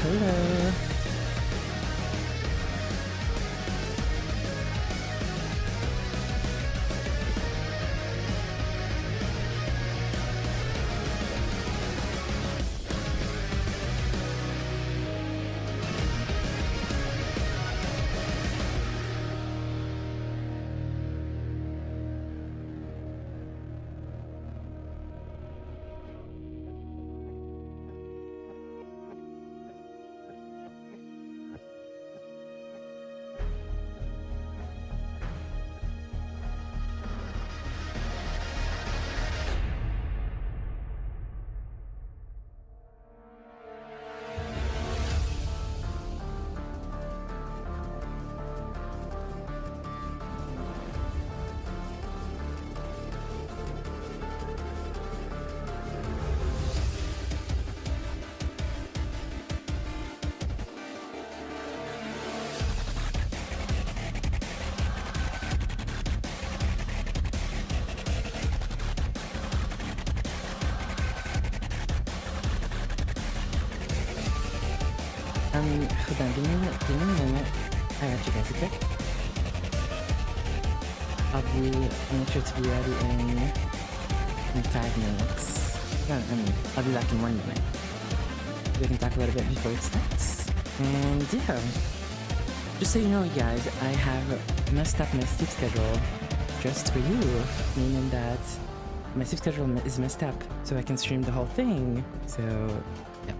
Hello. Hold on, give me a minute. I got you guys, okay? I'll make sure to be ready in 5 minutes. No, I mean, I'll be back in 1 minute. We can talk a little bit before it starts. And yeah, just so you know, guys, I have messed up my sleep schedule just for you, meaning that my sleep schedule is messed up so I can stream the whole thing. So, yeah.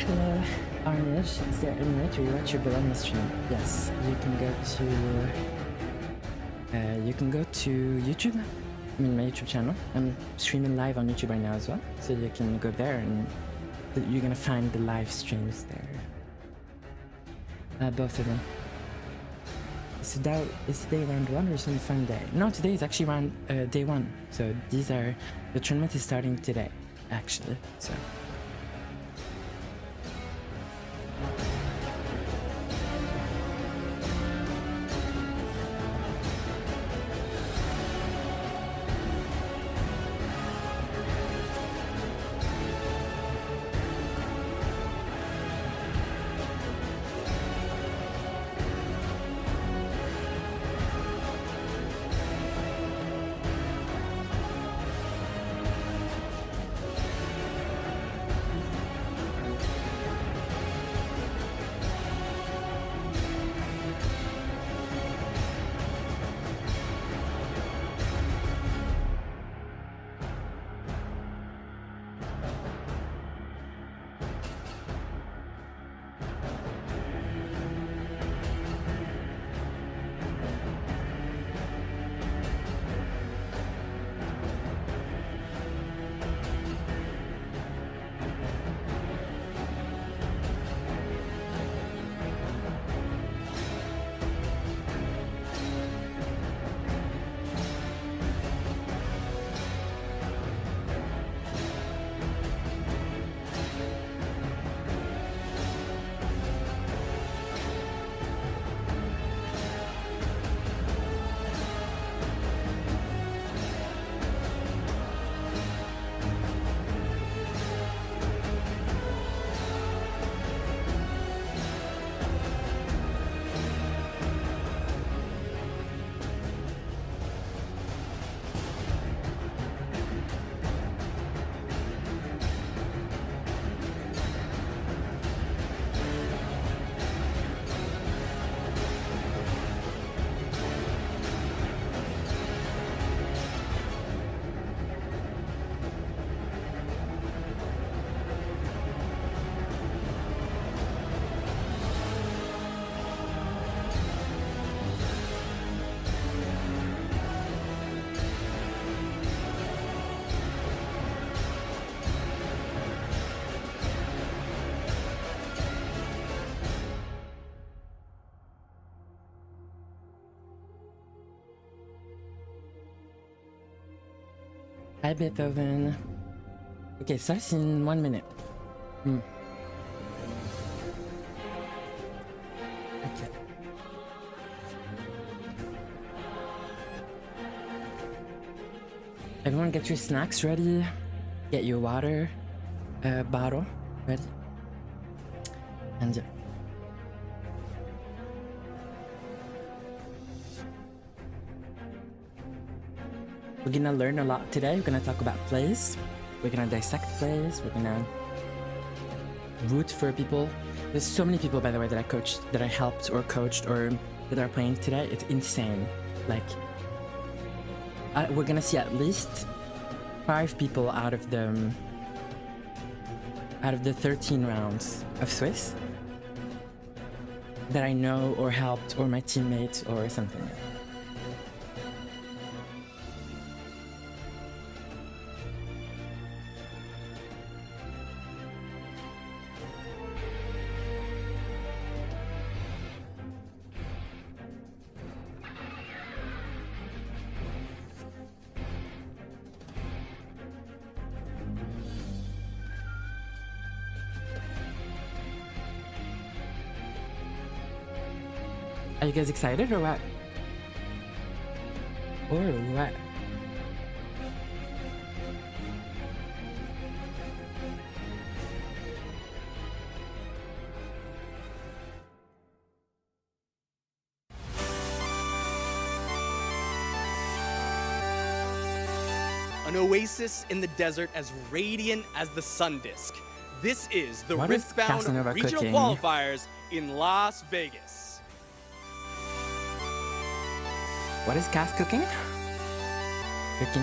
Hello, Arnish. Is there any way to rewatch your beloved stream? Yes, you can go to YouTube. I mean, my YouTube channel. I'm streaming live on YouTube right now as well, so you can go there and you're gonna find the live streams there. Both of them. Is today round 1 or some fun day? No, today is actually day 1. So the tournament is starting today, actually. So. Hi, Beethoven. Okay, starts in 1 minute. Okay. Everyone get your snacks ready. Get your water bottle ready. And yeah. We're gonna learn a lot today. We're gonna talk about plays. We're gonna dissect plays. We're gonna root for people. There's so many people, by the way, that I coached, that I helped or coached or that are playing today. It's insane. Like, we're gonna see at least 5 people out of the 13 rounds of Swiss that I know or helped or my teammates or something. Are you guys excited or what? Or what? An oasis in the desert as radiant as the sun disk. This is the Riftbound Regional Qualifiers in Las Vegas. What is Cass cooking?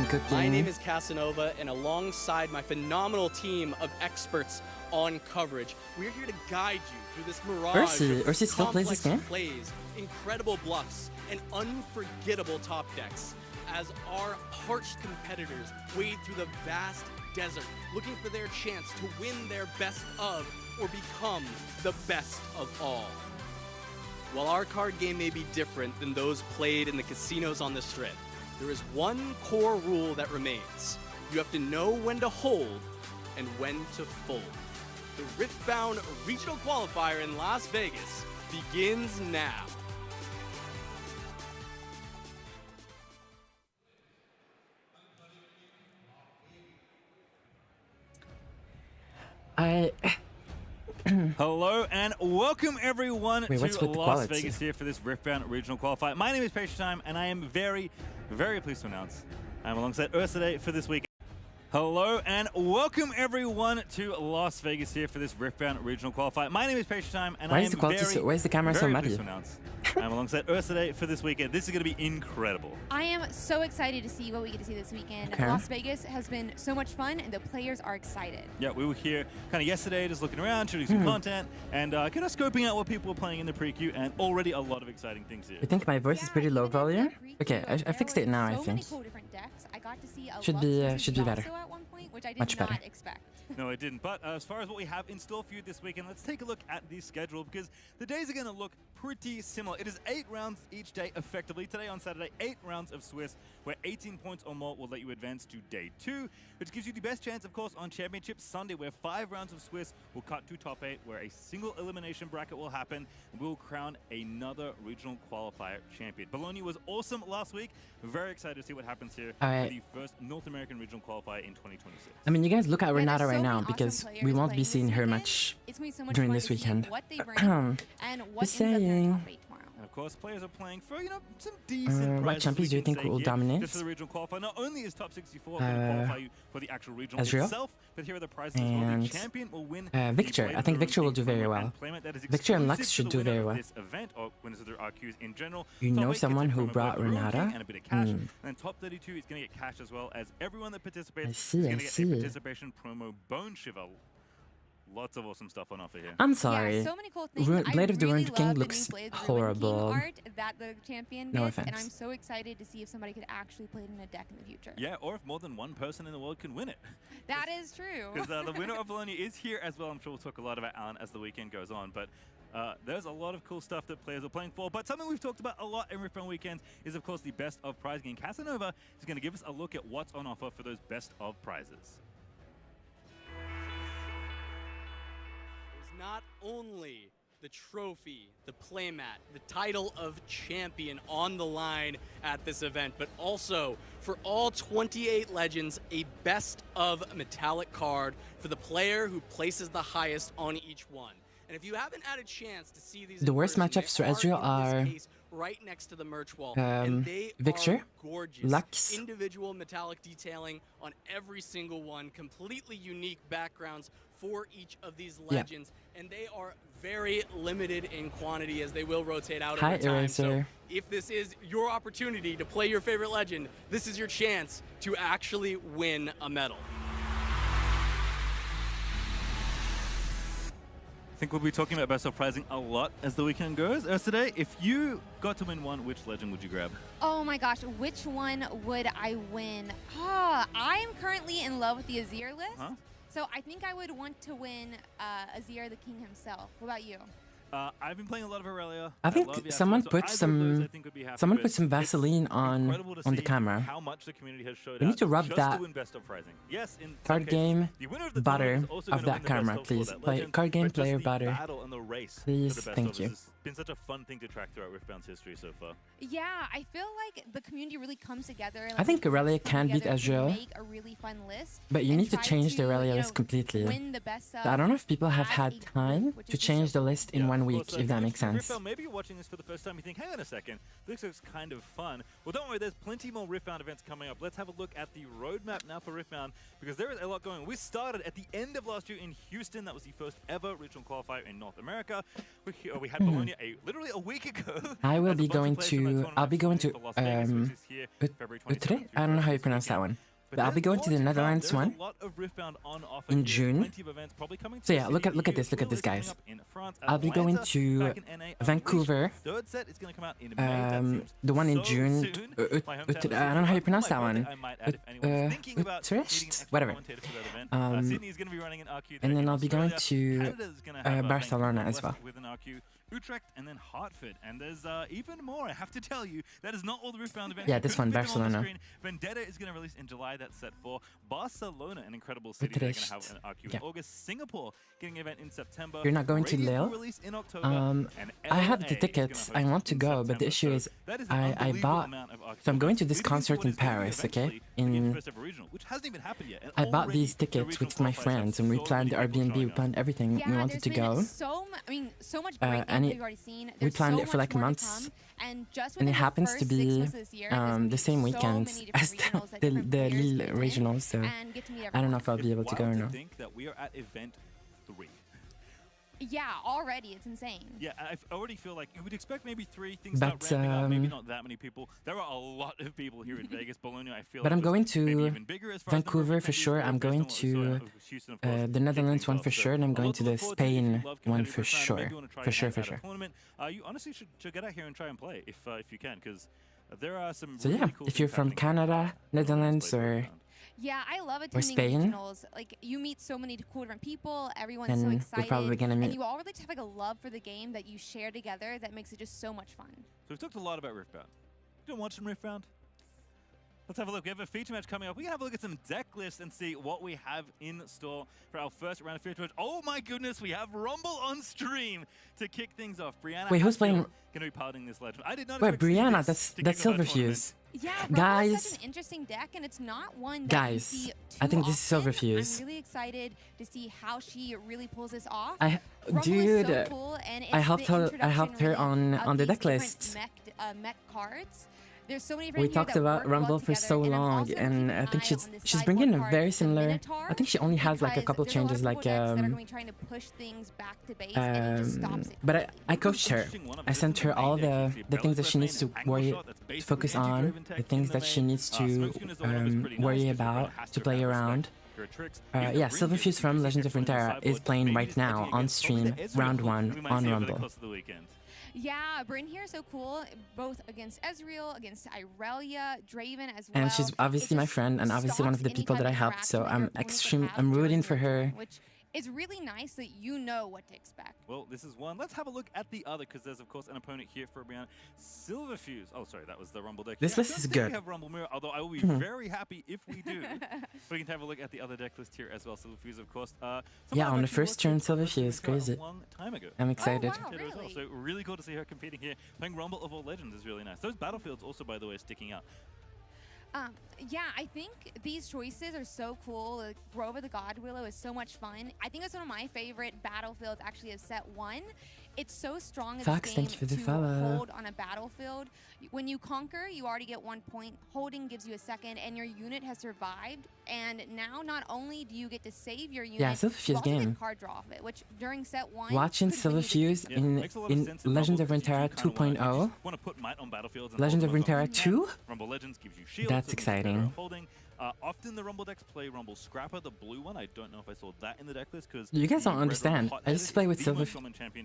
Cooking. My name is Casanova, and alongside my phenomenal team of experts on coverage, we're here to guide you through this mirage of still plays this game? plays, incredible bluffs, and unforgettable top decks. As our parched competitors wade through the vast desert, looking for their chance to win their best of or become the best of all. While our card game may be different than those played in the casinos on the Strip, there is one core rule that remains. You have to know when to hold and when to fold. The Riftbound Regional Qualifier in Las Vegas begins now. Hello and welcome everyone to Las Vegas here for this Riftbound Regional Qualifier. My name is Patient Time and I am very, very pleased to announce I'm alongside Ursula for this week. Hello and welcome everyone to Las Vegas here for this Riftbound Regional Qualifier. My name is Patient Time and I am why is the camera so muddy? I'm alongside Ursula for this weekend. This is going to be incredible. I am so excited to see what we get to see this weekend. Okay. Las Vegas has been so much fun and the players are excited. Yeah, we were here kind of yesterday just looking around, shooting some content and kind of scoping out what people were playing in the pre-queue, and already a lot of exciting things here. You think my voice is pretty low volume? Okay, I fixed it now, I think. Should be better. Which I did Much better. not expect. No, it didn't. But as far as what we have in store for you this weekend, let's take a look at the schedule because the days are going to look pretty similar. It is 8 rounds each day, effectively. Today on Saturday, 8 rounds of Swiss, where 18 points or more will let you advance to day 2, which gives you the best chance, of course, on Championship Sunday, where 5 rounds of Swiss will cut to top 8, where a single elimination bracket will happen, and we'll crown another regional qualifier champion. Bologna was awesome last week. Very excited to see what happens here for the first North American regional qualifier in 2026. I mean, you guys look at Renata right now because we won't be seeing her much during this weekend. Just saying. And of course, players are playing for, you know, some decent what champions do you think will dominate? Just for the regional qualifier. Not only is top 64 going to qualify you for the actual regional Ezreal? itself, but here are the prizes as well. The champion will win Victor. I think Victor will do very well. Victor and Lux should do very well. This event, or winners of their RQs in general. You know someone who brought Renata? And a bit of cash. And then top 32 is going to get cash as well, as everyone that participates is going to get a participation promo Bone Shiver. Lots of awesome stuff on offer here. I'm sorry. Yeah, so many cool things. Blade of the really Ruined King looks horrible. Art that the champion No did, offense. and I'm so excited to see if somebody could actually play it in a deck in the future. Yeah, or if more than one person in the world can win it. That is true. Because the winner of Bologna is here as well. I'm sure we'll talk a lot about Alan as the weekend goes on. But There's a lot of cool stuff that players are playing for, but something we've talked about a lot in Rift Run weekends is, of course, the best of prize game. Casanova is going to give us a look at what's on offer for those best of prizes. There's not only the trophy, the playmat, the title of champion on the line at this event, but also for all 28 legends, a best of metallic card for the player who places the highest on each one. And if you haven't had a chance to see these, The worst matchups for Ezreal are right next to the merch wall, and they Victor, are gorgeous. Lux. Individual metallic detailing on every single one, completely unique backgrounds for each of these legends, and they are very limited in quantity as they will rotate out over time. So if this is your opportunity to play your favorite legend, this is your chance to actually win a medal. I think we'll be talking about best of prizing a lot as the weekend goes. Today, if you got to win one, which legend would you grab? Oh my gosh, which one would I win? I am currently in love with the Azir list. So I think I would want to win Azir the King himself. What about you? I've been playing a lot of Irelia. I think someone put some Vaseline on the camera. How much the community has showed You need to rub that best of prizing. Yes, in card game butter of that camera, please. Card game player butter. Please, thank you. It's been such a fun thing to track throughout Riftbound's history so far. Yeah, I feel like the community really comes together. Like, I think Irelia can beat Ezreal, make a really fun list, but you need to change the Irelia list completely. I don't know if people have had time to change the list in one week, if that makes sense. Maybe you're watching this for the first time, you think, hang on a second, this looks kind of fun. Well, don't worry, there's plenty more Riftbound events coming up. Let's have a look at the roadmap now for Riftbound, because there is a lot going on. We started at the end of last year in Houston. That was the first ever regional qualifier in North America. We had Bologna literally a week ago. I will be going to, I'll be going to, Utrecht? I don't know how you pronounce that one. But I'll be going to the Netherlands one in June. So yeah, look at this, guys. I'll be going to Vancouver, the one in June. I don't know how you pronounce that one. Utrecht? Whatever. And then I'll be going to Barcelona as well. Utrecht and then Hartford, and there's even more. I have to tell you, that is not all the Riftbound events. Yeah, this one, Barcelona. Vendetta is going to release in July. That's set for Barcelona, an incredible city. They're going to have an RQ in August. Singapore getting an event in September. You're not going to Lille? In October, I have the tickets. I want to go, but the issue is I bought. So I'm going to this concert in Paris, okay? I bought these tickets with my friends, and we planned the Airbnb. We planned everything. We wanted to go. So much great and we've already seen. We planned it for like months, and it happens to be the same weekend as the Lille regionals, so I don't know if I'll be able to go or not. I think that we are at event 3. Yeah, already, it's insane. Yeah, I already feel like you would expect maybe 3 things start ramping up, maybe not that many people. There are a lot of people here in Vegas. Bologna, I feel but I'm going to as Vancouver for sure. I'm going to the Netherlands one for sure, and I'm going to the Spain one for sure. For sure. You honestly should get out here and try and play if you can, because there are some. So yeah, if you're from Canada, Netherlands, or yeah, I love attending regionals. Like, you meet so many cool different people. Everyone's so excited. We're probably gonna meet. And you all really have like a love for the game that you share together that makes it just so much fun. So we've talked a lot about Riftbound. You don't watch some Riftbound? Let's have a look. We have a feature match coming up. We can have a look at some deck lists and see what we have in store for our first round of feature match. Oh my goodness, we have Rumble on stream to kick things off. Brianna, wait, who's playing? Going to be piloting this legend. I did not. Wait, Brianna, that's Silverfuse. Yeah, guys, such an interesting deck, and it's not one that guys, you see I think often. This is Silverfuse. I'm really excited to see how she really pulls this off. Dude, so cool, and I helped her on the deck list. Mech cards. There's so many we talked about Rumble for so long, and I think she's bringing a very similar. I think she only has like a couple changes, like but I coached her. I sent her all the things that she needs to focus on, the things that she needs to worry about to play around. Yeah, Silverfuse from Legends of Runeterra is playing right now on stream, round 1 on Rumble. Yeah, Bryn here is so cool, both against Ezreal, against Irelia, Draven as well. And she's obviously my friend, and obviously one of the people that I helped, so I'm rooting for her it's really nice that you know what to expect. Well, this is one. Let's have a look at the other, because there's, of course, an opponent here for Brianna. Silverfuse. Oh, sorry, that was the Rumble deck. This list I is don't think good. we have Rumble Mirror, although I will be very happy if we do. We can have a look at the other deck list here as well. Silverfuse, of course. Yeah, on the first turn, Silverfuse, crazy. A long time ago. I'm excited. Oh, wow, As well. really? So really cool to see her competing here. Playing Rumble of All Legends is really nice. Those battlefields also, by the way, are sticking out. Yeah, I think these choices are so cool. Like, Grove of the God Willow is so much fun. I think it's one of my favorite battlefields actually of set 1. It's so strong in this Fox, game thank you for the to follow. hold on a battlefield. When you conquer, you already get 1 point. Holding gives you a second, and your unit has survived. And now, not only do you get to save your unit, Yeah, you Silverfuse also game. get card draw off it, which during set 1 Watching could win you the game. Silverfuse Yeah, in makes a lot of sense in Legend of Rumble, because Runeterra you do kinda 2.0. want to put might on battlefields. And Legend of hold them Runeterra on. 2? Rumble Legends gives you shield. That's so it makes it better exciting. at Holding. Often the Rumble decks play Rumble Scrapper, the blue one. I don't know if I saw that in the deck list, because You guys don't understand. I used to play with Silver.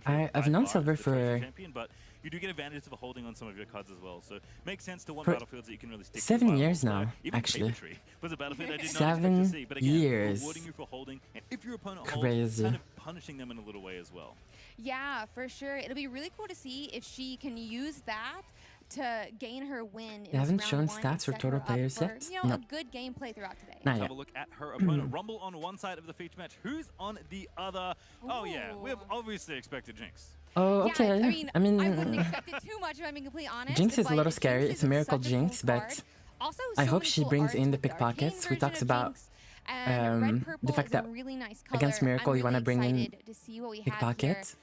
I've known Silver for but you do get advantage of holding on some of your cards as well. So makes sense to want For battlefields that you can really stick to. 7 years So now, even actually. Papetree was a battlefield I did not expect 7 to see. But again, years. rewarding you for holding, and if your opponent Crazy. holds, kind of punishing them in a little way as well. Yeah, for sure. It'll be really cool to see if she can use that to gain her win. They haven't shown stats for total players yet? You know, No. a good gameplay throughout today. Not Have yet. a look at her opponent. Rumble on one side of the feature match. Who's on the other? Oh yeah, we've Ooh. obviously expected Jinx. Oh, Yeah, okay. I wouldn't expect it too much if I'm being completely honest. Jinx is a but little scary. Jinx It's a is miracle such Jinx, cool but card. Also, I so hope many she cool brings arts in the with pickpockets. arcane We talked version of about Jinx, and red the purple fact is that a really nice color. against Miracle, I'm you wanna really bring in excited to see what we have here. pickpockets.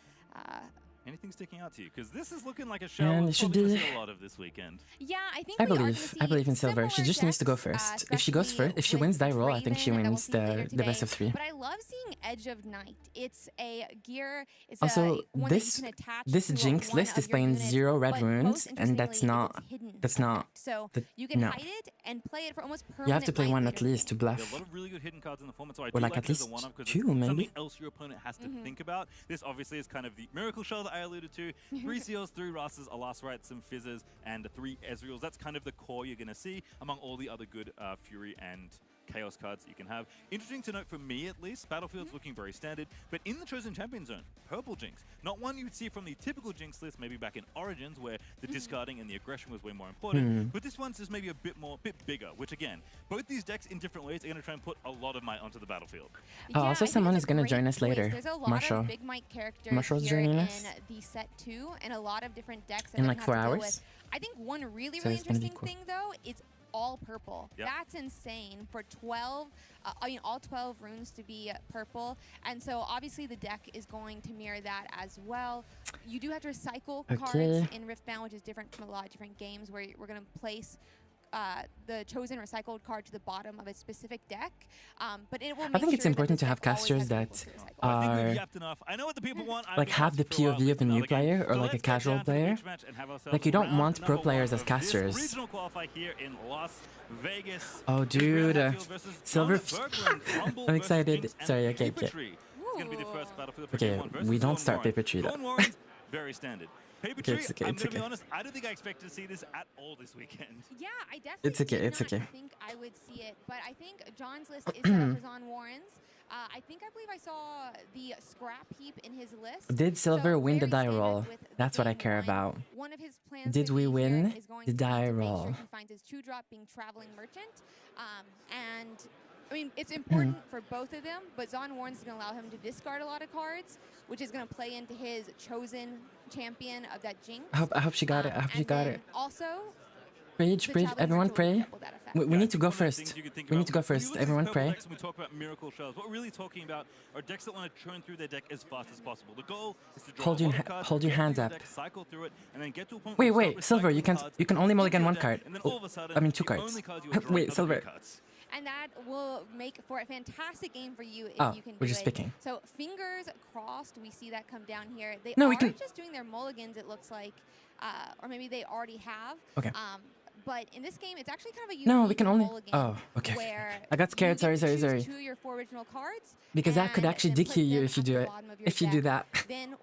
Anything sticking out to you? Because this is looking like a show And we're it should probably gonna be- see a lot of this weekend. Yeah, I think I we are gonna believe. I believe in see Silver. She similar just needs to go decks, first. If she goes first, if she especially wins die with roll, I think she Draven and wins Double Team the best today. of 3. But I love seeing Edge of Night. It's a gear. It's Also, one this that you can attach this to Jinx one list of is your playing units, 0 red but runes, most and that's interestingly, not. it's hidden That's not. effect. So the- you can no. hide it and play it for almost permanent. You have to play life one later at in the least to game. There are a bluff. lot of really good hidden cards in the format, so I Or do like like at it as a least one-up, 'cause two, it's maybe. something else your opponent has to think about. This obviously is kind of the miracle shell that I alluded to. 3 seals, 3 Rastas, a last right, some fizzes, and 3 Ezreals. That's kind of the core you're going to see among all the other good Fury and Chaos cards that you can have. Interesting to note for me at least, Battlefield's looking very standard, but in the Chosen Champion zone, purple Jinx. Not one you would see from the typical Jinx list, maybe back in Origins, where the discarding and the aggression was way more important, but this one's just maybe a bit bigger, which again, both these decks in different ways are going to try and put a lot of might onto the battlefield. Oh, Yeah, also I think someone it's is a gonna great join us choice. later. There's a lot Marshall. of big Mike characters Marshall's here joining in us the set 2, and a lot of different decks that in I'm like gonna 4 have to deal hours. with. I think one really, So really it's gonna be interesting cool. thing though is all purple. Yep. That's insane for 12. All 12 runes to be purple, and so obviously the deck is going to mirror that as well. You do have to recycle cards Okay. in Riftbound, which is different from a lot of different games where we're going to place the chosen recycled card to the bottom of a specific deck, but it will. I think it's important to have casters that I think are we've yapped enough. I know what the people want. I've like been have the asking for a while. POV of a new Another game. player or So like a let's get casual down to the player. beach match and have ourselves Like you don't round want pro number players one as of this casters. Regional qualifier here in Las Vegas. Oh, dude, Hatfield versus Silver. John Berglund, Rumble I'm versus excited. Jinx and Sorry, okay. Papetree. It's going to be the first battlefield for Okay, game 1 versus we don't Dawn start Warren. Papetree, though. Dawn Warren's very standard. Papetree, it's okay, I'm it's going to be okay. honest, I don't think I expected to see this at all this weekend. Yeah, I definitely It's okay, did it's not okay. think I would see it, but I think John's list is set up for Zon Warren's. I believe I saw the scrap heap in his list. Did Silver So win the very die standard roll? with That's what I game care 1. about. One of his plans Did for we the year win is going the to be die to make roll? sure he finds his 2-drop being traveling merchant, and I mean, it's important for both of them, but Zon Warren's is going to allow him to discard a lot of cards, which is going to play into his chosen champion of that Jinx. I hope she got it. I hope she And got then it. Also, Prage, the Prage, traveling everyone merchant will pray. double that effect. We need to go One of the first. things you could think We need about. to go When you first. look at Everyone purple pray. decks and we talk about miracle shells. What we're really talking about are decks that want to churn through their deck as fast as possible. The goal is to draw Hold a your lot of ha- cards, hold your get through hands the up. deck, cycle through it, and then get to a point Wait, where you wait, start Silver, you recycling can cards you can only into mulligan your one deck, card. and then Oh, all of a sudden, I mean 2 the cards. only cards you are drawing Wait, are the Silver. green cards. And that will make for a fantastic game for you if Oh, you can we're do just it. picking. So fingers crossed, we see that come down here. They No, are we can- just doing their mulligans, it looks like, or maybe they already have. Okay. But in this game, it's actually kind of a unique No, we can only. mulligan Oh, okay. where I got scared. you Sorry, get to sorry, choose sorry. 2 of your 4 original cards, Because that could and actually then DQ put you them if you at do the it. bottom of your If you do deck. that. Then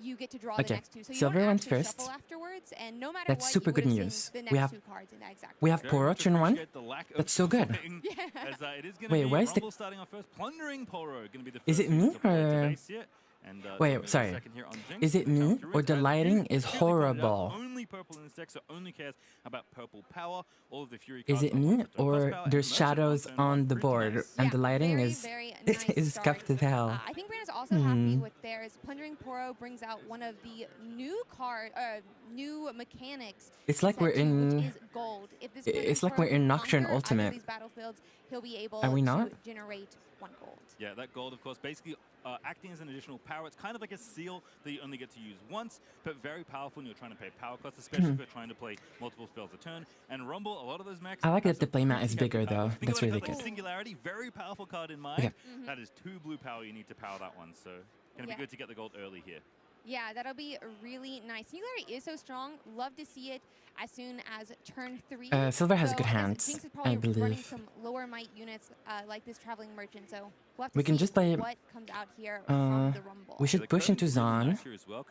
you get to draw Okay, the next two. So you Silver don't went actually first. shuffle afterwards, and no matter That's what, super you good would have news. seen the We next have- two cards in that exact We have Very Poro much turn 1. appreciate the lack of That's so good. drawing, as, it is gonna Wait, be why is the- Rumble starting off first. Plundering Poro going to be the first Is it unit me to play to or- base here. And, Wait, there'll be a sorry. second here on Jinx Is it to come me through. or the As lighting you is clearly pointed out, horrible? Only purple in this deck, so only cares about purple power. All of the Fury Is cards it are me ones that don't cost or power, and there's Merchant shadows turn on one, the pretty board nice. and the lighting very, is very nice is start. scuffed as hell? I think Brandon's also happy with theirs. Plundering Poro brings out one of the new mechanics. It's like we're set two, which in- is gold. If this it's Plundering like we're Poro in can Nocturne conquer either of Ultimate. these battlefields, he'll be able Are we to not? generate 1 gold. Yeah, that gold, of course, basically acting as an additional power. It's kind of like a seal that you only get to use once, but very powerful when you're trying to pay power costs, especially if you're trying to play multiple spells a turn. And Rumble, a lot of those mechs... I like have that the some playmat pretty is hefty bigger, power. though. Think That's about it really like good. Singularity, very powerful card in mind. Okay. That is 2 blue power you need to power that one, so going to Yeah. be good to get the gold early here. Yeah, that'll be really nice. Singularity is so strong. Love to see it as soon as turn 3. Silver has So good I guess hands, Jinx is I probably running believe. some lower might units like this Traveling Merchant. So we'll have to We can see just play- what comes out here from the Rumble. We should push into Zon.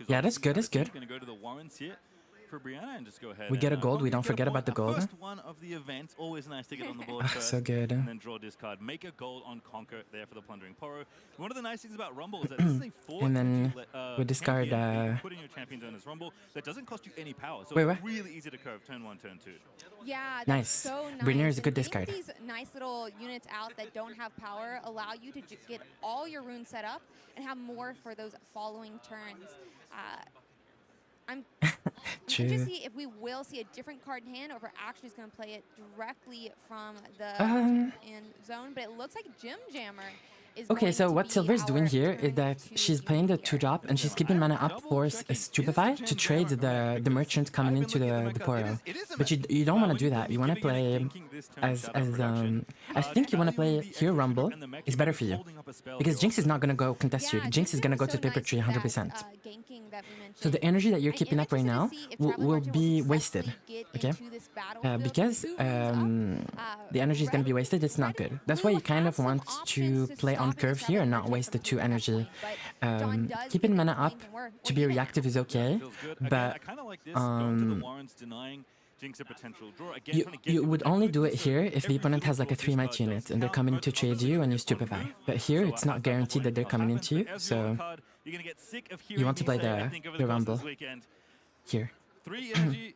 Yeah, that's good, that's good. Going to go to the Warrens here for Brianna and just go ahead. We get a and, gold, we conquer, don't get a forget point. about the gold. First one of the event, always nice to get on the board Ah, first. so good. And then draw discard. Make a gold on Conquer there for the Plundering Poro. One of the nice things about Rumble is that this is a 4 And then we discard, champion that you put in your champion zone as Rumble that doesn't cost you any power. So Wait, it's what? really easy to curve turn 1, turn 2. Yeah, that's Nice. so nice. Brynir is a And good getting discard. These nice little units out that don't have power allow you to get all your runes set up and have more for those following turns. I'm True. to see if we will see a different card in hand, or if we're actually just going to play it directly from the in zone. But it looks like Jim Jammer is Okay, going so to what be Silver's doing our here is turn that two she's playing the unit 2-drop and she's keeping mana up for Stupefy to trade the merchant coming into the Poro. But you don't want to do that. You want to play as I think you want to play here Rumble is better for you. Because Jinx is not going to go contest you. Yeah, Jinx is going to go to so paper nice tree with 100%. that, ganking that we mentioned. So the energy that you're I keeping am up right interested now to see if will Traveling Merchant be successfully wasted. get Okay? into this battlefield Because with 2 runes up. the energy is going to be Red- wasted. It's not Red and good. That's why blue you kind have of some want options to play on stop curve this here and Traveling not waste the Merchant 2 from energy. playing, but John does Keeping get mana the up gank and we're to be getting there. reactive is okay, Feels good. Again, but I kind of like this. Going to the Warrens, denying Jinx a potential draw. Again, you, trying to get you with would that only good do it use of here if the every opponent has like a single 3 might discard unit does and they're count. coming to trade you and you On stupefy. move, But here so it's has not that guaranteed that they're avoidance coming happens, into you, but Ezreal so card, you're gonna get sick of you want to play hearing me say, I think, over the course of Rumble this weekend. here. 3 energy,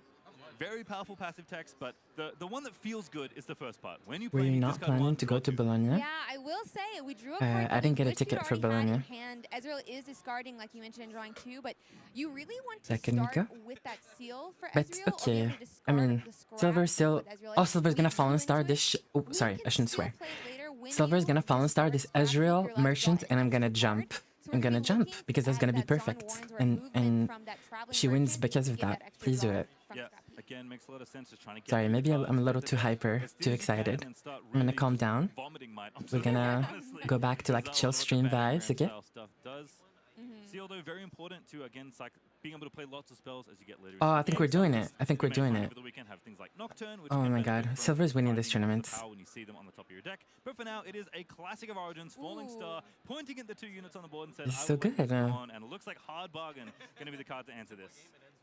very powerful passive text, but the one that feels good is the first part. When you Were play you not discard planning 1, to draw go to 2. Bologna? Yeah, I will say we drew a card. I that didn't we get a wish ticket we'd for already had Bologna. in hand. Ezreal is discarding, like you mentioned, and drawing 2, but you really want to Second start Mika. with that seal for But Ezreal. okay, or maybe I discard mean, the scrap Silver's still. with Ezreal. Oh, If Silver's we gonna drew Fallen into Star it, this. Oh, we sorry, can I shouldn't still swear. play it later when Silver's you gonna Fallen Star discard this scrap with Ezreal your left merchant draw and I'm into gonna the jump. card. So I'm we're gonna be jump looking because that's at gonna be that Zon perfect. Warrens where And movement from that Traveling she wins Merchant because to of get that. extra Please do draw it. from Yeah, Scrappy. again, makes a lot of sense just trying to get Sorry, those maybe I'm cards a little to too the hyper, as soon too as you can excited. and start I'm gonna really calm just down. vomiting might onto We're the gonna ground, honestly. go back to like That chill was what the stream Battlegram vibes, okay? style stuff does. Seal, though, very important to, again, it's like being able to play lots of spells as you get later. Oh, into I the think game. we're doing Some it. I think we're you may doing find it. over the weekend have things like Nocturne, which Oh can my benefit god, from Silver's winning finding this lots of tournament. power when you see them on the top of your deck. But for now, it is a classic of Origins, Falling Star, pointing at the 2 units on the board and said, It's I so will wait good, for on, and it looks like Hard Bargain going to be the card to answer this.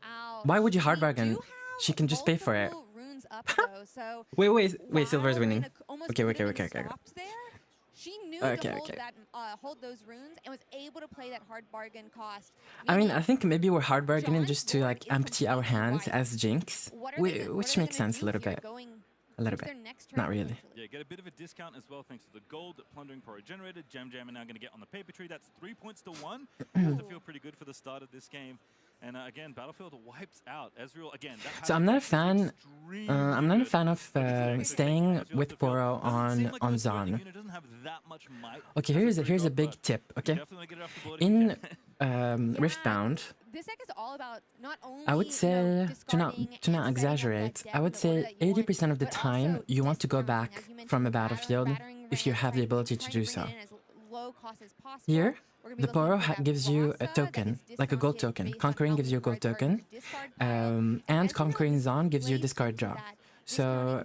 Ow. Why would you hard We bargain? do She can just pay for it. multiple runes up, though, so Wait, Silver's while winning. Reyna almost Okay, could have okay. been stopped there, she knew Okay, to hold, okay. that, hold those runes and was able to play that hard bargain cost. I mean, meaning, I think maybe we're hard bargaining John's just to board like is empty our completely hands wide. as Jinx, what are they, which what are makes they gonna sense a do little here bit. going A little into bit. their next Not turn, really. potentially? Yeah, get a bit of a discount as well thanks to the gold that Plundering Poro generated. Jam are now going to get on the paper tree. That's 3 points to 1. Has to feel pretty good for the start of this game. And again, Battlefield wipes out Ezreal again. So I'm not a fan. I'm not a fan of staying with Poro on Zon. Okay, here's a big tip. Okay, in Riftbound, This deck is all about not only I would say to not discarding and to not setting up that exaggerate. deck I in would the order say that you want, 80% of the but time also you want to go discounting, back as you mentioned, from a battlefield if you have the ability to do so. Here, the Poro gives you a token, like a gold token. Conquering gives you a gold token, and Conquering Zon gives you a discard draw. So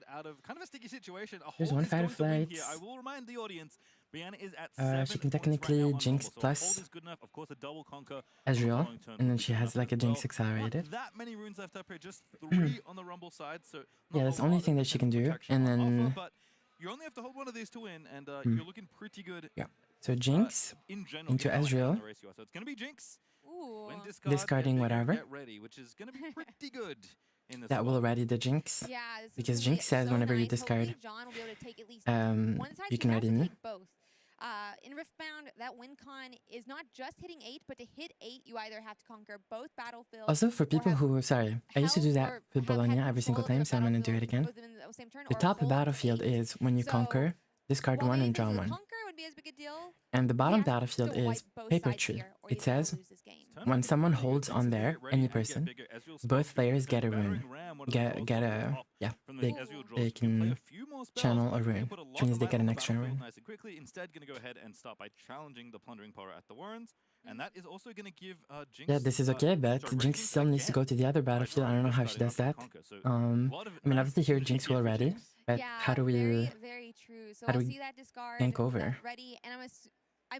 get out of kind of a sticky situation. A There's Hole one is fighter going to win here. flight. I will remind the audience, Brianna is at She 7 can points right technically now on Jinx Rumble, so plus hold is good enough. Of course, a double conquer on the Ezreal, following turn and then would be she good has enough like a as Jinx well. accelerated. Not that many runes left up here, just 3 on the Rumble side, so Yeah, not that's a the only lot thing of that she can defensive do. protection And on offer, then, but you only have to hold one of these to win, and you're looking pretty good yeah. So Jinx in general, into given how ahead on Ezreal, the race you are. So it's going to be Jinx. Ooh. When discard, discarding get bigger, whatever. get ready, which is going to be pretty good in this that will spot. ready the Jinx. Yeah, this Because is gonna Jinx be says so whenever you nice. discard, Hopefully John will be able to take at least one side. you He can can ready also me. take both. In Riftbound, that win con is not just hitting 8, but to hit 8, you either have to conquer both battlefields. Also, for or people have who, sorry, I used to do health that or with have had Bologna every single control time, of the so I'm gonna do it battlefield again. within the same turn, The or top hold battlefield 8. is when you So, conquer, discard while one maybe and if it draw was a one. conquer would be as big a deal, And the he bottom has to battlefield still wipe is both paper sides tree. here, or It he's gonna says lose this game. Turn when looking someone pretty good. holds Jinx on is gonna there, get ready any and get person, bigger. Ezreal spell both through players with get the a battering rune. ram, one of the Get spells get on the a top yeah. from the They Ezreal draws. they You can play can a few more spells, channel a but you're rune, gonna put a which lot means of they light get on an the extra battlefield rune. nice and quickly. Instead, gonna go ahead and start by challenging the plundering power at the Warrens, and that is also gonna give Jinx. Yeah, this is okay, but sorry, Jinx Jinx still needs to again go to the other by battlefield. I Vern don't know how she discarding does after that. the conquer. So a lot of I mean, nice obviously here synergy Jinx here will for ready, Jinx. but Yeah, how do we very true. So how do I'll we see that discard, gank over? ready, and I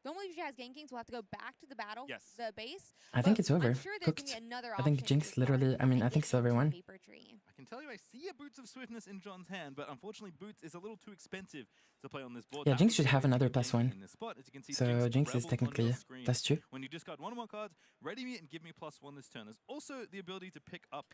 don't believe she has ganking, so we'll have to go back to the battle, Yes. the base. I think But it's over. I'm sure there's Cooked. gonna be another I option think to Jinx discard literally. I mean, and I think get Silver into won. Paper Tree. I can tell you I see a Boots of Swiftness in John's hand, but unfortunately Boots is a little too expensive to play on this board. Yeah, That Jinx was should the have way to another get ganking +1. in this spot. As you can see, So Jinx is Rebel on your technically screen. +2. When you discard one or more cards, ready me and give me +1 this turn. There's also the ability to pick up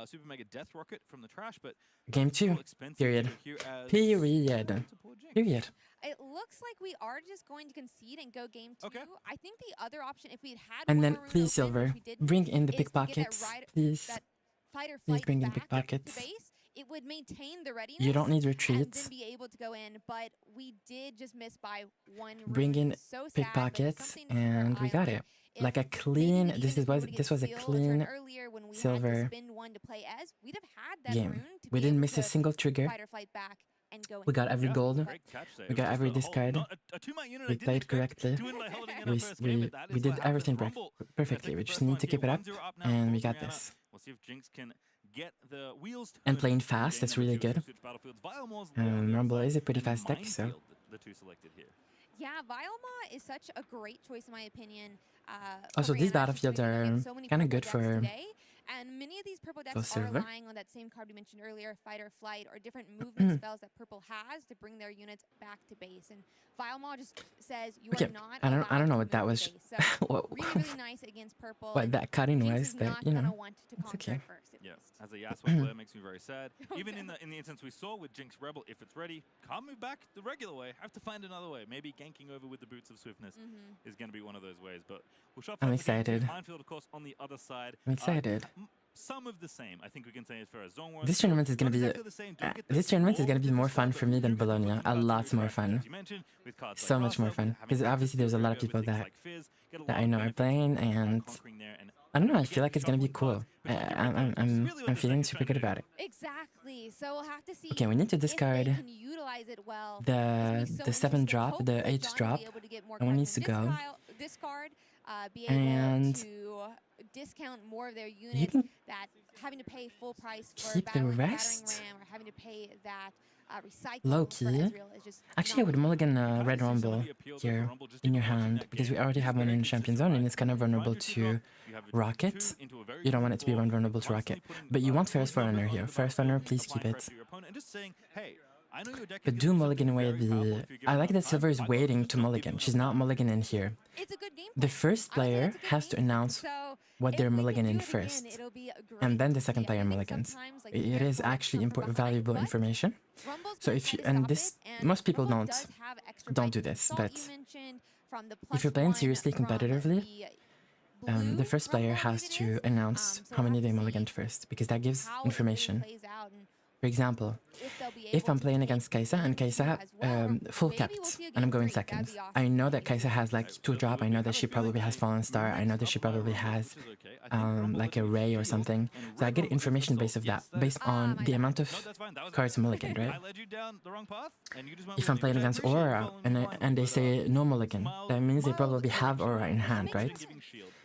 Super Mega Death Rocket from the trash, but Game still 2. expensive Period. here as Period. to poor Jinx. Period. It looks like we are just going to concede and go game 2. Okay. I think the other option, if we had And one then more rune please, open, Silver, which we didn't, bring in the is to get that pickpockets. right- Please. that fight or Please flight bring in back pickpockets. to base, it would maintain the readiness. You don't need and retreats. then be able to go in, but we did just miss by 1 Bring rune. in So sad, but it's pickpockets, something to keep our and we eye got on. it. If Like a maybe clean. even This if we was would've this get was a Seal clean earlier when we had Silver to spend 1 to play Ez, we'd have had that game. rune to We be didn't able miss a to single trigger. fight or flight back and go We in. got every Yeah, gold. great catch there. We It got was every just a whole- discard. not a two-man unit I We didn't played expect correctly. to win by holding in We our first game, but that we is did what happened. everything The Rumble perfectly. take We the just first need one to keep here. it up, 1-0 up now and for we got Brianna. this. We'll see if Jinx can get the wheels And turning playing in fast, game that's number really 2 as we good. switch battlefields. Vilemore's low on the Rumble other is side, a pretty and fast deck, so Minefield, the two selected here. Yeah, Vilemon is such a great choice in my opinion. Also, these Brianna. She's battlefields been getting are so many kinda purple good decks for today, and many of these purple decks are Silver. relying on that same card we mentioned earlier, fight or flight, or different movement spells that purple has to bring their units back to base. And Vilemon just says you Okay, are not. I don't allowed know to what that move was. to base. So what really nice against purple. what and that cutting Jinx was, is but not you gonna know. want to it's conquer okay. it first. At Yes, least. as a Yasuo player makes me very sad. Oh, Even no. in the instance we saw with Jinx Rebel, if it's ready, can't move back the regular way. Have to find another way. Maybe ganking over with the Boots of Swiftness is going to be one of those ways. But we'll shop I'm for the game. excited. Minefield, of course, on the other side. I'm excited. Some of the same, I think we can say, as far as Zone Wars. This tournament is gonna be this tournament is gonna be more fun for me than Bologna. A lot more fun. So much more fun because obviously there's a lot of people that I know are playing, and I don't know. I feel like it's gonna be cool. I'm feeling super good about it. Exactly. So we'll have to see. Okay, we need to if they discard can utilize it well. the It's gonna be so 7 useful. drop, the Hopefully 8 John will drop. be able to get more No one cards needs to from go. discard, be able And to discount more of their You units can that having to pay full price for keep the battering rest. ram or having to pay that recycle Low for key. Ezreal is just Actually, I would not mulligan Red Rumble here in your hand because we already have one in Champion Zone and it's kind of vulnerable to Rocket. You don't want it to be vulnerable to Rocket. But you want First Runner here. First Runner, please keep it. But do mulligan away the... I like that Silver is waiting to mulligan. She's not mulliganing here. It's a good game. The first player has to announce what they're mulliganing first. And then the second player mulligans. It is actually valuable information. So if you... And this... Most people don't do this, but if you're playing seriously competitively, the first player has to announce how many they mulliganed first, because that gives information. For example, if I'm playing against Kaisa and Kaisa full kept and I'm going second, I know that Kaisa has like 2 drop, I know that she probably has Fallen Star, I know that she probably has like a Ray or something. So I get information based on the amount of cards mulligan, right? If I'm playing against Aura and they say no mulligan, that means they probably have Aura in hand, right?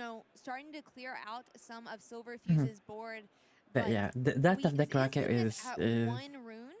know, starting to clear out some of Silver Fuse's board. But yeah, that we tough deck is market putting is us at one rune,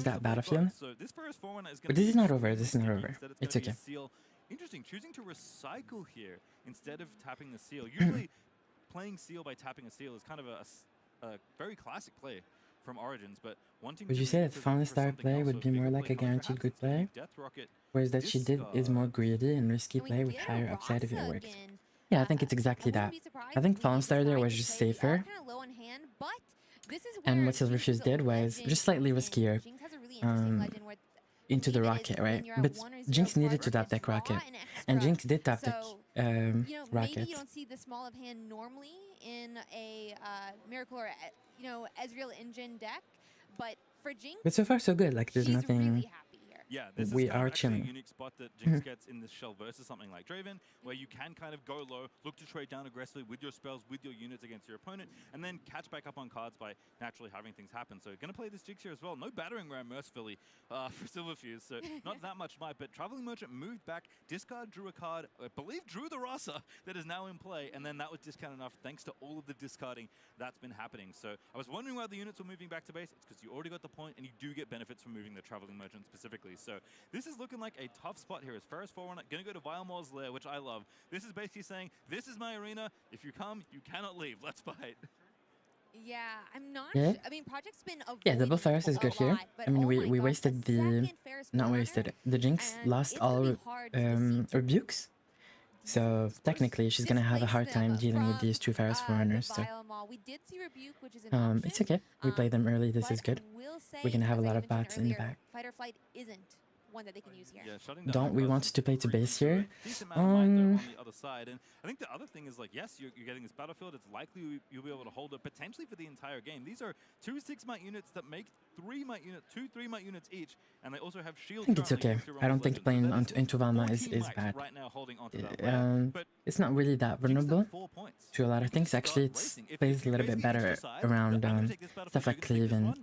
lose that battlefield. So this first Forerunner is But going this is not over. This is not over. Instead, It's gonna be okay. a seal Interesting, choosing to recycle here instead of tapping the seal. Usually playing seal by tapping a seal is kind of a very classic play from Origins, but wanting Would to you say that revisit Fallen for Star something play else, would so be bigger more like a play, guaranteed perhaps good it's taking play? Death Rocket Whereas that she did is more greedy and risky And we play with get higher a upside if it Rasa works. again. Yeah, I think it's exactly I that. wouldn't be surprised I think if Fallen we Star there decide was to just play, safer. kind of low on hand, but this is And where what Silverfuse Jinx's did was legend just slightly comes in. riskier. Jinx has a really interesting legend where Into the believe it is rocket, when right? you're at But 1 or 0 Jinx needed card to work, tap that it's raw rocket. and And extra. Jinx did tap So, the you know, rocket. maybe you don't see the small of hand normally in a Miracle or, you know, Ezreal engine deck, but for Jinx, But so far so good. Like there's she's nothing. really happy here. Yeah, this We is kind are of actually chilling. a unique spot that Jinx gets in this shell versus something like Draven, where you can kind of go low, look to trade down aggressively with your spells, with your units against your opponent, and then catch back up on cards by naturally having things happen. So going to play this Jinx here as well. No battering ram mercifully for Silverfuse, so not that much might, but Traveling Merchant moved back, discard, drew a card, I believe drew the Rasa that is now in play, and then that was discount enough thanks to all of the discarding that's been happening. So I was wondering why the units were moving back to base. It's because you already got the point, and you do get benefits from moving the Traveling Merchant specifically. So this is looking like a tough spot here as Ferris Forerunner going to go to Vilemor's Lair, which I love. This is basically saying, this is my arena. If you come, you cannot leave. Let's fight. Yeah, I'm not. Yeah. I mean, Project's been Yeah, double avoiding Ferris is a good here. lot, but I mean, oh my we gosh, wasted the second Ferris not Forerunner, wasted. The Jinx and lost it's gonna all be hard to defeat. rebukes. So technically, she's gonna have a hard Displace time them dealing with from, these two Ferris the Forerunners. So Vilemol. We did see Rebuke, which is an option. it's okay. We play them early. This but is good. I will say, We're gonna have a as I lot of mentioned bats in the earlier, back. Fight or Flight isn't one that they can use here. Yeah, shutting down Don't we want to play to base here? Decent amount of mind though on the other side, and I think the other thing is like, yes, you're getting this battlefield. It's likely you'll be able to hold it potentially for the entire game. These are 2 6-mite units that make 3-mite units, 2 3-mite units each, and they also have shields. I think it's okay. I don't think playing into Valma is bad. Right now, holding onto that but it's not really that vulnerable 4 points. to a lot of things. Actually, it plays a little bit better around stuff like Cleave and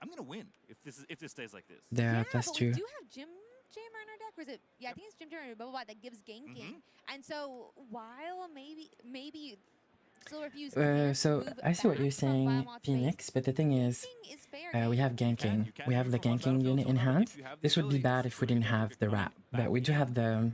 I'm gonna win if this stays like this. the Yeah, plus but 2. we do have Jim Jammer in our deck, or is it? Yeah, I think it's Jim Jammer Bubble Bot that gives ganking. And so while maybe Silverfuse. So I see what you're saying, Phoenix, but the thing is, we have ganking. We have the ganking unit in hand. This would be bad if we didn't have the wrap, but we do have the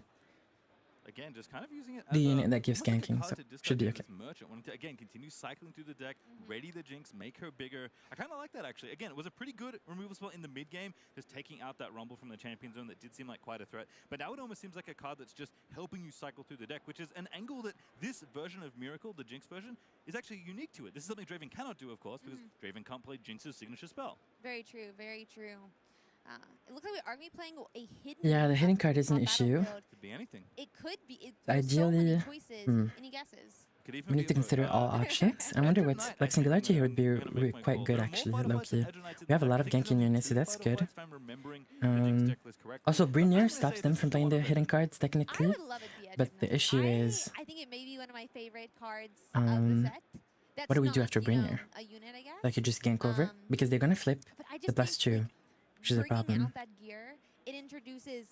Again, just kind of using it as the unit that gives almost like a ganking, card so to discard should be here, okay. this Merchant, wanting to, again, continue cycling through the deck, ready the Jinx, make her bigger. I kind of like that, actually. Again, it was a pretty good removal spell in the mid-game, just taking out that Rumble from the champion zone that did seem like quite a threat. But now it almost seems like a card that's just helping you cycle through the deck, which is an angle that this version of Miracle, the Jinx version, is actually unique to it. This is something Draven cannot do, of course, because Draven can't play Jinx's signature spell. Very true, very true. It looks like we are going to be playing a hidden. Yeah, the hidden card is an on issue. Battlefield. Could be anything. It could be. There's so Ideally, many choices. Any guesses? Could even We be need to a vote. consider all options. I wonder what, like, Singularity here would be quite good, actually, low-key. We have a lot of ganking units, so that's good. Also, Brynir stops them from playing the hidden cards, I technically. would love it to be Edge But of the Night. issue is, I think it may be one of my favorite cards of the set. That's what do we do not, after you know, Brynir? a unit, I guess. like, you just gank over? Because they're gonna flip But I the just plus think, 2, like, which is a bringing problem. out that gear, it introduces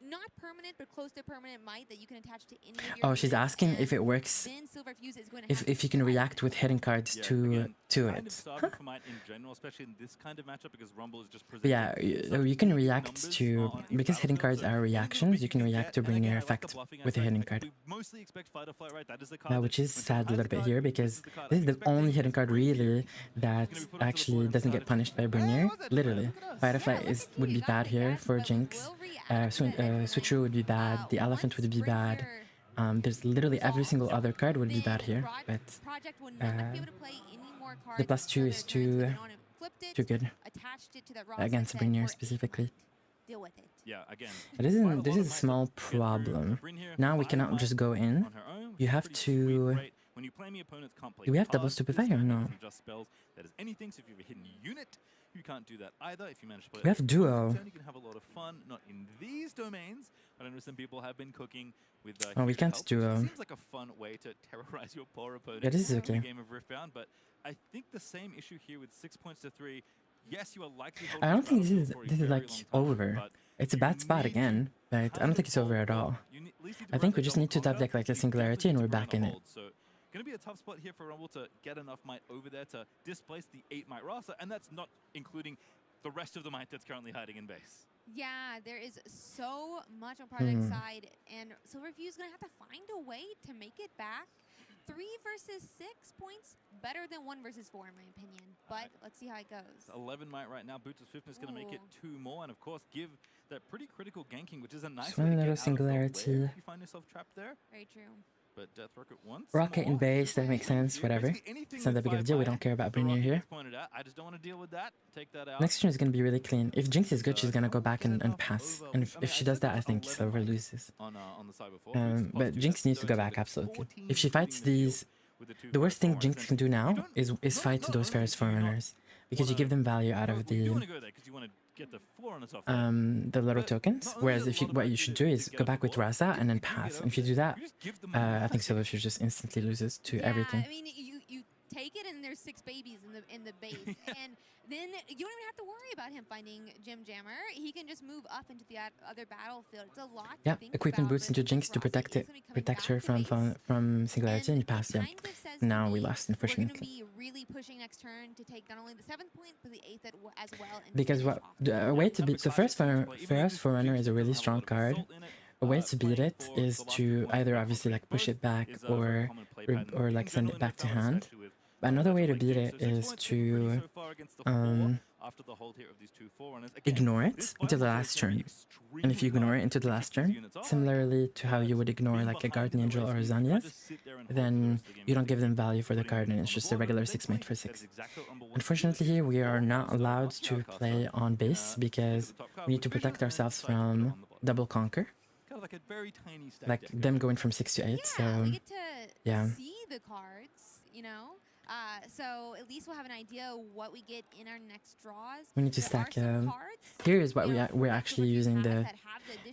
not permanent, but close to permanent might that you can attach to any of your Oh, she's units, asking and if it works, then Silverfuse is going to if you can react with hidden cards to kind it. of starving for might in general, especially in this kind of matchup, because Rumble is just presenting Yeah, you can react to, because hidden cards are reactions, you can react to bring your effect with a hidden card. Mostly expect Fight or Flight, right? That is the card Yeah, which is sad a little bit here, because this is the only hidden card really that actually doesn't get punished by Brynir. Literally. Fight or Flight would be bad here for Jinx. Switcheroo would be bad, the Elephant would be bad. There's literally every single other card would be bad here, but the plus 2 is too good against Brynir specifically. Deal with it. Yeah, again. This is a small problem. Now we cannot just go in. You have to. When you play me, opponents can't play Do we have double cards, stupefy or no? Just spells. That is anything. So if you have a hidden unit, you can't do that either. If you manage to play We have duo. you can have a lot of fun. Not in these domains. I know some people have been cooking with. Oh, we Huge can't Help, duo. which seems like a fun way to terrorize your poor opponent. Yeah, this is in okay. a game of Riftbound, but I think the same issue here with 6 points to 3. Yes, you are likely. I don't think this this is like over. It's a bad spot again, but I don't think it's over at all. I think we just need to top deck like a Singularity and we're back in it. So, going to be a tough spot here for Rumble to get enough might over there to displace the 8 might Rasa, and that's not including the rest of the might that's currently hiding in base. Yeah, there is so much on Project side, and Silverfuse gonna have to find a way to make it back. 3 versus 6 points, better than 1 versus 4 in my opinion. But let's see how it goes. 11 might right now. Boots' swiftness going to make it 2 more, and of course give that pretty critical ganking, which is a nice way to one get little out of the singularity. lair if you find yourself trapped there. Very true. But Death Rocket once Rocket more. and base, that makes sense, whatever. It's not that big of a deal, we don't care about Brynir here. Pointed out. I just don't want to deal with that. Take that out. Next turn is going to be really clean. If Jinx is good, she's going to go back and pass. And if she does that, I think Silver loses. On the side before. But Jinx needs to go back, absolutely. If she fights these... The worst thing Jinx can do now is fight those Ferris Forerunners. Because you give them value out of the little tokens. Whereas if what you should do is go back with Raza and then pass. And if you do that, I think Silverfuse just instantly loses to everything. I mean, you take it and there's 6 babies in the base, and then you don't even have to worry about him finding Gem Jammer. He can just move up into the other battlefield. It's a lot. Yeah, to think equipping about, boots into Jinx to protect her from Singularity, and you pass. Yeah. Now we lost, unfortunately. We're going to be really pushing next turn to take not only the 7th point but the 8th as well. And because what a way to beat Ferris Forerunner is a really strong card. A way to beat it is to either obviously like push it back or like send it back to hand. But another way to beat it is to ignore it until the last turn. And if you ignore it into the last turn, similarly to how you would ignore like a Guardian Angel or a Zanyath, then you don't give them value for the card and it's just a regular 6 mate for 6. Unfortunately here we are not allowed to play on base because we need to protect ourselves from double conquer. Like them going from 6 to 8, so we get to yeah. see the cards, you know? So at least we'll have an idea what we get in our next draws. We need to stack. Here is what we're actually using the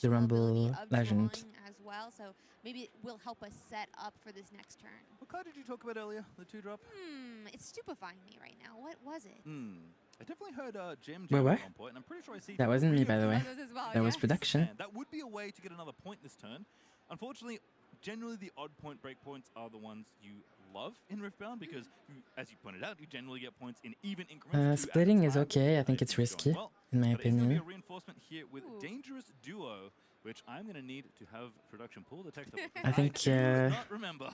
Rumble Legend. As well, so maybe it will help us set up for this next turn. What card did you talk about earlier? The 2-drop? It's stupefying me right now. What was it? I definitely heard Gem Wait, what? at one point, and I'm pretty sure I see That wasn't me, by the way. That was production. That would be a way to get another point this turn. Unfortunately, generally the odd point breakpoints are the ones you love in Riftbound because, as you pointed out, you generally get points in even increments. Splitting is okay. I think it's risky, in my opinion. Be a reinforcement here with Dangerous Duo, which I'm going to need to have production pull the text up. I think. I not remember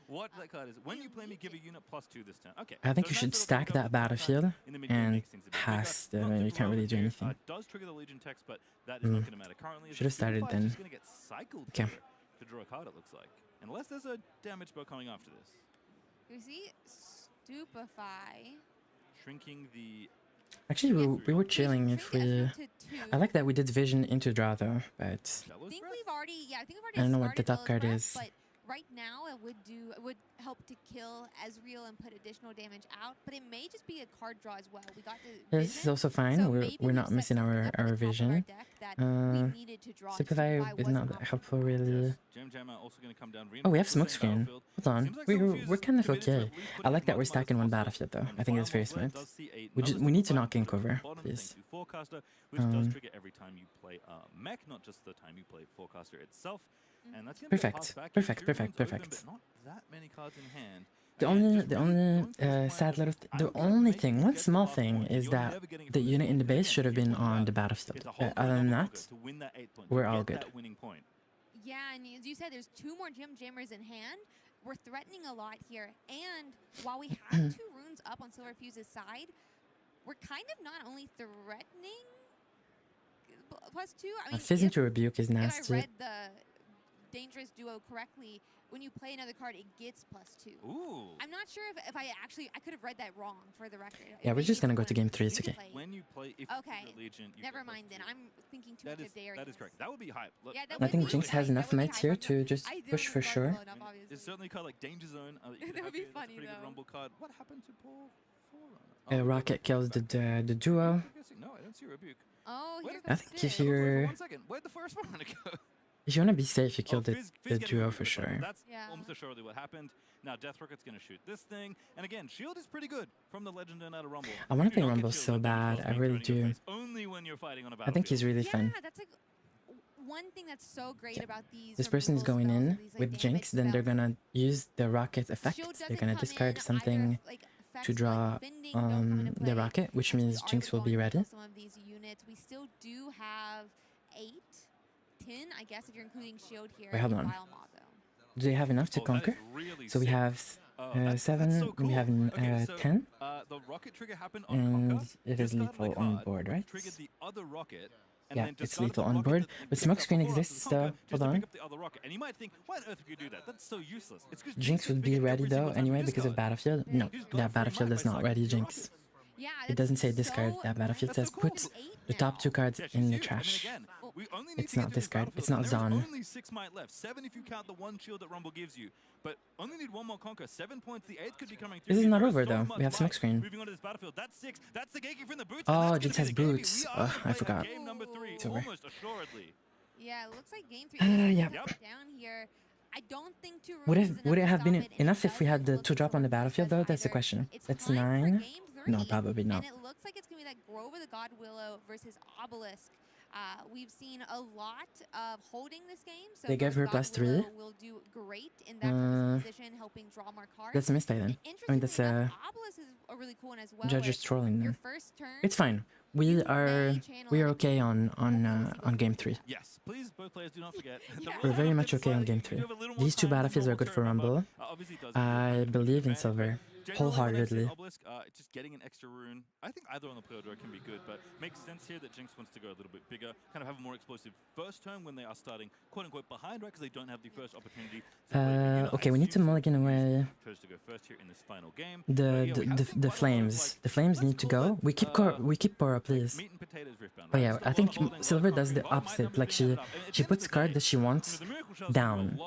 what that card is. When you play me, give a unit +2 this turn. Okay. I think you should stack that battlefield and pass. You can't really do anything. Does trigger the Legion text, but that is not going to matter currently. Should have started then. Going to get cycled okay. To draw a card. It looks like, unless there's a damage spell coming after this. You see, Stupefy. Shrinking the. Actually, we were chilling if we. I like that we did vision into draw though, but. I think we've already. I don't know what the top card is. But right now, it would help to kill Ezreal and put additional damage out. But it may just be a card draw as well. We got to. Yeah, this is also fine. So we're not missing our vision. Stupefy is not that helpful really. Oh, we have smoke screen. Hold on, we're kind of okay. I like that we're stacking one battlefield though. I think that's very smart. We need to not gank over, please. Which does trigger every time you play mech, not just the time you play Forecaster itself. And that's perfect. Not that many cards in hand. The only sad little the only thing, one small thing, is that the unit in the base should have been on the battlefield. Other than that, we're all good. Yeah, and as you said, there's 2 more Gem Jammers in hand. We're threatening a lot here, and while we have 2 runes up on Silverfuse's side, we're kind of not only threatening +2. I mean, Fizz into Rebuke is nasty. If I read the Dangerous Duo correctly, when you play another card, it gets +2. Ooh. I'm not sure if I could have read that wrong for the record. Yeah, we're just gonna go to game 3. It's okay. When you play, okay. Legion, never mind then. I'm thinking too much of Darius. That is correct. That would be hype. Yeah, I think Jinx has enough mates here to just push for sure. It's certainly a card like Danger Zone. That would be funny though. Rumble card. What happened to Paul? Rocket kills the duo. No, I don't see Rebuke. Oh, here I think if you're. 1 second. Where'd the first one go? If you want to be safe, you kill the duo for sure. That's almost assuredly what happened. Now Death Rocket's going to shoot this thing. And again, shield is pretty good from the Legend and out of Rumble. I want to play Rumble so bad. I really do. Only when you're fighting on a I think he's really fun. Yeah, that's one thing that's so great about these. This person is going in with Jinx, then they're going to use the rocket effect. They're going to discard something to draw the rocket, which means Jinx will be ready. Some of these units, we still do have 8, 10, I guess, if you're including shield here. Wait, hold in on. Wild Moth, though. Do they have enough to Oh, that is conquer? really So we sick. have That's 7, so cool. we have Okay, so, 10, the rocket trigger happened on and Conquer. it is Discarded my lethal on card, board, right? Triggered the other rocket. And Yeah, then it's discarded lethal the on rocket board, that but picked smoke up screen before after the exists, Conquer, hold just to on. pick up the other rocket. And you might think, why on earth would you do that? That's so useless. It's because Jinx would be ready though anyway because of Battlefield. No, that Battlefield is not ready, Jinx. Yeah, It doesn't say discard, so that Battlefield That's says so cool. put the top 2 cards Yeah, she's in the huge. I mean, trash. again, we only need It's to get not through this discard, it's battlefield, not and there is Zon. only 6 might left. 7 if you count the 1 shield that Rumble gives you. But only need 1 more conquer. 7 points. The 8th could be coming through. This is here. not There over so though, much we have light. smoke screen. Moving on to this battlefield. That's 6. That's the gatekeeper from the boots. Oh, and that's Jinx gonna has be the gatekeeper. boots. We are Ugh, gonna I play forgot. Game number 3, It's over. almost assuredly. Yeah, it looks like game 3 yeah. is down here. I don't think 2 Would runes it is would it enough have to been stop it, and enough it if we had the doesn't 2 look drop on the for battlefield though? That's the either. question. It's That's time for 9. game 3, No, probably not. And it looks like it's going to be that Grover the God Willow versus Obelisk. We've seen a lot of holding this game. So They gave her God +3. Willow will do great in that position, helping draw more cards. That's a misplay then. I mean, that's Interestingly enough, Obelisk is a really cool one as well. Judges where trolling your them. first turn, It's fine. We are okay on game 3. Yes, please, both players do not forget. We're very much okay on game 3. These 2 battlefields are good for Rumble. I believe in Silver wholeheartedly. Just getting an extra rune. I think either on the play door can be good, but makes sense here that Jinx wants to go a little bit bigger, kind of have a more explosive first turn when they are starting quote unquote behind, right? Because they don't have the first opportunity. Okay, we need to mulligan away Chose to go first here in this final game. the flames. The flames need to go. We keep Poro, please. Meat and potatoes Riftbound, Oh right? yeah, I think Silver does the opposite. Like she puts card that she wants down.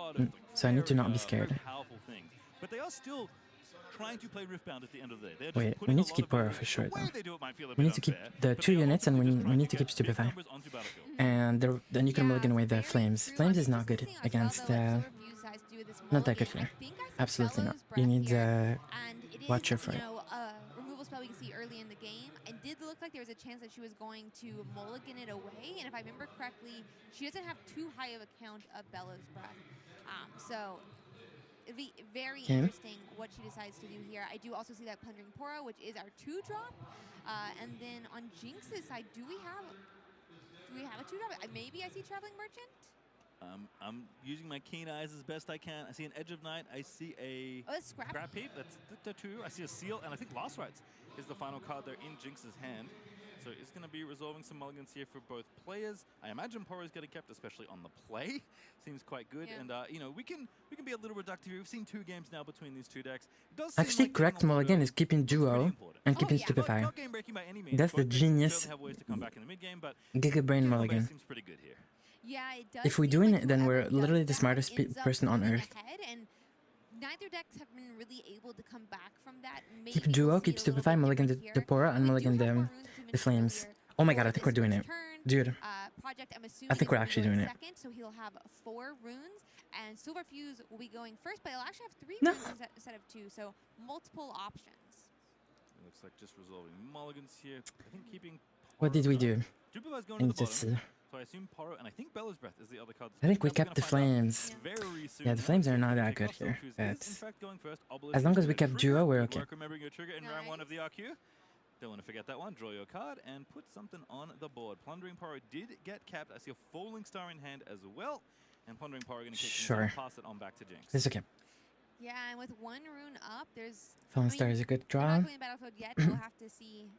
So I need to not be scared. But they are still trying to play Riftbound at the end of the day. They're just Wait, we putting need a to lot keep of Poro effort for in. sure The way though. they do it might feel a We bit need to keep unfair, the but 2 they are units and also we just trying need to get keep Stupefy. numbers onto Battlefield. And then you can mulligan away the flames. Flames is not good against not that good here. Absolutely not. You need Watcher for it. Removal spell we can see early in the game, and did look like there was a chance that she was going to mulligan it away. And if I remember correctly, she doesn't have too high of a count of Bella's Breath. So it'd be very interesting what she decides to do here. I do also see that Plundering Poro, which is our 2 drop. And then on Jinx's side, do we have a 2 drop? Maybe I see Traveling Merchant. I'm using my keen eyes as best I can. I see an Edge of Night. I see a Scrap Heap. That's the 2. I see a Seal, and I think Last Rites is the final card there in Jinx's hand. So it's going to be resolving some mulligans here for both players. I imagine Poro is getting kept, especially on the play. Seems quite good, and you know, we can be a little reductive here. We've seen 2 games now between these 2 decks. It does seem Actually, like correct mulligan is keeping Duo and keeping Stupefy. Not game breaking by any means. That's the Both decks genius certainly have ways to come back in the mid game, but Giga Brain general mulligan. base seems pretty good here. Yeah, it does. If we're seem doing like it, then we're whoever literally does the smartest that ends up person on coming earth. ahead, and neither decks have been really able to come back from that. Maybe Keep we'll Duo, see keep a little Stupefy, bit mulligan different the here. Poro, and We do mulligan have the more runes, as you mentioned flames. earlier, Oh my god, I for think we're this doing first it. turn. Dude. Project, I'm assuming I think is we're gonna be actually going doing it. second, so he'll have 4 runes, and Silver Fuse will be going first, but he'll actually have 3 No. runes instead of 2, so multiple options. It looks like just resolving mulligans here. I think keeping. What did we do? Stupefy's going I to need the to bottom. see. So I assume Poro, and I think Bella's Breath is the other card. I think we We're kept the gonna find out flames. very soon Yeah, the now. flames are not that Taking good off here. Silverfuse is, But in fact, going first. Obelisk as long is as we gonna kept trigger. Duo, we're Good okay. work remembering your trigger in round 1 of the RQ. Don't want to forget that one. Draw your card and put something on the board. Plundering Poro did get capped. I see a Falling Star in hand as well. And Plundering Poro going to kick things off, pass it on back to Jinx. It's okay. Yeah, and with 1 rune up, there's... Fallen Star is a good They're draw. not playing Battlefield yet. We'll have to see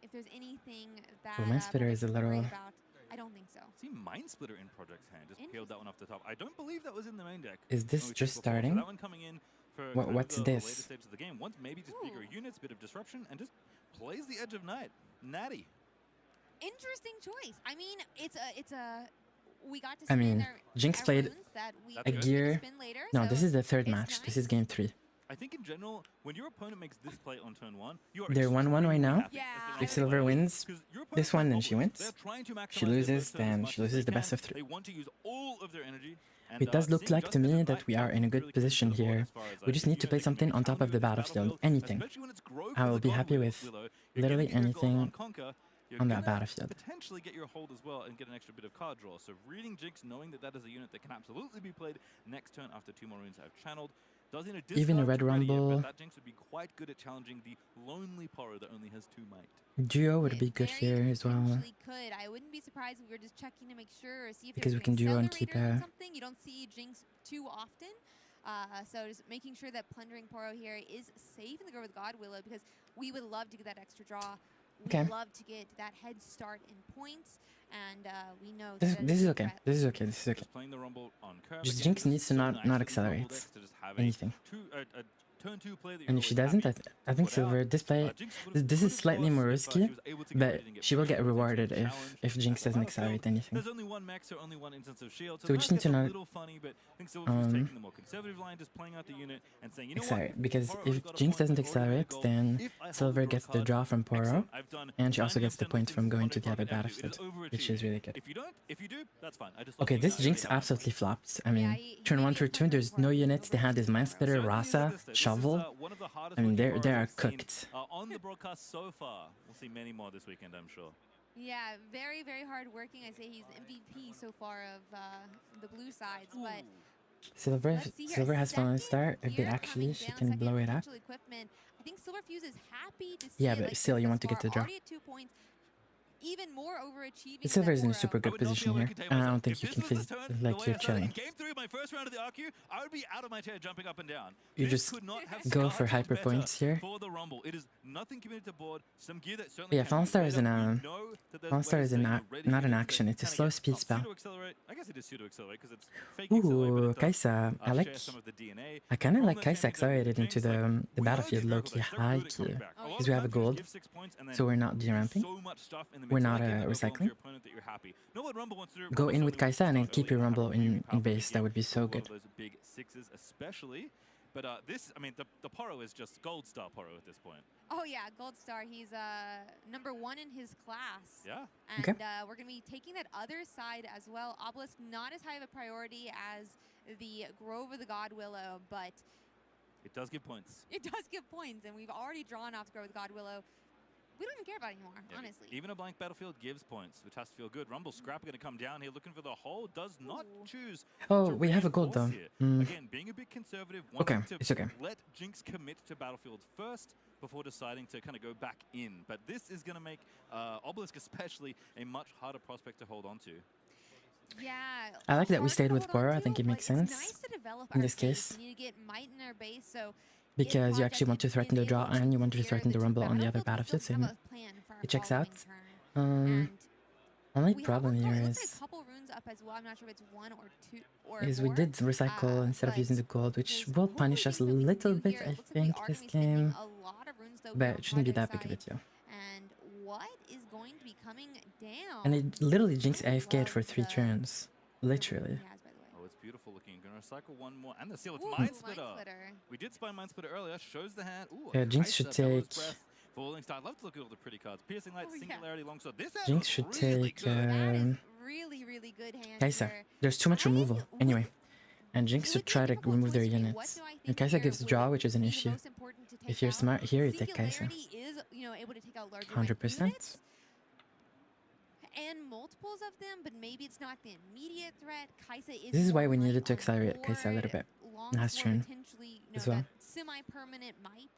if there's anything that Mind Splitter is a Project can worry little- about. I don't think so. See Mind Splitter in Project's hand. Just peeled that one off the top. I don't believe that was in the main deck. Is this when we just checked before. So starting? that one coming in for kind of What's the this? later stages of the game. Once maybe just bigger Ooh. units, bit of disruption, and just plays the Edge of Night. Natty. Interesting choice. I mean, it's a we got to I see mean, their Jinx played runes that we a could gear- spin later, No, so this is the 3rd it's match. This is nice. game 3. I think in general, when your opponent makes this play on turn 1, you are They're 1-1 right now. extremely happy as the Yeah. round If Silver plays. wins 'Cause your opponent this one, plays then she Obelisk. wins. They're trying to She maximize their loses, first turn as then much she as loses they the best can. of 3. They want to use all of their energy. And, It does look seeing like just to Edge me of that Night we are in a good really position clicks the board here. as far as, We just need to units play that can something on top of the counter this battlefield. Anything. especially when it's Grove I with will the be God happy Willow. with You're literally getting your goal on anything Conquer, you're on that gonna battlefield. potentially get your hold as well and get an extra bit of card draw. So reading Jinx, knowing that that is a unit that can absolutely be played next turn after 2 more runes have channeled. Does in a Even a discard Red to ready it, Rumble. but that Jinx would be quite good at challenging the lonely Poro that only has 2 might. Duo would It be good very here as well. potentially could. I wouldn't be surprised if we were just checking to make sure or see if Because there's we can an duo and keep accelerator on a... something. You don't see Jinx too often. So just making sure that Plundering Poro here is safe in the Go with God Willow, because we would love to get that extra draw. Okay. We'd love to get that head start in points, and we know This that is a okay. threat. This is okay. This is okay. Just playing the Rumble on curve. Just Again, Jinx this is needs to so not nice in accelerate Rumble decks to just have anything. a turn 2 play that you're And if she always doesn't, happy I to think put out. Silver display. Jinx would've This put is it slightly across more if she risky, was able to but get it and get she will pushed get into the rewarded challenge. if Jinx doesn't accelerate anything. There's only 1 mech, so only 1 instance of shield. So we just need to a not, little funny, but I think Silver's just taking the more conservative line, just playing out the unit and saying, you know accelerate. what? Because Poro if got a Jinx point, doesn't we've already got a accelerate, goal. then If I hold Silver the gets the card, draw from Poro, excellent. I've done and she also gets the 90% of points from things going one to the Poro other can ever do. It is battlefield, which is overachieving. really good. If you do, that's fine. I just Okay, love this seeing Jinx that. absolutely flopped. I Yeah, mean, he turn 1, maybe turn a 2, Plundering there's no Poro units. They had this Mind Splitter, Certainly is Rasa, listed. This is, Shovel. one of the hardest I mean, working they Poros are we've seen, cooked. on the broadcast so far. We'll see many more this weekend, I'm sure. Yeah, very, very hard working. I say he's MVP so far of the blue sides, but Silver let's see here. Silver has fallen start. If they Gear actually, coming she down, can second blow it up. potential equipment. I think Silver Fuse is happy to see Yeah, it but like still, this you thus want to get far. the draw. Already at 2 points, even more overachieving. The Silver than is in a Poro. super I good would not be position able to here, contain and I myself. don't think If you this can was the feel turn, like the way you're I started chilling. in game 3 of my first round of the RQ, I would be out of my chair jumping up and down. You This just could not have go for started hyper better points here. for the Rumble. It is nothing committed to board. Some gear that certainly Yeah, can Fallen be Star played is up. an You know that there's Fallen Star ways is to, not ready an units that action. It's a kinda slow get speed not spell. pseudo-accelerate. I guess it is pseudo-accelerate because it's fake accelerate, Ooh, but it does Kaisa. I like. share some of the DNA. I kind of From like that Kaisa championship accelerated Jinx, into like, the we know battlefield these low miracles, key, they're so high good at key, coming back. A lot because of we have a times you just gold, give 6 points and then so we're not do deramping. so much stuff in the We're mid to not late game that goes well into recycling. your opponent that you're happy. Know what Rumble wants to do? Go Rumble in with certainly wants Kaisa to and then start keep early your and have a Rumble really in powerful base. That mid-game would be with so a lot good. of those big 6s especially. But this, I mean, the Poro is just gold star Poro at this point. Oh yeah, Gold Star. He's #1 in his class. Yeah. And Okay. we're going to be taking that other side as well. Obelisk, not as high of a priority as the Grove of the God Willow, but It does give points. it does give points, and we've already drawn off the Grove of the God Willow. We don't even care about it anymore, Yeah, honestly. even a blank battlefield gives points, which has to feel good. Rumble Scrap going to come down here looking for the hole. Does not Ooh. choose. Oh, to we have a gold though. reinforce here. Mm. Again, being a bit conservative, Okay, wanting to it's okay. let Jinx commit to battlefield first before deciding to kind of go back in. But this is going to make Obelisk especially a much harder prospect to hold on to. Yeah. I like that we hard to stayed with hold on Poro. I to, think it but makes it's sense nice to develop in our this base. case. We need to get might in our base, so because you actually want to threaten the draw and you want to threaten the Rumble on the other battlefield. So it checks out. Only problem here It looks like is a couple runes up as well. I'm not sure if it's 1 or 2 or we more. did recycle instead of but using the gold, which there's will hopefully punish us a things that we can little do bit, here. I It looks like we think, are this gonna be spending game. a lot of runes, though, But here it shouldn't be on the that big of a side. deal. And what is going to be coming down? And it literally Jinx I AFK'd for love 3 the- turns. Literally. He has, by the way. Oh, it's beautiful looking. Going to recycle one more. And the seal. It's Ooh, Mind Splitter. Splitter. We did spy Mind Splitter earlier. Shows the hand. Ooh, Yeah, Jinx should Kaisa, Bellows take- Breath, Falling Star. I'd love to look at all the pretty cards. Piercing Light, Oh, yeah. Singularity, Longsword. This hand Jinx was should really take, good. That is really, really good hand Kaisa. here. There's too much I removal. would- Anyway. And Jinx It should would be a try to difficult remove their choice for me. What units. do I And think Kaisa here gives would draw, which is an be the issue. most important to If take you're out? smart here, you take Kaisa. Singularity is, able to take out larger 100%. units. And multiples of them, but maybe it's not the immediate threat. Kaisa is This is why we more needed might to on accelerate Kaisa a little board, bit. long last sword turn potentially, as well. that semi-permanent might.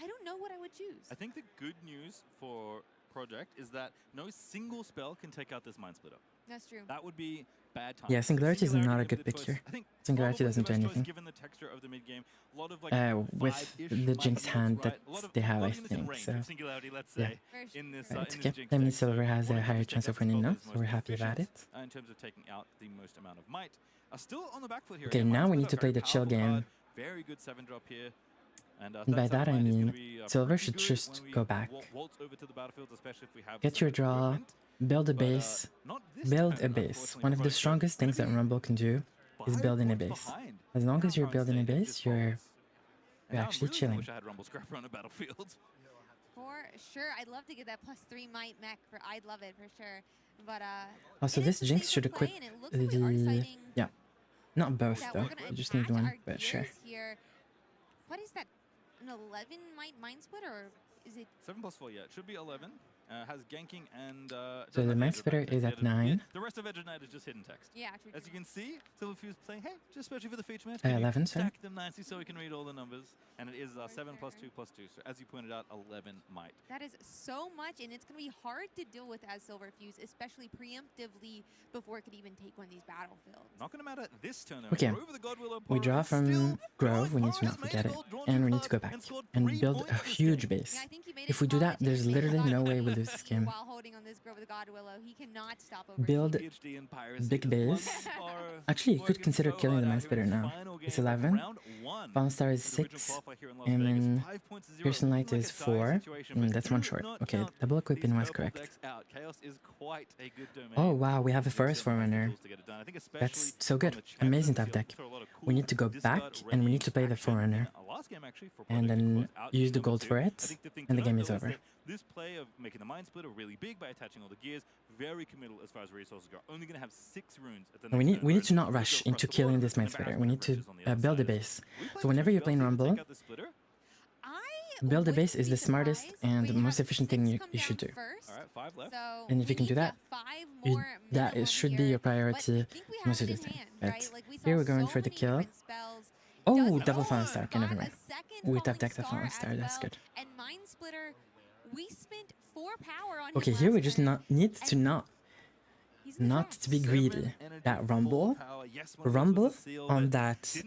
I don't know what I would choose. I think the good news for Project is that no single spell can take out this Mind Splitter. That's true. That would be bad timing. Yeah, Singularity is not a maybe good the pick choice- here. I think Singularity probably doesn't the do best choice anything. Given the texture of the mid game, a lot of like With five-ish the life Jinx modes, hand right? that A lot of- they have, a lot I of units in think, range so- of Singularity, let's yeah. say, in this Right, in okay. this Jinx That means deck. So Silver has a wanting to higher just chance take of out winning spell now, that is so most we're happy about efficient, it. in terms of taking out the most amount of might. Still on the back foot here. Okay, again. now Mind we need Splitter, to play very the chill powerful game. card, very good 7-drop here. And And by that I mean, Silver should just go back. Waltz over to the battlefield, especially if we have Get some your draw, equipment. build a But, base, not this build turn, a base. unfortunately, One of the Project. strongest things that Gonna be Rumble can do is 5 building a points base. behind. As long as you're Hard building a state if base, this you're falls. And now I actually really chilling. wish I had Rumble Scrapper on a battlefield. For sure. I'd love to get that +3 might mech. I'd love it for sure. But Also, it is this the Jinx safer should play, equip and it looks like we are the... deciding Yeah. Not both, that though. we're gonna You just need attach one, our but sure. gears here. What is that? An 11 might mind split, or is it? 7 + 4, yeah. It should be 11. has ganking and... So the Mind Splitter is at 9. The rest of Edge of Night is just hidden text. Yeah, As you can see, Silverfuse saying, hey, just especially for the feature match, 11, sorry. stack them nicely so we can read all the numbers. And it is 7 plus 2 plus 2. So as you pointed out, 11 might. That is so much, and it's going to be hard to deal with as Silverfuse, especially preemptively before it could even take one of these battlefields. Not going to matter this turn, though. Okay, Grove of the God Willow, we draw Poro from still Grove, we going. need to not Poro's forget made it, a goal, drawn and new we need to go card, back and scored and 3 build a points this huge game. base. Yeah, I think he made a If we do that, comment there's saying literally that no way we lose this game. While holding on this Grove of the God Willow, he cannot stop over. Build PhD in piracy big just base. once more Actually, you could working consider so killing the hard Mind out here Splitter in his now. final It's game of 11. round 1. Fallen Star is The original 6. qualifier here in Las And Vegas, then 5 points to 0. Piercing Light Looking is like a dire 4. situation, but That's do 1 short. not Okay, count double these equipping was purple correct. decks out. Chaos is quite a good domain. Oh wow, we have a Gives Forest them lots of Forerunner. tools to get it done. I think That's especially so on good. the champions Amazing top field, deck. throw a lot of We cool need to go discard back and we need to play the action. Forerunner. Last game actually for And Project then was out use the number gold 2. for I it, think the thing and to the game note, is though, over. that this play of making the Mind Splitter really big by attaching all the gears, very committal as far as resources go. Only going to have 6 runes at the And next turn, we need whereas to not if we rush go into across the killing board, this we're Mind gonna Splitter. have We need bridges to on the other build a side. base. We played So whenever you're Chelsea playing to Rumble, take out the splitter. build a wouldn't base is be the smartest surprised. and We most have efficient 6 thing you come should down do. first, All right, 5 left. so And if you we can do need that, 5 you- more that minimum should be here, your but I priority think we most have of it the in time. hand, But right? Like we saw here we're going so for the many kill. different spells. Oh, Doesn't double matter. Fallen Star. Okay, never Got a mind. second We Falling tapped the Star Fallen as Star. That's well, good. And Mind Splitter, we spent 4 power on Okay, him here we last just turn, not need to and not he's in the not trap. to be greedy. That Rumble, Rumble on that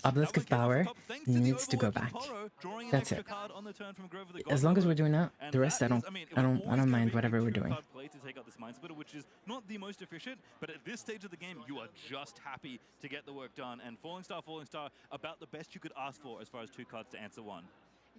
Obelisk of Power needs to go back. That's it. As long as we're doing that, the rest I don't mind whatever we're doing. To take out this Mind Splitter, which is not the most efficient, but at this stage of the game, you are just happy to get the work done. And Falling Star, about the best you could ask for as far as 2 cards to answer 1.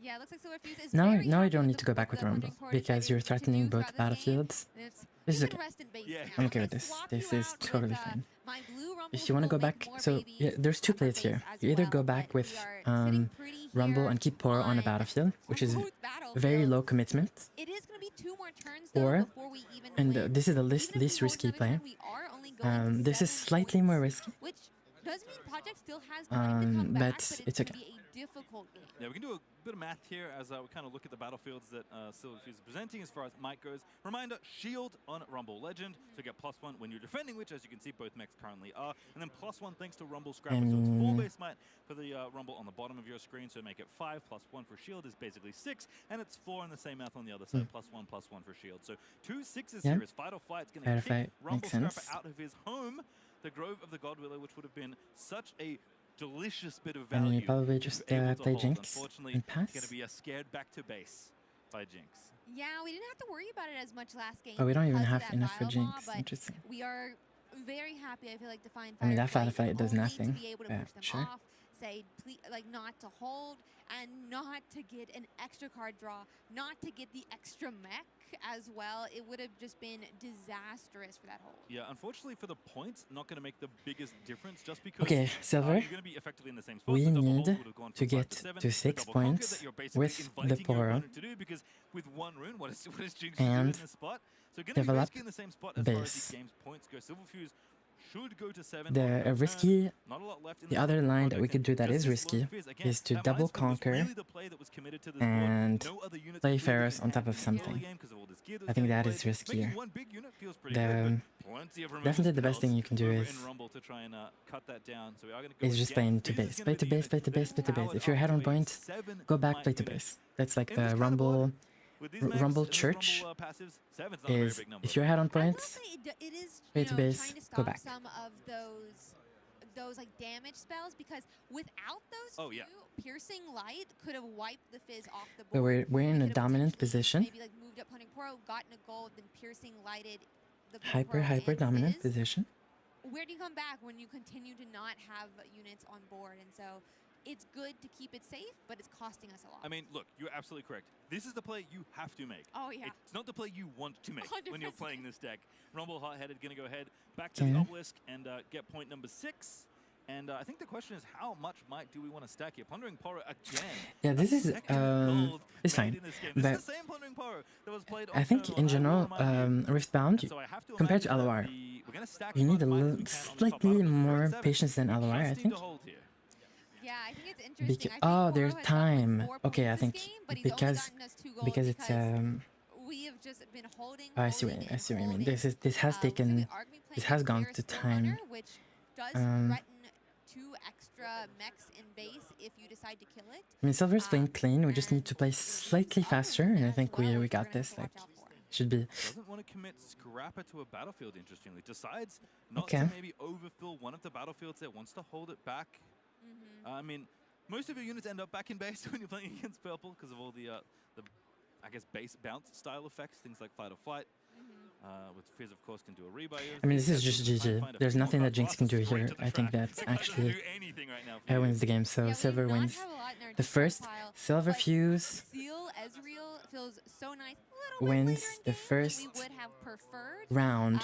Yeah, it looks like Silverfuse is Now very you happy don't with need to go back with the Rumble Wandering Core because decided you're to threatening do both throughout this game. battlefields. It's- This is you can okay. rest in base Yeah. now. I'm okay They with this. swap This you is out with, totally fine. my blue Rumbles If you want to will go make back, more so babies yeah, there's 2 upper plays base here. as You either well, go back but with we are sitting pretty Rumble here and keep Poro on the battlefield, which is both very battlefields. low commitment, It is going to be 2 more turns though or before we even and win. this is the Even if we least hold risky another play. turn, we are only going to This is 7 slightly more points, risky, which does mean Project still has time to come back, but but it's it's okay. going to be a difficult game. Yeah, we can do a bit of math here as we kind of look at the battlefields that Silverfuse is presenting as far as might goes. Reminder, shield on Rumble Legend, so get +1 when you're defending, which as you can see both mechs currently are, and then +1 thanks to Rumble Scrapper, so it's 4 base might for the Rumble on the bottom of your screen, so make it 5 +1 for shield is basically 6, and it's 4 in the same math on the other side, +1 for shield. So 2 6s Yeah. here is Fight or Flight's going Fight or to Fight kick Rumble makes Scrapper sense. out of his home, the Grove of the God Willow, which would have been such a delicious bit of And value. you probably if just able to play hold. Jinx Unfortunately, and it's going to pass. be scared back to base by Jinx. Yeah, we didn't have to worry about it as much last game. Oh, we don't even because of have that enough for Vile Jinx. Maw, but Interesting. we are very happy, I feel like, to find I mean, that Firefly Firefly does only nothing, to be able to but push them sure. off, say, like, not to hold, and not to get an extra card draw, not to get the extra mech as well. It would have just been disastrous for that hold. Yeah, unfortunately for the points, not going to make the biggest difference just because Okay, Silver, you're going to be effectively in the same spot. we The double hold need would have gone to from 5 get 7, to the 6 double conquer points that you're basically with the inviting your Poro opponent to do, because with 1 rune, what is Jinx do in and this spot? So going to be develop basically in the same spot as far as base. the game's points go. Silverfuse should go to 7. The risky, Not a lot left in the this other line that project, we could do that just is this risky lone phase, again, is to that double Mind Splitter was conquer really the play that was committed to this board. and No other units play really Ferris did on top of anything in the early something. game 'cause of all this gear that I was think getting that is played. riskier. Making 1 big unit feels pretty good, but plenty of Definitely the best removals thing you can do over is in Rumble to try and cut that down. So we are going to go is just again. playing to This is base. gonna Play to be base, a play to base, play to base. powered If you're ahead on up to a point, 7 go back, might play to unit. base. That's like In the this kind of board, Rumble with these mechs Rumble and these Church Rumble, passives, 7's not a very is big number. if you're ahead on I will points, say it is, play you to know, base, trying to go stop back. some of those like damage spells, because without those Oh, yeah. piercing light could have wiped the Fizz off the but board. we're in We a could have dominant potentially position, Maybe like moved up Hunting Poro, gotten a gold, then piercing lighted the hyper Poro and dominant Fizz. position. Where do you come back when you continue to not have units on board? And so it's good to keep it safe, but it's costing us a lot. I mean, look, you're absolutely correct. This is the play you have to make. Oh, yeah. It's not the play you want to make when you're 100%. playing this deck. Rumble hot-headed, going to go ahead back to the Okay. obelisk and get point number 6. And I think the question is, how much might do we want to stack here? Plundering Poro again. Yeah, this A is second gold it's made fine, in this game. This but is the same Plundering Poro that was played I on think turn in one. general, Remind you. Riftbound, And so I have to compared to imagine that LOR, we're gonna stack you need as a much as little, we can on the top slightly bottom. We're at more 7. patience than We LOR, I just need think. to hold here. Yeah, I think it's interesting. I think Oh, Koro there's has gotten, like, time. 4 Okay, I points think this game, but he's only because gotten us 2 goals it's we have just been holding. oh, I see what you mean. This has taken this has gone to time. Which does Um, threaten 2 extra mechs in base if you decide to kill it. I mean, Silver's playing clean. We just need to play slightly faster, and I think we got this. Like, should be. Doesn't want to commit Scrapper to a battlefield, interestingly. Decides not Okay. to maybe overfill one of the battlefields there, wants to hold it back. I mean, most of your units end up back in base when you're playing against purple because of all the I guess, base bounce style effects, things like fight or flight. With Fizz, of course, can do a rebuy. I mean, this is just GG. There's nothing that Jinx can do here. I think that's actually wins the game. So Silver wins the first. Silver Fuse Seal Ezreal feels so nice. wins the first round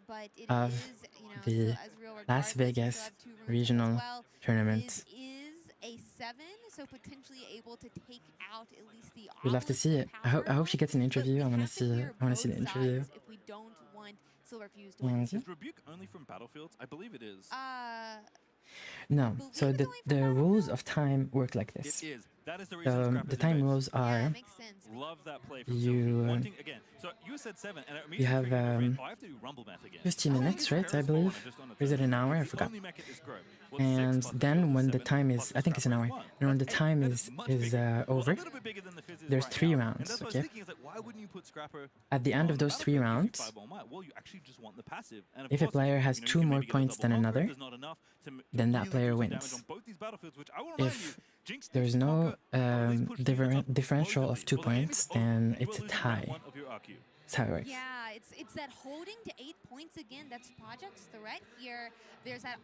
but it of is, you know, the Ezreal Las regardless, we Vegas still have 2 runes as regional well. tournament. It is a 7, so potentially able to take out at least the We'd love to see it. I hope she gets an interview. I want to see it. I want to see the interview. If we don't want Silver Fuse to win. Is Rebuke only from battlefields? I believe it is. No. So the rules of time work like this. It is. That is the reason The time rules are makes sense. love that play from you wanting, again. So you said 7 and it you have I have to do Rumble math again. 15 minutes, right? I believe. Or is it an hour? I forgot. And then when the time is, I think it's an hour. And when the time is over, there's 3 rounds. Okay. At the end of those 3 rounds, if a player has 2 more points than another, then that player wins. If there's no differential of 2 points, then it's a tie. That's how it works. Yeah, it's that holding to 8 points again. That's Project's threat here. There's that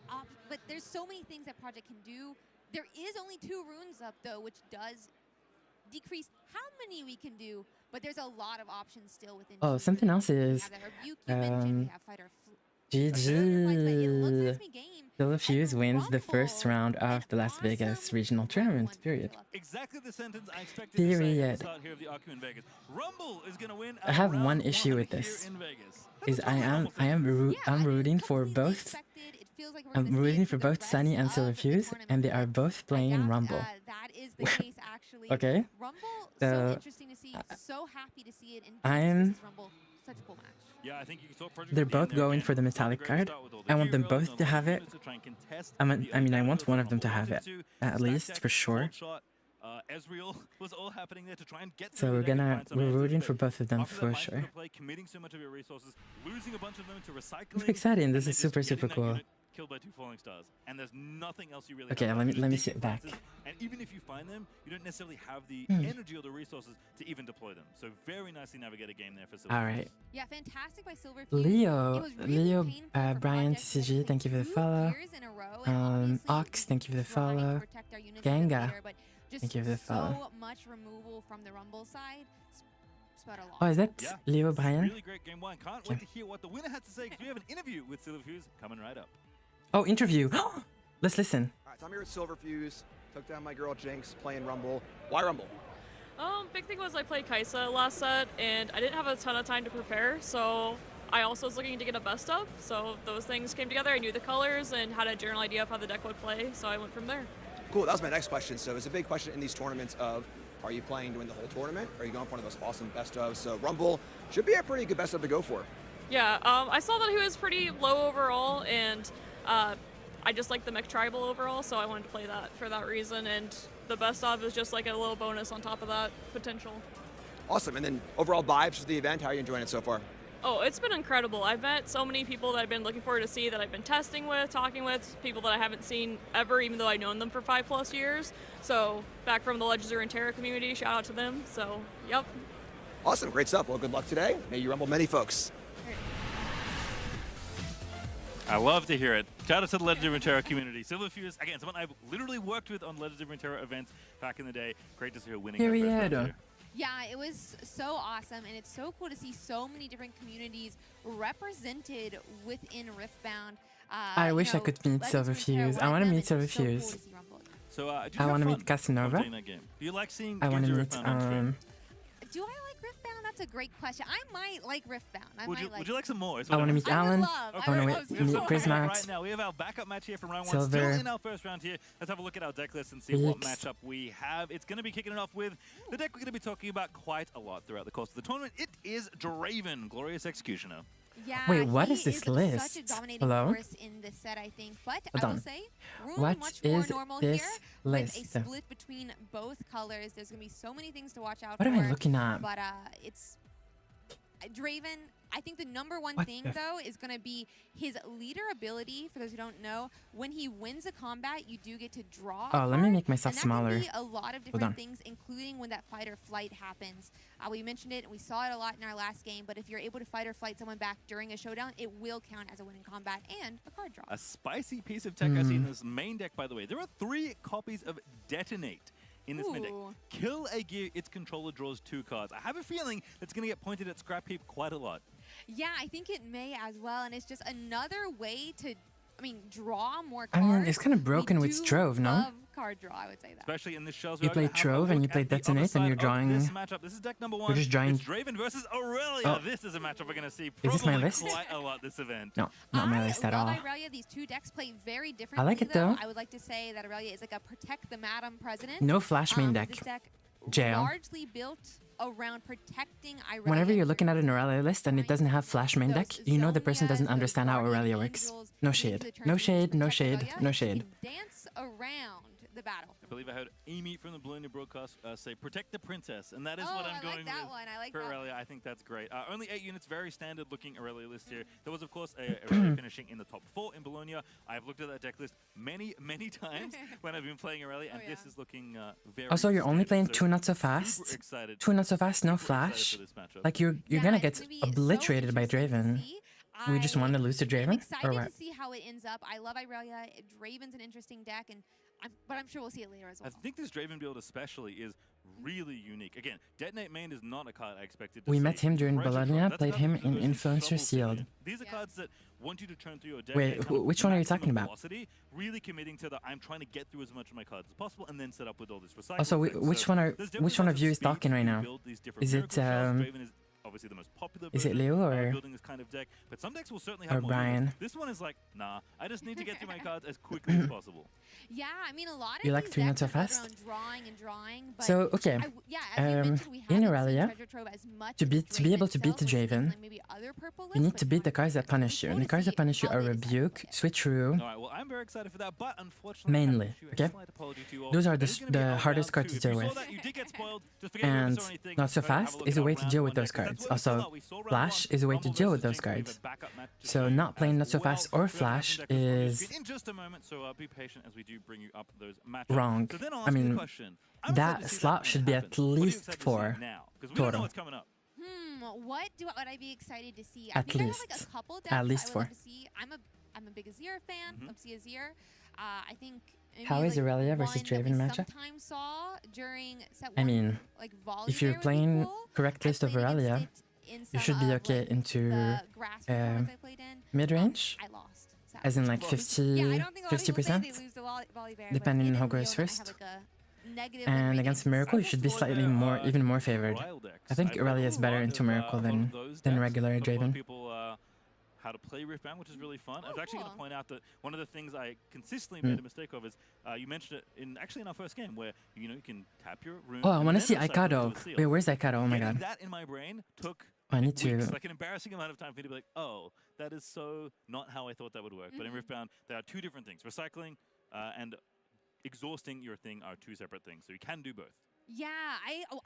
but there's so many things that Project can do. There is only 2 runes up though, which does decrease how many we can do. But there's a lot of options still within. Oh, something else is GG. Silver Fuse wins the first round of the Las Vegas regional tournament. Period. Exactly the sentence I expected Period. to say at the start here of the Arcu in Vegas. Rumble is going to win. I have one issue with this. Is I'm rooting for both. I'm rooting for both Sunny and Silver Fuse, and they are both playing Rumble. That is the case, actually. Okay. Rumble, so interesting to see. So happy to see it in Rumble. Such a cool match. Yeah, I think you saw They're both going for the metallic card. I want them both to have it. I mean, I want one of them to have it, at least, for sure. Ezreal was all happening there to try and get So we're rooting for both of them for sure. Committing so much of your resources, losing a bunch of them to recycling. It's exciting. This is super cool. Killed by 2 falling stars, and there's nothing else you really. Okay, have. let me sit back. And even if you find them, you don't necessarily have the energy or the resources to even deploy them. So very nicely navigated game there for Silver. All right. Yeah, fantastic by Silver. Leo, Brian, TCG, thank you for the follow. Ox, thank you for the follow. Ganga, thank you for the follow. So much removal from the Rumble side. Oh, is that Leo Brian? Really great game 1. Can't wait to hear what the winner had to say because we have an interview with Silver Fuse coming right up. Oh, interview. Let's listen. All right, so I'm here with Silver Fuse. Took down my girl Jinx playing Rumble. Why Rumble? Big thing was I played Kai'Sa last set, and I didn't have a ton of time to prepare, so I also was looking to get a best of. So those things came together. I knew the colors and had a general idea of how the deck would play, so I went from there. Cool, that was my next question. So it's a big question in these tournaments of, are you playing to win the whole tournament? Or are you going for one of those awesome best ofs? So Rumble should be a pretty good best of to go for. Yeah, I saw that he was pretty low overall, and I just like the mech tribal overall, so I wanted to play that for that reason. And the best of is just like a little bonus on top of that potential. Awesome, and then overall vibes for the event, how are you enjoying it so far? Oh, it's been incredible. I've met so many people that I've been looking forward to see, that I've been testing with, talking with, people that I haven't seen ever, even though I've known them for 5+ years. So back from the Legends of Runeterra community, shout out to them. So, yep. Awesome, great stuff. Well, good luck today. May you rumble many folks. I love to hear it. Shout out to the Legends of Runeterra community. Silver Fuse, again, someone I've literally worked with on Legends of Runeterra events back in the day. Great to see her winning. Yeah, it was so awesome, and it's so cool to see so many different communities represented within Riftbound. I wish I could meet Silver Fuse. I want to meet Silver Fuse. So, I want to meet Casanova. Do you like seeing Do I want to meet I like Riftbound? That's a great question. I might like Riftbound. Would you like some more? I want to meet Alan. I I want would to love meet some. Prismax. Right now, we have our backup match here from round 1, Silver. still in our first round here. Let's have a look at our deck list and see what Jinx. matchup we have. It's going to be kicking it off with the deck we're going to be talking about quite a lot throughout the course of the tournament. It is Draven, Glorious Executioner. Yeah, Wait, what he is this Such a list? dominating Hello? force in this set, I think. But Hold I will on. say, Rune What much more is normal this here list? with a split between both colors. There's gonna be so many things to watch out What for. am I looking at? But it's Draven. I think the number one What thing the though is gonna be his leader ability. For those who don't know, when he wins a combat, you do get to draw. Oh, a let me card, make myself and that smaller. Can be a lot of on. different things, including when that fight or flight happens. We mentioned it and we saw it a lot in our last game. But if you're able to fight or flight someone back during a showdown, it will count as a win in combat and a card draw. A spicy piece of tech I see in this main deck, by the way. There are 3 copies of Detonate in this main deck. Ooh. Kill a gear, its controller draws 2 cards. I have a feeling it's going to get pointed at Scrap Heap quite a lot. Yeah, I think it may as well, and it's just another way to, draw more I cards. mean, it's kind of broken We with do Trove, no? love card draw, I would say that. Especially in this shells. You play Trove and you play Detonate and you're drawing- This matchup. This is deck number 1. just drawing- It's Draven versus Aurelia. Oh. This is a matchup we're going to see Is this my probably list? quite a lot this event. No, not my list at all. I love Irelia. These 2 decks play very differently. I like it, though. I would like to say that Irelia is like a protect the madam president. No Flash main deck. This deck Jail. largely built around protecting Irelia. Whenever you're looking at an Aurelia list and it doesn't have Flash main deck, you know the person doesn't understand how Aurelia works. No shade. No shade, no shade, no shade. Dance around the battle. I believe I heard Amy from the Bologna broadcast say, protect the princess, and that is what I'm I going like that with one. I like for that. Irelia. I think that's great. Only 8 units, very standard looking Irelia list here. There was, of course, a Irelia finishing in the top 4 in Bologna. I've looked at that deck list many, many times when I've been playing Irelia, and this is looking very Also, you're only standard. playing So 2 not so super fast. excited. 2 not so fast, no Super excited Flash. for this matchup. Like you're Yeah, gonna it's get gonna be so obliterated by interesting to Draven. see. We just want to lose to I'm Draven, excited or what? to see how it ends up. I love Irelia. Draven's an interesting deck, but I'm sure we'll see it later as well. I think this Draven build especially is really unique. Again, Detonate main is not a card I expected to We see. met him during Pressure Bologna, Trap, that's played a card him that in goes Influencer trouble Sealed. to. These are Yeah. cards that want you to turn through your deck. Wait, at kind of which one are you maximum talking about? velocity, really committing to the I'm trying to get through as much of my cards as possible and then set up with all this recycle. Also, things. which So one there's definitely which one lots of you is speed talking to right now? build these different Is it, miracle shells. Draven is obviously the most popular Is it version, Leo or- building this kind of deck, but some decks will certainly or have more Brian? units. This one is like, nah, I just need to get through my cards as quickly as possible. Yeah, a lot of You like these 3 not decks so are built fast? around drawing and drawing. But So, okay, as you mentioned, we in haven't seen Irelia, Treasure Trove as much to as be able Draven to beat the itself. We're seeing, Draven, like, maybe other purple you lists, need but to beat not the cards that Draven. punish you. Cool And the to cards that see punish you how are they decide to Rebuke, play it. Switcheroo, All right, well, I'm very excited for that, but unfortunately, Mainly, I have to issue a okay? slight apology to you all. Those are It is the gonna be our hardest round cards two. to deal If you with. saw that, you did get spoiled. Just forget And if you saw anything. Not So Go and have Fast look is at a way our to deal round with one those deck, 'cause cards. that's what we saw. Also, We saw round Flash one, is a way to Rumble deal with versus those Jinx. We have cards. a backup match to So show you not playing as Not So well. Fast or We have Flash some deck responses is in just a moment, so be patient as we do bring you up those matchups. wrong. So then I'll I ask you the mean, question. I'm that excited to see slot one should be happen. at What are you least excited to see 4 now? 'Cause we don't know total. what's coming up. What would I be excited to see? At I think I have least. like a couple decks At least I would 4. love to see. I'm a big Azir fan. Love to see Azir. I think maybe How is like Irelia versus one that we Draven matchup? sometimes saw during set I 1, mean, like Volibear if you're would be playing cool. correct I list of played against Irelia, it in you some should be of, okay like, into the grass tournaments I played in. mid-range, I lost. as in sadly. like Close. 50, Yeah, I don't think a lot of people say 50%. they lose to Volibear, but depending in on who Rio, goes then I first. have, like, a negative And win against rating. Miracle, you should be slightly more, even more favored. Wild decks. I think I've Irelia read is a better lot into of, Miracle a lot than of those than decks. regular Taught a lot of Draven. people how to play Riftbound, which is really fun. I was actually going to cool. point out that one of the things I consistently made a mistake of is you mentioned it in our first game where you can tap your rune. Oh, I and want to then see recycle into a Aikado. seal. Wait, where's Aikado? Oh my Getting god. that in my brain took I need to. weeks, like an embarrassing amount of time for me to be like, oh, that is so not how I thought that would work. But in Riftbound, there are 2 different things. Recycling and exhausting your thing are 2 separate things. So you can do both. Yeah,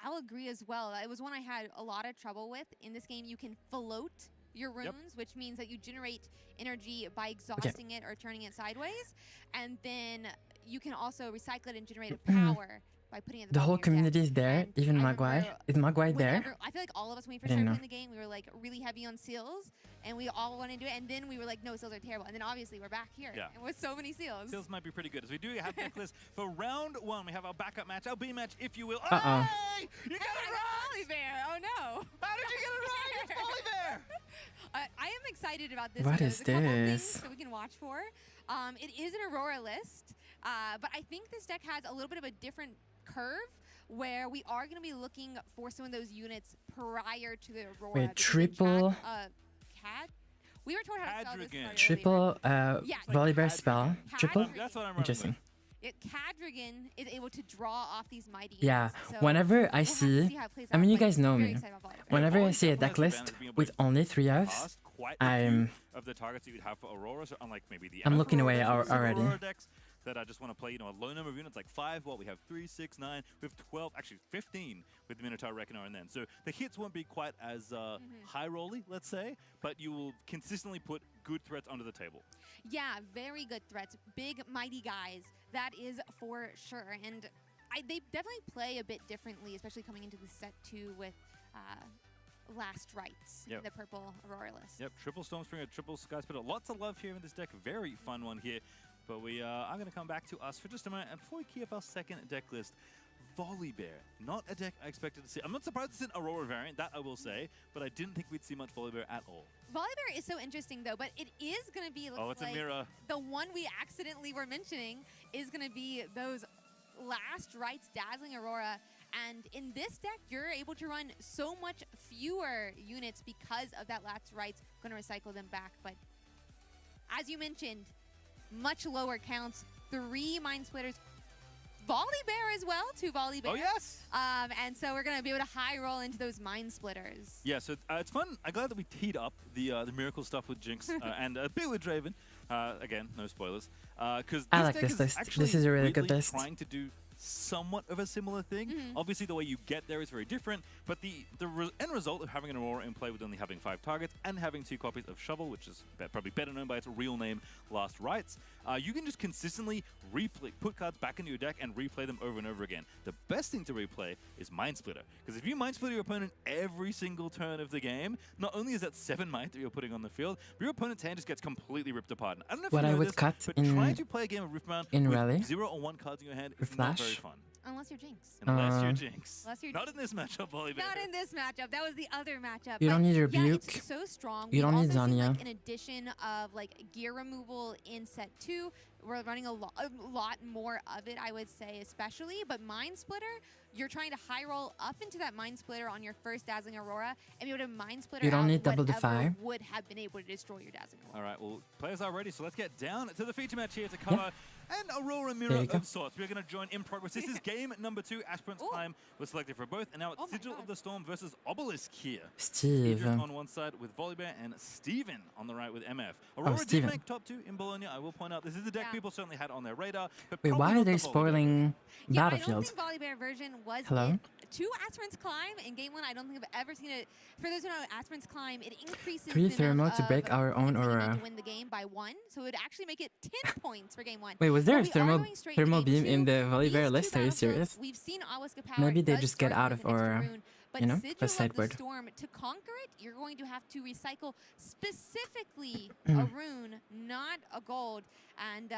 I'll agree as well. It was one I had a lot of trouble with. In this game, you can float your runes, which means that you generate energy by exhausting it or turning it sideways. And then you can also recycle it and generate a power by putting it at the The bottom whole of your community deck. is there, And even I Maguire. remember Is Maguire there? whenever- I feel like all of us, when we first I didn't started know. playing the game, we were like really heavy on seals, and we all wanted to do it. And then we were like, no, seals are terrible. And then obviously we're back here, Yeah. and with so many seals. Seals might be pretty good. As we do have deck list for round 1, we have our backup match, our B match, if you will. Uh-oh. Hey! You got it right! Volibear! Oh no! How did you get it right? It's Volibear! I am excited about this. What because is there's a couple of this? things that we can watch for. It is an Aurora list, but I think this deck has a little bit of a different curve where we are going to be looking for some of those units prior to the Aurora. Wait, because triple- Cad? We were told how to spell this Cadrigan. card Triple Yeah, Volibear spell. Triple? Cadrigan. That's what I'm running Interesting. Cadrigan is able to draw off these mighty Yeah, units. So whenever I we'll have to see, how it plays I mean, out, you but guys know very me. excited about Volibear. Whenever I Volley see a definitely deck has list advantage being able with to only 3 Fs, cast quite a I'm few of the targets you would have for Aurora, so unlike maybe the I'm MF looking away Aurora decks, already. Aurora decks that I just want to play, you know, a low number of units, like 5. Well, we have 3, 6, 9. We have 12, actually 15 with the Minotaur Reckoner and then. So the hits won't be quite as high rolly, let's say, but you will consistently put good threats onto the table. Yeah, very good threats. Big, mighty guys. That is for sure. And they definitely play a bit differently, especially coming into the set 2 with Last Rites in Yep. the purple Aurora list. Yep, triple Stormspringer, triple Sky Splitter. Lots of love here in this deck. Very fun one here. But we are going to come back to us for just a moment. And before we key up our second deck list, Volibear. Not a deck I expected to see. I'm not surprised it's an Aurora variant, that I will say. But I didn't think we'd see much Volibear at all. Volibear is so interesting, though, but it is going to be Oh, it's like a mirror. the one we accidentally were mentioning is going to be those Last Rites Dazzling Aurora. And in this deck, you're able to run so much fewer units because of that Last Rites. Going to recycle them back. But as you mentioned, much lower counts. 3 Mind Splitters. Volibear as well, 2 Volibear. Oh, yes! And so we're going to be able to high roll into those Mind Splitters. Yeah, so it's fun. I'm glad that we teed up the miracle stuff with Jinx and a bit with Draven. Again, no spoilers. Because I like this list. This is a really good list. Trying to do somewhat of a similar thing. Obviously, the way you get there is very different, but the end result of having an Aurora in play with only having 5 targets and having 2 copies of Shovel, which is probably better known by its real name, Last Rites, you can just consistently put cards back into your deck and replay them over and over again. The best thing to replay is Mind Splitter, because if you Mind Splitter your opponent every single turn of the game, not only is that 7 mind that you're putting on the field, but your opponent's hand just gets completely ripped apart. And I don't know if What you I know would this, cut but in- trying to play a game of Riftbound in with Rally? 0 or 1 cards in your hand With is not very Flash? fun. Unless you're Jinx. Unless you're Jinx. Unless you're Not in this matchup, Volibear. Not in this matchup. That was the other matchup. You But don't need yeah, Rebuke. it's so strong. You don't We've need also seen, Zanya. like, an addition of like gear removal in set 2. We're running a lot more of it, I would say, especially. But Mind Splitter, you're trying to high roll up into that Mind Splitter on your first Dazzling Aurora and be able to Mind Splitter You don't out need double whatever defy. would have been able to destroy your Dazzling Aurora. All right, well, players are ready, so let's get down to the feature match here to cover an Aurora Mirror There you go. of sorts. We're going to join in progress. This is game number 2. Aspirant's Ooh. Climb was selected for both, and now it's Oh my Sigil God. of the Storm versus Obelisk here. Steve. Idris on one side with Volibear and Steven on the right with MF. Aurora did Steven. make top 2 in Bologna. I will point out this is a deck Yeah. people certainly had on their radar. But Wait, probably why are not they the Volibear. spoiling Yeah, Battlefield? I don't think Volibear version was Hello? it. 2 Aspirant's Climb in game 1. I don't think I've ever seen it. For those who know, Aspirant's Climb, it increases 3 the thermal amount to of break our own points that you need Aurora. to win the game by 1, so it would actually make it 10 points for game 1. Wait, was there a But we are thermal going straight into game beam 2. in the These Volibear 2 list? Are you battlefields, serious? We've seen Obelisk Power. Maybe they does just get start out with of an extra Aurora, rune, but you know, Sigil the of the sideboard. Storm, to conquer it, you're going to have to recycle specifically Mm. a rune, not a gold, and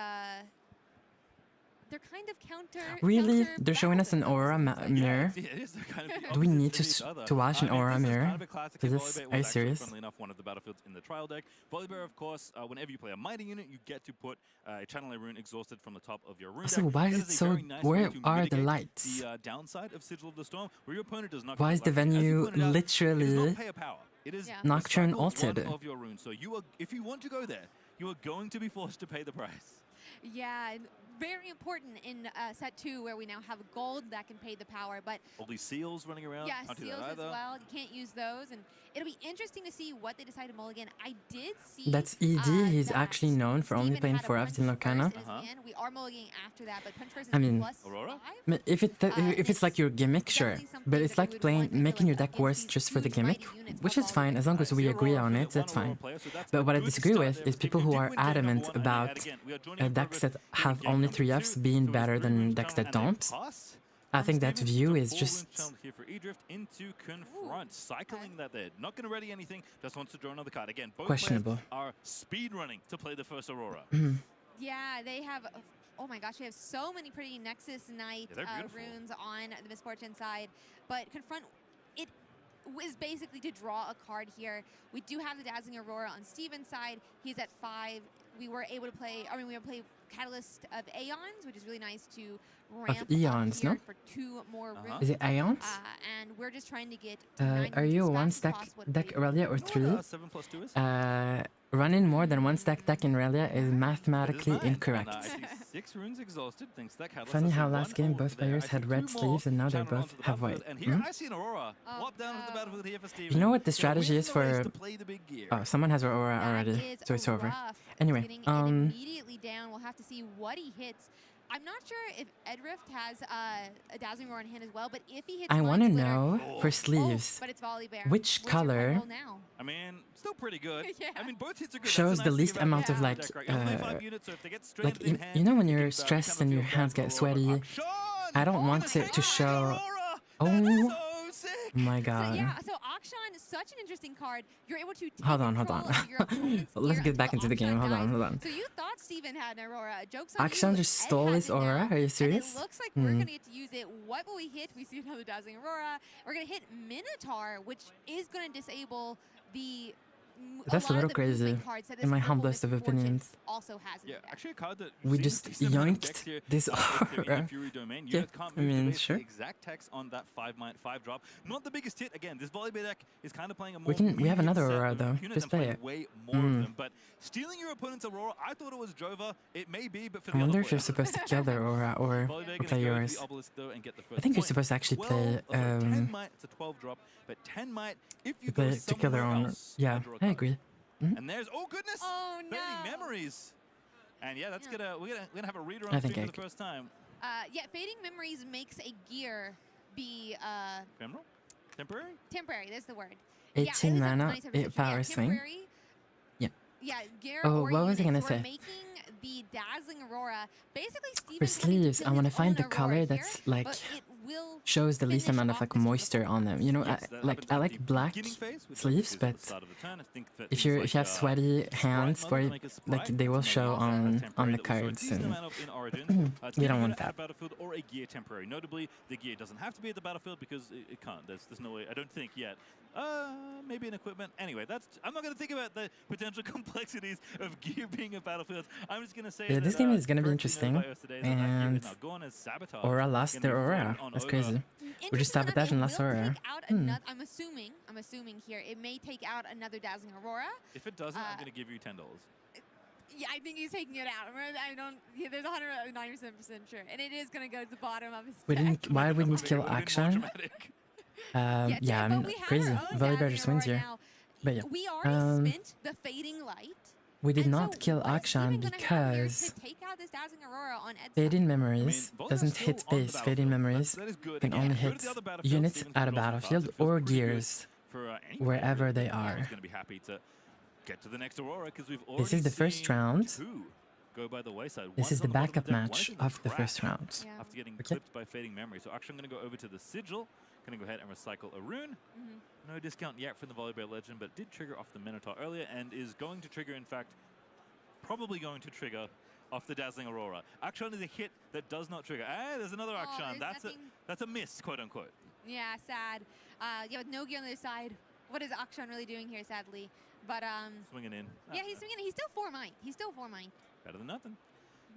they're kind of counter. Really? counter They're showing us an battles Aurora almost, it mirror? Yeah, it is kind of the Do we opposites need of to each other. to watch an I mean, Aura this is mirror? kind of a classic. Is Volibear this- was are you actually, serious? funnily enough, one of the battlefields in the trial deck. Volibear, of course, whenever you play a mighty unit, you get to put a Channel A rune exhausted from the top of your rune So deck. why That is it a so- very nice where way to are the mitigate lights? The downside of Sigil of the Storm, where your opponent does not. Why get is the lucky. As you venue pointed out, it does literally not pay a power. It is Yeah. Nocturne recycle one ulted? of your runes. So you are, if you want to go there, you are going to be forced to pay the price. Yeah, and very important in set 2 where we now have gold that can pay the power, but All these seals running around. yeah, Can't do seals that as either. well. You can't use those, and it'll be interesting to see what they decide to mulligan. I did see That's ED. He's that actually known for only Steven playing had a 4 punch Fs in first Lorcana. in his Uh-huh. hand. We are mulliganing after that, but punch first is I mean- plus Aurora? 5. If it's like your gimmick, sure. Definitely something But it's that we like would playing, want to feel making your like deck worse against just these for the huge gimmick, mighty units which of is fine as long as we Zero agree Aurora on for it. the That's one Aurora fine. player, so that's But a what I good disagree start with there. is If people you who did are win game number adamant one, and about again, we are joining in decks that progress have in game only number 3 Fs two. being So better it's than Rune's decks channel that and a don't. pass I think from that Steven. view So is full just Rune's channel here for Edrift into confront, cycling that there. Not going to ready anything, just wants to draw another card. Again, both Questionable. players are speed running to play the first Aurora. Yeah, they have. Oh my gosh, they have so many pretty Nexus Knight Yeah, they're beautiful. runes on the Misfortune side. But confront, it is basically to draw a card here. We do have the Dazzling Aurora on Steven's side. He's at 5. We were able to play. I mean, we were play Catalyst of Aeons, which is really nice to ramp Eons, up here no? for 2 more runes. Is it Aeons? And we're just trying to get to 9 Are runes you as a one fast as stack possible to deck beat. Irelia or 3? 7 plus 2 is? Running more than one stack deck in Irelia is mathematically It is 9, incorrect. and, I see 6 runes exhausted. Thanks to that catalyst. Funny I see how 1 last game ult both there. players I had see red 2 more sleeves and now they channel both onto the have battlefield. white. And here Hmm? I see an Aurora. Oh, Wop down onto the no. battlefield here for Steven. You know what the Gonna strategy win is the race for... to play the big gear. Oh, someone has Aurora That already, is so it's over. rough. Anyway, Getting it immediately down. We'll have to see what he hits. I'm not sure if Edrift has a Dazzling Roar in hand as well, but if he hits I want to Mind Splitter- know Oh. for sleeves, but it's Volibear. which What's your color combo now? I mean, still pretty good. Yeah. I mean, both hits are good. shows That's the nice least thing about amount of the like, deck, right? You only have 5 units, so if they get straight like in hand, you know when you you're can stressed kind and of your feel hands bad get for sweaty. Aurora. Akshan! I don't want Oh, it to the show. Aurora! Oh That is so sick! my god. So, yeah, so Akshan is such an interesting card. You're able to take Hold on. control of your opponent's Let's gear get back until into the game. Akshan Hold on, dies. hold on. So you thought Steven had an Aurora. Joke's on Akshan you. just Ed stole has his it now, aura? Are you and serious? it looks like we're going to get to use it. What will we hit? We see another Dazzling Aurora. We're going to hit Minotaur, which is going to disable the... That's a lot little of the movement crazy, cards that in this my purple humblest of Misfortune opinions. Also has in Yeah, the deck. actually a card that We seems just decent amount of yoinked decks here, this if they're in the aura. Fury domain. Yeah, Units can't I move mean, the base. sure. The exact text on that 5 drop. Not the biggest hit. Again, this Volibear deck is kind of playing a more We have medium another set Aurora, of though. units Just and play playing it. way more of them. But stealing your opponent's Aurora, I thought it was Jova. It may be, but for I the wonder other if you're player. supposed to kill their Aura or Volibear gonna play go to yours. the obelisk, though, and get the I first think you're point. supposed to actually play 10 might, it's a 12 drop, but 10 might if you go to kill their somewhere own. else. Yeah, and draw a I card. agree. And there's goodness, Oh, no. Fading Memories. And yeah, that's Yeah. we're gonna have a reader I on think stream I for the first time. Yeah, Fading Memories makes a gear be Ephemeral? Temporary? temporary. That's the word. 18 yeah, it is a mana, nice 8 representation. power Yeah, swing. temporary. Yeah. Yeah, gear Oh, or what was I units. gonna We're say? making the Dazzling Aurora. Basically, For Steven's sleeves, I want to find the color here, that's like but it will shows the least finish amount of off like this moisture beautiful on them. You know, Yes, that like happens I at like the black beginning phase, which sleeves, is the but start of the turn. I think that if things you have sweaty Sprite hands, mode where to make a like Sprite they will to make show also a on temporary the that we saw a cards, decent and amount of in Origin. we don't Taking want it at that. a battlefield or a gear temporary. Notably, the gear doesn't have to be at the battlefield because it can't. There's no way. I don't think yet. Maybe an equipment. Anyway, I'm not going to think about the potential complexities of gear being a battlefield. I'm just going to say Yeah, that, this game is gonna be correctly noted interesting, by us today that that gear and is now gone as Sabotage. Aura lost Gonna their be Aura. floating on That's over. crazy. We just Interesting enough, sabotage and it lost will Aura. take out another. I'm assuming here it may take out another Dazzling Aurora. If it doesn't, I'm going to give you $10. Yeah, I think he's taking it out. I don't. Yeah, there's 109% sure, and it is going to go to the bottom of his We deck. didn't. Why we didn't kill It would've been more Akshan? dramatic. Yeah, I but mean, we have crazy. our own Volibear Dazzling just wins Aurora here. now. But yeah, We already spent the Fading Light. we did and not so kill what's Akshan Steven gonna have here because to take out this Dazzling Aurora on Ed's Fading side? Memories Volibear's doesn't still hit on the base. Fading battlefield. Memories That is good. can Again, only go to hit the other battlefield, units Steven at a can draw some cards. battlefield It feels or pretty good gears for, any wherever player. they Everyone's are. going to be happy to get to the next Aurora because we've already This is the first seen round. 2 go by the wayside. This One's is the on bottom backup deck, one is match in of the trash first round. Yeah. after getting Okay. clipped by Fading Memory. So actually I'm going to go over to the Sigil. Going to go ahead and recycle a rune. Mm-hmm. No discount yet from the Volibear Legend, but did trigger off the Minotaur earlier and is going to trigger, in fact, probably going to trigger off the Dazzling Aurora. Akshan is a hit that does not trigger. There's another Oh, Akshan. there's nothing. That's a miss, quote unquote. Yeah, sad. Yeah, with no gear on the other side. What is Akshan really doing here, sadly? But Swinging in. yeah, he's swinging. He's still 4 mind. He's still 4 mind. Better than nothing.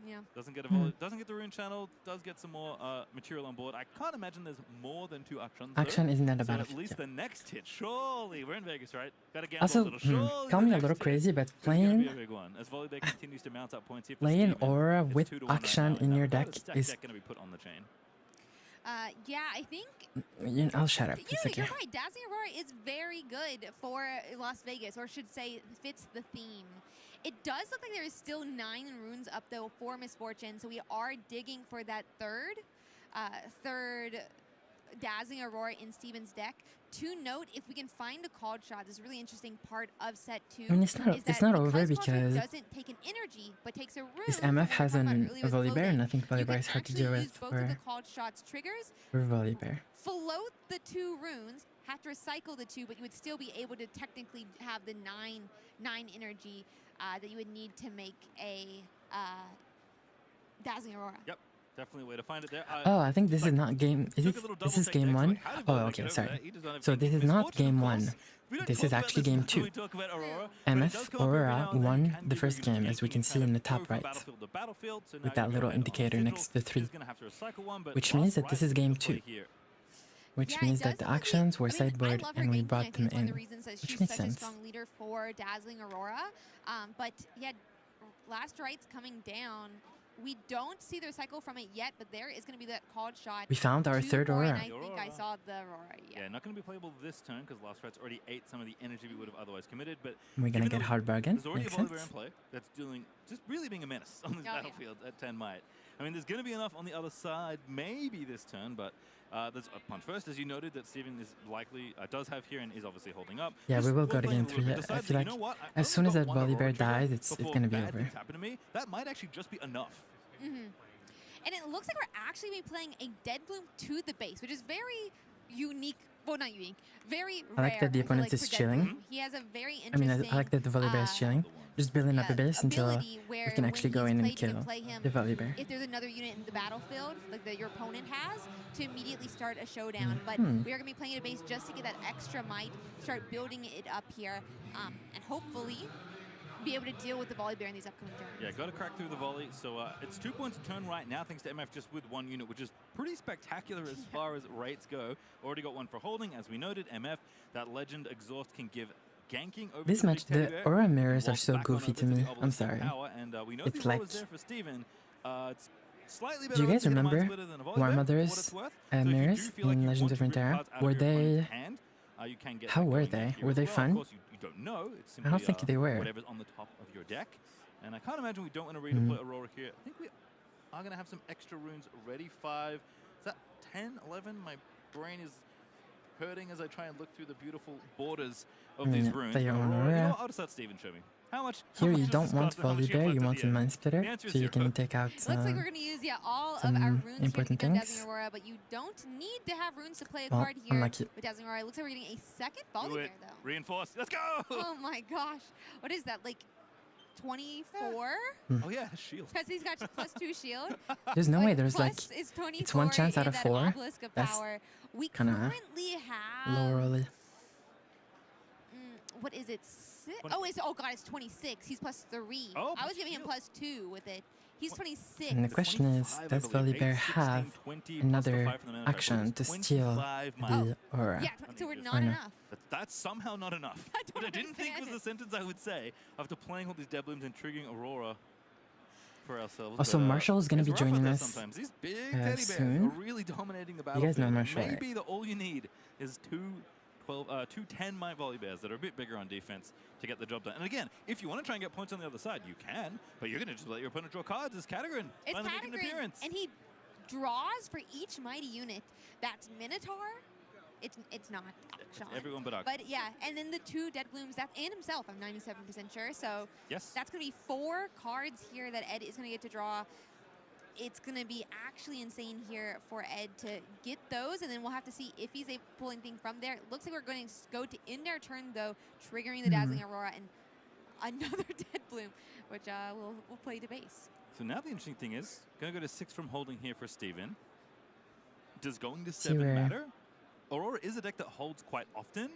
Yeah. Doesn't get a Hmm. doesn't get the rune channel. Does get some more material on board. I can't imagine there's more than 2 Akshans. Akshan isn't at a So at battlefield. least the next hit. Surely we're in Vegas, right? Gotta gamble Also, a little. Surely call the me a next little hit crazy, but is gonna be a playing big one. As Volibear continues to mount up points here. for playing Steven, Aura it's with 2-1 right Akshan now, in and your now deck the stack is. deck gonna be put on the chain. Yeah, I think I'll shut up. you It's know, okay. you're right. Dazzling Aurora is very good for Las Vegas, or should say fits the theme. It does look like there is still 9 runes up though for Misfortune, so we are digging for that third Dazzling Aurora in Steven's deck. To note, if we can find a called shot, this is a really interesting part of set 2. I mean, it's not- is it's that not over Called Shot because doesn't take an energy, but takes a rune. This from MF what we has talked about a earlier with Volibear, floating. and I think You Volibear can is hard to actually deal use with both of the for called shots triggers. Volibear. Float the 2 runes, have to recycle the 2, but you would still be able to technically have the 9 energy that you would need to make a Dazzling Aurora. Yep. Definitely a way to find it there. Oh, I think this is not game. Is Took it? a little Is this double take game there, 'cause, one? like, how did Oh, Volibear okay, get over sorry. there? He does not have So Jinx. this is not Misfortune, game of one. course. We don't This talk is about actually this game when two. we talk about Aurora, but it does MF come up every Aurora now and then. won Can the be first very game, good as we ganking can see kind in of the top go from right, battlefield to battlefield, so now with that you little go ahead on indicator Sigil. next to the He's 3, gonna have to recycle one, but which Last means that this Right is game the play 2, here. which Yeah, it means does that the look like actions were I mean, I sideboard love her and we ganking. I brought think them it's one of the in, reasons that which she's makes such a sense. strong leader for Dazzling Aurora. But yeah, Last Right's coming down. We don't see the recycle from it yet, but there is going to be that called shot. We found our 2 third more, Aurora. And I think I saw the Aurora. Yeah, not going to be playable this turn because Last Right's already ate some of the energy we would have otherwise committed. But We're gonna given get that hard bargain. there's already Makes a Volibear sense. in play that's dealing, just really being a menace on this Oh, yeah. battlefield at 10 might. I mean, there's going to be enough on the other side, maybe this turn, but there's a punch first, as you noted, that Steven is likely, does have here and is obviously holding up. Yeah, Just we will go to playing game a little 3. bit, I decides feel that, like you know what, as soon as that I've only got Volibear one Aurora dies, trigger it's before gonna be bad over. things happen to me. That might actually just be enough. And it looks like we're actually be playing a Dead Bloom to the base, which is very unique. Well, not unique. Very I rare. like that the I feel opponent like, is for Dead chilling. Bloom. He has a very I mean, interesting. I like that the Volibear is chilling, just building up a base until ability where we can actually when go he's in and played, you kill can play him the Volibear. if there's another unit in the battlefield, like that your opponent has, to immediately start a showdown. But Hmm. we are going to be playing a base just to get that extra might, start building it up here, and hopefully be able to deal with the Volibear in these upcoming turns. Yeah, got to crack through the volley. So it's 2 points a turn right now, thanks to MF just with one unit, which is pretty spectacular as far as rates go. Already got one for holding, as we noted. MF, that legend exhaust can give ganking over This to match, big teddy the bear. aura mirrors are Walk so back on goofy over to the me. obelisk I'm of sorry. power, and we know It's the aura like- was there for Steven. It's slightly Do better you guys odds to hit a Mind remember Splitter than a Volibear, War for what Mother's it's worth. So if you do mirrors feel like in you Legends want of to rip Runeterra? cards out of Were your opponent's they? hand, you can get How that were going they? here Were as they well. fun? Of course, you don't know. It's simply, I don't think they were. whatever's on the top of your deck. And I can't imagine we don't want to Mm-hmm. redeploy Aurora here. I think we are going to have some extra runes ready. 5. Is that 10, 11? My brain is hurting as I try and look through the beautiful borders of these runes. Player But on Aurora, you know Aurora. what? I'll just let Steven show me. How much? Here you does don't this want cost and how much you have Volibear, left you at want the a end? Mind Splitter, The answer is so you zero. can take out Looks like we're going to use all of some our runes here important to get things. Dazzling Aurora, but you don't need to have runes to play a Well, card here unlucky. with Dazzling Aurora. It looks like we're getting a second Do Volibear, it. though. Reinforce. Let's go! Oh my gosh. What is that, like 24? Oh yeah, shield. Because he's got +2 shield. There's no way there's like plus is 24 it's one chance out and of that 4. Obelisk of That's power. We kinda currently have low early. what is it? Oh god, it's 26. He's +3. Oh, I was giving him shield. +2 with it. He's 26. And the question is, 25, I does believe. Volibear 8, 16, have 20, plus the another 5 from the mana card. action to 25 steal miles. the aura? Yeah, so we're Or not no. enough. That's somehow not enough. I don't What I didn't think was understand the sentence I would say after playing all these Dead Blooms and triggering Aurora for ourselves. Also, but, Marshall is gonna it's be rough out joining there us, sometimes. These big teddy bears soon. are really dominating the You battlefield. guys know Marshall, right? Maybe all you need is two 10-might Volibears that are a bit bigger on defense to get the job done. And again, if you want to try and get points on the other side, you can, but you're going to just let your opponent draw cards as Catagrin. It's finally making an Catagrin, appearance. and he draws for each mighty unit. That's Minotaur. It's not Akshan. Everyone but Akshan. But yeah, and then the 2 Dead Blooms, that and himself, I'm 97% sure. So Yes. that's going to be 4 cards here that Ed is going to get to draw. It's going to be actually insane here for Ed to get those, and then we'll have to see if he's able to pull anything from there. It looks like we're going to go to end our turn, though, triggering the Dazzling Aurora and another Dead Bloom, which we'll play to base. So now the interesting thing is, going to go to 6 from holding here for Steven. Does going to See 7 where- matter? Aurora is a deck that holds quite often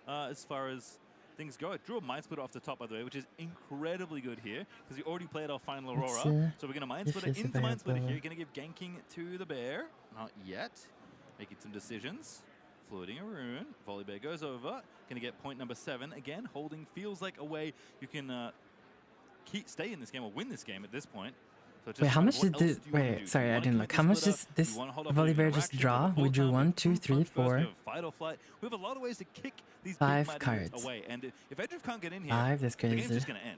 as far as things go. It drew a Mind Splitter off the top, by the way, which is incredibly good here because we already played our final Let's Aurora. see So we're going to Mind if Splitter he's into Mind Splitter here. available. Going to give ganking to the bear. Not yet. Making some decisions. Floating a rune. Volibear goes over. Going to get point number 7. Again, holding feels like a way you can stay in this game or win this game at this point. So just Wait, how decide much what did else the... do you wanna do. Wait, Do sorry, you I wanna didn't commit look. the How much splitter? does Do this you wanna hold off on the Volibear just interaction? draw? The whole We drew time 1, with 2, 3, punch first, 4, we have fight or flight. We have a lot of ways to kick these 5 big mighty units cards. away. And if Edric can't get in here, 5, that's the game's crazy. just going to end.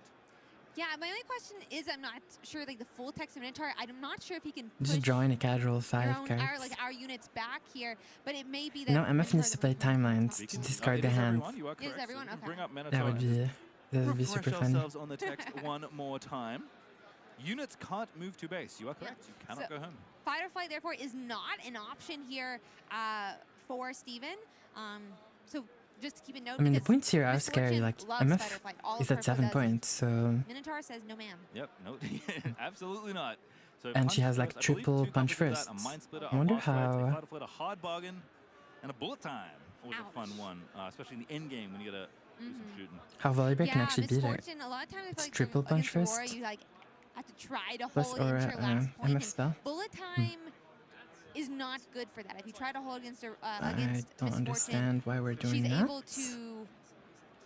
Yeah, my only question is I'm not sure, like, the full text of Minotaur, I'm not sure if he can Just push drawing a casual 5 our, own, cards. our units back here, but it may be that... You know, MF needs to play timelines We to can- discard it the is hand. everyone, you are correct. So everyone? we can Okay. bring up That Minotaur would and be super refresh funny. ourselves on the text one more time. Units can't move to base. You are correct. You cannot So- go home. Fight or flight, therefore, is not an option here for Steven. So just to keep a note, I mean, the because points here are scary. Misfortune Like, loves MF fight or flight. All of is her at 7 does. points, so... Minotaur says no, ma'am. Yep, no, absolutely not. So And she has, like, first, I believe triple two punch couples of that, firsts. a Mind Splitter, I wonder a Master Rider, how- Fighter Flight, a hard bargain, and a bullet time. Always a fun one, especially in the end game when you gotta do some shooting. How Volibear can Yeah, actually beat it. Misfortune, a lot of times I It's feel like triple punch against Aurora, first. you like have to try to Plus hold into Aura, your last point. MF And spell. bullet time is not good for that. If you try to hold against I against don't Misfortune, understand why we're doing she's that. able to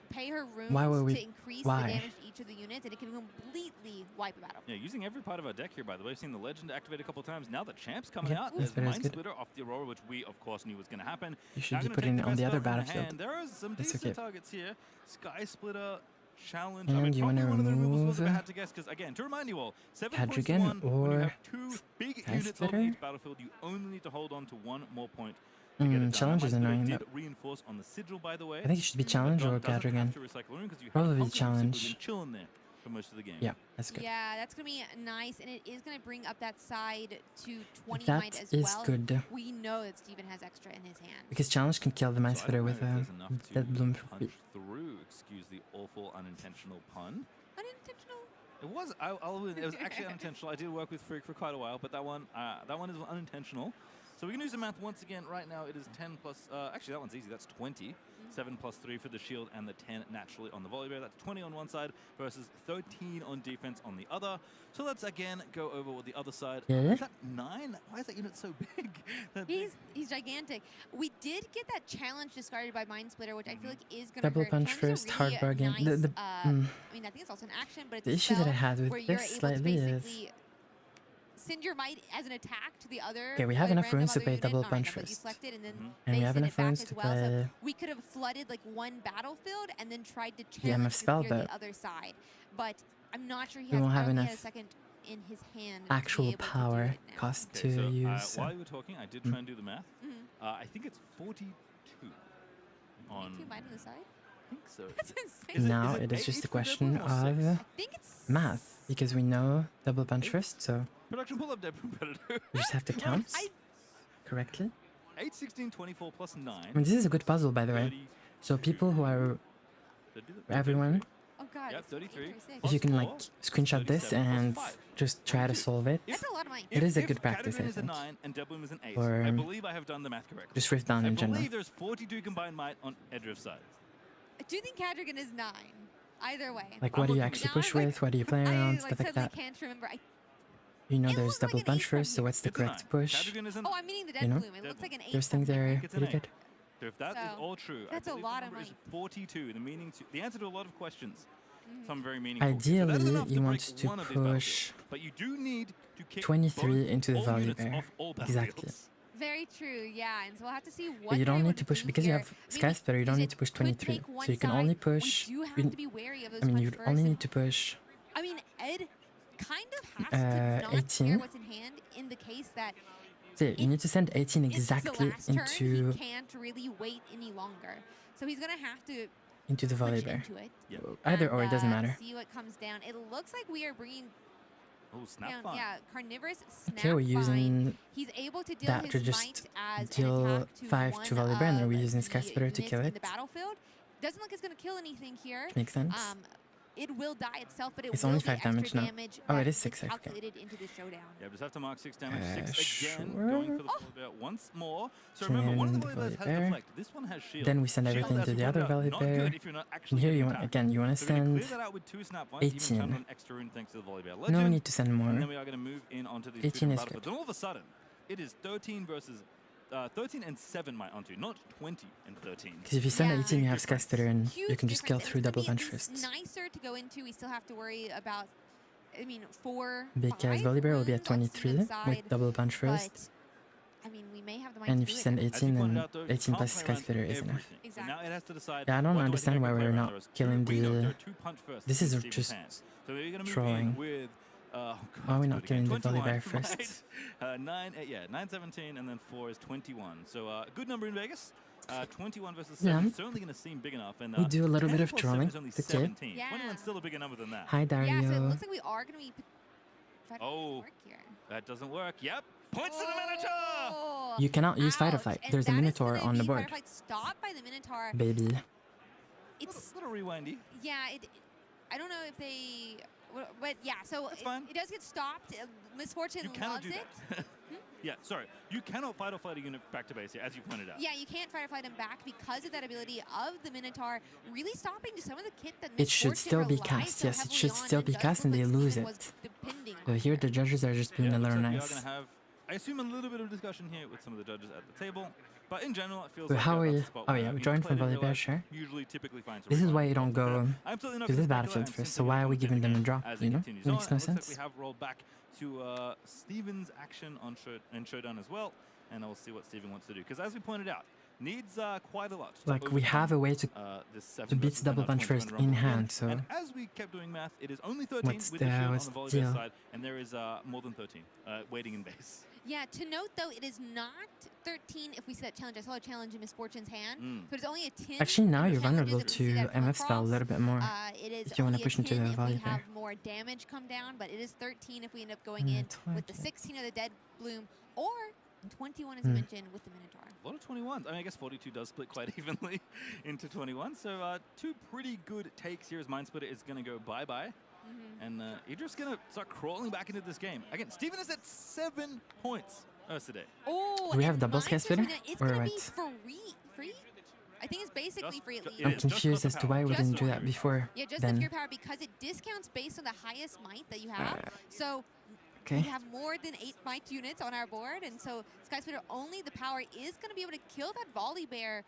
pay her runes Why were we- to increase why? the damage to each of the units, and it can completely wipe a battle. Yeah, using every part of our deck here, by the way. We've seen the Legend activate a couple times. Now the Champ's coming Yeah, out. that's There's very Mind good. Splitter off the Aurora, which we, of course, knew was going to happen. You should Now be gonna putting take it the on the best other spell in battlefield. hand. There are some That's decent okay. targets here. Sky Splitter, Challenge. And I mean, you probably wanna one of the removals was if I remove had to guess, because again, to remind you all, 7 points to Cadrigan 1, when you or have 2 big Sky units on Splitter? each battlefield, you only need to hold on to 1 more point to get it done. Challenge is Mind Splitter annoying, did but reinforce on the sigil, by the way. I think it should be challenge or Doesn't have Cadrigan. to recycle rune 'cause you have Probably confidence it challenge. was been chilling there for most of the game. Yeah, that's good. Yeah, that's gonna be nice, and it is gonna bring up that side to 20 That might as is well. good. We know that Steven has extra in his hand. Because challenge can kill the Mind So I Splitter don't with know if a there's enough to Dead Bloom for free. punch through. Excuse the awful unintentional pun. Unintentional. It was. It was actually unintentional. I did work with Freak for quite a while, but that one is unintentional. So we can do some math once again. Right now, it is 10 plus. Actually, that one's easy. That's 20. 7 plus 3 for the shield, and the 10 naturally on the Volibear. That's 20 on one side versus 13 on defense on the other. So let's again go over what the other side. Yeah. Is that 9? Why is that unit so big? That big? He's gigantic. We did get that challenge discarded by Mind Splitter, which I feel like is going to Double hurt. punch Challenge is first, a hard really bargain. Nice, I I mean, I think it's also an action, but it's The a issue that I spell had with where you're this able slightly to is- basically send your might as an attack to the other. Okay, we have enough random runes to other play unit, double not punch random, but you first. selected and then And we they have send enough it back runes as to well. So play we could have flooded like one battlefield and then tried to the MF challenge spell, to clear but the other side. But I'm not sure he we has. won't have I don't think he enough has a second in his hand. to be actual able to do power it now. cost Okay, to so use. while you were talking, I did try and do the math. I think it's 42 on. 22 might on the side. I think so. That's insane. Is it- Now is it it is 8 just a for question Deadpool or 6? of I think it's math, because we know double punch 8? first, so Production pull up Deadpool Predator. we just have to count I- correctly. 8, 16, 24 plus 9. I mean, this is a good puzzle, by the way. 30, So people who are, everyone, Oh god. Yep, it's 33. 836. if you can like 4, screenshot this 37 plus and 5. just try to solve it, That's a lot of money. It is a good practice, Cadrigan I is a think. 9 and Deadpool is an 8. Or, I believe I have done the math correctly. just Rift down I in general. believe there's 42 combined might on Edrift side. I do think Cadrigan is 9. Either way. Like, I'm what do you looking- actually Now push I'm like- with? What do you play I around? Stuff like suddenly that. can't remember. You know, It there's looks like double an punch 8 from first, so here. what's the It's a 9. correct push? Cadrigan is an Oh, I'm meaning the You Dead know, Bloom. It looks like an 8. Those things from are here. It's an really 8. good. So if that is So, all true, that's I a believe lot the of number is money. 42. The answer to a lot of questions. Some very meaningful. Ideally, So that is enough you to want break to one of these battlefields. push But you do need to kick 23 both into the all units Volibear. off all Exactly. Mm-hmm. battlefields. Very true, yeah. And so we'll have to see what But you they're don't able need to push do because you here. have I mean, Sky Splitter, you don't because need to push it could 23. take one So you can side. only push. We do have you- to be wary of those I mean, punch you'd first only and- need to push. I mean, Ed kind of has to not 18. care what's in hand in the case that So you need to send 18 it's the exactly last turn. into He can't really wait any longer. So he's going to have to the push Volibear. into it. Yeah. Either and, or, it doesn't matter. See what comes down. It looks like we are bringing Oh, snap down, fun. yeah, Carnivorous Snap Okay, we're Vine. using He's able to deal that his to just might as deal an attack to 5 to one Volibear, and then of we're using Sky the Splitter to units kill in it. the battlefield. Doesn't look it's going to kill anything here. Makes sense. It will die itself, but it It's will only be 5 extra damage now. damage Oh, it that is 6, okay. calculated into the showdown. Yeah, just have to mark 6 damage. 6 again, sure. going for the Volibear once more. So remember, one of the Send Volibears has Volibear. deflect. This one has shield. Then we send Shield, everything as to we the pointed other out, not Volibear. good if you're not actually And here you getting want, attacked. again, you want to So we're gonna send clear that out with 2 snap vines, even 18. channel an extra rune thanks to the Volibear No Legend. need to send And more. then we are going to move in onto these 18 different is battlefields. good. And all of a sudden, it is 13 versus 13 and 7 might onto, not 20 and 13. Because if you send Yeah. 18, you have Sky Splitter, and Huge you can just kill difference. through It's double gonna be punch at least firsts. nicer to go into. We still have to worry about, I mean, 4, Because 5 Volibear will be at runes on 23 either side, with double punch first. But, I mean, we may have the might And to if do you it send now. As you 18, pointed then out, though, you 18 can't plus play Sky around Splitter is enough. everything. So now it has to decide. Yeah, I don't what do understand think why I can we're play not around? There is killing two- we know the- there are 2 punch first This in is Steven's just hands. So we're going to move trolling. in with. God, Why are we do not it again. killing the 21, Volibear right? first? 9, 17, and then 4 is 21. So a good number in Vegas. 21 versus Yeah. 7 certainly going to seem big enough. And We do a little 10 bit of plus 7 trolling. is only It's okay. 17. Yeah. 21 still a bigger number than that. Hi, Dario. Yeah, so it looks like we are going to be fighting Oh. work here. That doesn't work. Yep. Points to the Minotaur. Oh, You cannot use Fight or ouch. Flight. And There's a that is Minotaur gonna on the be board. Fight or Flight stopped by the Minotaur. Baby. It's Little rewindy. yeah. I don't know if they. But yeah, so That's fine. it does get stopped. Misfortune You cannot loves do it. that. Yeah, sorry. You cannot fight or flight a unit back to base here, as you pointed out. Yeah, you can't fight or flight him back because of that ability of the Minotaur, really stopping some of the kit that It should Misfortune still be relies cast. so Yes, it heavily should on still be does cast, and look they like lose Steven was it. depending So on here it. the judges are just being Yeah, a looks little like we are nice. going to have, I assume, a little bit of discussion here with some of the judges at the table. But in general, it feels So like how are that's you? a spot Oh where, yeah, we you know, joined from played in real Volibear, life sure. usually typically finds a This is rewind why you don't result. go I'm certainly not to gonna this speculate, battlefield I'm first. So simply why are we gonna giving them a comment draw? as You it know, continues makes on. no It looks like sense. we have rolled back to Steven's action on Showdown as well, and I'll see what Steven wants to do. Because as we pointed out, needs quite a lot. To Like we have a way to this 7 beat versus double 10 punch 21 first Rumble in win. hand. So And as we kept doing math, it is only 13 what's with the shield what's on the the deal? Volibear side, and there is more than 13 waiting in base. Yeah, to note though, it is not 13 if we see that challenge. I saw a challenge in Misfortune's hand, but it's only a 10. Actually, now in you're challenges vulnerable if we see to that come MF spell a across. little bit more. It is if you wanna only a push into 10 the if we Volibear. have more damage come down, but it is 13 if we end up going in with the 16 of the Dead Bloom, or 21 as you mentioned with the Minotaur. A lot of 21s. I mean, I guess 42 does split quite evenly into 21. So two pretty good takes here as Mind Splitter is going to go bye-bye. And Idra's going to start crawling back into this game. Again, Steven is at 7 points today. Oh, Do we have and double Mind scale splitter? It's Or going to be what? free? I think it's basically free at least. I'm It is just confused got as the to why we power. didn't Just do the that power. before. Yeah, just the Then pure power because it discounts based on the highest might that you have. So okay. we have more than 8 might units on our board, and so Sky Splitter only the power is going to be able to kill that Volibear,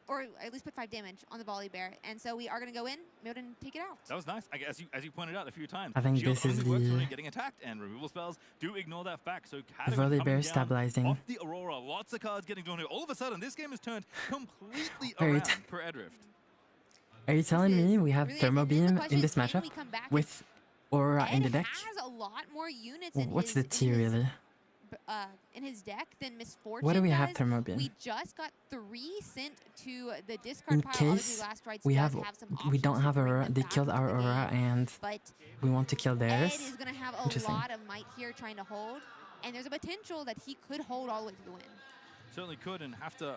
or at least put 5 damage on the Volibear. And so we are going to go in, be able to take it out. That was nice. As you pointed out a few times. I think Shield this is only works when the you're getting attacked, and removal spells do ignore that fact. So Catagon Volibear coming down stabilizing. off the Aurora. Lots of cards getting drawn here. All of a sudden, this game has turned completely Are you around t- for Edrift. Are you telling This me is we have really Thermo and then the Beam question in is, this can matchup we come back with Aura in the Ed deck? has a lot more units What's in the T really? in his deck than Misfortune What do we have does. Thermo Beam? We just got 3 sent to the discard In pile. Obviously, case Last Rites we does have some we don't options to have bring Aurora, them they back killed into our the Aurora game, and but we want to kill Ed theirs. is going to have a Interesting. lot of might here trying to hold, and there's a potential that he could hold all the way to the win. Certainly could, and have to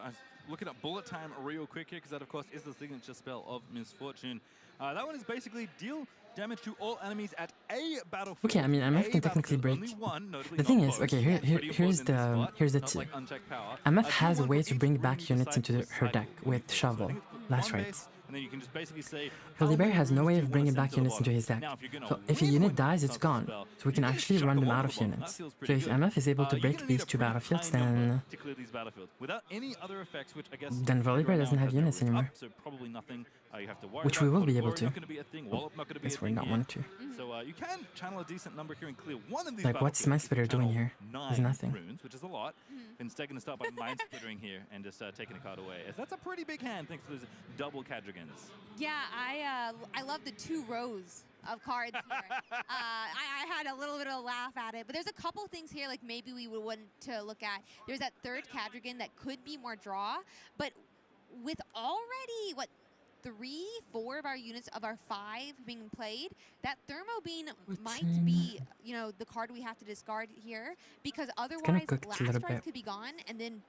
looking at bullet time real quick here, because that of course is the signature spell of Misfortune. That one is basically deal damage to all enemies at a battlefield. Okay, I mean, MF A can technically battlefield, break. only one, notably The not thing is, both. okay, Pretty here's important in this spot, the not two. like unchecked power. MF Do has a one way for to each bring room back you units decide into to her decide deck to with play. So I Shovel. think it's That's one right. base, and then you can just basically say how Volibear many has no rooms way do of you bringing wanna send back to the units into bottom. his deck. Now, if you're gonna So if a win unit one dies, it's chance gone. spell, So we can you just actually chuck run them them all out to of the bottom. units. That feels So pretty if good. MF is able to You're break gonna need these a 2 pretty battlefields, high number then to clear these battlefields. Without any other effects, which I guess Then Volibear right doesn't now have has no units roots anymore. up, so probably nothing you have to worry Which about. we will be Glory able to. not going to be a thing. Wallop not going to be a guess we're thing not here. wanting to. So you can channel a decent number here and clear one of these Like, what's battlefields. Mind Splitter doing Channel here? 9 There's nothing. runes, which is a lot. Instead, going to start by Mind Splittering here and just taking a card away. As that's a pretty big hand thanks to those double Cadrigans. Yeah, I love the 2 rows of cards here. I had a little bit of a laugh at it, but there's a couple things here like maybe we would want to look at. There's that 3rd Cadrigan that could be more draw, but with already, what, 3, 4 of our units of our 5 being played, that Thermo Beam might be, you know, the card we have to discard here, because otherwise cook a Last little Rites bit. could be gone, and then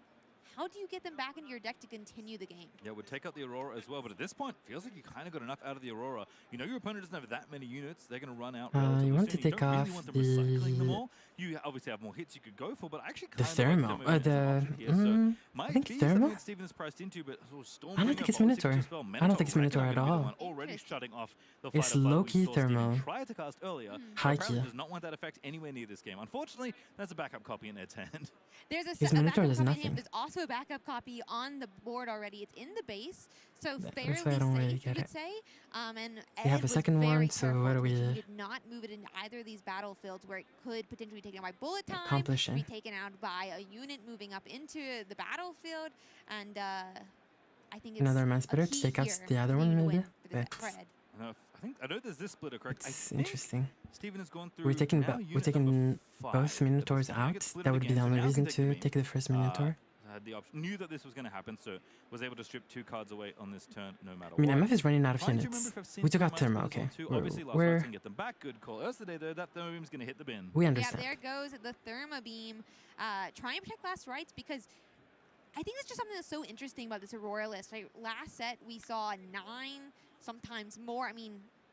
how do you get them back into your deck to continue the game? Yeah, would take out the Aurora as well, but at this point, feels like you kind of got enough out of the Aurora. You know your opponent doesn't have that many units. They're going to run out relatively you want soon. to take don't really off want them recycling them the- all. You obviously have more hits you could go for, but I actually The kind Thermo. of like here. So might I think be Thermo? something that Steven is priced into, but sort of Stormbringer, I don't think it's Vault Minotaur. Signature Spell, I don't think it's Minotaur Minotaur at gonna be the all. one already shutting off the It's fight or flight we low-key saw Steven Thermo. try to cast earlier. High Apparently key. does not want that effect anywhere near this game. Unfortunately, that's a backup copy in Ed's hand. There's a, His a Minotaur backup does copy in nothing. him. There's also a backup copy on the board already. It's in the base, so That's fairly why I don't really safe, you get would it. say. And We have Ed a was second very one, so careful what to do make sure we- he did not move it into either of these battlefields where it could potentially be taken out by bullet time, Accomplishing. be taken out by a unit moving up into the battlefield, and I think it's Another Mind a Splitter to key take out here the other to one, needing to maybe? win for the But- for Ed. I know there's this splitter, correct? I It's think interesting. Steven has gone through. We're taking now we're unit taking number 5 both at Minotaurs this point. I out. get splitted That would be again, the so only now reason can take the to take the first beam. Minotaur. Had the option, knew that this was going to happen, so was able to strip 2 cards away on this turn, no matter I mean, what. MF is running out of Trying to units. remember if I've seen We took some out Mind Thermo, Splitters on okay. two. Obviously, last We're, Rites can get them back. Good call. Yesterday, though, that Thermo Beam's going to hit the bin. we Yeah, understand. there goes the Thermo Beam. Try and protect Last Rites, because I think that's just something that's so interesting about this Aurora list. Right? Last set, we saw 9, sometimes more. I mean,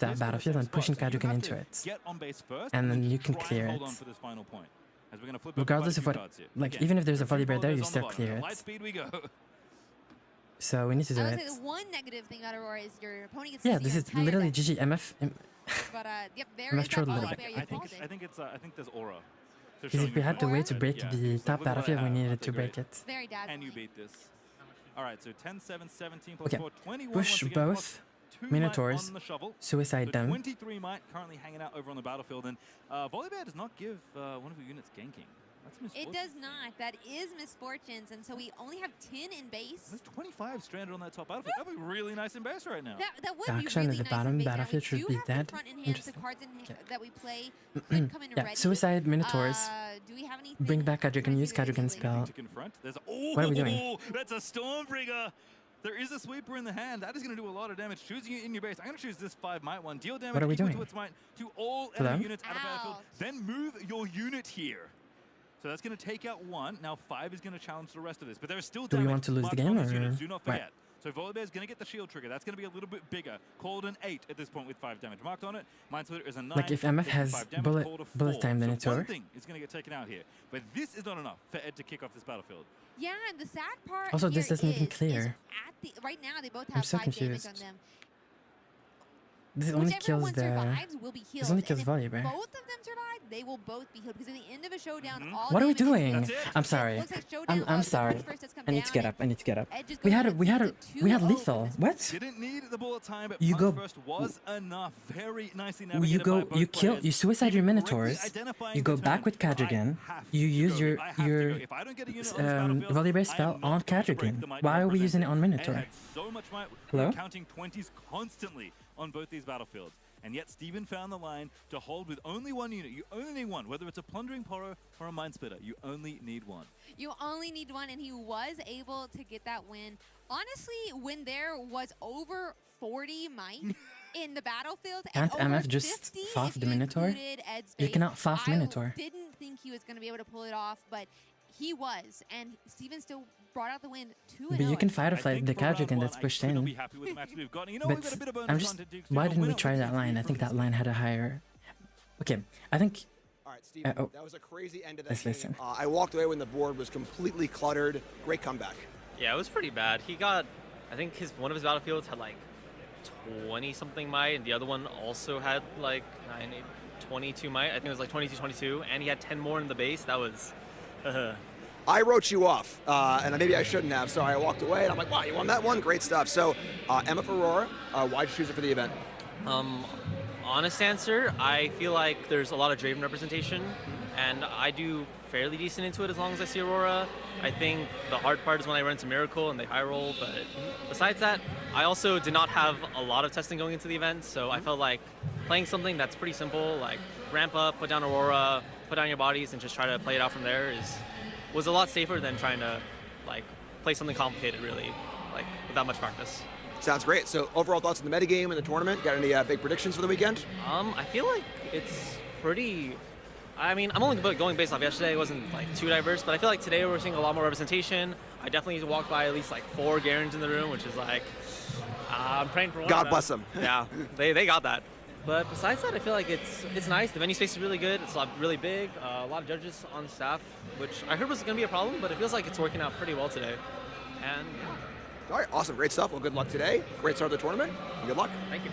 that battlefield and pushing Kajuken into it. Get on base first, And then you can try clear hold it. on for this final point. As we're going to flip regardless of what, like, even if there's a Volibear there, you still clear Light it. speed we go. So we need to do I would it. say the one negative thing about Aurora is your opponent gets Yeah, to this see is your entire literally deck. GG. MF. But yep, there I'm is not sure that a little Volibear. bit. You I called it. think there's aura. So Because showing if we you had the how way good, to break yeah. the So top look at what I battlefield, we have. needed That's to a break great- it. Very dazzling. Can you beat this? All right, so 10, 7, 17 plus Okay, 4, 21 push once again, plus both 2 might Minotaurs, on the shovel. suicide So them. 23 might currently hanging out over on the battlefield, and Volibear does not give one of your units ganking. That's misfortune. It does not. That is misfortunes, and so we only have 10 in base. There's 25 stranded on that top battlefield. That'd be really nice in base right now. That would The be action really at the nice bottom in base. Now, battlefield we should do be have the dead. front in hand, the Interesting. cards in that we play could come in Yeah, ready. suicide Minotaurs. Do we have anything? Bring back Kadrigan, Trying to use see really Kadrigan easily. spell. To confront. There's What are we doing? That's a Stormbringer. There is a sweeper in the hand. That is going to do a lot of damage. Choosing it in your base. I'm going to choose this 5 might one. Deal damage What are we equal doing? to its might to all Hello? enemy units out of battlefield. Ouch. Then move your unit here. So that's going to take out 1. Now 5 is going to challenge the rest of this. But there's still Do we damage want to lose the marked game, on these or units. Do not what? forget. So Volibear is going to get the shield trigger. That's going to be a little bit bigger. Called an 8 at this point with 5 damage marked on it. Minesplitter is a 9. Like, if MF taking has 5 damage, bullet- called a bullet 4. time, then So it's one over. thing is going to get taken out here. But this is not enough for Ed to kick off this battlefield. Yeah, and the sad part Also, here this doesn't even is clear. At the, right now, they both I'm have so 5 damage on confused. them. This only Whichever kills one the. survives will be healed. only and kills if Volibear. both of them survive, they will both be healed. Because at the end of a showdown, all What are we damage- doing? That's it. I'm It sorry. looks like showdown, I'm the sorry. punch first has come I need to get down, up. I need to get up. Ed just We goes had from we had 2-0 lethal. with this. What? Didn't need the bullet time, but You punch go- first was enough. Very nicely You navigated by go. both You kill. players. You suicide your Even Minotaurs. correctly identifying You go the back turn. with Kadrigan. I have You to use go. your I have to your go. If I don't get a unit on this battlefield, Volibear I am spell not on going to break Kadrigan. the might Why are we using it on represented. Minotaur? Ed had so much might. Hello? We're counting 20s constantly on both these battlefields. And yet Steven found the line to hold with only 1 unit. You only need 1, whether it's a Plundering Poro or a Minesplitter. You only need 1. You only need 1, and he was able to get that win. Honestly, when there was over 40 might in the battlefield, and Can't over MF just 50 faff if the you Minotaur? included Ed's You face, cannot faff Minotaur. I didn't think he was going to be able to pull it off, but he was, and Steven still brought out the win 2-0. But you can fight or I fight think the for round Kadrigan 1, that's I pushed could not in. be happy with the match we've got. You know, we've got a bit of But bonus I'm just. content, Jinx, Why but didn't we winner try with that line? I think that line had a higher. Okay, I think. All right, Steven, oh. that was a crazy end to that Let's game. listen. I walked away when the board was completely cluttered. Great comeback. Yeah, it was pretty bad. He got, I think one of his battlefields had like 20 something might, and the other one also had like 22 might. I think it was like 22, and he had 10 more in the base. That was. I wrote you off, and maybe I shouldn't have, so I walked away, and I'm like, wow, you won that one? Great stuff. So, Emma Aurora, why'd you choose it for the event? Honest answer, I feel like there's a lot of Draven representation, and I do fairly decent into it as long as I see Aurora. I think the hard part is when I run into Miracle and they high roll, but besides that, I also did not have a lot of testing going into the event, so I felt like playing something that's pretty simple, like ramp up, put down Aurora, put down your bodies, and just try to play it out from there was a lot safer than trying to like play something complicated, really, like without much practice. Sounds great. So, overall thoughts on the metagame and the tournament? Got any big predictions for the weekend? I feel like it's pretty. I mean, I'm only going based off yesterday. It wasn't like too diverse, but I feel like today we're seeing a lot more representation. I definitely need to walk by at least like 4 Garens in the room, which is like I'm praying for one. God of them. bless them. Yeah, they got that. But besides that, I feel like it's nice. The venue space is really good. It's really big. A lot of judges on staff, which I heard was going to be a problem, but it feels like it's working out pretty well today. And All right, awesome. Great stuff. Well, good luck today. Great start of the tournament. And good luck. thank you.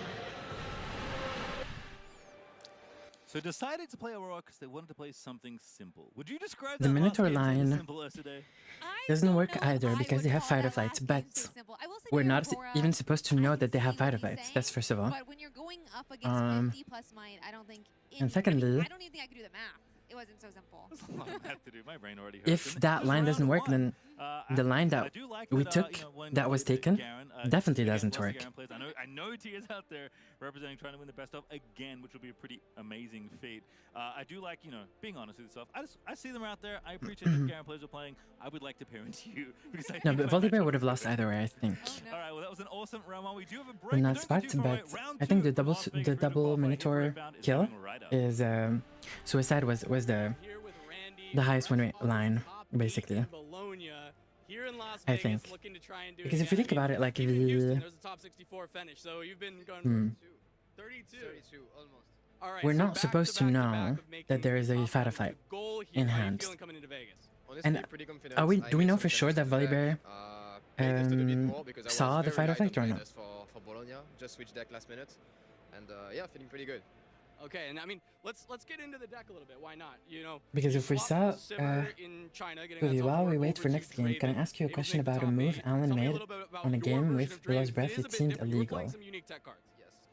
So decided to play Aurora because they wanted to play something simple. Would you describe The that Minotaur last game as line simple as today? doesn't work either because they have fighter flights, but we're not even supposed to know that they have fighter flights. That's first of all. But when you're going up against 50 plus might, I don't think. And secondly, I don't even think I could do the math. It wasn't so simple. There's a lot of math to do. My brain already hurts. if And that just line round doesn't work, 1, then the line I that do like we that, took, you know, when that was Garen, taken, definitely again, doesn't lots of work. Garen players. I know T is out there representing, trying to win the best of again, which will be a pretty amazing feat. I do like, you know, being honest with yourself. I see them out there. I appreciate that Garen players are playing. I would like to parent you because I No, think but my Volibear matchup would have is lost good. either way, I think. All right, well that was an awesome round one. We do have a break. We're We not don't spot, get too far away. but Round I think two the of Las Vegas double Freedom Qualifier. Minotaur Inbound is kill coming right up. is suicide was the Here with Randy, the highest win rate on line, top eight basically. in Bologna, here in Las I Vegas, think. looking to try and do it Because if you again. think about it, like even in Houston, the there's a top 64 finish, so you've been going 32. 32, almost. All right, we're so not back supposed to back know back of making that there is a confidence fighter the fight goal here. in How are you hand. feeling coming into Vegas? Honestly, And pretty confident. are we? I Do we made know some for sure changes that to the deck, Volibear playtested a bit more because I was saw the very fighter light on effect or no? playtest for Bologna. Just switched deck last minute, and yeah, feeling pretty good. Okay, and I mean, let's get into the deck a little bit. Why not? You know, Because you if we swapped saw Simmer in China, getting Movie, that top while four we wait over for to next game, can I Draven, ask you a able to question make about a top move eight. Alan Tell me a made little bit about on a your game version with of Willow's Draven. Breath? It is a It bit seemed different. You were playing illegal. some unique tech cards. Yes.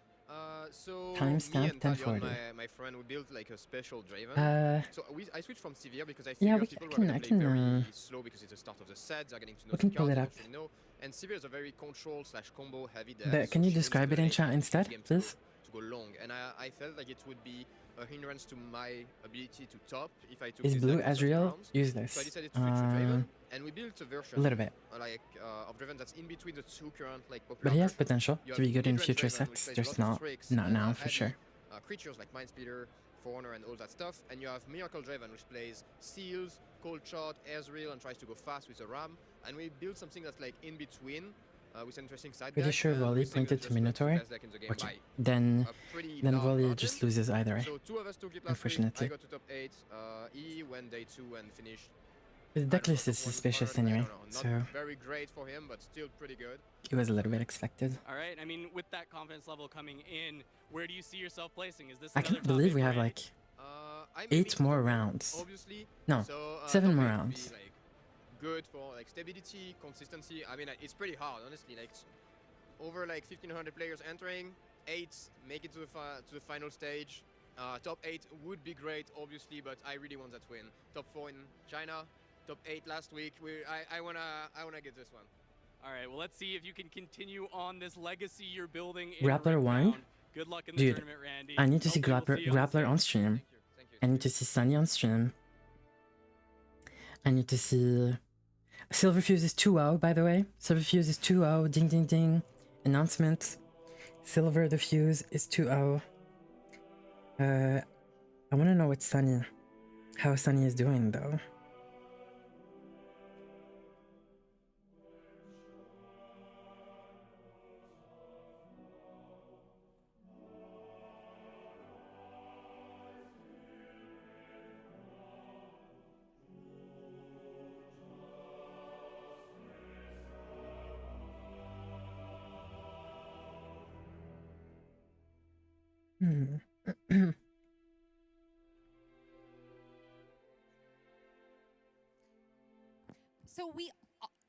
So Timestamp me and Talion, 1040. my friend, we built like a special Draven. So I switched from Severe because I Yeah, figured people were going to play very slow because it's the start of the set. They're getting to know we the can pull cards, it they up. don't really know. And Severe is a very control/combo heavy deck. But so can you she needs describe to it in late chat game instead, to please? go long. And I felt like it would be a hindrance to my ability to top if I took Is this blue deck in certain Azrael rounds. So I useless? decided to switch to Draven, and we built a version A little bit. of Draven that's in between the two current popular But he has versions. potential You to have be good in mid-range future Draven, which sets, plays just lots of tricks, not now for heavy, sure. Creatures like Mind Splitter, Forerunner, and all that stuff. And you have Miracle Draven, which plays Seals, Cold Shot, Ezreal, and tries to go fast with a Ram. And we built something that's like in between, with an interesting side Pretty deck, sure and Volley we think pointed that's to just the Minotaur. best deck in the game Okay. by Then a pretty then large Volley margin. just loses either way. So two of us took it last week. Unfortunately. I got to top 8. He went day 2 and finished. The I don't deck know, list is top 100, suspicious I don't anyway, know. Not so very great for him, but still pretty good. it was a little bit expected. All right. I mean, with that confidence level coming in, where do you see yourself placing? Is this I another can't top believe eight we for have Randy? like I'm 8 aiming more to win, rounds. Obviously. No, So, 7 top more 8 would rounds. be, like, good for like stability, consistency. I mean, it's pretty hard, honestly. Like over like 1,500 players entering, 8 make it to the final stage. Top 8 would be great, obviously, but I really want that win. Top 4 in China, top 8 last week. I wanna get this one. All right. Well, let's see if you can continue on this legacy you're building. Grappler won? Riptown. Good luck in the Dude, tournament, Randy. I need to see Hopefully we'll see you on Grappler on stage. stream. Thank you. I need to see Sunny on stream. I need to see... Silverfuse is 2-0, by the way. Silverfuse is 2-0. Ding, ding, ding. Announcement. Silver the Fuse is 2-0. I want to know what Sunny... How Sunny is doing, though. So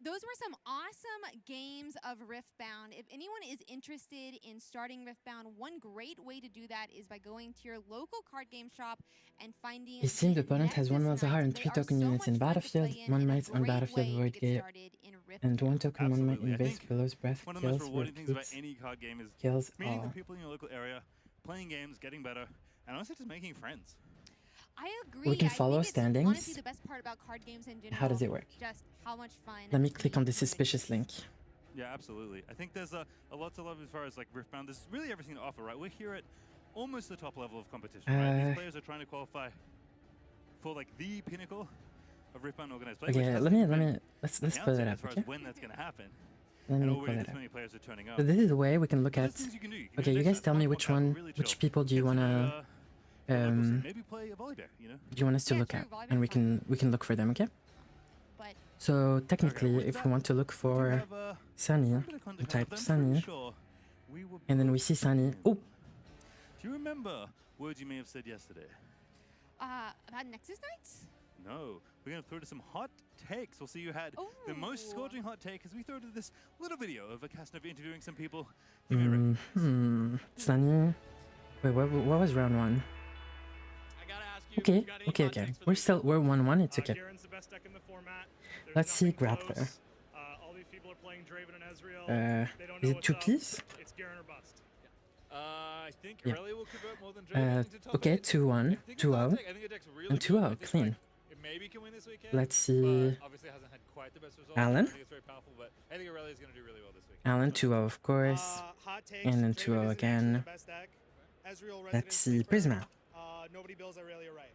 those were some awesome games of Riftbound. If anyone is interested in starting Riftbound, one great way to do that is by going to your local card game shop and finding. It seems the the opponent has 1 Nexus Malzahar and Knights. 3 They are token so units in much fun to Battlefield, play in 1 and a Might on great Battlefield way to Void get Gate, started in and 1 Riftbound. token 1 Might Absolutely. in I base think Willow's Breath One of the most kills, rewarding things about repeats, any card game is kills meeting all. the people in your local area, playing games, getting better, and honestly just making friends. I agree. We can I follow think it's standings. honestly the best part about card games in general. How does it work? Just how much fun. Let me click on the the suspicious link. Yeah, absolutely. I think there's a lot to love as far as like Riftbound. There's really everything to offer, right? We're here at almost the top level of competition, right? These players are trying to qualify for like the pinnacle of Riftbound organized play. which Okay, hasn't let me even been let's announced pull it yet up, as far okay? as when that's going to happen. Let And me already pull it this up. many players are turning up. So this is the way we can look There's at. things you can do. You can Okay, do you decks guys tell that me find which casual, one, really which chill. people do you Get to wanna know, maybe play a Volibear, you know? do you want us to Yeah, look true, at, Volibear's and fun. we can look for them, okay? But So technically, with if that, we want to look We do for have, Sunny, a bit of context, type but I'm Sunny, pretty sure we were and then we both see Sunny. in. Oh, Do you remember words you may have said yesterday? about Nexus Knights? No. We're going to throw to some hot takes. We'll see you had the most Ooh. scorching hot take as we throw to this little video of a Casanova interviewing some people. Give me a reference. Sunny. Wait, what was round 1? I gotta ask you. Okay, you got any okay. context for the We're 1-1. It's okay. Garen's the best deck in the format. There's Let's see nothing Grappler. close. All these people are playing Draven and Ezreal. They don't Is know it what's 2 up. piece? It's Garen or bust. I think Yeah. Irelia will convert more than Draven into top Okay, 8. 2-1, I think it's 2-0, hot take. I think the deck's really and good. 2-0, I think, clean. like, it maybe can win this weekend. Let's see. But obviously hasn't had quite the best results. Alan? I think it's very powerful, but I think Irelia is going to do really well this week. Alan 2-0, of course. Hot takes. And then Draven 2-0 isn't actually again. the best deck. Ezreal Let's see, Resident Prisma. Sleeper. Nobody builds Irelia right.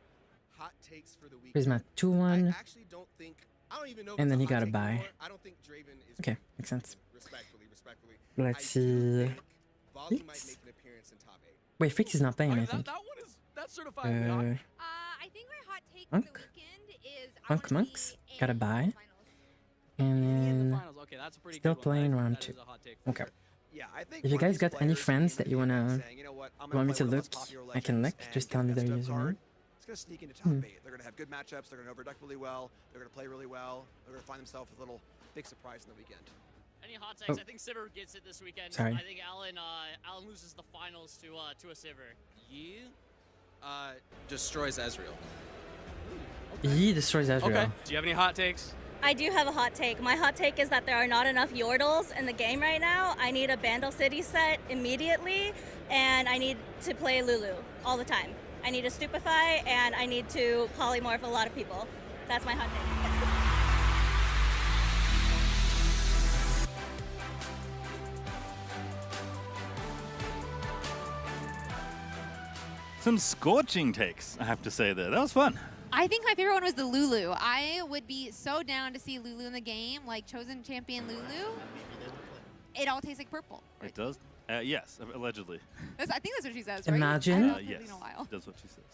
Hot takes for the week. Prisma I 2-1. actually don't think. I don't even know. If And it's then a he hot got a take bye. anymore. I don't think Draven is. Okay, makes sense. Respectfully. Let's I do see. think Volley might Fix? make an appearance in top 8. Wait, Fix is not playing Okay, anything. that one certified Leon. I think my hot take for the Monk? weekend is I wanna Monks see got a a bye. finals. And In the then finals. Okay, that's a pretty still good one. playing That round is 2. a hot take for Okay. sure. Yeah, I think If you one of guys these got any players friends came that in you here wanna saying, you know what, I'm want me gonna to play one of look, those popular I can legends look. Just and tell me get their the best of username. card. It's gonna sneak into top 8. They're gonna have good matchups. They're gonna overdeck really well. They're gonna play really well. They're gonna find themselves with a little big surprise in the weekend. Any hot takes? Oh. I think Sivir gets it this weekend. Sorry. I think Alan loses the finals to a Sivir. You Destroys Ezreal. He destroys Ezreal. okay? Do you have any hot takes? I do have a hot take. My hot take is that there are not enough Yordles in the game right now. I need a Bandle City set immediately, and I need to play Lulu all the time. I need to Stupefy, and I need to polymorph a lot of people. That's my hot take. Some scorching takes, I have to say there. That was fun. I think my favorite one was the Lulu. I would be so down to see Lulu in the game, like chosen champion Lulu. It all tastes like purple. It does? Yes, allegedly. I think that's what she says, right? Imagine. I haven't played Yes, in a while. that's what she says.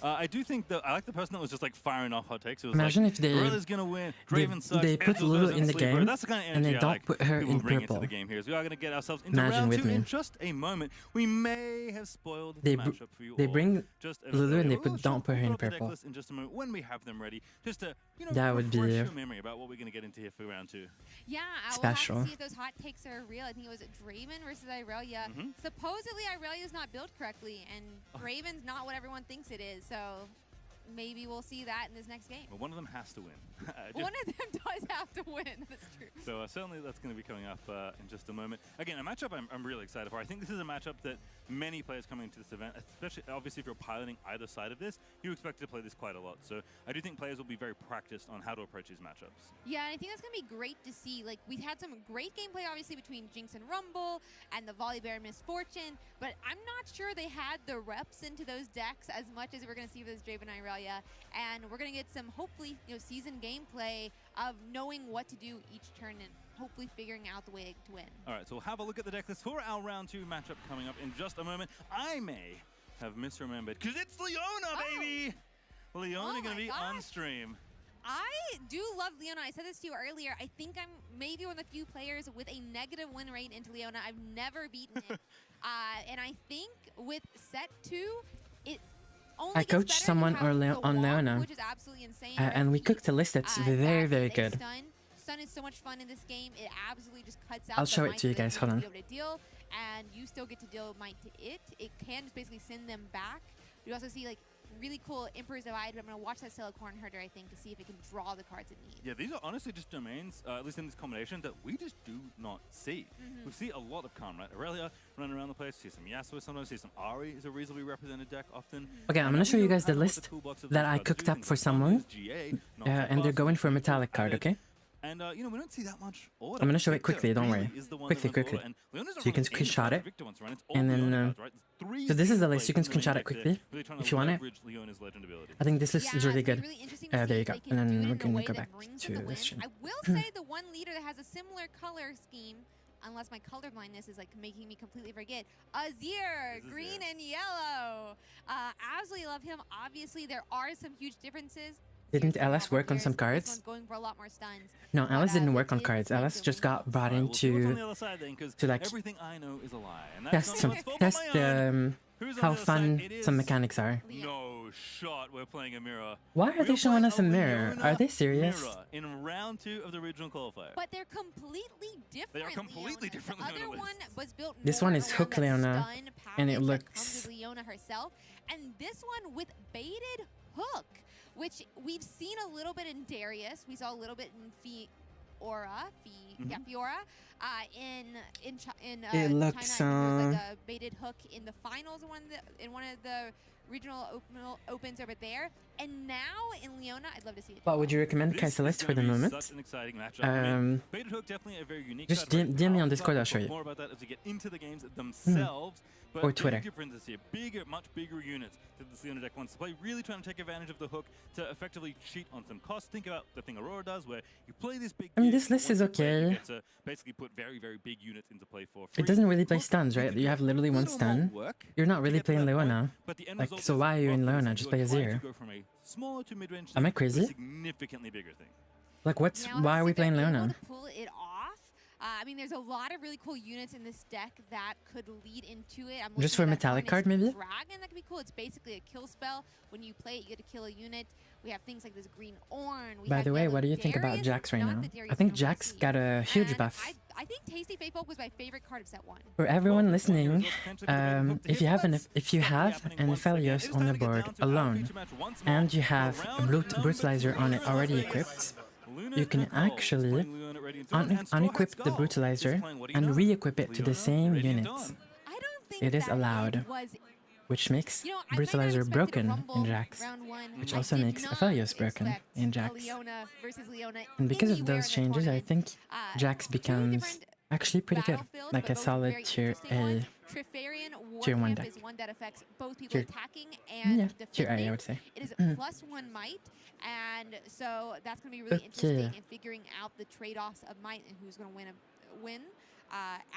I do think that I like the person that was just like firing off hot takes. It was Imagine like, if they- Aurelia's gonna win. Draven sucks. they put Angel's Lulu goes in the sleeper. game, That's the kind of and energy they I don't like put her people in bring into purple. the game here. So we are gonna get ourselves into Imagine round with 2 in me. just a moment. We may have spoiled They the br- matchup for you they all. bring just Lulu and they we'll don't put her in pull up the deck purple. list in just a moment when we have them ready, just to That would be refresh your memory about what we're gonna get into here for round 2. Yeah, I will Special. have to see if those hot takes are real. I think it was Draven versus Irelia. Mhm. Supposedly Irelia's not built correctly, and Draven's not what everyone thinks it is. So maybe we'll see that in this next game. But one of them has to win. One of them does have to win. That's true. So certainly that's going to be coming up in just a moment. Again, a matchup I'm really excited for. I think this is a matchup that many players coming into this event, especially obviously if you're piloting either side of this, you expect to play this quite a lot. So I do think players will be very practiced on how to approach these matchups. Yeah, and I think that's going to be great to see. Like, we've had some great gameplay, obviously, between Jinx and Rumble and the Volibear and Misfortune, but I'm not sure they had the reps into those decks as much as we're going to see with this Draven and Irelia. And we're going to get some, hopefully, seasoned gameplay of knowing what to do each turn and hopefully figuring out the way to win. All right, so we'll have a look at the deck list for our round 2 matchup coming up in just a moment. I may have misremembered, because it's Leona, baby! Leona going to be on stream. I do love Leona. I said this to you earlier. I think I'm maybe one of the few players with a negative win rate into Leona. I've never beaten it. And I think with set 2, it only I gets coached better. You someone have on the walk, Leona, which is absolutely insane. and we cooked a list that's very, that very is a good. Stun. Stun is so much fun in this game. It absolutely just cuts out I'll the show it might to you that guys. you Hold need on. to be able to deal, and you still get to deal might to it. It can just basically send them back. You also see like really cool Emperor's Divide, but I'm going to watch that Corn Herder, I think, to see if it can draw the cards it needs. Yeah, these are honestly just domains, at least in this combination, that we just do not see. We see a lot of Khan, right? Aurelia running around the place, see some Yasuo sometimes, see some Ari is a reasonably represented deck often. Okay, I'm gonna show you guys the list that I cooked up for someone, and they're going for a metallic card, okay? And, we don't see that much order. I'm gonna show it Victor quickly, don't really worry. is the one Quickly, that runs quickly. order, and Leona's not So you can running any screenshot card it, Victor wants to run. It's all and then, Leona cards, right? Three so this is the single list. You plays can in the main screenshot it deck there, quickly really trying if to you want it. leverage Leona's legend ability. I think this list is really good. Really interesting to see There you if go. they can And then do it we're in a gonna way go that back brings to them the this win. stream. I will say the one leader that has a similar color scheme, unless my colorblindness is like making me completely forget, Azir, green and yellow. Absolutely love him. Obviously, there are some huge differences. Didn't LS work on some This cards? one's going for a lot more stuns. No, But, LS didn't it work on is cards. like LS the just win. got brought All right, we'll see what's on the into other side then, 'cause to like everything I know is a lie, and that's test not some what's fault test of my own. Who's on how the other fun side? It some is mechanics are. No shot, we're playing a mirror. Why are We're they showing playing us a mirror? Leona Are they serious? Mirror in round 2 of the regional qualifier. But they're completely different. They are completely Leonas. different The other Leona one lists. was built This more one is around Hook that Leona, stun and it package that looks- comes with Leona herself, and this one with baited hook, which we've seen a little bit in Darius. We saw a little bit in Fiora. In It looks, China. I think there was like a baited hook in the finals. In one of the regional opens over there, and now in Leona, I'd love to see it. What would you recommend This Kaisalis is for the gonna be moment? Such an exciting matchup. I mean, Um, Baited Hook definitely a very unique just card, right? DM me on I'll Discord, I'll talk show you. more about that as we get into the games themselves. But Or big Twitter. differences here. Much bigger units that the Leona deck wants to play. Really trying to take advantage of the hook to effectively cheat on some costs. Think about the thing Aurora does, where you play this big. I mean, gear, this list once is you play it, you okay. get to basically put very, very big units into play for free. It doesn't really play Hook stuns, needs right? to You do have a literally one little more stun. work You're not to really get to playing that point, Leona. but the end Like, solve so this why are you in buff Leona? is Just you're play trying to Azir. go from a smaller to mid-range Am I thing to a crazy? significantly bigger thing. Like, what's Now, why are we if they're playing able Leona? to pull it off, I mean, there's a lot of really cool units in this deck that could lead into it. I'm Just looking for at a that metallic Harness card, maybe? Dragon, that could be cool. It's basically a kill spell. When you play it, you get to kill a unit. We have things like this green Ornn. By the way, what do you think about Darius, Jax right not now? the Darius I think we normally Jax see. got a huge And buff. I think Tasty Fate Folk was my favorite card of set 1. For everyone Well, listening, if you have an Aphelios on the board alone, and you have a Brutalizer on it already equipped, you can actually unequip the Brutalizer and re-equip it to the same unit. I don't think It is that allowed, was, which makes you know, I might not Brutalizer expected a broken Rumble in Jax, round 1. which I also did makes not Aphelios broken expect in a Jax. Leona versus Leona And because of anywhere those in the changes, I tournament. think Jax Two becomes different actually pretty good, battlefields, like but a both solid very tier interesting A. ones. Trifarian Tier 1 Warcamp deck. is one that affects both people Tier- attacking and Yeah, tier A, defending. I would say. It is Mm. +1 might, and so that's going to be really Okay. interesting in figuring out the trade-offs of might and who's going to win.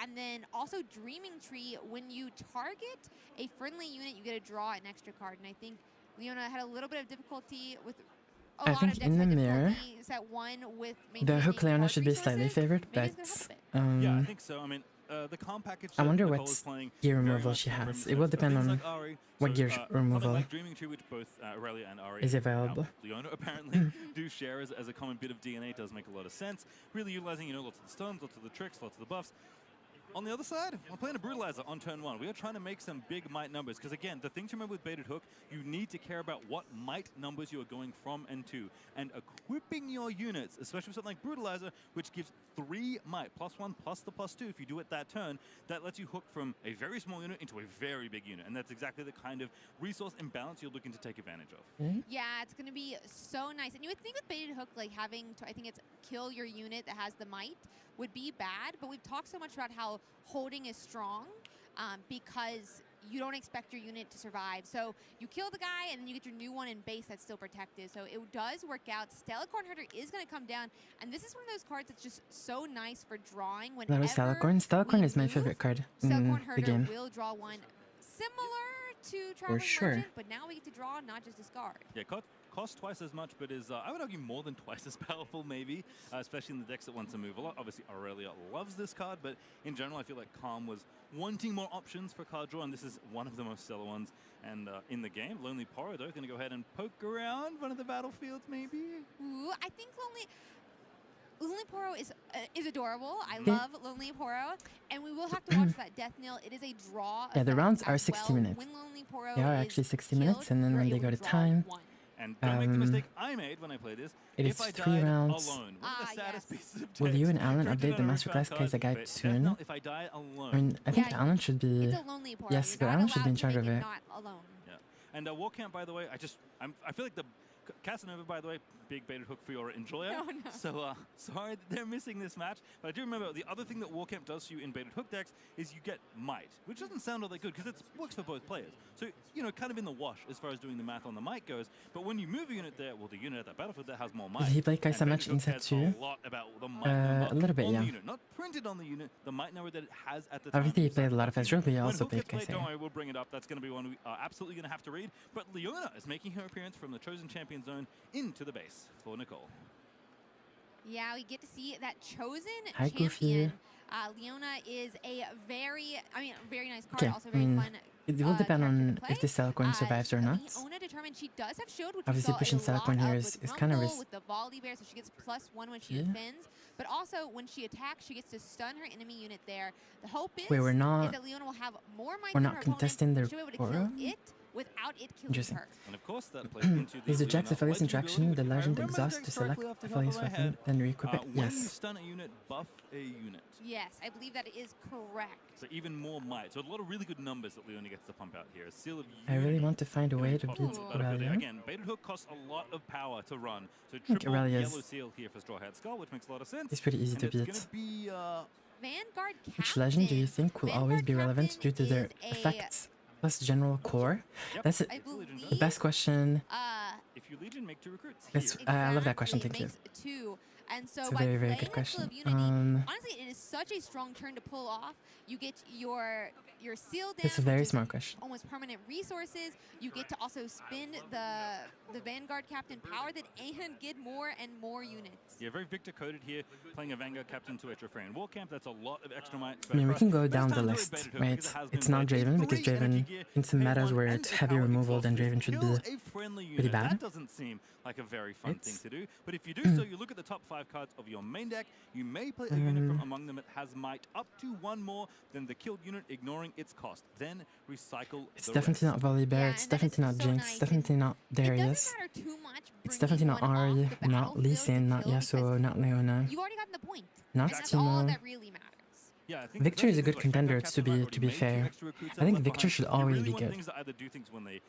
And then also Dreaming Tree, when you target a friendly unit, you get to draw an extra card. And I think Leona had a little bit of difficulty with a I lot think of decks in the had mirror, difficulty set 1 with the maintaining hook Leona card should be slightly resources. favored, Maybe but it's gonna help a bit. Yeah, I think so. I mean, the calm package. I that wonder Nicole what is playing gear very removal much she from has. the It will things depend like on Ahri. what gear something removal like Dreaming Tree, which both Irelia and Ahri is available. Leona apparently do share as a common bit of DNA. It does make a lot of sense. Really utilizing, lots of the stuns, lots of the tricks, lots of the buffs. On the other side, we're playing a Brutalizer on turn 1. We are trying to make some big might numbers, because again, the thing to remember with Baited Hook, you need to care about what might numbers you are going from and to. And equipping your units, especially with something like Brutalizer, which gives 3 might, +1 plus the +2 if you do it that turn, that lets you hook from a very small unit into a very big unit. And that's exactly the kind of resource imbalance you're looking to take advantage of. Yeah, it's going to be so nice. And you would think with Baited Hook, like having to, I think it's kill your unit that has the might would be bad, but we've talked so much about how holding is strong because you don't expect your unit to survive. So you kill the guy and then you get your new one in base that's still protected. So it does work out. Stellarcorn Herder is going to come down, and this is one of those cards that's just so nice for drawing. That Whenever was Stellarcorn. Stellarcorn we is my move, favorite card in Stellarcorn the Herder game. will draw one similar to Traveling sure. Merchant, but now we get to draw, not just discard. Yeah, costs twice as much, but is, I would argue, more than twice as powerful, maybe, especially in the decks that want to move a lot. Obviously, Aurelia loves this card, but in general, I feel like Calm was wanting more options for card draw, and this is one of the most stellar ones. And in the game, Lonely Poro, though, going to go ahead and poke around one of the battlefields, maybe? Ooh, I think Lonely Poro is adorable. I Yeah. love Lonely Poro, and we will have to watch that Death Knell. It is a draw. Yeah, the effect rounds are as 60 well. minutes. When Lonely Poro They are is actually 60 killed, minutes, and then you're when they able go to draw time, one. And don't make the mistake I made when I played this. it if is I 3 died rounds. alone, one of the saddest pieces of Will text you and Alan printed update the on a masterclass refund Kaiser card, guide but soon? Death Knell, if I die alone. I mean, I think Yeah, Alan should be. It's a Lonely Poro. Yes, You're but not Alan should be in allowed to charge make of it. Not alone. Yeah. And Warcamp, by the way, I feel like the Casanova, by the way, big Baited Hook Fiora enjoyer. No, no. So sorry that they're missing this match. But I do remember the other thing that Warcamp does to you in Baited Hook decks is you get Might, which doesn't sound all that good because it works for both players. So, kind of in the wash as far as doing the math on the Might goes. But when you move a unit there, well, the unit at that battlefield that has more Might. Did he play Kaisa and match Baited in Hook set cares 2? a lot about the Might number A little bit, on yeah. the unit. Not printed on the unit, the Might number that it has at the time. Obviously, he you played a start lot of the Ezreal, but he when also Hook played gets played, Kaisa. don't worry, we'll bring it up. That's going to be one we are absolutely going to have to read. But Leona is making her appearance from the Chosen Champion Zone into the base for Nicole. Yeah, we get to see that Chosen Hi, Champion. Goofy. Leona is a very nice card. Okay, Also I very mean, fun. it will depend character on to if the play. Stellarcorn survives or not. Leona determined she does have shield, which Obviously, we saw pushing a lot Stellarcorn here of is with kind of Rumble, risk. with the Volibear, so she gets +1 when she Yeah. defends. But also, when she attacks, she gets to stun her enemy unit there. The hope is, Wait, we're not- is that Leona will have more might we're than not her contesting opponent. their She'll be able to kill Aura? it without it killing Interesting. her. And of course, that plays into the Is the Jax Leona Aphelios legend interaction ability, with the which if I legend remember exhaust the to decks select correctly off the top of Aphelios my weapon, head, then re-equip it? when you Yes. stun a unit, buff a unit. Yes, I believe that is correct. So even more might. So a lot of really good numbers that Leona gets to pump out here. A Seal of I really Unity want to find a way to possible beat on the battlefield. Aurelia. Again, Baited Hook costs a lot of power to run. So think triple Aurelia's- yellow seal here for Straw Hat Skull, which makes a lot of sense. It's pretty easy And to it's beat. gonna be Vanguard Captain. Which legend do you think will always be relevant due to their Captain is effects plus general core? Yep. That's I the believe, best question. if you Legion, make 2 recruits. That's here. I love that question. Exactly, Thank you. makes 2. And so It's a by very, very playing good a Seal of question. Unity, honestly, it is such a strong turn to pull off. You get your seal down. It's a very smart question. Almost permanent resources. You get to also spin the Vanguard Captain power that and get more and more units. Yeah, very Victor coded here, playing a Vanguard Captain to a Trofarian War Camp. That's a lot of extra might. I mean, we can go down the list, right? It's not Draven, because Draven, in some metas where it's heavy removal, then Draven should be pretty bad. That doesn't seem like a very fun thing to do. But if you do so, you look at the top 5 cards of your main deck, you may play a unit from among them that has might up to 1 more than the killed unit, ignoring its cost. Then recycle It's the definitely rest. not Volibear, it's definitely not Jinx, it's definitely not Darius. It's definitely not Irelia, not Lee Sin, not Yasuo, not Leona, You've already gotten the point. not And that's all Timo. that really matters. Yeah, I think Victor is a good like contender, Vanguard to Captain might be already fair. made 2 extra recruits I think left Victor behind. should You always really be want good. things that either do things when they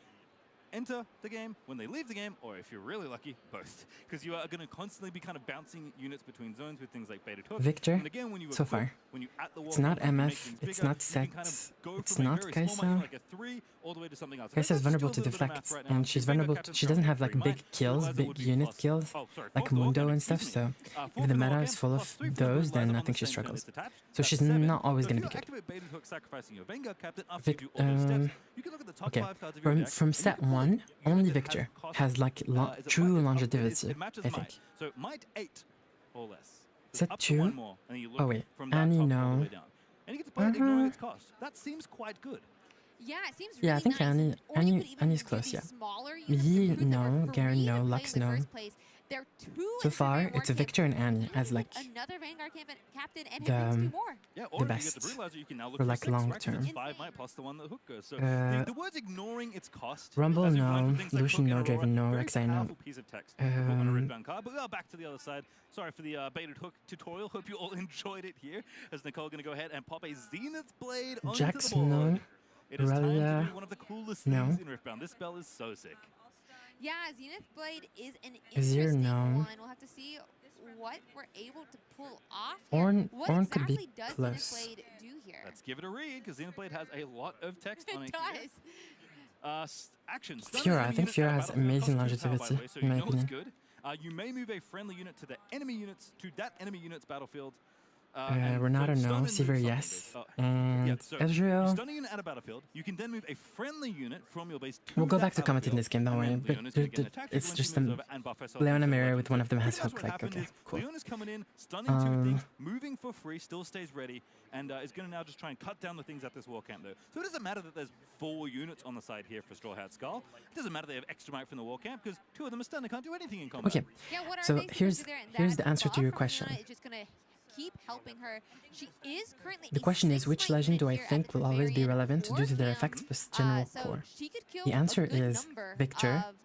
enter the game, when they leave the game, or if you're really lucky, both. Because you are going to constantly be kind of bouncing units between zones with things like Beta Hook. Victor, And again, when you so equip, far. when you at the It's wall not camp, you make MF, things it's bigger, not you can kind of Sex, go it's from a not very small Kai'Sa. money, like a 3 all the way to something else. Kai'Sa is That's vulnerable still to a little bit of deflect, math right now. and she's If Vanguard vulnerable. Captain's She doesn't currently have like free big might, kills, otherwise it big would be unit plus- kills, oh, sorry, like 4 for the War Mundo Camp, and stuff. excuse me. So 4 if the for meta War is Camp, full plus of 3 for the those, Blue then Lies I on think the she same turn struggles. it's attached. So That's she's 7. not always So going if to be you good. activate Beta Hook, sacrificing your Vanguard Captain after you Vic, do all those steps, you can look at the top okay, 5 cards of your from, deck. from and you set can pull a 1, unit only that Victor cost, has like is it true might, longevity, it matches I might. think. So might 8 or less. So Set up to 1 2? more, and you look Oh wait, from that Annie, top all the no. way down. And you get to play it ignoring its cost. That seems quite good. Yeah, it seems really Yeah, I think nice. Annie, Or you could even Annie's do close, these yeah. smaller units, Yi, recruits that no, were Garen, free no, to play Lux, in the no. first place. They're 2 So in far, Trofarian War it's a Camp. Victor and Annie You as get like another Vanguard Captain and the, him brings 2 more. Yeah, the or if you best get the Brutalizer, you can now look for for like 6, long right? 'Cause term. it's 5 might plus the one that Hook goes. So the words ignoring its cost. Rumble, as we've learned no. from things like Lucian, Hook no. and Aurora, Draven, no. very Rek'Sai, no. powerful piece of text to put on a red card. But back to the other side. Sorry for the baited Hook tutorial. Hope you all enjoyed it here. As Nicole going to go ahead and pop a Zenith Blade onto Jax, the board. no. It is time to Irelia, do one of the coolest no. things in Riftbound. This spell is so sick. Yeah, Zenith Blade is an Azir, interesting no. one. We'll have to see what we're able to pull off here. Ornn, What Ornn exactly could be does close. Zenith Blade do here? Let's give it a read, because Xenoblade has a lot of text on It it. here. does. Actions. Fiora, I think Fiora has amazing longevity, so in my you know it's opinion. good. You may move a friendly unit to that enemy unit's battlefield. Renato, no. Seaver, yes. And so Ezreal. you stun a unit at a battlefield. You can then move a friendly unit from your base to We'll go that back to commenting this game, don't worry. battlefield, But and then Leona's gonna get an attack it's when just she moves over and buff herself Leona into the mirror legend. with one of them So has pretty much hook, what like, happened okay, is cool. Leona's coming in, stunning 2 things, moving for free, still stays ready, and is going to now just try and cut down the things at this war camp, though. So it doesn't matter that there's 4 units on the side here for Straw Hat Skull. It doesn't matter they have extra might from the war camp, because 2 of them are stunned. They can't do anything in combat. Okay, Yeah, what are so they supposed here's to do there? And here's that the answer to buff your from question. Leona is just gonna keep helping her. She is currently The a question is, 6 which might legend do I unit here at think the will always be Trofarian relevant War due to their Camp. effects plus general So core? she could kill The answer a good is number Victor, of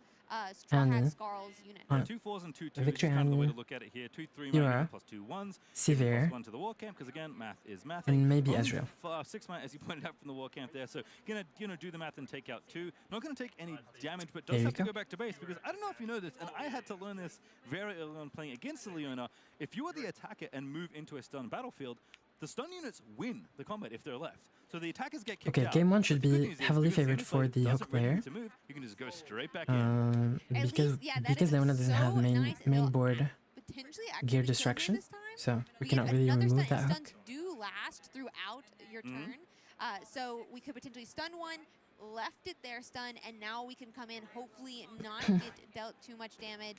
Straw Hat Annie, Skarl's units. Yeah, 2 4s and 2 2s Victor, is kind of the way Annie, to look at it here. 2 3 Fiora, might plus 2 1s. Sivir, Plus 1 to the war camp, because again, math is math. and maybe Ezreal. 6 might, as you pointed out from the war camp there. So gonna do the math and take out 2. Not gonna take any damage, but does There you have to go. go back to base, because I don't know if you know this, and I had to learn this very early on playing against the Leona. If you are the attacker and move into a stun battlefield, the stun units win the combat if they're left. So the attackers get kicked Okay, out. game 1 should But the good be news is, heavily because favored Xenoblade for the doesn't hook really player. need to move, you can just go straight back in. Because Leona doesn't have main board Potentially gear actually kill her destruction, this time. so we get cannot really another remove stun, that and hook. stuns do last throughout your turn. So we could potentially stun one, left it there stun, and now we can come in, hopefully not get dealt too much damage,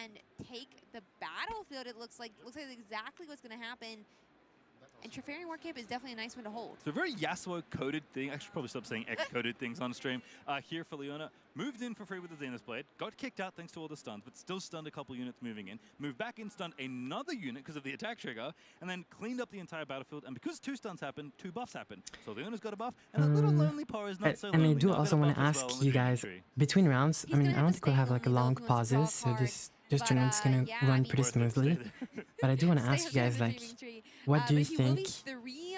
and take the battlefield. It looks like exactly what's going to happen. And Trofarian War Camp is definitely a nice one to hold. So a very Yasuo-coded thing. I should probably stop saying X-coded things on stream. Here for Leona. Moved in for free with the Zenith Blade. Got kicked out thanks to all the stuns, but still stunned a couple units moving in. Moved back in, stunned another unit because of the attack trigger, and then cleaned up the entire battlefield. And because 2 stuns happened, 2 buffs happened. So Leona's got a buff, and a little Lonely Paw is not so And I lonely. do Now also got a want to buff as ask well in the you Dream guys, Tree. between rounds, I mean, I don't think we'll have like a long lonely though, if he wants pauses, to draw so this but, tournament's gonna yeah, I run mean- pretty Worth it to smoothly. stay there. But I do want to Stay ask you on guys, the like, Dreaming Tree. what do you But he will be think 3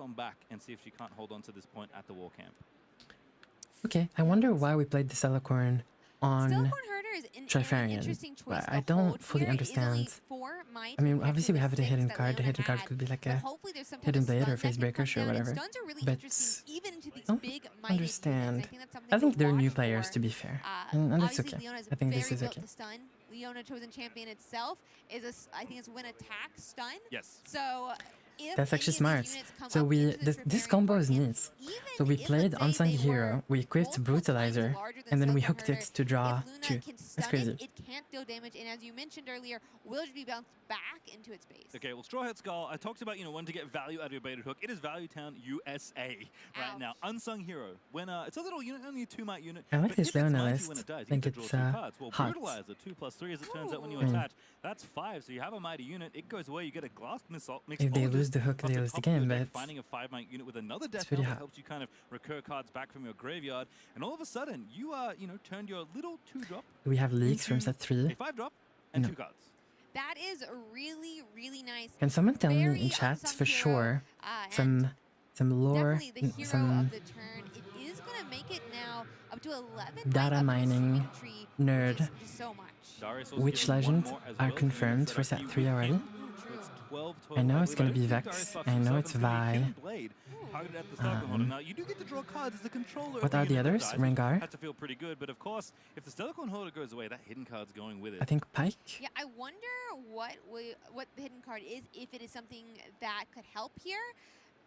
on back and see if she can't hold on to this point at the war camp. Okay, I wonder why we played the Celicorn on Stelicorn Herder is an Trifarian. interesting choice. I don't fully understand. I mean, obviously we have a hidden card. The hidden card could be like a hidden blade or face breaker, sure, whatever. But I don't understand. I think they're new players, to be fair, and that's okay. I think this is okay. Leona Chosen Champion itself is I think it's when attack stun. Yes. So if That's actually any of smart. these units come So up we into this combo is neat. So we played Unsung Hero, we equipped Brutalizer, and then we hooked it to draw 2. That's crazy. It can't deal damage, and as you mentioned earlier, will just be bounced back into its base. Okay, well, Straw Hat Skull, I talked about, wanting to get value out of your baited hook. It is Value Town USA right now. Unsung Hero. When it's a little unit, only a 2-mite unit. I like but this if it's Leona mighty list. when it dies, I you think get to it's draw 2 cards. Well, hot. Brutalizer, 2+3 as it turns out when you Mm. attach. That's 5, so you have a mighty unit. It goes away, you get a glass missile. If they lose the hook, they lose the game, but finding a 5-mite unit with another death pretty knell that hot. helps you kind of recur cards back from your graveyard. And all of a sudden, you turned your little 2-drop Do we have leaks from into set 3? a 5-drop and No. 2 cards. That is really, really nice. Can someone tell me Very in chat Unsung for Hero, sure and some lore, definitely the hero some of the turn. It is going to make it now up to 11. data right up mining the tree, nerd. just so much. Darius also Which given one legends more as are well, so confirmed set for up set he 3 would already? hit. It's 12 total, I know I it's believe. gonna don't be think Vex. Darius buffs I know himself it's and pretty Vi. hidden blade targeted at the Stealth Horn. Now, you do get to draw cards as the controller. What of the are the unit that others? dies, which Rengar? has to feel pretty good, but of course, if the Stealth Holder goes away, that hidden card's going with it. I think Pike. Yeah, I wonder what the hidden card is, if it is something that could help here.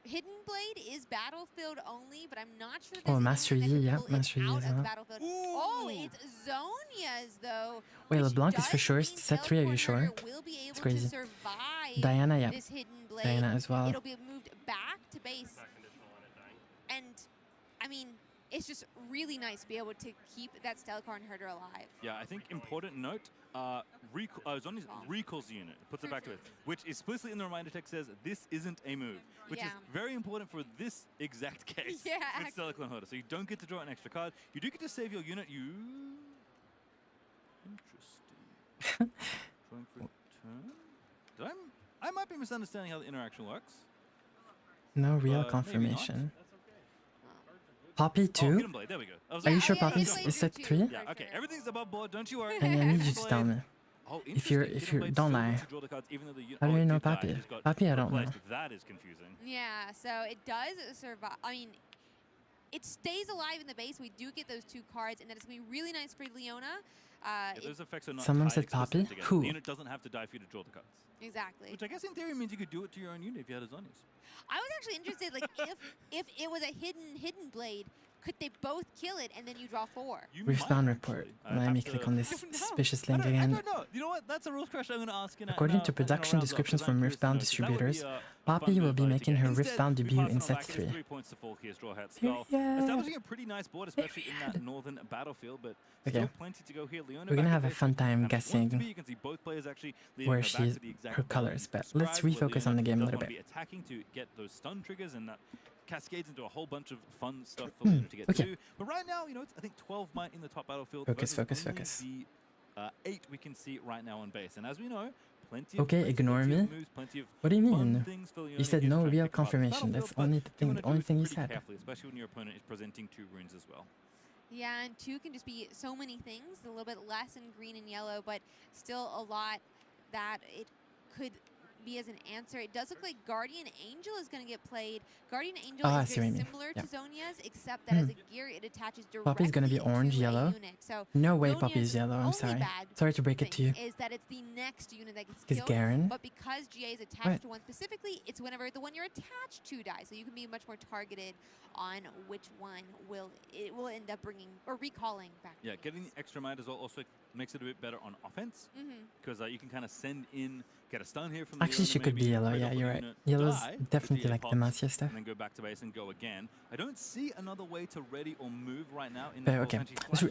Hidden Blade is battlefield only, but I'm not sure. Oh, Master Yi, yeah, Master Yi out as of the well. battlefield. Oh, it's Zonia's though. Wait, which LeBlanc is for does sure mean set 3, are you sure? Teleporter will be able It's crazy. to survive Diana, yeah. this Hidden Blade. Diana as well. It'll be moved back to base. And I mean, it's just really nice to be able to keep that Stellacorn herder alive. Yeah, I think important note, Zoni's recalls the unit, puts it back to it, which explicitly in the reminder text says this isn't a move, which is very important for this exact case with Stellacorn Herder. So you don't get to draw an extra card. You do get to save your unit. Interesting. Drawing for turn? I might be misunderstanding how the interaction works. No real Maybe not. confirmation. Poppy Oh, 2? Hidden Blade, there we go. Are you sure Poppy is set 3? Yeah, okay, everything's above board, don't you worry. I need you to tell me. Oh, If you're, don't lie. How do you know Poppy? Poppy, I don't know. That is confusing. Yeah, so it does survive. I mean, it stays alive in the base. We do get those 2 cards, and that is going to be really nice for Leona. Yeah, those effects are not Someone tied said explicitly Poppy? together. Who? The unit doesn't have to die for you to draw the cards. Exactly. Which I guess in theory means you could do it to your own unit if you had a Zonies. I was actually interested, like, if it was a hidden blade, could they both kill it and then you draw 4? Respawn report. Let me click on this suspicious link again. I don't know. You know what? That's a real question I'm going to ask you. According to production descriptions from Riftbound distributors, Poppy will be making her Riftbound debut in set 3. 3 points to fall here, Straw Hat Skull. Establishing a pretty nice board, especially in that northern battlefield, but still plenty to go here. Leona we're gonna have a fun time guessing you can see both players actually where she's her colors, but let's refocus on the game a little bit. Attacking to get those stun triggers, and that cascades into a whole bunch of fun stuff for Leona to get to. But right now, it's I think 12 might in the top battlefield. Focus. The 8 we can see right now on base, and as we know, plenty okay, of ignore me. moves, plenty of What do you fun mean? things for Leona You said here to no try and real pick apart this confirmation. That's battlefield, only but the you wanna only do it thing you pretty said. carefully, especially when your opponent is presenting 2 runes as well. Yeah, and 2 can just be so many things, a little bit less in green and yellow, but still a lot that it could be as an answer. It does look like Guardian Angel is going to get played. Guardian Angel is very similar to Zonia's, except that as a gear, it attaches directly Poppy's going to be orange, yellow. So no way Zonia's Poppy's yellow, I'm sorry. Sorry to break it to you. Is that it's the next unit that gets Is killed, Garen? but because GA is attached to one specifically, it's whenever the one you're attached to dies. So you can be much more targeted on which one will end up bringing or recalling back. Yeah, getting the extra might as well also makes it a bit better on offense, because you can kind of send in, get a stun here from the Actually, she could be yellow. Yeah, you're right. Yellow's definitely like the Masia stuff. And then go back to base and go again. I don't see another way to ready or move right now. In Okay,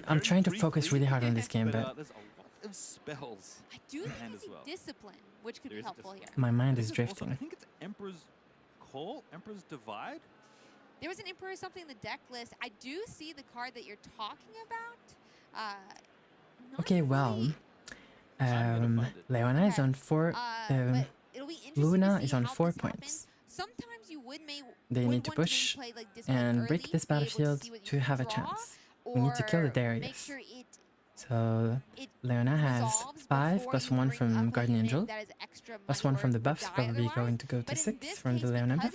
I'm trying to focus really hard on this game, but there's a lot of spells. I do think as well. Discipline, which could be helpful here. My mind is drifting. Also, I think it's Emperor's Call, Emperor's Divide. There was an Emperor something in the deck list. I do see the card that you're talking about. Okay, well, Leona is on 4. Luna is on 4 points. Sometimes you they need to push and break this battlefield to have a chance. We need to kill the Darius. So Leona has 5 plus 1 from Guardian Angel, plus 1 from the buffs, probably going to go to 6 from the Leona buff.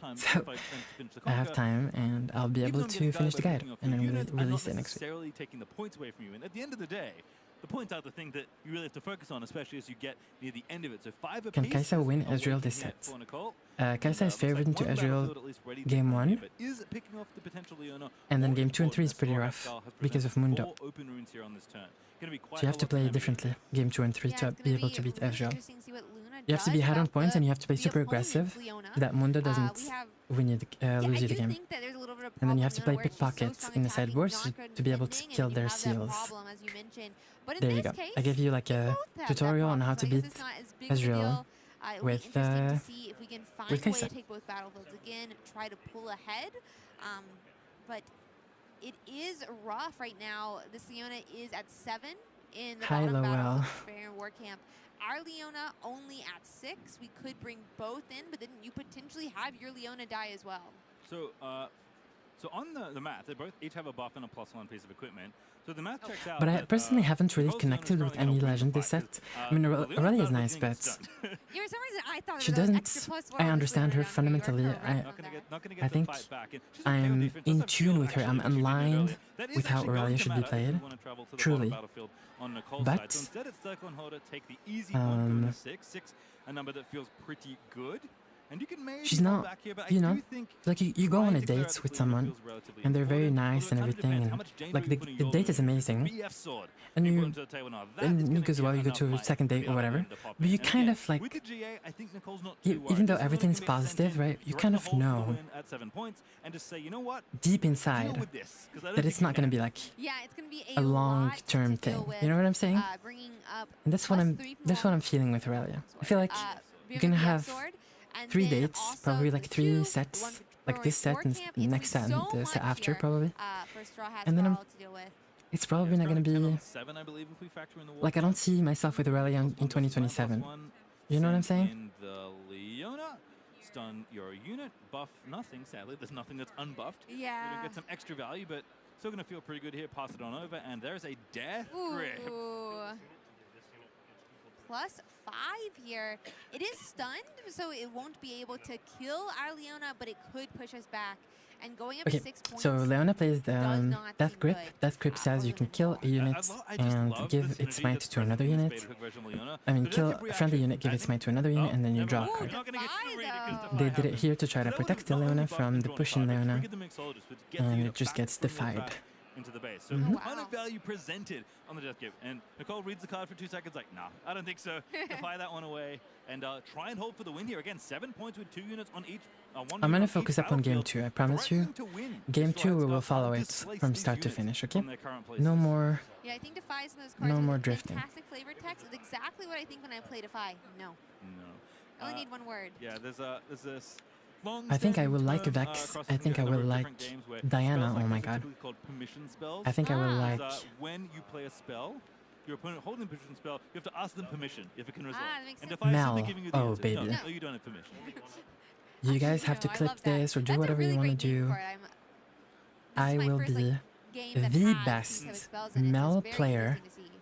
sometimes So, if I finish the I have conquer, time, and I'll be even able though I'm getting to finish the guide, by picking off and then your units, I'm release not it next week. necessarily taking the points away from you. And at the end of the day, the points are the thing that you really have to focus on, especially as you get near the end of it. So 5 apiece. Can Kai'Sa win is Ezreal away this from here set? for Nicole. Kai'Sa is Looks like favored into one Ezreal battlefield at least ready to game come 1, here, but is picking off the potential Leona and then more game 2 and 3 is important pretty as rough Scarlet has because of presented Mundo. 4 open runes here on this turn. Gonna be quite So you have a to lot play damage. differently, game 2 and 3, Yeah, to it's be gonna able to beat really Ezreal. interesting to see what Luna You have to be does hard on about points, and you have to play the super opponent's aggressive Leona. so that Mundo doesn't We have win you the, yeah, lose I you the do game. think that there's a little bit And then you have to play where she's so pickpockets strong in the attacking, sideboards not good to be able to defending, kill and you their have that seals. problem, as you mentioned. But in There you this go. case, I gave you like a both have tutorial that on how to problem, so I beat guess it's not as big of a Ezreal deal. It'll be with interesting to see if we can find a way Kai'Sa. to take both battlefields again, try to pull ahead. But it is rough right now. This Leona is at 7 in the Hi, bottom Lowell. battlefield for Baron Warcamp. Our Leona only at 6. We could bring both in, but then you potentially have your Leona die as well. So, so on the math, they both each have a buff and a +1 piece of equipment. So the math checks out. But I that, personally haven't really Nicole's connected Leona's with probably any gonna win legend the this fight, set. 'cause, I mean, Leona's Aurelia is battle nice, beginning but is done. Yeah, for some reason I thought she it was an doesn't. extra +4 I on understand this her Leona. fundamentally. You are correct Not on gonna that. not gonna I get the think fight back. And she's okay with I'm defense, in does have tune shield with her. actually, I'm which she did aligned earlier. That is with how actually going Aurelia to should be matter if we played. wanna travel to the Truly. bottom battlefield on Nicole's But side. So instead it's Circle and Holder, take the easy one, go to 6. 6, a number that feels pretty good. And you can maybe she's fall not, back here, but you I know, do think like you go on trying a to clear out date this with Leona someone, feels relatively and they're very important. nice and Although it kind of everything, depends. How and much danger like are you putting the your date is Leona? amazing, BF sword. and You put you into the table now. That then is you gonna goes get well, you go enough to a fight second for date the or other whatever, end to pop but in. you And kind again, of like, with the GA, I think Nicole's not too worried. even though This is everything's gonna be a positive, sent right, you threat kind the of whole know floor in at 7 points and just say, you know what? deep Deal inside with this, 'cause I don't that think it's you not going to can. be like Yeah, it's going to be a lot long-term to deal thing. with, You know what I'm saying? bringing up And that's what I'm +3 from that's what all- I'm feeling with Aurelia. I feel like we you're have a gonna BF have sword, and 3 then dates, also probably like the 3 two, the one sets, for like this set and Warcamp. next set and so the set much after here, probably. for Straw Hats And then Carl to deal with. It's probably not going to be 7, I believe, if we factor in the like I don't see myself with Aurelia in 2027. You know what I'm saying? In the Leona, stun your unit, buff nothing. Sadly, there's nothing that's unbuffed. You're Yeah. gonna get some extra value, but still gonna feel pretty good here. Pass it on over, and there's a death grip. Ooh. +5 here. It is stunned, so it won't be able to kill our Leona, but it could push us back. And going up Okay, 6 points. so Leona plays the does not Death seem Grip. good, Death Grip says for you can Lumen kill a Core. unit I just and love give the its synergy might that's to another present in unit. this beta hook version of Leona. I mean, The kill Death Grip a friendly reaction, unit, give I its think- might to another unit, and then you never draw a mind. card. You're not gonna get Defy, too greedy 'cause though. Defy They did it happens. here to try to So that protect would the not only Leona buff from the the drawn pushing card, but Leona, trigger the mixed soldiers, which gets the and unit it just back gets from the defied. trap into the base. So Mhm. a ton of value presented on the Death Grip. And Nicole reads the card for 2 seconds like, nah, I don't think so. Defy that one away and try and hold for the win here. Again, 7 points with 2 units on each. I'm unit gonna on focus each up on game battlefield, 2, I promise you. threatening to win. Game Straw 2 Hats we will Carl follow can't it displace from these start to units finish, okay? from their current places. No more. Yeah, I think Defy's in those cards. No with more a drifting. Fantastic flavor text is exactly what I think when I play Defy. No. No. I only need one word. Yeah, there's this long. I think I will like term, Vex. across I think I a number will of like different games where Diana. spells like Oh my this are god. typically called permission spells. I think I will like. When you play a spell, your opponent holding a permission spell, you have to ask them permission if it can resolve. that makes And sense. Defy is Mel. simply giving you the Oh, answer. baby. No, you don't have permission. You guys have to I clip love that. this or do That's a whatever really you want great to name do. for it. This I is my will first, be game that the has best these type of spells in it, so Mel it's very player interesting to see.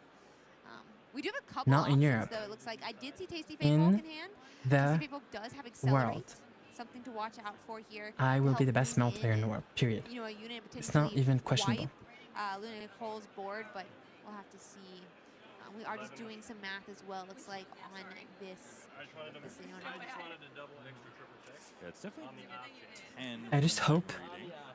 We do have a couple not in options, Europe. though. It looks like I did see Tasty Fate in Volk in hand. Tasty the Fate Volk does have Accelerate. world. Something to watch out for here. I to will be help the best bring Mel player in the and, world, period. You know, a unit It's not potentially even questionable. wipe Luna Nicole's board, but we'll have to see. We are just doing some math as well, looks like, on this Leona. Yeah, it's definitely 10 I just hope,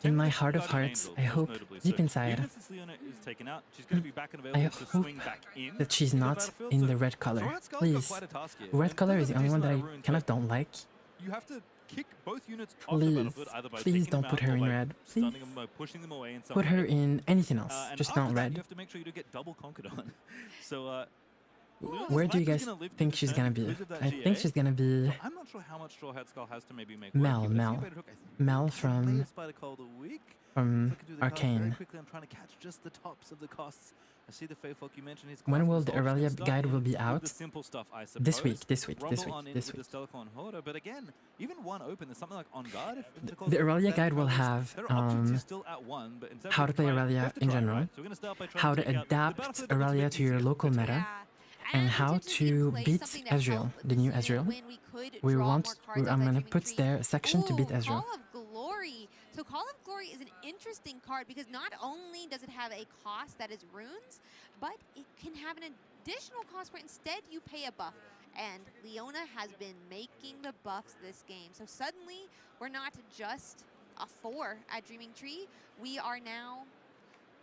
in my heart of hearts, I hope deep inside, even if this Leona is taken out, she's going to be back and I available to hope swing back in that she's to the not battlefield. in So the red color. Straw Hats Carl's got Please. quite a task here. Red And color there's is the a only one decent that I amount of runes, kind of but don't like. You have to kick both units off the Please, battlefield either by please taking don't them put out her or in by red. stunning Please. them, by pushing them away in some Put her way. in anything else, And just after not that, red. You have to make sure you don't get double conquered on. So, Where do you guys think she's gonna be? I think she's gonna be I'm not sure how much Straw Hat Skull has to maybe make Mel, work. Mel. Mel from Arcane. Very quickly, I'm trying to catch just the tops of the costs. I see the Fae Folk you mentioned. His When class will the resolve. Aurelia Start guide in will be with out? the simple stuff, I This suppose. week, this week, this Rumble week, on in this with week. the Stelicon Hoarder, but again, even one open, there's something like On Guard. If Nicole's The got Aurelia that guide will colours, have there are options. You're still at one, but instead how we to play try- we Aurelia have to in try, general, right? So we're gonna start by trying how to take out the adapt battlefield that Aurelia makes to your it local easier. meta, Yeah. and how potentially if we to play beat something to Ezreal, help the new this Leona Ezreal. win, we could We draw want. more cards I'm out gonna that put Dreaming Tree. there a section to beat Ooh, Ezreal. Call of Glory. So Call of Glory is an interesting card because not only does it have a cost that is runes, but it can have an additional cost where instead you pay a buff. And Leona has been making the buffs this game. So suddenly we're not just a 4 at Dreaming Tree. We are now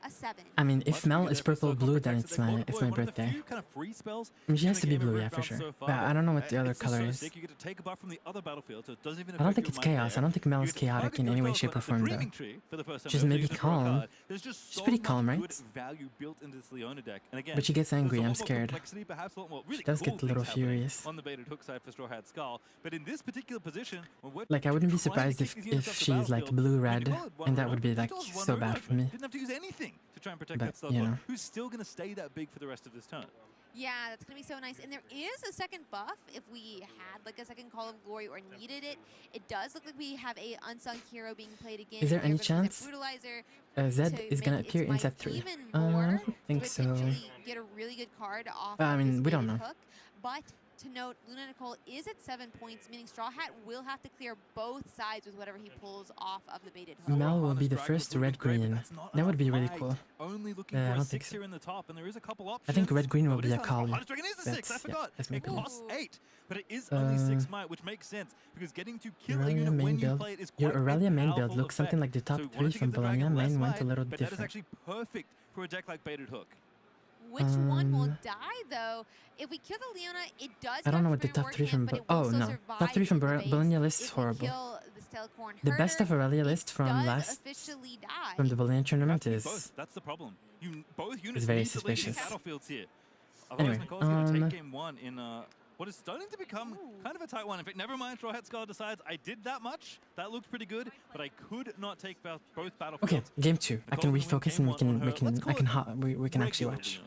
a 7. I mean, if Mel is purple blue, then it's my birthday. Kind of free spells I mean, she in has the to be game blue, every yeah, for round sure. so far, But I don't know what the other it's just color so is. sick. You get to take a buff from the other battlefield, so it doesn't even I don't affect think your it's mind chaos. there. I don't think Mel You is get to target chaotic in your any way, spells, shape, or like the form, Dreaming though. Tree for the first time She's ever, maybe using a draw calm. card. There's just She's so pretty much calm, right? good value built into this Leona deck. And again, But she gets there's angry. a lot I'm more scared. complexity, perhaps a lot more really She does cool get a little things happening furious. on the baited hook side for Straw Hat Skull. But in this particular position, when we're Like, I wouldn't be trying to surprised kick these units if off the she's like battlefield, blue-red, when you call it one and that rune would be up, like it does one so rune bad up. for me. Didn't have to use anything to try and protect But, that stealth you bot, know. who's still going to stay that big for the rest of this turn. Yeah, that's going to be so nice. And there is a second buff if we had like a second Call of Glory or needed it. It does look like we have a unsung hero being played again. Is there any We're gonna use chance a Brutalizer Zed to is gonna make its appear in might set 3? even I more, don't think to so. potentially get a really good card off I of mean, this we don't baited know. hook. But to note, Luna Nicole is at 7 points, meaning Straw Hat will have to clear both sides with whatever he pulls off of the baited hook. Mel will be the first red-green. That would be really cool. Only looking I for a don't think 6 so. here in the top, and there is a couple options. I think red-green will it be is a not call. Harness Dragon is a 6, I forgot. That's It making costs 8, but it is only 6 might, which makes sense, because getting to kill a Aurelia unit main when you build. play it is Your quite Aurelia a main powerful build looks something effect. like the top So 3 wanted to from give the Bologna. dragon less Mine went a might, little but that is different. actually perfect for a deck like Baited Hook. Which one will die though? If we kill the Leona, it does. I don't have know what the prevent top 3 work from... in, but it Oh, will still no. survive Top 3 from in the base. Bologna list is If we horrible. kill the Stelcorn The best of herder, Aurelia it list from does last... officially die. From the Bologna tournament Both. is... That's the problem. Both units very need to leave these suspicious. battlefields here. Anyway, Otherwise, Nicole's going to take game 1 in what is starting to become kind of a tight one. In fact, never mind, Straw Hat Skull decides I did that much. That looked pretty good, but I could not take both battlefields. Okay, game 2. I can refocus and we can actually watch.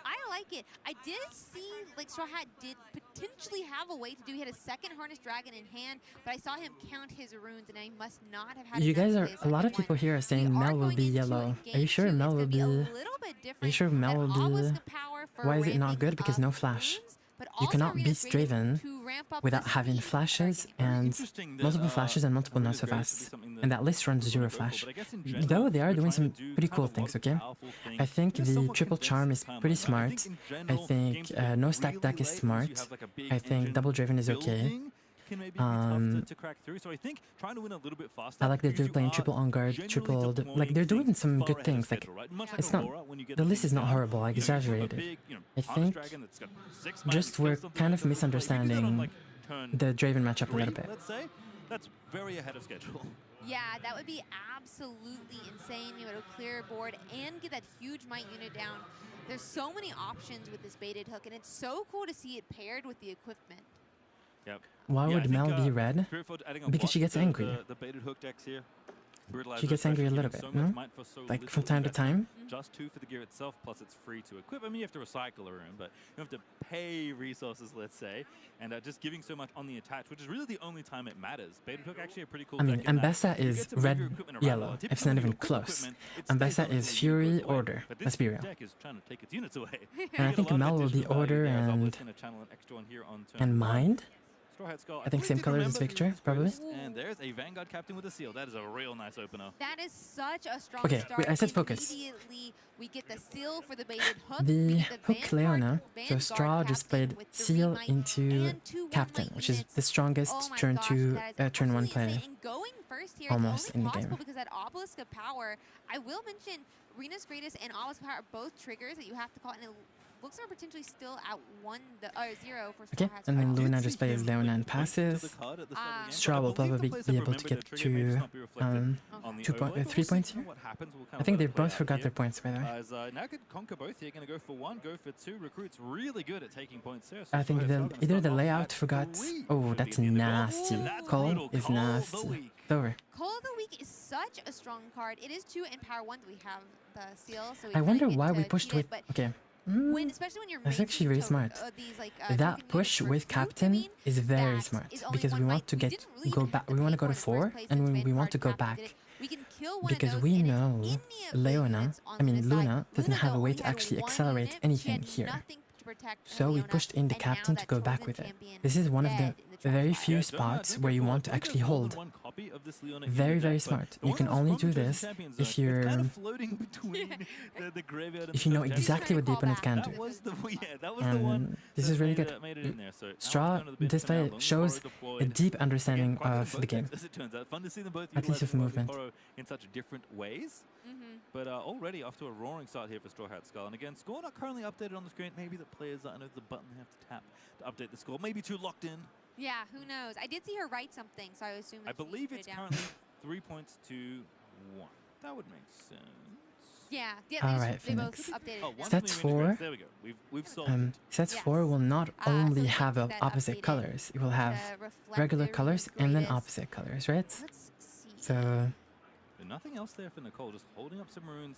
I like it. I did see like Straw Hat did potentially have a way to do. He had a second Harness Dragon in hand, but I saw him count his runes, and I must not have had. You enough guys to are... play A lot of second people one. here are saying We Mel will going be into yellow. game Are you sure 2. Mel It's will gonna be... a Are little bit you different. sure Mel That will obelisk be... of power for Why is it not ramping good? Because up no flash. runes, but You also cannot beat Arena's Draven Draven to ramp up without the having speed. flashes and multiple flashes and multiple not so fast. And that list runs 0 flash. Though they are doing some pretty cool things, okay? I think the triple charm is pretty smart. I think no stack deck is smart. I think double Draven is okay. I like that they're playing triple on guard, triple... Like, they're doing some good things. Like, it's not... The list is not horrible, I exaggerated. I think just we're kind of misunderstanding the Draven matchup a little bit. That's very ahead of schedule. Yeah, that would be absolutely insane. You would have clear board and get that huge might unit down. There's so many options with this baited hook, and it's so cool to see it paired with the equipment. Yep. Why would Mel be red? Because she gets angry. The baited hook decks here. She gets angry a little bit, no? Like from time to time? Just 2 for the gear itself, plus it's free to equip. I mean, you have to recycle a room, but you have to pay resources, let's say, and just giving so much on the attach, which is really the only time it matters. Baited hook actually a pretty cool I mean, deck in that Ambessa you is get to move your red, equipment around yellow. more. It's Typically, not when even you equip close. equipment, it stays Ambessa on the is unit you Fury, equip away. Order. But Let's this be real. deck is trying to take its units away. And I think Mel will be Order and Mind. I think same colors as Victor, probably. And there's a Vanguard Captain with a seal. That is a real nice opener. That is such a strong Okay, start. wait, I said focus. Immediately, we get the seal for the baited hook. we The get Hook Vanguard Leona, so Captain Straw just played with 3 Seal might into and 2 Captain, one-light which is units. the strongest Oh my turn gosh, 2, that is turn 1 absolutely player. insane. And going first here, Almost it's in only the game. possible because that Obelisk of Power, I will mention, Rena's Greatest and Obelisk of Power are both triggers that you have to call, and it looks like we're potentially still at 0 for Straw Okay, Hat's and then Power. Luna just plays Leona and passes. Straw will probably be able to get to 3 points here. I think they both forgot their points, by the way. As now could conquer both here, going to go for 1, go for 2. Recruits really good at taking points here. I think either the layout forgot... Oh, that's nasty. Cole is nasty. It's over. Call of the Week is such a strong card. It is 2 and Power 1 that we have the seal. So we I kinda wonder get why to we pushed cheat it, with... but Okay. especially when you're That's making actually very smart. these, like, That token push units with for fruit, I Captain mean, is very that smart is only because 1 we might. want to We didn't really go even back. have to We want to pay go to for it in the 4, first place and since we want Vanguard to go Captain back did it. We can kill one because of those, we and it's know any of the Leona. units on I mean, the side. Luna doesn't Luna, have a though, way only to had actually 1 accelerate unit. She anything had here. nothing to protect So we Leona, pushed in the and now Captain to that go back chosen with it. champion This is one of the dead in the trash very pile. few spots where you want to actually hold. copy of this Leona. Very, very deck, but smart. the You one can that was only from do the Chosen this Champions if Zone, it's you're kind of floating between the graveyard and if you know the Chosen exactly what the Trying to opponent call can That do. was the that was the one. And this that is really made good. It, made it in there. So Aaron's Straw going to the bin this for now. play Lonely shows Poro a deployed. deep understanding Again, quite good in of both the game. decks, as it turns out. Fun to see them both At least utilize with Lonely movement. Poro in such different ways. But already off to a roaring start here for Straw Hat Skull. And again, score not currently updated on the screen. Maybe the players don't know the button they have to tap to update the score. Maybe too locked in. Yeah, who knows? I did see her write something, so I assume. I believe it's currently 3 points to 1. That would make sense. Yeah, All they, right, they both Phoenix. updated. Oh, it one now. Sets from the arena 4. grades. There we go. We've solved it. Sets Yes. 4 will not So only the have games that opposite updated colors. It will have to reflect regular their colors new and then greatest. opposite colors, right? Let's see. So But nothing else there for Nicole. Just holding up some runes.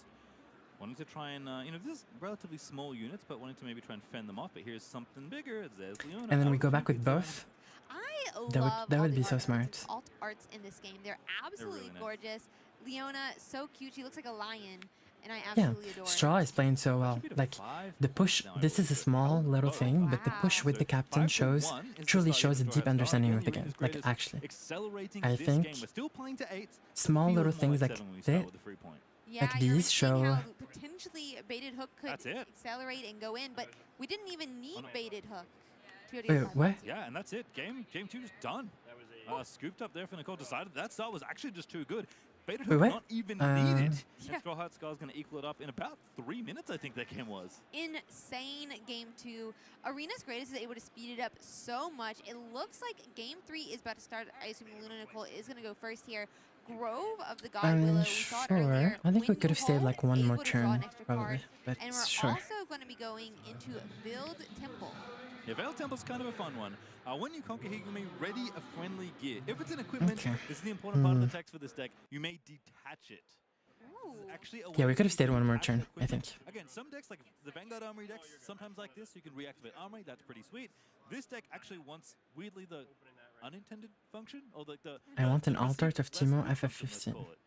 Wanting to try and, this is relatively small units, but wanting to maybe try and fend them off. But here's something bigger. There's Leona. and then we out go of back with Champions both. I love that all would the be so alt smart. Alt arts in this game. They're absolutely really nice. gorgeous. Leona, so cute. She looks like a lion, and I Yeah, absolutely adore Straw her. is playing so well. Should be Like 5. the push. Now I This will is a do it. small little Oh, thing, but the push wow. with the So captain 5 to shows 1 is the truly start shows a here for deep Straw Hat Skull. understanding Again, of the the game. Arena's Like greatest actually, accelerating I this think game. We're still playing to 8. small Feels little more things like 7 when we start this. with the 3 point. Yeah, like you're these seeing show- how potentially baited hook could That's it. accelerate and go in, but we didn't even need no. baited hook. to Wait, do that. what? Yeah, and that's it. Game 2 is done. Scooped up there for Nicole. Decided that start was actually just too good. Baited Wait, hook what? not even needed. Yeah. And Straw Hat Skull's going to equal it up in about 3 minutes, I think that game was. Insane game 2. Arena's greatest is able to speed it up so much. It looks like game 3 is about to start. I assume Luna Nicole is going to go first here. Grove of the God Willow. We saw it Sure. earlier. I think we When could you have stayed like hold, one more able to draw an turn, extra probably. card. But And we're sure. also going to be going into Build Temple. Yeah, Veil Temple's kind of a fun one. When you conquer Higumi, ready a friendly gear. If it's an equipment, Okay. this is the important part of the text for this deck, you may detach it. Ooh. Actually, a Yeah, way we could have to stayed one more detach turn, I equipment. think. Again, some decks, like the Vanguard Armory decks, sometimes like this, you can reactivate Armory, that's pretty sweet. This deck actually wants, weirdly, the unintended function, or like the... I want an alt art of received Teemo less function, FF15. let's call it.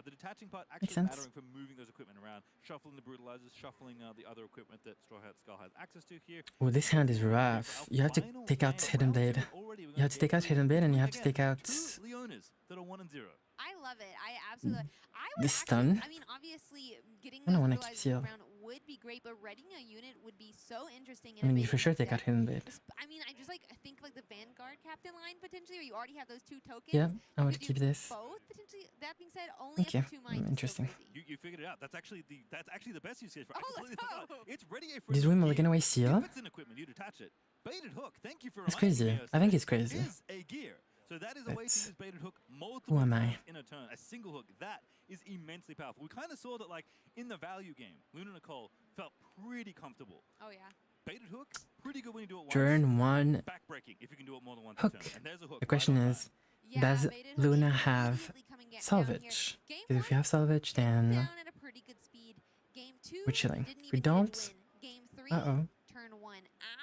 The detaching part actually sense. mattering for moving those equipment around, shuffling the brutalizers, shuffling the other equipment that Straw Hat Skull has access to here. Oh, this hand is rough. You have to take out Hidden Blade. You have to take out Hidden Blade and you have to take out... Two Leonas that are 1 and 0. I love it. I absolutely. I would The stun? I mean, obviously, getting I don't those wanna keep realizers seal. around would be great, but readying a unit would be so interesting. I mean, you for sure take out Hidden Blade. I mean, I just I think like the Vanguard captain line potentially, where you already have those 2 tokens. Yeah, I You would could do keep this. Both potentially. That being said, only Okay, up to 2 mines. is so interesting. crazy. You figured it out. That's actually the best use case for. I Oh, let's completely forgot. go. It's ready a Did we mulligan away seal? If it's an equipment, you detach it. Baited hook. Thank you for That's reminding crazy. me. I think it's crazy. Is a gear. So that is a way to That's- use baited hook multiple am I? times in a turn. A single hook. That is immensely powerful. We kind of saw that like in the value game, Luna Nicole felt pretty comfortable. Oh yeah. Baited hook, pretty good when you do it once. Turn 1 Backbreaking if you can do it more than once hook. a turn. And there's a hook. The question right on is, Yeah, does baited hook Luna is have immediately coming down salvage? here. Game Because if you 1, have salvage, then... down at a pretty good speed. Game 2, we're chilling. didn't If we even get it don't- win. Game 3, Uh-oh. turn 1,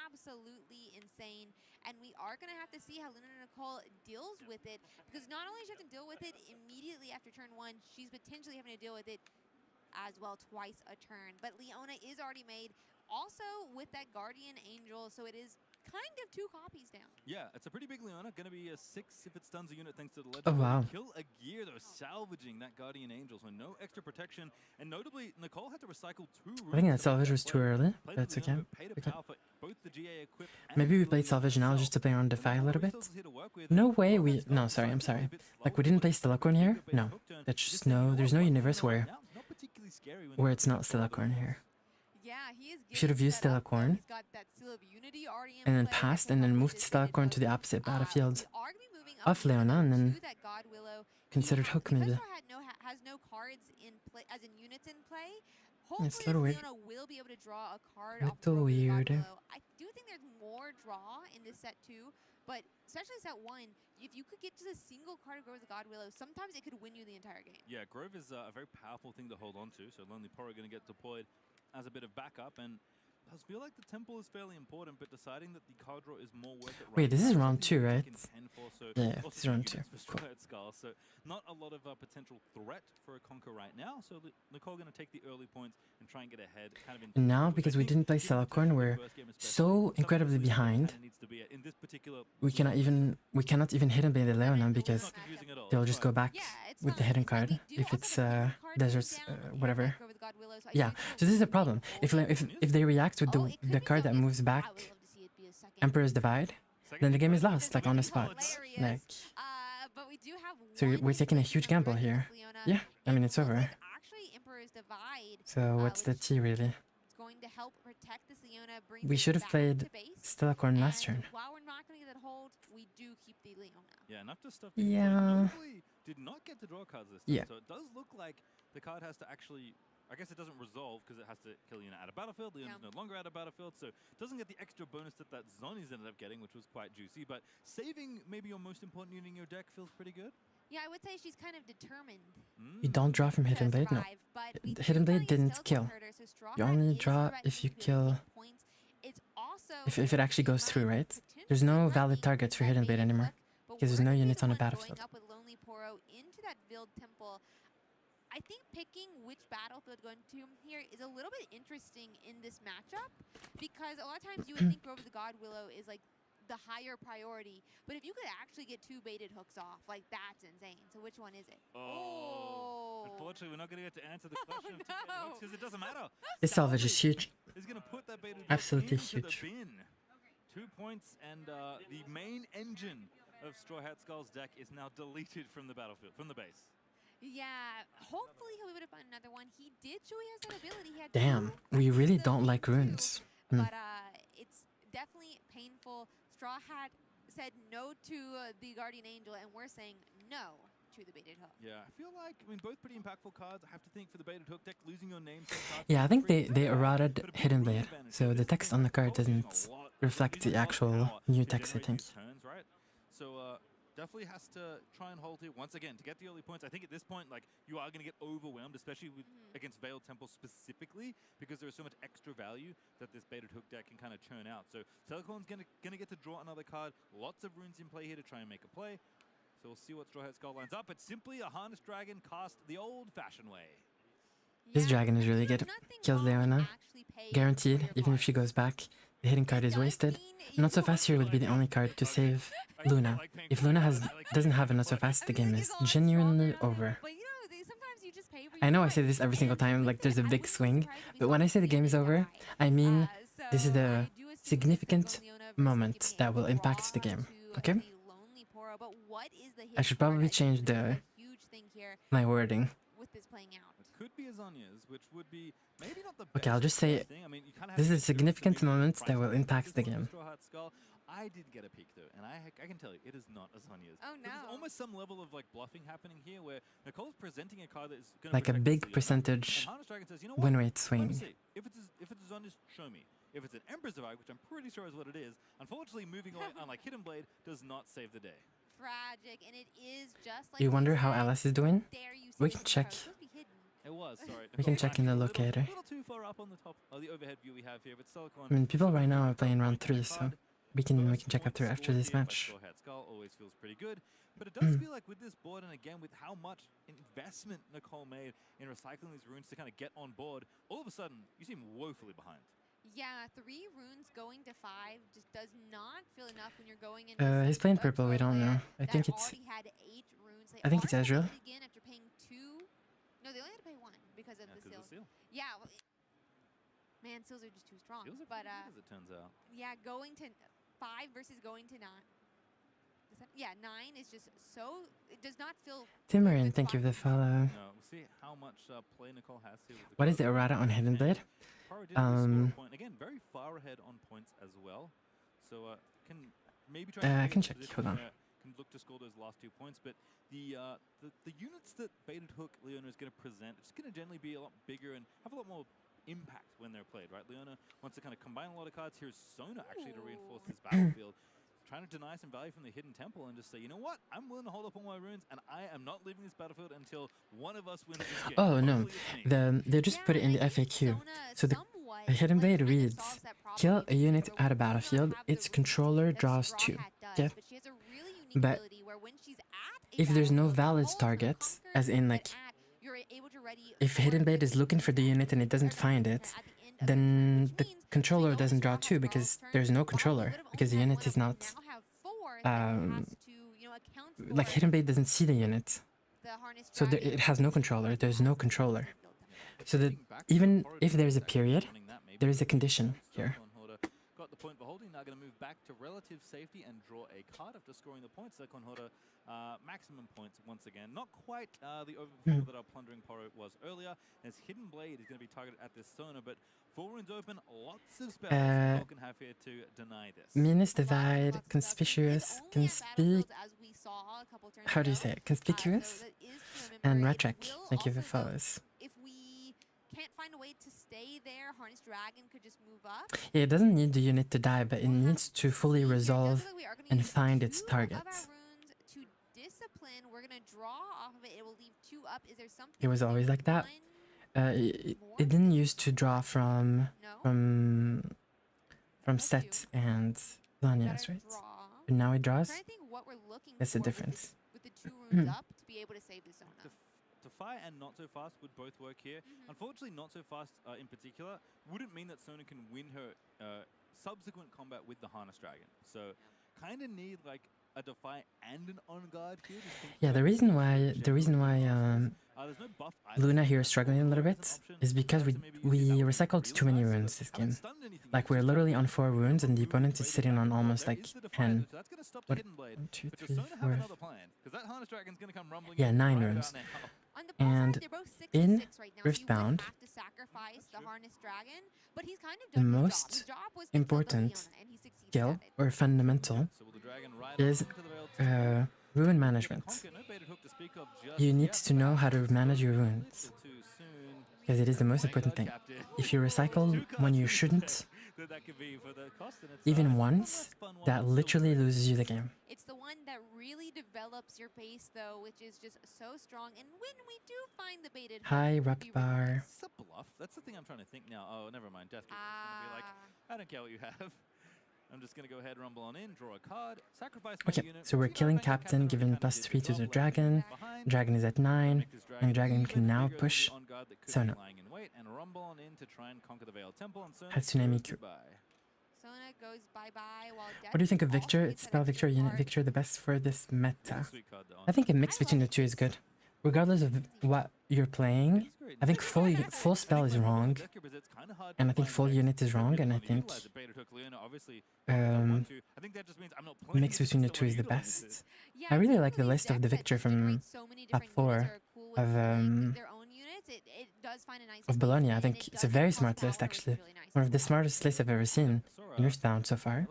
absolutely insane. And we are going to have to see how Luna Nicole deals with it, because not only does she have to deal with it immediately after turn 1, she's potentially having to deal with it as well twice a turn. But Leona is already made, also with that Guardian Angel, so it is kind of 2 copies down. Yeah, it's a pretty big Leona. Going to be a 6 if it stuns a unit thanks to the legend. Oh, wow. Kill a gear, though, salvaging that Guardian Angel, so no extra protection. And notably, Nicole had to recycle 2 runes. I think that to salvage play. was too early. Played the That's Leona, okay. but paid a Okay. power for both the GA equip and Maybe we the played Leona salvage now itself. just to play around So Defy a now little bit. resources here to work with. No way Straw we... Hat Skull No, sorry, I'm decided sorry. to be a bit Like, slow we didn't to play it. Stellacorn here? Baited No. hook turn. That's Just just saying, no... you There's know no what, universe you know what, where... not particularly scary when where you it's not control the Stellacorn here. Yeah, he is. We should have used Stellacorn, He's got that Seal of Unity already in and then play that passed, can and then help moved with this baited Stellacorn hook. to the opposite battlefield. We are gonna be moving up Off Leona, and then to that God Willow. considered Yeah, hook because maybe. Straw has no cards in play, as in units in play. It's Hopefully, a little weird. Leona will be able to draw a card off Little the weird. God Willow. I do think there's more draw in this set too, but especially set 1, if you could get to the single card of Grove of the God Willow, sometimes it could win you the entire game. Yeah, Grove is a very powerful thing to hold on to, so Lonely Poro going to get deployed as a bit of backup, and I feel like the temple is fairly important, but deciding that the card draw is more worth it. Wait, this is round 2, right? Yeah, Also this is round 2. Cool. Cool. So not a lot of potential threat for a conquer right now. So Nicole going to take the early points and try and get ahead. Kind of And now, because we didn't play Celacorn, we're so incredibly behind. We cannot even hidden blade the Leona because they'll just go back with the hidden card if it's deserts, whatever. Yeah, so this is a problem. If they react with the card that moves back, Emperor's Divide, then the game is lost, like on the spot. Like, so we're taking a huge gamble here. Yeah, I mean it's over. So what's the T really? We should have played Stellacorn last turn. Yeah, enough to stuff. Yeah. Did not get to draw cards this time, Yeah. so it does look like the card has to actually. I guess it doesn't resolve because it has to kill Leona out of battlefield. Leona's no longer out of battlefield, so it doesn't get the extra bonus that Zoni's ended up getting, which was quite juicy. But saving maybe your most important unit in your deck feels pretty good. Yeah, I would say she's kind of determined. You don't draw from Hidden Blade? No. Hidden Blade didn't kill. You only draw if you kill... If it actually goes through, right? There's no valid targets for Hidden Blade anymore, because there's no units on the battlefield. I think picking which battlefield going to here is a little bit interesting in this matchup, because a lot of times you would think Grove of the God Willow is like the higher priority, but if you could actually get 2 baited hooks off, like that's insane. So which one is it? Oh. Unfortunately, we're not going to get to answer the question because it doesn't matter. This salvage is huge. He's going to put that baited Absolutely into huge. The bin. 2 points, and the main engine of Straw Hat Skull's deck is now deleted from the battlefield, from the base. Yeah, hopefully he'll be able to find another one. He did show he has that ability. He had Damn, we really don't like runes. But it's definitely painful. Straw Hat said no to the Guardian Angel, and we're saying no to the baited hook. Yeah, I feel like, I mean, both pretty impactful cards. I have to think for the baited hook deck, losing your name. Yeah, I think they eroded Hidden Blade, so the text on the card doesn't reflect the actual new text, I think. So, definitely has to try and hold here once again to get the early points. I think at this point, like, you are going to get overwhelmed, especially with, against Veiled Temple specifically, because there is so much extra value that this baited hook deck can kind of churn out. So Celacorn's going to get to draw another card. Lots of runes in play here to try and make a play. So we'll see what Straw Hat Skull lines up. It's simply a Harness Dragon cast the old-fashioned way. This dragon is really good. Kills Leona. Guaranteed, even if she goes back. The hidden card is wasted. Not So Fast here would be the only card to save Luna. If Luna doesn't have a Not So Fast, the game is genuinely over. I know I say this every single time, like there's a big swing, but when I say the game is over, I mean this is the significant moment that will impact the game, okay? I should probably change my wording. Could be Azania's, which would be maybe not the Okay, I'll just say I mean, you this is a significant moment that will impact the game. I did get a peek though, and I can tell you, it is not Azania's. Oh no! There's almost some level of like bluffing happening here, where Nicole's presenting a card that is going to Like a big percentage win rate swing. If it's Azania's, show me. If it's an Emperor's Divide, which I'm pretty sure is what it is, unfortunately, moving away on like Hidden Blade does not save the day. Tragic, and it is just like. You wonder how Alice is doing? We can check. It was, sorry. We can check in the locator. A little too far up on the top of the overhead view we have here, but Celacorn. I mean, people right now are playing round 3, so we can check after this match. Straw Hat Skull always feels pretty good, but it does feel like with this board, and again with how much investment Nicole made in recycling these runes to kind of get on board, all of a sudden you seem woefully behind. Yeah, 3 runes going to 5 just does not feel enough when you're going in. He's playing purple. We don't know. I think it's. I think it's Ezreal. After paying 2. No, they only had to pay 1 because of the seal. Yeah, well, man, seals are just too strong. Seals are but as it turns out. yeah, going to 5 versus going to 9. Yeah, 9 is just so. It does not feel. Timorin, thank you for the follow. No, we'll see how much play Nicole has here. With the What is the errata on Hidden Blade? Again, very far ahead on points as well. So can maybe try. I can check. Hold on. Can look to score those last 2 points, but the units that Baited Hook Leona is going to present, it's going to generally be a lot bigger and have a lot more impact when they're played, right? Leona wants to kind of combine a lot of cards. Here's Sona actually to reinforce this battlefield, trying to deny some value from the Hidden Temple and just say, you know what, I'm willing to hold up all my runes, and I am not leaving this battlefield until one of us wins this game. Oh no, they just put it in the FAQ. So A hidden blade reads, kill a unit at a battlefield, its controller draws 2. Okay? But if there's no valid target, as in like, if hidden blade is looking for the unit and it doesn't find it, then the controller doesn't draw 2 because there's no controller, because the unit is not, like hidden blade doesn't see the unit. So it has no controller, there's no controller. So that even if there's a period, there is a condition here. Got the point for holding, now going to move back to relative safety and draw a card after scoring the points. So Conhora, maximum points once again. Not quite the overperformer that our Plundering Poro was earlier, as Hidden Blade is going to be targeted at this Sona, but 4 runes open, lots of spells Cole can have here to deny this. Menace Divide, Conspicuous, how do you say it? Conspicuous? And Retric, thank you for follows. Can't find a way to stay there, Harness Dragon could just move up. Yeah, it doesn't need the unit to die, but it needs to fully resolve and find its targets. To discipline, we're gonna draw off of it. It will leave 2 up. Is there something? It was always like that. It didn't used to draw from Set and Lanias, right? But now it draws. That's the difference. With the 2 runes up to be able to save the Sona. Defy and Not So Fast would both work here. Unfortunately, Not So Fast in particular wouldn't mean that Sona can win her subsequent combat with the Harness Dragon. So kind of need like a Defy and an On Guard here. Yeah, the reason why Luna here is struggling a little bit is because we recycled too many runes this game. Like we're literally on 4 runes and the opponent is sitting on almost like 10. What? 1, 2, 3, 4. Yeah, 9 runes. And in Riftbound, the most important skill or fundamental is rune management. You need to know how to manage your runes, because it is the most important thing. If you recycle when you shouldn't, even once, that literally loses you the game. It's the one that really develops your base, though, which is just so strong. And when we do find the baited, hi, Rapbar. It's a bluff. That's the thing I'm trying to think now. Oh, never mind. Death Grip is going to be like, I don't care what you have. I'm just going to go ahead, rumble on in, draw a card, sacrifice my Okay, unit. so we're killing Captain, giving +3 to the Dragon. Dragon is at 9, and Dragon can now push Sona. Hatsune Miku. What do you think of Victor? It's spell Victor, unit Victor, the best for this meta. I think a mix between the two is good. Regardless of what you're playing, I think full spell is wrong, and I think full unit is wrong, and I think mix between the two is the best. I really like the list of the Victor from top 4 of Bologna. I think it's a very smart list, actually. One of the smartest lists I've ever seen in Earthbound so far.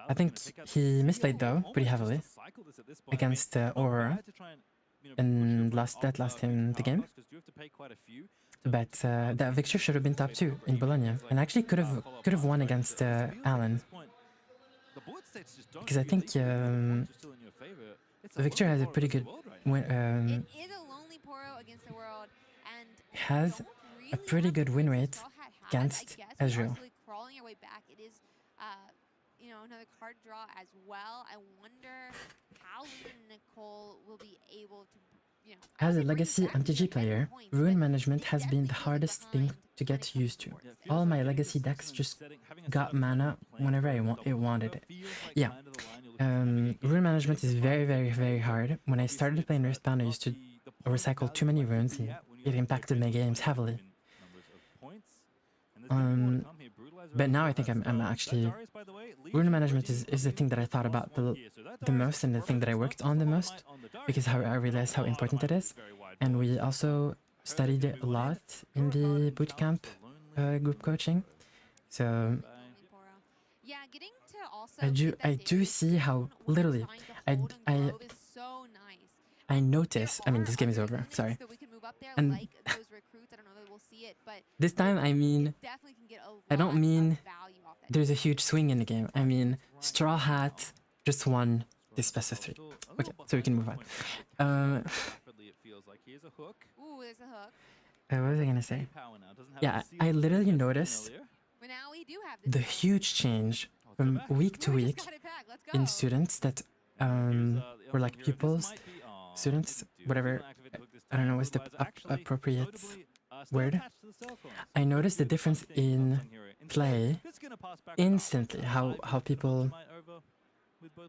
I think he misplayed, though, pretty heavily against Aurora, and that lost him the game. But that Victor should have been top 2 in Bologna, and actually could have won against Alan, because I think Victor has a pretty good has a pretty good win rate against Ezreal. You know, another card draw as well. I wonder how Nicole will be able to, you know, as a legacy MTG player, rune management has been the hardest thing to get used to. All my legacy decks just got mana whenever I wanted it. Yeah, rune management is very, very, very hard. When I started playing Earthbound, I used to recycle too many runes, and it impacted my games heavily. But now I think I'm actually... Rune management is the thing that I thought about the most, and the thing that I worked on the most, because I realized how important it is. And we also studied it a lot in the bootcamp group coaching. So I do see how literally I notice. I mean, this game is over. Sorry. And this time, I mean, I don't mean there's a huge swing in the game. I mean, Straw Hat just won this best of 3. Okay, so we can move on. what was I gonna say? Power now. Doesn't have Yeah, the I seal literally that we noticed mentioned But now we do have this the advantage. huge change from week to We just week got it back. Let's in go. students that were like pupils, students, whatever. I don't know what's the appropriate word. I noticed the difference in play instantly. How people,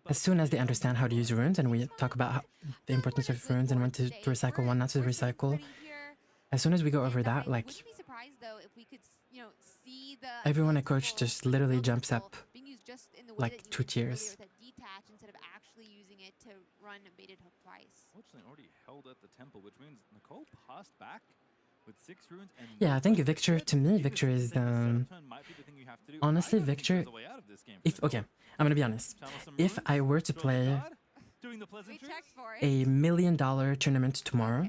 as soon as they understand how to use runes, and we talk about the importance of runes and when to recycle, when not to recycle. As soon as we go over that, like Wouldn't be surprised though if we could, you know, see the everyone I symbol coach just literally build jumps symbol up being used just in the way like that you 2 mentioned earlier tiers. with a detach instead of actually using it to run a baited hook twice. Fortunately, already held at the temple, which means Nicole passed back with 6 runes. And Yeah, I think Victor, to me, Victor is honestly Victor. Okay, I'm gonna be honest. If I were to play a $1 million tournament tomorrow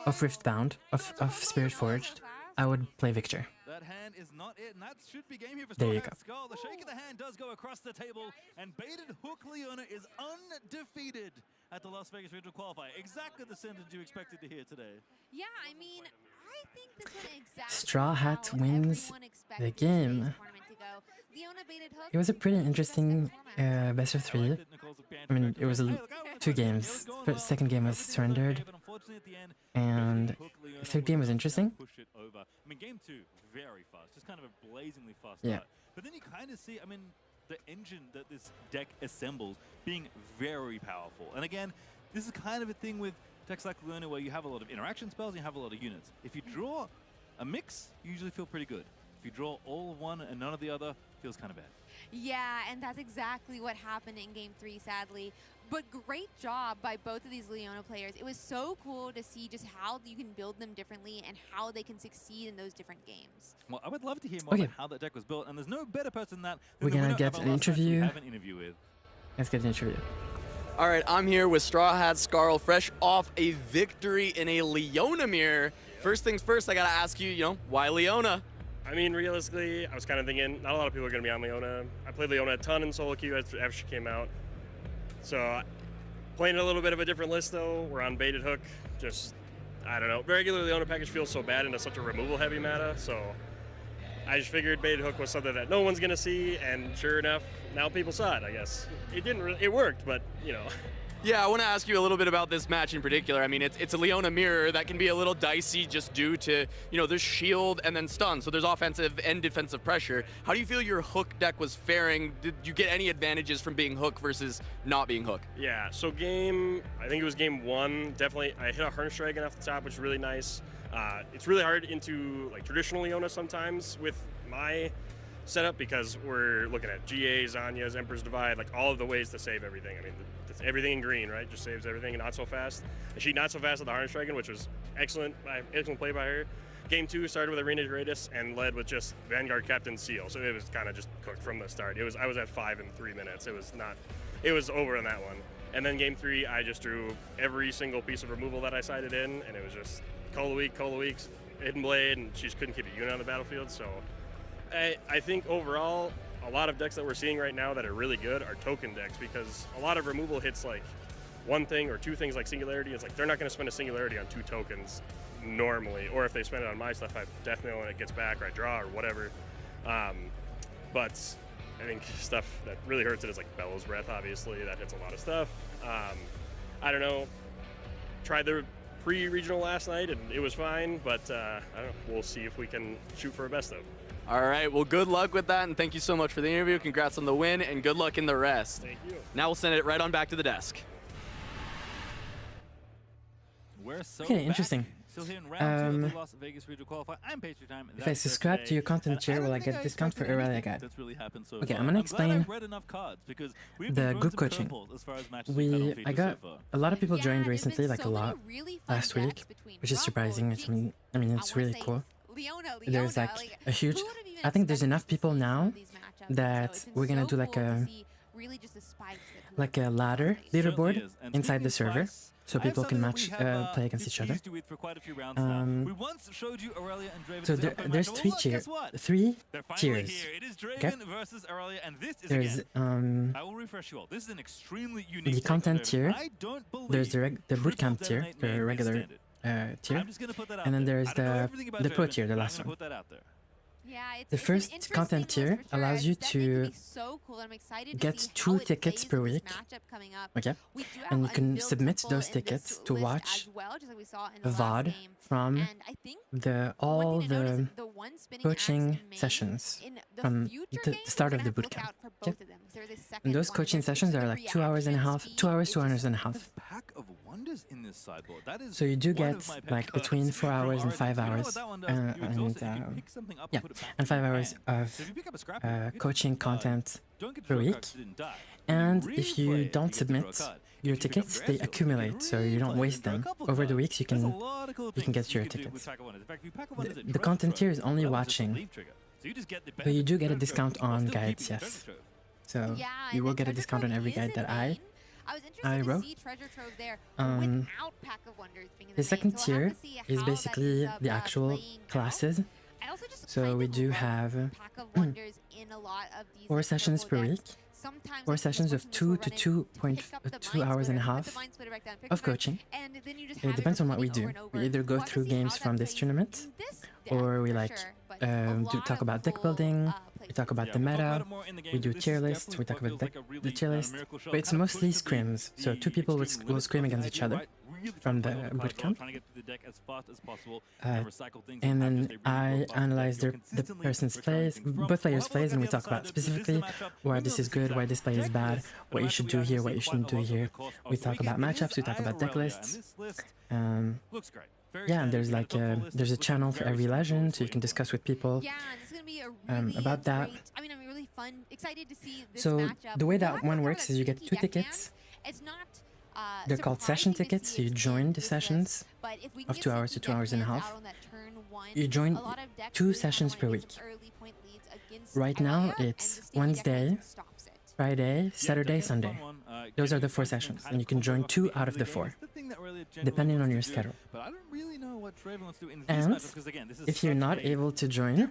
of Riftbound, of Spirit Forged, I would play Victor. That hand is not it, and that should be game here for There you Starhat Skull. The shake of the hand does go across the table, and baited hook Leona is undefeated at the Las Vegas Regional Qualifier. Exactly the sentence you expected to hear today. Yeah, I mean, I think this went exactly Straw Hat how wins everyone the expected game. today's tournament to go. Leona baited hook. It was a pretty interesting best of 3. I mean, it was 2 games. The second game was surrendered, and the third game was interesting. Push it over. I mean, game 2, very fast, just kind of a blazingly fast Yeah. start. But then you kind of see, I mean, the engine that this deck assembles being very powerful. And again, this is kind of a thing with decks like Leona where you have a lot of interaction spells and you have a lot of units. If you draw a mix, you usually feel pretty good. If you draw all of one and none of the other, feels kind of bad. Yeah, and that's exactly what happened in Game 3, sadly. But great job by both of these Leona players. It was so cool to see just how you can build them differently and how they can succeed in those different games. Well, I would love to hear more about how that deck was built, and there's no better person than that. We're gonna get an interview. Have an interview with. Let's get an interview. All right, I'm here with Straw Hat Scarl, fresh off a victory in a Leona mirror. First things first, I gotta ask you, why Leona? I mean, realistically, I was kind of thinking not a lot of people are going to be on Leona. I played Leona a ton in solo queue after she came out. So playing a little bit of a different list though. We're on baited hook. Just, I don't know. Regular Leona package feels so bad into such a removal heavy meta. So I just figured baited hook was something that no one's going to see. And sure enough, now people saw it, I guess. It didn't really, it worked, but Yeah, I want to ask you a little bit about this match in particular. I mean, it's a Leona mirror that can be a little dicey just due to, there's shield and then stun, so there's offensive and defensive pressure. How do you feel your hook deck was faring? Did you get any advantages from being hook versus not being hook? Yeah, so I think it was game 1, definitely, I hit a Harness Dragon off the top, which is really nice. It's really hard into like traditional Leona sometimes with my setup because we're looking at GA, Zanya's, Emperor's Divide, like all of the ways to save everything. I mean, it's everything in green, right? Just saves everything and not so fast. And she not so fast with the Harness Dragon, which was excellent play by her. Game 2 started with Arena Greatest and led with just Vanguard Captain Seal. So it was kind of just cooked from the start. I was at 5 in 3 minutes. It was over on that one. And then game 3, I just drew every single piece of removal that I sided in, and it was just Call of Weeks, Hidden Blade, and she just couldn't keep a unit on the battlefield. So I think overall, a lot of decks that we're seeing right now that are really good are token decks because a lot of removal hits like one thing or 2 things like Singularity. It's like they're not going to spend a Singularity on 2 tokens normally, or if they spend it on my stuff, I Death Knell and it gets back or I draw or whatever. But I think stuff that really hurts it is like Bellows Breath, obviously. That hits a lot of stuff. I don't know. Tried the pre-regional last night and it was fine, but I don't know. We'll see if we can shoot for a best of. All right, well, good luck with that, and thank you so much for the interview. Congrats on the win, and good luck in the rest. Thank you. Now we'll send it right on back to the desk. We're so Okay, interesting. Still here in round 2 of the Las Vegas Regional Qualifier. I'm Patriot Time. If I subscribe to your content tier, will I get a discount for Irelia guide? That's really happened so Okay, far. I'm gonna glad explain I've read enough cards because we've the been group throwing coaching. some curveballs as far as matches we've had on I features got so far. a lot of people Yeah, joined there've recently, been like so a many lot really fun last week, decks between which is Rumble, surprising. It's, Jinx, I mean, it's really say cool. Leona, There's like like, a huge. who would've even I think there's expected enough to see people some of now these matchups? that So it's we're gonna so do like cool to a see really just the spikes that like a ladder leaderboard is. And inside speaking the of server, spikes, so I have people can something that match we have, play against each other. teased you with for quite a few rounds now. We once showed you Irelia and Draven. So as a head-to-head there's matchup. 3 Well, look, tiers, guess what? 3 They're finally tiers. here. It is Okay? Draven versus Irelia, and this is There's again. I will refresh you all. This is an extremely unique the take on content Draven. tier. I don't believe There's the bootcamp tier, Detonate may the be regular extended. tier, I'm just gonna put that out and then there. there's I don't know everything about the pro Draven, tier, the but I'm last gonna one. put that out there. Yeah, The it's first an interesting content list tier for sure. allows you It's definitely gonna to be so cool. I'm excited to get see 2 how it tickets plays per in this week. matchup coming up. Okay, We do have and you can Unbuild submit Temple those in this tickets to list watch as well, just like we saw in the last VOD game. from And I think all one thing to note is the the one spinning coaching axe in main, sessions in the from future the games, start we're of the gonna have to look bootcamp. out for Okay, both of them, 'cause there's a and second those one coaching listed. sessions So are the like 2 hours and a reaction half, speed 2 hours, is 2 hours just and a half. Pack of Wonders in this sideboard. That is So you do one get of my pet like between cards 4 from hours and Origins. 5 You know what hours, that one does? You exhaust it, you can pick something up yeah, and put it back and in 5 your hours hand. of So if you pick up a scrap, you get to coaching draw a card. content Don't get to per draw a week. card 'cause you didn't die. And When if you you replay it, don't get to draw a submit card. your If you pick up tickets, your they Ezreal, accumulate, so you don't replay waste and draw a them. couple Over the cards. weeks, you There's a can lot of cool get things your you can do tickets. with Pack of Wonders. In fact, if you Pack of Wonders at The Treasure content Trove, tier is only that was just a watching, leave trigger. So you just get the but you do benefit get a of Treasure discount Trove while on still guides, keeping your yes. Treasure Trove. So Yeah, you and will the get a Treasure discount on Trove every is guide in that I main. I was interested to wrote. see Treasure Trove there Um, without Pack of Wonders being in The the second main. So we'll tier have to see is how that basically ends up, the actual playing out. classes. I also just So kind we of do love have Pack of Wonders in a lot of these 4 like, sessions purple per decks. week, Sometimes 4 I think sessions of this 2 will to run in 2 hours and a half put the Mind Splitter back down, pick of the knife, coaching. and then you just It have depends on what we repeating do. over and We over. either go We'll have to through see how games that from this plays tournament, in this deck or we for like sure, but talk about deck building, we talk about the meta, we do tier lists, we talk about the tier list, but it's mostly scrims, so 2 people will scrim against each other from the bootcamp, and then I analyze the person's plays, both players' plays, and we talk about specifically why this is good, why this play is bad, what you should do here, what you shouldn't do here. We talk about matchups, we talk about deck lists. Yeah, and there's like there's a channel for every legend, so you can discuss with people Yeah, and it's gonna be a really about that. great, I mean, I'm really fun, excited to see this So matchup. the way We'll that have to one cover works that is you get sneaky 2 deck hand. tickets. It's not They're called session surprising to tickets, see so you it join in the this sessions list, but if we can of get 2 hours to sneaky 2 deck hours and a hands half. out on that turn one, You join a lot of decks 2 really sessions kinda per wanna week. get some early point leads against Right now, Irelia, and it's the sneaky deck Wednesday, hand stops it. Friday, Saturday, Sunday. Those are the 4 sessions, and you can join 2 out of the 4, depending on your schedule. And if you're not able to join,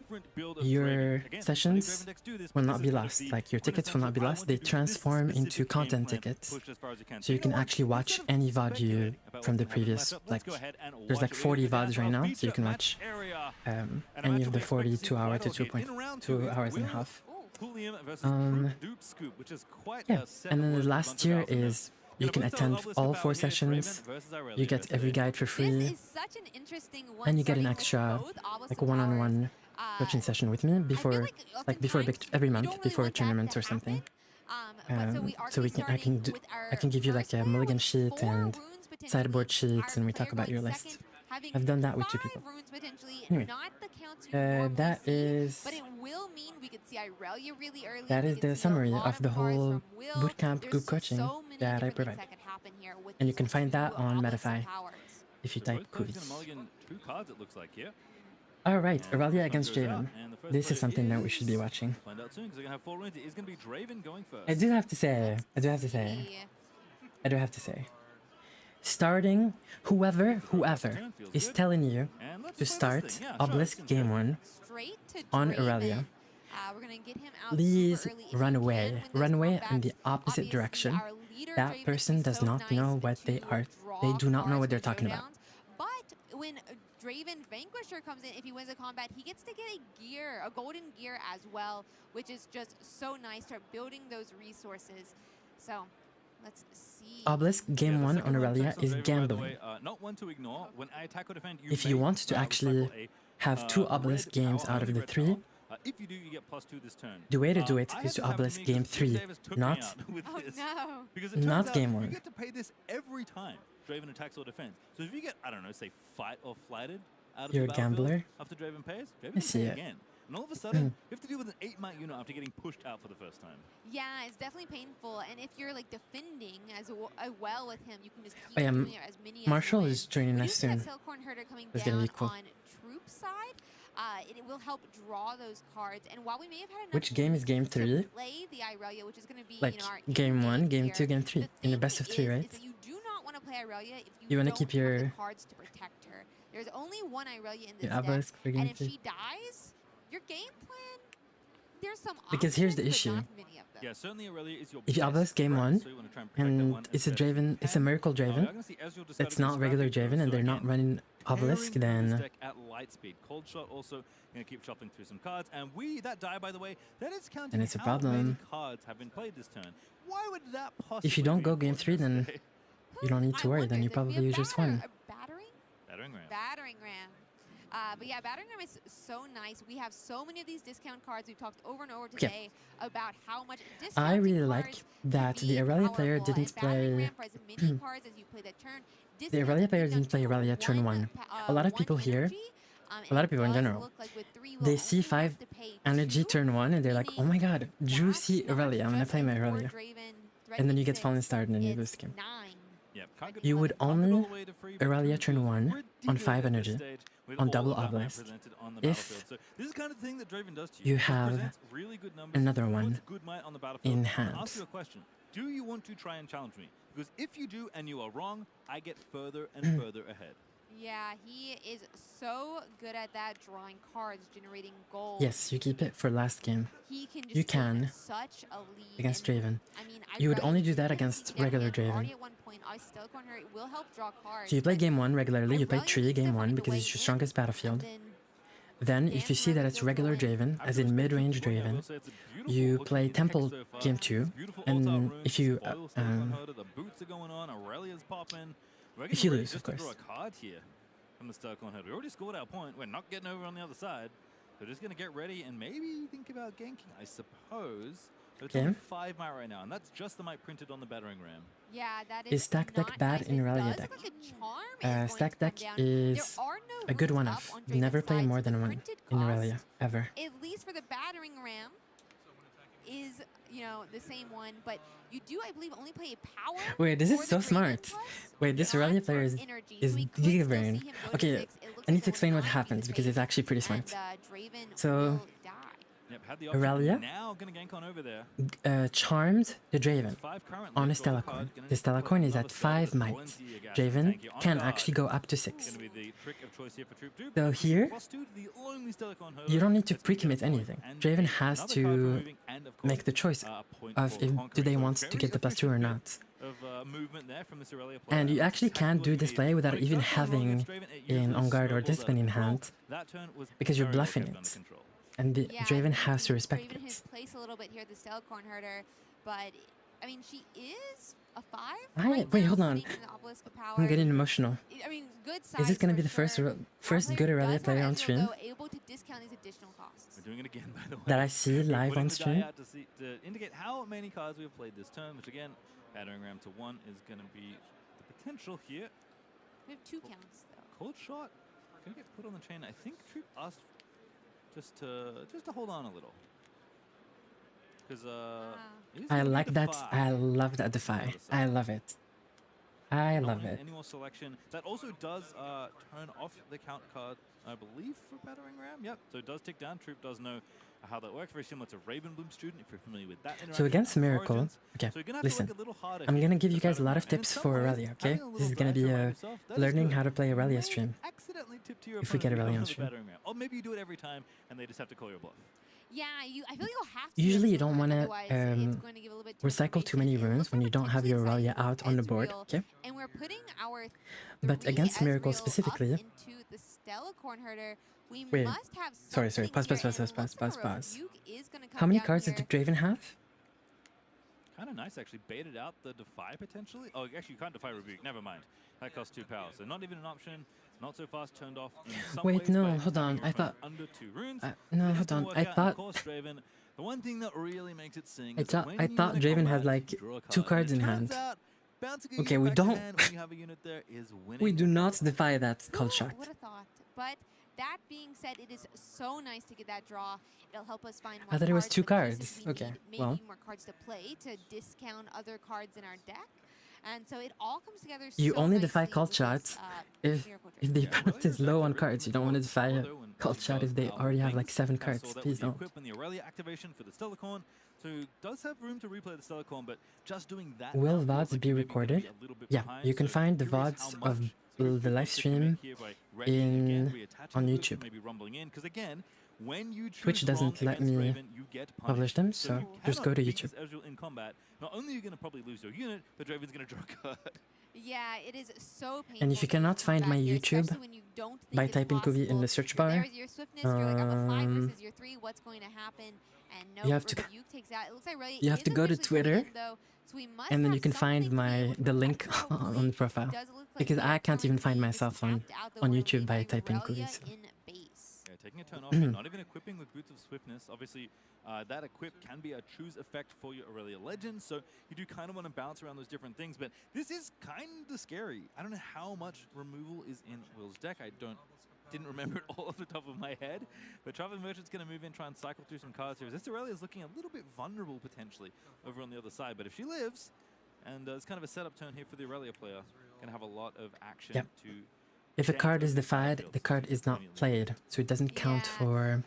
your sessions will not be lost. Like your tickets will not be lost. They transform into content tickets, so you can actually watch any VOD you from the previous. Like there's like 40 VODs right now, so you can watch any of the 40 2-hour to 2 hours and a half. Yeah, and then the last tier is you can attend all 4 sessions, you get every guide for free, This is such an interesting one, and you get an starting with extra both Obelisk like and one-on-one Towers. coaching session with me before before every month really before want that tournaments to or something. but so we are So gonna be starting with I can give you like a mulligan sheet 4 and runes potentially. sideboard sheets, and we Our talk about player your going list. second, having I've done that with 2 5 people. runes potentially, Anyway, not the counts you normally that see, is but it will mean we could see Irelia really early. that we is could the see a summary lot of the cards whole from Will. bootcamp There's group coaching so many that I different things provide. that could happen here with And you these can find that 2 on Obelisks and Metafy Towers. if you type Kuvi. 2 cards, it looks like here. Alright, Irelia against Draven. This is something that we should be watching. Find out soon because they're gonna have 4 runes. It is gonna be Draven going first. I do have to say, starting whoever is telling you to start Obelisk game 1 Straight to on Draven. Irelia, We're gonna get him out please super early if run we can away. win Run those away in combats. the opposite Obviously, direction. our leader, That Draven, person is does so not know nice what they to are. draw They do not know cards what they're for talking about. showdowns. But when Draven Vanquisher comes in, if he wins a combat, he gets to get a golden gear as well, which is just so nice. Start building those resources. So let's see. Obelisk game 1 on Irelia is gambling. Not one to ignore. When I attack or defend, If you want to actually have 2 Obelisk games out of the 3, if you do, you get +2 this turn. the way to do it is to Obelisk game 3, not not game 1. You get to pay this every time Draven attacks or defends. So if you get, I don't know, say fight or flighted out of You're the a battlefield gambler. after Draven pays, Draven I will see pay it. again. And all of a sudden, you have to deal with an 8-mat unit after getting pushed out for the first time. Yeah, it's definitely painful. And if you're like defending as well with him, you can just keep Oh yeah, doing as many Marshall as you is joining win. us soon. We do see that Silkhorn Herder coming That's down gonna be cool. on troop side. It will help draw those cards. And while we may have had enough Which game is game to 3? play the Irelia, which is going to be Like our game 1, game here, 2, game 3 in the thing best of 3, right? is that you do not want to play Irelia if You wanna don't keep have your- the cards to protect her. There's only one Irelia in this Your Obelisk deck, for game and if 3. she dies, your game plan there's some Because here's the options, but issue. not many of them. Yeah, certainly Aurelia is your If you best obelisk game threat, 1, so you want to try and protect that and one it's a as best as you Draven, it's a can. Miracle You're Draven, gonna see Ezreal just it's gotta not be regular scrappy, Draven, so and they're not again, running obelisk, pairing this then deck at light speed. Cold shot also gonna keep shuffling through some cards, and that die, by the way, that is counting then it's a how many problem. cards have been played this turn. Why would that possibly If you don't be go game important 3, to then say? you don't need to I worry, wonder, then you does it be probably just won. a battering? Battering ram. Battering ram. But yeah, battering ram is so nice. We have so many of these discount cards. We've talked over and over today about how much I discounting really cards like that can the be Irelia player powerful, didn't and battering play. ram for as many cards as you play that turn. The Irelia player didn't play Irelia turn 1. A lot of people here, a lot of people in general, they see 5 energy turn 1 and they're like, oh my god, juicy Irelia, I'm gonna play my Irelia. And then you get fallen start and then you lose the game. You would only Irelia turn 1 on 5 energy, on double obelisk, if this is kind of the thing that Draven does to you. you have Really good numbers, another puts one good might on the battlefield. in I'll hand. ask you a question. Do you want to try and challenge me? Because if you do and you are wrong, I get further and further ahead. Yeah, he is so good at that, drawing cards, generating gold. Yes, you keep it for last game. He can just You take can such a lead against and, Draven. I mean, You would Irelia only do is that gonna against be regular down already Draven. at one point. I still corner it will help draw cards. So you play but game 1 regularly, you play Irelia 3 needs to game find 1 a because way it's your in, strongest battlefield. and Then if you see that it's regular Draven, as in mid-range Draven, you play Temple game 2, and if you lose, of course. From the Stalker head. We already scored our point. We're not getting over on the other side. We're just going to get ready and maybe think about ganking, I suppose. So it's only 5 might right now, and that's just the might printed on the battering ram. Yeah, that is stack deck bad in Irelia deck? Stack deck is a good one-off. Never play more than 1 in Irelia, ever. At least for the battering ram is, you know, the same one, but you do, I believe, only play a power. Wait, this or is the so smart. Draven plus. Wait, this Irelia player is giga-brain. Okay, I need to explain what happens because it's actually pretty smart. So, Yep, had the option. Irelia Now gonna gank on over there. charmed the Draven 5 currently. on a Stella coin. The Stella coin is at 5 might. Draven can actually go up to 6. Gonna be the trick of choice here for Troop 2. So here, +2 to the only Stella coin hurdle. you don't need to pre-commit anything. Draven has Another card to removing, and of course, make the choice point of for if do conquering. they So want to very get the +2 or efficient not. of movement there from this Irelia player. And you actually can't do this play without When it even does go wrong having against Draven, it an usually on guard or snowballs discipline out in of control. hand That turn was because you're very well bluffing kept under it. control. And the Yeah, Draven I has to think respect Draven has it. placed a little bit here, the Stelicorn herder, but I mean, she is a 5. Wait, hold on. sitting in the obelisk of power. I'm getting emotional. I mean, good Is this size gonna for be the first sure. first Our good player Irelia does player have on Ezreal, stream though, able to discount these additional costs. We're doing it again, by the way. that I see We're live putting on the die stream? out to indicate how many cards we have played this turn, which again, battering ram to 1 is going to be the potential here. We have 2 counts, though. Cold shot going to get put on the chain. I think Troop asked just to hold on a little. Because I like that. I love that defy. I love it. I love it. Any more selection. That also does turn off the count card, I believe, for battering ram. Yep. So it does tick down. Troop does know how that works. Very similar to Ravenbloom Student, if you're familiar with that. So against Miracle, Origins. okay, So you're gonna have to listen. look a little harder I'm here gonna give you with guys a lot battering of ram. And in tips some for ways, Irelia, okay? having a This is little gonna be diagram a of yourself, that is learning good. how to play You Irelia may stream. accidentally tip to your If we get opponent Irelia on with the stream. battering ram. Or maybe you do it every time and they just have to call your bluff. Yeah, I feel like you'll have to. Usually you do it, don't want to otherwise it's going to give a little bit too much recycle too many information. It runes looks when like you don't have your potentially Irelia out on the board, Ezreal, okay? And we're putting our But 3 against Miracle Ezreal up specifically, into the Stelicorn herder. We wait, must have sorry, something pause. here, and it looks like a Pause. rebuke is gonna How come many down cards here. did Draven have? Kind of nice, actually. Baited out the Defy, potentially. Oh, actually, you can't Defy Rebuke. Never mind. That costs 2 power. So not even an option. Not so fast turned off in some Wait, ways no, by hold on. your I opponent thought... under 2 runes. no, It hold didn't on. work I out, and thought... of course, Draven, the one thing that really makes it sing I is thought, when I you thought win a Draven combat, had like draw a 2 card. cards And in it hand. turns out, bouncing a Okay, unit we back to don't... hand when you have a unit there is winning. We do not defy that cult shot. Would have thought, but that being said, it is so nice to get that draw. It'll help us find more I thought it was cards, 2 the pieces cards. we Okay, need, maybe well. more cards to play to discount other cards in our deck. And so it all comes together You so only nicely defy cult with this, shots if Miracle the Draven. opponent is low on cards. You don't want to defy a cult shot if they already have like 7 Kinda cards. saw that Please with the don't. equip and the Aurelia activation for the Stelicorn. So does have room to replay the Stelicorn, but just doing that. Will now feels VODs like be you may be gonna recorded? a little bit Yeah, behind. you can So find the curious VODs how of much the live you can make stream here by readying again, in on YouTube. Maybe rumbling in, because again, when you Twitch doesn't let me Draven, you get publish them, so you just go to beat YouTube. this Ezreal in combat. Not only are you going to probably lose your unit, but Draven's going to draw a card. Yeah, it is so painful. And if you cannot find my YouTube by typing Kobe in the search bar, there's your swiftness, you're like, I'm a 5 versus your 3, what's going to happen? And no, you have to takes out. It looks like Irelia you have to go to Twitter, though, so we must and then have you can find something the link on the profile, because I can't even find myself on YouTube by typing Kobe. So. Yeah, taking a turn off, and not even equipping with Boots of Swiftness. Obviously, that equip can be a choose effect for your Irelia Legend, so you do kind of want to bounce around those different things, but this is kind of scary. I don't know how much removal is in Will's deck. I didn't remember it all off the top of my head, but Traveling Merchant's going to move in, try and cycle through some cards here. This Irelia is looking a little bit vulnerable potentially over on the other side, but if she lives, and it's kind of a setup turn here for the Irelia player, going to have a lot of action to... If a card is defied, the card is not played, so it doesn't count for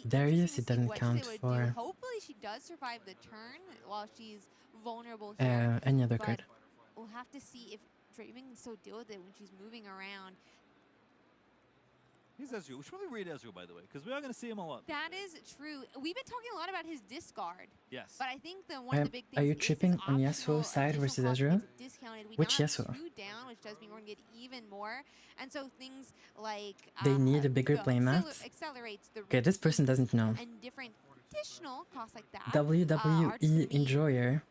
Darius, it doesn't count for hopefully she does survive the turn while she's vulnerable here. any other card. We'll have to see if Draven can still deal with it when she's moving around. Here's Ezreal. We should probably read Ezreal, by the way, because we are going to see him a lot. That is true. We've been talking a lot about his discard. Yes. But I think one of the big things are you tripping on Yasuo's side versus Ezreal? Which Yasuo? Down, which does mean we're going to get even more. And so things like... They need a bigger playmat. Okay, this person doesn't know. And different additional costs like that. WWE Enjoyer.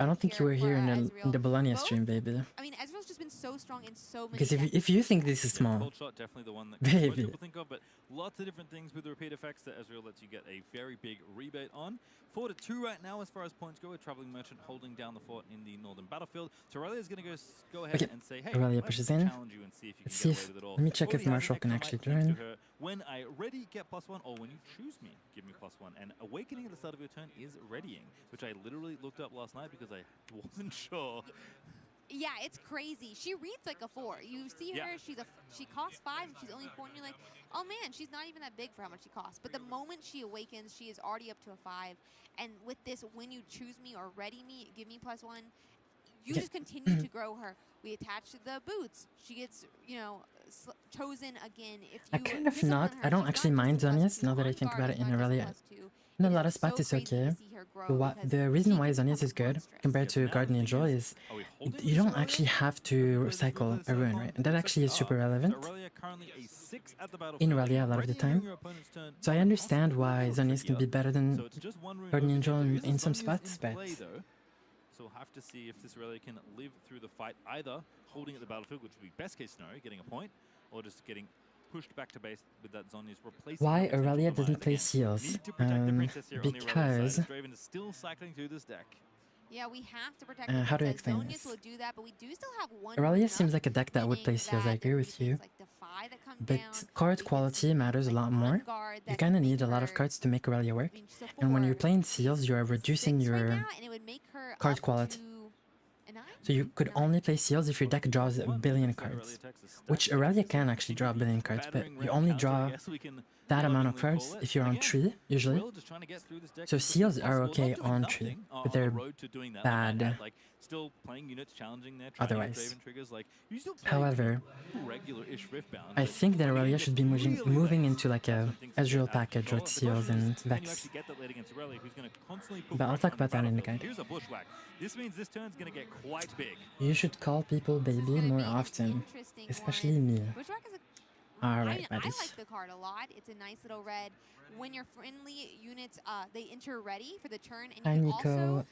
I don't think you were here in the Bologna stream, baby. I mean, Ezreal's just been so strong in so many. Because if you think this is small, Cold shot, definitely the one that baby. most people think of, but lots of different things with the repeat effects that Ezreal lets you get a very big rebate on. 4-2 right now as far as points go, with Traveling Merchant holding down the fort in the northern battlefield. So Irelia is going to go ahead and say, hey, Irelia let's pushes in. challenge you and see if you can get away with it all. Let me check if Marshall can actually join. When I ready, get +1, or when you choose me, give me +1. And Awakening at the start of your turn is readying, which I literally looked up last night because I wasn't sure. Yeah, it's crazy. She reads like a 4. You see her, she costs 5, and she's only 4, and you're like, oh man, she's not even that big for how much she costs. But the moment she awakens, she is already up to a 5. And with this, when you choose me or ready me, give me +1, you just continue to grow her. We attach the boots. She gets, you know, chosen again. If you I kind of not. I don't actually mind Zonius now that I think about it in Irelia. In a lot of spots, it's okay. The reason why Zonius is good compared to Guardian Angel is you don't actually have to cycle a ruin, right? And that actually is super relevant in Irelia a lot of the time. So I understand why Zonius can be better than Guardian Angel in some spots, but... So we'll have to see if this Irelia can live through the fight, either holding at the battlefield, which would be best case scenario, getting a point, or just getting pushed back to base with that Zonia's replacing. Why Irelia doesn't play seals? Because Draven is still cycling through this deck. Yeah, we have to protect how do I explain this? will do that, but we do still have one. Irelia seems like a deck that would play seals, I agree with you. But card quality matters a lot more. You kind of need a lot of cards to make Irelia work. And when you're playing seals, you are reducing your card quality. So you could only play seals if your deck draws a billion cards, which Irelia can actually draw a billion cards, but you only draw that amount of cards if you're on tree, usually. So seals are okay on tree, but they're bad otherwise. However, I think that Irelia should be moving into like a Ezreal package with seals and Vex. But I'll talk about that in the guide. This means this turn's going to get quite big. You should call people baby more often, especially me. Alright, buddies. I like the card a lot. It's a nice little red. When your friendly units, they enter ready for the turn, and you can also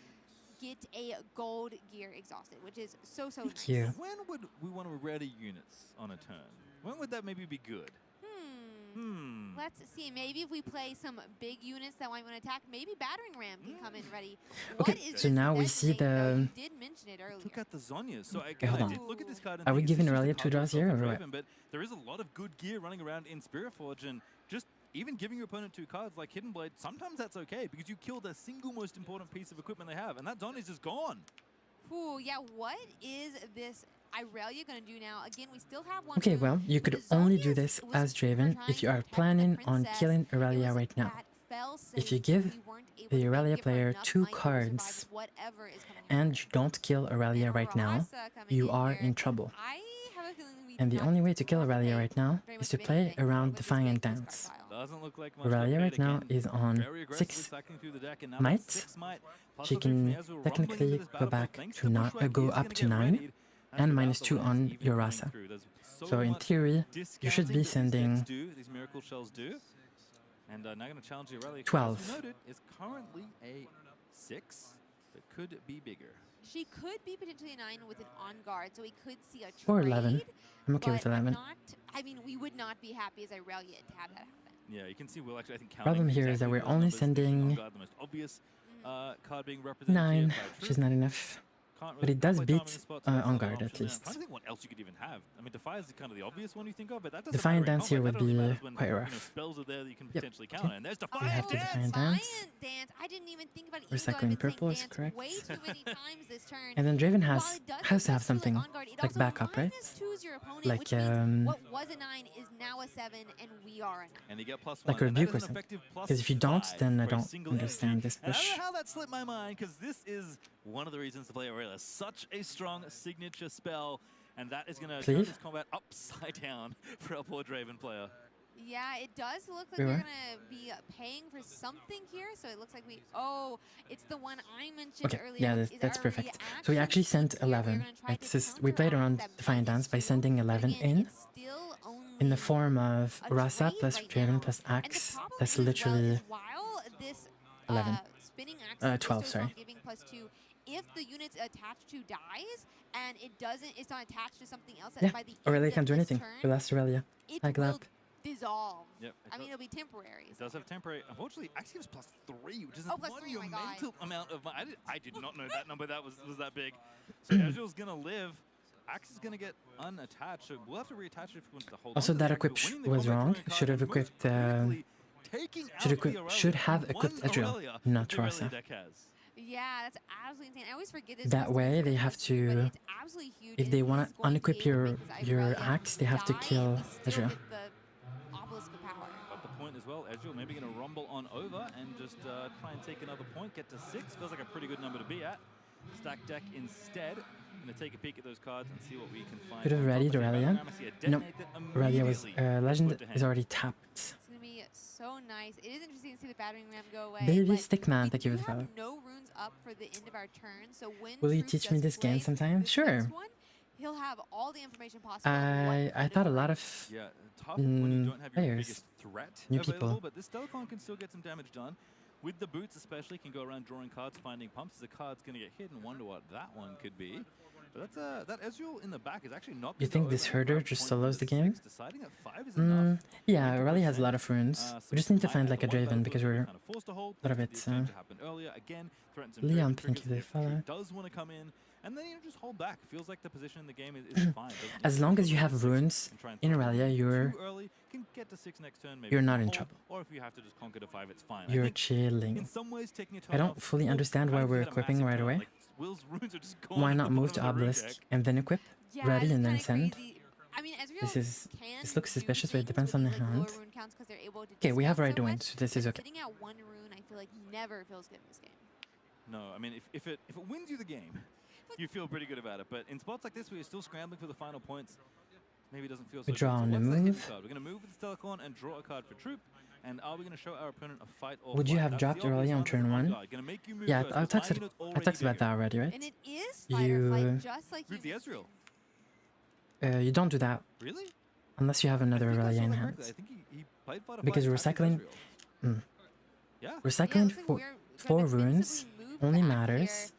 get a gold gear exhausted, which is so nice. Thank you. When would we want to ready units on a turn? When would that maybe be good? Let's see. Maybe if we play some big units that might want to attack, maybe Battering Ram can come in ready. Okay, so now we see the... You did mention it earlier. Took out the Zonias. So I hold on. did look at this card and are we giving Irelia 2 draws here, or what? But there is a lot of good gear running around in Spirit Forge, and just even giving your opponent 2 cards like Hidden Blade, sometimes that's okay, because you kill the single most important piece of equipment they have, and that Zonias is gone. Ooh, yeah, what is this Irelia gonna do now? Again, we still have one. Okay, well, you could only do this as Draven if you are planning on killing Irelia right now. If you give the Irelia player 2 cards and you don't kill Irelia right now, you are in trouble. And the only way to kill Irelia right now is to play around Defiant Dance. Doesn't look like much Irelia upgrade right now again. is on Very aggressively 6 cycling through the deck, and now might. that's 6 might. Plus She obviously can Ezreal rumbling technically into this go battle, but back thanks to push not reg, go he's up gonna to get 9 readied, and without minus the 2 rest on even your coming Rasa. through, there's So in much theory, you should discounting be that these sending decks do, these miracle shells do. And now going to challenge the Irelia, 12. as we noted, is currently a 6, but could be bigger. She could be potentially a 9 with an on guard, so we could see a trade. Or 11. I'm okay with but 11. I mean, we would not be happy as Irelia to have that happen. Yeah, you can see Will actually, I think, counting Problem here is that exactly we're those only numbers, thinking sending on guard, the most obvious card being represented 9, by which is not enough. But it does beat on guard at I'm least. trying to think what else you could even have. I mean, Defy is kind of the obvious one you think of, but that doesn't Defiant matter in Dance here combat. would That only be matters when, quite you know, rough. spells are there that you can Yep, potentially okay. counter, and there's We Defiant have to Dance! Defiant Dance. Dance. I didn't even think about it. Recycling purple is correct. Way too many times this turn. And then Draven While has it does to have successfully something on guard, it like also backup, right? -2s your opponent, Like which means what was a 9 is now a 7, and we are a 9. And you get +1. like a and that rebuke is or an something. effective Because if you don't, +5 then I for a don't single understand energy. this And I don't push. know how that slipped my mind, because this is one of the reasons to play Aurelia. Such a strong signature spell, and that is going to turn Cleave? this combat upside down for our poor Draven player. Yeah, it does look like We we're were? going to be paying for something here. So it looks like we... Oh, it's the one I mentioned Okay, earlier. yeah, Is that's our perfect. So we reaction actually sent here. We're 11. gonna try It's to just, we played around counteract that Defiant Dance by -2. sending 11 Again, in. it's still only In the form of a Rasa trade plus right Draven now. plus And the Axe. problem That's is, well, literally is while this 11. spinning axe 12, is sorry. giving +2, if the unit's attached to dies and it's not attached to something else, Yeah, that by the Aurelia end can't of do this anything. turn, We lost Aurelia. it Hi, will Glap. dissolve. Yep, I mean, it'll be temporary. It does have temporary. Unfortunately, Axe gives +3, which is Oh, a +3, oh my God. monumental amount of money. I did not know that number was that big. So Ezreal's going to live. Axe is going to get unattached, so we'll have to reattach it if we want to hold Also, on to that the Axe, equip but winning the was combat wrong. during Should have card moves equipped, quickly, taking out the Aurelia. should have One equipped Ezreal, Aurelia not the Aurelia Rasa. deck has. Yeah, that's absolutely insane. I always forget this. That way, they have to, but it's absolutely huge, if and they he's want to going to be unequip able to make this your Irelia Axe, they have to die, and kill we still Ezreal. get the obelisk of power. Got the point as well. Ezreal maybe going to rumble on over and just try and take another point, get to 6. Feels like a pretty good number to be at. Stack deck instead. Going to take a peek at those cards and see what we can find. Could have on top readied of the Aurelia. Battleground. I see a No, detonate that Aurelia was, immediately Legend put to is hand. already tapped. It's going to be so nice. It is interesting to see the battering ram go away. Baby but Stickman, we thank you do for the have follow. no runes up for the end of our turn, so when Will you Troop teach me does this game play sometime? this Sure. next one, he'll have all the information possible. on what I could thought a have lot run. of Yeah, tough when you don't have your players, biggest threat new available, people. but this Telecon can still get some damage done. With the boots especially, can go around drawing cards, finding pumps. The card's going to get hit and wonder what that one could be. But that's that Ezreal in the back is actually not. You think this herder just solos the game? Deciding at 5 is enough. Yeah, Irelia has a lot of runes. We just need to find like a Draven because we're kind of forced to hold. a lot of it. Happened earlier again. Threatens some Liam, Draven thank you triggers for the if follow. Troop does want to come in, and then just hold back. Feels like the position in the game is fine. As long as you have runes in Irelia, you're Too early, can get to 6 next turn, maybe you're not in hold, trouble. Or if you have to just conquer to 5, it's fine. I You're think chilling. in some ways, taking a turn I don't off, fully Will understand why kind of we're hit a equipping massive right turn. away. Like, Will's runes are just gone Why at not the move bottom to of the rune Obelisk deck. and then equip? Yeah, Ready it's and then kinda send? crazy. I mean, Ezreal This can looks do suspicious, but it things depends with on the like lower hand. rune counts 'cause they're able to Okay, we have discount right so win, much, so this but is okay. Sitting at 1 rune, I feel like never feels good in this game. No, I mean, if it wins you the game, you feel pretty good about it. But in spots like this where you're still scrambling for the final points, maybe it doesn't feel so We draw good. on So a what's the hit move. card? We're going to move with the Telecon and draw a card for Troop. And are we going to show our opponent a fight or Would you flight? have That's dropped the obvious early on one, that's turn the 1? guard. Gonna make you move Yeah, first, I because my talked unit's I already talked about bigger. that already, right? And it is fight or flight, just like Move the Ezreal. You don't do that Really? unless you have another I think I Irelia saw in that hand. correctly. I think he played fight or Because flight, recycling, Ezreal. Yeah. recycling looks like for we're 4 gonna runes defensively move only back matters. here.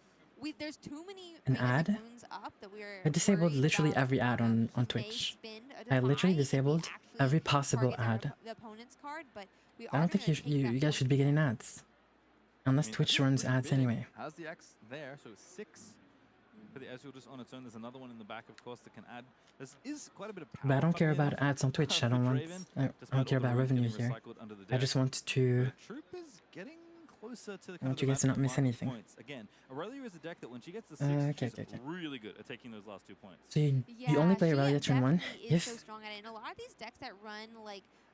There's too many An basic ad? runes up that we're I disabled worried literally about. every ad on He may Twitch. spin a I literally divide if he disabled actually every possible targets ad. the opponent's card, but we I are don't think gonna you, take you that guys should be getting ads. Unless Twitch runs ads anyway. Has the X there, so 6 for the Ezreal just on its own. There's another one in the back, of course, that can add. This is quite a bit of power. But I don't care funnily about enough, ads on Twitch. I for don't want. Draven, I despite don't care all the about runes revenue getting here. recycled under the I just deck. want to. The Troop is getting closer to the I want kind you of guys to not miss mark anything. points. Again, Aurelia is a deck that when she gets the 6, Okay, she's okay. really good at taking those last 2 points. So you only play she Irelia turn 1 definitely is so if strong at it. And a lot of these decks that run like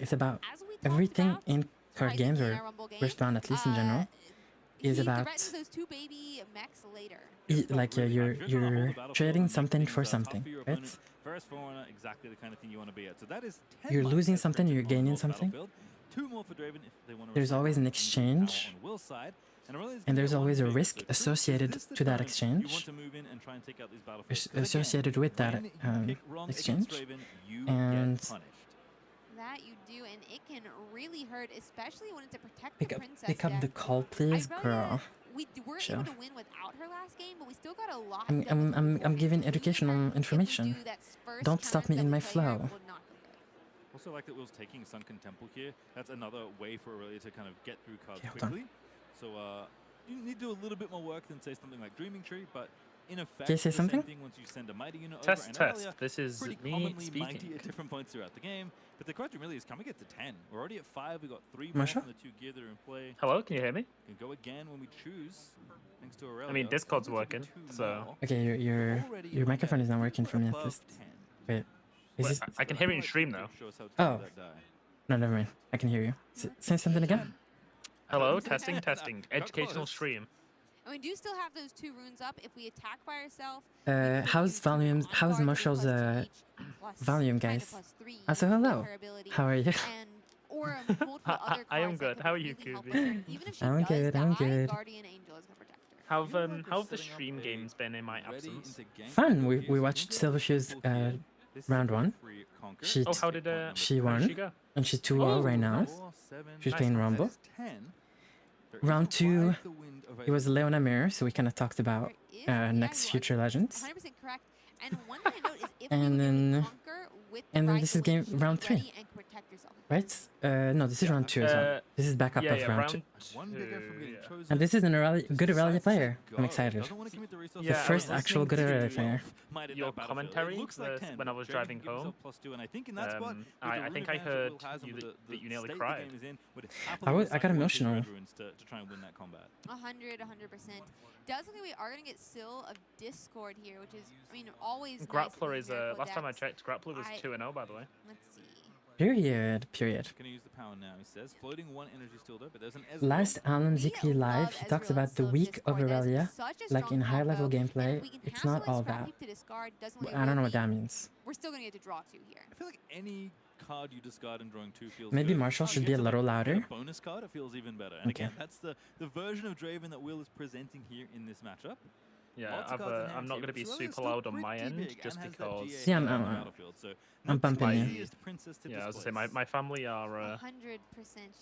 it's about everything in card games or first round, at least in general. is he about threatens those 2 baby mechs later. like you're trading something for something, right? First Forerunner, exactly the kind of thing you want to be at. So that is 10 You're mics losing as something, printed you're on the gaining North something. battlefield. 2 more for Draven if they want to There's return always an and use exchange, power on Will's side. And Aurelia's and gonna there's get one always a big. risk So Truth, is associated this the to that turn you exchange. want to move in and try and take out these battlefields? 'Cause again, Associated with that when you pick wrong against exchange, Draven, you and get punished. That you do, and it can really hurt, especially when it's a protect pick the up princess the deck. call, please, Irelia, girl. we were Sure. able to win without her last game, but we still got a lot I'm done with her I'm beforehand. giving So losing educational her, if we information. do, that's first Don't stop turn me that in we my play her flow. will not go good. Also like that Will's taking Sunken Temple here. That's another way for Aurelia to kind of get through cards Okay, hold on. quickly. So you need to do a little bit more work than say something like Dreaming Tree, but in effect, Can you say the same something? thing once you send a mighty unit over. Test, And test. Irelia, This is pretty me commonly speaking. mighty at different points throughout the game. But the question really is, can we get to 10? We're already at 5. We got 3 more Masha? from the 2 gear that are in play. Hello, can you hear me? Can go again when we choose. Thanks to Aurelia. I mean, Discord's Hopefully working, we do 2 so- more. Okay, your microphone is not working for me at least. Wait, is Wait, this? I can hear you in stream though. Show us how to Oh. do that die. No, never mind. I can hear you. Say something again. Hello, testing, testing. Educational stream. And we do still have those 2 runes up. If we attack by ourselves, How's volume? How's Marshall's volume, guys? Also, hello. How are you? And or multiple other I am cards that good. could How are you, really help Kubi? her. Even if she I'm does good, I'm die, good. Guardian Angel is gonna protect her. How've the stream games been in my absence? Fun. We watched Silvershoe's round 1. She Oh, how did she how did won, she go? and she's 2-0 right now. She's Nice. playing Rumble. Round 2, it was Leona Mirror, so we kind of talked about next Future Legends. 100% correct. And one thing I note is if And we then- were to conquer with the and then right this is to win, game you should round be 3. ready and protect yourself. Right? No, this is round 2 as well. This is backup yeah, of yeah, round 2. One bigger from getting chosen. And this is an good Aurelia player. I'm excited. Doesn't want to commit the resources. Yeah, The I first was actual good listening Aurelia to player. Might at your that battlefield. commentary It looks like was 10, when I but was Draven driving can give himself home. +2, and I think in that spot, with the I rune think I advantage that heard Will has and you with that the you nearly state the cried. game is in, would I happily got recycle one of his emotional. red runes to try and win that combat. 100%. Does look like we are going to get Syl of Discord here, which is, I mean, always nice Grappler with is Miracle last time I decks. checked, Grappler was 2-0 by the way. Let's see. Period. Gonna use the power now, he says. Floating 1 energy still there, but there's an Ezreal. Last Alan Zikri live, he talks about the week of Aurelia, like in high level gameplay. It's not all that. I don't know what that means. We're still going to get to draw 2 here. I feel like any card you discard in drawing 2 feels Maybe good. Marshall You should get be a to, little get louder. a bonus card, it feels even better. And Okay. again, that's the version of Draven that Will is presenting here in this matchup. Yeah, Lots of cards in hand I'm not here, going to be but Aurelia is super still loud on my pretty end, big just and has that because. GA Yeah, on the I'm battlefield, so I'm not the bumping you. easiest princess to Yeah, as I say, displace. my family are 100%.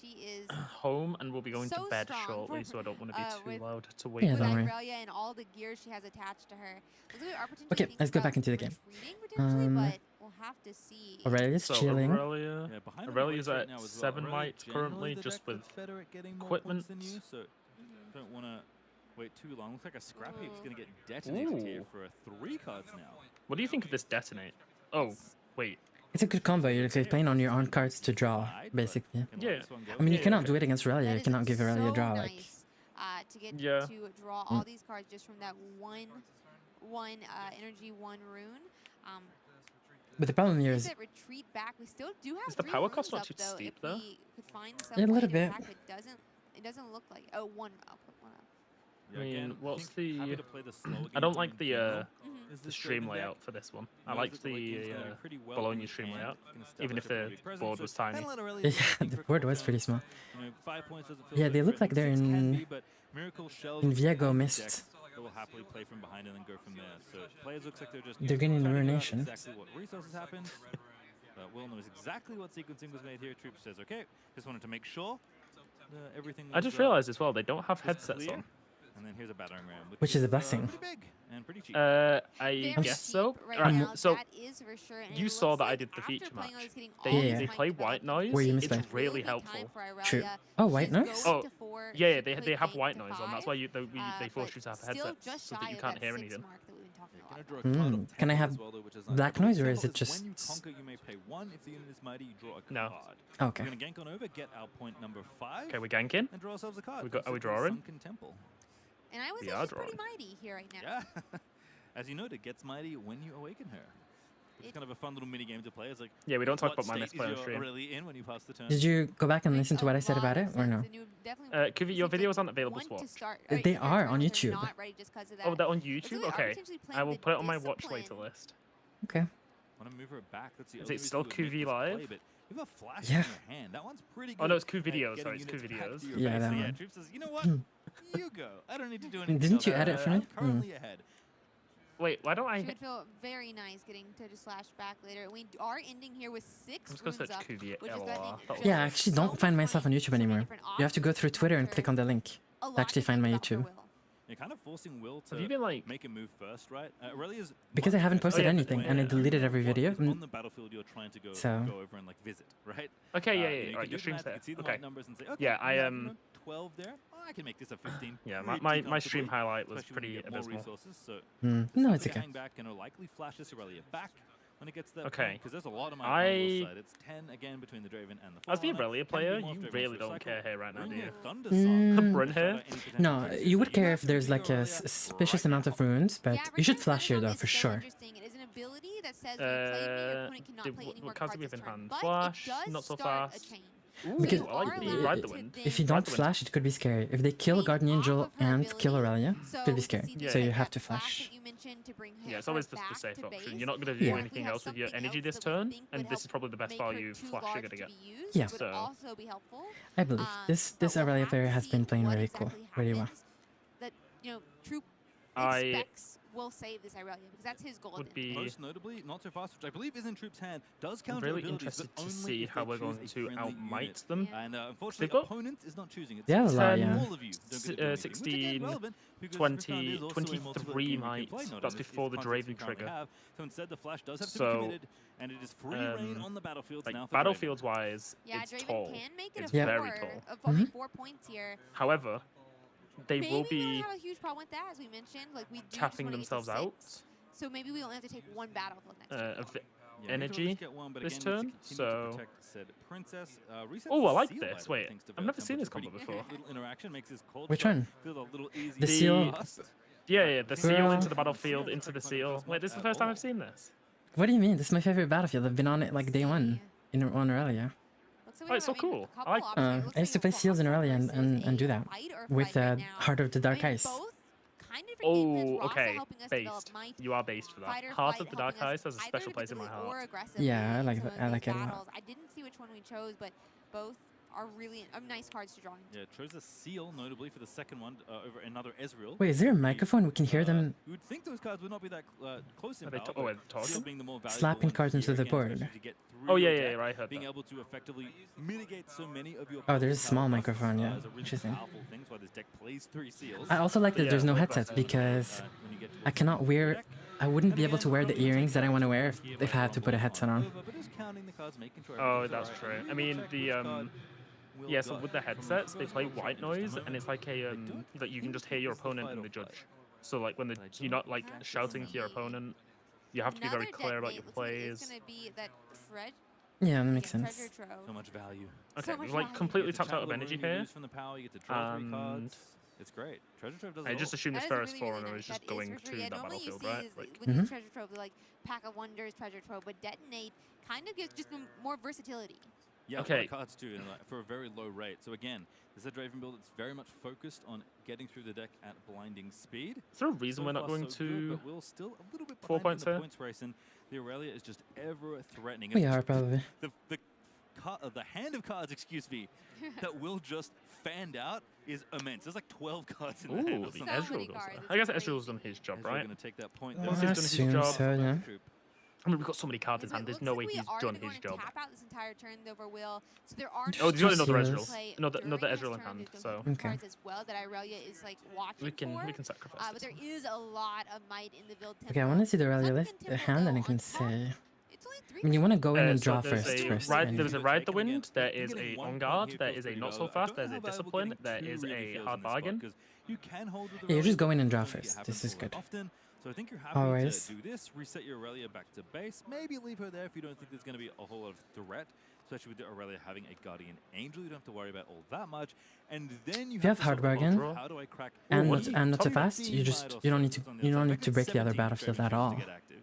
She is home and will be going to so bed strong shortly, for- so I don't want to be with- too loud to wake Yeah, with don't worry. Irelia and all the gear she has attached to her. Looks like we are potentially Okay, thinking let's go about back into the game. retreating potentially, Um, but we'll have to see. Aurelia's So chilling. Aurelia, Yeah, behind on Aurelia's points right at now as well. 7 Aurelia mites generally currently, the just deck with that's better at getting more equipment. points than you, so Mhm. don't want to wait too long. Looks like a scrap heap's going to get detonated here Ooh. for 3 cards now. What do you think of this detonate? Oh, wait. It's a good combo. You're like playing on your own cards to draw, basically. Can Yeah. let this one go. I mean, you Yeah, cannot okay. do it against Aurelia. That You is cannot give Aurelia a so draw. Like, nice, to get Yeah. to draw all these cards just from that one energy, 1 rune. but the problem here Is is it retreat back? We still do have Is the 3 power cost runes not up, too though. steep, If though? we could find some Yeah, a way little to bit. attack, it doesn't look like. Oh, one. I'll put 1 up. Yeah, I mean, again, what's think happy the- to play the slower I don't game like in general. the Is this stream Draven deck? layout for this one. I Knows like that the late game's the gonna be pretty well Bologna in stream hand. layout, Can establish even if a pretty the big presence, board so was tiny. kinda let Aurelia yeah, keep the her board was cooldown. pretty small. You know, 5 points doesn't feel Yeah, very they look threatening. like they're 6 can in- be, but Miracle Shells in is Viego the Mist. deck that will happily play from behind and then go from there. So players looks like they're just They're getting trying to figure out Ruination. exactly what resources happened. Will knows exactly what sequencing was made here. Troop says, okay, just wanted to make sure everything was, I just realized as well they don't have was headsets clear. on. And then here's a battering ram, Which is a blessing. pretty big and pretty cheap. I Very guess cheap so. Right Right, now, so that is for sure. And you it saw looks that I like did the after feature playing match. all this, getting They all Yeah. they these play hyped white developments, noise. Where you It's missed really good time helpful. for True. Irelia. Oh, white She's noise? going Oh, to 4, yeah, she they played have 8 white to noise on. 5, That's why they force but you to have still headsets just so that shy you of can't that hear 6 anything. mark that we've been talking a lot Gonna about. draw a card of Can I 10 have as well, though, which is black I believe noise, or is simple it just- when you conquer, you may pay 1. If the unit is mighty, you draw a No. card. Okay. We're gonna gank on over, get our point number 5, Okay, we're ganking. and draw ourselves a card. Are we Simply drawing? Sunken Temple. And I would We say are she's pretty drawing. mighty here right now. Yeah. As you noted, gets mighty when you awaken her. It's kind of a fun little mini game to play. It's like, Yeah, we don't talk about my state next is play on your stream. Aurelia in when you pass the turn. Did you go back and listen to what I said about it or no? Kuvi, your videos aren't available to watch. They are on YouTube. Oh, they're on YouTube? Okay. I will put it on my watch later list. Okay. Want to move her back? That's the Is other it still reason we would make QV this play, Live? but you have a flash Yeah. in your hand. That one's pretty good. Oh no, it's Q at videos. getting Sorry, it's Q units back videos. to your Yeah, base. that So one. Troop says, you know what? You go. I don't need to do anything. Didn't else. you edit for I'm me? currently ahead. Wait, why don't I? Should feel very nice getting to just slash back later. We are ending here with 6 I'm just gonna runes search up, QV which is I think LR. Yeah, I actually don't find myself on YouTube anymore. You have to go through Twitter and click on the link to actually find my YouTube. You're kind of forcing Will to Have you been like make a move first, right? Aurelia's Because I haven't posted yeah, anything and I deleted every video. on the battlefield you're trying to go So- go over and like visit, right? Okay, yeah, You yeah. can Alright, do your the stream's math, you there. can see the Okay. white numbers and say, okay, Yeah, we I have, you know, 12 there. Oh, I can make this a 15. Yeah, pretty my stream comfortably, highlight was especially when you pretty get more abysmal. resources. So No, Decided it's to okay. hang back and likely flash this Aurelia back when it gets to that Okay. because there's a lot of my on Will's I side. It's 10 again between the Draven and the As the Forerunner. Aurelia 10 player, more you Draven really for a don't cycle. care here right now, do Bring you? your Thunder Song. Mm, Brun here? No, you would care if there's like a suspicious amount of runes, but you should flash here though for sure. It is an ability that says when you play me, your opponent cannot play any more what cards cards do we have this in turn, hand? but Flash, it does not so start fast. a chain. Ooh, Because I like the ride the wind. if you Ride don't the wind. flash, it could be scary. If they kill Guardian Angel and kill Aurelia, it could be scary. Yeah, So yeah. you have to flash. Yeah, it's always the safe option. You're not going to do Yeah. anything else with your energy this turn, and this is probably the best value flash you're going to get. Yeah. So, I believe this Aurelia player has been playing very cool, very well. That, you know, Troop I expects will save this Irelia because that's his goal. would be Most notably, not so fast, which I believe is in Troop's hand, does I'm counter really abilities, interested but to only see if how they we're going choose a to friendly outmight unit. them. And They've unfortunately, got opponent is not choosing it. They have a lot, yeah. All of you don't get to do anything, which again, 16, relevant, because 20, Rifkan is also a multiplayer 23 game you can might. play, not That's in this before the context we Draven currently trigger. have. So instead, the flash does have to be So, committed, and it is free reign on the battlefields like now for battlefields wise, Yeah, it's Draven tall. can make it It's a very 4 tall. of only 4 points here. However, they Maybe will we don't be have a huge problem with that, as we mentioned. Like we do just tapping wanna get to themselves 6, out so maybe we only have to take 1 battlefield next turn. of Yeah, energy get one, but this again, turn. needs to continue to So, protect said princess. Resets oh, I the like seal, this. by the way, Wait, thanks to I've never Veil seen this Temple. combo Pretty before. little interaction makes his cold Which shot one? feel a little easy. The seal. Yeah, the seal Girl. into the battlefield, into the seal. Wait, this is the first time I've seen this. What do you mean? This is my favorite battlefield. I've been on it like day one on Aurelia. Oh, it's so cool. I like I used to play seals in Aurelia and do that with Heart of the Dark Ice. Oh, okay. Based. You are based for that. Heart of the Dark Ice has a special place in my heart. Yeah, I like that. I like it a lot. I didn't see which one we chose, but both are really nice cards to draw into. Yeah, chose a seal notably for the second one over another Ezreal. Wait, is there a microphone? We can hear them You would think those cards would not be that close in Are they power, oh, but talking? seal being the more valuable slapping one cards here into the again, board. especially to get through Oh, yeah, your yeah, deck, right, I heard being that. able to effectively mitigate so many of your Oh, there's a opponent's small power microphone, yeah. is a really Interesting. powerful thing. That's why this deck plays 3 seals. I also like that Yeah, there's no like headsets that. because when you get I towards cannot the wear. deck. I wouldn't be able to wear the earrings that I want to wear if I had to put a headset on. But just counting the cards, making sure Oh, everything's that's alright. true. I mean, the yeah, so with the headsets, they play white noise, and it's like a that you can just hear your opponent and the judge. So like when you're not like shouting to your opponent, you have to be very clear about your plays. Yeah, that makes sense. So much value. Okay, we've like completely tapped out of energy here. From the power, you get to draw 3 cards. It's great. Treasure Trove does it I just all. assume this That is first really, really Forerunner nice. is just That is going for sure. to Yeah, that normally you battlefield, see right? is Like, when you treasure trove, like Pack of Wonders, treasure trove, but detonate kind of gives just more versatility. Yeah, okay. a lot of cards too, and for a very low rate. So again, this is a Draven build that's very much focused on getting through the deck at blinding speed. Is there a reason So we're not far, going so to good, but we're still a little bit 4 behind points in the here? points race, and the Aurelia is just ever threatening. We And are probably. The hand of cards, excuse me, that will just fanned out is immense. There's like 12 cards in the hand. Ooh, or the something. Ezreal goes there. I guess Ezreal's done his job, right? Going to take that point. I Once he's done his assume job, so, yeah. I mean, we've got so many cards in hand. There's no way he's done his job. Tap out this entire turn over Will. So there are Oh, he's got another Yes. Ezreal. Another Ezreal in hand. So Okay. cards as well that Irelia is like watching we can for. sacrifice. But this there one. is a lot of might in the build tempo. Okay, I want to see the Aurelia Sunken list, the Tempo, hand, and I though, can on top, say. it's only 3 I mean, you want to go in and So draw there's first. There's Right? a Ride the Wind, there is a On Guard, there is a Not So Fast, there's a Discipline, there is a Hard Bargain. You can hold with Yeah, you just go in and draw Aurelia, it first. happens This is all good. often. So I think you're happy Always. to do this, reset your Aurelia back to base, maybe leave her there if you don't think there's going to be a whole lot of threat, especially with the Aurelia having a Guardian Angel. You don't have to worry about all that much. And then you If you have to Hard sort of Bargain control, how do I crack and what not so Tommy fast, Bean you might just also you don't have need to on the you don't outside. need to Back break at the other 17 battlefield Draven at chooses all. to get active.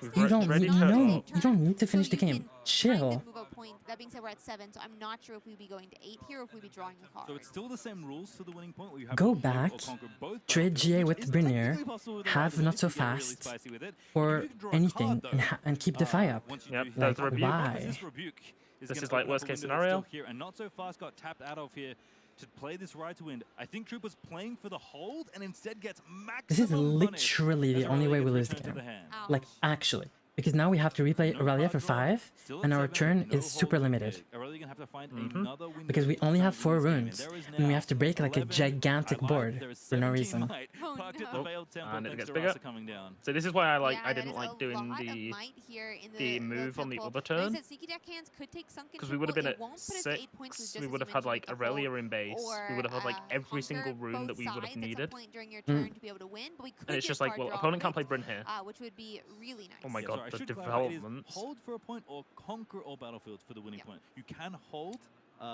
point. You don't need, you don't need to finish the game. Chill. Move a point. That being said, we're at 7, so I'm not sure if we'd be going to 8 here or if we'd be drawing a card. So it's still the same rules for the winning point. Where you have Go back, trade GA with Brynir, have Not So Fast, or anything, and keep the fire up. Yep, Like, that's Rebuke. why? This is like worst case scenario. Here, and Not So Fast got tapped out of here to play this Ride to Win. I think Troop was playing for the hold and instead gets maximum This is punish literally the as only way we Aurelia lose the gets returned game. to the hand. Like, actually. Because now we have to replay Irelia for 5, and our turn is super limited. Because we only have 4 runes, and we have to break like a gigantic board for no reason. And it gets bigger. So this is why I didn't like doing the move on the other turn. Because we would have been at 6, we would have had like Irelia in base, we would have had like every single rune that we would have needed. And it's just like, well, opponent can't play Bryn here. Which would be really nice. Oh my god, the Development. developments. Hold for a point or conquer all battlefields for the winning point. You can hold.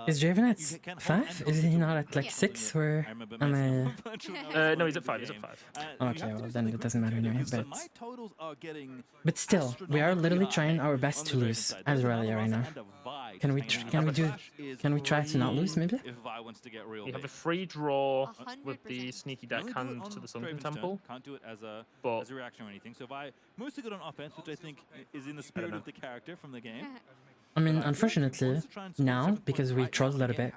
Is Draven at 5? Is he not at like 6? Or am I... no, he's at 5. He's at 5. Okay, well then it doesn't matter anyway. But still, we are literally trying our best to lose as Irelia right now. Can we try to not lose maybe? We have a free draw with the sneaky deckhand to the Sunken Temple. Can't do it as a reaction or anything. So Vi mostly good on offense, which I think is in the spirit of the character from the game. I mean, unfortunately, now, because we trolled a little bit,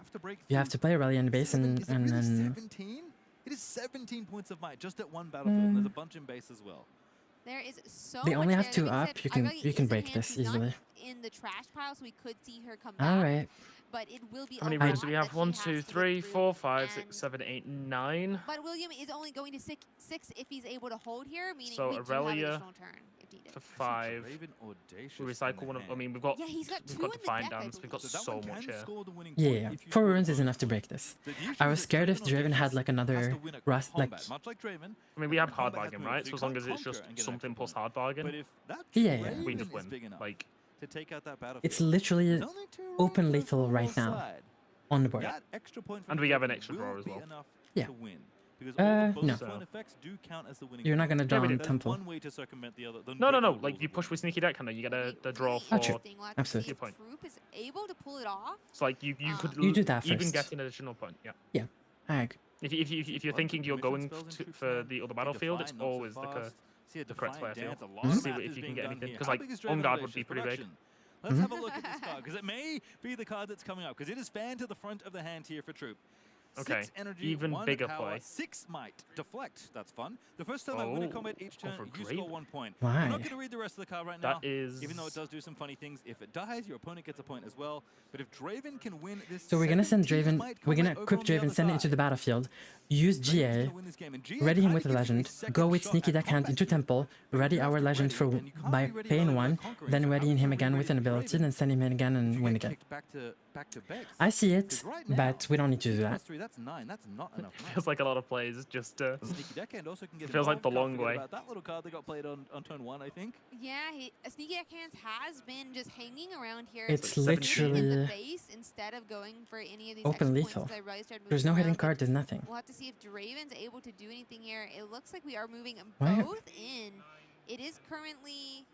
you have to play Irelia in the base and then... It is 17 points of might just at one battlefield, and there's a bunch in base as well. There is so they only much have 2 up, you can break this easily. In the trash pile, so we could see her come back. Alright. But it will be how many runes do we have? 1, 2, 3, 4, 5, 6, 7, 8, 9. But William is only going to 6 if he's able to hold here, meaning so we do have Irelia additional turn if needed. For 5. We recycle one of. I mean, we've got. Yeah, he's got 2 we've got in Divine the deck, Dance. We've got so much here. Yeah, 4 runes is enough to break this. I was scared if Draven had like another rust, like... I mean, we have hard bargain, right? So as long as it's just something plus hard bargain, yeah, we just win. Like, it's literally open lethal right now on the board. And we have an extra draw as well. Yeah. No. You're not gonna draw on Temple. No. Like, you push with Sneaky Deckhander, you get the draw for... true. Absolutely. Your point. Is able to pull it off. So, like, you could you do that even first. get an additional point, yeah. Yeah, I agree. If you're thinking you're going for the other battlefield, it's always the correct play, I feel. See if you can get anything. Because, like, On Guard would be pretty big. Let's have a look at this card, because it may be the card that's coming up, because it is fan to the front of the hand here for Troop. Okay, 6 energy, even 1 bigger power, play. 6 might. Deflect, that's fun. The first time I win a combat each turn, you score 1 point. Why? I'm not going to read the rest of the card right now, That is... even though it does do some funny things. If it dies, your opponent gets a point as well. But if Draven can win this... So we're gonna send Draven, we're gonna equip Draven, send it into the battlefield, use GA, ready him with a legend, go with Sneaky Deckhand into Temple, ready our legend for by paying 1, then readying him again with an ability, then send him in again and win again. I see it, but we don't need to do that. That's 9. That's not enough. Feels like a lot of plays, just it feels like the long way. That little card that got played on turn 1, I think. Yeah, Sneaky Deckhands has been just hanging around here. It's in literally the base instead of going for any of these open extra lethal. points that I really started There's moving no hidden around. card, there's nothing. We'll have to see if Draven's able to do anything here. It looks like we are moving Why? both in. It is currently...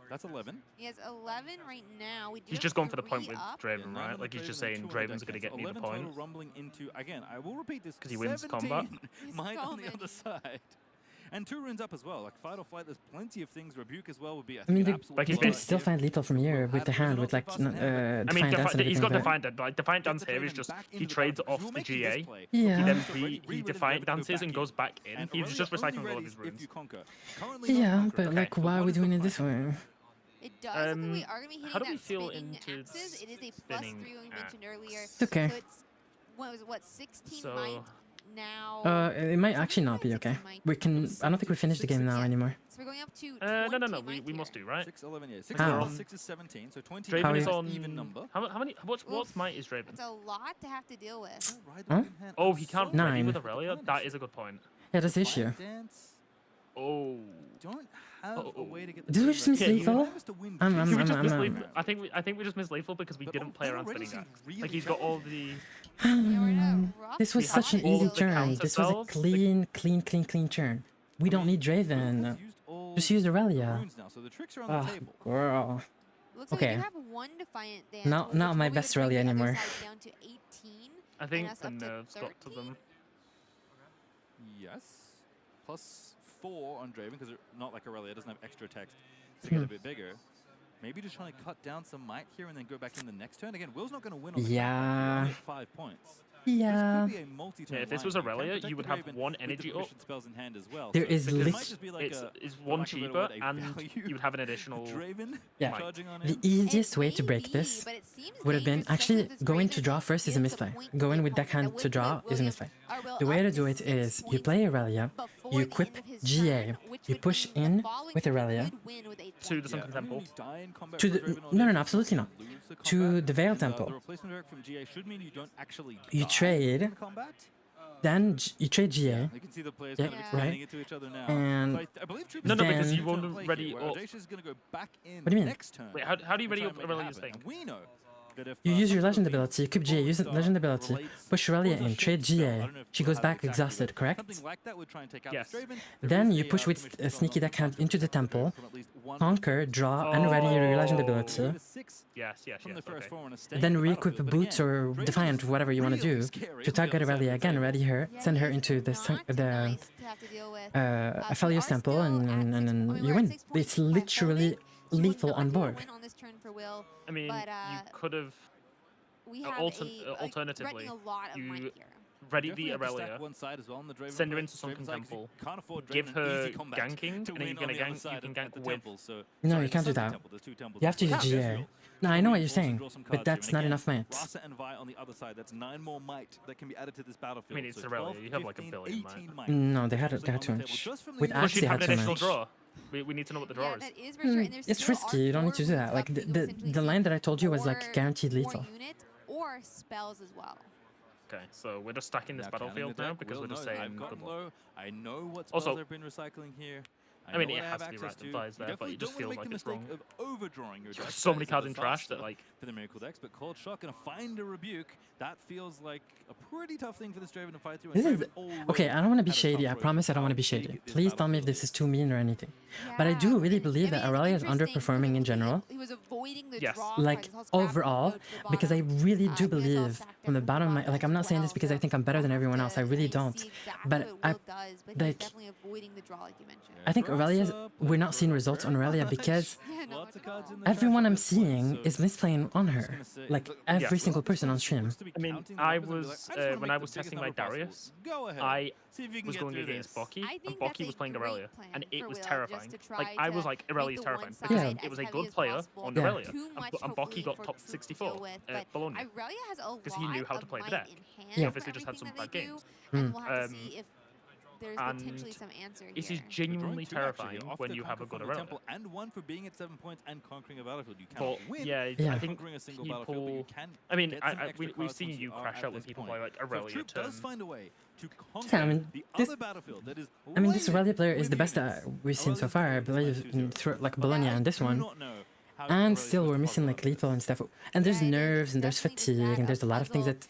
That's 11. He has 11 right now. We do He's have just going for the 3 point with up. Draven, right? Like, he's just saying Draven's going to get me the point. Rumbling into, again, I will repeat this, because he wins combat. Might on the other side. And 2 runes up as well. Like, Fight or Flight, there's plenty of things. Rebuke as well would be, I think, you can still find lethal from here with the hand, with like I mean, Defiant Dance and he's got everything, Defiant Dance. Like, Defiant Dance here is just, he trades off the GA. Yeah. He then he Defiant Dances and goes back in. He's just recycling all of his runes. Yeah, but like, why are we doing it this way? It does. I think we are going to be hitting how do we that feel spinning into axes. It is a +3 spinning we mentioned earlier. It's okay. So it's, what 16 might now? It might actually not be okay. We can. I don't think we finished the game now anymore. So we're going up to no. We must do, right? 6, 11, yeah. 6, How? 6 is 17, so 20 Draven is is on even number. How many? What's might is Draven? It's a lot to have to deal with. Huh? Oh, he can't ready 9. with Aurelia. That is a good point. Yeah, that's the issue. Oh. Don't have a way to get. Did we just miss lethal? I think we just missed lethal because we didn't play around spinning that. Like, he's got all the. This was such an easy turn. This was a clean turn. We don't need Draven. Just use Aurelia. Oh, girl. Looks Okay. like we have 1 Defiant Dance. Not my best Aurelia anymore. Down to 18. I think us the up to nerves got to them. Yes. Plus 4 on Draven, because not like Irelia, doesn't have extra text to get a bit bigger. Maybe just trying to cut down some might here and then go back in the next turn. Again, Will's not going to win on the Yeah. turn, 5 points. Yeah. Yeah, if this was Irelia, you would have one energy up. Spells in hand as well. There is it's one cheaper, and you would have an additional. Yeah. The easiest way to break this would have been actually going to draw first is a misplay. Going with deckhand to draw is a misplay. The way to do it is you play Irelia, you equip GA, you push in with Irelia to the Sunken Temple. To the no, absolutely not. To the Veil Temple. You trade. Then you trade GA. You can see the players yeah, kind of right? into each other now. And so I believe no, because you won't ready. Audacious is going to go back in what do you mean? next turn. Wait, how do you ready up Aurelia's thing? We know that if you use your legend ability, equip GA, use legend ability, push Irelia in, trade GA. She goes back exhausted, correct? Yes. Then you push with a sneaky deckhand into the temple, conquer, draw, and ready your legend ability. Yes. Okay. Then re-equip Boots or Defiant, whatever you want to do, to target Irelia again, ready her, send her into the Aphelios temple, and you win. It's literally lethal on board. I mean, you could have. Alternatively, you ready the Irelia, send her into Sunken Temple, give her ganking, and then you're gonna gank. You can gank with. No, you can't do that. You have to use GA. No, I know what you're saying, but that's not enough might. On the other side, that's 9 more might that can be added to this battlefield. I mean, it's Irelia. You have like a billion might. No, they had too much. With Axe, they had too much. We need to know what the draw is. That is for sure. And there's It's still risky. You don't need to do that. Like the line that I told you was like guaranteed lethal. Or spells as well. Okay, so we're just stacking this battlefield now because we're just saying. I know what also, spells I've been recycling here. I mean, it has to be randomized there, but it just feels like it's wrong. Of overdrawing your deck. So many cards in trash that like for the Miracle decks, but Cold Shock gonna find a rebuke. That feels like a pretty tough thing for this Draven to fight through. This is okay. I don't want to be shady. I promise I don't want to be shady. Please tell me if this is too mean or anything. But I do really believe that Irelia is underperforming in general. Yes. Like overall, because I really do believe from the bottom of my like I'm not saying this because I think I'm better than everyone else. I really don't. But I like. I think Aurelia's we're not seeing results on Irelia because everyone I'm seeing is misplaying on her. Like every single person on stream. I mean, I was when I was testing my Darius, I was going against Boki, and Boki was playing Irelia, and it was terrifying. Like I was like, Irelia is terrifying because it was a good player on Irelia, and Boki got top 64 at Bologna because he knew how to play the deck. He obviously just had some bad games. There's and potentially some answer it is here. genuinely terrifying when you have a good Irelia. And one for being at 7 points and conquering a battlefield. You But can't win. yeah, I think a single people. battlefield, but you can I mean, get some extra we've cards seen once you are crash at out when this people point. play like So if Irelia Troop turn. does find a way to conquer Yeah, I mean, the this, other battlefield that is this Irelia player is the best that we've seen so far, I believe, through like Bologna and this one. And still, we're missing like lethal and stuff. And there's nerves, and there's fatigue, and there's a lot of things that.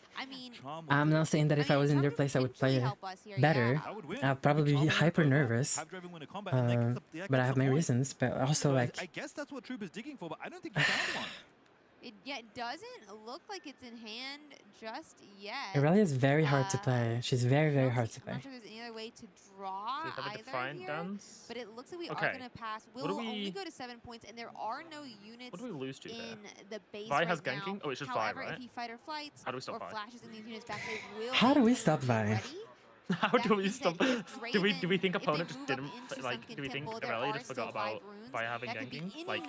I'm not saying that if I was in their place, I would play better. I'd probably be hyper nervous. But I have my reasons. But also, like. I guess that's what Troop is digging for, but I don't think he found one. It doesn't look like it's in hand just yet. Irelia is very hard to play. She's very, very hard to play. I'm not sure there's any other way to draw either here, dance? but it looks like we are going to pass. We'll only go to 7 points, and there are no units what do we lose to in there? the base Vi right has now. ganking? Oh, it's just However, Vi, right? if he fight or flights How do we stop or Vi? flashes in these units back, they will How do we stop Vi? How do we stop? Do we think opponent just didn't like? Do we think Irelia just forgot about Vi having ganking? Like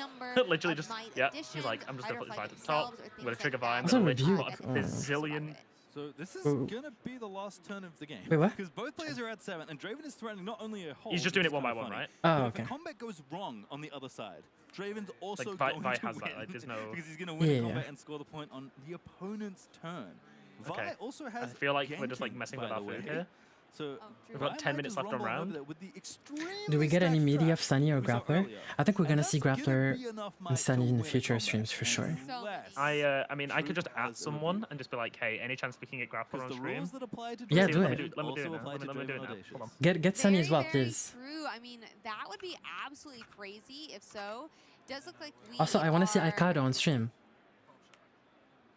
literally just He's like, I'm just gonna put Vi at the top. I'm gonna trigger Vi. I'm gonna rebuke. put a bazillion. So this is gonna be the last turn of the game. Wait, what? Because both players are at 7, and Draven is threatening not only a hold. He's just doing it one by one, right? Oh, but okay. if the combat goes wrong on the other side, Draven's also like, going Vi to has win. that. Like, there's no. Because he's gonna win the combat and score the point on the opponent's turn. Okay. Vi also has I feel like we're just like ganking, messing by with our the way. food here. So we've got 10 minutes left on round. Do we get any media of Sunny or Grappler? I think we're gonna see Grappler and Sunny in the future streams for sure. I mean, I could just add someone and just be like, hey, any chance we can get Grappler on stream? Yeah, do it. Let me do it now. Let me do it now. Hold on. Get Sunny as well, please. True. I mean, that would be absolutely crazy if so. Does look like we Also, I want to see Aikado on stream.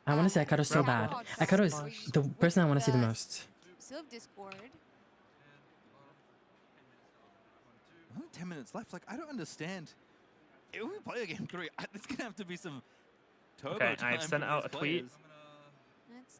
I want to see Aikado so bad. Aikado is the person I want to see the most. Still have Discord. Only 10 minutes left. Like, I don't understand. If we play a game 3, it's gonna have to be some turbo Okay, time I've sent from out these a tweet. players. Let's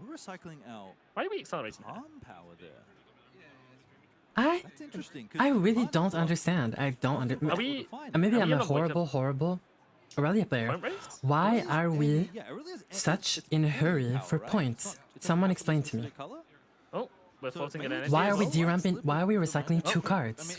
We're recycling out. Why are we accelerating palm power there? That's interesting. I really don't understand. I don't understand. Maybe I'm a horrible Aurelia player. Why are we such in a hurry for points? Someone explain to me. Oh, we're floating an energy. Why are we deramping? Why are we recycling 2 cards?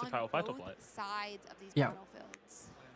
versatile fighter both play. sides of these Yeah. battlefields.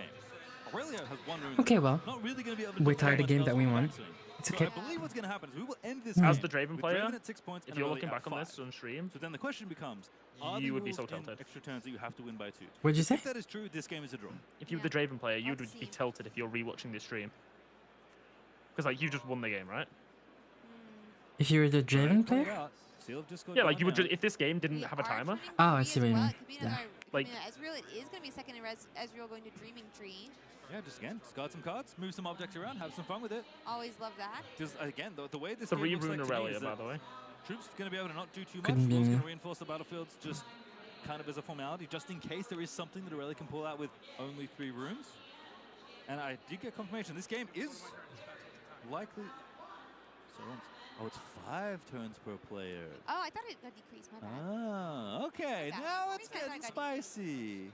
game. Irelia has one rune. Okay, well, Not really going to be able to we tied a game that we won. It's okay. So I believe what's going to happen is we will end this As game the Draven with player, Draven at 6 points if and you're Aurelia looking at back on 5. this on stream, So then the question becomes, are you the would be rules so in tilted. extra turns that you have to win by 2? What'd you say? If that is true, this game is a draw. If you were the Draven player, you would be tilted if you're rewatching this stream. Because like you just won the game, right? If you were the Draven player? Yeah, like you would just, if this game didn't have a timer. Oh, I see what you mean. Yeah. Like Ezreal, it is going to be second in Ezreal going to Dreaming Tree. Yeah, just guard some cards, move some objects around, have some fun with it. Always love that. Just again, the way this It's a game looks re-rune like to me Irelia, is by that the way. Troops going to be able to not do too much. Couldn't be Rules me. going to reinforce the battlefields just kind of as a formality, just in case there is something that Irelia can pull out with only 3 runes. And I did get confirmation. This game is likely. Oh, it's 5 turns per player. Oh, I thought it got decreased. My bad. Ah, okay. Now it's getting spicy.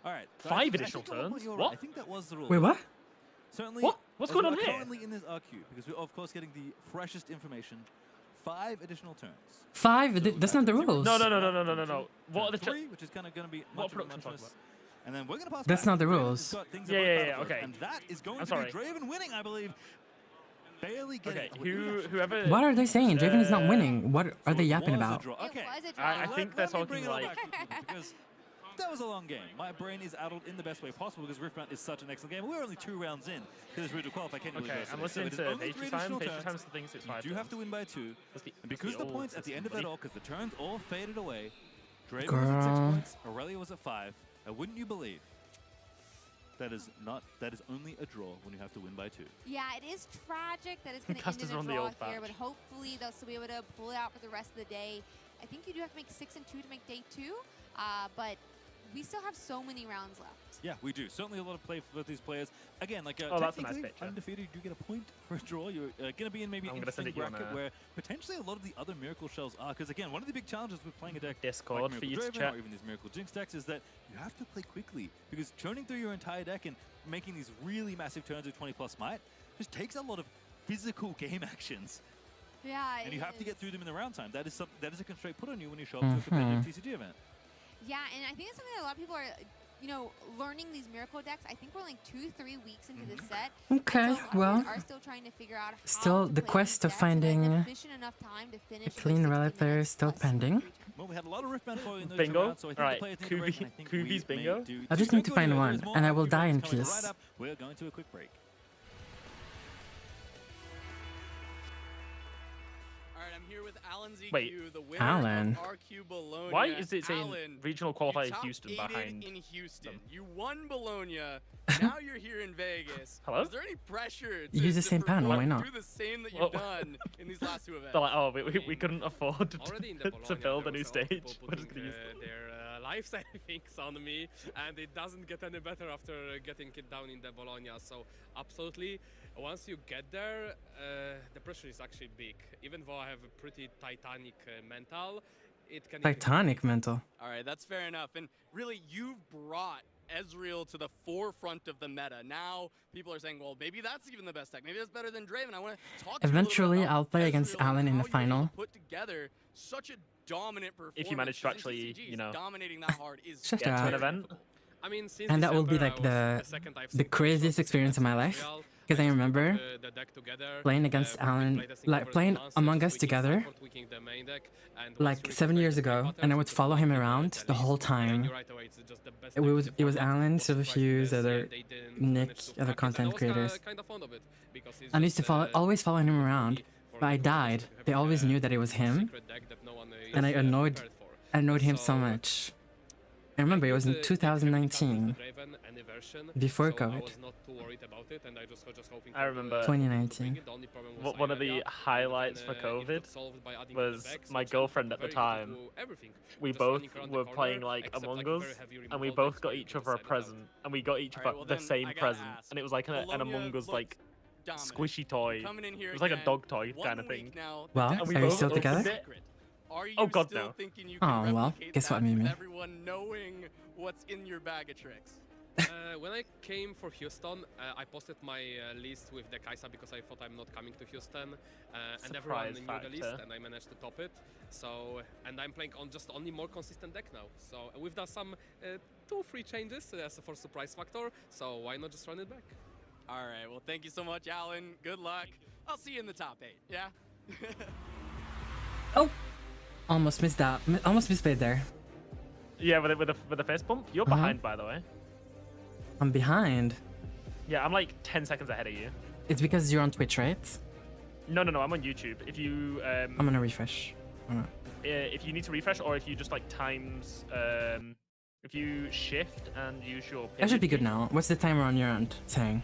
All right. So 5 additional turns? Right. What? I think that was the rule. Wait, what? Certainly. What? What's going on we're here? currently in this RQ because we're of course getting the freshest information. 5 additional turns. 5? So That's not the rules. No. What are the 3, which is kind of going to be What much of a production talk muchness. And then we're going to pass. That's back. not the Draven's rules. got things Yeah, above yeah, battlefield, okay. And that is going I'm to be sorry. Draven winning, I believe. Barely getting. Okay, whoever. What are they saying? Draven is not winning. What are they yapping was a about? draw. Okay. was a draw. I think they're Let me bring talking it all like. back quickly, because that was a long game. My brain is addled in the best way possible because Riftbound is such an excellent game. We're only 2 rounds in to this route to qualify. Okay, I'm listening to Patreon time. Patreon time's the thing, so it's 5 You do have to win by 2. And because the points at the end of that all, because the turns all faded away, Draven was at 6 points, Aurelia was at 5. And wouldn't you believe that is only a draw when you have to win by 2. Yeah, it is tragic that it's going to end Customers in a on the draw old here, patch. but hopefully they'll still be able to pull it out for the rest of the day. I think you do have to make 6 and 2 to make day 2, but we still have so many rounds left. Yeah, we do. Certainly a lot of play for these players. Again, like Oh, that's a nice technically, picture. undefeated, you do get a point for a draw. You're going to be in maybe I'm an gonna send interesting it you on bracket a- where potentially a lot of the other Miracle Shells are. Because again, one of the big challenges with playing a deck Discord like for Miracle you to Draven check. or even these Miracle Jinx decks is that you have to play quickly. Because churning through your entire deck and making these really massive turns of 20+ might just takes a lot of physical game actions. Yeah, And it you have to is. get through them in the round time. That is a constraint put on you when you show up to a competitive TCG event. Yeah, and I think it's something that a lot of people are, learning these miracle decks. I think we're like 2-3 weeks into the set. Okay, and so a lot of well, players are still trying to figure out how still to the play quest these of decks in an finding efficient enough time to finish a with clean 60 relic player minutes is still plus pending. free time. Well, we had a lot of Riftbound for you in those Bingo. two rounds, so I think Alright, the play at the end of the break, and I think Kuvi's we bingo. may do I just two. need to Don't go find anywhere, one, there's more and I will RQ die in rounds coming peace. Right up. We're going to a quick break. All right, I'm here with Alan ZQ, Wait, the winner Alan. of RQ Bologna. Why is it saying Alan, regional you qualifier top Houston aided behind in Houston. them? You won Bologna. Now you're here in Vegas. Hello? Is there any pressure to, Use the same panel, why not? do the same that you've Well- done in these last 2 events? They're like, oh, we couldn't afford Already in the to Bologna, build a there new was a lot of stage. people We're just putting, gonna use their lives, I think, on me, and it doesn't get any better after getting it down in the Bologna. So absolutely, once you get there, the pressure is actually big. Even though I have a pretty titanic mental, it can. Titanic mental. All right, that's fair enough. And really, you've brought Ezreal to the forefront of the meta. Now people are saying, well, maybe that's even the best deck. Maybe that's better than Draven. I want to talk to you a little bit Eventually, about I'll play against Ezreal Alan and in the how you're able final. to put together such a dominant performance. If you manage to in actually, TCGs. Dominating that hard is Shut Get to an up. event. I mean, since And that will be December, like I was second I've the seen craziest shots experience of my against life. Real. Because I just put remember the deck together. playing against We've Alan, played, I think, like over playing months, Among just Us tweaking together, support, tweaking the main deck, and once like we 7 reached years the ago, patterns, and I would just follow him like around at the whole least, and time. you're right away, it's just the best It deck was to it was follow. Alan, Was surprised Silverfuse, because, other they didn't Nick, manage to other crack it, and content I was creators. kind of fond of it, because it's I used to just, follow, always following him around, for but I the died. players to They have always a knew that it was him, secret deck that no one is, and I annoyed prepared for. him so much. I remember it was in 2019, before COVID. I remember 2019. one of the highlights for COVID was my girlfriend at the time. We both were playing like Among Us, and we both got each other a present, and we got each other the same present, and it was like an Among Us like squishy toy. It was like a dog toy kind of thing. Well, And we are you both still opened together? it. Are you Oh god, still no. thinking you Oh, can well, replicate guess what, that with Mimi? everyone knowing what's in your bag of tricks? When I came for Houston, I posted my list with the Kaisa because I thought I'm not coming to Houston, and everyone Surprise knew the list, factor. and I managed to top it. So, and I'm playing on just only more consistent deck now. So we've done some 2-3 changes for surprise factor. So why not just run it back? All right. Well, thank you so much, Alan. Good luck. I'll see you in the top 8. Yeah. Oh, almost missed that. Almost misplayed there. Yeah, with the fist bump. You're behind, by the way. I'm behind. Yeah, I'm like 10 seconds ahead of you. It's because you're on Twitch, right? No, I'm on YouTube. If you I'm gonna refresh. If you need to refresh, or if you just like times, if you shift and use your. That should be good now. What's the timer on your end saying?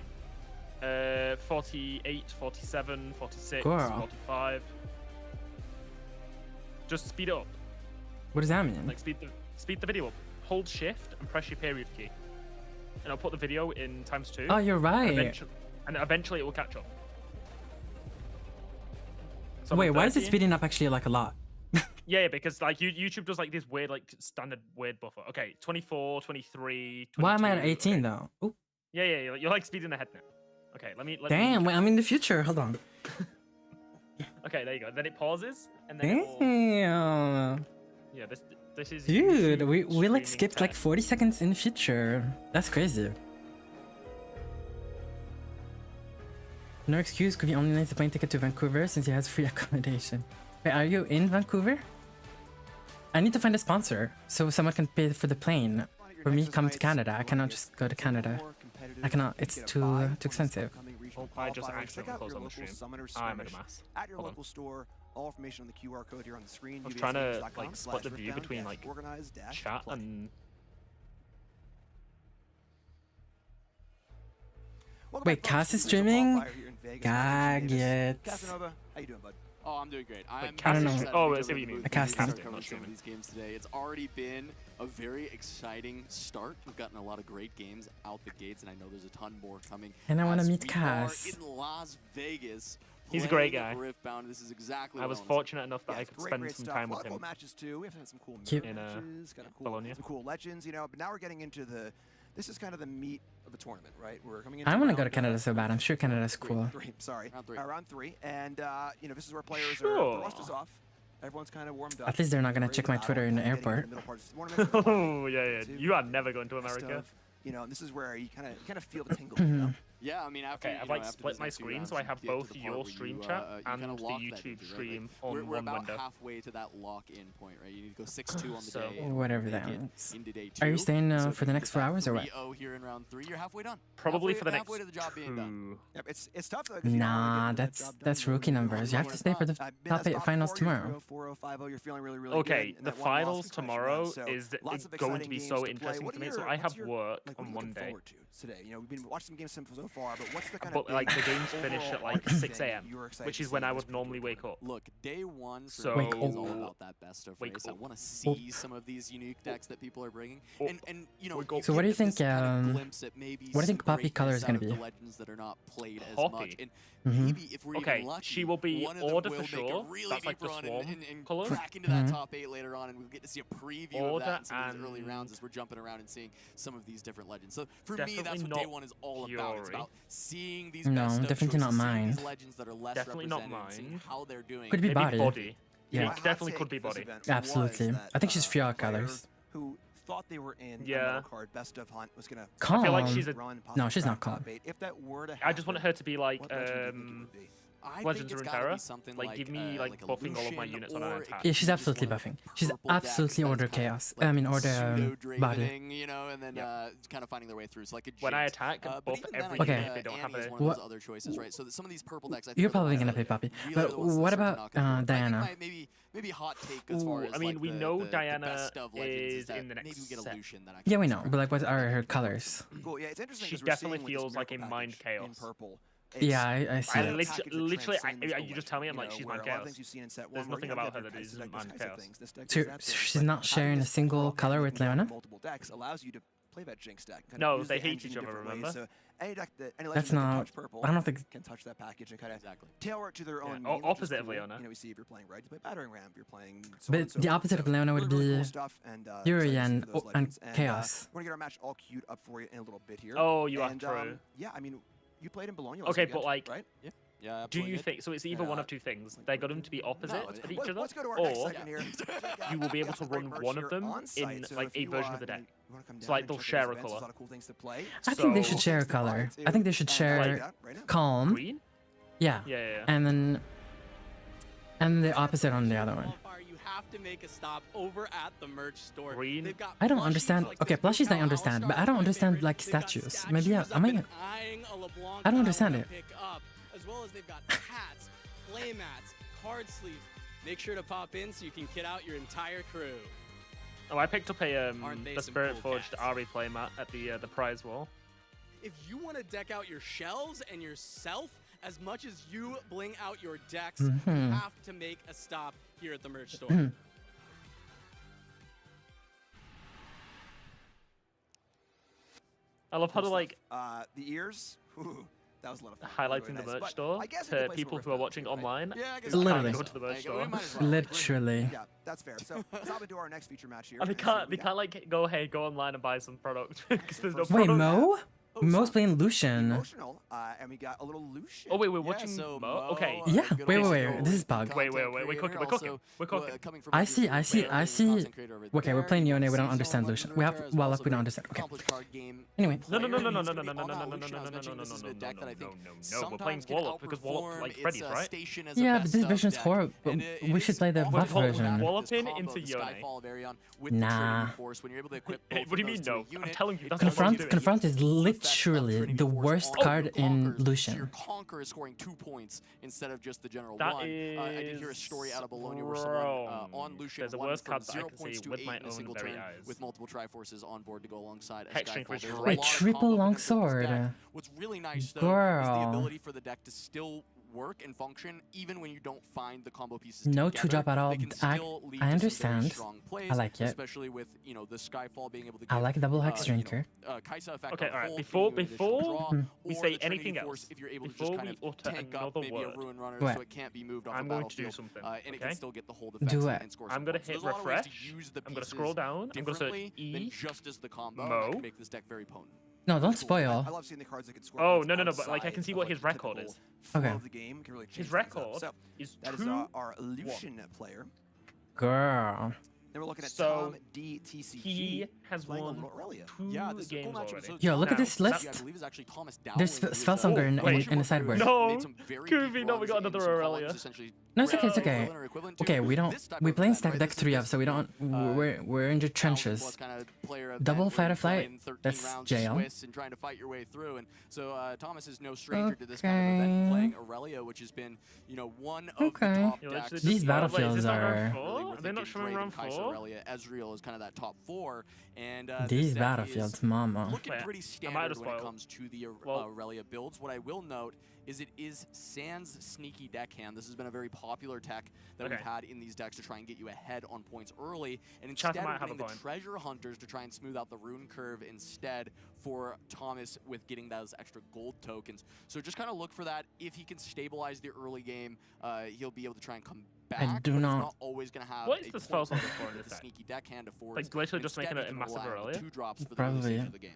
48, 47, 46, Girl. 45. Just speed it up. What does that mean? Like speed the video up. Hold shift and press your period key. And I'll put the video in ×2. Oh, you're right. And eventually it will catch up. So wait, why is it speeding up actually like a lot? Yeah, because like YouTube does like this weird, like standard weird buffer. Okay, 24, 23, 22. Why am I at 18 though? Ooh. Yeah, you're like speeding ahead now. Okay, let me. Damn, wait, I'm in the future. Hold on. Okay, there you go. Then it pauses, and then Damn. Yeah, this is. Dude, YouTube we like streaming skipped 10. like 40 seconds in the future. That's crazy. No excuse, Kobe only needs a plane ticket to Vancouver since he has free accommodation. Wait, are you in Vancouver? I need to find a sponsor so someone can pay for the plane. For me, come to Canada. I cannot just go to Canada. I cannot. It's too expensive. I just accidentally closed on the stream. I'm at a mess. At your local store, all information on the QR code here on the screen. I was trying to like split the view between like chat and. Wait, Cass is streaming? Gag it. Casanova, how you doing, bud? Oh, I'm doing great. I don't know. Oh, I see what you mean. I cast him. Cover some of these games today. It's already been a very exciting start. We've gotten a lot of great games out the gates, and I know there's a ton more coming. And I want to as meet we Cass. are in Las Vegas. He's a great playing guy. Riftbound. This is exactly I was fortunate enough that I could spend some time with him matches too. We've had some cool Cute. matches, kind of cool, Bologna. some cool legends, you know. But now we're getting into the. This is kind of the meat of the tournament, right? We're coming into I want to go to round, Canada so bad. I'm sure Canada's cool. Sorry, round three, and you know this is where players Sure. are. The rust is off. Everyone's kind of warmed up. At least they're not gonna check my Twitter in the airport. Oh yeah. You are never going to America. You know, and this is where you kind of feel the tingle. You know? Yeah, I mean, after Okay, I've like split my screen so I have both your stream chat and the YouTube stream on we're one about window. halfway to that lock-in point, right? You need to go 6-2 on the So- day. and Whatever that make it means. into day Are you 2. staying So if for you the get next 4 hours or what? 3-0 here in round 3, you're halfway done. Probably for the next halfway to the job being done. Yep, it's tough though. 'Cause you don't wanna Nah, get that job done that's really, rookie really numbers. You well. have to stay for the top 8 finals tomorrow. 4-0-5-0, you're feeling really, really Okay, good. the finals tomorrow is going to be so interesting for me. So I have work on one day. Today, you know, we've been watching some games so far, but what's the kind But of like the big games finish at overall like 6 thing a.m., you were excited which to is see when I in this would normally wake up. Look, day 1 for So- me Wake is up. all about that best of Wake race. I up. want to see some of these unique decks that people are bringing, and you know. Wake up. So what do you get think, this kind of glimpse at maybe what do you think some Poppy greatness color is out gonna of the be? legends that are not played as Poppy? much, and Mhm. maybe if we're Okay, even lucky, she will be one of them order will for make sure. a really That's like deep the run swarm and color. crack into that Mhm. top 8 later on, and we'll get to see a preview Order of that in some of these early and rounds as we're jumping around and seeing some of these different legends. So for me, Definitely that's what day not 1 is all about. It's Fury. about seeing these No, best of definitely not choices, seeing mine. these legends that are less Definitely not represented, seeing mine. how they're doing. Could be Maybe body. body. Yeah. It definitely could be body. Absolutely. I think she's Fiat colors. Who thought they were in Yeah. a metal card best of hunt was gonna Calm. I feel like she's a. run, No, she's not top calm. 8. If that were to I just want happen, her to be like what legend do you think it would be? I Legends think of it's gotta be Runeterra. something Like, give me like a buffing all of my Lucian units on an or attack. Yeah, she's just absolutely one of buffing. those She's purple decks absolutely that order is kind of chaos. like I mean order body. pseudo-Dravening, you know, and then kind of finding their way through. It's like a When I Jinx. attack, But buff even then, every I think, Okay. unit if they don't have Annie's a. one of What- those other choices, right? So that some of these purple decks, I think You're are the probably ones gonna that play Poppy. really But are the ones that what start about knocking the door. I think Diana? maybe hot take as far Ooh, as I mean, like we the- know the Diana best of legends is that in the maybe next we get a set. Lucian that I Yeah, can we start know, but like what are her colors? Cool. Yeah, it's interesting. She 'cause we're definitely seeing with this feels like a miracle mind package in chaos. purple. Yeah, I see I it. literally, you just tell me, I'm like, she's mind chaos. There's nothing about her that isn't mind chaos. So she's not sharing a single color with Leona? Multiple decks allows you to play that Jinx deck. kind of No, use they the hate engine each in other, different ways. remember? So any deck that any That's legend that can not. touch purple I don't think. can touch that package and kind of tailor it to their own. Yeah, means, which is opposite of cool. Leona. You know, we see if you're playing red, you play battering ram. If you're playing. So on and But so the forth. opposite of So Leona would really be cool stuff, and Fury excited to see for those and legends. Chaos. We're gonna get our match all queued up for you in a little bit here. Oh, you are and, true. Yeah, I mean, you played in Bologna. last Okay, weekend, but like, right? Yeah, do absolutely you did. think so? It's either one of two things. They're going to be opposite of each other, Let's go to our next or segment here. you will be able to run one of them in like a version of the deck. So like they'll share a color. I think they should share a color. I think they should share calm. Green? Yeah. And then the opposite on the other one. You have to make a stop over at the merch store. Green. I don't understand. Okay, plushies I understand, but I don't understand like statues. Maybe I don't understand it. As well as they've got hats, play mats, card sleeves. Make sure to pop in so you can kit out your entire crew. Oh, I picked up a the Spirit Forged Ari playmat at the prize wall. If you want to deck out your shelves and yourself as much as you bling out your decks, you have to make a stop here at the merch store. I love how to like the ears. Ooh, that was a lot of fun. Highlighting the merch store to people who are watching online. Yeah, literally. Go to the merch store. Literally. Yeah, that's fair. So let's hop into our next feature match here. And they can't like go online and buy some product because there's no Wait, product. Mo? Mo's playing Lucian. Emotional, and we got a little Lucian. Oh wait, we're watching Mo. Okay. Yeah. Wait. This is bug. Wait. We're cooking. I see. Okay, we're playing Yone. We don't understand Lucian. We have Wallop. We don't understand. Okay. Anyway. No. We're playing Wallop because Wallop like Freddy's, right? Yeah, but this version's horrible. We should play the buff version. Walloping into Yone. Nah. What do you mean no? I'm telling you. That's Confront is literally the worst card in Lucian. Your Conquer is scoring 2 points instead of just the general That 1. I did hear a story out of Bologna where someone on Lucian There's a won worse from card that I 0 can points see to with 8 my in a own single very turn eyes. with multiple Triforces on board to go alongside a Hexing Skyfall. There's a Wait, lot of triple combo longsword. benefits to this deck. What's really nice though is the Girl. ability for the deck to still work and function even when you don't find the combo pieces No together. 2-drop at all. They can still lead to some I very understand. strong plays, I like it. especially with the Skyfall being able to I give, like double hex drinker. Kaisa effect Okay, on alright. hold, Before giving you additional draw, we or say the Trinity anything Force else, if you're able to before just kind we of utter tank up another maybe a word. Ruin Runner What? so it can't be moved off I'm the going to do battlefield, something, and it okay? can still get the hold effects Do and it. score I'm some gonna points. So hit there's a lot of ways to refresh. use the I'm gonna pieces scroll down. I'm gonna search differently than E. just as the combo. Mo. That can make this deck very potent. No, don't spoil. I love seeing the cards that can score. Oh points no, but like I outside can see of, what like, his the record typical is. flow Okay. of the game can really change His things up. record So is that is 2-1. our Lucian player. Girl. Then we're looking at So, Tom DTCG. He has playing a won little Irelia. 2 games cool matchup. already. So Yo, look at now, this that, list. I believe is actually Thomas There's Dowling, who is, Spellsonger wait. in the sideboard. No, made some very Kuvi, deep no, we runs got in another some columns, Aurelia. essentially No, it's okay, it's red okay. equivalent or equivalent to Okay, we don't. this type We of playing event, stack right? deck This is 3 up, this, so we don't. We're in the 1,000+ trenches. kind of player event Double where fight or you're flight. playing 13 That's rounds jail. Swiss and trying to fight your way through. And so Thomas is no stranger to this kind of event, playing Irelia, which has been one of the top Yo, decks. These battlefields not round are. four? Really, Are they not showing round Kaisa, 4? Irelia, Ezreal is kind of that top 4, and These this deck battlefields, is mama. looking Wait, pretty I might standard as when it well. comes to the Well- Aurelia builds. What I will note is it is Sans Sneaky Deckhand. This has been a very popular tech that we've Okay. had in these decks to try and get you ahead on points early, and Chat instead might we're have a getting the point. Treasure Hunters to try and smooth out the rune curve instead for Thomas with getting those extra gold tokens. So just kind of look for that. If he can stabilize the early game, he'll be able to try and come back. do but not- He's not always going to have What is a this point Spellsonger with for in the this deck? Sneaky Deckhand affords. Like literally just Instead, making he it a can massive rely on the Aurelia? 2-drops for the Probably. early stage of the game.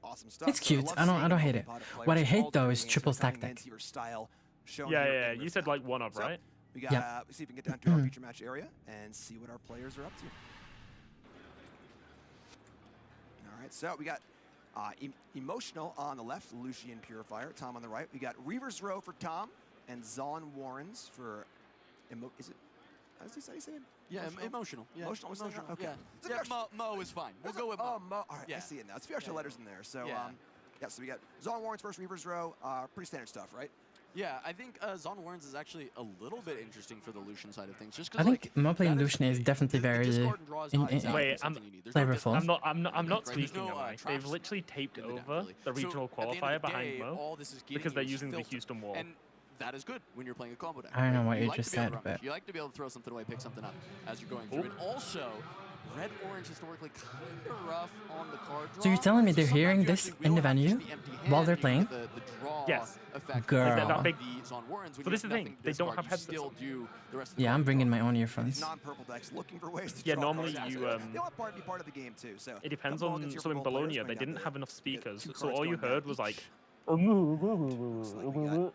Awesome stuff. It's So cute. love I seeing don't hate it. Bottom players What I hate all though doing is it, triple so kind stack of deck. Anti-Verse style shown Yeah, here yeah. in You this said map. like one of, So, right? We got, Yeah. see if we can get down to our feature match area and see what our players are up to. All right, so we got Emotional on the left, Lucian Purifier, Tom on the right. We got Reaver's Row for Tom and Zon Warrens for, is it, how does he say it? Yeah, emotional. Yeah. Emotional. Okay. Yeah, It's a yeah few Mo is fine. We'll go with Mo. Oh, Mo. All right, I Yeah. see it now. It's a few extra letters in there. So, Yeah. so we got Zon Warrens first, Reaver's Row. Pretty standard stuff, right? Yeah, I think Zon Warrens is actually a little bit interesting for the Lucian side of things, just I because think Mo playing Lucian is definitely very Wait, flavorful. I'm not Right, there's tweaking, no, am I? traps They've literally taped in the deck, over really. the So, regional at the end of qualifier the behind day, Mo all this is getting because they're you is using the filter. Houston wall. And that is good when you're playing a combo deck. I don't know right? what you like just to be able said, to run but- you like to be able to throw something away, pick something up as you're going through. And also, red orange historically kind of rough on the card draw. So you're telling me they're sometimes hearing you this actually in will the have just venue the empty while hand they're and you playing? get the draw Yes. effect Girl. of Like that big- the Zon Warrens when So you this have is the thing, nothing they don't discard, have you headsets still on. do the rest of the Yeah, I'm card bringing draw. my own These earphones. non-purple decks looking for ways to Yeah, draw normally cards. you, They want part to be part of the game too. So It depends couple on. mulligans here So for in both players, Bologna, they bring down didn't the- have enough speakers, two so cards all you going down. heard was like. Looks like we got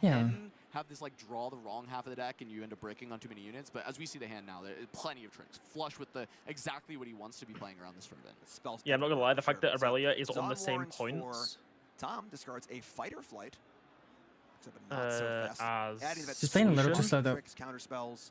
can have this like draw the wrong half of the deck and you end up breaking on too many units. But as we see the hand now, there are plenty of tricks. Flush with the exactly what he wants to be playing around this tournament. Yeah, I'm not gonna lie. The fact that Irelia is on the same points. Tom discards a fighter flight. Except not so fast. As She's playing a little too slow though. Tricks, counter spells.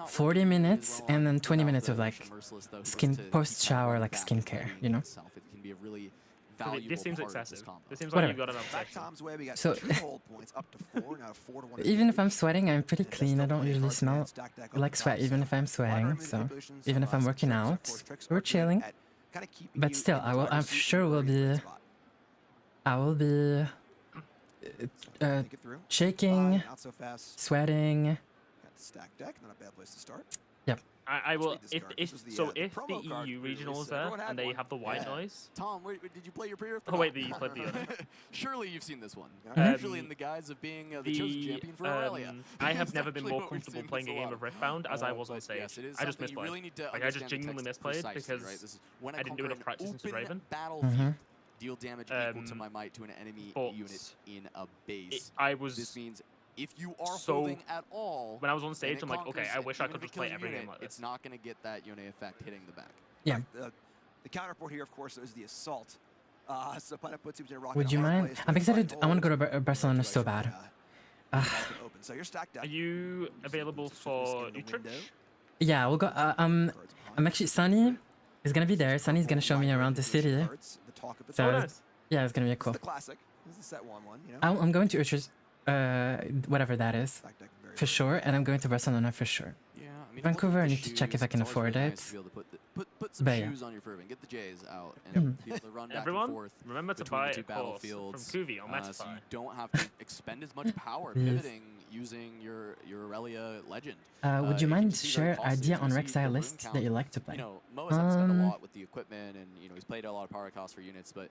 40 minutes and then 20 minutes of like skin post-shower, like skincare, you know? It can be a really This seems valuable part of this excessive. combo. This seems like Whatever. you've got an Back obsession. Tom's way, we got So- 2 hold points up to 4, now 4 to 1. Even if I'm sweating, I'm pretty clean. I don't usually smell like sweat, even if I'm sweating. So even if I'm working out, we're chilling. But still, I'm sure will be. I will be shaking, Not so fast. sweating. Got the stack deck, not a bad place to start. Yep. I will if the if the promo card EU pre-release, regional is so there everyone had and they one. have the white Yeah. noise. Tom, wait, did you play your pre-earth? Oh wait, you played the other. Surely you've seen this one. Mhm. Usually in the guise of being the chosen champion for Irelia. I have It's never been actually more what we've comfortable seen playing a this game lot of Riftbound as I was on but stage. yes, it is I just something you misplayed. really need to Like I just understand the genuinely text misplayed precisely, because right? This is when I didn't do conquer enough practice into open Draven. battlefield, deal damage equal to my might to an enemy but unit in a base. I was This means if you are so holding at all, when I was on and stage, it I'm like, okay, conquers, I wish I even could if it just play kills every your game unit, like this. it's not going to get that Yone effect hitting the back. Yeah. The counterport here, of course, is the assault. So Planet puts him in a rock. Would you mind? I'm excited. I want to go to Barcelona so bad. So you're stacked up. Are you available for Utrecht? Yeah, we'll go. I'm actually Sunny is gonna be there. Sunny's gonna show me around the city. So nice. yeah, it's gonna be cool. The classic. This is set 1-1. You know. I'm going to Utrecht, whatever that is, for sure, and I'm going to Barcelona for sure. Yeah, I mean, Vancouver, I need to check if I can afford it. Nice to be able to put some But yeah. shoes on your Fervent, get the J's out, and be able to run back Everyone, and forth remember to between buy the two a course from battlefields, Kuvi on so Metify. you don't have to expend as much power Yes. pivoting using your Aurelia legend. Would you It mind can be very share costly. idea As on you see, Rek'Sai the rune list that count, you like to play? You know, Mo has had to spend a lot with the equipment, and he's played a lot of power cost for units, but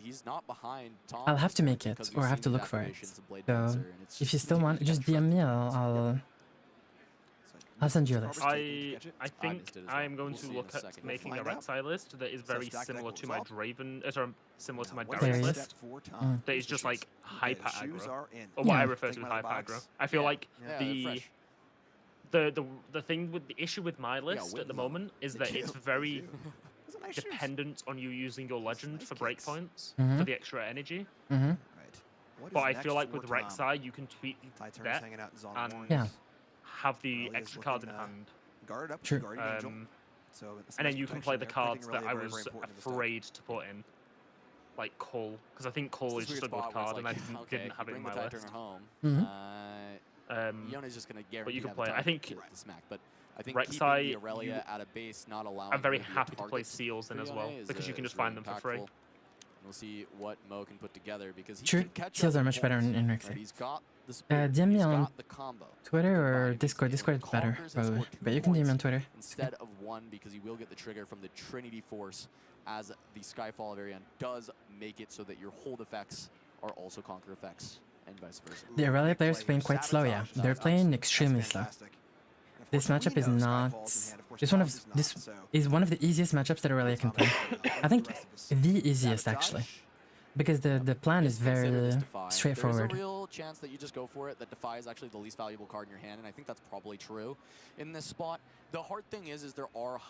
he's not behind Tom. I'll have to make it, or I have to look for it. So if you still want, just DM me. I'll send you a list. I think I'm going to look at making a Rek'Sai list that is very similar to my Draven, sorry, similar to my Darius list. That is just like hyper aggro, or what I refer to as hyper aggro. I feel like the thing with the issue with my list at the moment is that it's very dependent on you using your legend for breakpoints for the extra energy. But I feel like with Rek'Sai you can tweak the deck and have the extra card in hand. True. And then you can play the cards that I was afraid to put in, like Cull, because I think Cull is just a good card, and I didn't have it in my list. Yone's just going to guarantee but you can have play it. time I think to smack, but I think Rek'Sai, keeping the Aurelia at a base, not allowing I'm very him to be a happy to play target Seals in for as Yone well, is, because you can just really find them for free. impactful. We'll see what Mo can put together because he True. can catch Seals up are with much better points, in right? Rek'Sai. He's got the speed, DM me he's on got the combo. Twitter or Discord. Discord is better, probably. But you can DM me on Twitter. Instead of one, because he will get the trigger from the Trinity Force as the Skyfall of Arian does make it so that your hold effects are also conquer effects and vice versa. The Irelia players playing quite slow, yeah. They're playing extremely slow. This matchup is not. This is one of the easiest matchups that Irelia can play. I think the easiest actually, because the plan is very straightforward. There's a real chance that you just go for it. That Defy is actually the least valuable card in your hand, and I think that's probably true in this spot. The hard thing is there are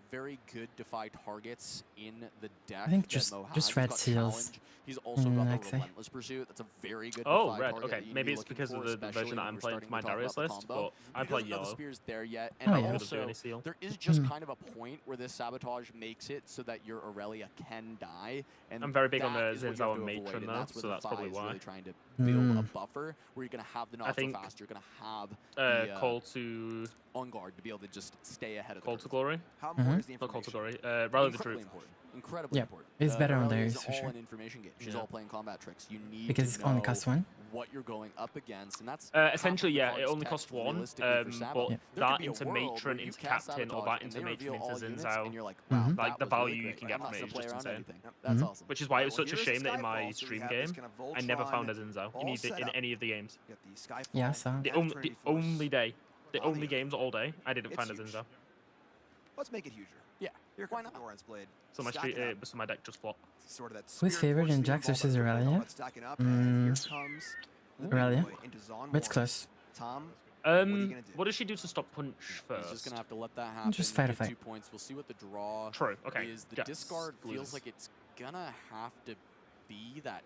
very good Defy targets in the deck. I think that Mo has. just red He's got seals. Challenge. He's also got the Relentless Pursuit. That's a very good Defy red. target Okay, that you maybe need it's to be because looking of the for, version that especially I'm when playing we're for my starting to Darius talk about list, the combo. but I He play doesn't have the yellow. spears there yet, and Oh, yeah. also there is just kind of a point where this sabotage makes it so that your Aurelia can die. And I'm very big on that the is what you Zinzao have to avoid, matron and though, that's where so the that's Defy probably is why. really trying to build a buffer where you're going to have the not so think, fast, you're going to have Call to on guard to be able to just stay ahead of the Call to Glory. How important is the Not Call to information? Glory. Rather the Incredibly Truth. important. Incredibly Yeah, important. it's better on Aurelia Darius is for all sure. an information game. She's Yeah. all playing combat tricks. You need Because to it only know costs one. what you're going up against, and that's Essentially, half of the yeah, it card's only text costs one, realistically for but Sabot. There could that be a into world where Matron, you into cast Captain, or Sabotage that and into they Matron, reveal into all units, Zinzao. and you're like, wow, that Like, the was value really you great. can Like, get I'm from not it gonna is play just around insane. anything. That's awesome. Which is why it was Well, such a here's shame that in Skyfall, my so we stream have this game, kind of I never found a Voltron Zinzao all in set up. any of the games. You got the Skyfall Yeah, so and The Trinity Force. only day, the only Audio. games all day, I didn't It's find a huge. Zinzao. Let's make it huger. Yeah, Here why comes not? Noran's blade. So my Stack it up. so my deck just flopped. Sort of that Who's spirit favored force in field Jax ball versus that's really all Irelia? about stacking up, and here comes the big Irelia? boy into Zon But it's Warren. close. Tom, what are you gonna do? What does she do to stop punch first? He's just gonna have to let that happen. Just fight a get fight. 2 points. We'll see what the draw True, okay. is. The Yes, discard feels loses. like it's gonna have to be that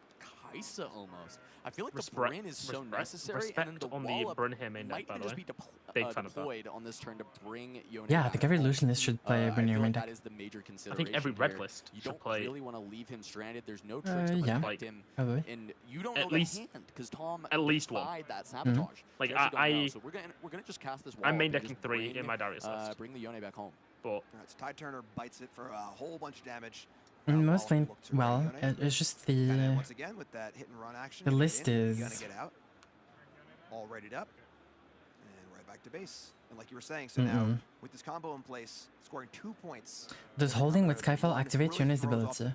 Kaisa almost. I feel like the Respect- Bryn is so necessary, and then the on the Wallop Bryn here main might deck, by even the just way. be Big fan of that. deployed on this turn to bring Yone Yeah, I back think every home. Lucianist should play I Bryn feel main like deck. that is the major I consideration. think every red here. list You should don't play. really want to leave him stranded. There's no tricks to Yeah, protect him, probably. and you don't At know least- the hand because Tom at least one. defied that sabotage. Like, You actually don't know. I- So we're gonna just cast this wall. I'm main and decking just 3 in bring, my Darius list. Bring the Yone back home. But All right, so Tide Turner bites it for a whole bunch of damage. And most Wallop lane, looked to well, Yone. it's just Kinda, the once again with that hit and run action. the you get list in, is- you gotta get out. All readied up, and right back to base. And like you were saying, so now with this combo in place, scoring 2 points. Does holding with Skyfall activate Yone's ability?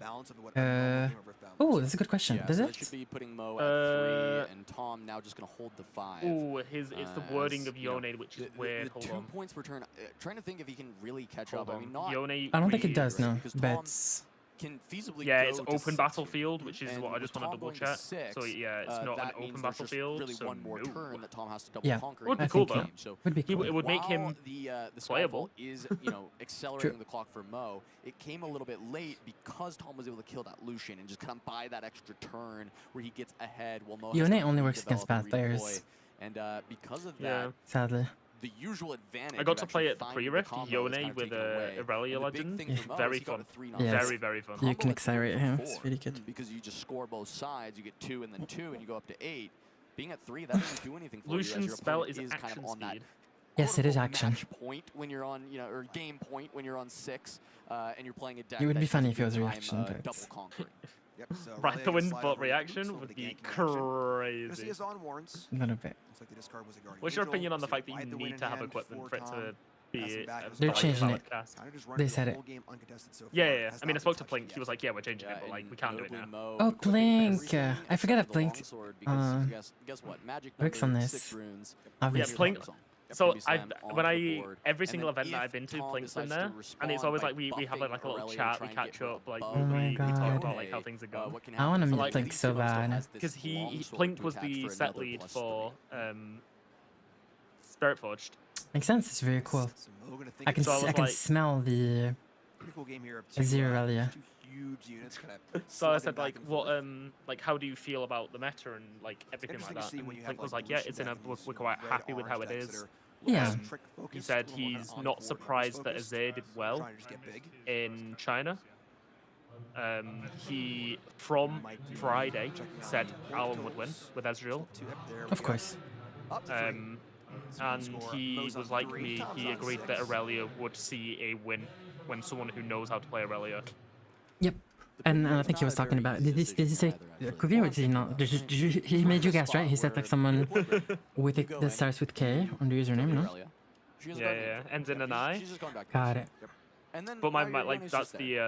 Oh, that's a good question. Does so it? That should be putting Mo at 3, and Tom now just going to hold the 5. Oh, it's the wording of Yone, which is weird. The 2 points per turn. Trying to think if he can really catch up. I mean, not. Yone, I don't think it does, no. But can feasibly it's open battlefield, which is what I just want to double check. So yeah, it's not an open battlefield. Really so one more turn that Tom has to double yeah, conquer. It would be cool though. So would be cool. It would make him the playable. Is accelerating the clock for Mo. It came a little bit late because Tom was able to kill that Lucian and just kind of buy that extra turn where he gets ahead while Mo. Yone only works against bad players. And because of that, sadly. The usual advantage. I got to play at the pre-rift Yone with Irelia Legend. Very fun. Very, very fun. You can accelerate him. It's really good. Because you just score both sides. You get 2 and then 2, and you go up to 8. Being at 3, that doesn't do anything for Lucian's you. Lucian's spell is kind action of on that speed. Yes, it is action. Match point when you're on, or game point when you're on 6, and you're playing a deck. It would be funny if it was reaction, but double conquering. Yep, so right, the wind bot reaction would be crazy. A little bit. What's your opinion on the fact that you need to have equipment for it to be? They're changing it. They said it. Yeah. I mean, I spoke to Plink. He was like, "Yeah, we're changing it, but like, we can't do it now." Oh, Plink! I forget that Plink Guess what? Magic works on this. Obviously. Yeah, Plink. So every single event that I've been to, Plink's in there, and it's always like we have like a little chat, we catch up, like we talk about like how things are going. I want to meet Plink so bad. Because Plink was the set lead for Spirit Forged. Makes sense. It's very cool. I can smell the Irelia. So I said like, what like how do you feel about the meta and like everything like that? And Plink was like, yeah, it's in a we're quite happy with how it is. Yeah. He said he's not surprised that Azir did well in China. He from Friday said Alan would win with Ezreal. Of course. And he was like me. He agreed that Aurelia would see a win when someone who knows how to play Aurelia. Yep. And I think he was talking about, did he say Kuvi or did he not? He made you guess, right? He said like someone with it that starts with K on the username, no? Yeah. Ends in an I. Got it. But my like that's the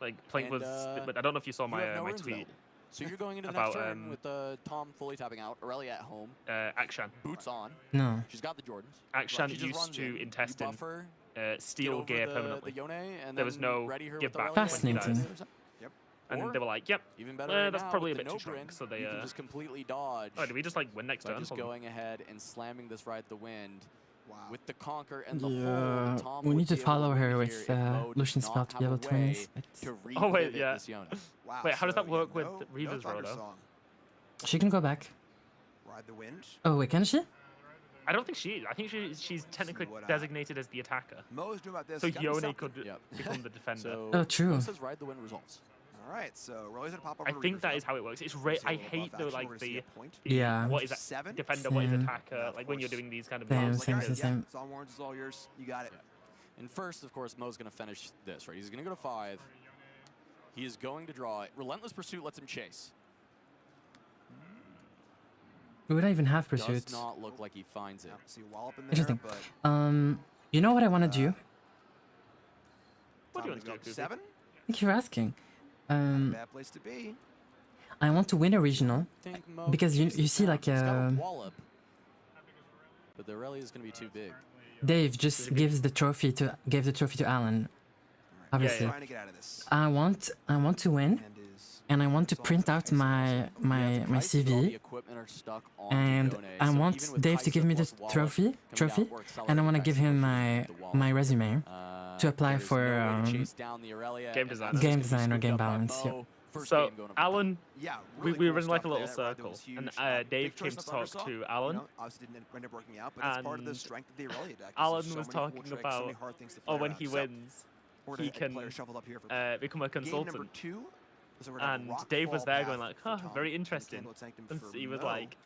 like Plink was. But I don't know if you saw my my tweet. So you're going into the next turn with Tom fully tapping out, Aurelia at home. Akshan. Boots on. No. She's got the Jordans. Akshan used to intestine steal gear permanently. There was no give back. Fascinating. And they were like, "Yep, even better that's probably a bit too strong." So they just completely dodge. Oh, did we just like win next turn? Just going ahead and slamming this right at the wind. With the conquer and the hold, we need to follow her with Lucian's spell to be able to win. Oh wait, yeah. Wait, how does that work with Reaver's Road? She can go back. Ride the wind. Oh wait, can she? I don't think she is. I think she's technically designated as the attacker. Mo's new about this. So Yone could become the defender. Oh, true. Says ride the wind results. All right, so Rolly's gonna pop over. I think that is how it works. It's I hate the like the what is that defender, what is attacker, like when you're doing these kind of moves. Same. Zon Warrens is all yours. You got it. And first, of course, Mo's gonna finish this right. He's gonna go to 5. He is going to draw it. Relentless Pursuit lets him chase. We would not even have pursuit. Does not look like he finds it. See a wallop in there, Interesting. But you know what I want to do? What do you want to do? 7? Thank you for asking. Bad place to be. I want to win a regional because you see like But the Irelia is going to be too big. Dave just gave the trophy to Alan. Obviously, I want to win, and I want to print out my CV, and I want Dave to give me the trophy, and I want to give him my resume to apply for game design or game balance. Yeah. So Alan, we were in like a little circle, and Dave came to talk to Alan, and Alan was talking about, when he wins, he can become a consultant. And Dave was there going like, very interesting. And he was like,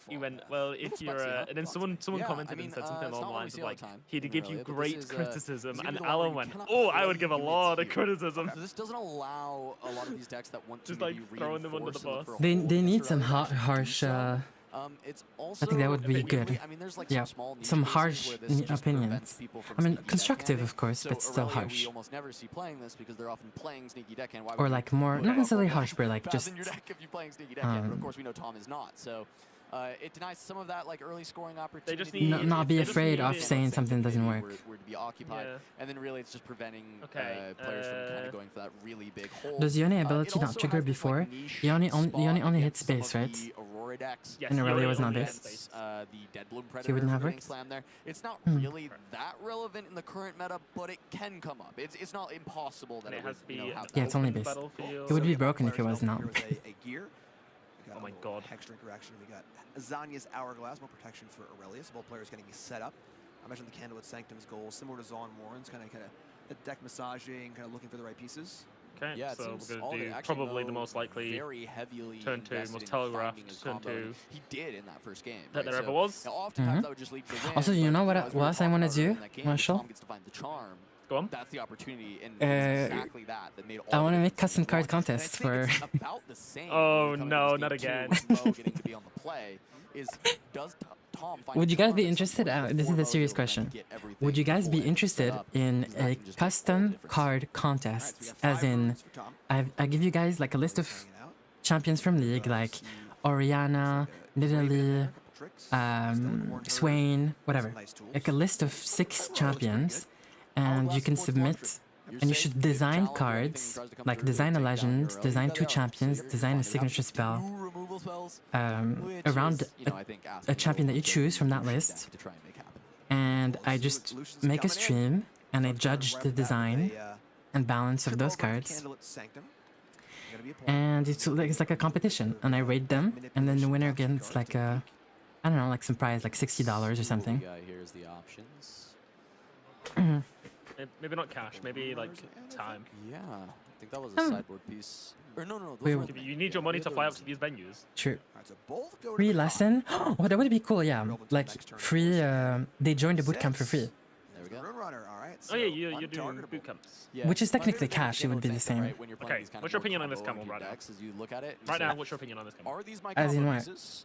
he went, well, if you're and then someone commented and said something along the lines of like, he'd give you great criticism, and Alan went, I would give a lot of criticism. This doesn't allow a lot of these decks that want just like throwing them under the bus. They need some harsh It's also I think that would be good. I mean, there's like Yeah, some small niche some cases harsh where this just opinions. prevents people from I mean, sneaky constructive, deckhanding. of course, So but still Irelia, harsh. we almost never see playing this because they're often playing sneaky deckhand. Why Or would like you more, put not up necessarily a harsh, but like pass just in your deck if you're playing sneaky deckhand. But of course, we know Tom is not. So it denies some of that like early scoring opportunity. just need- not be they just afraid need of it. saying something doesn't work. Were to be occupied, Yeah. and then really it's just preventing Okay, players from kind of going for that really big hole. Does Yone It ability not also trigger has this, like, before? niche Yone spot only hits against some base, of right? the Aurora decks. Yes, And Irelia was not Against, base. the Deadbloom He Predator wouldn't have getting worked? slammed there. It's not Hmm. really that relevant in the current meta, but it can come up. It's not impossible that And it it would, has to you be know, have Yeah, it's only that. base. Battlefield. It would be we got broken if it players was helping not. here with a gear. We got Oh a my little God. Extra interaction. We got Azania's Hourglass, more protection for Irelia. So both players getting set up. I mentioned the Candlelit Sanctum's goal, similar to Zon Warren's, kind of the deck massaging, kind of looking for the right pieces. Okay, Yeah, it so seems we're all going the- to do actually, probably the Mo most likely very heavily turn 2, invested most in telegraphed finding his turn combo, 2 and he did in that first game. that there right? ever was. Now, oftentimes Mhm. that would just lead to win. Also, you but, know what as we were else I talking wanna about earlier do, in that game, Marshall? Tom gets to find the charm. Go on. That's the opportunity, and Uh, it's exactly that made all I the want to make difference in custom this card one. contests And I think for. it's about the same Oh, when we come no, into not this game again. two with Mo getting to be on the play. Is does Tom find Would the you guys charm be at some interested? point This before is a Mo's serious able to question. get everything Would you guys be full and interested set up? in Because that a can just make all the custom difference. card contest? As in, I give you guys like a list of champions from League, like Oriana, Nidalee, Swain, whatever. Like a list of 6 champions, and you can submit. And you should design cards, like design a legend, design 2 champions, design a signature spell around a champion that you choose from that list. And I just make a stream and I judge the design and balance of those cards. And it's like a competition, and I rate them, and then the winner gets like a, I don't know, like some prize, like $60 or something. Here's the options. Maybe not cash, maybe like time. Yeah, I think that was a sideboard piece. Or no. Wait, those were You need your money to fly up to these venues. True. Free lesson? Oh, that would be cool, yeah. Like, free, they join the bootcamp for free. There we go. Oh yeah, you're doing boot camps. Which is technically cash, it would be the same. Okay, what's your opinion on this camel right now? As you look at it, Right now, what's your opinion on this camel? Are these my As in combo what? pieces?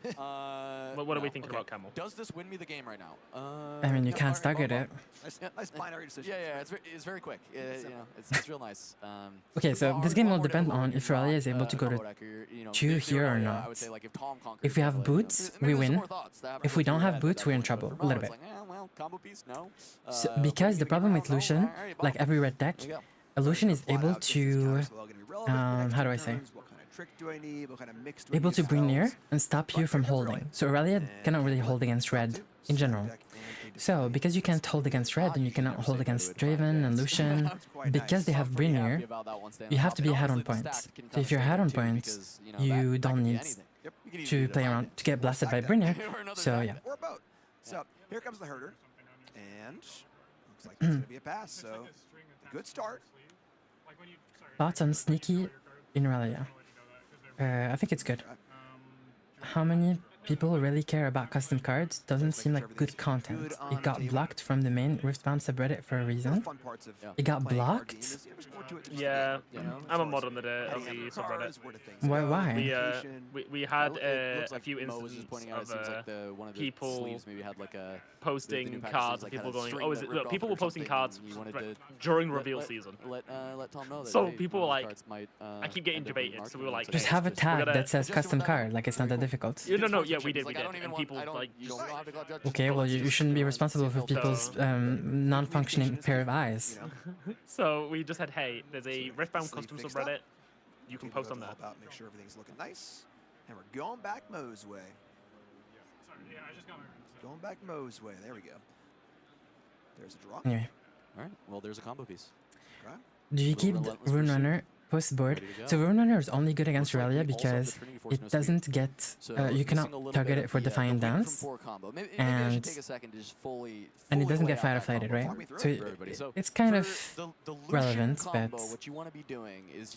What are we thinking about camel? Does this win me the game right now? I mean, you can't stagger it. Nice binary decision. Yeah, it's very quick. You know, it's real nice. Okay, so this game will depend on if Irelia is able to go to 2 here or not. If we have boots, we win. If we don't have boots, we're in trouble a little bit. Combo piece, no. So, because the problem with Lucian, like every red deck, Lucian is able to, how do I say? Able to bring near and stop you from holding. So Irelia cannot really hold against red in general. So, because you can't hold against red, and you cannot hold against Draven and Lucian, because they have Brynir, you have to be ahead on points. So if you're ahead on points, you don't need to play around to get blasted by Brynir. So yeah. Or a boat. So here comes the herder, and looks like it's going to be a pass. So good start. Thoughts on sneaky in Irelia? I think it's good. How many people really care about custom cards? Doesn't seem like good content. It got blocked from the main Riftbound subreddit for a reason. It got blocked? Yeah, I'm a mod on the subreddit. Why? We had a few instances of people posting cards and people going, oh, is it? Look, people were posting cards during reveal season. Let Tom know that. So people were like, I keep getting debated. So we were like, Just have a tag that says custom card, like it's not that difficult. No, yeah, we did. And people like, okay, well, you shouldn't be responsible for people's non-functioning pair of eyes. So we just said, hey, there's a Riftbound custom subreddit. You can post on there. Make sure everything's looking nice. And we're going back Mo's way. Going back Mo's way. There we go. There's a draw. Anyway. All right. Well, there's a combo piece. Okay. Do you keep the Rune Runner post board? So Rune Runner is only good against Irelia because it doesn't get, you cannot target it for Defiant Dance, and it doesn't get firefighted, right? So it's kind of relevant, but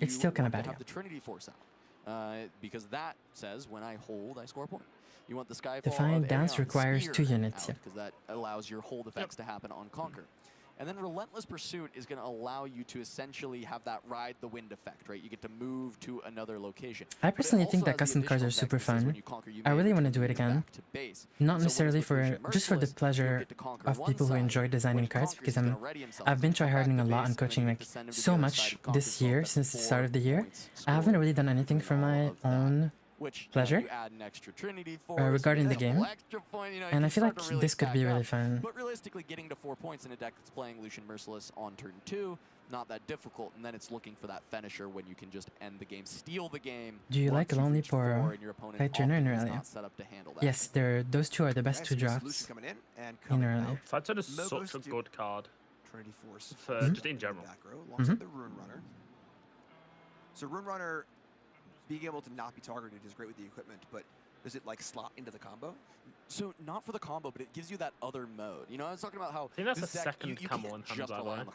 it's still kind of bad. Have the Trinity Force out, because that says when I hold, I score a point. You want the Skyfall Defiant Dance Aeon requires Spear 2 units, yeah. Because that allows your hold effects to happen on Conquer. And then Relentless Pursuit is going to allow you to essentially have that ride the wind effect, right? You get to move to another location. I personally think that custom cards are super fun. I really want to do it again. Not necessarily just for the pleasure of people who enjoy designing cards, because I've been tryharding a lot and coaching like so much this year since the start of the year. I haven't really done anything for my own pleasure regarding the game, and I feel like this could be really fun. But realistically, getting to 4 points in a deck that's playing Lucian Merciless on turn 2, not that difficult, and then it's looking for that finisher when you can just end the game, steal the game. Do you like Lonely Poro, Titurner, and Irelia? Yes, those two are the best two drops in Irelia. Titurner is such a good card. Trinity Force for just in general. Back row, alongside the Rune Runner. So Rune Runner, being able to not be targeted is great with the equipment, but does it like slot into the combo? So not for the combo, but it gives you that other mode. You know, I was talking about how I think that's this the deck, second you combo can't in just hand, rely on the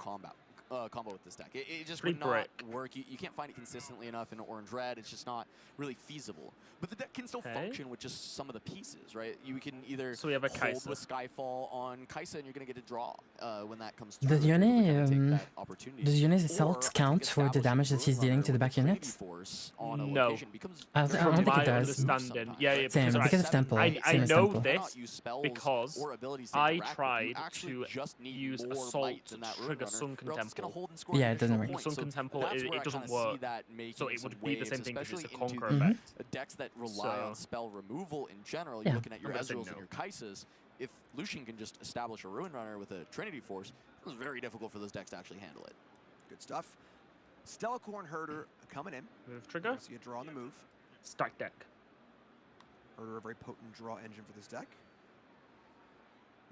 combo with this deck. It just Pretty would not brick. work. You can't find it consistently enough in orange-red. It's just not really feasible. But the deck can still function with just some of the pieces, right? You can either so we have a hold Kai'Sa with Skyfall on Kai'Sa, and you're going to get a draw when that comes through. Does Yone's assault count for the damage that he's dealing to the back units? No. I don't think it does. Yeah, Same, because of Temple. I Same as know Temple. this because I tried to use Assault to trigger Sunken Temple. Yeah, it doesn't work. Sunken Temple, it doesn't work. So it would be the same thing because it's a conquer into effect. Decks that rely on spell removal in general, Yeah. you're looking at your I'm gonna say Ezreals no. and your Kaisas. If Lucian can just establish a Ruin Runner with a Trinity Force, it was very difficult for those decks to actually handle it. Good stuff. Stellacorn Herder coming in. Move trigger. See a draw on the move. Stack deck. Herder, a very potent draw engine for this deck.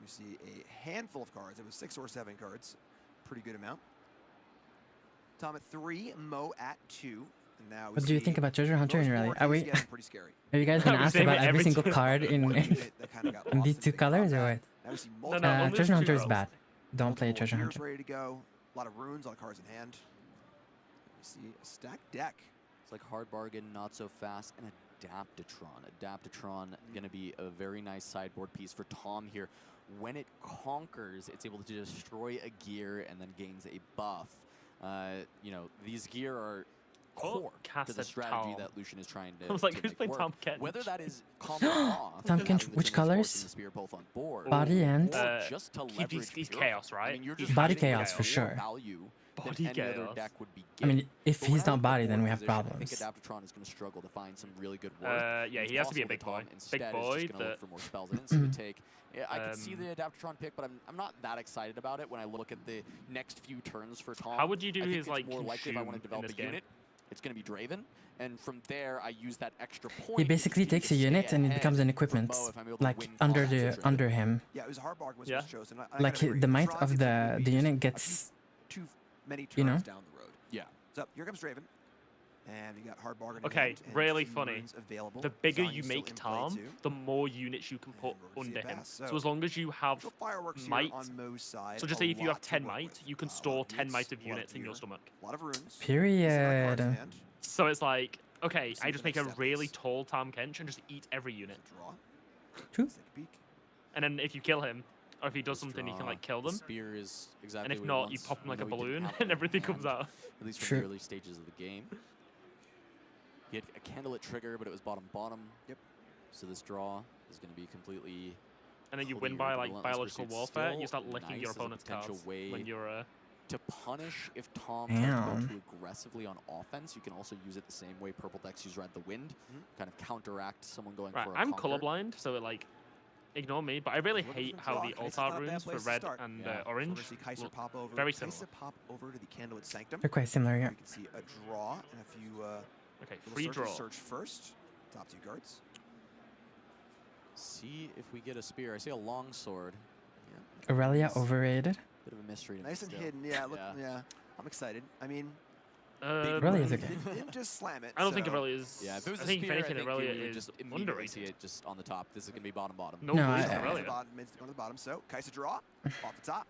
We see a handful of cards. It was 6 or 7 cards. Pretty good amount. Tom at 3, Mo at 2. And now we What do you think about Treasure Hunter and Irelia? Are we? pretty scary. Are you guys gonna ask about every single card in these two colors or what? Now we see Treasure Hunter is bad. Don't play Treasure Here's Hunter. ready to go. A lot of runes, a lot of cards in hand. We see a stacked deck. It's like Hard Bargain, Not So Fast, and Adaptatron. Adaptatron going to be a very nice sideboard piece for Tom here. When it conquers, it's able to destroy a gear and then gains a buff. You know, these gear are core to the strategy that Lucian is trying to I was like, to who's make playing work. Tom Kent? Whether that is combo off, Tom Kent, which colors? Spear both on board, Body and or just to leverage he's Pure. chaos, right? I mean, you're just Body getting chaos for more sure. value than Body any other chaos. deck would be I mean, getting. if But he's when not out of body, the then we board have position, I problems. think Adaptatron is going to struggle to find some really good work. Yeah, It's he has to be a possible big that Tom boy. instead Big is boy just going to that- look for more spells and instantly take. Yeah, I can see the Adaptatron pick, but I'm not that excited about it when I look at the next few turns for Tom. How would you do I think his, it's like, more likely if I want to consume in develop this a game? unit, it's going to be Draven, and from there I use that extra point. He basically to takes a stay unit and it ahead becomes an for equipment, Mo if I'm able to like win under combos with Draven. under him. Yeah, it was Harbog was chosen. Like the might of the unit gets, too many turns you know. down the road. Yeah. So here comes Draven. And you got hard bargain. Okay, really funny. Available. The bigger you Zion's make still in play Tom, too. the more units you can put we're gonna see under a him. pass. So So, as long as you have little fireworks here might, on Mo's side, so just a say if you have lot to 10 work might, with. you can A lot store of 10 beats, might of a lot units in your gear, stomach. A lot of runes. Period. So it's like, okay, I just make a Seconds. really tall Tom Kench and just eat every unit. Draw. True. Take a peek. And then if you kill him, or if he does something, you can like kill them. Spear is exactly And if what he not, wants. you pop him like I a know he didn't balloon have and one in everything hand, comes out. At least from True. the early stages of the game. He had a candlelit trigger, but it was bottom. Yep. So this draw is going to be completely. And then you clear. win by The like Relentless biological Pursuit's warfare, and you still start licking nice your as a opponent's potential cards way when you're to punish if Tom tries to go Damn. too aggressively on offense. You can also use it the same way purple decks use Ride the Wind, kind of counteract someone going right. for a I'm conquer. colorblind, so it like ignore me. But I really hate how the altar runes for red and So we're orange gonna see Kai'Sa look pop over. very Kai'Sa similar. pop over to the Candlelit Sanctum. They're quite similar, yeah. You can see a draw and a few. Okay, little free searches. draw. Search first. Top 2 cards. See if we get a spear. I see a long sword. Aurelia overrated. Bit of a mystery. to me Nice and still. hidden. Yeah. Look. Yeah. I'm excited. I mean. Aurelia is okay. Didn't just slam it. I don't think so- Irelia is. Yeah, if it was I a think spear, if anything, I think Irelia you would is just immediately see underrated. it just on the top. This is going to be bottom bottom. No, No, waste I- Irelia. Mids to go to the bottom. So Kai'Sa draw off the top.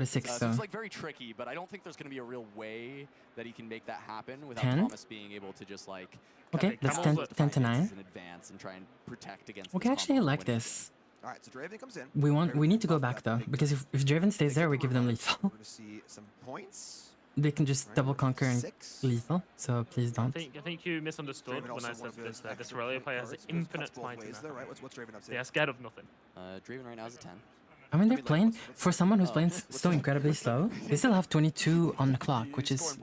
to 6, So so. it's like very tricky, but I don't think there's going to be a real way that he can make that happen without 10? Thomas being able to just like Okay, that's 10 to 9. in advance and try and protect against. Okay, actually I like this. All right, so Draven comes in. We need to go back though, because if Draven stays there, we give them lethal. We're going to see some points. They can just double conquer and lethal, so please don't. I think you misunderstood when I said this. This Irelia player has infinite might. Right? What's Draven up to? They are scared of nothing. Draven right now is a 10. I mean, they're playing, for someone who's playing so incredibly slow, they still have 22 on the clock, which is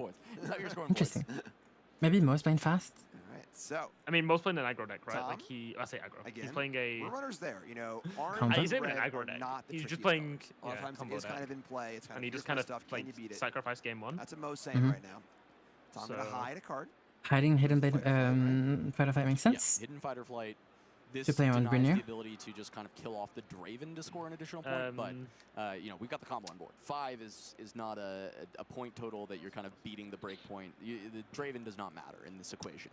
interesting. Maybe Mo's playing fast? All right, so. I mean, Mo's playing an aggro deck, right? Tom, Like I say aggro. again, He's playing a. Runner's there, you know. He's even an red aggro are deck. not the He's just trickiest playing colors. A lot of times combo it is deck. kind of in play. It's kind And of he just here's my kind of stuff. like Can you beat it? sacrifice game 1. That's what Mo's saying right now. Tom gonna hide a card. Hiding hidden blade, fighter flight makes sense. Yeah, hidden fighter flight. This To play on denies Brynir. the ability to just kind of kill off the Draven to score an additional point, but you know, we've got the combo on board. 5 is not a point total that you're kind of beating the break point. The Draven does not matter in this equation.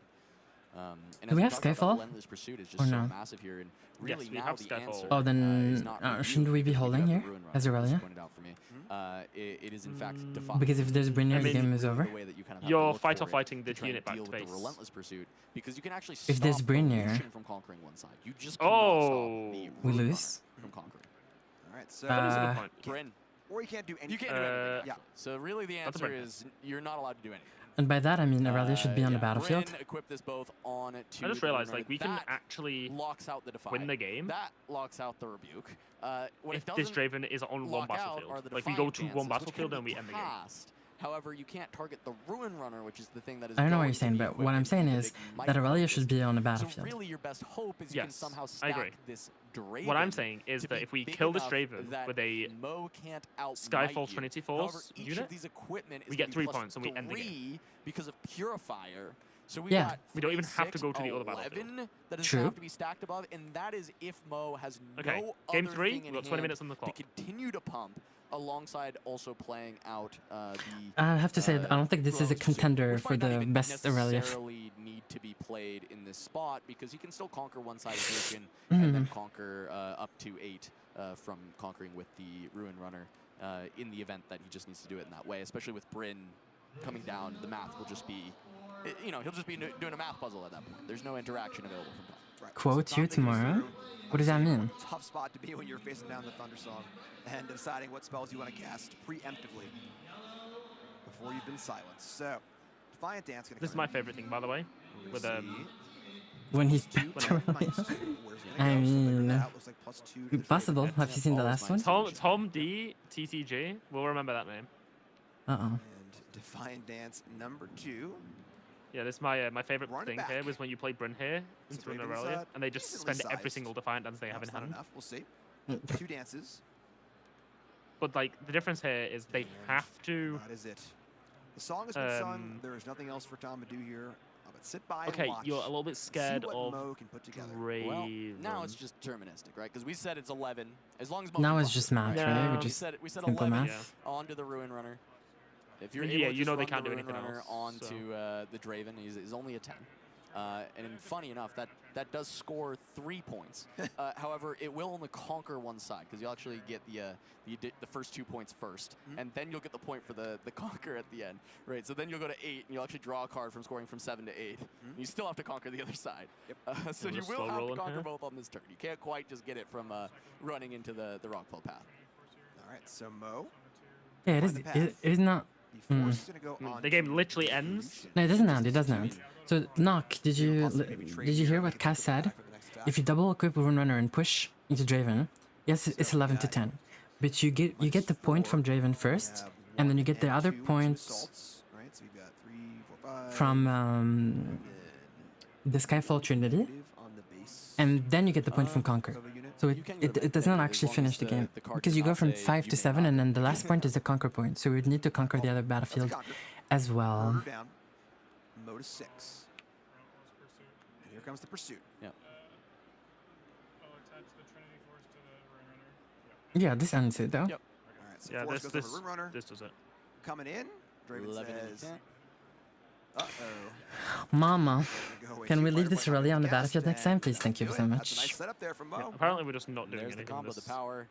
And Do we have talked about, Skyfall? Relentless Pursuit is just Or so no? massive here, and really Yes, we now have the Skyfall. answer Oh, is then not really shouldn't we be because holding have the here Ruin Runner, as as Irelia? pointed out for me. It is in fact defined. Because if there's Brynir, the game is over. The way that you kind of have to You're look fight for or it fighting to the try and unit back deal to with base. the Relentless Pursuit, because you can actually If there's stop Brynir- Lucian from conquering one side. You just cannot stop the We Ruin lose. Runner from conquering. All right, so That is a good point. Bryn. or you can't do anything. You can't do anything. Yeah. So really the That's a answer Bryn. is you're not allowed to do anything. And by that I mean Irelia should be on the battlefield. Bryn equip this both on to I just the Ruin realized Runner. like we can That actually locks out the Defy. win the game That locks out the Rebuke. What if it this doesn't Draven is on one lock out battlefield. are the Like we go Defiant to one Dances, which battlefield can and be we end the game. cast. However, you can't target the Ruin Runner, which is the thing that is I don't know what going you're to saying, be but what equipped I'm into saying the is big that might Irelia box. should be on the So battlefield. really your best hope is you can Yes, somehow I stack agree. this Draven. What I'm saying is to that be if we big kill this enough Draven that with a Mo can't outmight Skyfall you. Trinity However, Force each unit, of these equipment is we get gonna be 3 plus points and we end the game. 3 because of Purifier. So we Yeah. got We don't even 3, have to 6, go to the other 11 battlefield. that is True. gonna have to be stacked above, and that is if Mo has Okay, no game other 3, thing we've in got 20 hand minutes on the clock. to continue to pump alongside also playing out the I have to say, I don't think this is a Close, contender which for might not the even best Irelia. necessarily need to be played in this spot because he can still conquer one side of Lucian and then conquer up to 8 from conquering with the Ruin Runner in the event that he just needs to do it in that way, especially with Bryn coming down. The math will just be, you know, he'll just be doing a math puzzle at that point. There's no interaction available from Tom. Right. Quote So you Tom thinking this tomorrow? through. What does that Obviously, mean? Tough spot to be when you're facing down the Thunder Song and deciding what spells you want to cast preemptively before you've been silenced. So, Defiant Dance gonna This is come my in. favorite thing, by the way. With See. When he's Minus 2. Where's it gonna I go? So mean, that looks like +2 to the possible. Draven. Have you seen the last one? Tom D, TCG, we'll remember that name. Uh-oh. And Defiant Dance number 2. Yeah, this is my favorite Run it thing back. here was when you play Bryn here So into an Draven's, Aurelia, and they just decently spend every sized. single Defiant Dance they have in That's not hand. enough. We'll see. 2 dances. But like the difference here is they have to. That is it. The song has been sung. There is nothing else for Tom to do here. But sit by Okay, and watch. you're a little bit scared see what of Mo can put together. Well, Draven. now it's just deterministic, right? Because we said it's 11. As long as Mo Now can it's bump just it, math, right? We We just said simple 11 math. onto the Ruin Runner. If you're Yeah, able to you just know they run can't the do Ruin anything Runner else, onto the Draven, he's only a 10. And funny enough, that does score 3 points. However, it will only conquer one side because you'll actually get the first 2 points first, and then you'll get the point for the conquer at the end, right? So then you'll go to 8, and you'll actually draw a card from scoring from 7 to 8. You still have to conquer the other side. So you will have to conquer both on this turn. You can't quite just get it from running into the Rockfall path. All right, so Mo. Yeah, it is. It is not. The force is gonna go on. The game literally ends. No, it doesn't end. It doesn't end. So, Knock, did you hear what Cass said? If you double equip Ruin Runner and push into Draven, yes, it's 11 to 10, but you get the point from Draven first, and then you get the other points Right, so we've got 3, 4, 5. from the Skyfall Trinity, and then you get the point from Conquer. So it does not actually finish the game because you go from 5 to 7, and then the last point is the Conquer point. So we would need to conquer the other battlefield as well. Murder down. Mo to 6. And here comes the pursuit. Yeah. Yeah, this ends it though. Yep. All right, so Yeah, force this goes over Ruin Runner. does it. Coming in. Draven 11 says, uh-oh. Mama, Go away can to we leave fighter this point early on the cast, battlefield next and time, please? Thank you do so it. That's a nice much. setup there from Mo. Yeah, apparently we're just not doing There's the anything. combo, This. the power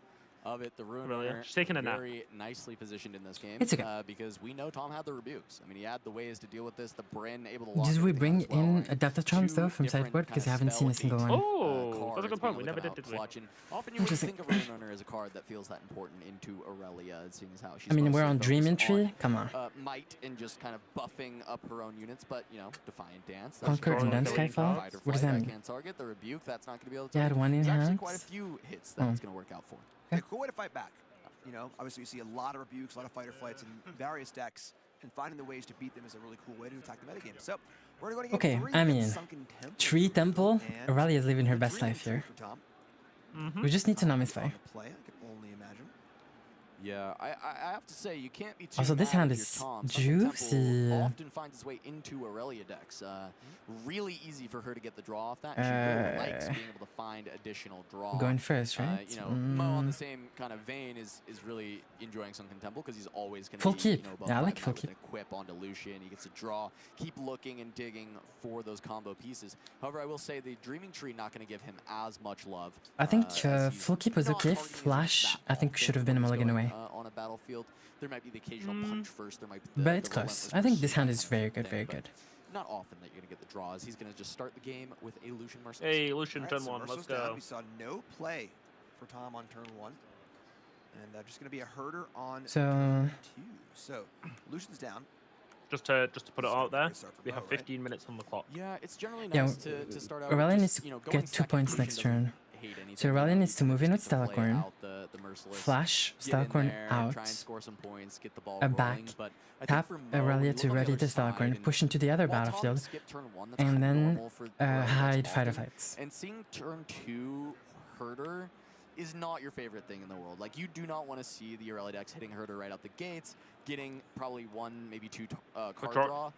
of it. The Ruin Aurelia, Runner she's taking a nap. very nicely positioned in this game. It's okay. Because we know Tom had the rebukes. I mean, he had the ways to deal with this. The Bryn able to lock Did we everything bring as well. in I mean, Adaptatrons though from 2 different sideboard? Because I kinda haven't seen a spell single gate, one. Oh, that's a good cards point. We being able never to did, did we? clutch. And often you wouldn't Interesting. think of Ruin Runner as a card that feels that important into Aurelia, seeing as how she's I mean, we're mostly on Dream focused Entry. Come on. might and just kind of buffing up her own units, but you know, Defiant Dance. Conquer and then Skyfall? Fight or What does flight, that mean? can't target. The rebuke, that's not going to be able to. You had one in There's actually hand? quite a few hits that it's going to work out for. A cool way to fight back. You know, obviously we see a lot of rebukes, a lot of fighter flights in various decks. and finding the ways to beat them is a really cool way to attack the metagame. So we're going to go to Okay, game 3. I mean, Sunken Temple. Tree Temple. And Aurelia is living her the best Dreaming life Tree here. for Tom. We just need to On Namisfy. the play, I can only imagine. Yeah, I have to say you can't be too Also, this mad hand if you're is Tom. Sunken Temple juicy. often finds its way into Aurelia decks. Really easy for her to get the draw off that. And she really likes being able to find additional draw. Going first, right? You know, Mo on the same kind of vein is really enjoying Sunken Temple because he's always going to Full be keep. You know, above Yeah, I like 5 full with keep. an equip onto Lucian. He gets to draw, keep looking and digging for those combo pieces. However, I will say the Dreaming Tree not going to give him as much love. I think as he's full keep was not okay. targeting his Flash, I think, often should have been a when he's mulligan going, away. On a battlefield, there might be the occasional punch first. There might be But it's close. I think this hand is very good, very but good. Not often that you're going to get the draws. He's going to just start the game with a Lucian Merciless. Hey, Lucian, All turn right, so 1, let's Merciless down. go. We saw no play for Tom on turn 1. And just going to be a herder on So- turn 2. So Lucian's down. Just to put it out there, Start for we Mo, have right? 15 minutes on the clock. Yeah, it's generally Yeah, nice to start out. Aurelia with needs just, to you know, going get 2 second points Lucian next doesn't turn. hate anything. So Aurelia needs to move in with Just to play Stalcorn. out the Merciless, Flash get in Stalcorn there, out. try and score some points, get the ball A rolling, back. but I think Tap for Mo, Aurelia when to you look on the ready other to side Stalcorn, and push into the other while Tom battlefield, skipped turn 1, that's and kinda then normal for Aurelia hide decks fighter often. fights. And seeing turn 2 Herder is not your favorite thing in the world. Like, you do not want to see the Irelia decks hitting Herder right out the gates, getting probably 1, maybe 2 card draw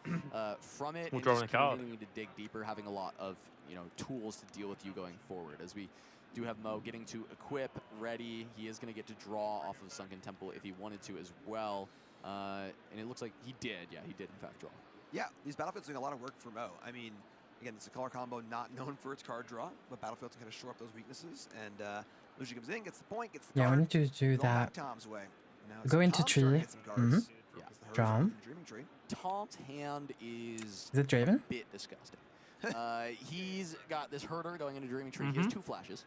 from it, We're and drawing just a card. continuing to dig deeper, having a lot of, you know, tools to deal with you going forward. As we do have Mo getting to equip, ready. He is going to get to draw off of Sunken Temple if he wanted to as well. And it looks like he did. Yeah, he did in fact draw. Yeah, these Battlefields doing a lot of work for Mo. I mean, again, it's a color combo not known for its card draw, but Battlefields can kind of shore up those weaknesses. And Lucian comes in, gets the point, gets the Yeah, card. we need to do Going back that. Tom's way. Now it's Go into Tom's turn to tree. get some cards. Yeah. It's the Herds Draw. and the Dreaming Tree. Tom's hand is Is it Draven? a bit disgusting. He's got this Herder going into Dreaming Tree. He has 2 flashes.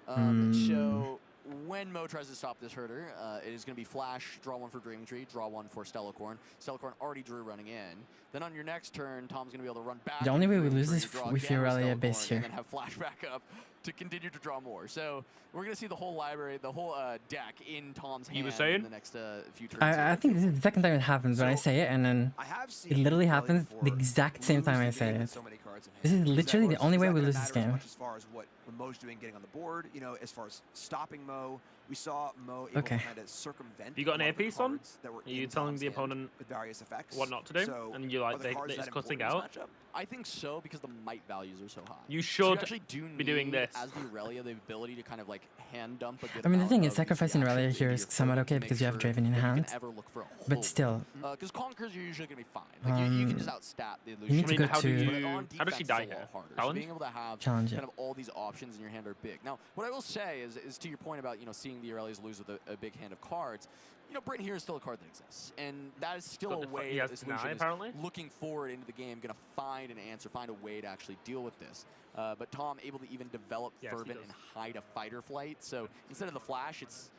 So when Mo tries to stop this Herder, it is going to be Flash, draw 1 for Dreaming Tree, draw 1 for Stellacorn. Stellacorn already drew running in. Then on your next turn, Tom's going to be able to run back. The only way we Dreaming lose Tree is to draw with again with Irelia base Stellacorn, here. and then have Flash back up to continue to draw more. So we're going to see the whole library, the whole deck in Tom's hand You were in saying? the next few turns. I think this is the second time it happens when I say it, and then I have it seen literally Irelia happens before the exact same time I lose the say game it. with so many cards in This hand. is that literally the worse? only Is way that we gonna lose this matter as game. much as far as what Mo's doing getting on the board, you know, as far as stopping Mo, we saw Mo able Okay. to kind of circumvent. You got an a lot of the earpiece on? cards that were Are you in telling Tom's the hand opponent with various effects. what not to do? So And you're like, are the cards it's that cutting important in out? this matchup? I think so, because the might values are so high. You So should actually do be doing need, this. as the Irelia, the ability to kind of like hand dump a good I mean, the amount thing is, of these sacrificing reactions Irelia into here your is somewhat opponent to okay make because you have sure Draven in that you can hand. ever look for a But hold. still, Because Conquerors are usually going to be fine. Like, you can just outstat the illusion. you need to go how do to you- But on how does she defense, die it's a lot here? harder. So Challenge? being able to have Challenge, kind yeah. of all these options in your hand are big. Now, what I will say is to your point about, you know, seeing the Aurelias lose with a big hand of cards, you know, Britain here is still a card that exists. And that is still Got a the way he that has this deny, Lucian apparently? is looking forward into the game, going to find an answer, find a way to actually deal with this. But Tom able to even develop Yes, he Fervent does. and hide a fighter flight. So instead of the flash, it's,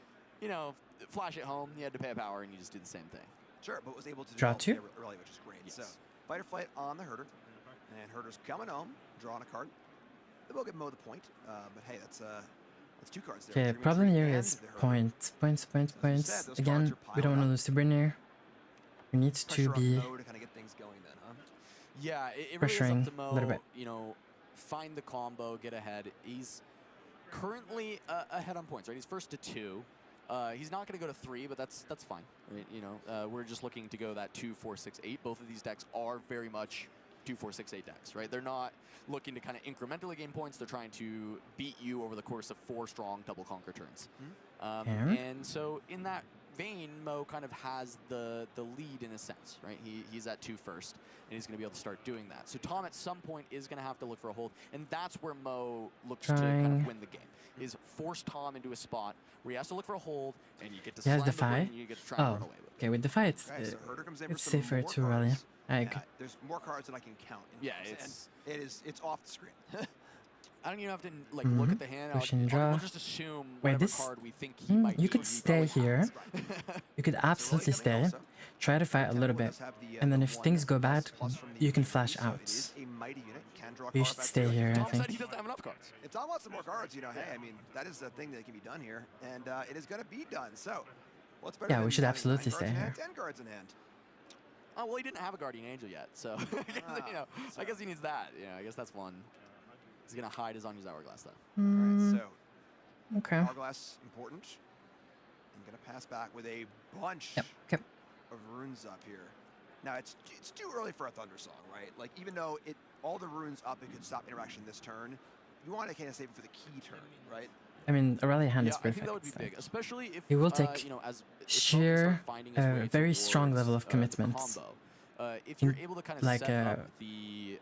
you know, flash at home, you had to pay a power, and you just did the same thing. Sure, but was able to Draw develop 2? there early, which is great. Yes. So fighter flight on the Herder, and Herder's coming home, drawing a card. They will get Mo the point, but hey, that's 2 cards there. okay, Dreaming problem Tree here and is the Herder. points. said, those Again, cards are we don't want to piling lose to Brynir. We need to Pressure on be Mo to kind of get things going then, huh? Yeah, it really is pressuring up to Mo, a little bit. you know, find the combo, get ahead. He's currently ahead on points, right? He's first to 2. He's not going to go to 3, but that's fine, right? You know, we're just looking to go that 2, 4, 6, 8. Both of these decks are very much 2, 4, 6, 8 decks, right? They're not looking to kind of incrementally gain points. They're trying to beat you over the course of 4 strong double conquer turns. And so in that vein, Mo kind of has the lead in a sense, right? He's at 2 first, and he's going to be able to start doing that. So Tom at some point is going to have to look for a hold, and that's where Mo looks to kind Trying. of win the game, is force Tom into a spot where he has to look for a hold, and you get to He has slam the Defy? button, and you get to try and Oh, run away with it. okay, with Defy, it's, Okay, so Herder comes in it's for some safer more to Aurelia. cards. I agree. There's more cards than I can count. In Yeah, Tom's hand. It's off the screen. I don't even have to like look at the hand. Pushing We'll draw. just assume Wait, whatever this- card we think he might you need, could he stay probably here. has. You could absolutely stay. Try to fight a little bit. And then if things go bad, you can flash out. It is a mighty unit. Can draw a You card should back stay there. here, I Tom said think. he doesn't have enough cards. If Tom wants some more cards, you know, hey, I mean, that is a thing that can be done here, and it is going to be done. So, what's better Yeah, than we should having 9 absolutely cards stay in here. hand, 10 cards in hand. Oh, well, he didn't have a Guardian Angel yet, so you know, I guess he needs that. You know, I guess that's one. He's gonna hide his Anya's Hourglass though. All right, so Okay. Hourglass important. I'm gonna pass back with a bunch of runes up here. Now it's too early for a Thundersong, right? Like even though all the runes up, it could stop interaction this turn. You want to kind of save it for the key turn, right? I mean, Irelia hand is I perfect. think that would be big, especially if it will take you know, as sheer, very strong level of commitment. If you're able to kind of like set up the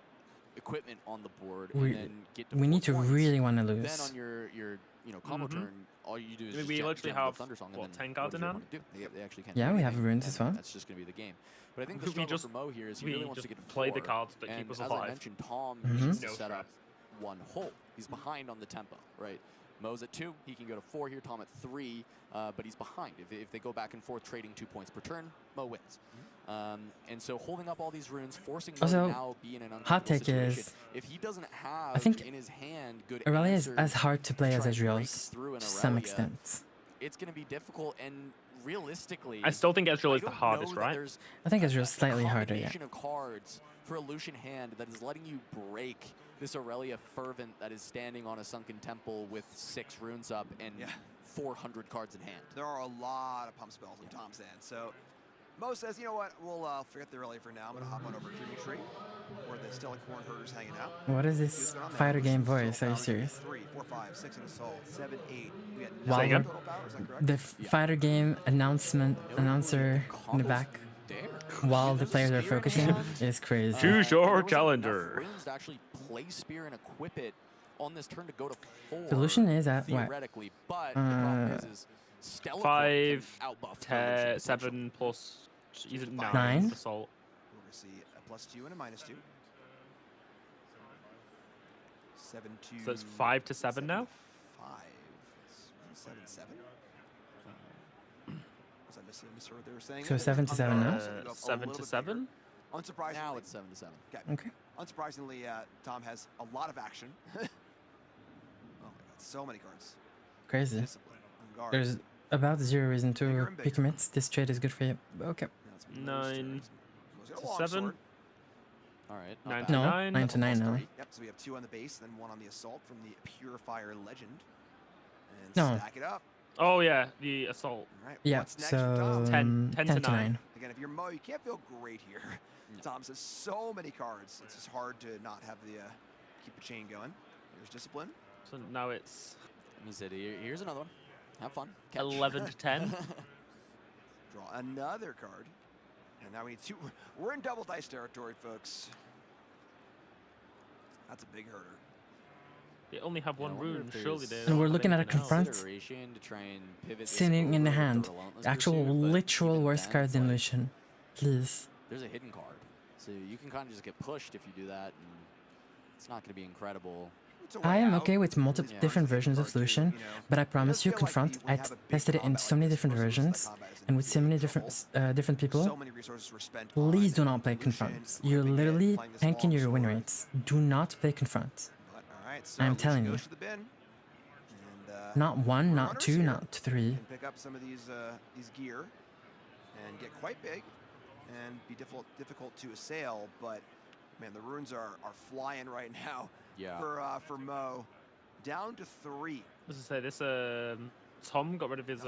equipment on the board and we then get to we 4 need to points, really want to lose. then on your combo turn, all you do is just we jam literally the have Thundersong, and what, then 10 cards in hand? They actually can't Yeah, do we have anything, runes as and well. That's just going to be the game. But I think the We struggle just- for Mo here is he we really wants to just get play the 4, cards that keep and us as alive. I mentioned, Tom Mhm. needs to No set up stress. 1 hole. He's behind on the tempo, right? Mo's at 2, he can go to 4 here, Tom at 3, but he's behind. If they go back and forth trading 2 points per turn, Mo wins. And so holding up all these runes, forcing Mo Also, to now be in an hot uncomfortable take situation. is, If he doesn't have I think in his hand good Irelia is answers as hard to play to as try and break Ezreal's through an to some Irelia, extent. it's going to be difficult, and realistically, I still think Ezreal I is the don't hardest, know that right? there's I think Ezreal's slightly harder, yeah. combination of cards for a Lucian hand that is letting you break this Aurelia Fervent that is standing on a sunken temple with 6 runes up and 400 cards in hand. There are a lot of pump spells in Tom's hand. So Mo says, you know what, we'll forget the Irelia for now. I'm going to hop on over to Dreaming Tree, where the Stellar Corn Herders hanging out. What is this fighter game voice? Are you serious? 3, 4, 5, 6 in Assault, 7, 8. We got While 9 we're- total power, is that correct? The fighter game announcer in the back while the players are focusing is crazy. Choose your challenger. Runes to actually play Spear and equip it on this turn to go to 4. Solution is at what? Theoretically, but the problem is Stellar 5, Corn can outbuff 10, 7 plus either 9 9? assault. We're going to see a +2 and a -2. 7 to... So it's 5 to 7 now? 5. 7, 7. Was I misheard what they were saying? So 7 to 7 now? 7 to 7? Unsurprisingly. Now it's 7 to 7. Okay. Unsurprisingly, Tom has a lot of action. Oh my god, so many cards. Crazy. Discipline, on guard. There's about 0 reason to pick commits. This trade is good for you. Okay. 9 Mo's got a to long 7. sword. All right. 9 to No, 9. 9 to 9 now. Yep, so we have 2 on the base, then 1 on the assault from the Purifier Legend. And No. stack it up. Oh yeah, the assault. All right, Yeah, what's next for so Tom? 10 to 9. Again, if you're Mo, you can't feel great here. Tom says so many cards. It's just hard to not have the keep the chain going. There's discipline. So now it's He said, here's another one. Have fun. Catch. 11 to 10. Draw another card. And now we need 2. We're in double dice territory, folks. That's a big herder. They only have one wonder rune. if Surely there's they. And we're don't looking have at a anything else. confront Consideration to try and pivot this sitting in the over hand. to Relentless Actual Pursuit, but literal even worst then, cards in like, Lucian. Please. There's a hidden card. So you can kind of just get pushed if you do that, and it's not going to be incredible. I am okay with multiple different versions of Lucian, but I promise you, Confront, I tested it in so many different versions, and with so many different people. Please do not play Confront. You're literally tanking your win rates. Do not play Confront. I'm telling you. Not 1, not 2, not 3. Can pick up some of these gear and get quite big and be difficult to assail, but man, the runes are flying right now. Yeah. For Mo, down to 3. As I say, this Tom got rid of his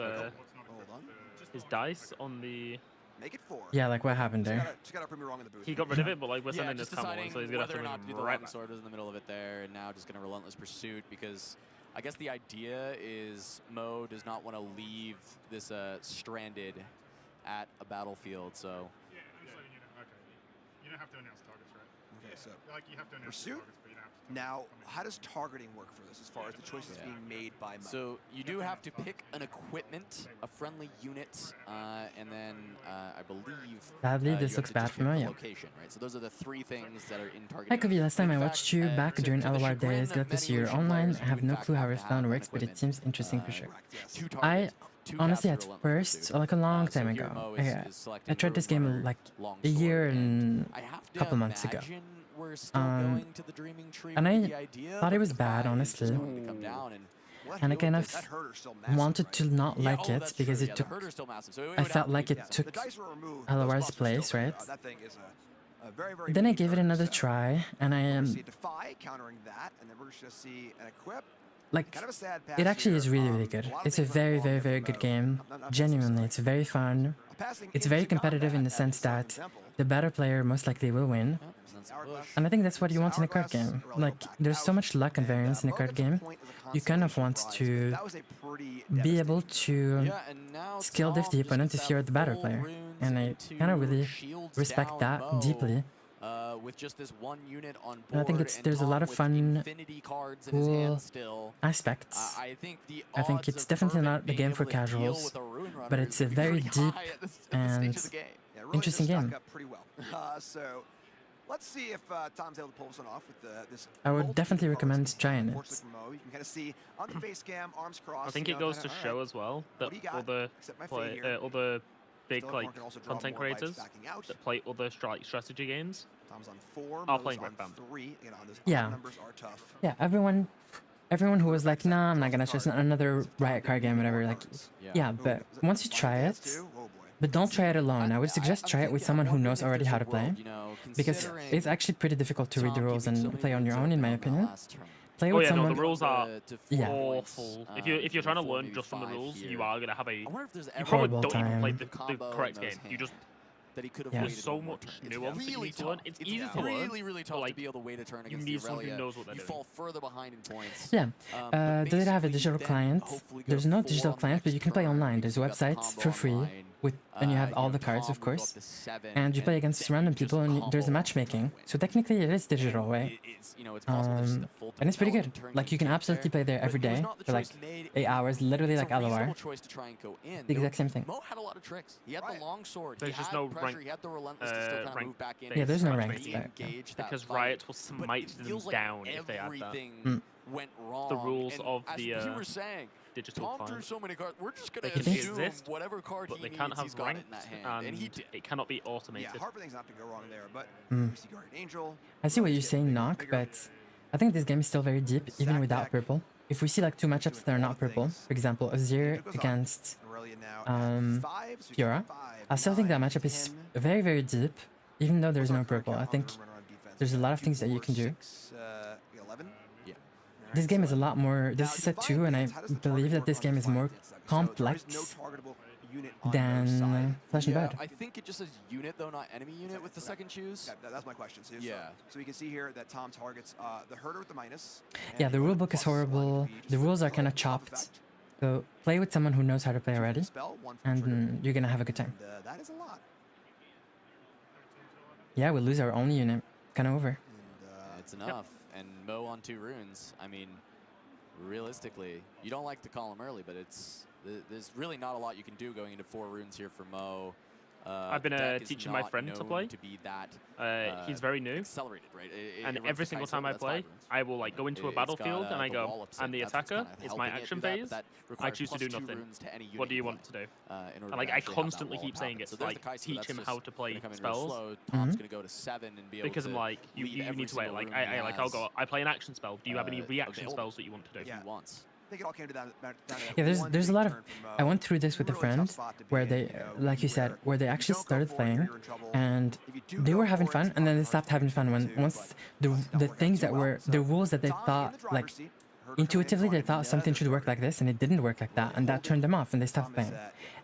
dice on the. Make it 4. Yeah, like what happened there? Just gotta prove me wrong in the booth. He got rid of it, but like we're Yeah, sending this just Tom one, deciding so he's gonna have whether to or not to bring do him the right Lightning back. Sword was in the middle of it there, and now just going to Relentless Pursuit, because I guess the idea is Mo does not want to leave this stranded at a battlefield, so. Yeah, I'm just letting you know. Okay. You don't have to announce targets, right? Okay, so Like you have to announce Pursuit. targets, but you don't have to. Now, how does targeting work for this as far as the choices being made by Mo? So you do have to pick an equipment, a friendly unit, and then I believe. Sadly, you this have looks to bad just for pick me, the yeah. location, right? So those are the 3 things that are in targeting. Hi Kobe, last time I In watched fact, you back so during to the LOR chagrin days, of got this many year Lucian online. players, I have you in no fact clue how have it to found have works, an but it equipment. seems interesting for sure. 2 I targets, 2 honestly caps at for Relentless first, Pursuit. like a long So time here ago, Mo is I selecting tried this game Roadrunner, like long a year sword, and I have a to couple months ago. imagine we're still going to the Dreaming Tree and with I the idea, thought it but was the bad, Fi is just honestly. going to come down, and and I kind of wanted to not like it because it took. I felt like it took LOR's place, right? Then I gave it another try, and I am. Like, it actually is really, really good. It's a very, very, very good game. Genuinely, it's very fun. It's very competitive in the sense that the better player most likely will win. And I think that's what you want in a card game. Like, there's so much luck and variance in a card game. You kind of want to be able to skill diff the opponent if you're the better player. And I kind of really respect that deeply. With just this one unit on board, and I think there's a lot of fun, cool aspects. I think it's definitely not a game for casuals, but it's a very deep and interesting game. So let's see if Tom's able to pull this one off with this. I would definitely recommend trying it. You can kind of see on the face cam, arms crossed. I think it goes to show as well that all the big like content creators that play other strategy games are playing Rockband. Yeah. Yeah, everyone who was like, nah, I'm not gonna try another Riot card game, whatever, like, yeah, but once you try it, but don't try it alone. I would suggest try it with someone who knows already how to play, because it's actually pretty difficult to read the rules and play on your own, in my opinion. Play with someone. No, the rules are awful. If you're trying to learn just from the rules, you are gonna have you probably don't even play the correct game. You just there's so much nuance that you need to learn. It's easy to learn, but like you need someone who knows what they're doing. Yeah, do they have a digital client? There's no digital client, but you can play online. There's websites for free. And you have all the cards, of course, and you play against random people, and there's a matchmaking. So technically, it is digital, right? And it's pretty good. Like, you can absolutely play there every day for like 8 hours, literally like LOR. The exact same thing. He had the long sword. There's just no rank. Yeah, there's no rank there. Because Riot will smite them down if they add that. The rules of the digital client. So many cards. We're just they gonna can assume exist, whatever card but they can't have ranked, and it cannot be automated. Yeah, Harper things have to go wrong there, but Angel. I see what you're saying, Knock, but I think this game is still very deep, even without purple. If we see like 2 matchups that are not purple, for example, Azir against Fiora, I still think that matchup is very, very deep, even though there's no purple. I think there's a lot of things that you can do. This game is a lot more. This is set 2, and I believe that this game is more complex than Flesh and Blood. I think it just says unit though, not enemy unit with the second choose. That's my question. So you can see here that Tom targets the herder with the minus. Yeah, the rulebook is horrible. The rules are kind of chopped. So play with someone who knows how to play already, and you're gonna have a good time. That is a lot. Yeah, we lose our only unit. Kind of over. It's enough. And Mo on 2 runes. I mean, realistically, you don't like to call him early, but there's really not a lot you can do going into 4 runes here for Mo. I've been teaching my friend to play. He's very new. Accelerated, right? And every single time I play, I will like go into a battlefield and I go, I'm the attacker. It's my action phase. I choose to do nothing. What do you want to do? And like I constantly keep saying it to like teach him how to play spells. Because I'm like, you need to wait. Like I'll go. I play an action spell. Do you have any reaction spells that you want to do? I think it all came down yeah, there's a lot of. I went through this with a friend where they, like you said, where they actually started playing, and they were having fun, and then they stopped having fun once the things that were the rules that they thought like intuitively they thought something should work like this, and it didn't work like that, and that turned them off, and they stopped playing,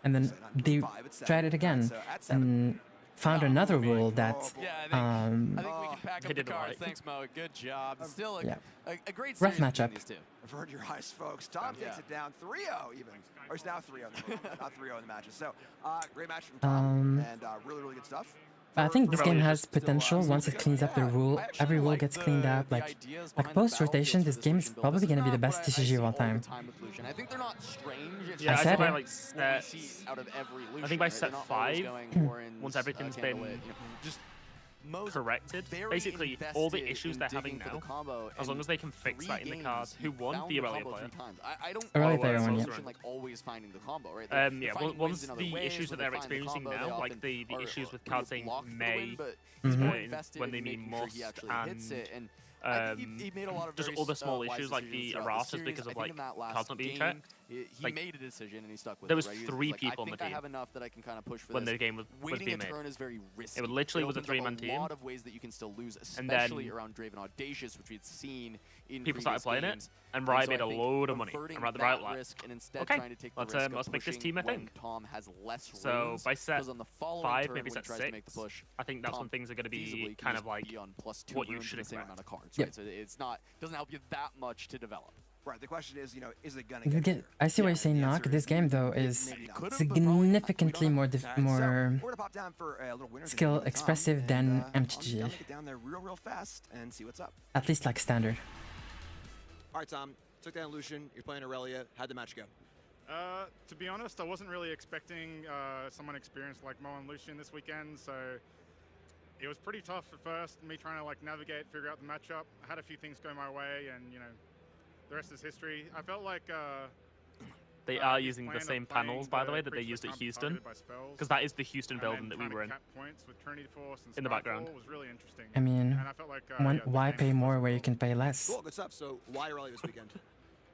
and then they tried it again, and found another rule that I think we can pack up the card. Thanks, Mo. Good job. Still a great rough matchup. Avert your eyes, folks. Tom takes it down 3-0 even. Or it's now 3-0, not 3-0 in the matches. So, great match from Tom, and really, really good stuff. I think this game has potential once it cleans up the rule. Every rule gets cleaned up. Like post-rotation, this game is probably going to be the best TCG of all time. I think they're not strange. Yeah, I said by it. like I think by set 5, once everything's been corrected, basically all the issues they're having now, as long as they can fix that in the cards, who won? The Irelia player. Irelia player won, yeah. Like always finding the combo, right? Yeah, once the issues that they're experiencing now, like the issues with cards saying may, when they mean must, and I think he made a lot of just very, other small wise issues like the decisions throughout erratas series. because I of think like in that last cards not being game, checked. He Like, made a decision and he stuck with there it. was Right? He 3 like, people on I the think I team have enough that I can kind of push for when this. the game was Waiting being a made. turn is very risky. It literally was a opens up 3-man team. A lot of ways that you can still lose, And then especially around Draven Audacious, which we'd seen in people started previous playing games. it, and so Riot I made a think load of money. averting And Riot that like, risk and instead okay, trying to take the risk of let's make this pushing team a when thing. Tom has less So runes, by set because on the following 5, turn maybe when set he tries 6, to make the push, I think that's Tom when things are going to feasibly be can kind just of like be on +2 what you runes should for the same expect. amount of cards, Yep. right? So it's not doesn't help you that much to develop. Right. The question is, is it gonna get better? I see what you're saying, Knock. This game though is significantly more more We're gonna pop down for a little winner's skill interview with Tom, expressive and, than Tom's MTG. gonna get down there real fast and see what's up. At least like standard. All right, Tom. Took down Lucian. You're playing Irelia. How'd the match go? To be honest, I wasn't really expecting someone experienced like Mo and Lucian this weekend, so it was pretty tough at first, me trying to like navigate, figure out the matchup. I had a few things go my way, and the rest is history. I felt like they are using the same panels, by the way, that they used at Houston, because that is the Houston building that we were in. In the background. Was really interesting. I mean, and I felt like, why pay more where you can pay less? Cool, good stuff. So why Irelia this weekend?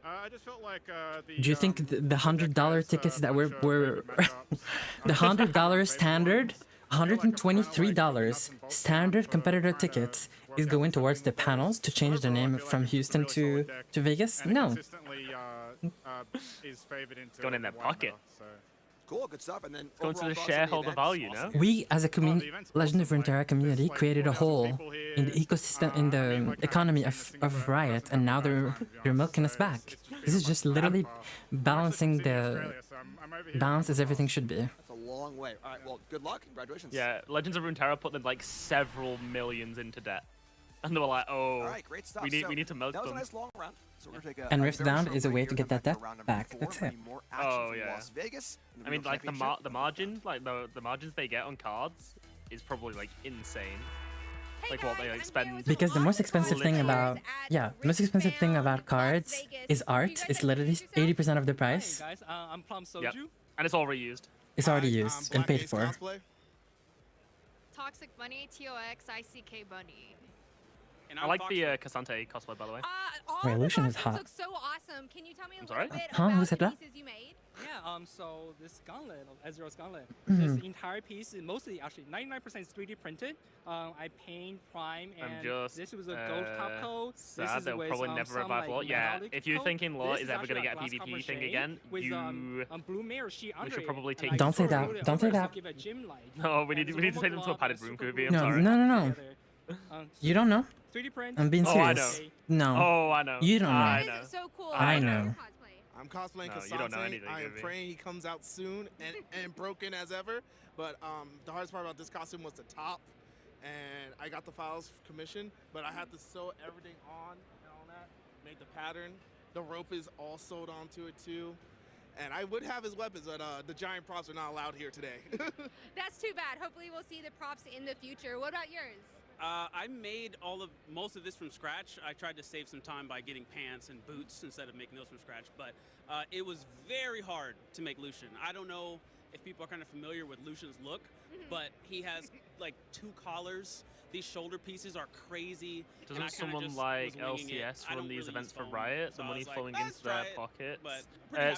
I just felt like Do you think the $100 tickets that were the $100 standard, $123 standard competitor tickets is going towards the panels to change the name from Houston to Vegas? No. Going in their pocket. Cool, good stuff. And then going to the shareholder value, no? We, as a community, Legend of Runeterra community, created a hole in the ecosystem, in the economy of Riot, and now they're milking us back. This is just literally balancing the balance as everything should be. That's a long way. All right, well, good luck. Congratulations. Yeah, Legends of Runeterra put them like several millions into debt. And they were like, oh, all right, great stuff. we need to milk them. That was a nice long round. So we're gonna take and Riftbound is a way to get that debt back. That's it. Oh yeah. Las Vegas, I mean, like the margin, like the margins they get on cards is probably like insane. Like what they like spend. Because the most expensive thing about the most expensive thing about cards is art. It's literally 80% of the price. Hey guys, I'm Plum Soju. Yep. And it's all reused. It's already used and paid for. Toxic Bunny, TOXICK Bunny. I like the Cassante cosplay, by the way. Wait, Lucian is hot. Looks so awesome. Can you tell me a little bit Huh? Who about said the that? pieces you made? Yeah, so this gauntlet, Ezreal's gauntlet, Mhm. this entire piece is mostly, actually, 99% is 3D printed. I paint, prime, and I'm just this was a gold top coat. sad they'll probably never revive Law. Yeah, if you're thinking Law is ever going to get a PvP thing again, you blue mirror sheet we under should probably it, take. and I Don't say just that. wrote it Don't say over to that. give it gym light. No, we need to take them to a padded room, Kubi. I'm sorry. No. You don't know. 3D print. I'm being Oh, I serious. know. No. Oh, I know. You don't know. I know. So cool. I know. I'm cosplaying No, Cassante. you don't know anything, I am Kubi. praying he comes out soon and broken as ever. But the hardest part about this costume was the top. And I got the files commissioned, but I had to sew everything on and all that, make the pattern. The rope is all sewed onto it too. And I would have his weapons, but the giant props are not allowed here today. That's too bad. Hopefully we'll see the props in the future. What about yours? I made most of this from scratch. I tried to save some time by getting pants and boots instead of making those from scratch, but it was very hard to make Lucian. I don't know if people are kind of familiar with Lucian's look, but he has like 2 collars. These shoulder pieces are crazy. Doesn't someone like LCS run these events for Riot? The money flowing into their pockets.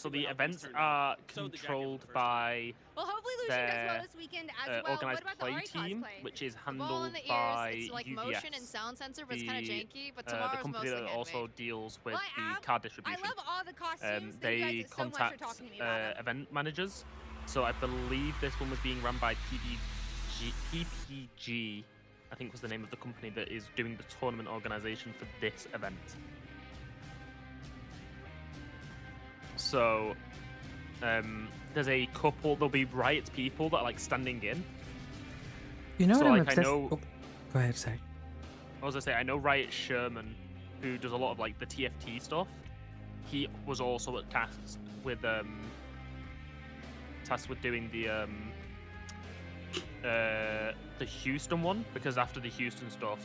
So the events are controlled by Well, hopefully Lucian does well their this weekend as well. What organized about the play Ari team, cosplay? which is The ball handled in the ears, by it's like UVS. motion and sound sensor, but it's kind of janky. But the tomorrow's company mostly that also handmade. deals with Well, the card distribution. I love all the costumes. Thank They you guys so much for contact talking to me about them. event managers. So I believe this one was being run by PPG, I think was the name of the company that is doing the tournament organization for this event. So there's a couple, there'll be Riot people that are like standing in. You know So, what I'm like, I obsessed. know- Oh, go ahead, sorry. I was gonna say, I know Riot Sherman, who does a lot of like the TFT stuff. He was also tasked with doing the Houston one, because after the Houston stuff.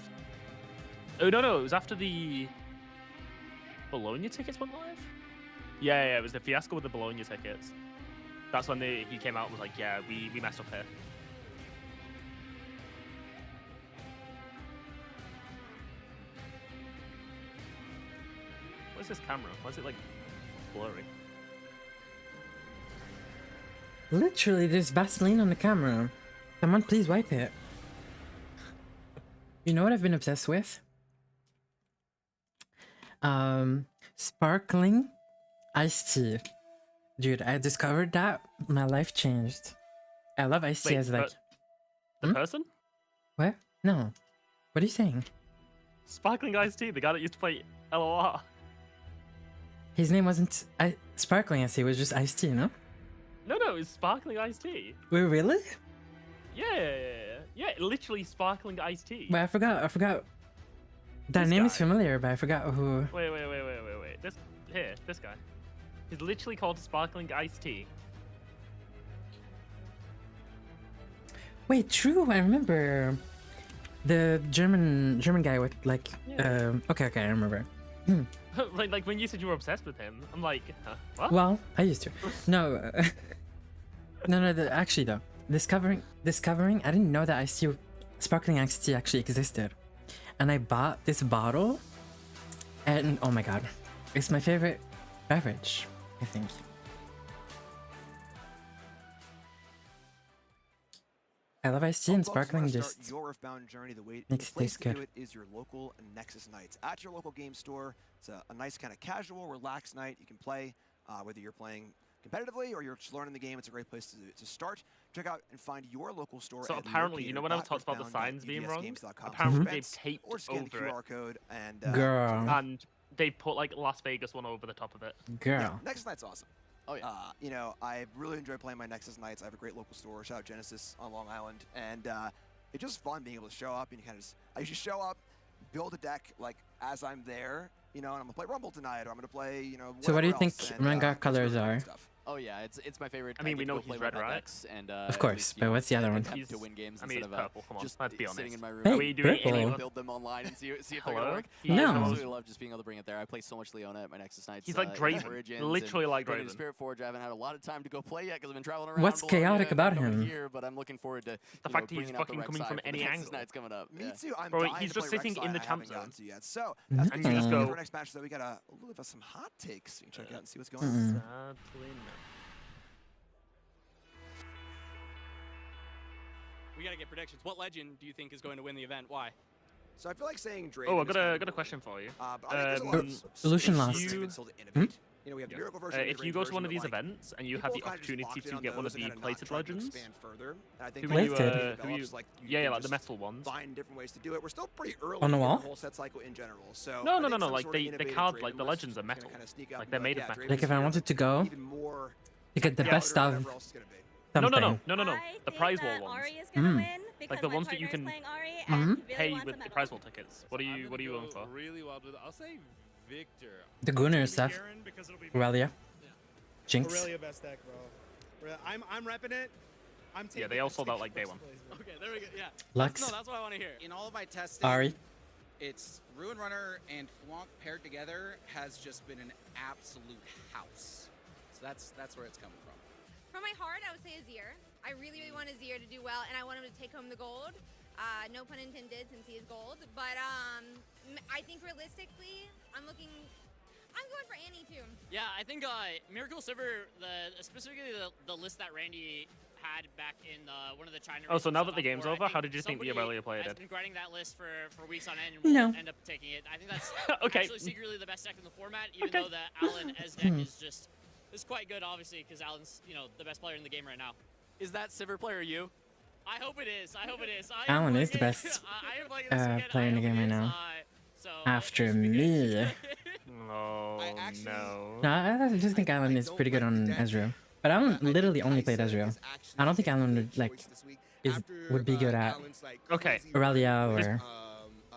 Oh no, it was after the Bologna tickets went live. Yeah, it was the fiasco with the Bologna tickets. That's when he came out and was like, yeah, we messed up here. What's this camera? Why is it like blurry? Literally, there's Vaseline on the camera. Someone please wipe it. You know what I've been obsessed with? Sparkling iced tea. Dude, I discovered that. My life changed. I love iced tea as like... The person? What? No. What are you saying? Sparkling iced tea, the guy that used to play LOR. His name wasn't Sparkling iced tea, it was just iced tea, no? No, it's sparkling iced tea. Wait, really? Yeah, literally sparkling iced tea. But I forgot. That name is familiar, but I forgot who... Wait. This guy. He's literally called sparkling iced tea. Wait, true, I remember. The German guy with like... Yeah. Okay, I remember. like when you said you were obsessed with him, I'm like, huh, what? Well, I used to. No, actually though, discovering, I didn't know that iced tea, sparkling iced tea actually existed. And I bought this bottle, and oh my god, it's my favorite beverage, I think. I love iced tea and sparkling just your Earthbound journey. The makes it place taste to do good. it is your local Nexus Nights at your local game store. It's a nice kind of casual, relaxed night. You can play whether you're playing competitively or you're just learning the game. It's a great place to start. Check out and find your local store. So at apparently, you know when I talked about the signs being wrong? Apparently they've taped or scan over the QR it. code and Girl. And they put like Las Vegas one over the top of it. Girl. Yeah, Nexus Night's awesome. Oh yeah. You know, I really enjoy playing my Nexus Nights. I have a great local store. Shout out Genesis on Long Island, and it's just fun being able to show up and I usually show up, build a deck like as I'm there, you know, and I'm gonna play Rumble tonight, or I'm gonna play, you know. So what do you think else, and, manga colors really are? Oh yeah, it's my favorite. I mean, we know play he's red, right? And, Of course, but what's the other one? He's to win games I mean, instead it's of purple. Come on, just let's be honest. sitting in my room. Hey, and we doing purple. any build them online and see if they're gonna work. No. I absolutely love just being able to bring it there. I play so much Leona at my Nexus Nights. He's like Draven, literally like Draven. Spirit Forge, I haven't had a lot of time to go play yet because I've been traveling around. What's chaotic about over him? Here, but I'm looking forward to the fact he's fucking coming from any angle. Nights coming up. Me too. I'm Bro, dying he's to just play sitting Rek'Sai, in the I champ haven't gotten zone. to yet. So that's And you just go. for our next match. So we got a little bit of some hot takes. You can check out and see what's going on. We gotta get predictions. What legend do you think is going to win the event? Why? So I feel like saying Draven. Oh, I got a question for you. But I think there's a lot of Lucian space lost. for Draven still to innovate. You know, we have the Miracle version. If you go to one of these events and you have the opportunity to get one of the plated legends, like the metal ones. Find different ways to do it. We're still pretty early On the in wall? the whole set cycle in general. So No, like the cards, like the legends are metal. Like they're made of metal. Like if I wanted to go to get the best of something. No. The prize wall ones. Ari is gonna win because Like the my ones that you partner's can playing Ari and he really pay wants a with the medal. prize wall tickets. What are you going for? Really wild with it. I'll say Victor. The Gunnar stuff. Aurelia. Jinx. Aurelia best deck, bro. I'm repping it. I'm taking they all sold out like day one. Okay, there we go. Yeah. Lux. No, that's what I want to hear. In all of my testing, Ari. it's Ruin Runner and Flonk paired together has just been an absolute house. So that's where it's coming from. For my heart, I would say Azir. I really want Azir to do well, and I want him to take home the gold. No pun intended, since he is gold. But I think realistically, I'm going for Annie too. Yeah, I think Miracle Silver, specifically the list that Randy had back in one of the China. Oh, so now regions that the game's over, how did you think the Irelia player has did? been grinding that list for weeks on end and will No. end up taking it. I think that's Okay. actually secretly the best deck in the format, even though the Alan as deck is quite good, obviously, because Alan's the best player in the game right now. Is that Sivir player you? I hope it is. I hope it is. Alan is the best player in the game right now. After me. Oh, no. No, I just think Alan is pretty good on Ezreal. But Alan literally only played Ezreal. I don't think Alan would be good at Aurelia or...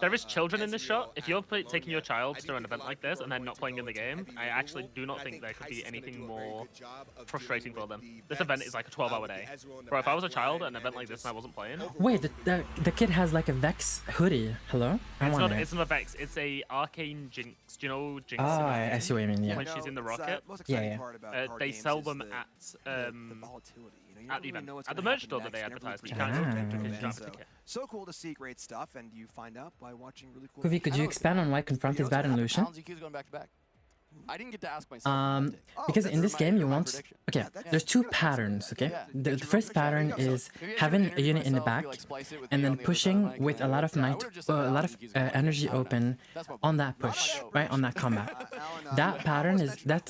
There is children in this shot. If you're taking your child to an event like this and then not playing in the game, I actually do not think there could be anything more frustrating for them. This event is like a 12-hour day. Bro, if I was a child at an event like this and I wasn't playing... Wait, the kid has like a Vex hoodie. Hello? It's not a Vex. It's a Arcane Jinx. Do you know Jinx? Oh, I see what you mean, yeah. When she's in the rocket. Yeah. They sell them at the event. At the merch store that they advertise, but you can't go to it. So cool to see great stuff, and you find out by watching really cool. Kuvi, could you expand on why Confront is bad in Lucian? Alan's EQ is going back to back. I didn't get to ask myself. Because in this game you want, okay, there's two patterns, okay? The first pattern is having a unit in the back and then pushing with a lot of might, a lot of energy open on that push, right, on that combat. That pattern is, that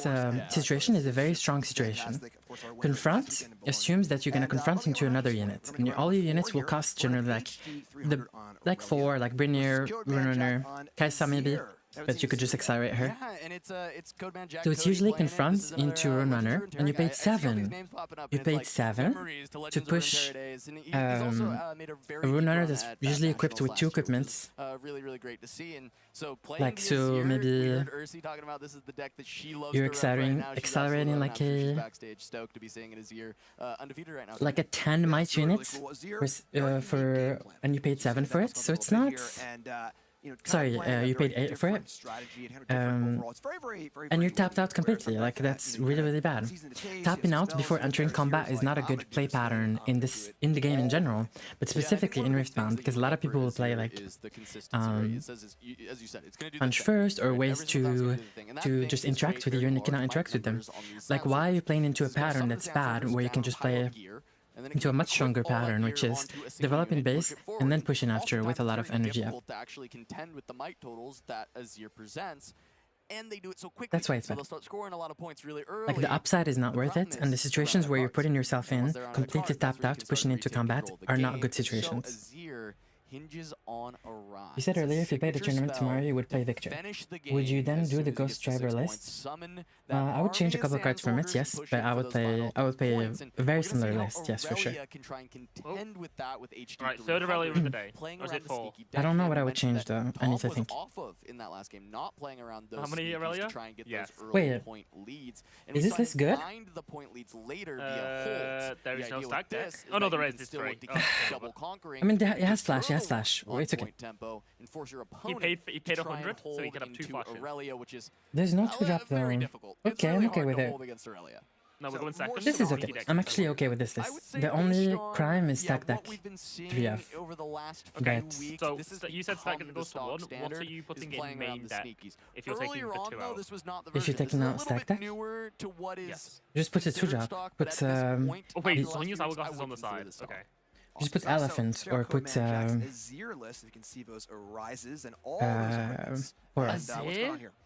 situation is a very strong situation. Confront assumes that you're going to confront into another unit, and all your units will cost generally like 4, like Brynir, Runner, Kaisa maybe. But you could just accelerate her. Yeah, and it's Codeman Jack. So it's usually confronts into Rune Runner, and you paid 7. You paid 7 to push a Rune Runner that's usually equipped with 2 equipments. Really great to see. And so like, so maybe talking about this is the deck that she loves you're accelerating like a backstage, stoked to be seeing it as year undefeated right now. Like a 10 might unit for and you paid 7 for it, so it's not. Sorry, you paid 8 for it, and you're tapped out completely. Like, that's really bad. Tapping out before entering combat is not a good play pattern in the game in general, but specifically in Riftbound, because a lot of people will play like punch first or ways to just interact with you and you cannot interact with them. Like, why are you playing into a pattern that's bad where you can just play into a much stronger pattern, which is developing base and then pushing after with a lot of energy up. To actually contend with the might totals that Azir presents, and they do it so quickly. That's why it's so bad. they'll start scoring a lot of points really early. Like, the upside is not worth it, and the situations where you're putting yourself in, completely tapped out, pushing into combat, are not good situations. Hinges on a rise. You said earlier if you played the tournament tomorrow, you would play Victor. Would you then do the Ghost Driver list? I would change a couple cards from it, yes, but I would play a very similar list, yes, for sure. Alright, third Irelia of the day. Or is it 4? I don't know what I would change though. I need to think. In that last game, not playing around those how many Irelia? to try and get yes. those early Wait, point leads. And is this list good? The point leads later via holds. There is no stack deck. Oh no, there is. It's 3. Double conquering. I mean, it has flash. It has flash. It's okay. Tempo and force your opponent he paid 100, so he can have 2 flashes. Aurelia, which is there's no 2-drop though. Okay, I'm okay with it. No, we're going second. This is okay. I'm actually okay with this list. The only crime is stack deck 3F. Okay, so you said stack deck goes to 1. What are you putting in main deck if you're taking the 2 out? If you're taking out stack deck? Yes. Just put a 2-drop. Put oh wait, Sonya's hourglass is on the side. Okay. Just put elephant or put Azir list. You can see those arises and all those or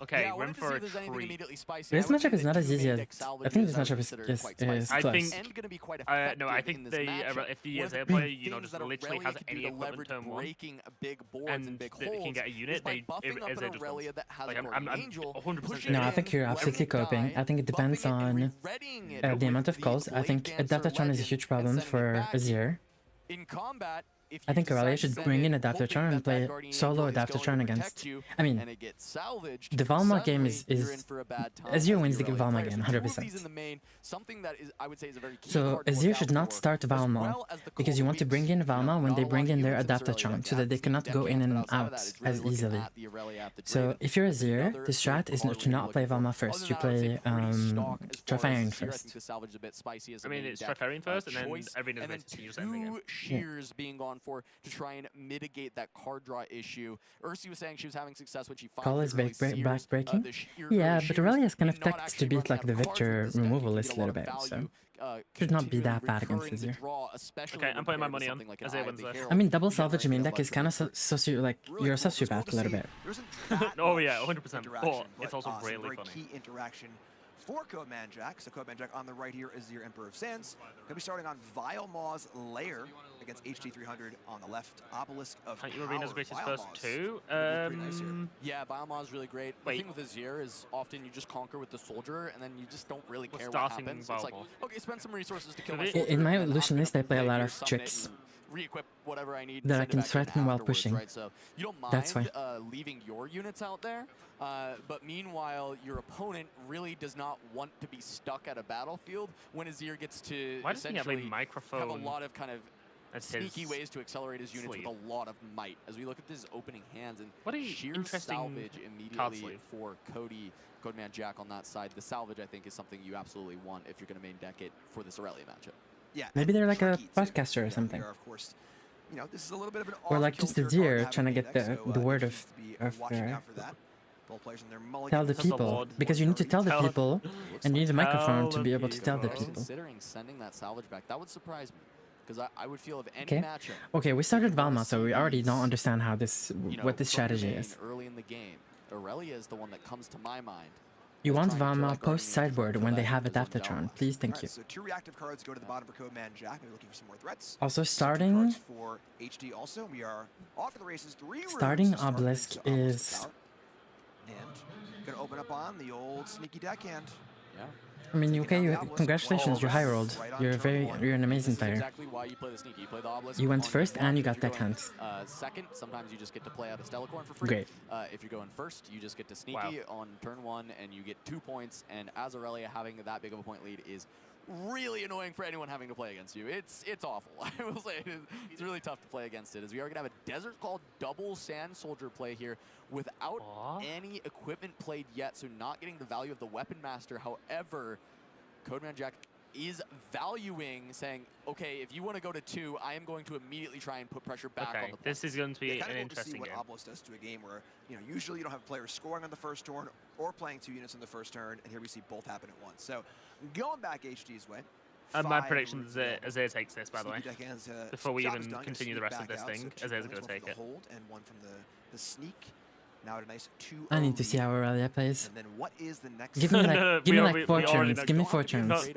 okay, we're in for a treat. This matchup is not as easy as I think. This matchup is I close. think no, I think if the Azir player, you know, just literally has any equipment turn 1 and they can get a unit, Azir just wins. Like I'm 100%. No, I think you're absolutely coping. I think it depends on the amount of calls. I think Adaptatron is a huge problem for Azir. In combat, I think Irelia should bring in Adaptatron and play solo Adaptatron against. I mean, the Valma game is Azir wins the Valma game 100%. So Azir should not start Valma because you want to bring in Valma when they bring in their Adaptatron so that they cannot go in and out as easily. So if you're Azir, the strat is to not play Valma first. You play Trifarian first. I mean, it's Trifarian first, and then everything is just ending it. Shears being gone for to try and mitigate that card draw issue. Ursi was saying she was having success when she Call is back breaking? Yeah, but Aurelia is kind of tech to beat like the Victor removal list a little bit, so should not be that bad against Azir. Okay, I'm putting my money on Azir wins this. I mean, double salvage main deck is kind of like you're a sociopath a little bit. Oh yeah, 100%. But it's also really funny. Key interaction for Codeman Jack. So Codeman Jack on the right here is your Emperor of Sands. Gonna be starting on Vile Maw's Lair against HT300 on the left. Obelisk of Power. Arena's greatest first 2. Yeah, Vile Maw is really great. The thing with Azir is often you just conquer with the soldier and then you just don't really care what happens. It's like, okay, spend some resources to kill my soldier. In my Lucian list, I play a lot of tricks re-equip whatever I need that I can threaten while pushing. Right? So you don't mind that's why. Leaving your units out there, but meanwhile your opponent really does not want to be stuck at a battlefield when Azir gets to essentially have a lot of kind of sneaky ways to accelerate his units with a lot of might. As we look at his opening hands and what a sheer interesting salvage immediately for Codeman Jack on that side. The salvage, I think, is something you absolutely want if you're going to main deck it for this Aurelia matchup. Yeah, maybe they're like a podcaster or something. Of course, you know, this is a little bit of an or like just the deer trying to get the word of Both players in their Tell mulligans. the people, because you need to tell the people, and you need a microphone to be able to tell the people. Considering sending that salvage back, that would surprise me. Because I would feel of any Okay. matchup. Okay, we started Valma, so we already don't understand how this, You know, what this from your strategy main is. Early in the game, Aurelia is the one that comes to my mind. You want trying to Valma like post sideboard when they have it after Zone turn. Please, thank you. So 2 reactive cards go to the bottom for Codeman Jack. Maybe looking for some more threats. Also Some starting cards for HD also. We are off to the races. 3 runes starting to start Obelisk into Obelisk is. Tower. And gonna open up on the old sneaky deckhand. Yeah. I mean, okay, you, congratulations, you're high rolled. You're an amazing player. Exactly why you play the sneaky. You play the obelisk. You went on first turn and one. you If got you're deckhand. going, second, sometimes you just get to play out a Stellacorn for free. Great. If you're going first, you just get to sneaky on turn 1 and you get 2 points. And as Aurelia, having that big of a point lead is really annoying for anyone having to play against you. It's awful. I will say it's really tough to play against it. As we are going to have a Desert Call double Sand Soldier play here without any equipment played yet, so not getting the value of the Weapon Master. However, Codeman Jack is valuing saying, okay, if you want to go to 2, I am going to immediately try and put pressure back on the this is going to be kind an of interesting to see game. what Obelisk does to a game where, you know, usually you don't have players scoring on the first turn or playing 2 units in the first turn, and here we see both happen at once. So going back HD's way. My prediction is Azir takes this, by the way. Before we even continue the rest of this thing, Azir's going to take it. Hold and one from the sneak. Now at a nice 2-0 I need to see how Aurelia plays. And then what is the next? Give me like, give me like fortunes. Give me fortunes.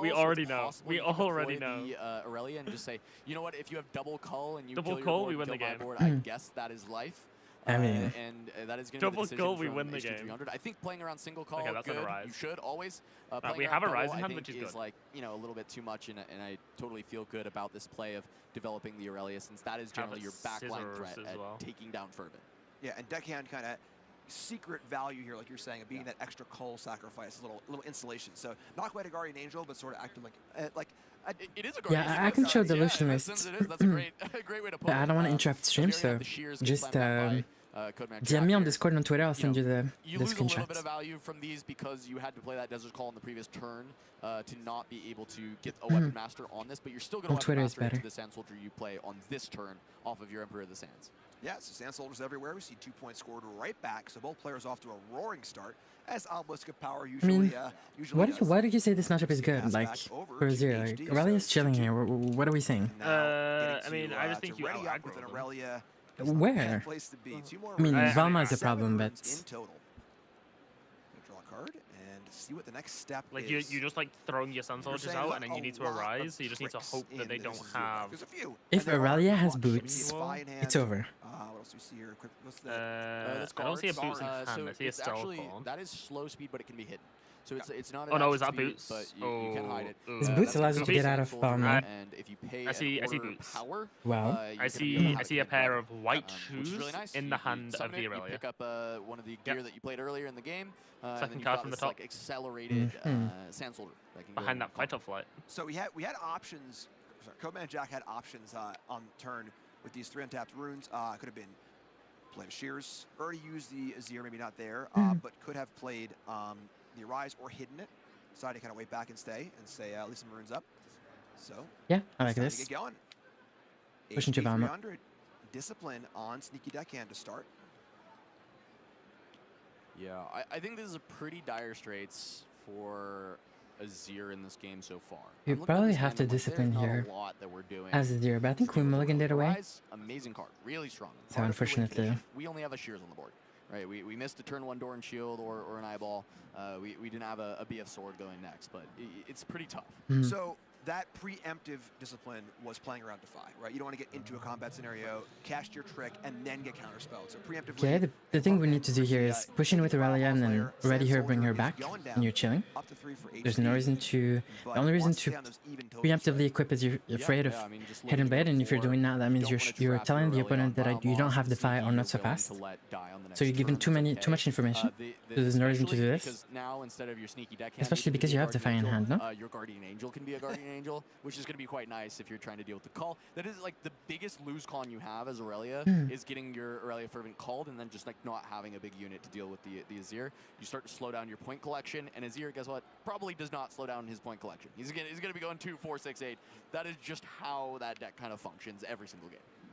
We already know. We already know. The Aurelia and just say, you know what? If you have double cull and you double kill cull, your board, we win the kill my game. board, I guess that is life. I mean, and that is going to be the decision double cull, we from win the HD game. 300. I think playing around single call, that's good. on a rise. You should always. We have a rise in hand, which is good. Like, you know, a little bit too much, and I totally feel good about this play of developing the Aurelia, since that is generally your backline threat at taking down Fervent. Yeah, and deckhand kind of secret value here, like you're saying, of being that extra cull sacrifice, little insulation. So not quite a guardian angel, but sort of acting like it is a guardian. Yeah, I can show the illusion list. That's a great way to put it. I don't want to interrupt stream, so just DM me on Discord and on Twitter. I'll send you the You lose a little bit screenshots. of value from these because you had to play that Desert Call in the previous turn to not be able to get a Weapon Master on this, but you're still going to On Twitter Weapon is Master into better. the Sand Soldier you play on this turn off of your Emperor of the Sands. Yeah, so Sand Soldiers everywhere. We see 2 points scored right back. So both players off to a roaring start. As Obelisk of Power I usually, mean, usually why do you say this matchup is good? Like, for Azir, like, Aurelia's chilling here. What are we saying? I mean, I just think you ready up with an aggro them. Aurelia. Where? Place to be. 2 more I mean, runes. Valma is a 7 problem, but runes in total. Draw a card and see what the next step Like is. you just like throwing your Sun Soldiers saying out, like and then you a need to lot of arise. So you just need to tricks hope that they in don't this. have. There's a few. if And there are Aurelia has lots. boots, Spy in hand. it's over. What else do we see here? Quick, what's the? I don't see a boots in hand. So I see a it's actually, Stellacorn. that is slow speed, but it can be hidden. So it's not. Oh no, an is that speed, boots? But you can hide it. His boots That's allows you to because get out Sand of Soldier, and if you pay I see an order boots. power, Wow. you I can be able to have see it a pair in of white which is shoes really nice. in You the hand of summon the it, Aurelia. You pick up one of the gear that you played earlier in the game. And Second then you've card got from the this, top. like accelerated Sand Soldier that can go Behind in that fighter flight. So we had options. Sorry, Codeman Jack had options on turn with these 3 untapped runes. Could have been played a Shears, already used the Azir, maybe not there, but could have played the Arise or hidden it. Decided to kind of wait back and stay and say leave some runes up. So Yeah, I like it's time this. to get going. Pushing to HP Valma. 300, discipline on sneaky deckhand to start. Yeah, I think this is a pretty dire straits for Azir in this game so far. You I'm looking at probably this have hand, to I'm like, discipline there's not here a lot that we're doing. as Azir, but I think Queen Mulligan did away. Rise, amazing card, really strong. So Part of the win unfortunately. condition. We only have a Shears on the board. Right, we missed a turn 1 door and shield or an eyeball. We didn't have a BF sword going next, but it's pretty tough. So that preemptive discipline was playing around Defy, right? You don't want to get into a combat scenario, cast your trick, and then get counterspelled. So preemptively. Okay, the thing we need to do here is push in with Aurelia and then ready her, bring her back, and you're chilling. Up to 3 for There's no reason to. The only reason to preemptively equip is you're afraid of Hidden Blade, and if you're doing that, that means you're telling the opponent that you don't have Defy or not so fast. So you're giving too much information. So there's no reason to do this. Now instead of your sneaky deckhand, Especially because you have Defy in hand, no? Your Guardian Angel can be a Guardian Angel, which is going to be quite nice if you're trying to deal with the call. That is like the biggest lose con you have as Aurelia is getting your Aurelia Fervent called and then just like not having a big unit to deal with the Azir. You start to slow down your point collection, and Azir, guess what? Probably does not slow down his point collection. He's gonna be going 2, 4, 6, 8. That is just how that deck kind of functions every single game.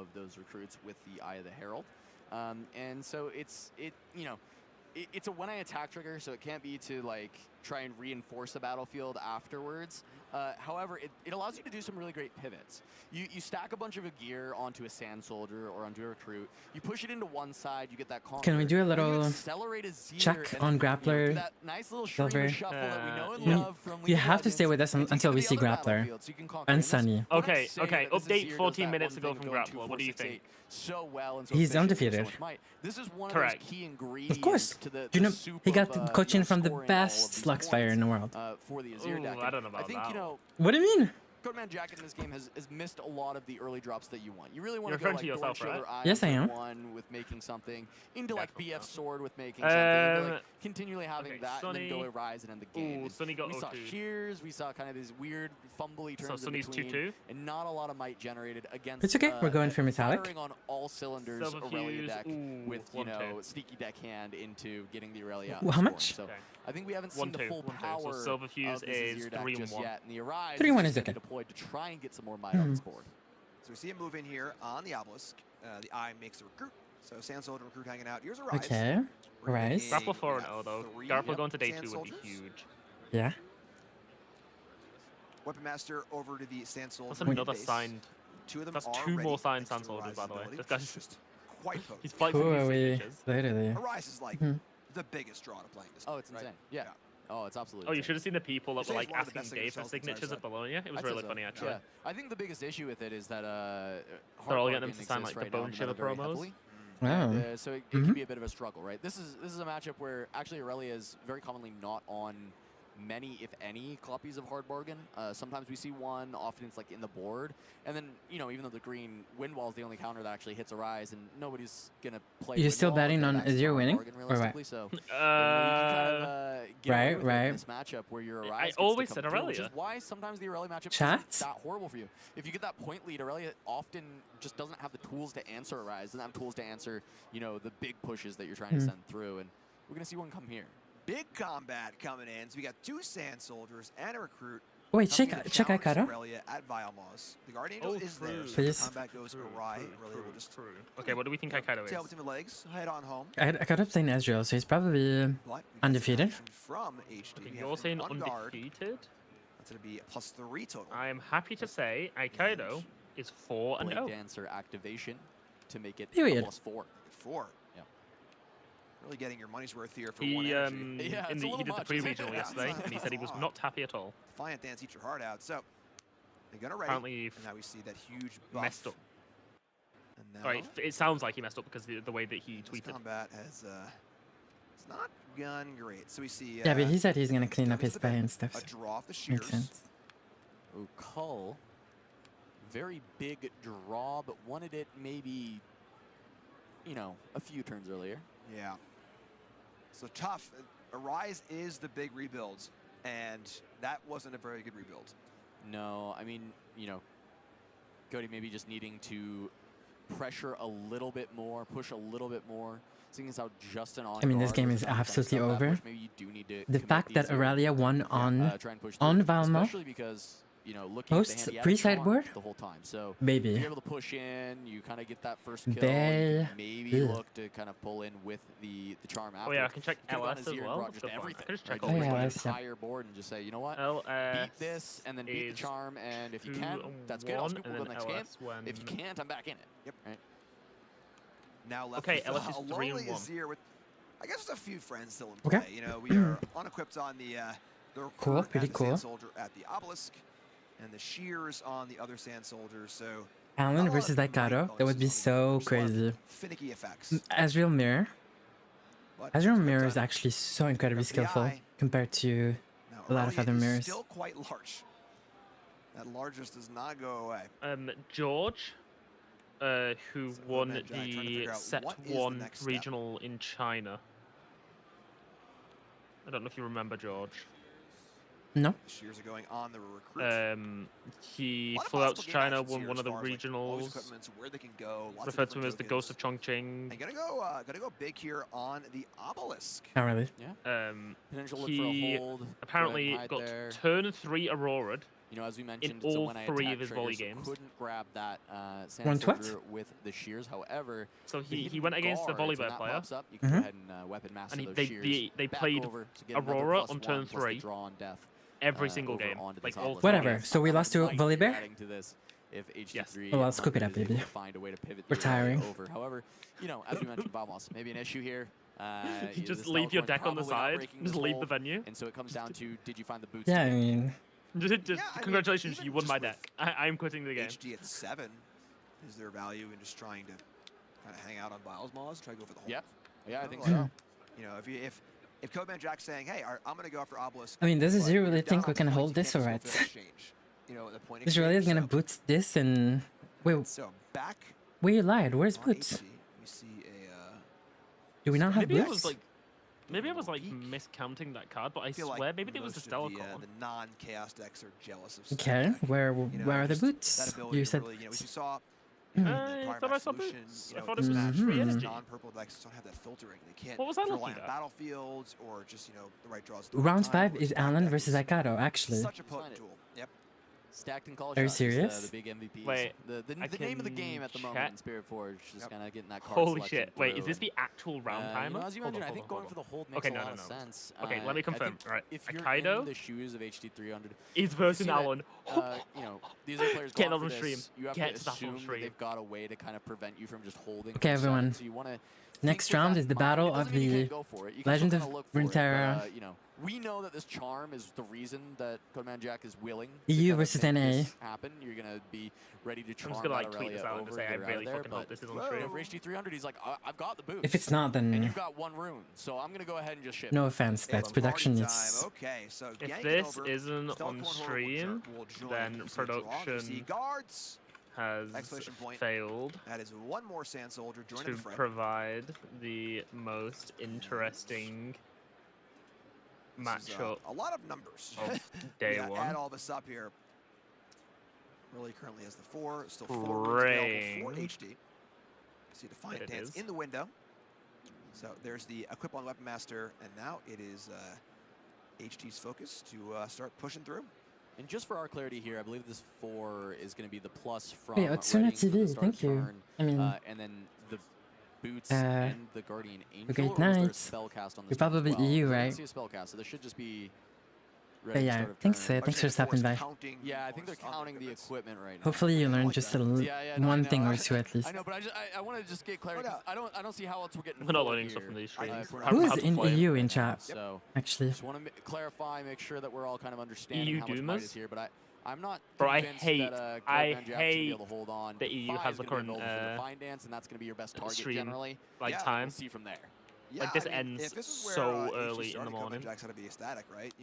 of those recruits with the Eye of the Herald. And so it's a when I attack trigger, so it can't be to like try and reinforce a battlefield afterwards. However, it allows you to do some really great pivots. You stack a bunch of a gear onto a Sand Soldier or onto a Recruit. You push it into one side, you get that conquer. Can we do a little Seer, check on Grappler? that nice little Silver. shuffle that we know and You, love from you League of have to stay with Legends us until we see Grappler and Sunny. Okay, okay. Update 14 minutes ago from Grappler. What do you think? So well and so He's undefeated. This is one Correct. of those key ingredients Of course. to the You know, soup he got of, coaching from the best Luxfire in the world. For the Azir deck. I don't know about I think, that. you know, What do you mean? Codeman Jacket in this game has missed a lot of the early drops that you want. You really want You're to go referring like to yourself, Door Shield or right? Eye Yes, I am. One with making something, into like BF Sword with making something, into like continually having okay, that Sunny, and then go Rise and end the game. Ooh, And Sunny got we saw 0-2'd. shears, we saw kind of these weird fumbly turns So in Sunny's between, 2-2? and not a lot of might generated against. It's okay, we're going for Metallic. Firing on all cylinders Silver Aurelia Fuse, deck ooh, with you 1-2. know sneaky deckhand into getting the Aurelia. How scoring. much? So Okay. I think we haven't seen the 1-2, full 1-2. power So Silver Fuse of this is Azir deck 3 and just 1. yet, and the Arise 3 and 1 is is just okay. deployed to try and get some more might on this board. So we see a move in here on the Obelisk. The Eye makes a Recruit. So Sand Soldier Recruit hanging out. Here's a Rise. Okay. Rise. Grappler 4-0 though. Grappler going to day 2 would Soldiers. be huge. Yeah. Weapon Master over to the Sand Soldier. That's another base. signed. Two of them That's are 2 ready more signed thanks Sand to Soldiers, by the way. Arise's This ability, guy's which is just quite potent. He's fighting for these Wait, signatures. literally. Arise is like Mhm. the biggest draw to playing this. Oh, it's right? insane. Yeah. Oh, it's absolutely. Oh, you insane. should have seen the people that I'd were say like it's one of the asking best Dave for signatures on the entire signatures at set. Bologna. It was I'd say really so. funny actually. Yeah. I think the biggest issue with it is that They're all getting hard them bargain to sign, like, exists the right now Bone in the Chiller meta very promos. heavily. Wow. And, so it can be a bit of a struggle, right? This is a matchup where actually Irelia is very commonly not on many, if any, copies of Hard Bargain. Sometimes we see one, often it's like in the board. And then, you know, even though the green wind wall is the only counter that actually hits a Rise, and nobody's going to play You're wind still wall betting if on that's Azir Hard winning, Bargain, or what? realistically. So, you can kind of get away with it Right. in this matchup where your Rise I gets to always come said through, which is Aurelia. why sometimes the Aurelia matchup Chat? isn't that horrible for you. If you get that point lead, Aurelia often just doesn't have the tools to answer a Rise, doesn't have tools to answer, you know, the big pushes that you're trying to send through. And we're going to see one come here. Big combat coming in. So we got 2 Sand Soldiers and a Recruit. Wait, coming check in to check challenge Aikaro. Aurelia at Vialmoss. The Guardian Angel is there. So Please. the combat goes awry. Aurelia will just Okay, what do we think Aikaro tail is? between the legs, head on home. I got up playing Ezreal, so he's probably But we got some undefeated. action from HD. We have You're him saying on guard. undefeated? That's going to be +3 total. I am happy to say Aikaido is 4-0. Blade Dancer activation to make it Period. a +4. 4. Yeah. Really getting your money's worth here for He one energy. Yeah, he it's a did little the much, pre-regional isn't it? yesterday, That's and he said he was a lot. not happy at all. Defiant Dance, eat your heart out. So they're going to ready. Apparently And now we see that huge buff. messed up. And now Right, it sounds like he messed up because the way that he this tweeted. combat has it's not gone great. So we see Yeah, but he said he's gonna clean up goes his to the buy bed, and stuff. a so draw off the shears. makes sense. Oh, Cull. Very big draw, but wanted it maybe, you know, a few turns earlier. Yeah. So tough. Arise is the big rebuild, and that wasn't a very good rebuild. No, I mean, you know, Cody maybe just needing to pressure a little bit more, push a little bit more. Seeing as how Justin on I mean, this guard game was is not trying to absolutely stop that over. push, maybe you do need to The commit fact that these here. Aurelia won on Try and push on through, Valma, especially because, you know, looking Post at the hand he had, pre-sideboard? the whole time. So Baby. if you're able to push in, you kind of get that first kill. You Baby. can maybe look to kind of pull in with the charm after. Oh yeah, I can check Could've gone LS as Azir and well. brought That's just a good point. I everything, could just check right? all Oh, Just yeah, bring the LS, yeah. entire board and just say, you know what? LS Beat this and then beat the is charm, and if you 2 can, that's good. I'll and scoop then the next game. LS when... If you can't, I'm back in it. Yep. Right. Now left Okay, with LS is a 3 and lonely 1. Azir with, I guess, just a few friends still in Okay. play. You know, we are unequipped on the Cool, Recruit pretty and the cool. Sand Soldier at the Obelisk, and the Shears on the other Sand Soldiers. So Alan not a lot versus of great Aikaro, that would be bonuses so on the board, just a lot of crazy. Finicky effects. Ezreal Mirror. But Ezreal it's Mirror is done. actually so incredibly Got the skillful eye. compared to Now, a lot of Aurelia other is mirrors. still quite large. That largest does not go away. George, who So won Codeman Jack trying to the figure out Set what is the 1 next step. regional in China. I don't know if you remember George. No. The Shears are going on the Recruit. He A lot of flew out to possible game China, actions won here one as of the far as, like, all these regionals. equipments, where they can go, lots of Referred to him different as the Ghost of tokens. Chongqing. And gonna go big here on the Obelisk. Not really. Yeah. Potential look for a He hold. Go ahead apparently and hide got there. turn 3 Aurora'd You know, as we mentioned, all so when I three attacked of his Trigger, volley so games. couldn't grab that Want Sand what? Soldier with the shears. However, So the he hidden went against the guards, when Volibear that player. pops up, you can go ahead and weapon master And those they shears. they back played over to get another Aurora +1 on turn plus the 3 draw on death, every single over game. onto Like this all obelisk. Whatever. So we I lost to would like be Volibear? adding to this if HT3 Oh, well, scoop it up, is able baby. to find a way to pivot We're the Aurelia tiring. over. However, you know, as we mentioned, Vamos, maybe an issue here. Just leave your deck on the side. Just leave the venue. And so it comes down to, did you find the boots? Yeah, I mean, Congratulations, you won my deck. I'm quitting the game. HG at 7. Is there value in just trying to kind of hang out on Biles Maws, try to go for the hold? Yeah, I think Like, so. You know, if Codeman Jack's saying, hey, I'm going to go after Obelisk. I mean, does but Zero really you're think down we on can points, hold you this can't or just what? go for exchange. You know, the point Is really exchange, gonna so- boot this and wait. So back We lied. Where's on boots? HG, we see a Do we not have Maybe I boots? was like, maybe I was like miscounting that card, but I feel swear like maybe it was the most Stellar of Core. the non-chaos decks are jealous of Okay, where are the just boots? That ability You to said. really, you know, as you saw I thought I saw boots. I thought it was free energy. non-purple decks don't have that filtering. They can't What was I rely looking on at? battlefields or just, you know, the right draws. Round 5 is Alan versus Aikado, actually. Such a potent duel. Yep. Stacked in college. Are you shots is serious? The big MVPs. Wait, the I name of the can game at the moment check. in Spirit Forge is kind of getting that card Holy selection shit! Wait, is through this and, the actual round you timer? know, as you Hold mentioned, on, I think hold going on, for the hold hold makes on. a lot of sense. Okay, let me I confirm. think Right, if you're Aikado in the shoes of HT300, is you versus see that, Alan. you know, these are players Get going on for stream. this. You have Get to that on assume that stream. they've got a way to kind of prevent you from just holding. Okay, for seven, everyone. So you want to Next round is the battle of the Legend of Runeterra. You know, we know that this charm is the reason that Codeman Jack is willing. EU to versus make NA. this happen. You're gonna be ready to charm just gonna, like, that tweet this Irelia out and over, say, I get her out really of there, fucking hope but this is on for stream. HT300, he's like, I've got the boots. If it's not, then- and you've got one rune, so I'm gonna go ahead and just ship. No offense, that's production needs. Okay, so If this isn't on stream, then production has failed That is one more Sand Soldier joining to the fray. provide the most interesting This is, matchup a lot of numbers. of We day gotta one. add all this up here. Really currently has the 4, still 4 runes available for HD. See Defiant There it Dance is. in the window. So there's the equip on Weapon Master, and now it is HD's focus to start pushing through. And just for our clarity here, I believe this 4 is going to be the plus from Wait, Otsuna readying for the TV, start thank of you. turn, I mean, and then the boots and the Guardian Angel. Great or is there a night. spell cast on You're this one as probably well? EU, 'Cause I right? don't see a spell cast, so this should just be But ready yeah, to start of thanks, turn. thanks for stopping by. Yeah, I think they're counting the equipment right now. Hopefully you learned just no, I one know. thing or two at least. I know, but I want to just get clarity. 'Cause I don't see how else we're getting. We're not full learning here, stuff from these streams. if we're How- not Who is how to in play. EU in chat? So Actually, just want to clarify, make sure that we're all kind of understanding EU how much might Dumas? is here. But I'm not Bro, I convinced hate, that, I Codeman Jack's gonna be hate able to hold on. that EU Defy has is the gonna be current available for the Fine Dance, and that's going to be your best target stream, generally. like, Yeah, time. We'll see from there. Yeah, this I mean, ends if this is where, so HG early in started, the Codeman morning. Jack's gotta be ecstatic, right?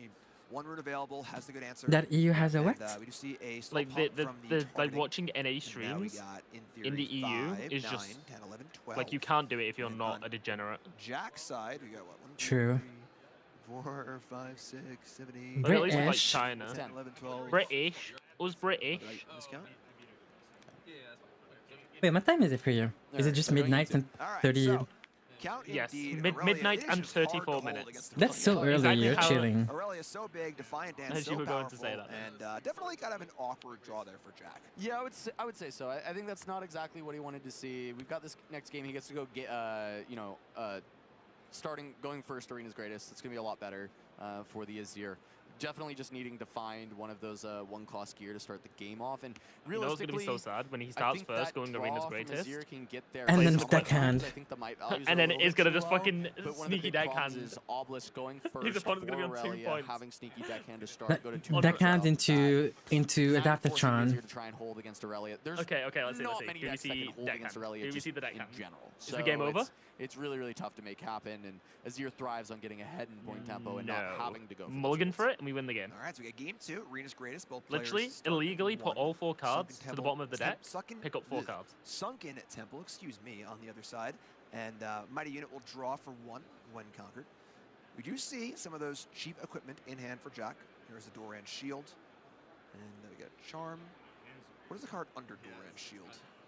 One rune available, has the good answer. that EU has a And, what? we do see a slow Like pump the from like targeting. watching NA And now we streams got, in the theory, EU 5, is 9, just 10, 11, 12. like you can't do it if you're And not on a degenerate. Jack's side, we got what? 1, 2, True. 3, 4, 5, 6, 7, 8, Like, at least with, like, British. China. 10, 11, 12. British. Us British. Right, on this count? Wait, what time is it for you? Is it just midnight and All right, 30? so, count Yes, indeed, mid- Aurelia. midnight It is and just hard to 34 hold minutes. against the That's still Aurelia. early. Exactly You're how- chilling. Aurelia's so big, Defiant Dance As so you were going to powerful, say that. and definitely kind of an awkward draw there for Jack. Yeah, I would say so. I think that's not exactly what he wanted to see. We've got this next game. He gets to go get, going first Arena's Greatest. It's going to be a lot better for the Azir. Definitely just needing to find one of those one-cost gear to start the game off. And You know it's gonna realistically, be so sad when he I starts think first that going draw Arena's from Greatest. Azir can get there And then plays deckhand. I think the might values And are then a little it's bit gonna too just low, fucking but one of the sneaky big problems deckhand. is Obelisk going first. His opponent's gonna be for on 2 Irelia, points. having sneaky deckhand to start, go to 2 Deckhand points off into the bat. Forcing Adaptatron. Azir to try and hold against Aurelia. There's Okay, let's see. not Let's see. many Do we decks that see can hold against deckhand? Aurelia Do we just see the in deckhand? general. Is the game over? It's really, really tough to make happen, and Azir thrives on getting ahead in point tempo and not No. having to go for the Mulligan kills. for it, and we win the game. All right, so we got game 2, Arena's Greatest. Both Literally, players start illegally with put 1. all 4 cards Sunken to the Temple- bottom of the deck, Sunken- pick up 4 cards. Sunken Temple, excuse me, on the other side. And Mighty Unit will draw for 1 when conquered. We do see some of those cheap equipment in hand for Jack. Here's the Doran Shield. And then we got Charm. What is the card under Doran Shield?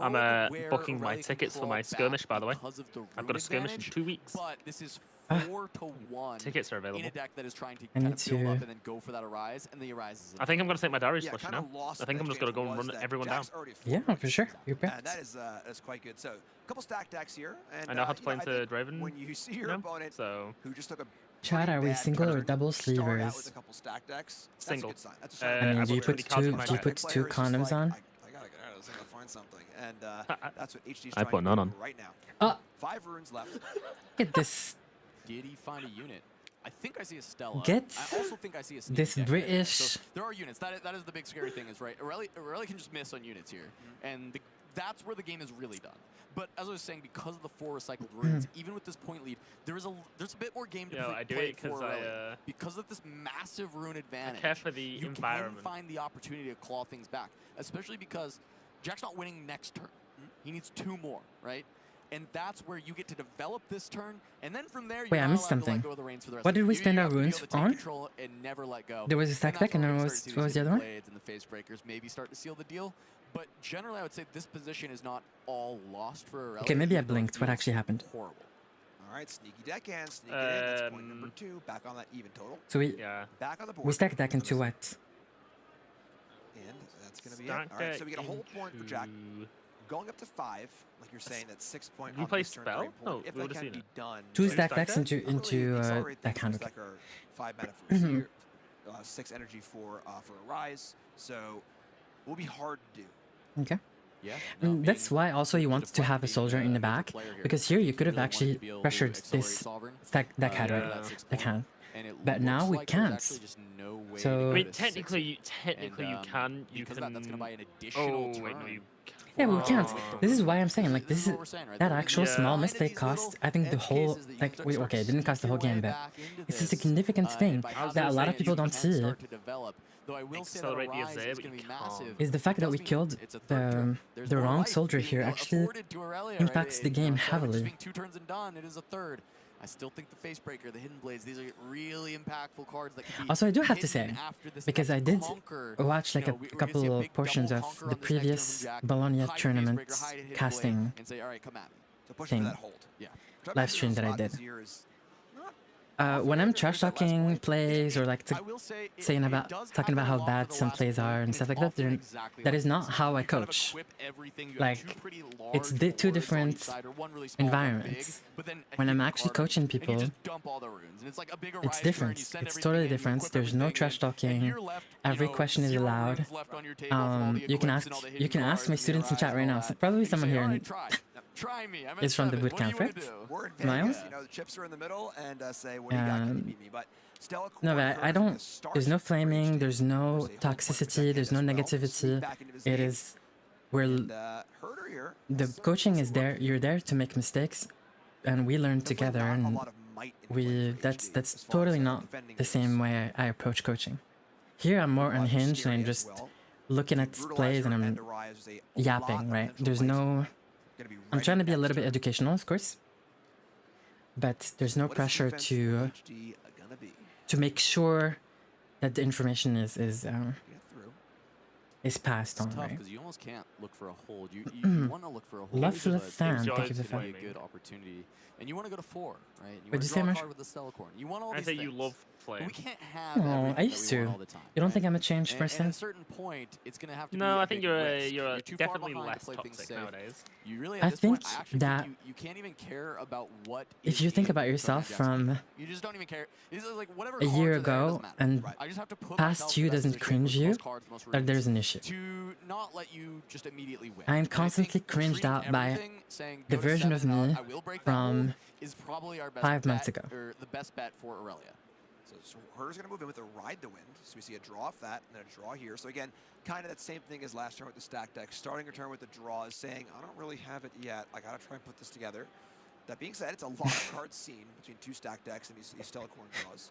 I'm booking my tickets for my skirmish, by the way. I've got a skirmish in 2 weeks. But this is 4-1 tickets are available in a deck that is trying to I kind need of build to- up and then go for that Arise, and the Arise is. I think I'm going to take my Darius Yeah, Flush kinda now. lost I think I'm just going to go and run that everyone down. Jack's already Yeah, full for sure. You're and back. that's quite good. So, a couple stack decks here. And, I know how to you play I into think Draven when you see your now, opponent so who just took a Chat, are we bad single or turn. double Start out with sleevers? a couple stack decks. That's Single. a good sign. That's a sign. I mean, I do you watch put pretty cards two? in my Do you bag. put two condoms on? I gotta get out of this. I gotta find something, and that's what HD's I trying put to none do on. right now. 5 runes left. Get this. Did he find a unit? I think I see a Stella. Get I also think I see a sneak this deck British. So there are units. That is the big scary thing is, right, Irelia can just miss on units here. And that's where the game is really done. But as I was saying, because of the 4 recycled runes, even with this point lead, there's a bit more game to I do play it for because Irelia. Because of this massive rune advantage, care for the you environment. can find the opportunity to claw things back, especially because Jack's not winning next turn. He needs 2 more, right? And that's where you get to develop this turn, and then from there, Wait, you're I not missed allowed to let something. go of the reins for the rest What of did it. we You spend our have to be runes able to take on? control and never let go. There was a And stack that's deck and where then we're what gonna was- start to what was see the these other one? blades and the face breakers maybe start to seal the deal. But generally, I would say this position is not all lost for Irelia. Okay, maybe I even though it blinked. What feels actually happened? Horrible. All right, sneaky deckhand, sneak it in. That's point number 2. Back on that even total. So we Back on the board. we stack deck into what? And that's going to be it. All right, so we get a whole point for Jack. Going up to 5, like you're saying, that 6 point You on play this turn spell? drain point. Oh, If we that would've can seen be it. done. Two So stack you decks into accelerate deck things hand. with Okay. like our 5 mana for Seer, 6 energy for a Rise. So will be hard to do. Okay. Yeah. And that's why also you want to have a soldier in the back, because here you could have actually pressured this stack deckhand, right? Deckhand. But now we can't. So I mean, technically, you can. That's gonna buy an additional Oh, wait, turn. no, you. yeah, but we can't. This is why I'm saying like this is that actual small mistake cost. I think the whole like okay, it didn't cost the whole game, but it's a significant thing that a lot of people don't see. Though I will say that Accelerate the Rise Azay, is but going you to be massive. Is the fact that we killed the wrong soldier here actually impacts the game heavily. Being 2 turns and done, it is a third. I still think the Face Breaker, the Hidden Blades, these are really impactful cards that can be Also, I do have to say, hidden after this because I next did conquer. watch like You a know, we're gonna see couple big of portions double of conquer the on this next turn previous from Jack. Bologna Hide a Face tournament Breaker, hide a Hidden Blade, casting and say, all right, come at me. So push thing. for that hold. Yeah. Live stream that I did. Seer is When I'm trash talking plays or like saying about talking about how bad some plays are and stuff like that, that is not how I coach. Like it's two different environments. When I'm actually coaching people, it's different. It's totally different. There's no trash talking. Every question is allowed. You can ask my students in chat right now. So probably someone here is from the bootcamp, right? Miles? You know, the chips are in the middle and say, what do you got? Can you beat me? But Stella No, but I don't. There's no flaming. There's no toxicity. There's no negativity. It is where the coaching is there. You're there to make mistakes, and we learn together. And that's totally not the same way I approach coaching. Here I'm more unhinged and I'm just looking at plays and I'm yapping. Right? There's no. I'm trying to be a little bit educational, of course, but there's no pressure to make sure that the information is passed on, It's tough right? because you almost can't look for a hold. You want to look for a hold. Love for the because fan. it's Thank you for the gonna fan. be a good opportunity, and you want to go to 4, right? You What'd want you to say, draw a Marsh? card with the Stellacorn. You want all I these say things. you love But flame. we can't have Oh, everything I used that we to. want all the time. You don't right? think I'm a changed And person? at a certain point, it's going to have to be No, a I think big you're risk. you're too far definitely behind to less play things toxic safe. nowadays. You really, I at this point, think actually that you can't even care about what if is you think in about your yourself Jack's hand. from You just don't even care. It's like whatever a cards year are there, it doesn't ago matter. and I just have to put past myself you in the best doesn't position with cringe the you, most cards, the most that there's an reasons issue. to not let you just immediately win. I am And I constantly think cringed treating out by everything, saying, the go to version of 7 and me I will break that hold, from is probably our best 5 bet, months ago. or the best bet for Irelia. So Herder's going to move in with a Ride the Wind. So we see a draw off that and then a draw here. So again, kind of that same thing as last turn with the stack deck. Starting a turn with the draw is saying, I don't really have it yet. I got to try and put this together. That being said, it's a lot of cards seen between 2 stack decks and these Stellacorn draws.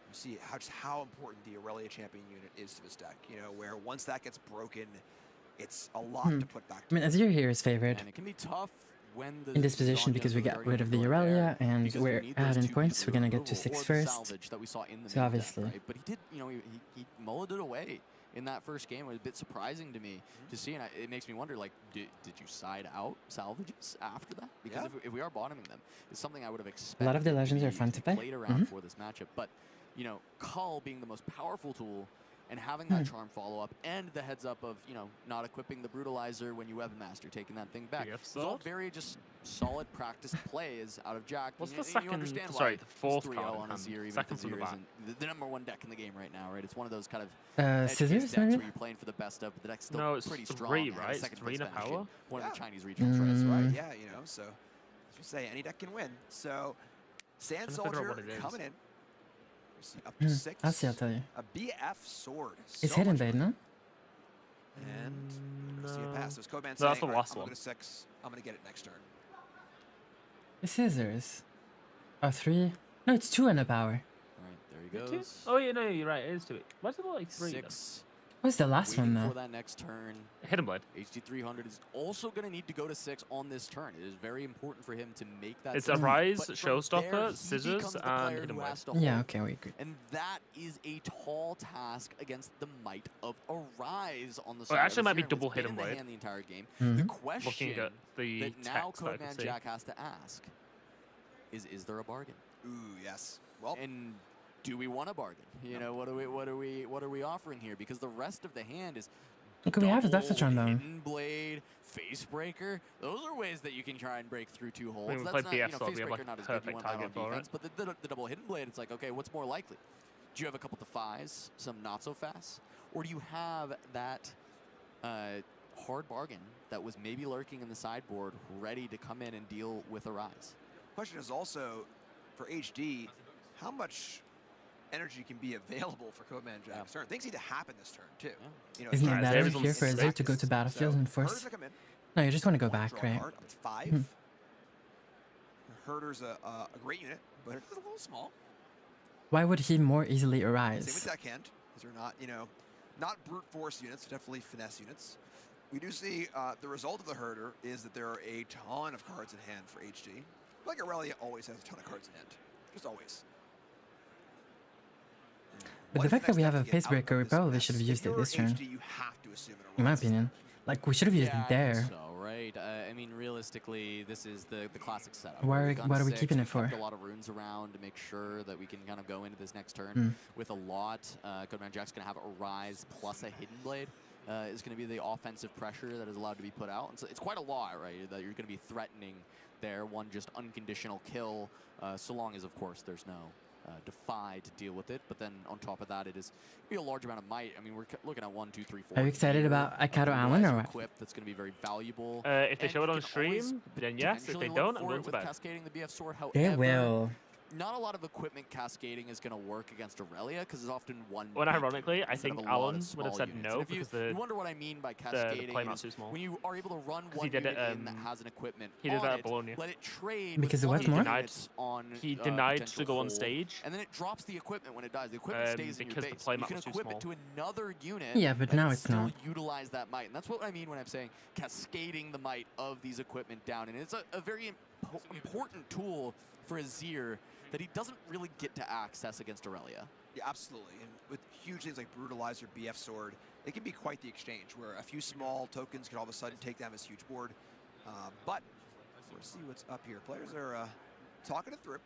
You see just how important the Aurelia champion unit is to this deck. You know, where once that gets broken, it's a lot to put back. I mean, Azir here is favored And it can be tough when the in this position Zanyas because we or the got rid of the Guardians are Aurelia there, and because we're you need those adding two points. pieces We're gonna of get to removal 6 or the first. salvage that we saw in the So main obviously. deck, right? But he did, you know, he mulled it away in that first game. It was a bit surprising to me to see, and it makes me wonder, like, did you side out salvages after that? Because if we are bottoming them, it's something I would have expected. A lot of the legends are fun to play. Played around for this matchup, but you know, Cull being the most powerful tool and having that charm follow up and the heads up of, you know, not equipping the brutalizer when you weapon master, taking that thing back. It's all very just solid practice plays out of Jack. What's You the you second? understand why Sorry, the fourth he's 3-0 card. on Azir, even if Second from the Azir back. isn't the number one deck in the game right now, right? It's one of those kind of edge case scissors, decks maybe? where you're playing for the best of, but the deck's still No, it's pretty strong. 3, and has right? second 3 place in a finish power? in one of the Chinese regionals, That's right? right, yeah, you know, so as you say, any deck can win. So Sand Trying to figure out Soldier what it is. coming in. We see up to 6. I'll see, I'll tell you. A BF sword. It's So Hidden much Blade, money. no? And we see a pass. So it's Codeman No, saying, that's the "All right, last I'm going one. to go to 6. I'm going to get it next turn." The scissors. Oh, 3. No, it's 2 in a power. Right, there he Two? goes. Oh yeah, no, you're right. It is 2. Why does it look like 3? 6. What's the last Waiting one, though? for that next turn. Hidden Blade. HD 300 is also going to need to go to 6 on this turn. It is very important for him to make that. It's save. Arise, But from Showstopper, there, he Scissors, becomes the and player Hidden who Blade. has to Yeah, hold. okay, we agree. And that is a tall task against the might of Arise on the Well, side. it actually of might be Azir, and double it's been Hidden in the Blade. hand the entire game. Mhm. The Looking question at the that now text that I can Codeman see. Jack has to ask is there a bargain? Ooh, yes. Well, and do we want a bargain? You know, what are we offering here? Because the rest of the hand is Look, we have the double Death Touch on, though. Hidden Blade, Facebreaker. Those are ways that you can try and break through 2 holds. When we That's played not, you BF know, Sword, we have, Facebreaker like, not as good. You perfect want that on target for it. defense, but the double Hidden Blade, it's like, okay, what's more likely? Do you have a couple Defies, some not so fast, or do you have that hard bargain that was maybe lurking in the sideboard, ready to come in and deal with Arise? question is also for HD, how much energy can be available for Codeman Jack's turn? Things need to happen this turn too. You know, Isn't it it's better not- here for Azir to go to battlefield and Herders force? that come in, No, you just want to go draw back, a right? card, up to 5. Hmm. Herder's a great unit, but it's a little small. Why would he more easily Same with arise? Deckhand. These are not, you know, not brute force units, definitely finesse units. We do see the result of the Herder is that there are a ton of cards in hand for HD. Like Irelia always has a ton of cards in hand, just always. But the fact that we have a Facebreaker, we probably should have used it this turn. You have to assume it In my opinion. Like, we should have used Yeah, it I there. think so, right? I mean, realistically, this is the classic setup. Why where are- we've gone what are we 6, keeping it we've kept for? a lot of runes around to make sure that we can kind of go into this next turn Hmm. with a lot. Codeman Jack's going to have Arise plus a Hidden Blade. Is going to be the offensive pressure that is allowed to be put out. And so it's quite a lot, right? That you're going to be threatening there. One just unconditional kill, so long as, of course, there's no Defy to deal with it. But then on top of that, it is be a large amount of might. I mean, we're looking at 1, 2, 3, 4. Are you excited here about of Akato Allen Rise or what? equip that's going to be very valuable. If they And show it you on can always stream, then yes. If potentially they look don't, I'm for going it to with bed. cascading the BF sword. They However, will. not a lot of equipment cascading is going to work against Aurelia because it's often one. Well, big ironically, I instead of think a lot of Alan would have small said units. no And if because you wonder what I mean by the cascading. playmat's is too small. when you are able to run Because one he did unit it, in that has an equipment he did on that at it, Bologna. let it trade Because with of one what of the more? units on He denied to potential go on hold, stage. and then it drops the equipment when it dies. The equipment stays in your because the base. playmat You can was too equip small. it to another unit. Yeah, but and now then it's still not. utilize that might, and that's what I mean when I'm saying cascading the might of these equipment down. And it's a very important tool for Azir that he doesn't really get to access against Aurelia. Yeah, absolutely. And with huge things like Brutalizer, BF Sword, it can be quite the exchange where a few small tokens can all of a sudden take down this huge board. But we'll see what's up here. Players are talking it through.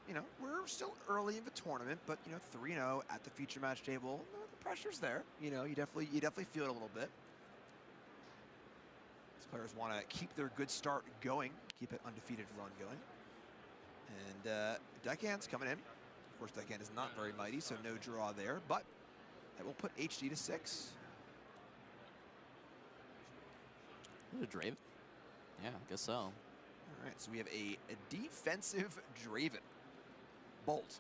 You know, we're still early in the tournament, but you know, 3-0 at the feature match table, the pressure's there. You know, you definitely feel it a little bit. These players want to keep their good start going, keep an undefeated run going. And Deckhand's coming in. Of course, Deckhand is not very mighty, so no draw there, but that will put HD to 6. Is it a Draven? Yeah, I guess so. All right, so we have a defensive Draven. Bolt.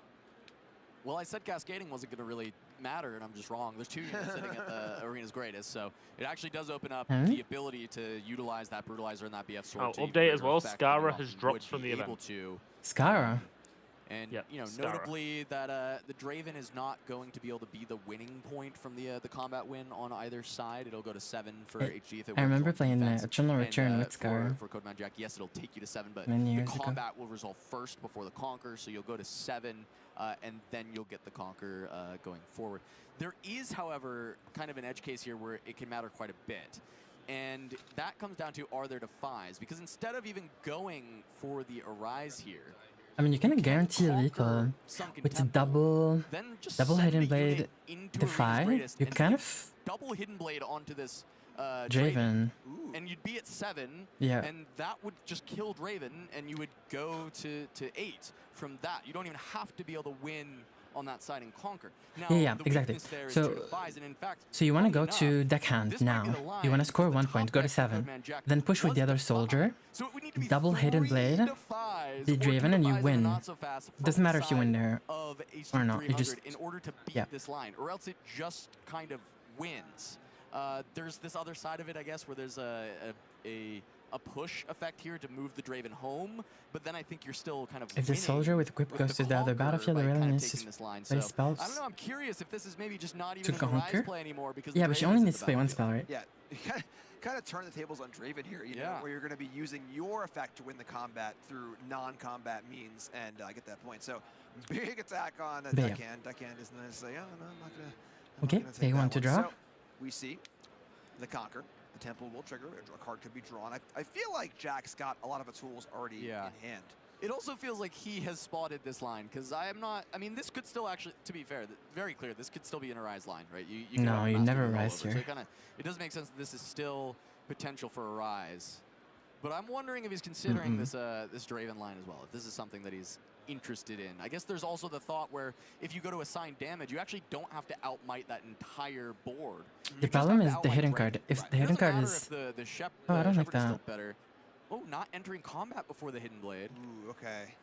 Well, I said cascading wasn't going to really matter, and I'm just wrong. There's 2 units sitting at the arena's greatest, so it actually does open up Huh? the ability to utilize that Brutalizer and that BF Sword. Oh, to even update as greater well, effect Skara than has Rob dropped would from be the able event. to. Skara. And Yep, you know, Skara. notably that the Draven is not going to be able to be the winning point from the combat win on either side. It'll go to 7 for HD if it I wins remember on playing defense. Eternal And, Return with for Skara Codeman Jack, yes, it'll take you to 7, but many the years ago. combat will resolve first before the Conquer, so you'll go to 7, and then you'll get the Conquer going forward. There is, however, kind of an edge case here where it can matter quite a bit. And that comes down to, are there Defies? Because instead of even going for the Arise here, I mean, you can guarantee lethal with the double then just Hidden send a Blade unit into Arena's Defy. greatest You and kind hit of double Hidden Blade onto this Draven. And you'd be at 7, Yeah. and that would just kill Draven, and you would go to 8 from that. You don't even have to be able to win on that side and conquer. Now, Yeah, the exactly. weakness there is So, 2 defies, and in fact, so you want to funny go to enough, deckhand this might now. be the line You want to score because 1 the point, top go to deck 7, Birdman Jack then push with was the other defied. soldier, So it would need to be double hidden 3 blade, defies the or 2 Draven, and you defies and a win. not so fast from Doesn't the matter if you win side there of or not. You HT300 just in order to beat yeah. this line, or else it just kind of wins. There's this other side of it, I guess, where there's a push effect here to move the Draven home, but then I think you're still kind of If the soldier with grip goes to the other battlefield, it really needs to play spells. I don't know, I'm curious if this is maybe just not To even an conquer? Arise play anymore because Yeah, the but she Draven only is at needs the to play one battlefield. spell, right? Yeah, kind of turn the tables on Draven here, you know, where you're going to be using your effect to win the combat through non-combat means, and I get that point. So, big attack on But yeah. Deckhand. Deckhand is going to say, oh, no, I'm not going to Okay, take they that want to one. draw. So, we see the Conquer. The Temple will trigger, a card could be drawn. I feel like Jack's got a lot of the tools already in hand. It also feels like he has spotted this line, because I mean, this could still actually, to be fair, very clear, this could still be an Arise line, right? You could No, have a you Master never Duel Arise over, here. So it does make sense that this is still potential for Arise. But I'm wondering if he's considering this Draven line as well, if this is something that he's interested in. I guess there's also the thought where if you go to assign damage, you actually don't have to outmight that entire board. The problem is the hidden card. If the hidden card is... The Oh, I don't like Shepherd is still that. better. Oh, not entering combat before the Hidden Blade. Ooh, okay.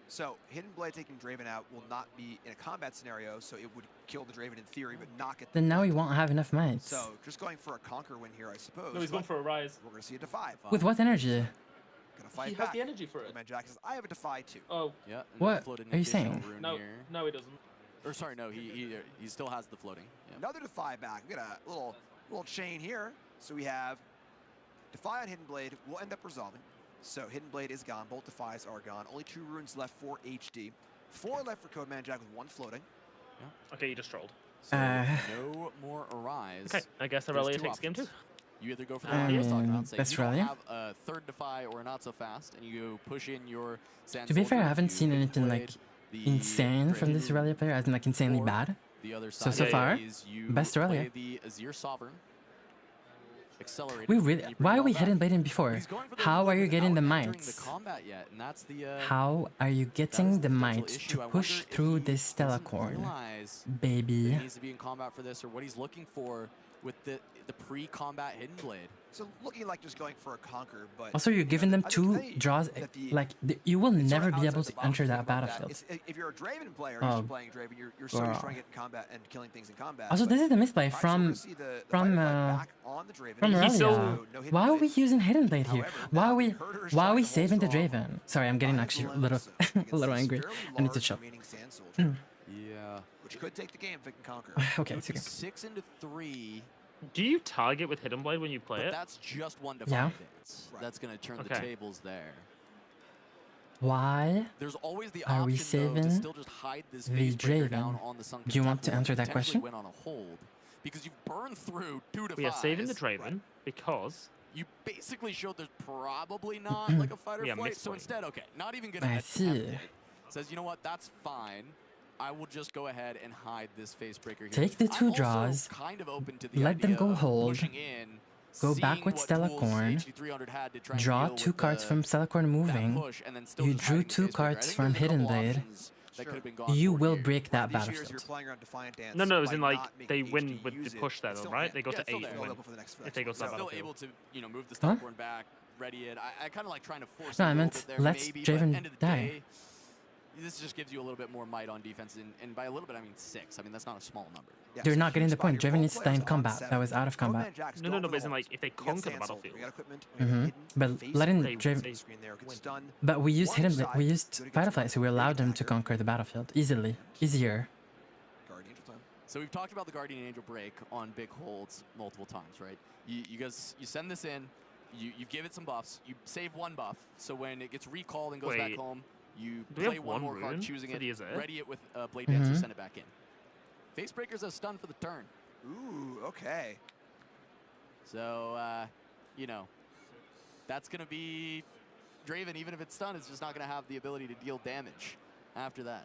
So, Hidden Blade taking Draven out will not be in a combat scenario, so it would kill the Draven in theory, but not get the Then now he won't have enough mites. So, just going for a Conquer win here, I suppose. No, he's going for a Rise. We're going to see a Defy. With what energy? Gonna fight He back. has the energy for it. Man Jack says, I have a Defy too. Oh. Yeah. What are you saying? No, no, he doesn't. Or sorry, no, he still has the floating. Yeah. Another Defy back. We got a little chain here. So we have Defy on Hidden Blade. We'll end up resolving. So Hidden Blade is gone. Both Defies are gone. Only 2 runes left for HD. 4 left for Codeman Jack with 1 floating. Yeah. Okay, you just trolled. So no more Arise. Okay, I guess Irelia takes game 2. You either go for the I one I was talking mean, about, say best you don't Irelia. have a 3rd Defy or a not so fast, and you push in your Sand To be fair, I Soldier, haven't you seen anything like the insane from Draven, this Irelia player, as in like insanely or bad. The other So side far, is you best play Irelia. the Azir Sovereign. Accelerate. We really, why are we hidden blading before? How are you getting the The mites? combat yet, and that's the How are you getting the mites issue. to I push wonder if through he this Stella doesn't Corn? realize Baby. that he needs to be in combat for this, or what he's looking for with the pre-combat Hidden Blade. So looking like just going for a Conquer, but... Also, you're giving them I think 2 any draws. that the- Like, you will it's sort never of be outside able the to box enter to that think about battlefield. If you're a Draven player Oh, who's playing Draven, you're so used girl. to trying to get in combat and killing things in combat. Also, but this is the misplay I actually from wanna see the from fight back on the Draven. from He's Irelia. so- no Hidden Why are we Blade. using Hidden Blade here? However, Why now are we the Herder is why are trying we to hold saving the strong Draven? Sorry, I'm getting actually a little a little angry. I need to chill. Remaining Sand Soldier, Yeah. which could take the game if it can conquer. Okay, it's okay. 6 into 3. Do you target with Hidden Blade when you play But it? that's just one Yeah. Defiance. That's going to turn the Okay. tables there. Why There's always the are we option, though, to saving still just hide this the face breaker down Draven? on the sunken Do you want to temple answer and that potentially question? win on a hold. Because you've burned through 2 Defies. We are saving the Draven because You basically showed there's probably not like a fight or Yeah, flight. mixed So lane. instead, okay, not even going to I attempt see. it. Says, you know what, that's fine. I will just go ahead and hide this face breaker here. Take the 2 I'm also draws, kind of open to the let them idea go of hold, pushing in, go back seeing with what Stella tools Corn, HD300 had to try and draw deal 2 with cards the- from Stella Corn that moving. push, and then still You just drew hiding the 2 face breaker. I cards think from there's a Hidden couple Blade. options that could have been gone You for will here. break that The issue is you're battlefield. playing around Defiant Dance. no, as by in like not they making win HD with use the it. push there, It's though, still right? there. They go Yeah, to it's still 8 there. and Still win. able for the next If they go to that Still battlefield. able to, move the Huh? Stella Corn back, ready it. I kind of like trying to force No, it a I little meant bit there, let's maybe, Draven but end of the die. day, this just gives you a little bit more might on defense, and by a little bit I mean 6. I mean, that's not a small number. Yeah, You're so not getting the huge point. spot. Draven Your needs to die in both players on combat. 7. That was out of Codeman combat. Jack's No, going for but the as in hold. like if they We got conquer the Sand Soldier, battlefield. we got equipment, we got Mhm. hidden But face letting break Draven- on the screen there, could stun. But we used One Hidden side, Blade. We used good against Firefly, one. so we Big allowed them to attacker. conquer the battlefield easily, easier. Guardian Angel time. So we've talked about the Guardian Angel break on big holds multiple times, right? You guys, you send this in, you give it some buffs, you save 1 buff, so when it gets recalled and goes back Wait, home, you do we play have 1 more one card, rune choosing for it, the Azir? ready it with Blade Dancer, Mhm. send it back in. Facebreaker's a stun for the turn. Ooh, okay. So, you know, that's going to be Draven, even if it's stunned, it's just not going to have the ability to deal damage after that.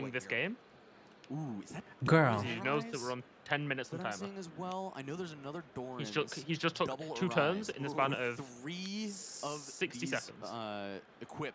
knowing this game. Ooh, is that Girl. He knows that we're on 10 minutes What of I'm timer. seeing as well, I know there's another Doran. He's just took double 2 turns Arise. in the span Ooh, of 3 of 60 these, seconds. Equip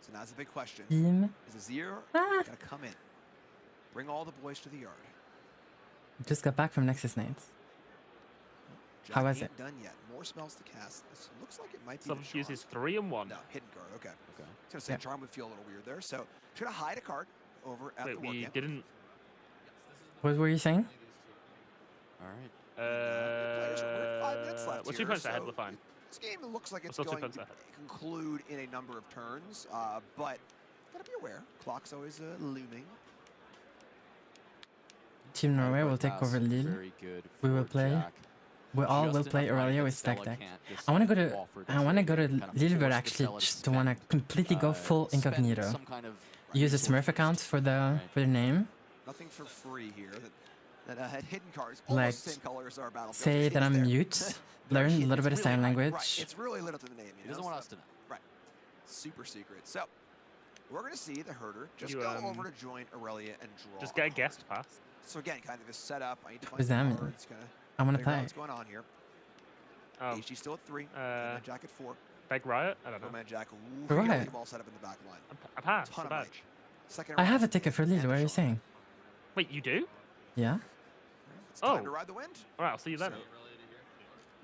So now that's a big question. Team. Is Azir Ah. gonna come in? Bring all the boys to the yard. Just got back from Nexus Nights. How was ain't it? done yet. More spells to cast. This looks like it might be Subfuse the is 3 and 1. No, hidden guard. Okay. Okay. I was gonna say charm would feel a little weird there. So try to hide a card over at Wait, the war we camp. didn't. What were you saying? All right. We're 5 minutes left What's here, 2 points ahead? so We're fine. This game looks like it's Still 2 going points to ahead. conclude in a number of turns, but gotta be aware. Clock's always looming. Team Norway will take over Lille. Very good. We will for play. Jack. We all Just will play enough money Irelia that with stack Stella deck. can't just I want to go to. offer I want to go to kind of Lille, but force the actually Stella to just want to completely go full spend incognito. some kind of Use a Smurf account for the name. Nothing for free here. That had hidden cards, Like, almost the same color as our battlefield. say that I'm mute, learn a little bit of sign language. Right, it's really little to the name. He doesn't want us to know. Right. Super secret. So we're gonna see the herder just You, go over to join Irelia and draw. Just get a guest pass. So again, kind of a setup. I need to What does find that some mean? cards. Kinda I want to figure out play. what's going on here. Oh. HG still at 3. Jack at 4. Beg Riot? I don't know. Man Jack. For Really what? well set up in the back line. A pass. Ton A of badge. mic. Second I round. have a ticket for Lille. What are you saying? Wait, you do? Yeah. It's time to ride the wind. All right, I'll see you then.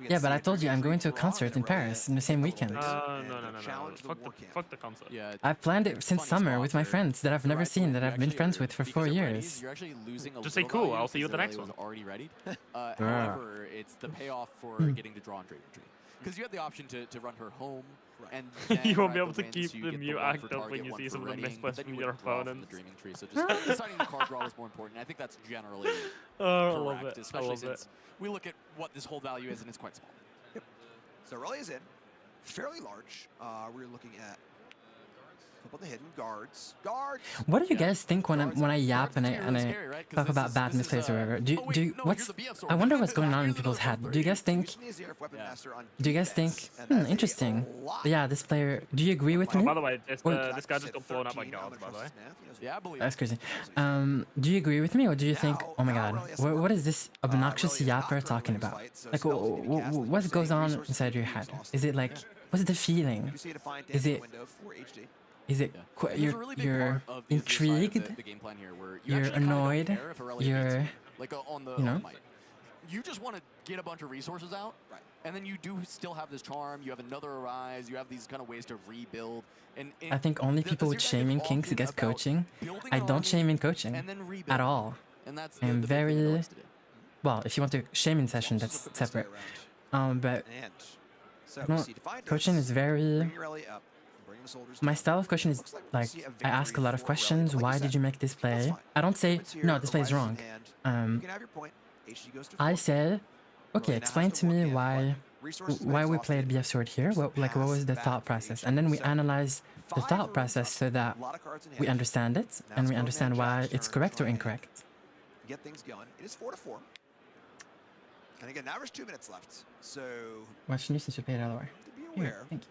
Yeah, but I told you I'm going to a concert in Paris in the same weekend. No. Fuck the concert. Yeah. I've planned it since summer with my friends that I've never seen, that I've been friends with for 4 years. You're actually losing a Just say little cool, value I'll see you at the because next Irelia one. was already ready. However, it's the payoff for getting to draw on Draven Tree. Because you have the option to run her home, and You then won't be ride able to win, keep so you the get mute one act for up when target, you one see for some of the readying, misplays but then from you your wouldn't draw from the opponents. Dreaming Tree. So just deciding the card draw is more important. I think that's generally Oh, I love correct, it. I especially love since it. we look at what this whole value is, and it's quite small. So Irelia's in. Fairly large. We're looking at a couple of the hidden guards. Guards! What do you guys think when I yap and I talk about bad misplays or whatever? I wonder what's going on in people's head. Do you guys think? Interesting. Yeah, this player. Do you agree with me? By the way, this guy just got blown up by guards, by the way. Yeah, I believe That's crazy. Do you agree with me, or do you think, oh my god, what is this obnoxious yapper talking about? Like, what goes on inside your head? Is it like, what's the feeling? Is it you're intrigued? You're annoyed? You're, you know? You just want to get a bunch of resources out, and then you do still have this charm. You have another Arise. You have these kind of ways to rebuild. And I think only people with shaming kinks get coaching. I don't shame in coaching at all. I'm very well. If you want to shame in session, that's separate. But no, coaching is very. My style of coaching is like I ask a lot of questions. Why did you make this play? I don't say no. This play is wrong. I said, okay, explain to me why we played BF Sword here. What was the thought process? And then we analyze the thought process so that we understand it and we understand why it's correct or incorrect. Get things going. It is 4-4. And again, now there's 2 minutes left. So Watch news since you played otherwise. be aware. Thank you.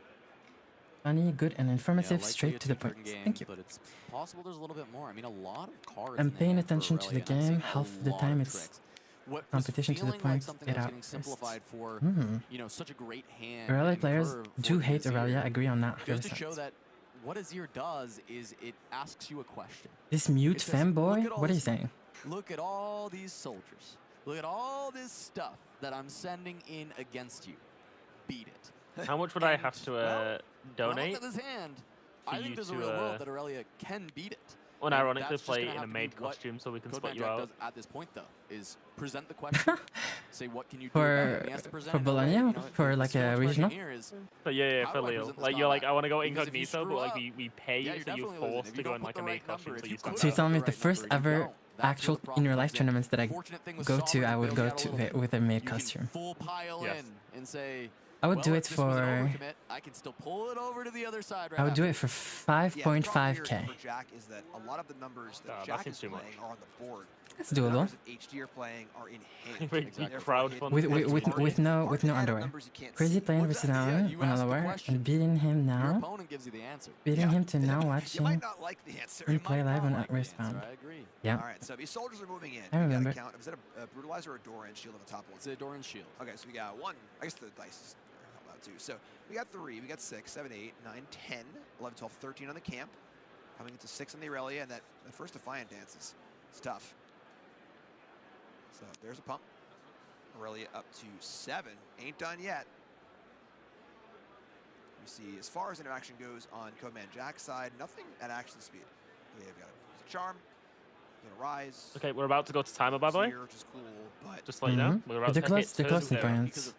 Funny, good, and informative, straight to the point. Thank you. But it's possible there's a little bit more. I mean, a lot of cards. I'm paying attention to the game. Half of the time it's competition to the point. Get out simplified for, such a great hand. Irelia players do hate Irelia. Agree on that. Goes to show that what Azir does is it asks you a question. This mute femboy? What are you saying? Look at all these soldiers. Look at all this stuff that I'm sending in against you. Beat it. How much would I have to donate? Look at this hand. For I you think there's to, a real world that Aurelia can beat it. Unironically That's just play gonna in a have to maid be what costume so we can Codeman split you Jack out. does at this point, though, is present the question. Say, what can you do? For He has to present for it in a way, Bologna? you know, For the like skill a expression regional? here is, But yeah, how for do I Leo. present this Like, you're like, combat? I want to go Because if you incognito, but screw like up, we pay yeah, you, you're so you're definitely losing. forced If to you go don't in like put a the maid right costume number, so if you you stand put So you out tell me the the right first number, you ever don't. That's where actual the problem in real life comes in. tournaments that I Fortunate thing go with to, I would go Sovereign to build, with a maid you can costume. full pile Yes. in and say, I would do well, it if this was an for. overcommit, I can still pull it over to the other side right I would do after. it for 5.5k. For Jack is that a lot of the numbers that that Jack seems is too much. playing are on the board. That's The doable. numbers that HD are playing are in hand. We crowdfund With no underwear. numbers you can't Crazy see. playing versus Alan on underwear and beating him Your now. opponent gives you the answer. Beating him to now You watching might not like the answer. him play live on at Respawn. I agree. Yeah. All right, so these soldiers are moving in. I We remember. gotta count. Was that a brutalizer or a Doran shield on the top one? It's a Doran shield. Okay, so we got 1. I guess the dice is help out too. So we got 3, we got 6, 7, 8, 9, 10, 11, 12, 13 on the camp. Coming into 6 on the Irelia, and that the first Defiant dances. It's tough. So there's a pump. Aurelia up to 7. Ain't done yet. We see, as far as interaction goes on Codeman Jack's side, nothing at action speed. They've got a charm, gonna rise. Okay, we're about to go to timer, by the way. Which is cool, but Just let you know, we're about to hit They're close in turn points.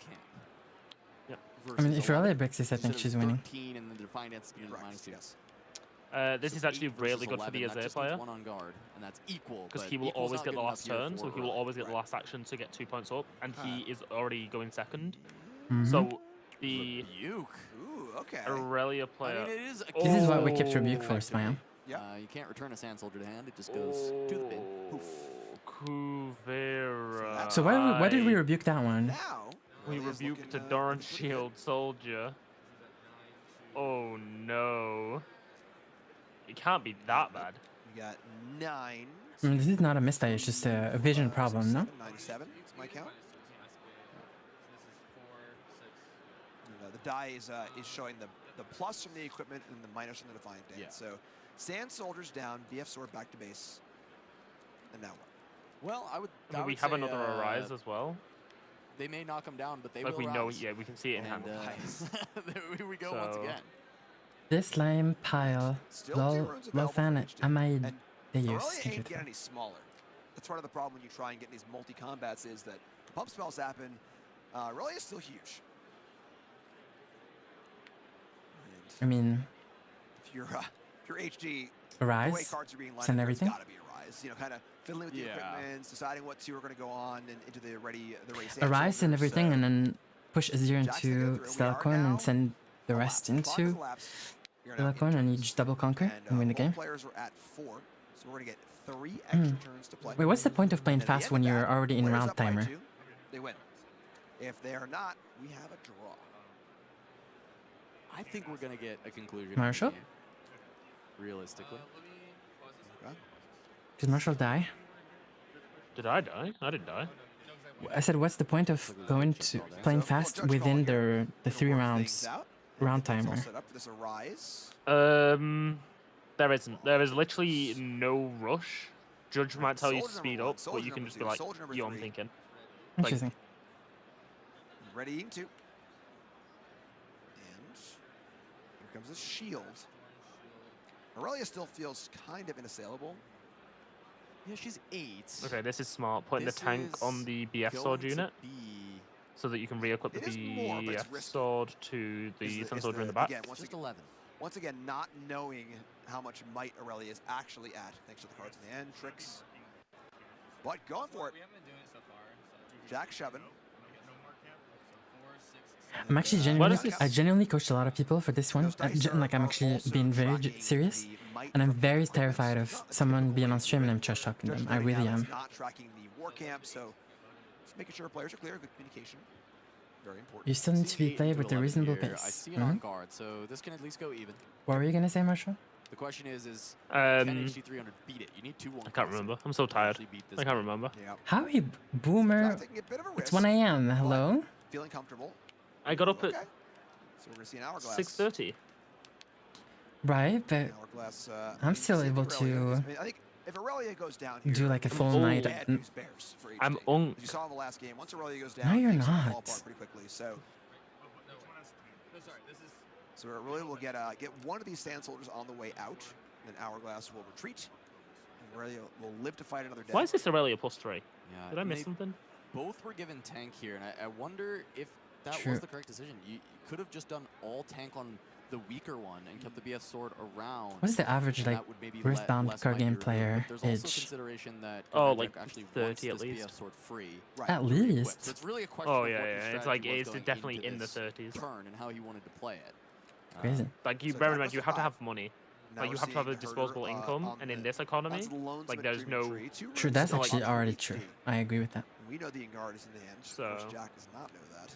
Yep. I mean, if Aurelia breaks this, I think she's winning. And the finance yes. This is actually really good for the Azir player. One on guard, and that's equal. Because he will always get the last turn, so he will always get the last action to get 2 points up, and he is already going second. So the Ooh, okay. Aurelia player. I mean, it is This is what we kept Rebuke for, Spam. Yeah. You can't return a Sand Soldier to hand. It just goes to the bin. Kuvera. So why did we rebuke that one? Now we rebuked a darn shield soldier. Oh no. It can't be that bad. We got 9. I mean, this is not a misfire, it's just a vision problem, no? 97 is my count. The die is showing the plus from the equipment and the minus from the Defiant Dance. So Sand Soldiers down, BF Sword back to base. And now what? Well, I would we have say, another Arise as well. They may knock him down, but they like will we know, rise. yeah, we can see it in hand. There we go once again. This lame pile. Lol fan Amaid they use. Aurelia ain't get any smaller. That's part of the problem when you try and get these multi-combats is that pump spells happen. Aurelia is still huge. I mean, if you're HD, Arise, the way cards are being lined send up, everything. it's gotta be Arise. You know, kind of fiddling with the equipment, deciding what two are going to go on and into the ready Arise and everything, and then push Azir into Stellacoin and send the rest into Stellacoin, and you just double conquer and win the game. Players are at 4, so we're going to get 3 extra turns to play. Wait, what's the point of playing fast when you're already in round timer? They win. If they are not, we have a draw. I think we're going to get a conclusion. Marshall? Realistically. Did Marshall die? Did I die? I didn't die. I said, what's the point of going to playing fast within the 3 rounds round timer? There isn't. There is literally no rush. Judge might tell you to speed up, but you can just be like, yo, I'm thinking. Interesting. Ready to. And here comes a shield. Aurelia still feels kind of inassailable. Yeah, she's 8. Okay, this is smart. Putting the tank on the BF sword unit so that you can re-equip the BF sword to the Sun Soldier in the back. Again, once again, not knowing how much might Aurelia is actually at, thanks to the cards in the end, tricks. But going for it. Jack shoving. I'm actually I genuinely coached a lot of people for this one. I'm actually being very serious, and I'm very terrified of someone being on stream and I'm trash talking them. I really am. Not tracking the war camp, so just making sure players are clear, good communication. Very important. You still need to be played with a reasonable pace. I see it on guard, so this can at least go even. What were you gonna say, Marshall? The question is can HD 300 beat it? You need 2 1. I can't remember. I'm so tired. I can't remember. How are you, Boomer? It's 1 a.m. Hello? Feeling comfortable. I got up at So we're gonna see an hourglass. 6:30. Right, but I'm still able to I think if Aurelia goes down here, do like a full night. I'm on. You saw in the last game. Once Aurelia goes down, No, you're things fall not. apart pretty quickly. So Aurelia will get one of these Sand Soldiers on the way out, and then Hourglass will retreat. And Aurelia will live to fight another day. Why is this Aurelia +3? Yeah, Did I miss something? Both were given tank here, and I wonder if that True. was the correct decision. You could have just done all tank on the weaker one and kept the BF sword around. What's the average like Earthbound card game player There's also age? consideration that like actually 30 at wants this least. BF sword free. At least. So it's really a question Oh of yeah, what your yeah. It's strategy like was it's going definitely into in the this 30s. turn and how you wanted to play it. Crazy. Like you So bear in Jack mind, was you a have to 5. have money. Now Like you we're have to have a seeing disposable Herder, income, on and in the- this economy, that's the lonesome like there's Dreaming no. Tree. 2 True, runes that's to the actually left. already true. I agree with that. We know the Engard is in the end. So- Of course, Jack does not know that.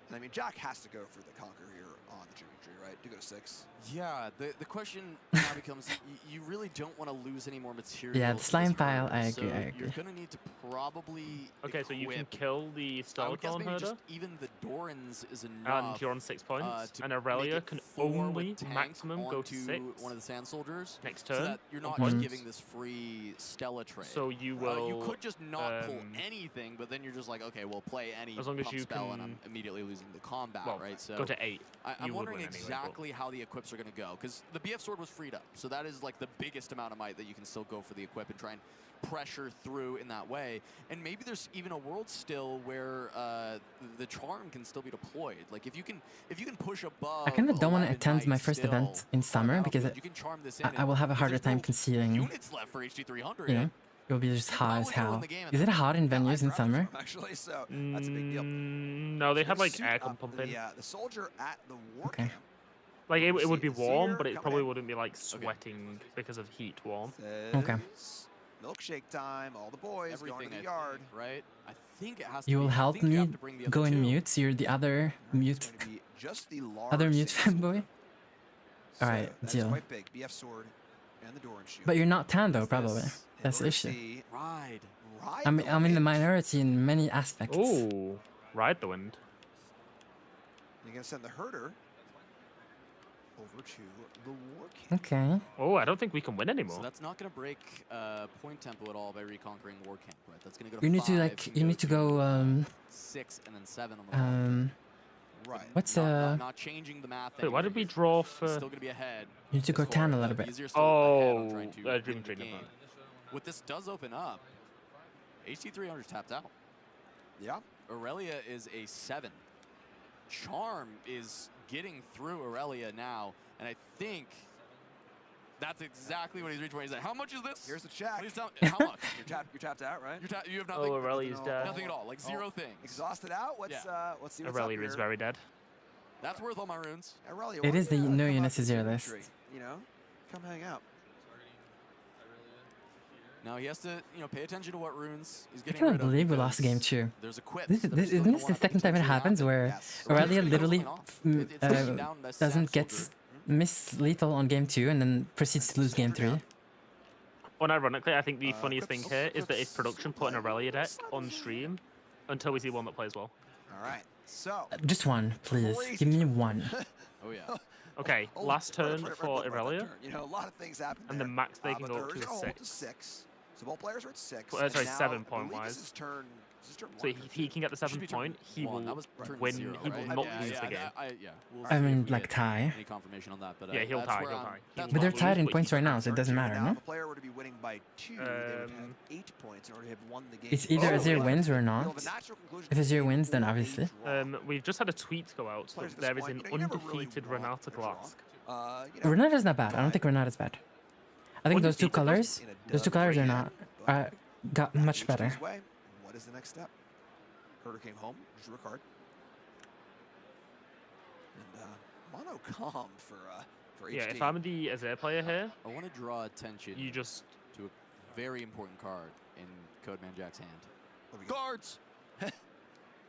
And I mean, Jack has to go for the conquer here on the Chicken Tree, right? To go to 6. Yeah, the question now becomes, you really don't want to lose any more material. Yeah, the to slime this pile, herder, I so agree, I agree. You're going to need to probably Okay, so you can equip- kill the I would guess Stellarcon maybe herder, just even the Dorans is enough. and you're on 6 points, to and make Irelia it can 4 with only tank maximum go to onto 6 one of the Sand Soldiers. next So turn. that you're on not points. just giving this free Stella trade. So you will. You could just not pull anything, but then you're just like, okay, well, play any As long as pump you spell, can- and I'm immediately losing the combat, Well, right? So go to 8. I'm You would wondering win anyway, exactly how the equips are going to go, because the BF sword was freed up, so that is like the biggest amount of might that you can still go for the equip and try and pressure through in that way. And maybe there's even a world still where the charm can still be deployed. Like if you can push above. I kind of don't want to 11 attend my might first still event in summer because you can charm this in I will have a harder time concealing. units left for HD300. You know, it will be just hot as probably ruin hell. the game Is it hot in venues in summer? Actually, so that's a big deal. No, they have like aircon pumping. Yeah, the soldier at the war Okay. Like it would be See warm, Seer but it coming probably in. wouldn't be like sweating because of heat warm. Okay. Says, milkshake time, all the boys going to the yard. Right? I think it has to You be, will I help think you me have to bring the other go in two. mute, so you're the other mute, Just the other large mute fanboy. All right, that's deal. quite big. BF sword and the Doran shield. But you're not tan though, probably. That's the issue. Ride. I'm in the minority in many aspects. Oh, ride the wind. You're gonna send the herder over to the war camp. Okay. Oh, I don't think we can win anymore. So that's not going to break point tempo at all by reconquering war camp, right? That's going to go to You need to 5 like, and you need to go 6 and then 7 on the right. What's not changing the math. Wait, why did we draw for? Still going to be ahead. You need to go tan a little bit. Oh, Dream Dream Trainer. What this does open up, HT300 is tapped out. Yeah. Aurelia is a 7. Charm is getting through Irelia now, and I think that's exactly what he's reaching for. He's like, how much is this? Here's the check. Please tell me. How much? You're tapped out, right? You have nothing. Oh, Aurelia's dead. Nothing at all. Like 0 things. Exhausted out. Let's see what's Aurelia up is here. very dead. That's worth all my runes. Aurelia, It why is don't the you, no come units up is to your the list. tree, you know, come hang out. Now he has to, pay attention to what runes he's I getting cannot rid of. believe we lost because game 2. There's equips. Isn't this the second time it happens where Aurelia literally doesn't get miss lethal on game 2 and then proceeds to lose game 3? Unironically, I think the funniest thing here is that if production put an Irelia deck on stream until we see one that plays well. All right, so Just one, please. Give me one. Oh yeah. Okay, last turn for Irelia. You know, a lot of things happen. And the max they can but go up there to is is a hold 6. to 6. So both players are at 6. Well, sorry, and now, 7 I point believe wise. This is turn So if he can get the 7 point, he will win. He will not lose the game. We'll I see mean, if we like get tie. Any confirmation on that, but Yeah, he'll that's tie. where He'll I'm- tie. that's But they're where tied I'm in losing. points right now, so it doesn't matter, Now, no? if a player were to be winning by 2, they would have 8 points in order to have won the game. It's either Azir wins or We'll not. have a natural conclusion If to Azir the wins, then game, obviously. We've just had a tweet go out that Players at this there is point, an you never really undefeated want Renata a draw. Glask. Renata's not bad. I don't think Renata's bad. I think those two colors, are not got much better. Way. What is the next step? Herder came home, drew a card. And mono calm for Yeah, HD. if I'm the Azir player here, I want to draw attention you just to a very important card in Codeman Jack's hand. What do we got? Guards!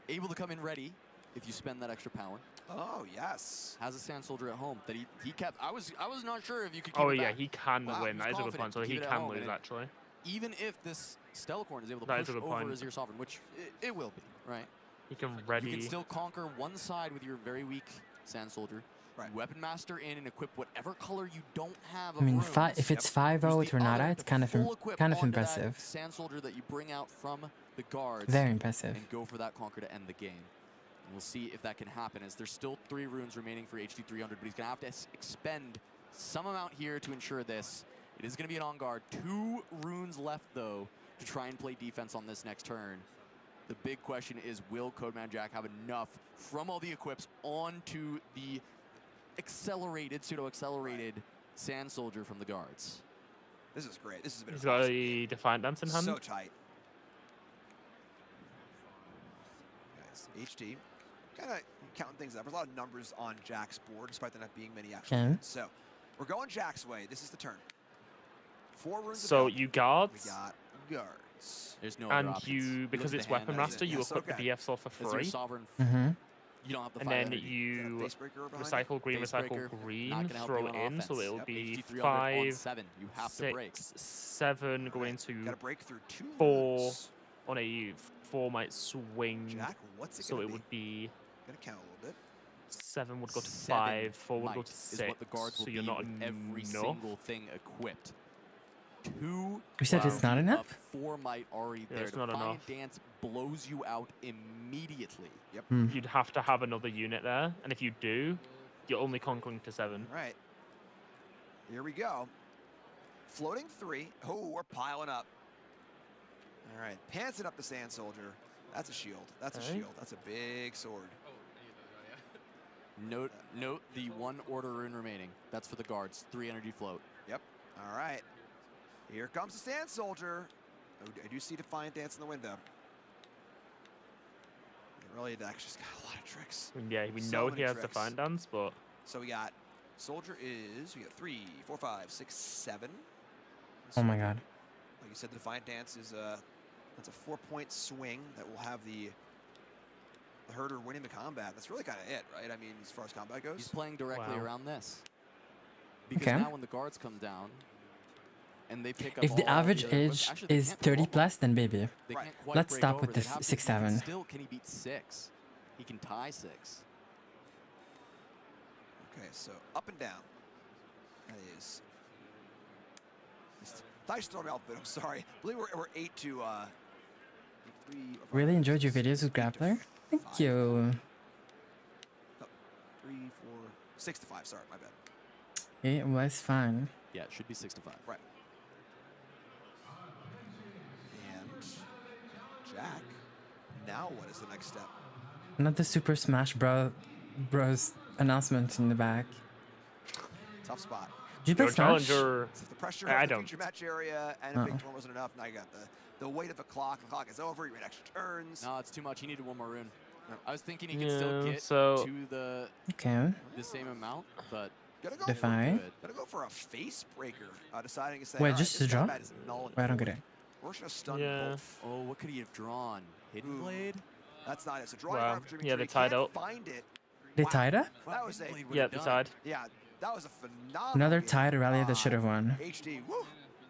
Able to come in ready if you spend that extra power. Oh, yes. Has a Sand Soldier at home that he kept. I was not sure if you could keep Oh it yeah, back. he can Wow, win. he's That is a good confident point. So to he keep it at can home, lose and actually. Even if this Stellacorn is able to That is push a good over point. as your Sovereign, which it will be, right? He can ready. You can still conquer one side with your very weak Sand Soldier. Right. Weapon Master in and equip whatever color you don't have. I mean, of runes. if it's 5-0 with Use the other Renata, to it's kind of full equip kind of onto that impressive. Sand Soldier that you bring out from the guards. Very impressive. And go for that conquer to end the game. And we'll see if that can happen, as there's still 3 runes remaining for HD300, but he's going to have to expend some amount here to ensure this. It is going to be an on-guard. 2 runes left, though, to try and play defense on this next turn. The big question is, will Codeman Jack have enough from all the equips onto the pseudo-accelerated Sand Soldier from the guards? This is great. This has been He's got a Defiant Dance in hand. so tight. Guys, HD, kind of counting things up. There's a lot of numbers on Jack's board, despite there not being many actual Okay. units. So we're going Jack's way. This is the turn. 4 runes. So available. you guards. We got guards. There's no other And options. you, look because at it's the hand, Weapon that's Master, it. you Yes, equip okay. the BF Soul for As your free. Sovereign You don't have the and 5 then energy. you Facebreaker behind recycle green, Facebreaker, recycle green, not gonna help throw you it on in, so offense. it will Yep, be HD 300 on 5, 7. You have to break. 6, 7 going into Gotta break through 2 4 runes. on a 4 might swing. Jack, what's it so gonna it be? would be Gonna count a little bit. 7 would go to 7 5, 4 would go might to is 6. what the guards will so be you're not with every enough. single thing equipped. 2 You said it's not enough? 4 might already Yeah, there. it's not Defiant enough. Dance blows you out immediately. Yep. You'd have to have another unit there, and if you do, you're only conquering to 7. All right. Here we go. Floating 3. Oh, we're piling up. All right. Pantsing up the Sand Soldier. That's a shield. That's a Okay. shield. That's a big sword. Note the 1 order rune remaining. That's for the guards. 3 energy float. Yep. All right. Here comes the Sand Soldier. Oh, I do see Defiant Dance in the window. Really, Dex just got a lot of tricks. Yeah, we So know many he has tricks. Defiant Dance, but So we got Soldier is, we got 3, 4, 5, 6, 7. Oh my god. Like you said, the Defiant Dance is that's a 4-point swing that will have the herder winning the combat. That's really kind of it, right? I mean, as far as combat goes. He's playing directly Wow. around this. Because Okay. now when the guards come down and they pick up If the all average the other equipment- age actually, they is can't go 30 over. plus, then baby. They Right. can't quite Let's break stop over. with the They'd have to- 6-7. Still, can he beat 6? He can tie 6. Okay, so up and down. That is. Dice storm outfit. I'm sorry. I believe we're 8 to 3. Really enjoyed your videos with Grappler. Thank you. 3, 4, 6 to 5. Sorry, my bad. It was fun. Yeah, it should be 6 to 5. Right. And Jack. Now what is the next step? Another Super Smash Bros. Announcement in the back. Tough spot. Do you play your Smash? challenger. So if the pressure I of the don't. feature match area and a Uh-uh. big turn wasn't enough, now you got the weight of the clock. The clock is over. You made extra turns. No, it's too much. He needed 1 more rune. Yep. I was thinking he could still Yeah, get so- to the Okay. same amount, but Gonna go Defy. Gonna go for a face breaker. Deciding to say, Wait, "All just right, to draw? combat is null and Wait, I don't get void. it. We're just gonna stun Yeah. both. oh, what could he have drawn? Hidden Ooh. Blade? That's not it. So draw Wow. your card for Dreaming Yeah, Tree. they tied Can't up. Find it. They Wow. tied up? That was a Hidden Blade Yeah, would've the done. side. yeah. That was a phenomenal. Another game. tied Irelia that should have won. HD. Woo.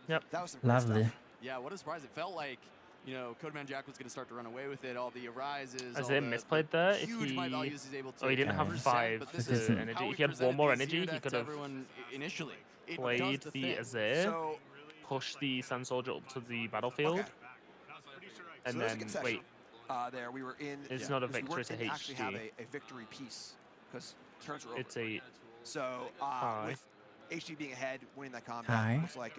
Yep. That was some great Lovely. stuff. Yeah, what a surprise. It felt like, Codeman Jack was going to start to run away with it. All the arises. As all it the misplayed there, if huge he... might values he's able to Oh, he didn't have present, 5 but this It is isn't. energy. how If he had presented 1 more the energy, Azir he deck could to have everyone initially. It played does the thing. Azir, So pushed the Sand Soldier up to the battlefield, okay. and So there's a then, concession. wait, There we were in. It's not a because we victory, it's a didn't actually have HD. a victory piece because turns were over. it's a... So Hi. with HD being ahead, winning that combat, Hi. looks like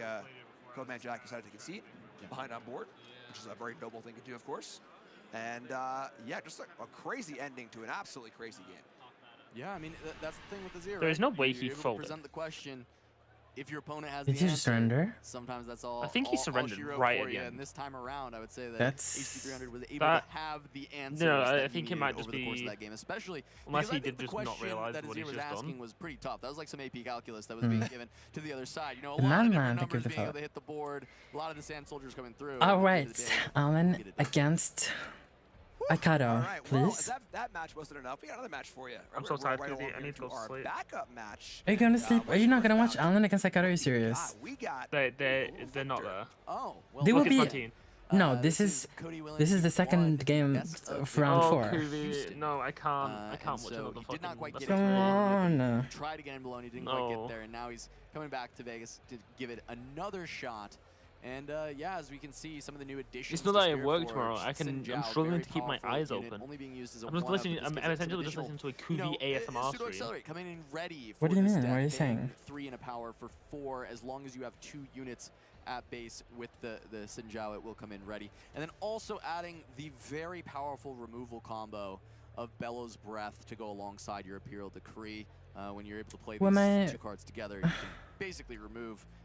Codeman Jack decided to concede behind on board, which is a very noble thing to do, of course. And yeah, just like a crazy ending to an absolutely crazy game. Yeah, I mean, that's the thing with the Azir. There is no way You're he able to folded. present the question. If your opponent has Did the he answer, just surrender? sometimes that's all. I think he all surrendered she wrote right for at the you. end. And this time around, I would say that That's- HD300 was able that- to have the answers. No, I that think he it might needed just over the course be- of that game, especially Unless because he I think did the just not question realize that what Azir he's was just done. asking was pretty tough. That was like some AP calculus that was Hmm. being given to the other side. A The lot of man different to give numbers the being able fuck. to hit the board. A lot of the Sand Soldiers coming through. All and at the end of right, the day, Alan get it done. against All Akado, right, well, please. that match wasn't enough. We got another match for you. I'm We're- so we're tired, right Susie. along I here need to go to our sleep. backup match. Are you going to sleep? Are you not going to watch Alan? Alan against Akado? Are you serious? We got They're not there. Oh, well, They will Look at be. 14. No, this is Cody Williams. this is the He second won game best of of round Oh, 4. Kuvi, no, I can't. I and can't watch so another he did fucking... not quite that's get it. Come crazy. on. Tried again in Bologna, didn't No. quite get there, and now he's coming back to Vegas to give it another shot. And yeah, as we can see, some of the new additions. It's not to that I Spirit work Forge, tomorrow. I'm Sinjao, struggling very to keep my powerful eyes unit, open. Only being used as a I'm just one-up, listening. but I'm this gives us some essentially just additional, listening to a Kuvi ASMR Pseudo stream. Accelerate coming in ready. What do you for this mean? deck, What are you getting saying? 3 in a power for 4, as long as you have 2 units at base with the Sinjao, it will come in ready. And then also adding the very powerful removal combo of Bellows Breath to go alongside your Imperial Decree. When you're able to play Well, these my- 2 cards together, you can basically remove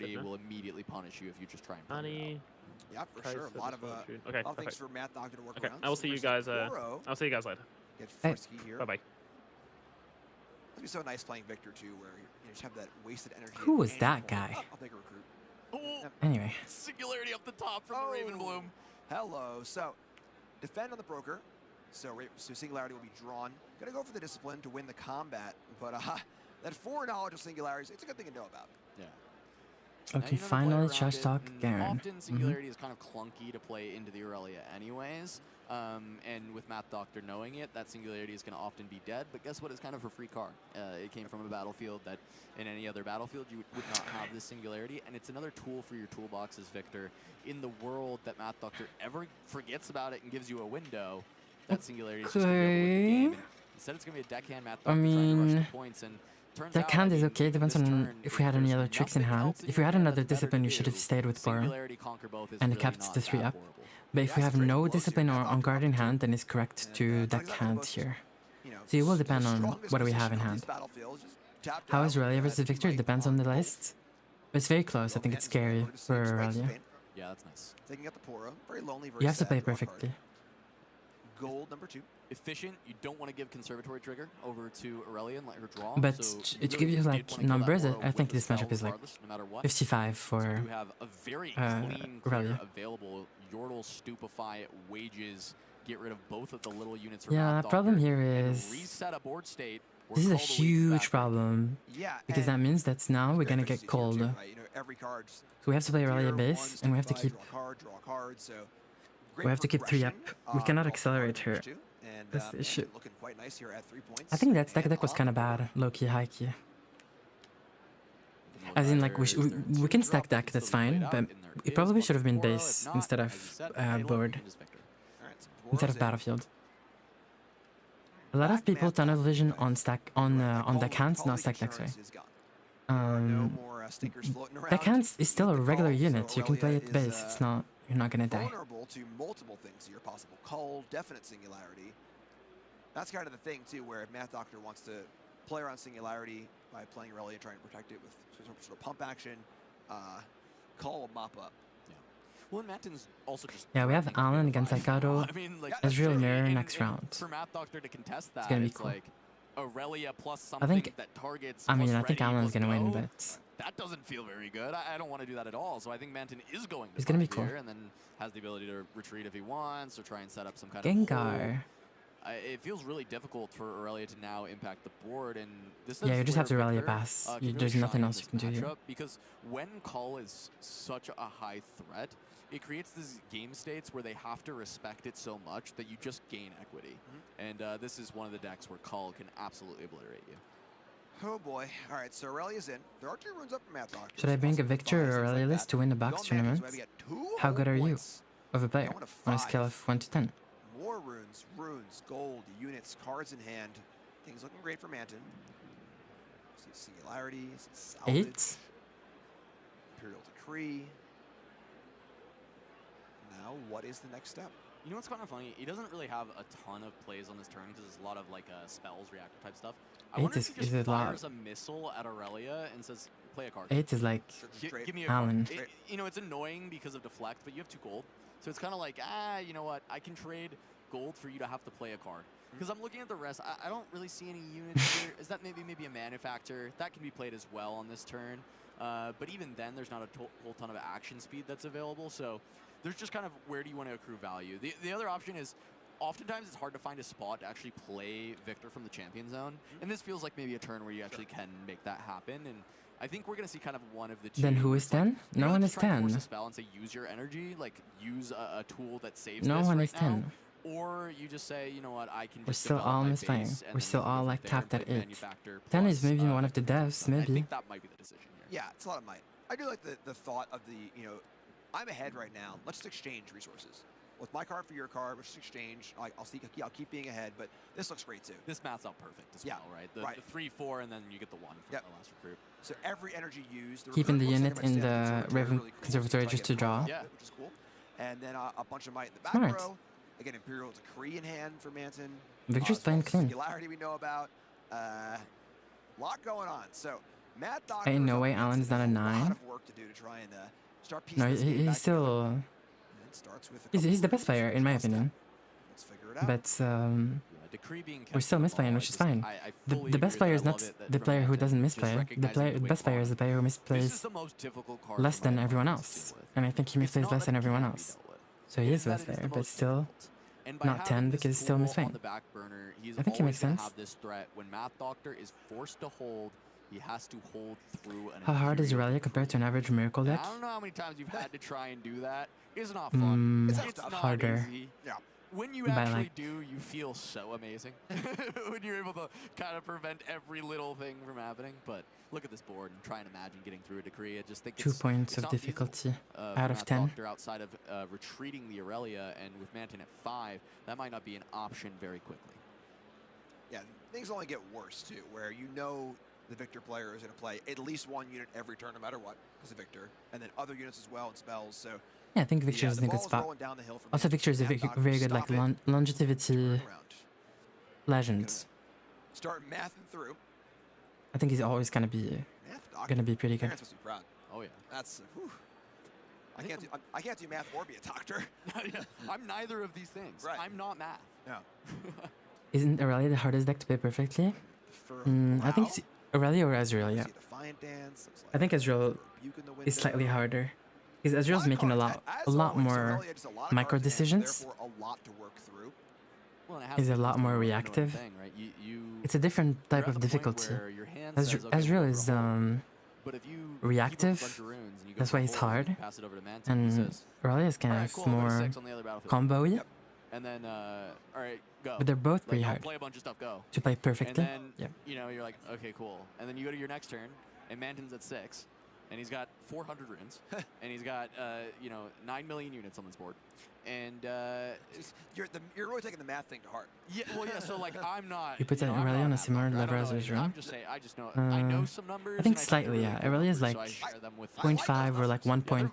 party will immediately punish you if you just try and play it out. Yeah, for sure. A lot of Okay, things for Matt Dog to work okay, around. I will see you guys. I'll see you guys later. Get frisky here. Bye bye. It'd be so nice playing Victor too, where you just have that wasted energy. Who at was any that point. guy? I'll take a recruit. Anyway. Singularity up the top from the Raven Bloom. Hello. So, defend on the broker. So Singularity will be drawn. Gonna go for the discipline to win the combat, but that foreknowledge of Singularities, it's a good thing to know about. Yeah. Okay, finally trash talk Garen. Often Singularity is kind of clunky to play into the Irelia anyways. And with Math Doctor knowing it, that Singularity is going to often be dead. But guess what? It's kind of a free card. It came from a battlefield that in any other battlefield you would not have this Singularity. And it's another tool for your toolboxes, Victor. In the world that Math Doctor ever forgets about it and gives you a window, that Singularity is just going to be able to win the game. And instead, it's going to be a deckhand Math Doctor trying to rush the points. And deckhand is okay, depends on if we had any other tricks in hand. If we had another discipline, you should have stayed with Bora and kept the 3 up. But if we have no discipline or on guard in hand, then it's correct to deckhand here. So it will depend on what we have in hand. How is Aurelia versus Victor? It depends on the list. But it's very close. I think it's scary for Aurelia. Yeah, that's nice. Taking out the Poro, very lonely. You have to play perfectly. Gold number 2. Efficient. You don't want to give Conservatory Trigger over to Irelia and let her draw. But so to give you like numbers, I think this matchup is like 55 for you have a very clean Aurelia. Available. Yordle, Stupefy, Wages, get rid of both of the little units. Yeah, the problem here is reset a board state. This is a huge problem. Yeah, because that means that now we're gonna get cold. So we have to play Aurelia base, and we have to keep. We have to keep 3 up. We cannot accelerate her. That's the issue. I think that stack deck was kind of bad, low key, high key. As in, like, we can stack deck, that's fine, but it probably should have been base instead of board, instead of battlefield. A lot of people tunnel vision on deckhands, not stack decks, sorry. Deckhands is still a regular unit. You can play it base. It's not. You're not gonna die. Vulnerable to multiple things here possible. Cull, definite Singularity. That's kind of the thing too, where if Math Doctor wants to play around Singularity by playing Irelia and trying to protect it with sort of pump action, Cull will mop up. Yeah. Well, and Matten's also just. Yeah, we have Alan against Aikado. I mean, like, Ezreal Mirror next round. For Math Doctor to contest that, it's gonna be cool. Like Irelia plus something that targets. I mean, I think Alan's gonna win, but that doesn't feel very good. I don't want to do that at all. So I think Manton is going to. It's gonna be cool. And then has the ability to retreat if he wants, or try and set up some kind Gengar. of. It feels really difficult for Aurelia to now impact the board, and this. Yeah, you just have to Aurelia pass. There's nothing else you can do here. Because when Cull is such a high threat, it creates these game states where they have to respect it so much that you just gain equity. And this is one of the decks where Cull can absolutely obliterate you. Oh boy. All right, so Aurelia's in. There are 2 runes up for Math Doctor. Should I bring a Victor or Aurelia list to win the box tournament? How good are you of a player on a scale of 1 to 10? More runes, gold, units, cards in hand. Things looking great for Manton. See Singularity, salvage, 8. Imperial Decree. Now, what is the next step? You know what's kind of funny? He doesn't really have a ton of plays on this turn because there's a lot of like spells, reactor type stuff. I wonder if he just fires a missile at Aurelia and says, play a card. 8 is like give me a Alan. card. You know, it's annoying because of deflect, but you have 2 gold. So it's kind of like, you know what? I can trade gold for you to have to play a card. Because I'm looking at the rest. I don't really see any units here. Is that maybe a Manufactor? That can be played as well on this turn. But even then, there's not a whole ton of action speed that's available. So there's just kind of where do you want to accrue value. The other option is oftentimes it's hard to find a spot to actually play Victor from the champion zone. And this feels like maybe a turn where you actually can make that happen. And I think we're going to see kind of one of the 2. Then who is 10? No one is 10. Force a spell and say use your energy, like use a tool that saves no this one right is 10. Now. Or you just say, you know what, I can. We're still all misplaying. We're still all like tapped at 8. 10 is maybe one of the devs, maybe. I think that might be the decision here. Yeah, it's a lot of might. I do like the thought of the, I'm ahead right now. Let's just exchange resources. With my card for your card, let's just exchange. I'll keep being ahead, but this looks great too. This math's out perfect as well, right? The 3-4, and then you get the 1 from the last recruit. So every energy used. Keeping the unit in the Raven Conservatory just to draw. Yeah, which is cool. And then a bunch of might in the back row. Again, Imperial Decree in hand for Manton. Victor's playing clean. Singularity we know about. Lot going on. So Matt Doctor. Ain't no way Alan's not a 9. A lot of work to do to try and start piecing no, this game he's still. He's the best player in my opinion. Let's figure it out. But Decree being we're still misplaying, which is fine. The best player is not the player who doesn't misplay. The best player is the player who misplays less than everyone else. And I think he misplays less than everyone else. So he is the best player, but still not 10 because he's still misplaying. I think it makes sense. This threat when Math Doctor is forced to hold, he has to hold through. How hard is Irelia compared to an average Miracle deck? I don't know how many times you've had to try and do that. It's not fun. It's not harder. Easy. Yeah. When you actually do, you feel so amazing. When you're able to kind of prevent every little thing from happening. But look at this board and try and imagine getting through a Decree. I just think 2 points of difficulty out of 10. Outside of retreating the Irelia and with Manton at 5, that might not be an option very quickly. Yeah, things only get worse too, where you know the Victor player is going to play at least 1 unit every turn, no matter what, as a Victor, and then other units as well and spells. So yeah, I think Victor is in a good spot. Also, Victor is a very good like longevity legend. Start mathing through. I think he's always gonna be pretty good. Parents must be proud. Oh yeah, that's. Whew. I can't do math or be a doctor. I'm neither of these things. Right. I'm not math. Yeah. Isn't Irelia the hardest deck to play perfectly? I think it's Irelia or Ezreal. Yeah. I think Ezreal is slightly harder. Because Ezreal's making a lot more micro decisions. He's a lot more reactive. It's a different type of difficulty. Ezreal is reactive. That's why he's hard. And Aurelia is kind of more combo-y. And then, all right, go. But they're both pretty hard. Play a bunch of stuff, go. To play perfectly. And then, you know, you're like, okay, cool. And then you go to your next turn, and Manton's at 6. And he's got 400 runes, and he's got 9 million units on this board, and you're really taking the math thing to heart. Yeah, well, yeah. So like, I'm not. You put that Irelia on a similar level as Ezreal. I'm just saying, I just know. I know some numbers. I think slightly, yeah. Irelia is like 0.5 or like 1 point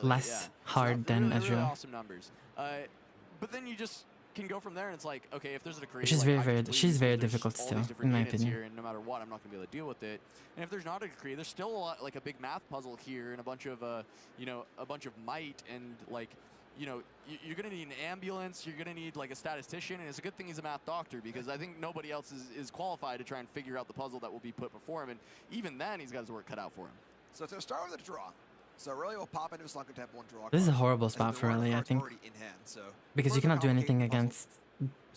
less hard than Ezreal. Awesome numbers. But then you just can go from there, and it's like, okay, if there's a decree, she's very difficult still, in my opinion. Here, and no matter what, I'm not gonna be able to deal with it. And if there's not a decree, there's still a lot, like a big math puzzle here, and a bunch of a bunch of might, and like, you're gonna need an ambulance, you're gonna need like a statistician, and it's a good thing he's a math doctor, because I think nobody else is qualified to try and figure out the puzzle that will be put before him, and even then, he's got his work cut out for him. So to start with a draw. So Aurelia will pop into a Slunker Temple and draw. This is a horrible spot for Aurelia, I think, because you cannot do anything against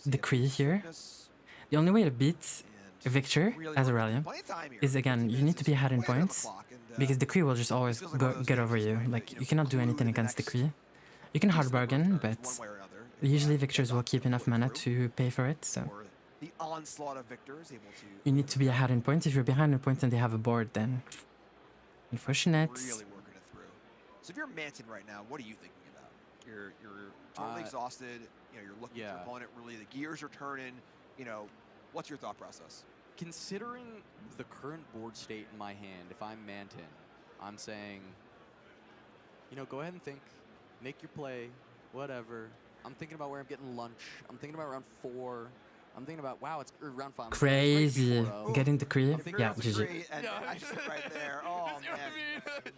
Decree here. The only way to beat Victor as Aurelia is, again, you need to be ahead in points, because Decree will just always get over you. Like, you cannot do anything against Decree. You can hard bargain, but usually Victors will keep enough mana to pay for it, so the onslaught of Victor is able to. You need to be ahead in points. If you're behind in points and they have a board, then unfortunate. Really working it through. So if you're Manton right now, what are you thinking about? You're totally exhausted. You're looking at your opponent. Really, the gears are turning. What's your thought process? Considering the current board state in my hand, if I'm Manton, I'm saying, go ahead and think, make your play, whatever. I'm thinking about where I'm getting lunch. I'm thinking about round 4. I'm thinking about, wow, it's round 5. Crazy. Getting the Decree. Yeah, GG. Right there. Oh, man. See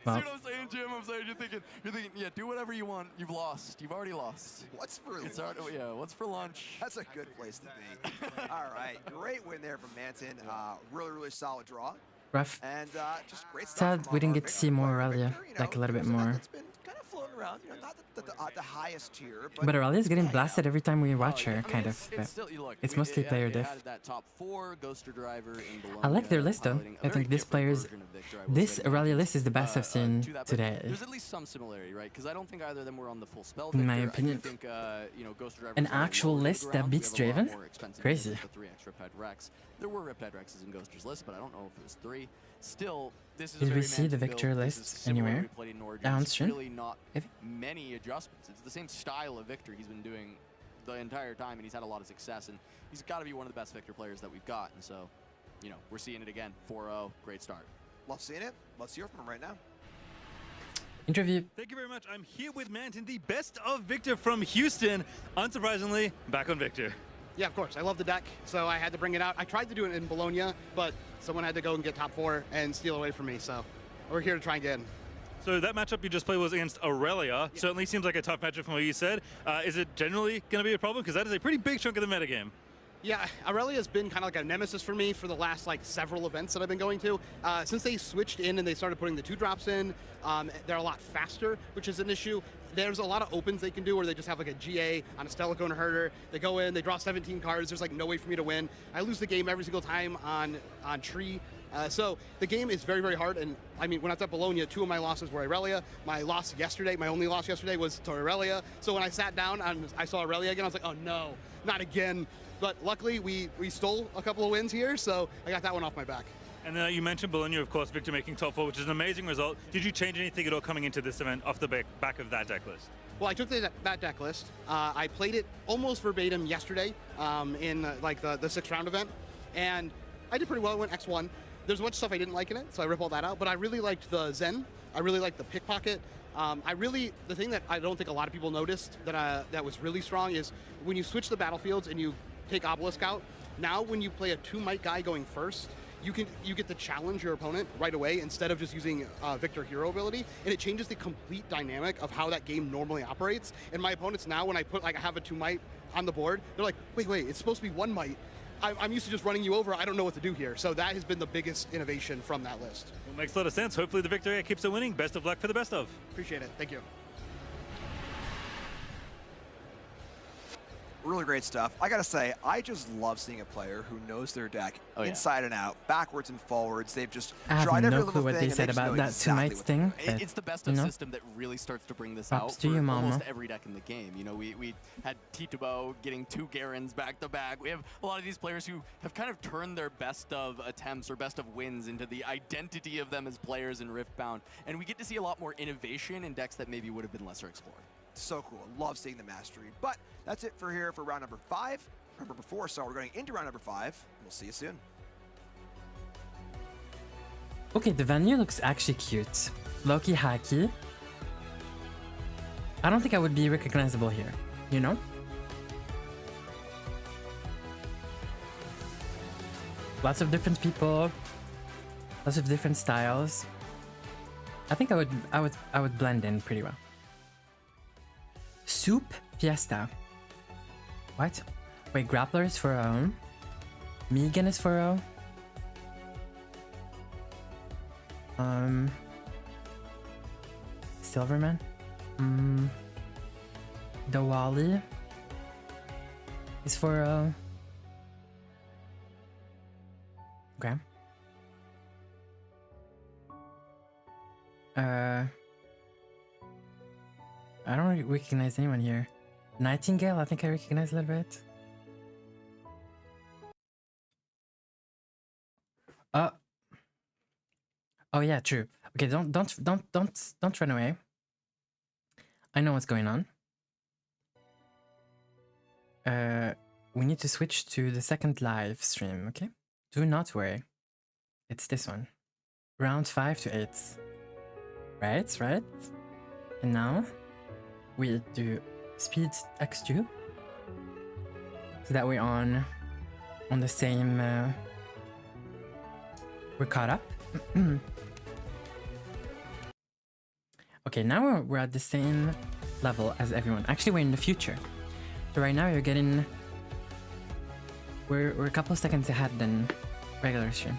what I'm saying, Jim? I'm saying you're thinking, yeah, do whatever you want. You've lost. You've already lost. What's for lunch? What's for lunch? That's a good place to be. All right, great win there from Manton. Really, really solid draw. Rough. And just great stuff. Sad we didn't get to see more Aurelia, like a little bit more. It's been kind of floating around, not the highest tier. But Aurelia is getting blasted every time we watch her, kind of. It's mostly player diff. I like their list though. I think this Aurelia list is the best I've seen today. There's at least some similarity, right? Because I don't think either of them were on the full spell. In my opinion, an actual list that beats Draven? Crazy. The 3 extra Riptide Rex. There were Riptide Rexes in Ghoster's list, but I don't know if it was 3. Still, this is did we see the Victor list anywhere? Downstream? Really not many adjustments. It's the same style of Victor he's been doing the entire time, and he's had a lot of success, and he's got to be one of the best Victor players that we've got. And so, we're seeing it again. 4-0, great start. Love seeing it. Let's hear from him right now. Interview. Thank you very much. I'm here with Manton, the best of Victor from Houston. Unsurprisingly, back on Victor. Yeah, of course. I love the deck, so I had to bring it out. I tried to do it in Bologna, but someone had to go and get top 4 and steal away from me, so we're here to try and get in. So that matchup you just played was against Irelia. Certainly seems like a tough matchup from what you said. Is it generally going to be a problem? Because that is a pretty big chunk of the metagame. Yeah, Irelia has been kind of like a nemesis for me for the last like several events that I've been going to. Since they switched in and they started putting the 2-drops in, they're a lot faster, which is an issue. There's a lot of opens they can do where they just have like a GA on a Stellicone Herder. They go in, they draw 17 cards. There's like no way for me to win. I lose the game every single time on Tree. So the game is very, very hard. And I mean, when I was at Bologna, 2 of my losses were Irelia. My loss yesterday, my only loss yesterday was to Irelia. So when I sat down and I saw Irelia again, I was like, oh no, not again. But luckily, we stole a couple of wins here, so I got that one off my back. And you mentioned Bologna, of course, Victor making top 4, which is an amazing result. Did you change anything at all coming into this event off the back of that deck list? Well, I took that deck list. I played it almost verbatim yesterday in like the 6th round event, and I did pretty well. I went X1. There's a bunch of stuff I didn't like in it, so I rip all that out. But I really liked the Zen. I really liked the Pickpocket. The thing that I don't think a lot of people noticed that was really strong is when you switch the battlefields and you take Obelisk out, now when you play a 2-might guy going first, you get to challenge your opponent right away instead of just using Victor hero ability, and it changes the complete dynamic of how that game normally operates. And my opponents now, when I have a 2-might on the board, they're like, wait, it's supposed to be 1-might. I'm used to just running you over. I don't know what to do here. So that has been the biggest innovation from that list. Well, makes a lot of sense. Hopefully the Victor keeps it winning. Best of luck for the best of. Appreciate it. Thank you. Really great stuff. I gotta say, I just love seeing a player who knows their deck inside and out, backwards and forwards. They've just I have tried every no little clue what thing they said about that exactly 2-might thing. It's the best of system that really starts to bring this Props out to for you, Mama. almost every deck in the game. You know, we had Titubo getting 2 Garens back to back. We have a lot of these players who have kind of turned their best of attempts or best of wins into the identity of them as players in Riftbound. And we get to see a lot more innovation in decks that maybe would have been lesser explored. So cool. Love seeing the mastery. But that's it for round number 5. Round number 4, so we're going into round number 5. We'll see you soon. Okay, the venue looks actually cute. Low-key hacky. I don't think I would be recognizable here, you know? Lots of different people, lots of different styles. I think I would blend in pretty well. Soup Fiesta. What? Wait, Grappler is for Megan is for Silverman. The Wally is for okay. I don't really recognize anyone here. Nightingale, I think I recognize a little bit. Oh yeah, true. Okay, don't run away. I know what's going on. We need to switch to the second live stream, okay? Do not worry. It's this one. Round 5 to 8. Right? And now we do speed x2 so that we're on the same we're caught up. Okay, now we're at the same level as everyone. Actually, we're in the future. So right now we're a couple of seconds ahead than regular stream.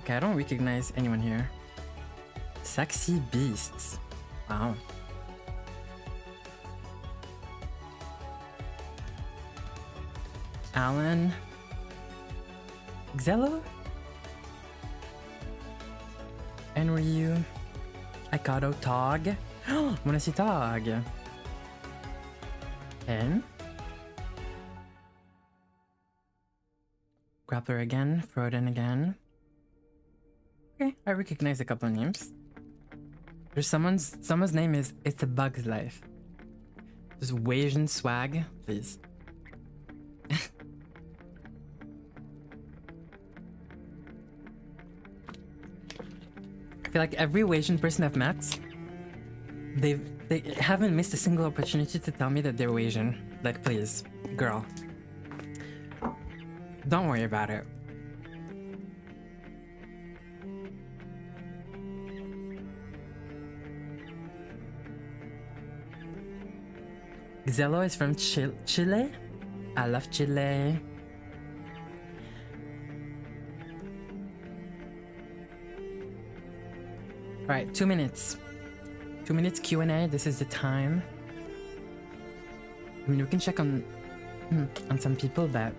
Okay, I don't recognize anyone here. Sexy Beasts. Wow. Alan. Xello? And Ryu. Aikado Tog. Wanna see Tog? And Grappler again, Froden again. Okay, I recognize a couple of names. There's someone's name is It's a Bug's Life. Just Wasian swag, please. I feel like every Wasian person I've met, they haven't missed a single opportunity to tell me that they're Wasian. Like, please, girl, don't worry about it. Xelo is from Chile. I love Chile. Alright, 2 minutes. 2 minutes Q&A, this is the time. I mean, we can check on some people, but...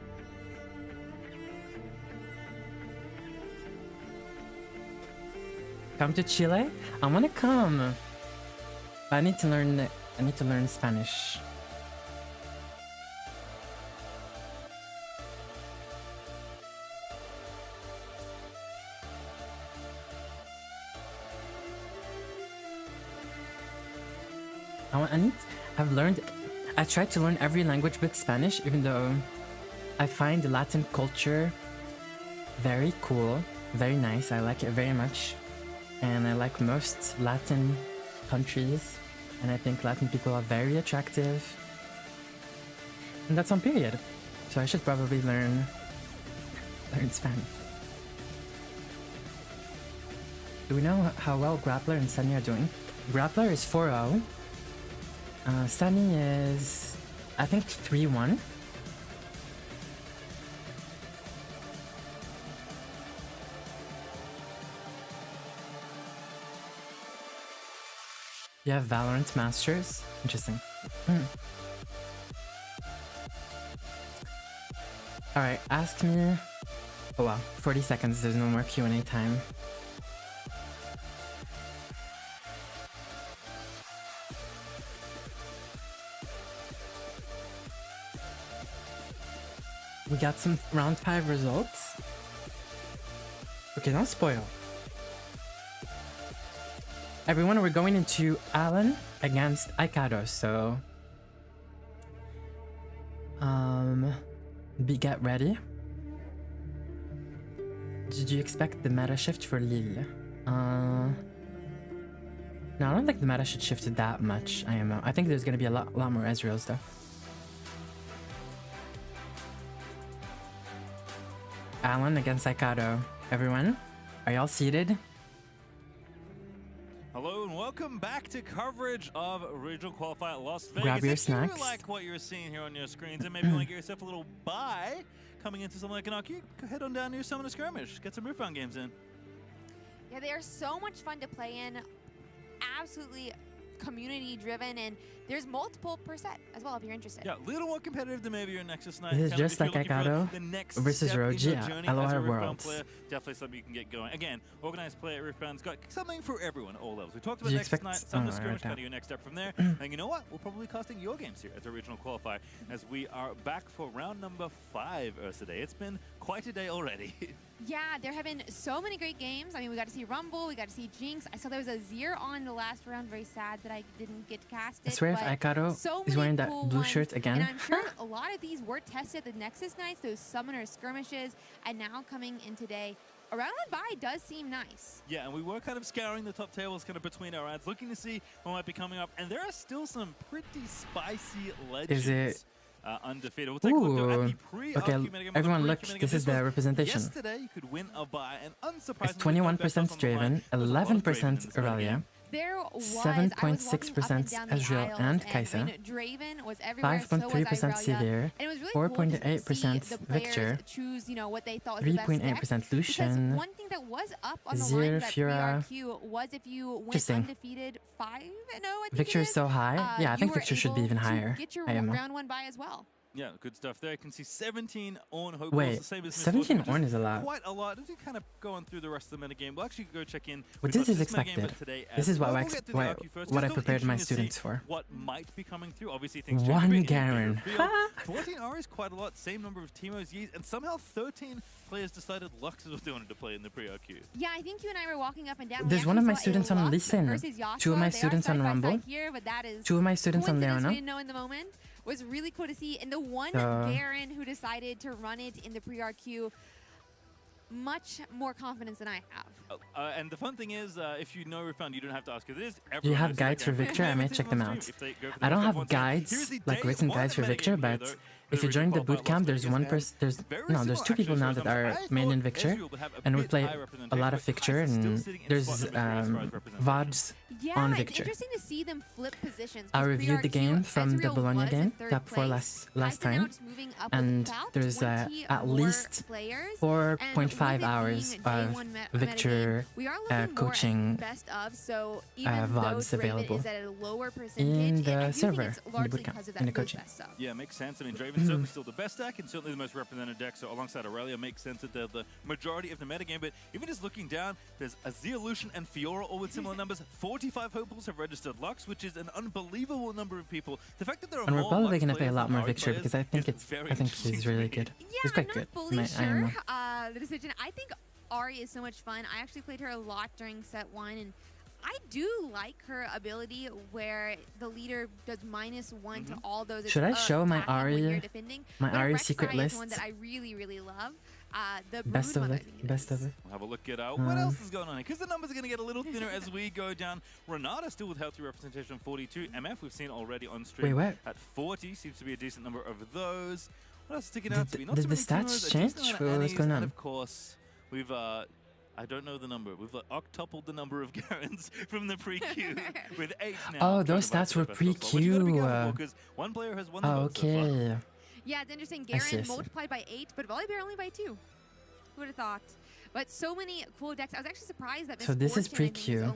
Come to Chile? I wanna come. But I need to learn Spanish. I tried to learn every language but Spanish, even though I find the Latin culture very cool, very nice. I like it very much. And I like most Latin countries. And I think Latin people are very attractive. And that's on period. So I should probably learn Spanish. Do we know how well Grappler and Sunny are doing? Grappler is 4-0. Sunny is, I think, 3-1. You have Valorant Masters? Interesting. Alright, ask me... Oh wow, 40 seconds, there's no more Q&A time. We got some round 5 results. Okay, don't spoil. Everyone, we're going into Alan against Aikado, so... get ready. Did you expect the meta shift for Lille? No, I don't think the meta should shift that much, IMO. I think there's gonna be a lot more Ezreals though. Alan against Aikado. Everyone, are y'all seated? Hello and welcome back to coverage of Regional Qualifier Las Vegas. Grab your if snacks. you like what you're seeing here on your screens and maybe you want to get yourself a little buy coming into something like an Aki, go head on down to your Summoner Skirmish. Get some Roofbound games in. Yeah, they are so much fun to play in. Absolutely community driven, and there's multiple per set as well if you're interested. Yeah, a little more competitive than maybe your Nexus Knight. This is just like Aikado versus Roji at LOR Roofbound Worlds. Player, definitely something you can get going. Again, organized play at Roofbound's got something for everyone at all levels. We talked about Do you Nexus expect- Knight, Summoner oh, Skirmish, right kind of your next step from there. And you know what? We're probably casting your games here at the Regional Qualifier as we are back for round number 5 today. It's been quite a day already. Yeah, there have been so many great games. I mean, we got to see Rumble, we got to see Jinx. I saw there was a Zir on the last round. Very sad that I didn't get cast it. I swear if but Aikado so is wearing many that cool blue ones. shirt again. And I'm sure a lot of these were tested at the Nexus Nights, those Summoner Skirmishes, and now coming in today. A round one bye does seem nice. Yeah, and we were kind of scouring the top tables kind of between our ads, looking to see what might be coming up. And there are still some pretty spicy legends. Is it? Undefeated. We'll take a look though, at the pre-Arcu Okay, metagame. everyone The look, pre-Arcu this metagame. is the was representation. Yesterday, you could win a buy, and unsurprisingly, It's 21% Draven, 11% Irelia, There was 7.6% Ezreal and Kai'Sa, Draven was everywhere, 5.3% Sivir, and it was really cool to see 4.8% the players Victor, choose, you know, what they thought was the best deck. 3.8% Lucian, Because one thing that was up on the Zir, line that Fiora. PRQ was if you went Interesting. undefeated 5-0, I think Victor it is so high. Yeah, I you think were Victor should be able even to higher. Get your IMO. round one bye as well. Yeah, good stuff there. You can see 17 on Hope. Wait, the same as 17 Miss Fortune, on which is a lot. Quite a lot. As we kind of going through the rest of the metagame, we'll actually go check in. But with this not is just metagame, expected. but today This as is what well. I We'll ex- get to the what- Arcu first. what I Still prepared my interesting to students see for. What might be coming through. Obviously, things One change a bit in the Garen. reveal. 14 R is quite a lot. Same number of Teemos used, and somehow 13 players decided Lux was what they wanted to play in the pre-RQ. Yeah, I think you and I were walking up and down. There's We one of my actually saw a students on Lux Listen, versus Yasuo. 2 of my They are students on side by Rumble, side here, but that is 2 of my students on coincidence we Leona. didn't know in the moment. Was really cool to see. And the one So- Garen who decided to run it in the pre-RQ, much more confidence than I have. And the fun thing is, if you know Refund, you don't have to ask. It is. Do you have guides for Victor? I may check them out. I don't have guides, like written guides for Victor, but if you join the bootcamp, there's one person. There's two people now that are main in Victor, and we play a lot of Victor, and there's VODs on it's Victor. interesting to see them flip positions. I reviewed the game from the Bologna game, top 4 last time, and there's at least 4.5 hours of Victor coaching VODs available in the server, in the bootcamp, in the coaching. Yeah, makes sense. I mean, Draven's certainly still the best deck and certainly the most represented deck, so alongside Irelia makes sense that they're the majority of the metagame, but even just looking down, there's Azir, and Fiora all with similar numbers. 45 hopefuls have registered Lux, which is an unbelievable number of people. The fact that there are and we're more probably Lux going to play a players lot than more Ari Victor because I think he's really good. He's quite good. I'm not fully sure the decision. I think Ari is so much fun. I actually played her a lot during set 1, and I do like her ability where the leader does -1 to all those. Should I show my Ari, secret list? Is one that I really love. The best of it. We'll have a look at what else is going on here, because the numbers are going to get a little thinner as we go down. Renata still with healthy representation 42. MF we've seen already on stream at 40. Seems to be a decent number of those. What else is sticking out to me? Not Did so the many stats tuners, change? What's going on? And of course, we've I don't know the number. We've octupled the number of Garens from the pre-queue with 8 now. Oh, those stats were pre-queue. Because one player has won the vote so far. Okay. Yeah, it's interesting. Garen multiplied by 8, but Volibear only by 2. Who would have thought? But so many cool decks. I was actually surprised that So this is pre-queue.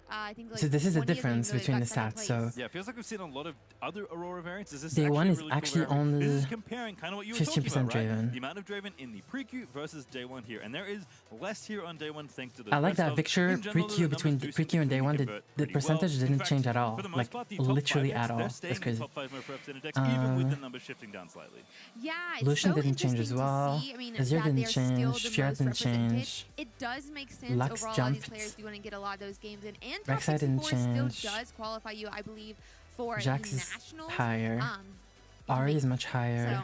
I think like so this is the 20 of them difference really between the got second stats. So yeah, it feels like we've seen a lot of other Aurora variants. Is this day one is really actually cool only this is comparing kind of what you were talking 50% about, right? Draven. The amount of Draven in the pre-queue versus day 1 here, and there is less here on day 1 thanks to the. I like that Victor pre-queue between pre-queue and day 1. The percentage didn't change at all, like literally at all. That's crazy. Top 5 most represented decks, even with the numbers shifting down slightly. Yeah, it's Lucian so didn't change as well. I mean, Azir that didn't they're still change. the Fiora most didn't represented. change. It does make sense Lux overall. jumped. These players do want to get a lot of those games in, and top Rek'Sai didn't 64 still change. does qualify you, I believe, for Jax the is nationals. higher. Ari is much higher. So,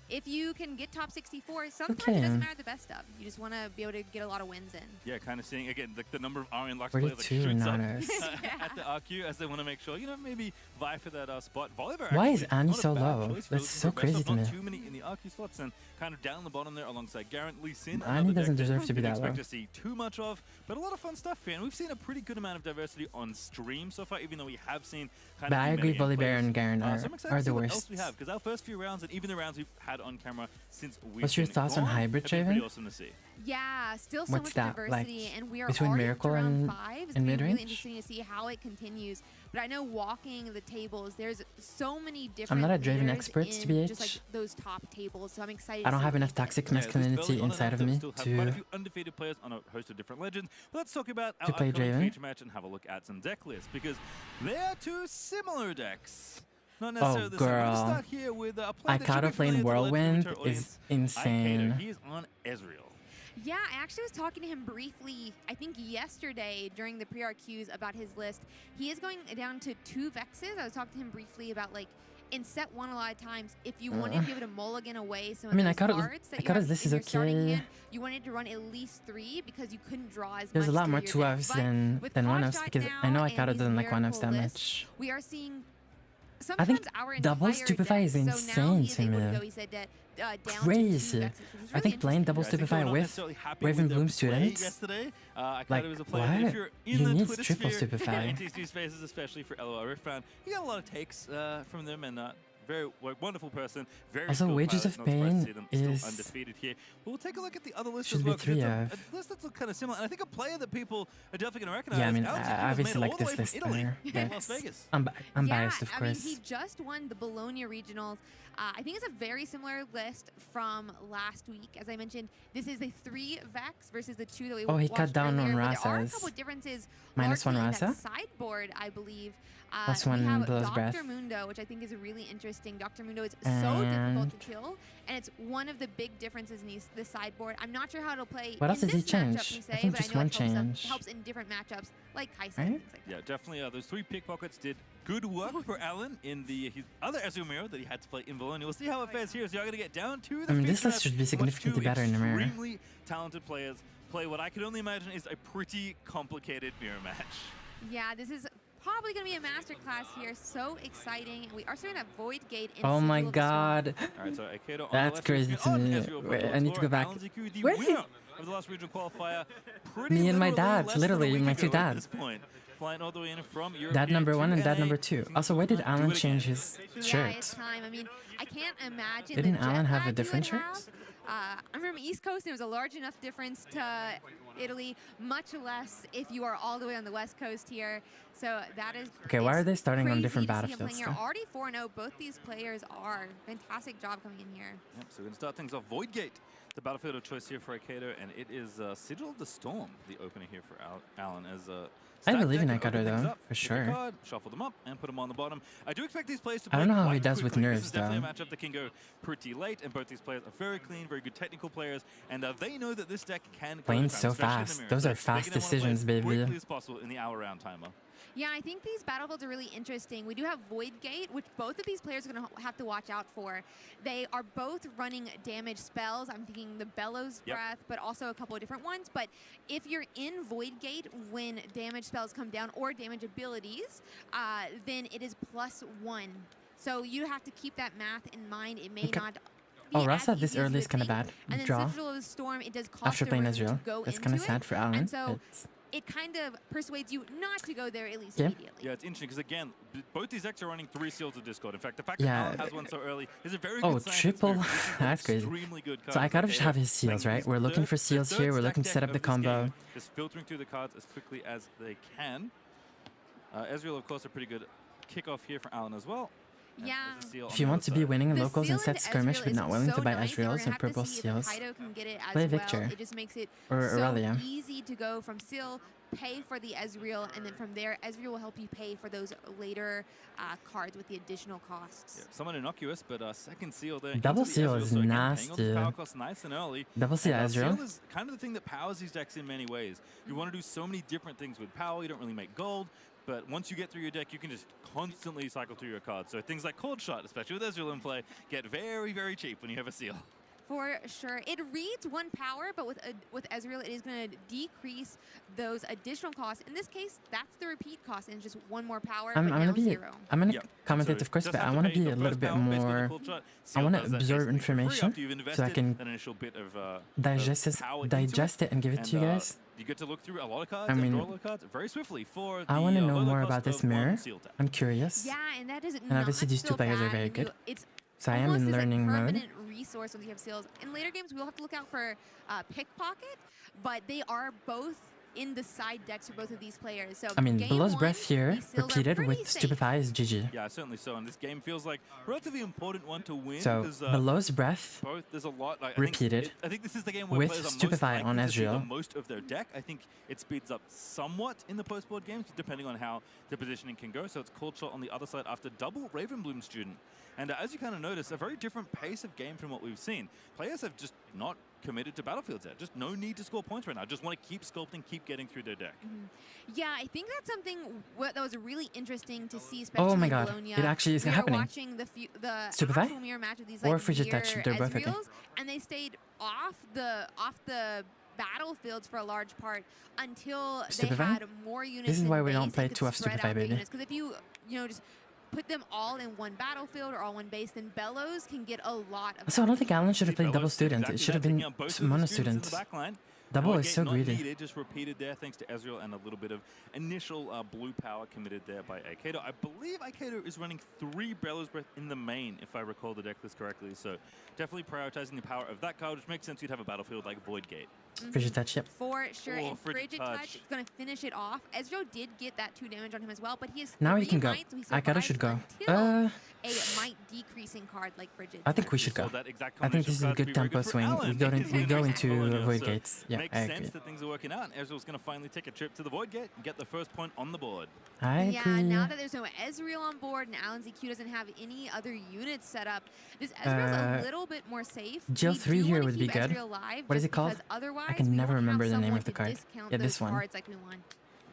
if you can get top 64, sometimes it doesn't matter the best of. You just want to be able to get a lot of wins in. Yeah, kind of seeing, again, the number of Ari and Lux players like, 42 shoots up Nanas. at the RQ as they want to make sure, maybe vie for that spot. Volibear Why is actually Annie not a so bad low? choice. That's so crazy to me. Not too many in the RQ slots, and kind of down the bottom there alongside Garen. Lee Sin. Annie doesn't deserve to be that expect low. to see too much of, but a lot of fun stuff here. And we've seen a pretty good amount of diversity on stream so far, even though we have seen kind But of I agree, Volibear and Garen so I'm excited are to see the what worst. else we have, because our first few rounds and even the rounds we've had on camera since we've What's your been thoughts on gone hybrid, have been pretty Draven? awesome to see. Yeah, still so What's much that, diversity, like, and we are between already Miracle up to round and- 5. It's and gonna be really mid-range? interesting to see how it continues. But I know walking the tables, there's so many different. I'm not a Draven leaders expert, in TBH. just like those top tables, so I'm excited. I don't to have see enough what they toxic do. masculinity inside of me Still have quite a to few undefeated players on a host of different legends. But let's talk about to our play upcoming Draven. feature match and have a look at some deck lists, because they are two similar decks. Not necessarily the same. We're gonna start here with a player that should Ikato be playing familiar to the Whirlwind Legend Winter is audience. insane. Ikato, he is on Ezreal. Yeah, I actually was talking to him briefly, I think yesterday during the pre-RQs about his list. He is going down to 2 Vexes. I was talking to him briefly about like in set 1 a lot of times, if you wanted to be able to mulligan away some of those cards that you have this in is your starting okay. hand, you wanted to run at least 3 because you couldn't draw as There's a much lot more through your deck. 2Fs But than with 1Fs Hotshot because I now know and Ikato these doesn't like 1Fs Miracle that lists, much. we are seeing I sometimes think our double entire Stupefy is deck. So now insane he is to able me. to go, he said, down to 2 Crazy. Vexes, which is I think really playing double Yeah, I think Stupefy we're not with necessarily happy Raven with their Bloom play students. yesterday. Like, Ikato was a player that what? if you're in You the need Twitter triple sphere, Stupefy. in TCG spaces, especially for LOL Riftbound, you got a lot of takes from them, and very wonderful person, very Also, skilled Wages pilot. of Not surprised to Pain see them still is- undefeated here. But we'll take a look at the other list Should as be well, 'cause it's 3F. a list that looks kind of similar, and I think a player that people are definitely going to recognize. Yeah, I mean, Alex I Akino's obviously made it like all the this way from list Italy better. to Las Vegas. I'm biased, of I course. mean, he just won the Bologna Regionals. I think it's a very similar list from last week. As I mentioned, this is the 3 Vex versus the 2 that we Oh, he watched cut down earlier, on where There are a Rasas. couple differences. Minus largely 1 in that Rasa? sideboard, I believe. Plus we 1 have Blow's Dr. Breath. Mundo, which I think is really interesting. Dr. Mundo is so And- difficult to kill, and it's one of the big differences in the sideboard. I'm not sure how it'll play What else in did he this matchup, change? per I se, think but just I know one it change. helps in different matchups, like Kaisa Right? and things like that. Yeah, definitely. Those 3 pickpockets did good work for Alan in his other Ezreal mirror that he had to play in Bologna. We'll see how it fares here. So you're going to get down to the I mean, this feature list should be match in which significantly 2 better in the mirror. extremely talented players play what I could only imagine is a pretty complicated mirror match. Yeah, this is probably going to be a masterclass here. So exciting. We are starting that Void Gate. In Oh my Seal of the Storm. god. Alright, so Akedo on That's the left crazy to me. Wait, I need to go back. Wait. Of the last regional qualifier. Me and my literally dads, less than a literally, week my ago two at dads. this point. Flying all the way in from Dad European number 1 and dad NA. number 2. Also, why did Alan change his Yeah, shirt? it's time. I mean, I can't imagine. Didn't the jet Alan have a lag you different would shirt? have. I'm from East Coast, and it was a large enough difference to Italy, much less if you are all the way on the West Coast here. So that is. Okay, why are they starting on crazy different to see him battlefields playing here. though? Already 4-0. Both these players are fantastic job coming in here. Yep, so we're going to start things off. Void Gate, the battlefield of choice here for Akedo, and it is Sigil of the Storm, the opener here for Alan, as I stack believe in deck to Akedo open things though, up, for pick a sure. card, shuffle them up, and put them on the bottom. I do expect these players to I play don't know how he quite does with quickly. nerves, This is definitely though. a matchup that can go pretty late, and both these players are very clean, very good technical players, and they know that this deck can go Playing to time, so especially in the fast. mirror. Those So are they're gonna fast wanna play decisions, as baby. quickly as possible in the hour-round timer. Yeah, I think these battlefields are really interesting. We do have Void Gate, which both of these players are going to have to watch out for. They are both running damage spells. I'm thinking the Bellows Breath, but also a couple of different ones. But if you're in Void Gate when damage spells come down or damage abilities, then it is +1. So you have to keep that math in mind. It may not. Oh, Rasa this early is kind of bad. And then Draw. Sigil of the Storm, it does cost After a playing rune Ezreal. to go That's into kind of it. sad for Alan. And so It's- it kind of persuades you not to go there at least Yeah. immediately. Yeah, it's interesting because again, both these decks are running 3 Seals of Discord. In fact, the fact Yeah. that Alan has one so early is a very Oh, good sign. triple. This is an That's crazy. extremely good So card I for gotta just Akedo. have his seals, Playing right? his We're looking third- for seals the here. third We're looking to stack set deck up the of this game, combo. just filtering through the cards as quickly as they can. Ezreal, of course, a pretty good kickoff here for Alan as well. Yeah. If you want to be winning The locals seal and set into skirmish Ezreal but is not willing so to buy nice, and we're Ezreals gonna and have to purple see if seals, Kaido can get it as play well. Victor It just makes it or so Irelia. easy to go from Seal, pay for the Ezreal, and then from there, Ezreal will help you pay for those later cards with the additional costs. Yeah, somewhat innocuous, but second seal there. Double into the seal Ezreal, is so again, paying all those nasty. power costs nice and early. Double seal And, Ezreal. Seal is kind of the thing that powers these decks in many ways. You want to do so many different things with power. You don't really make gold. But once you get through your deck, you can just constantly cycle through your cards. So things like Cold Shot, especially with Ezreal in play, get very, very cheap when you have a seal. For sure. It reads 1 power, but with Ezreal, it is going to decrease those additional costs. In this case, that's the repeat cost, and just 1 more power, I'm but gonna now be 0. commentate, of course, but I want to be a little bit more. I want to absorb information so I can digest it and give it to you guys. You get to look through a lot of cards I and mean, draw a lot of cards very swiftly for I the, want to know low more cost about this of 1 mirror. seal tap. Mm-hmm. I'm curious. Yeah, and that is And obviously these two players are very good. It's So I am almost in as a learning mode. permanent resource when we have seals. In later games, we'll have to look out for Pickpocket, but they are both in the side decks for both of these players. So I mean, game Below's 1, breath here, these seals are repeated pretty with safe. Stupefy is GG. Yeah, certainly so. And this game feels like a relatively important one to win. So, because, Below's breath, both, there's a lot. Like, repeated, I think this is the game where with players are most Stupefy on likely to see the Ezreal. most of their deck. I think it speeds up somewhat in the post-board games, depending on how the positioning can go. So it's Cold Shot on the other side after double Ravenbloom Student. And as you kind of notice, a very different pace of game from what we've seen. Players have just not committed to battlefields yet. Just no need to score points right now. Just want to keep sculpting, keep getting through their deck. Yeah, I think that's something that was really interesting to see, especially Oh my in god, Bologna. it actually is We are happening. watching the Stupefy actual mirror match of these or like Frigid mirror Touch, they're both okay. Ezreals, and they stayed off the battlefields for a large part until Stupefy? they had more units. This is in why we base don't play and could too off spread Stupefy, out their baby. units. Because if you just put them all in one battlefield or all one base, then Bellows can get a lot of. So I don't think Alan should have played double Bellows student. exactly It should have that, been taking out both of the mono students in student. the back line. Double Power is gate so not greedy. needed, just repeated there thanks to Ezreal and a little bit of initial blue power committed there by Akedo. I believe Akedo is running 3 Bellows Breath in the main, if I recall the deck list correctly. So definitely prioritizing the power of that card, which makes sense. You'd have a battlefield like Void Gate. Frigid Touch, yep. For sure, Oh, and Frigid Touch is going to finish it off. Ezreal did get that 2 damage on him as well, but he has Now 3 he can go. might, so he Akedo survives should go. until a might decreasing card like Frigid I think Touch. we should go. That exact I think this is a combination good of cards tempo would be very good for swing. Alan. We go into Bologna, Void so Gates. Yeah, makes I agree. sense that things are working out. And Ezreal's going to finally take a trip to the Void Gate and get the first point on the board. I Yeah, agree. now that there's no Ezreal on board and Alan ZQ doesn't have any other units set up, this Ezreal's a little bit more safe. Jill We 3 do here wanna would be keep good. Ezreal alive What is just it called? because otherwise I can we never won't have remember the name someone of the to card. discount Yeah, those this one. cards like we want.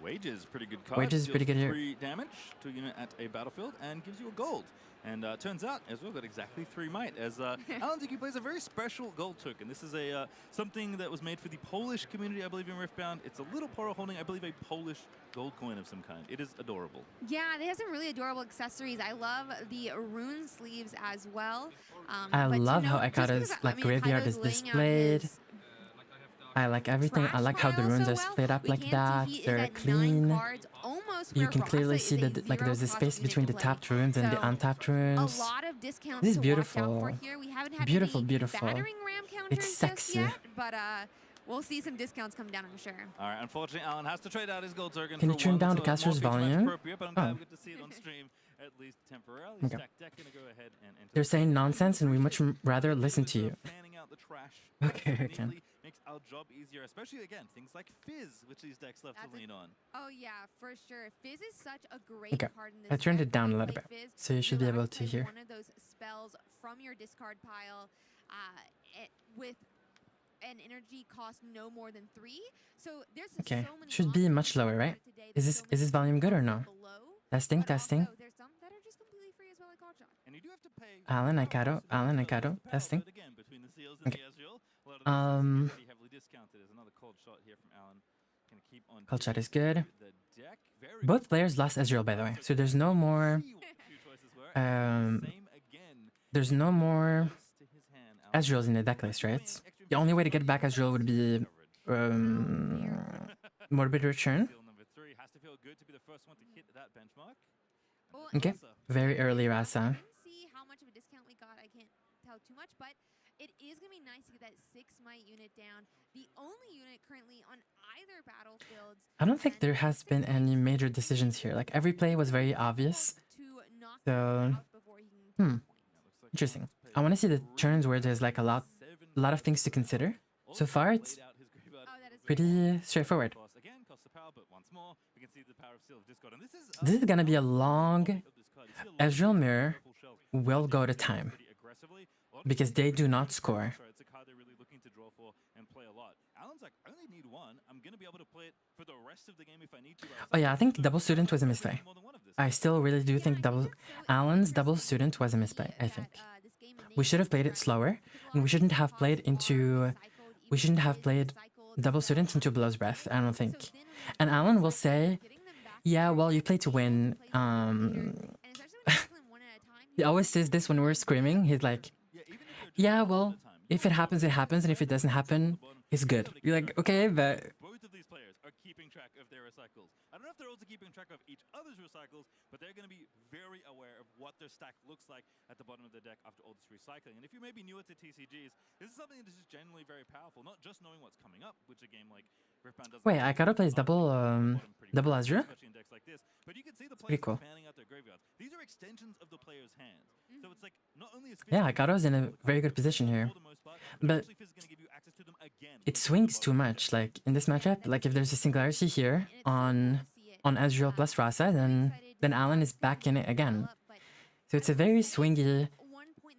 Wages, pretty good card. Wages is pretty good here. 3 damage to a unit at a battlefield and gives you a gold. And turns out, as well, got exactly 3 might. As Alan Ziki plays a very special gold token. This is a something that was made for the Polish community, I believe, in Riftbound. It's a little Poro holding, I believe, a Polish gold coin of some kind. It is adorable. Yeah, they have some really adorable accessories. I love the rune sleeves as well. I love how Akata's like graveyard is displayed. I like everything. I like how the runes are split up like that. They're clean. You can clearly see that like there's a space between the tapped runes and the untapped runes. A lot of discounts This is to watch out beautiful. for here. We haven't had Beautiful, any beautiful. battering ram counters It's just sexy. yet, but we'll see some discounts come down, I'm sure. All right, unfortunately, Alan has to trade out his gold token. Can you for turn one down that's the a caster's more feature match volume? appropriate, but I'm glad Oh. we get to see it on stream at least temporarily. Okay. Stack deck gonna go ahead and enter. They're saying nonsense, and we much rather listen to you. Fanning out the trash. Okay, okay. Neatly makes our job easier, especially again things like Fizz, which these decks love to lean on. Oh yeah, for sure. Fizz is such a great Okay, card in this I turned deck. it down When a you little play bit, Fizz, so you should be allow able to to play hear. one of those spells from your discard pile with an energy cost no more than 3. So there's Okay, so many should be much lower, right? Is this volume good or no? Testing, testing. there's some that are just completely free as well, like Call Shot. And you do have to pay Alan Ikado, testing. again between the seals and Okay. the Ezreal. A lot of this is pretty heavily discounted. There's another cold shot here from Alan. Gonna keep on Cold shot is good. the deck. Very Both players lost Ezreal, by the way, so there's no more. There's no more Ezreals in the deck list, right? The only way to get back Ezreal would be Morbid Return. Number 3 has to feel good to be the first one to hit that benchmark. Okay, very early Rasa. See how much of a discount we got. I can't tell too much, but it is going to be nice to get that 6 might unit down. The only unit currently on either battlefields. I don't think there has been any major decisions here. Like every play was very obvious. So, interesting. I want to see the turns where there's like a lot of things to consider. So far, it's pretty straightforward. This is gonna be a long. Ezreal Mirror will go to time because they do not score. It's a card they're really looking to draw for and play a lot. Alan's like, I only need 1. I'm gonna be able to play it for the rest of the game if I need to. Oh yeah, I think double student was a misplay. I still really do think Alan's double student was a misplay. I think we should have played it slower, and we shouldn't have played double student into Blow's Breath. I don't think. And Alan will say, "Yeah, well, you play to win." He always says this when we're screaming. He's like, "Yeah, well, if it happens, it happens, and if it doesn't happen, it's good." You're like, "Okay, but." Both of these players are keeping track of their recycles. I don't know if they're also keeping track of each other's recycles, but they're going to be very aware of what their stack looks like at the bottom of the deck after all this recycling. And if you may be newer to TCGs, this is something that is just generally very powerful. Not just knowing what's coming up, which a game like Riftbound doesn't. Wait, I gotta play double Azure. Especially in decks like this. But you can see the Pretty players cool. fanning out their graveyards. These are extensions of the player's hands. So it's like not only is Yeah, Ikaru's in a very good position here, but it swings too much. Like in this matchup, like if there's a singularity here on Ezreal plus Rasa, then Alan is back in it again. So it's a very swingy.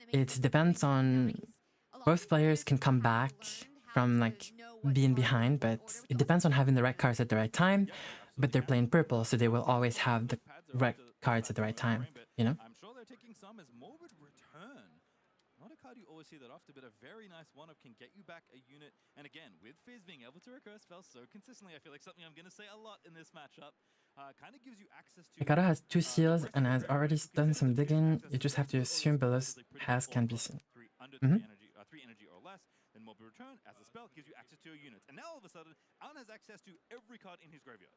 It depends on both players can come back from like being behind, but it depends on having the right cards at the right time. But they're playing purple, so they will always have the right cards at the right time. You know. I'm sure they're taking some as Morbid Return. Not a card you always see that often, but a very nice one-off can get you back a unit. And again, with Fizz being able to recur spells so consistently, I feel like something I'm going to say a lot in this matchup. Kind of gives you access to... Ikaru has 2 seals and has already done some digging. You just have to assume Bella's has can be seen. 3 energy or less, then Morbid Return as a spell gives you access to your units. And now all of a sudden, Alan has access to every card in his graveyard.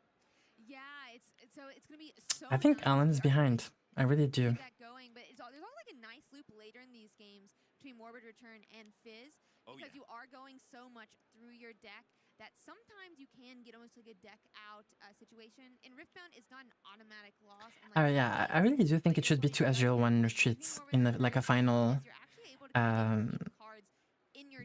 Yeah, it's gonna be so. I think Alan is behind. I really do. That going, but there's also like a nice loop later in these games between Morbid Return and Fizz because you are going so much through your deck that sometimes you can get almost like a deck out situation. In Riftbound, it's not an automatic loss. And Oh yeah, I really do think it should be 2 Ezreal 1 retreats in like a final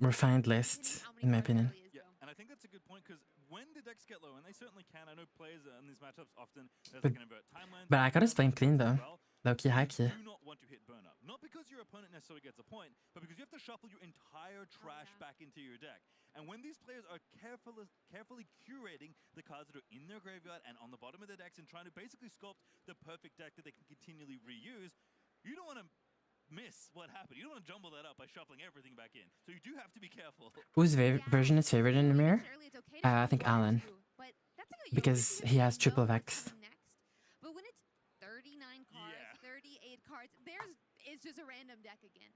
refined list, in my opinion. Yeah, and I think that's a good point because when the decks get low, and they certainly can, I know players in these matchups often there's like an invert timeline. But I gotta explain clean though. Low-key, high-key. Do not want to hit burn up. Not because your opponent necessarily gets a point, but because you have to shuffle your entire trash back into your deck. And when these players are carefully curating the cards that are in their graveyard and on the bottom of their decks and trying to basically sculpt the perfect deck that they can continually reuse, you don't want to miss what happened. You don't want to jumble that up by shuffling everything back in. So you do have to be careful. Whose version is favored in the mirror? I think Alan. Because he has triple Vex. But when it's 39 cards, 38 cards, theirs is just a random deck again.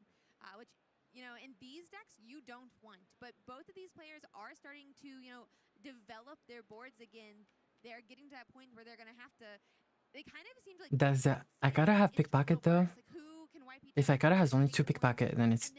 Which, you know, in these decks, you don't want. But both of these players are starting to, you know, develop their boards again. They're getting to that point where they're going to have to... They kind of seem like... Does Aikata have pickpocket though? If Aikata has only 2 pickpocket, then it's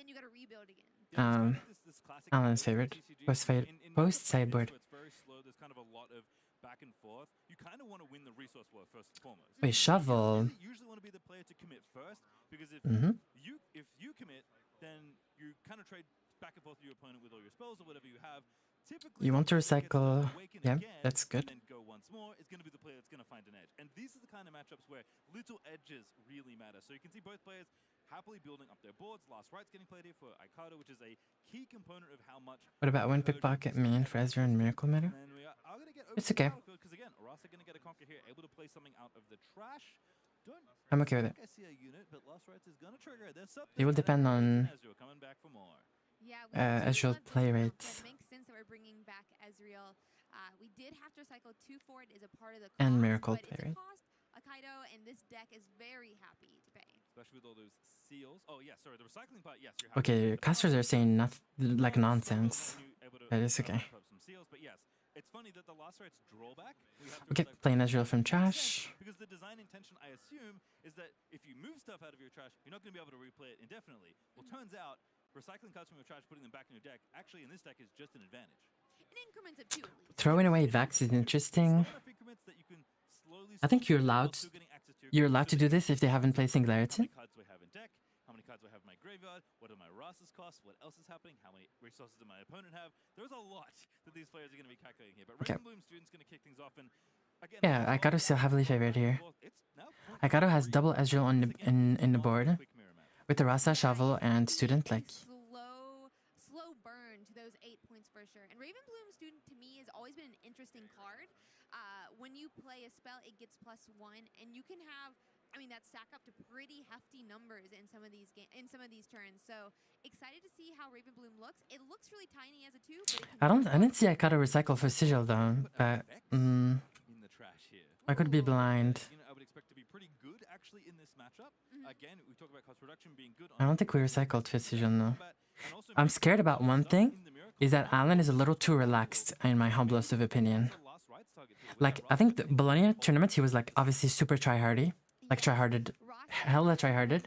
Alan's favorite. Post sideboard. It's very slow. There's kind of a lot of back and forth. You kind of want to win the resource war first and foremost. Wait, shovel. You usually want to be the player to commit first, because if you commit, then you kind of trade back and forth with your opponent with all your spells or whatever you have. Typically, You want to recycle. Yeah, that's good. And then go once more, it's going to be the player that's going to find an edge. And these are the kind of matchups where little edges really matter. So you can see both players happily building up their boards. Last Right's getting played here for Aikata, which is a key component of how much... What about when pickpocket mean for Ezreal and Miracle Meta? It's okay. Because again, Arasa going to get a conquer here, able to play something out of the trash. I'm okay with it. I see a unit, but Last Rights is going to trigger. There's something It will depend on coming back for more. Ezreal play rates. It makes sense that we're bringing back Ezreal. We did have to recycle 2 for it as a part of the cost, And Miracle but play it's a rate. cost Akaido and this deck is very happy to pay. Especially with all those seals. Oh, yeah, sorry, the recycling part, yes. You're Okay, casters are saying like nonsense. That is okay. some seals, but yes, it's funny that the Last Right's drawback. Okay, playing Ezreal from trash. Because the design intention, I assume, is that if you move stuff out of your trash, you're not going to be able to replay it indefinitely. Well, turns out, recycling cards from your trash, putting them back in your deck, actually in this deck is just an advantage. In increments of 2 at least. Throwing away Vex is interesting. I think you're allowed to do this if they haven't played Singularity. How many cards do I have in my graveyard? What are my Ross's costs? What else is happening? How many resources does my opponent have? There's a lot that these players are going to be calculating here. But Ravenbloom student's going to kick things off. And again, Yeah, Aikato's still heavily favored here. Aikato has double Ezreal on in the board. With the Rasa, Shovel, and Student, like... Slow burn to those 8 points for sure. And Ravenbloom student to me has always been an interesting card. When you play a spell, it gets +1, and you can have, I mean, that stack up to pretty hefty numbers in some of these turns. So excited to see how Ravenbloom looks. It looks really tiny as a 2. But I didn't see Aikata recycle for Sigil though, but I could be blind. I would expect to be pretty good actually in this matchup. Again, we talk about cost reduction being good. I don't think we recycled for Sigil though. I'm scared about one thing, is that Alan is a little too relaxed in my humblest of opinion. Like, I think the Bologna tournament, he was like obviously super tryhardy. Like hella tryharded.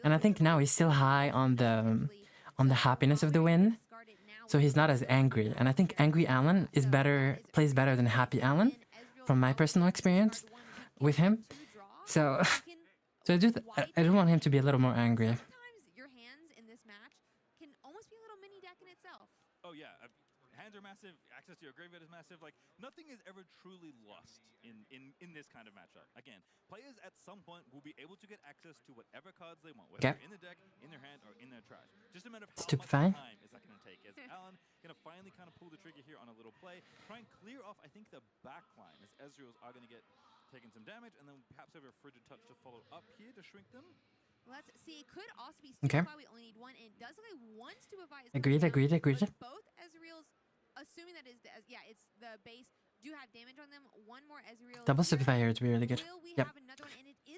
And I think now he's still high on the happiness of the win. So he's not as angry. And I think angry Alan is plays better than happy Alan, from my personal experience with him. So I do want him to be a little more angry. sometimes your hands in this match can almost be a little mini deck in itself. Oh yeah, hands are massive, access to your graveyard is massive. Like, nothing is ever truly lost in this kind of matchup. Again, players at some point will be able to get access to whatever cards they want, whether they're in the deck, in their hand, or in their trash. Just a matter of how much time is that going to take. Is Alan going to finally kind of pull the trigger here on a little play, try and clear off, I think, the back line, as Ezreals are going to get taking some damage, and then perhaps have a Frigid Touch to follow up here to shrink them. Let's see. It could also be Stupefy. We only need 1, and it does look like 1 Stupefy is Agreed. both Ezreals, assuming that is it's the base, do have damage on them. 1 more Ezreal. Double Stupefy here would be really good. Yep.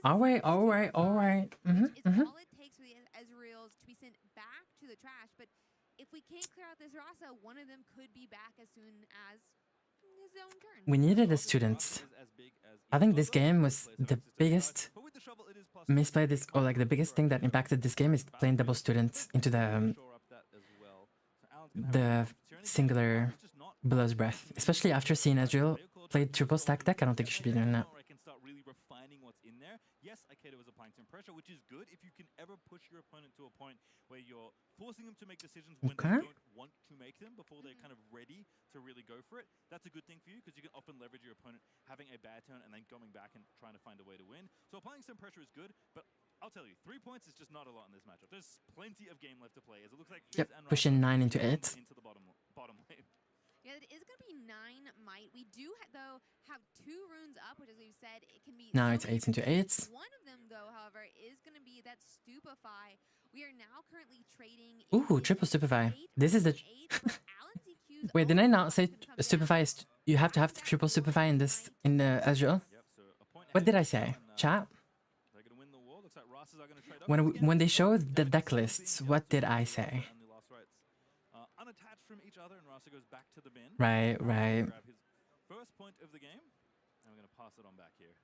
Alright. All it takes for the Ezreals to be sent back to the trash, but if we can't clear out this Rasa, one of them could be back as soon as his own turn. We needed a student. I think this game was the biggest misplay the biggest thing that impacted this game is playing double students into the singular Below's Breath. Especially after seeing Ezreal play triple stack deck, I don't think you should be doing that. Yes, Aikata was applying some pressure, which is good if you can ever push your opponent to a point where you're forcing them to make decisions when they don't want to make them before they're kind of ready to really go for it. That's a good thing for you because you can often leverage your opponent having a bad turn and then going back and trying to find a way to win. So applying some pressure is good, but I'll tell you, 3 points is just not a lot in this matchup. There's plenty of game left to play, as it looks like Fizz and pushing Rasa 9 into 8. into the bottom lane. Yeah, it is going to be 9 might. We do, though, have 2 runes up, which, as we've said, it can be... Now so it's many 8 into things. 8. One of them, though, however, is going to be that Stupefy. We are now currently trading... Ooh, triple Stupefy. This is the... Wait, did I not say Stupefy is... You have to have the triple Stupefy in this... in the Ezreal? What did I say? Chat? When they showed the deck lists, what did I say? Unattached from each other, and Rasa goes back to the bin. Right. Grab his first point of the game, and we're going to pass it on back here.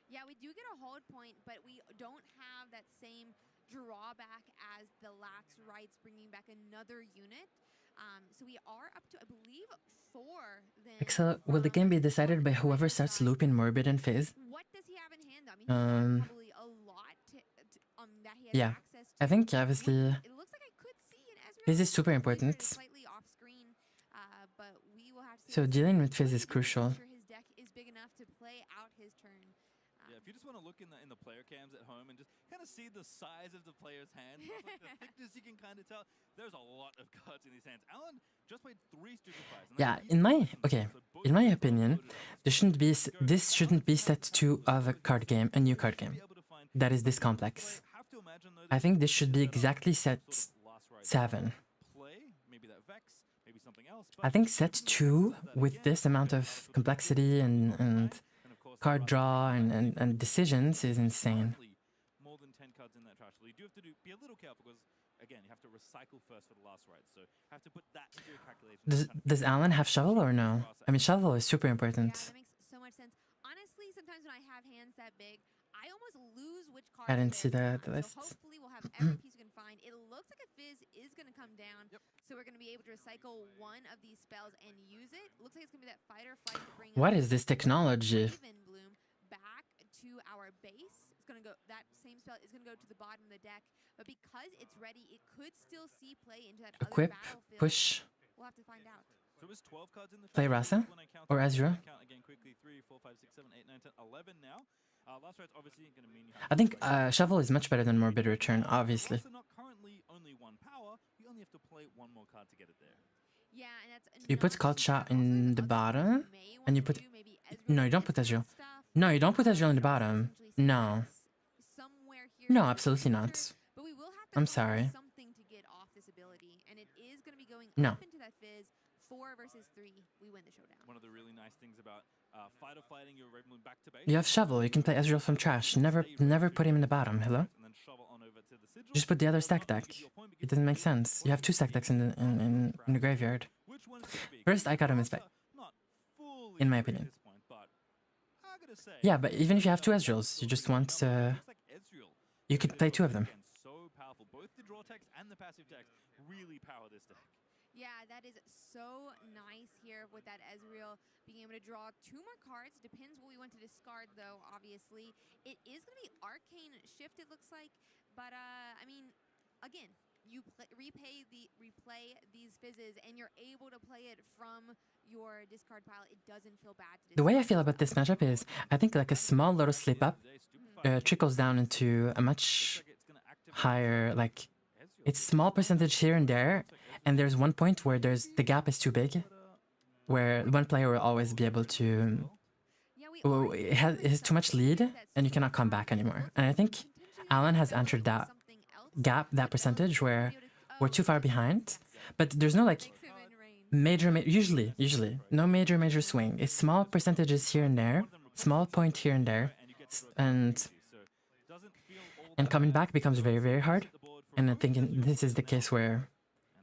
Yeah, we do get a hold point, but we don't have that same drawback as the Lax Rights bringing back another unit. So we are up to, I believe, 4 then. Excel, will the game be decided by whoever starts looping Morbid and Fizz? What does he have in hand, though? I mean, he has probably a lot that he has Yeah, access to. I think obviously It looks like I could see an Ezreal Fizz is super important. slightly off screen, but we will have to see. So dealing with Fizz is crucial. Make sure his deck is big enough to play out his turn. Yeah, if you just want to look in the player cams at home and just kind of see the size of the player's hands, like the thickness, you can kind of tell there's a lot of cards in his hands. Alan just played 3 Stupefies. Yeah, in my opinion, this shouldn't be set 2 of a card game, a new card game. That is this complex. I think this should be exactly set 7. I think set 2 with this amount of complexity and card draw and decisions is insane. More than 10 cards in that trash. So you do have to be a little careful because, again, you have to recycle first for the last right. So have to put that into your calculation. Does Alan have shovel or no? I mean, shovel is super important. Yeah, that makes so much sense. Honestly, sometimes when I have hands that big, I almost lose which card. I didn't see the list. So hopefully we'll have every piece you can find. It looks like a Fizz is going to come down, so we're going to be able to recycle one of these spells and use it. Looks like it's going to be that fight or flight to bring. What is this technology? Draven Bloom back to our base. It's going to go. That same spell is going to go to the bottom of the deck, but because it's ready, it could still see play into that Equip, other battlefield. push. We'll have to find out. So it was 12 cards in the Play Rasa or Ezreal. Count again quickly. 3, 4, 5, 6, 7, 8, 9, 10, 11 now. Last right's obviously going to mean you have I think shovel is much better than Morbid Return, obviously. also not currently only 1 power. You only have to play 1 more card to get it there. Yeah, and that's You put Cult Shot in the bottom, and you put... No, you don't put Ezreal. No, you don't put Ezreal in the bottom. No. No, absolutely not. But we will have to I'm sorry. something to get off this ability, and it is going to be going No. up into that Fizz. 4 versus 3, we win the showdown. One of the really nice things about fighting your Red Moon back to base. You have shovel, you can play Ezreal from trash. Never put him in the bottom, hello? And then shovel on over to the sigil. Just put the other stack deck. It doesn't make sense. You have 2 stack decks in the graveyard. First, I got him inspect. In my opinion. Yeah, but even if you have 2 Ezreals, you just want you could play 2 of them. So powerful. Both the draw text and the passive text really power this deck. Yeah, that is so nice here with that Ezreal being able to draw 2 more cards. Depends what we want to discard, though, obviously. It is going to be Arcane Shift, it looks like. But, I mean, again, you replay these Fizzes, and you're able to play it from your discard pile. It doesn't feel bad to The way I feel about this matchup is, I think like a small little slip up trickles down into a much higher, like, it's small percentage here and there, and there's one point where the gap is too big, where one player will always be able to... it has too much lead, and you cannot come back anymore. And I think Alan has entered that gap, that percentage, where we're too far behind, but there's no, like, usually, no major swing. It's small percentages here and there, small point here and there, and coming back becomes very, very hard. And I think this is the case where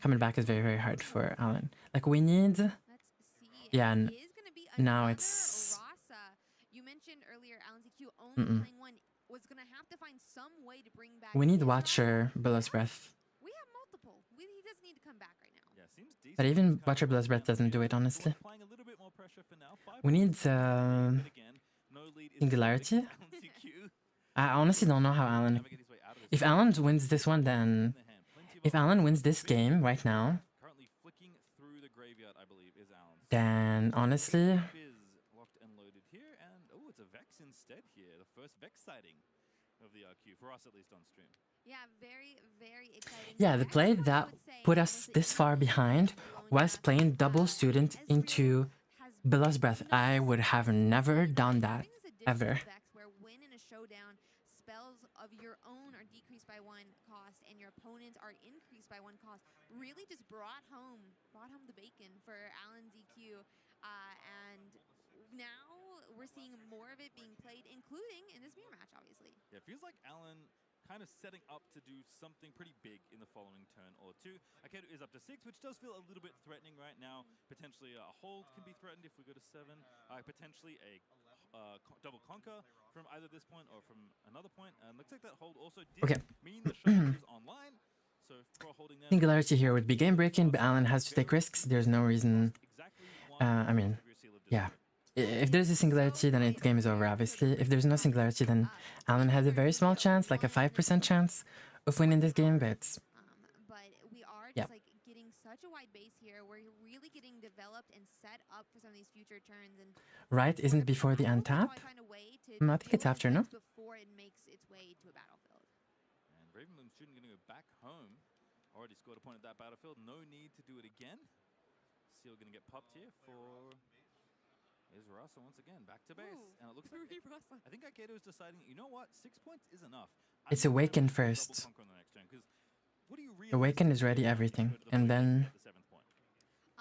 coming back is very, very hard for Alan. Like, we need... Yeah, and now it's... You mentioned earlier, Alan ZQ only playing 1 was going to have to find some way to bring back... We need Watcher, Billow's Breath. We have multiple. He doesn't need to come back right now. But even Watcher, Billow's Breath doesn't do it, honestly. We need Singularity. I honestly don't know how Alan... If Alan wins this one, then... If Alan wins this game right now, then honestly, Fizz locked and loaded here, and oh, it's a Vex instead here. The first Vex sighting of the RQ, for us at least on stream. Yeah, very exciting. yeah, the play that put us this far behind was playing double student into Bella's Breath. I would have never done that, ever. Where win in a showdown, spells of your own are decreased by 1 cost, and your opponents are increased by 1 cost. Really just brought home the bacon for Alan ZQ, and now we're seeing more of it being played, including in this mirror match, obviously. Yeah, it feels like Alan kind of setting up to do something pretty big in the following turn or two. Akedo is up to 6, which does feel a little bit threatening right now. Potentially a hold can be threatened if we go to 7. Potentially a double conquer from either this point or from another point. And looks like that hold also did mean the shot is online. So for holding them, Singularity here would be game breaking, but Alan has to take risks. There's no reason. I mean, yeah. If there's a singularity, then the game is over, obviously. If there's no singularity, then Alan has a very small chance, like a 5% chance of winning this game, but we are just like getting such a wide base here. We're really getting developed and set up for some of these future turns. And right isn't before the untap? I think it's after, no? Before it makes its way to a battlefield. And Ravenloom student going to go back home. Already scored a point at that battlefield. No need to do it again. Seal going to get popped here for... Is Russell once again back to base, and it looks like I think Akedo is deciding. You know what? 6 points is enough. It's Awaken first. Awaken is ready everything, and then 100%,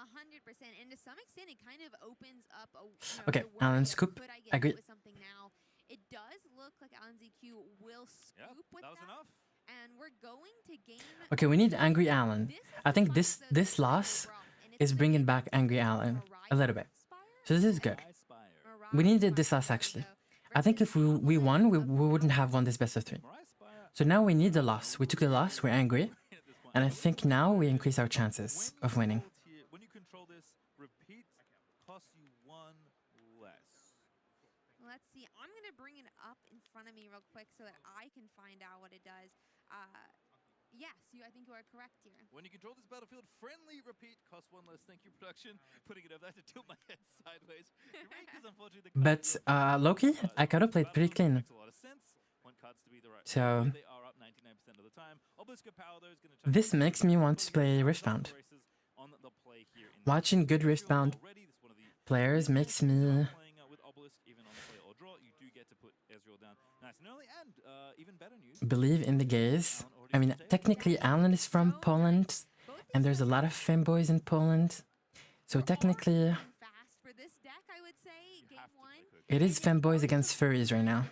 and to some extent, it kind of opens up a. Okay, Alan scoop. Agree. Something now. It does look like Alan ZQ will scoop with that. Enough. And we're going to game. Okay, we need Angry Alan. I think this loss is bringing back Angry Alan a little bit. So this is good. We needed this loss, actually. I think if we won, we wouldn't have won this best of 3. So now we need the loss. We took the loss, we're angry. And I think now we increase our chances of winning. When you control this, repeat costs you 1 less. Let's see. I'm going to bring it up in front of me real quick so that I can find out what it does. Yes, I think you are correct here. When you control this battlefield, friendly repeat costs 1 less. Thank you, production. Putting it up. I had to tilt my head sideways. Unfortunately, but Loki, I could have played pretty clean. So this makes me want to play Riftbound. Watching good Riftbound players makes me believe in the gaze. I mean, technically, Alan is from Poland, and there's a lot of femboys in Poland. So technically, it is femboys against furries right now.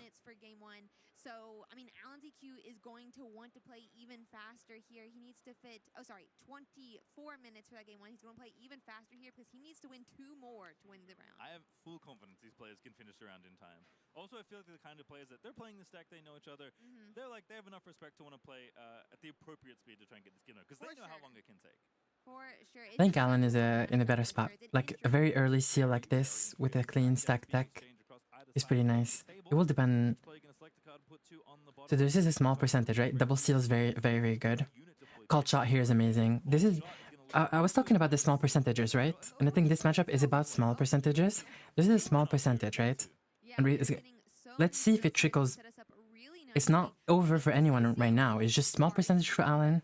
So, I mean, Alan ZQ is going to want to play even faster here. He needs to fit, 24 minutes for that game 1. He's going to play even faster here because he needs to win 2 more to win the round. I have full confidence these players can finish the round in time. Also, I feel like they're the kind of players that they're playing this deck, they know each other. They're like, they have enough respect to want to play at the appropriate speed to try and get this game out because they know how long it can take. For sure. I think Alan is in a better spot. Like a very early seal like this with a clean stack deck is pretty nice. It will depend. So this is a small percentage, right? Double seal is very good. Called shot here is amazing. This is I was talking about the small percentages, right? And I think this matchup is about small percentages. This is a small percentage, right? And let's see if it trickles. It's not over for anyone right now. It's just small percentage for Alan.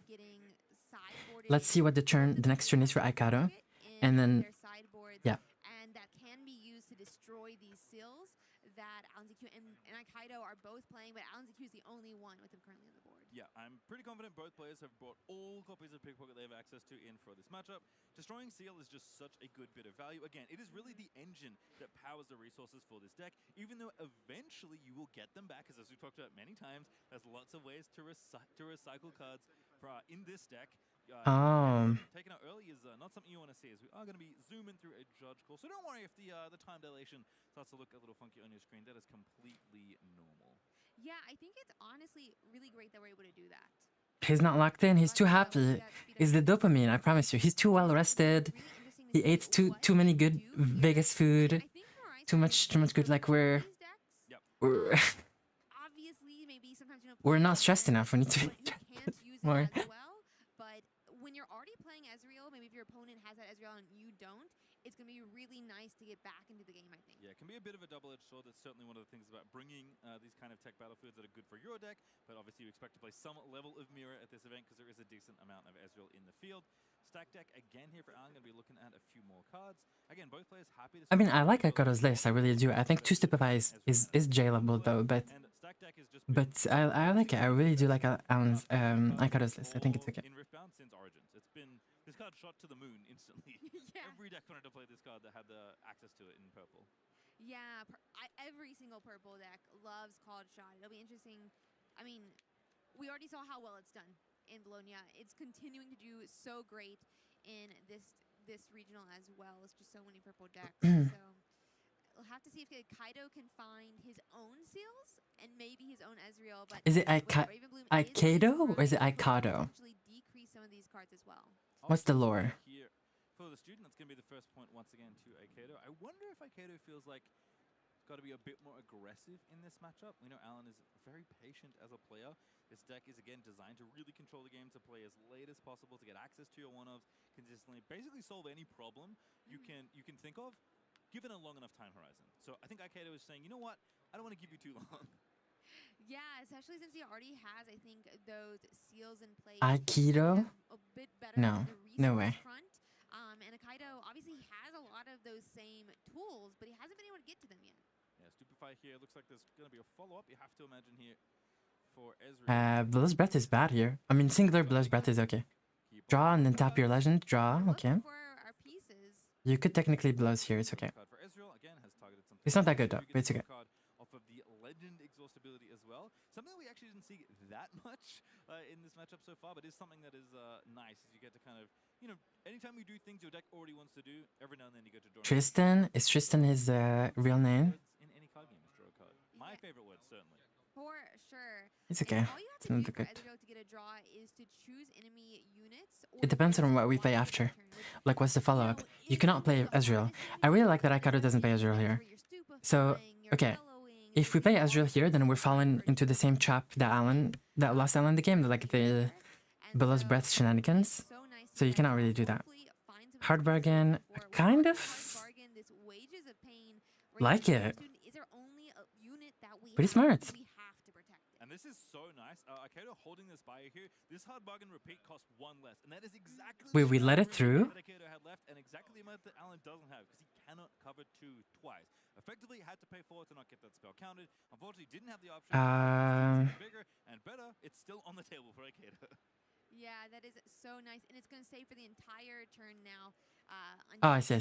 Let's see what the next turn is for Aikato. And then, yeah. And that can be used to destroy these seals that Alan ZQ and Aikato are both playing, but Alan ZQ is the only one with them currently on the board. Yeah, I'm pretty confident both players have brought all copies of Pickpocket they have access to in for this matchup. Destroying Seal is just such a good bit of value. Again, it is really the engine that powers the resources for this deck, even though eventually you will get them back, because as we've talked about many times, there's lots of ways to recycle cards in this deck. Taken out early is not something you want to see, as we are going to be zooming through a judge call. So don't worry if the time dilation starts to look a little funky on your screen. That is completely normal. Yeah, I think it's honestly really great that we're able to do that. He's not locked in. He's too happy. It's the dopamine, I promise you. He's too well rested. He ate too many good Vegas food. Too much good. Like we're not stressed enough. We need to more. But when you're already playing Ezreal, maybe if your opponent has that Ezreal and you don't, it's going to be really nice to get back into the game, I think. Yeah, it can be a bit of a double-edged sword. That's certainly one of the things about bringing these kind of tech battlefields that are good for your deck, but obviously you expect to play some level of mirror at this event because there is a decent amount of Ezreal in the field. Stack deck again here for Alan, going to be looking at a few more cards. Again, both players happy to... I mean, I like Akado's list, I really do. I think 2 Stupefy is jailable though, but I like it. I really do like Alan's Akado's list. I think it's okay. In Riftbound since Origins. It's been... This card shot to the moon instantly. Yeah. Every deck wanted to play this card that had the access to it in purple. Yeah, every single purple deck loves Called Shot. It'll be interesting. I mean, we already saw how well it's done in Bologna. It's continuing to do so great in this regional as well. It's just so many purple decks. So we'll have to see if Kaido can find his own seals and maybe his own Ezreal. But Is it Aikado or is it Aikado? Actually decrease some of these cards as well. What's the lore? Here for the student, that's going to be the first point once again to Aikado. I wonder if Aikado feels like it's got to be a bit more aggressive in this matchup. We know Alan is very patient as a player. This deck is again designed to really control the game, to play as late as possible, to get access to your one-ofs consistently, basically solve any problem you can think of, given a long enough time horizon. So I think Aikado is saying, you know what, I don't want to give you too long. Yeah, especially since he already has, I think, those seals in place. Aikido? A bit better No, no way. front. And Kaido obviously has a lot of those same tools, but he hasn't been able to get to them yet. Yeah, Stupefy here. Looks like there's going to be a follow-up. You have to imagine here for Ezreal. Blood's Breath is bad here. I mean, singular Blood's Breath is okay. Draw and then tap your legend. Draw, okay. You could technically Blows here, it's okay. It's not that good though, but it's okay. Off of the legend exhaustibility as well. Something we actually didn't see that much in this matchup so far, but is something that is nice, as you get to kind of, you know, anytime you do things your deck already wants to do, every now and then you get to draw. Tristan? Is Tristan his real name? In any card game, draw a card. My favorite word, certainly. For sure. It's okay. All you have It's to not do that good. for Ezreal to get a draw is to choose enemy units. It depends on what we play after. Like, what's the follow-up? You cannot play Ezreal. I really like that Aikado doesn't play Ezreal here. So, okay. If we play Ezreal here, then we're falling into the same trap that lost Alan the game, like the Below's Breath shenanigans. So you cannot really do that. Hard bargain, kind of like it. Pretty smart. And this is so nice. Aikado holding this bio here. This hard bargain repeat costs 1 less, and that is exactly Wait, we let it through? that Aikado had left, and exactly the amount that Alan doesn't have, because he cannot cover 2 twice. Effectively, had to pay 4 to not get that spell counted. Unfortunately, didn't have the option. Bigger and better. It's still on the table for Aikado. Yeah, that is so nice, and it's going to stay for the entire turn now. Oh, I see.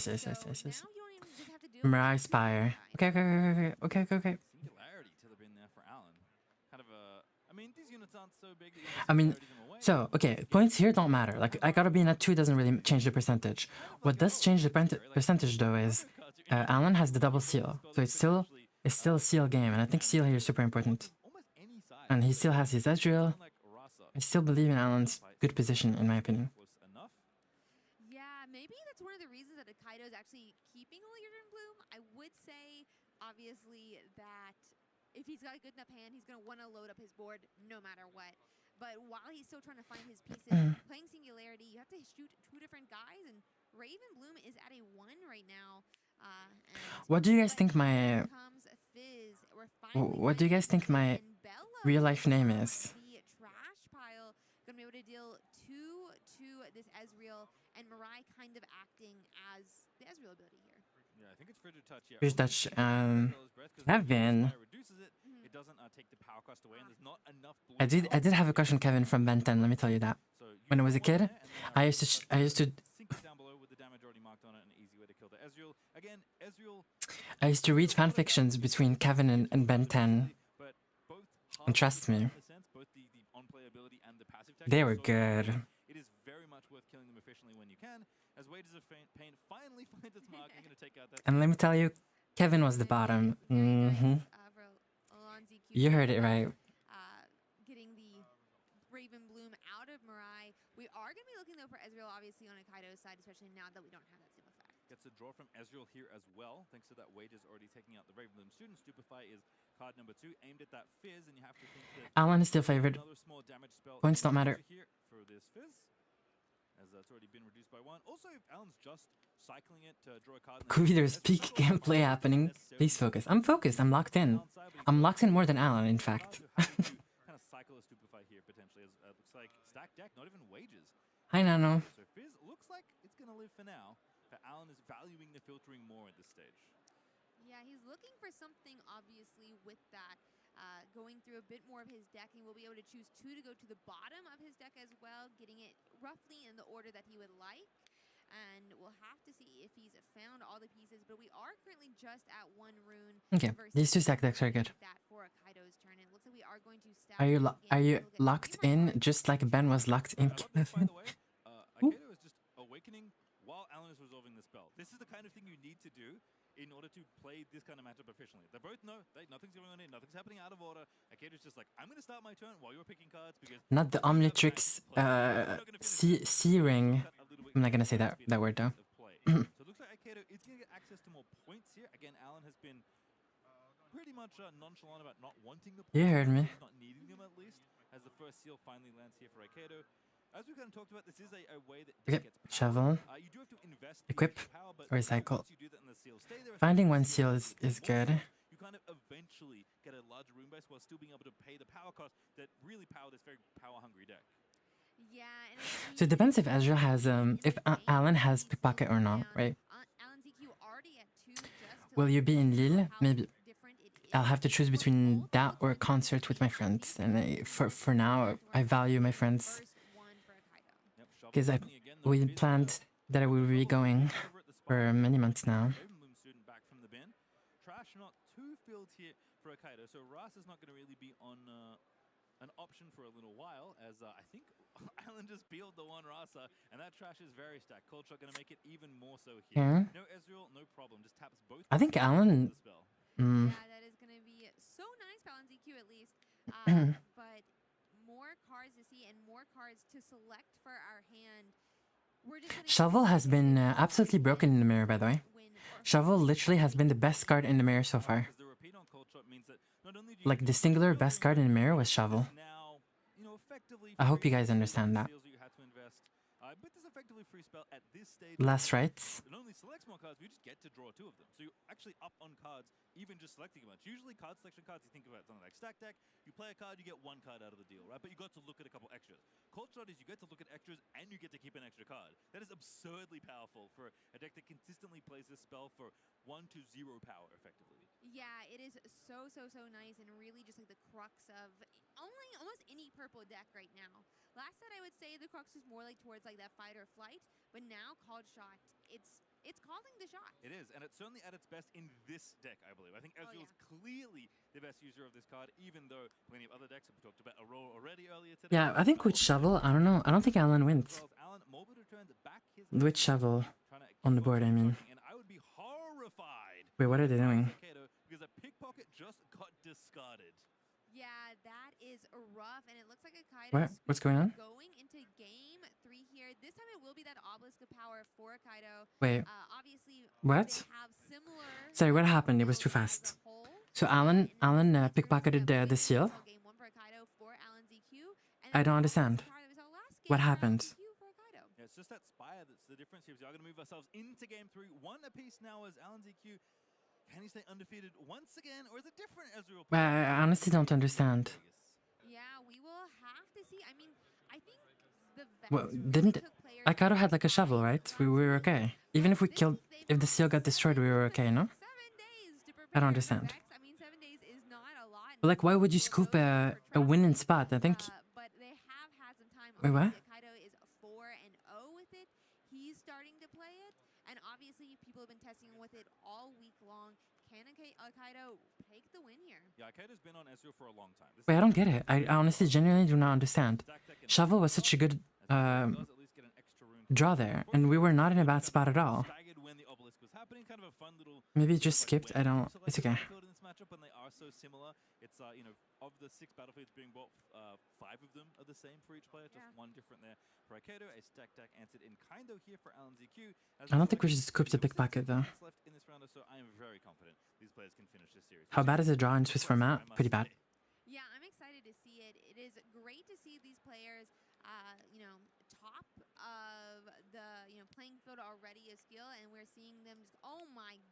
Mirai Spire. Okay. Singularity to the bin there for Alan. Kind of a... I mean, these units aren't so big that you I mean, so, okay, points here don't matter. Like, I gotta be in at 2 doesn't really change the percentage. What does change the percentage, though, is Alan has the double seal. So it's still a seal game, and I think seal here is super important. And he still has his Ezreal. I still believe in Alan's good position, in my opinion. Yeah, maybe that's one of the reasons that Kaido is actually keeping Volibear and Bloom. I would say, obviously, that if he's got a good enough hand, he's going to want to load up his board no matter what. But while he's still trying to find his pieces, playing Singularity, you have to shoot 2 different guys, and Raven Bloom is at a 1 right now. What do you guys think my... What do you guys think my real life name is? The trash pile going to be able to deal 2 to this Ezreal, and Mirai kind of acting as the Ezreal ability here. Yeah, I think it's Frigid Touch. Yeah. Frigid Touch, Kevin. It doesn't take the power cost away, and there's not enough. I did have a question, Kevin, from Ben 10. Let me tell you that. When I was a kid, I used to down below with the damage already marked on it, an easy way to kill the Ezreal. Again, Ezreal. I used to read fanfictions between Kevin and Ben 10. And trust me, they were good. It is very much worth killing them efficiently when you can. As Wages of Pain finally finds its mark, you're going to take out that. And let me tell you, Kevin was the bottom. You heard it right. Getting the Raven Bloom out of Mirai. We are going to be looking, though, for Ezreal, obviously, on Kaido's side, especially now that we don't have that same effect. Gets a draw from Ezreal here as well, thanks to that Wages already taking out the Raven Bloom student. Stupefy is card number 2, aimed at that Fizz, and you have to think that Alan is still favored. Points don't matter. Here for this Fizz. as it's already been reduced by 1. Also, Alan's just cycling it to draw a card. Could be there's peak gameplay happening. Please focus. I'm focused. I'm locked in. I'm locked in more than Alan, in fact. Kind of cycle a Stupefy here potentially. As looks like stack deck, not even wages. Hi, Nano. So Fizz looks like it's going to live for now, but Alan is valuing the filtering more at this stage. Yeah, he's looking for something, obviously, with that. Going through a bit more of his deck, he will be able to choose 2 to go to the bottom of his deck as well, getting it roughly in the order that he would like. And we'll have to see if he's found all the pieces, but we are currently just at 1 rune. Okay, these 2 stack decks are good. That for Kaido's turn. It looks like we are going to stab Are you locked in just like Ben was locked in? Kaido is just awakening while Alan is resolving the spell. This is the kind of thing you need to do in order to play this kind of matchup efficiently. They both know nothing's going on here, nothing's happening out of order. Akado's just like, I'm going to start my turn while you're picking cards because... Not the Omnitrix C-ring. I'm not going to say that word though. So it looks like Akado is going to get access to more points here. Again, Alan has been pretty much nonchalant about not wanting the points. You heard me. Not needing them at least, as the first seal finally lands here for Akado. As we kind of talked about, this is a way that Okay, gets shovel, you do have to invest equip, power, but recycle. once you do that in the seal, stay there Finding 1 seal is good. you kind of eventually get a larger rune base while still being able to pay the power cost that really power this very power-hungry deck. Yeah, and So it depends if Ezreal has if Alan has pickpocket or not, right? Alan's EQ already at 2 just to Will you be in Lille? Maybe. I'll have to choose between that or a concert with my friends. And for now, I value my friends. Because we planned that we would be going for many months now. Back from the bin. Trash not too filled here for Akado, so Ras is not going to really be on an option for a little while, as I think Alan just peeled the 1 Rasa, and that trash is very stacked. Cold Shot going to make it even more so here. No Ezreal, no problem, just taps both. I think Alan... Yeah, that is going to be so nice, Alan's EQ at least. But more cards to see and more cards to select for our hand. Shovel has been absolutely broken in the mirror, by the way. Shovel literally has been the best card in the mirror so far. Like, the singular best card in the mirror was Shovel. I hope you guys understand that. But this effectively free spell at this stage. Last rights. It only selects more cards, but you just get to draw 2 of them. So you're actually up on cards, even just selecting a bunch. Usually card selection cards, you think about something like stack deck, you play a card, you get 1 card out of the deal, right? But you got to look at a couple extras. Cold Shot is you get to look at extras and you get to keep an extra card. That is absurdly powerful for a deck that consistently plays this spell for 1 to 0 power, effectively. Yeah, it is so nice and really just like the crux of almost any purple deck right now. Last set I would say the crux is more like towards like that fight or flight, but now Cold Shot, it's calling the shot. It is, and it's certainly at its best in this deck, I believe. I think Ezreal is clearly the best user of this card, even though plenty of other decks have talked about Aurora already earlier today. Yeah, I think with Shovel, I don't know. I don't think Alan wins. With Shovel on the board, I mean. And I would be horrified. Wait, what are they doing? Because a pickpocket just got discarded. Yeah, that is rough, and it looks like Akaido What's going on? Going into game 3 here. This time it will be that Obelisk of Power for Akaido. Wait. Obviously, what? Sorry, what happened? It was too fast. So Alan pickpocketed the seal? I don't understand. What happened? Yeah, it's just that Spire that's the difference here. We are going to move ourselves into game 3. 1 apiece now as Alan's EQ. Can he stay undefeated once again, or is it different Ezreal? I honestly don't understand. Yeah, we will have to see. I mean, I think the Well, didn't Akado had like a shovel, right? We were okay. Even if we killed, if the seal got destroyed, we were okay, no? I don't understand. I mean, 7 days is not a lot. But like, why would you scoop a winning spot? I think. But they have had some time. Wait, what? Akaido is 4-0 with it. He's starting to play it. And obviously, people have been testing with it all week long. Can Akaido take the win here? Yeah, Akaido's been on Ezreal for a long time. Wait, I don't get it. I honestly, genuinely do not understand. Shovel was such a good draw there, and we were not in a bad spot at all. Maybe it just skipped. I don't. It's okay. When they are so similar, it's you know, of the 6 battlefields being bought, 5 of them are the same for each player, just 1 different there for Akaido. A stack deck answered in Kindo here for Alan's EQ. I don't think we should scoop the pickpocket though. Left in this round, so I am very confident these players can finish this series. How bad is the draw in Swiss format? Pretty bad. Yeah, I'm excited to see it. It is great to see these players, you know, top of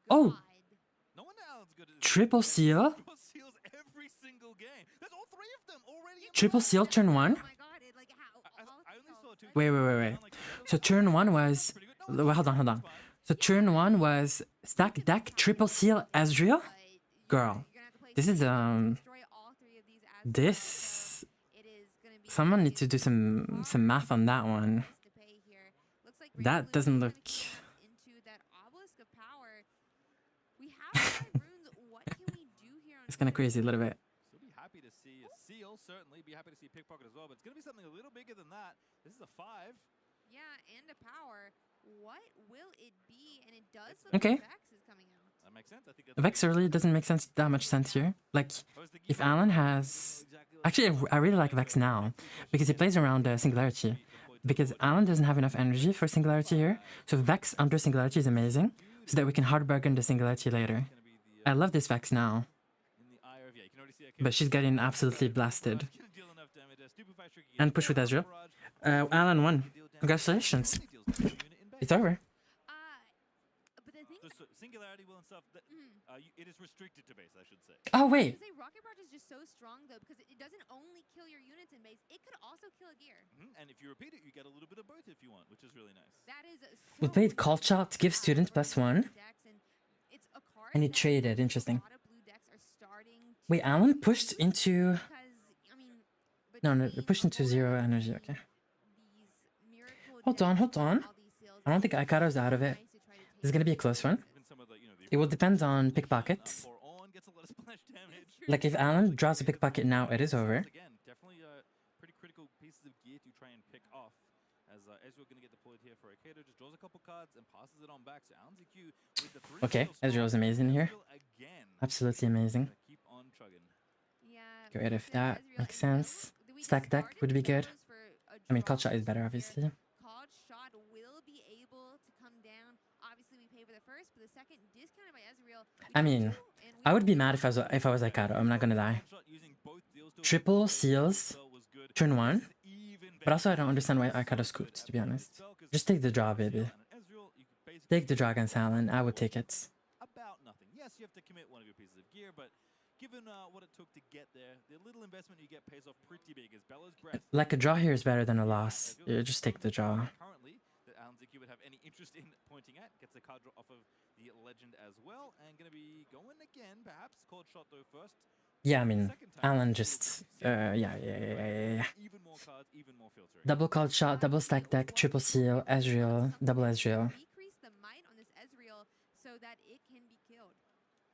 Oh! No wonder Alan's good at Triple seal? triple seals every single game. There's all three of them already. Triple seal turn 1? I only saw two. Wait. So turn 1 was... Wait, hold on. So turn 1 was stack deck, triple seal, Ezreal? Girl. This is, This... Someone needs to do some math on that one. That doesn't look... It's kind of crazy a little bit. So be happy to see a seal, certainly. Be happy to see pickpocket as well, but it's going to be something a little bigger than that. This is a 5. Yeah, and a power. What will it be? And it does look Okay. like Vex is coming out. That makes sense. I think that's Vex really doesn't make that much sense here. Like, if Alan has... Actually, I really like Vex now, because he plays around Singularity. Because Alan doesn't have enough energy for Singularity here, so Vex under Singularity is amazing, so that we can hard bargain the Singularity later. I love this Vex now. But she's getting absolutely blasted. And push with Ezreal. Alan won. Congratulations. It's over. The singularity will and stuff. It is restricted to base, I should say. Oh, wait. Rocket Barrage is just so strong, though, because it doesn't only kill your units in base, it could also kill a gear. And if you repeat it, you get a little bit of both if you want, which is really nice. That is We played Call Shot to give students +1. And he traded. Interesting. Wait, Alan pushed into... No, pushed into 0 energy. Okay. Hold on. I don't think Aikato's out of it. This is going to be a close one. It will depend on pickpockets. Like, if Alan draws a pickpocket now, it is over. Again, definitely pretty critical pieces of gear to try and pick off. As Ezreal going to get deployed here for Aikato, just draws a couple cards and passes it on back. So Alan's EQ with the 3 Okay, Ezreal is amazing here. Absolutely amazing. Keep on chugging. Get rid of that. Makes sense. Stack deck would be good. I mean, Call Shot is better, obviously. Called Shot will be able to come down. Obviously, we pay for the first, but the second discounted by Ezreal. I mean, I would be mad if I was Aikado. I'm not gonna lie. Triple seals, turn 1. But also, I don't understand why Aikado scooped, to be honest. Just take the draw, baby. Take the draw against Alan. I would take it. About nothing. Yes, you have to commit one of your pieces of gear, but given what it took to get there, the little investment you get pays off pretty big. As Bella's breath. Like, a draw here is better than a loss. Yeah, just take the draw. Currently, that Alan Ziki would have any interest in pointing at. Gets a card draw off of the legend as well, and going to be going again, perhaps. Called Shot though first. Yeah, I mean, Alan just... yeah. Even more cards, even more filtering. Double Called Shot, double stack deck, triple seal, Ezreal, double Ezreal. Decrease the might on this Ezreal so that it can be killed.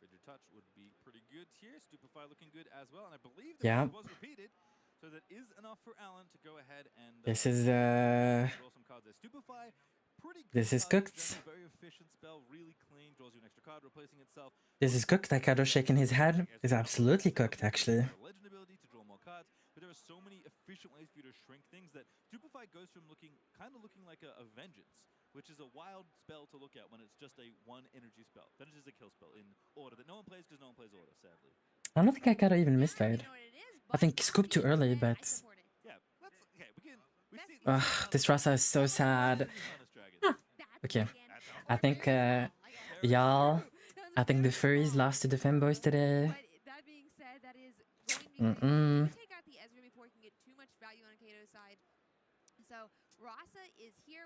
Rigid Touch would be pretty good here. Stupefy looking good as well, and I believe Yeah. that was repeated. So that is enough for Alan to go ahead and... This is, draw some cards there. Stupefy, pretty good This is card, cooked. very efficient spell, really clean, draws you an extra card, replacing itself. This is cooked. Aikado shaking his head. Is absolutely cooked, actually. Legend ability to draw more cards, but there are so many efficient ways for you to shrink things that Stupefy goes from looking like a Vengeance, which is a wild spell to look at when it's just a 1 energy spell. Vengeance is a kill spell in Order that no one plays because no one plays Order, sadly. I don't think Aikado even misplayed. I think scooped too early, but... Ugh, this Rasa is so sad. Okay, I think, y'all... I think the furries lost to the femboys today.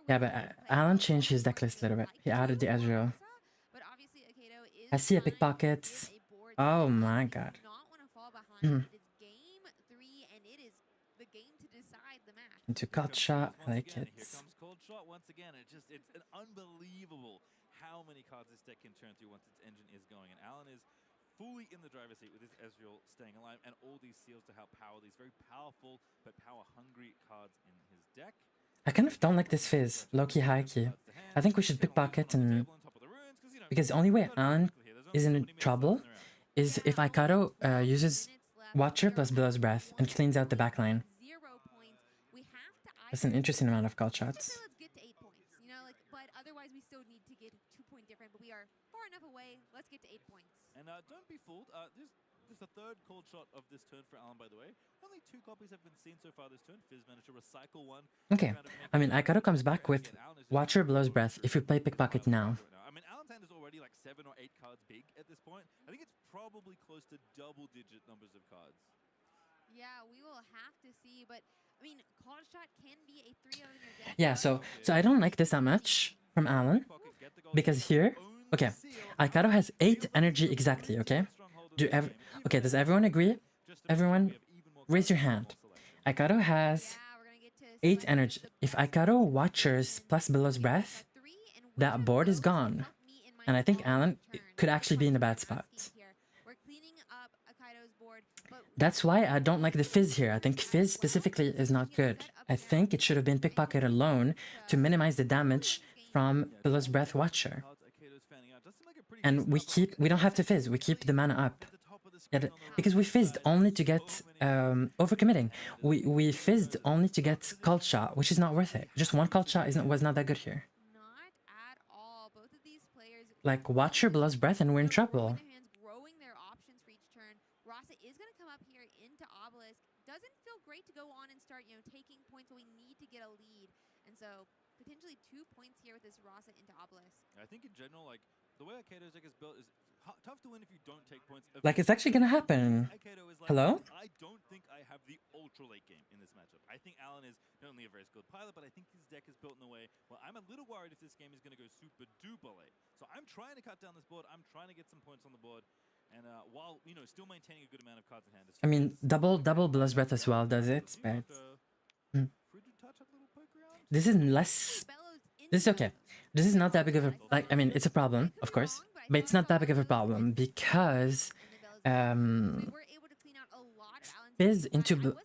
Yeah, but Alan changed his deck list a little bit. He added the Ezreal. I see a pickpocket. Oh my god. Into Called Shot, I like it. Here comes Called Shot once again. It's an unbelievable how many cards this deck can turn through once its engine is going. And Alan is fully in the driver's seat with his Ezreal staying alive and all these seals to help power these very powerful but power-hungry cards in his deck. I kind of don't like this Fizz. Low-key, high-key. I think we should pickpocket and... Because the only way Alan is in trouble is if Aikado uses Watcher plus Billow's Breath and cleans out the backline. That's an interesting amount of Called Shots. But otherwise we still need to get 2-point different, but we are far enough away. Let's get to 8 points. And don't be fooled. This is the 3rd Called Shot of this turn for Alan, by the way. Only 2 copies have been seen so far this turn. Fizz managed to recycle 1. Okay, I mean, Aikado comes back with Watcher, Blow's Breath if we play pickpocket now. I mean, Alan's hand is already already like 7 or 8 cards big at this point. I think it's probably close to double-digit numbers of cards. Yeah, we will have to see, but I mean, College Shot can be a 3 out in your deck. Yeah, so I don't like this that much from Alan, because here, okay, Aikado has 8 energy exactly, okay? Okay, does everyone agree? Everyone, raise your hand. Aikado has 8 energy. If Aikado Watchers plus Billow's Breath, that board is gone. And I think Alan could actually be in a bad spot. We're cleaning up Akaido's board, but That's why I don't like the Fizz here. I think Fizz specifically is not good. I think it should have been Pickpocket alone to minimize the damage from Billow's Breath Watcher. And we don't have to Fizz, we keep the mana up. Yeah, because we fizzed only to get overcommitting. We fizzed only to get Cult Shot, which is not worth it. Just one Cult Shot was not that good here. Like, Watcher, Billow's Breath, and we're in trouble. growing their options for each turn. Rasa is going to come up here into Obelisk. Doesn't feel great to go on and start, taking points when we need to get a lead. And so, potentially 2 points here with this Rasa into Obelisk. I think in general, like, the way Aikato's deck is built is tough to win if you don't take points. Like, it's actually gonna happen. Hello? I don't think I have the ultra late game in this matchup. I think Alan is not only a very skilled pilot, but I think his deck is built in a way where I'm a little worried if this game is going to go super duper late. So I'm trying to cut down this board. I'm trying to get some points on the board. And while, still maintaining a good amount of cards in hand. I mean, double Billow's Breath as well does it, but... This is less... This is okay. This is not that big of a... Like, I mean, it's a problem, of course. But it's not that big of a problem because... Fizz into...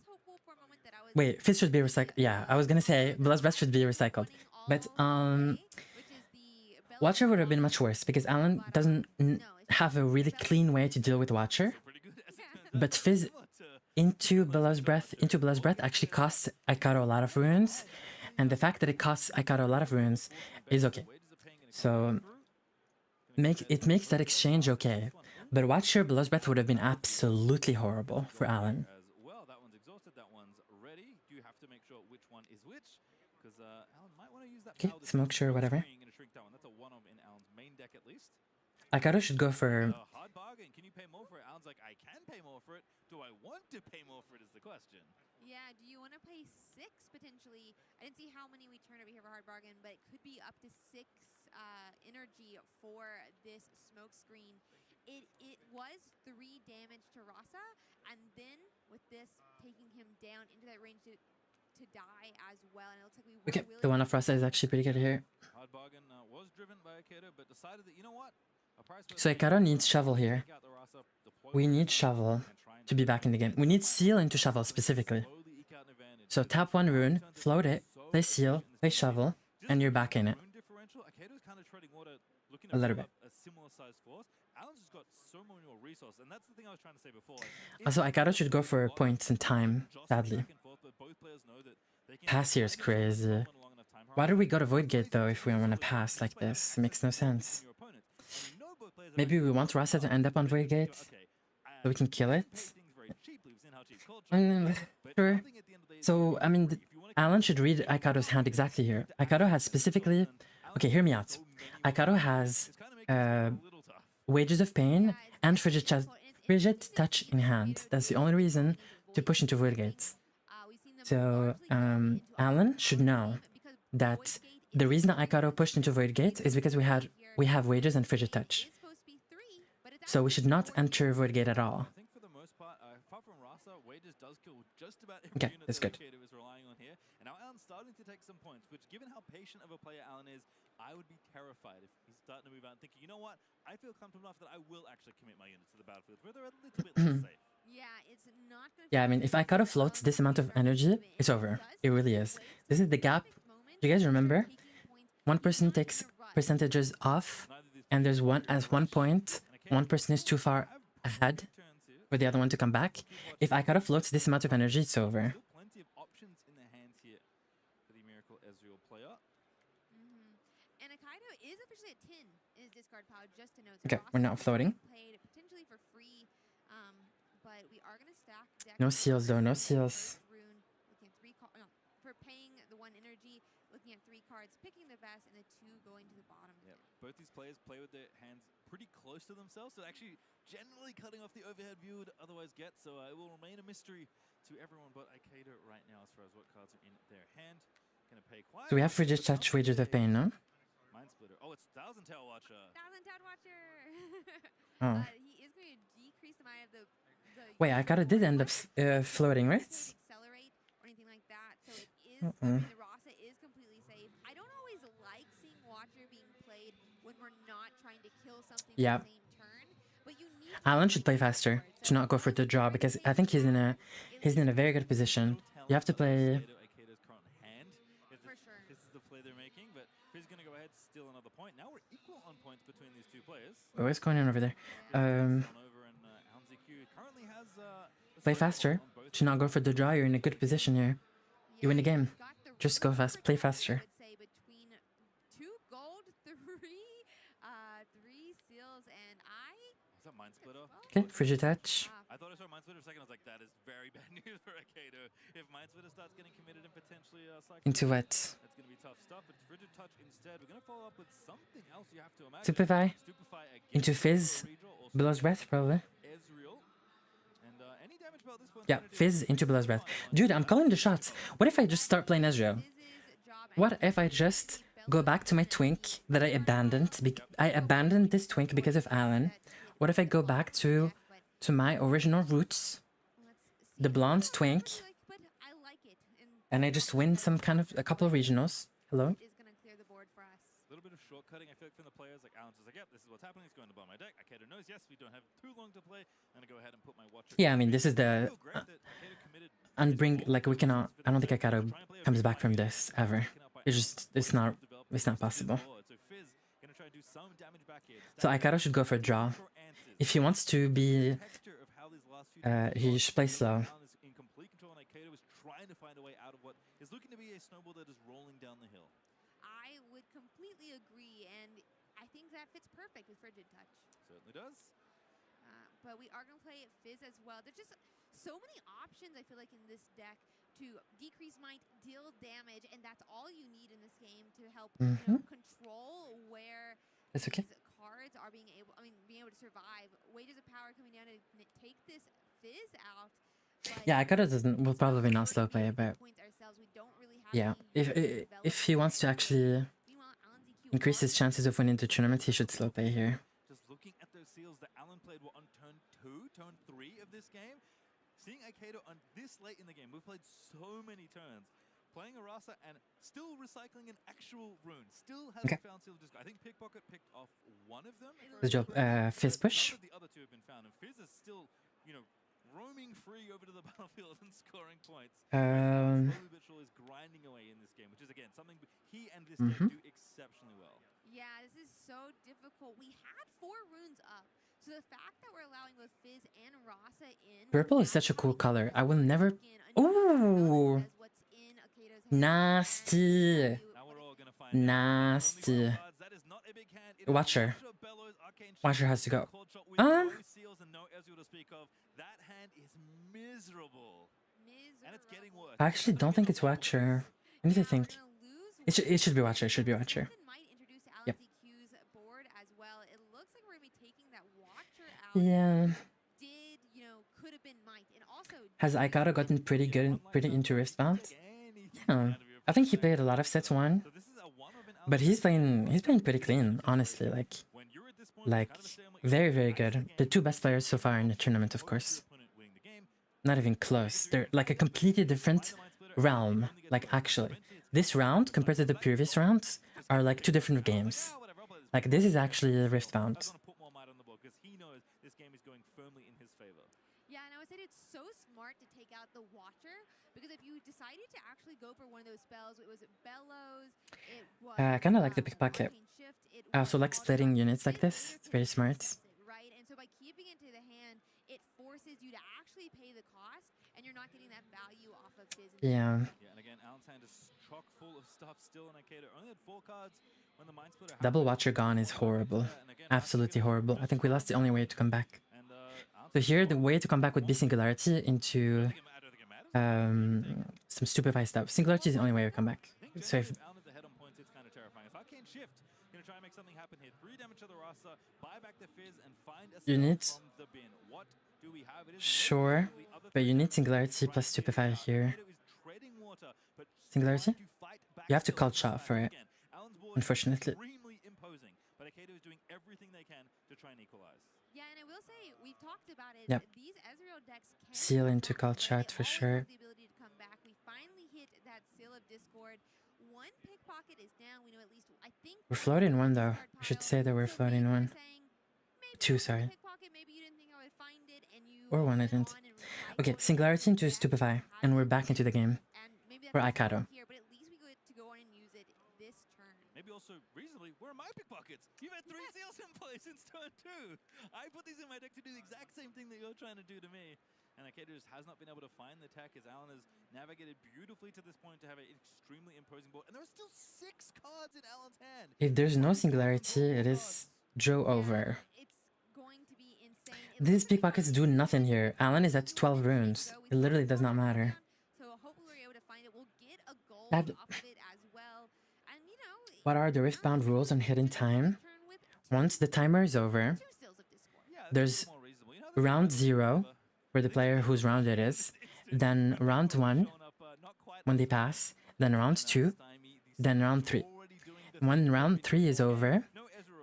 Wait, Fizz should be recycled. Yeah, I was gonna say Billow's Breath should be recycled. But, Watcher would have been much worse because Alan doesn't have a really clean way to deal with Watcher. But Fizz into Billow's Breath actually costs Aikado a lot of runes. And the fact that it costs Aikado a lot of runes is okay. So it makes that exchange okay. But Watcher, Billow's Breath would have been absolutely horrible for Alan. Well, that one's exhausted, that one's ready. You have to make sure which one is which, because Alan might want to use that. Okay, smoke sure, whatever. That's a one-off in Alan's main deck at least. Aikado should go for... Hard bargain. Can you pay more for it? Alan's like, I can pay more for it. Do I want to pay more for it is the question. Yeah, do you want to pay 6 potentially? I didn't see how many we turned over here for hard bargain, but it could be up to 6 energy for this smoke screen. It was 3 damage to Rasa, and then with this taking him down into that range to die as well. And it looks like we were Okay, the one off Rasa is actually pretty good here. Hard bargain was driven by Aikado, but decided that, you know what? So Aikado needs Shovel here. We need Shovel to be back in the game. We need Seal into Shovel specifically. So tap 1 rune, float it, play Seal, play Shovel, and you're back in it. A little bit. Also, Aikado should go for points in time, sadly. Pass here is crazy. Why do we go to Void Gate though if we want to pass like this? It makes no sense. Maybe we want Rasa to end up on Void Gate so we can kill it? Sure. So, I mean, Alan should read Aikado's hand exactly here. Aikado has specifically... Okay, hear me out. Aikado has Wages of Pain and Frigid Touch in hand. That's the only reason to push into Void Gates. So, Alan should know that the reason that Aikado pushed into Void Gate is because we have Wages and Frigid Touch. So we should not enter Void Gate at all. Okay, that's good. And now Alan's starting to take some points, which given how patient of a player Alan is, I would be terrified if he's starting to move out and thinking, you know what, I feel comfortable enough that I will actually commit my units to the battlefield where they're a little bit less safe. Yeah, it's not gonna... Yeah, I mean, if Aikado floats this amount of energy, it's over. It really is. This is the gap. Do you guys remember? One person takes percentages off, and there's at one point, one person is too far ahead for the other one to come back. If Aikado floats this amount of energy, it's over. Plenty of options in their hands here for the Miracle Ezreal player. And Aikado is officially at 10 in his discard pile, just to note. Okay, we're not floating. Played potentially for free, but we are going to stack deck. No seals though, no seals. Rune, looking at 3 cards, for paying the 1 energy, looking at 3 cards, picking the best, and the 2 going to the bottom. Yeah, both these players play with their hands pretty close to themselves, so actually generally cutting off the overhead view would otherwise get. So it will remain a mystery to everyone but Aikido right now as far as what cards are in their hand. Gonna pay quite. So we have Frigid Touch, Wages of Pain, no? Mind Splitter. Oh, it's Thousand Tail Watcher. Thousand Tail Watcher. Oh. He is going to decrease the amount of the Wait, Aikido did end up floating, right? accelerate or anything like that. So it is. I mean, the Rasa is completely safe. I don't always like seeing Watcher being played when we're not trying to kill something Yeah. on the same turn. But you need Alan should play faster to not go for the draw because I think he's in a very good position. You have to play. Aikido's current hand. For sure. This is the play they're making, but Fizz gonna go ahead, steal another point. Now we're equal on points between these two players. What's going on over there? Play faster to not go for the draw. You're in a good position here. You win the game. Just go fast. Play faster. Between 2 gold, 3 seals, and Is that Mind Splitter? Okay, Frigid Touch. I thought I saw Mind Splitter for a second. I was like, that is very bad news for Aikido. If Mind Splitter starts getting committed and potentially cycling, Into what? that's going to be tough stuff. But it's Frigid Touch instead. We're going to follow up with something else you have to imagine. Stupefy. Stupefy again. Into Fizz. Below's Breath, probably. Ezreal. And any damage about this one. Yeah, Fizz into Below's Breath. Dude, I'm calling the shots. What if I just start playing Ezreal? What if I just go back to my Twink that I abandoned? I abandoned this Twink because of Alan. What if I go back to my original roots, the blonde Twink, and I just win some kind of a couple of regionals? Hello? A little bit of shortcutting, I feel like, from the players. Like Alan's just like, yep, this is what's happening. It's going to bomb my deck. Aikido knows, yes, we don't have too long to play. I'm going to go ahead and put my Watcher. Yeah, I mean, this is the unbring. Like we cannot. I don't think Aikido comes back from this ever. It's not possible. So Aikido should go for a draw. If he wants to be, he should play slow. In complete control, and Aikido is trying to find a way out of what is looking to be a snowball that is rolling down the hill. I would completely agree, and I think that fits perfect with Frigid Touch. Certainly does. But we are going to play Fizz as well. There's just so many options, I feel like, in this deck to decrease might, deal damage, and that's all you need in this game to help control where That's okay. these cards are being able to survive. Wages of Power coming down to take this Fizz out. Yeah, Aikido will probably not slow play, but yeah, if he wants to actually increase his chances of winning the tournament, he should slow play here. Just looking at those seals that Alan played were on turn 2, turn 3 of this game. Seeing Aikido on this late in the game, we've played so many turns. Playing a Rasa and still recycling an actual rune. Still hasn't found seal. I think Pickpocket picked off one of them. Good job. Fizz push. None of the other two have been found, and Fizz is still, roaming free over to the battlefield and scoring points. Slowly but surely is grinding away in this game, which is again something he and this team do exceptionally well. Yeah, this is so difficult. We had 4 runes up, so the fact that we're allowing both Fizz and Rasa in. Purple is such a cool color. I will never. Ooh, nasty, nasty. Watcher. Watcher has to go. That hand is miserable. And it's getting worse. I actually don't think it's Watcher. I need to think. It should be Watcher. It should be Watcher. Yep. Yeah. Has Aikido gotten pretty good, pretty into Riftbound? Yeah. I think he played a lot of sets 1. But he's playing pretty clean, honestly. Like very, very good. The 2 best players so far in the tournament, of course. Not even close. They're like a completely different realm. Like actually, this round compared to the previous rounds are like 2 different games. Like this is actually Riftbound. Yeah, and I would say it's so smart to take out the Watcher, because if you decided to actually go for one of those spells, it was Bellows, it was I kind of like the Pickpocket. I also like splitting units like this. It's very smart. Right, and so by keeping it to the hand, it forces you to actually pay the cost, and you're not getting that value off of Fizz. Yeah. And again, Alan's hand is chock full of stuff still in Aikido. Only had 4 cards when the Mind Splitter. Double Watcher gone is horrible. Absolutely horrible. I think we lost the only way to come back. So here, the way to come back would be Singularity into some stupefy stuff. Singularity is the only way to come back. So if to try and make something happen here. 3 damage to the Rasa, buy back the Fizz, and find a You steal need... from the bin. What do we have? It is Sure, but you need Singularity plus Stupefy here. Singularity? You have to cult shot for it, unfortunately. Extremely imposing, but Akedo is doing everything they can to try and equalize. Yeah, and I will say, we've talked about it. Yep. These Ezreal decks can Seal into cult shot for sure. the ability to come back. We finally hit that Seal of Discord. One pickpocket is down. We know at least, I think... We're floating 1 though. We should say that we're floating 1. 2, sorry. Or 1, I didn't. Okay, Singularity into Stupefy, and we're back into the game. For Aikado. Maybe also reasonably, where are my pickpockets? You've had 3 seals in play since turn 2. I put these in my deck to do the exact same thing that you're trying to do to me. And Akedo just has not been able to find the tech as Alan has navigated beautifully to this point to have an extremely imposing board. And there are still 6 cards in Alan's hand. If there's no Singularity, it is Joe over. These pickpockets do nothing here. Alan is at 12 runes. It literally does not matter. What are the Riftbound rules on hitting time? Once the timer is over, there's round 0, where the player whose round it is, then round 1, when they pass, then round 2, then round 3. When round 3 is over,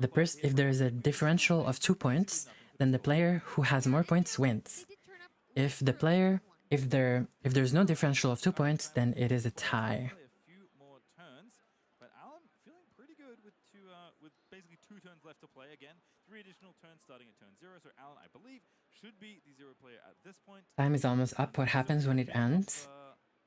if there is a differential of 2 points, then the player who has more points wins. If there's no differential of 2 points, then it is a tie. Basically 2 turns left to play again. 3 additional turns starting at turn 0. So Alan, I believe, should be the 0 player at this point. Time is almost up. What happens when it ends?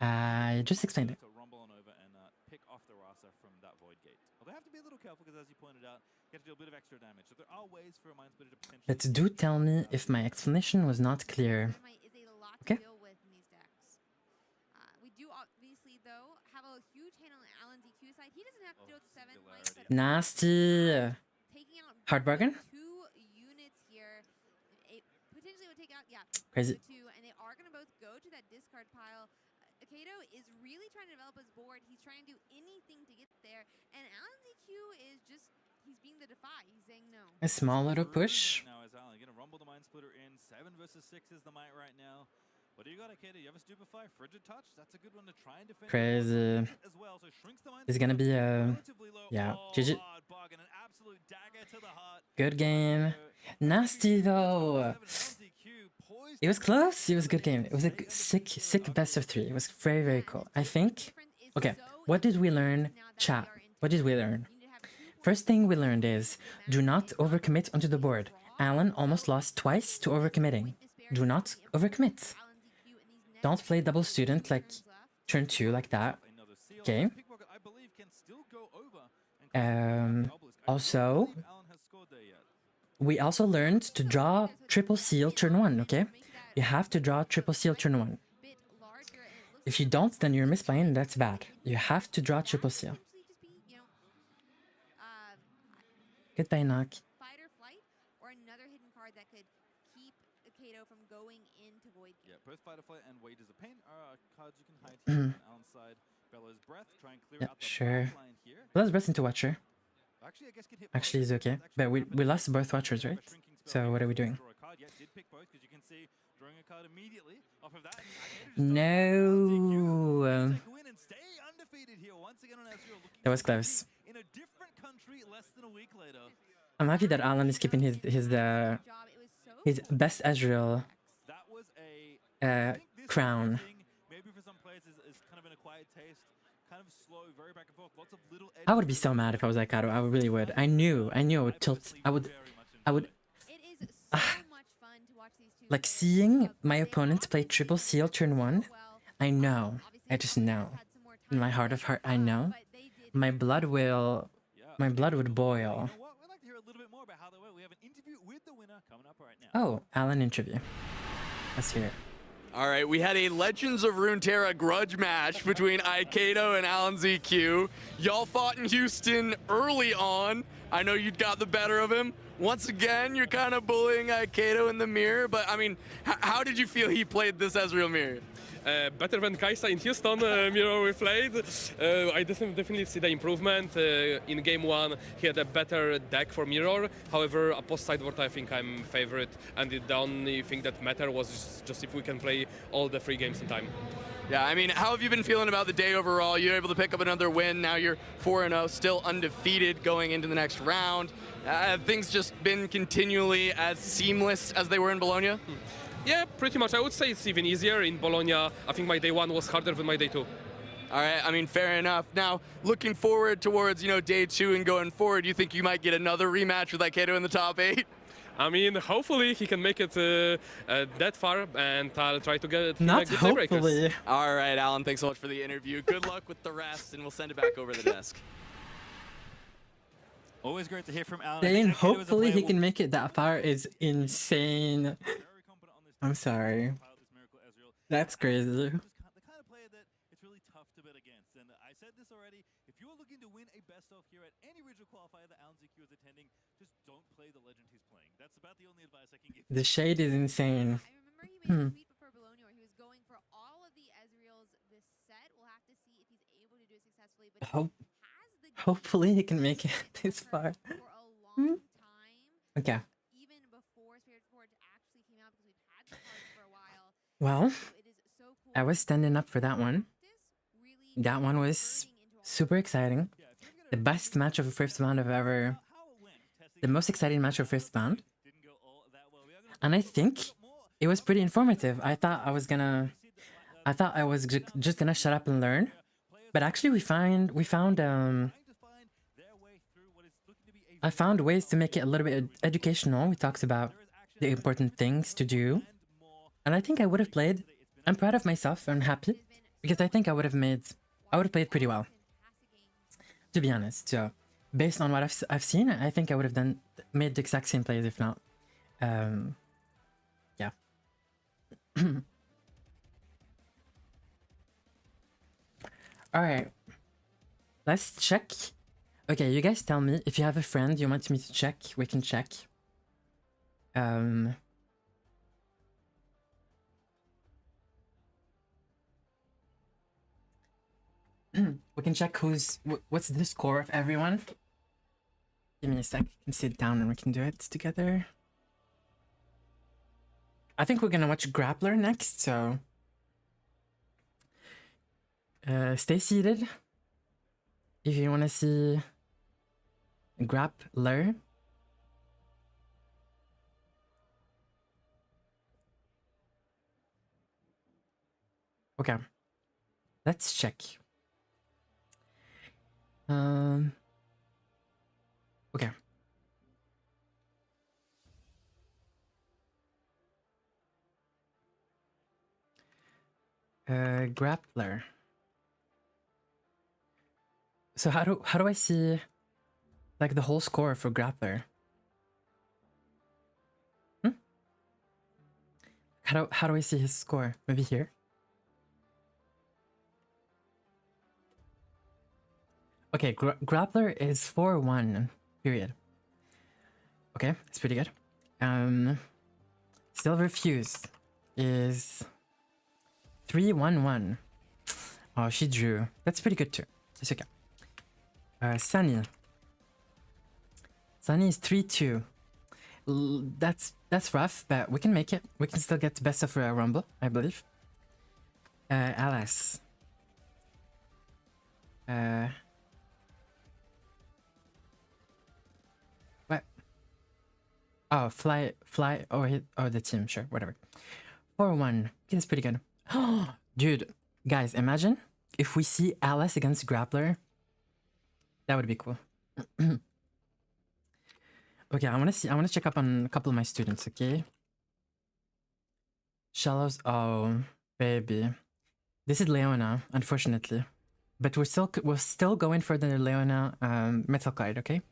I just explained it. To rumble on over and pick off the Rasa from that void gate. Well, they have to be a little careful because, as you pointed out, you have to do a bit of extra damage. So there are ways for a Mind Splitter to potentially... But do tell me if my explanation was not clear. Okay. We do obviously, though, have a huge hand on Alan's EQ side. He doesn't have to deal with 7 points. Nasty. Hard bargain? 2 units here. It potentially would take out, Crazy. 2, and they are going to both go to that discard pile. Akedo is really trying to develop his board. He's trying to do anything to get there, and Alan's EQ is just, he's being the defy. He's saying no. A small little push. Now is Alan gonna rumble the Mind Splitter in. 7 versus 6 is the might right now. What do you got, Akedo? You have a Stupefy, Frigid Touch. That's a good one to try and defend. Crazy. As well, so shrinks the Mind It's gonna be a... Yeah, GG. Good game. Nasty though. It was close. It was a good game. It was a sick best of 3. It was very, very cool. I think... Okay, what did we learn? Chat, what did we learn? First thing we learned is, do not overcommit onto the board. Alan almost lost twice to overcommitting. Do not overcommit. Don't play double student like turn 2 like that. Okay. Also, we also learned to draw triple seal turn 1, okay? You have to draw triple seal turn 1. If you don't, then you're misplaying, and that's bad. You have to draw triple seal. Goodbye, Knock. Fight or flight, or another hidden card that could keep Akedo from going into Void Gate. Yeah, both Fight or Flight and Wages of Pain are cards you can hide here on Alan's side. Bellow's Breath, try and clear out the line here. Bellow's Breath into Watcher. Actually, it's okay. But we lost both Watchers, right? So what are we doing? No. That was close. I'm happy that Alan is keeping his best Ezreal crown. I would be so mad if I was Aikado. I really would. I knew I would tilt. I would. Like seeing my opponent play triple seal turn 1. I know. I just know. In my heart of heart, I know. My blood would boil. Oh, Alan interview. Let's hear it. All right, we had a Legends of Runeterra grudge match between Akedo and Alan ZQ. Y'all fought in Houston early on. I know you got the better of him. Once again, you're kind of bullying Akedo in the mirror, but I mean, how did you feel he played this Ezreal mirror? better than Kaisa in Houston, Mirror we played. I definitely see the improvement. In game 1, he had a better deck for Mirror. However, post sideboard, I think I'm favorite. And the only thing that mattered was just if we can play all the 3 games in time. Yeah, I mean, how have you been feeling about the day overall? You're able to pick up another win. Now you're 4-0, still undefeated going into the next round. Have things just been continually as seamless as they were in Bologna? Yeah, pretty much. I would say it's even easier. In Bologna, I think my day 1 was harder than my day 2. All right, I mean, fair enough. Now, looking forward towards, day 2 and going forward, you think you might get another rematch with Aikedo in the top 8? I mean, hopefully he can make it that far, and I'll try to get Not good hopefully. All right, Alan, thanks so much for the interview. Good luck with the rest, and we'll send it back over the desk. Always great to hear from Alan. Saying hopefully he can make it that far is insane. I'm sorry. That's crazy. The kind of player that it's really tough to bet against. And I said this already, if you're looking to win a best-of here at any regional qualifier that Alan ZQ is attending, just don't play the legend he's playing. That's about the only advice I can give. The shade is insane. I remember he made a tweet before Bologna where he was going for all of the Ezreals this set. We'll have to see if he's able to do it successfully. But Hopefully he can make it this far. Okay. Even before Spirit Forge actually came out, because we've had the cards for a while. Well, I was standing up for that one. That one was super exciting. The best match of a first round I've ever... The most exciting match of first round. And I think it was pretty informative. I thought I was just gonna shut up and learn. But actually I found ways to make it a little bit educational. We talked about the important things to do. And I think I would have played. I'm proud of myself and happy. Because I think I would have played pretty well. To be honest. So based on what I've seen, I think I would have made the exact same plays, if not. Yeah. Alright. Let's check. Okay, you guys tell me if you have a friend you want me to check, we can check. We can check what's the score of everyone. Give me a sec, I can sit down and we can do it together. I think we're gonna watch Grappler next, so... stay seated. If you wanna see... Grappler. Okay. Let's check. Okay. Grappler. So how do I see like the whole score for Grappler? How do I see his score? Maybe here. Okay, Grappler is 4-1, period. Okay, that's pretty good. Silver Fuse is 3-1-1. Oh, she drew. That's pretty good too. It's okay. Sunny. Sunny is 3-2. That's rough, but we can make it. We can still get best of Rumble, I believe. Alice. What? Oh, fly, or the team, sure, whatever. 4-1. That's pretty good. Dude, guys, imagine if we see Alice against Grappler. That would be cool. Okay, I want to check up on a couple of my students, okay? Shallows, oh, baby. This is Leona, unfortunately. But we're still going for the Leona metal card, okay?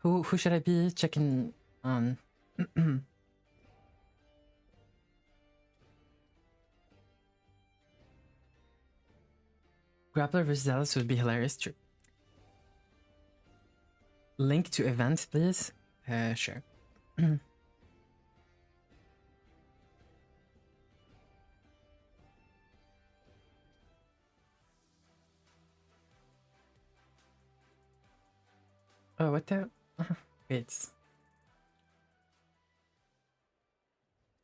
Who should I be checking on? Grappler vs Alice would be hilarious. True. Link to events, please. Sure. Oh, what the? It's.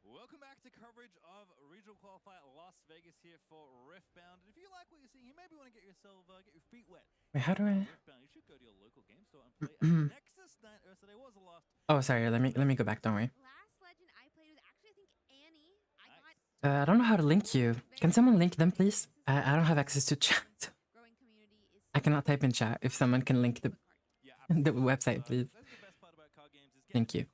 Welcome back to coverage of Regional Qualifier Las Vegas here for Riftbound. And if you like what you're seeing, you maybe want to get yourself, get your feet wet. Wait, how do I? Riftbound, you should go to your local game store and play at Nexus Night. Today was the last. Oh, sorry. Let me go back. Don't worry. Last legend I played was actually, I think, Annie. I got I don't know how to link you. Can someone link them, please? I don't have access to chat. I cannot type in chat. If someone can link the website, please. Thank you.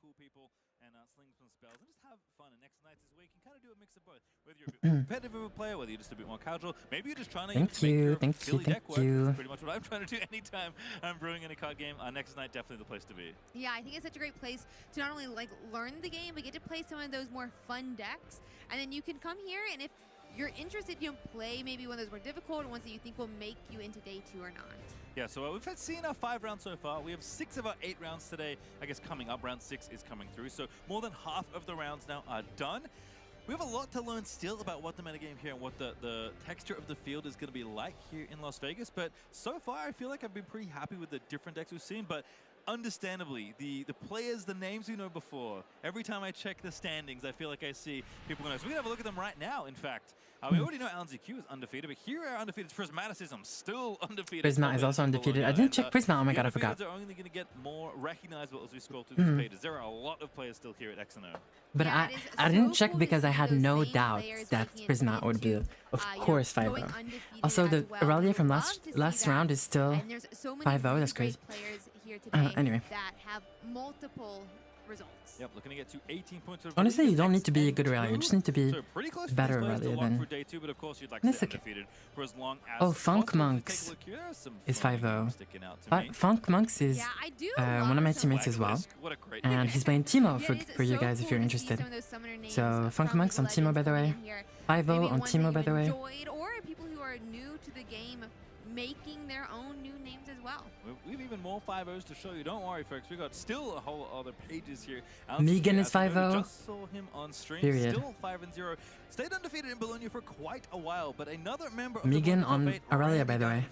Competitive player, whether you're just a bit more casual, maybe you're just trying to Thank you. That's pretty much what I'm trying to do anytime I'm brewing in a card game. Nexus Night, definitely the place to be. Yeah, I think it's such a great place to not only like learn the game, but get to play some of those more fun decks. And then you can come here, and if you're interested, you can play maybe one of those more difficult ones that you think will make you into day 2 or not. Yeah, so we've seen our 5 rounds so far. We have 6 of our 8 rounds today. I guess coming up, round 6 is coming through. So more than half of the rounds now are done. We have a lot to learn still about what the metagame here and what the texture of the field is going to be like here in Las Vegas. But so far, I feel like I've been pretty happy with the different decks we've seen. But understandably, the players, the names we know before, every time I check the standings, I feel like I see people going, so we can have a look at them right now, in fact. We already know Alan ZQ is undefeated, but here are undefeated. Prismaticism still undefeated. Prisma is also undefeated. I didn't check Prisma. Oh my god, I forgot. They're only going to get more recognizable as we scroll through these pages. There are a lot of players still here at XNO. But I didn't check because I had no doubt that Prisma would be, of course, 5-0. Also, the Irelia from last round is still 5-0. That's crazy. Anyway. That have multiple results. Yep, looking to get to 18 points. Honestly, you don't need to be a good Irelia. You just need to be better Irelia than. For day 2, but of course you'd like to stay undefeated for as long as oh, Funk Monks is 5-0. Funk Monks is one of my teammates as well. And he's playing Teemo for you guys if you're interested. So, Funk Monks on Teemo, by the way. 5-0 on Teemo, by the way. Or people who are new to the game making their own new names as well. We've even more 5-0s to show you. Don't worry, folks. We got still a whole other pages here. Megan is 5-0. Just saw him on stream. Period. Still 5-0. Stayed undefeated in Bologna for quite a while, but another member of Megan on Irelia, by the way.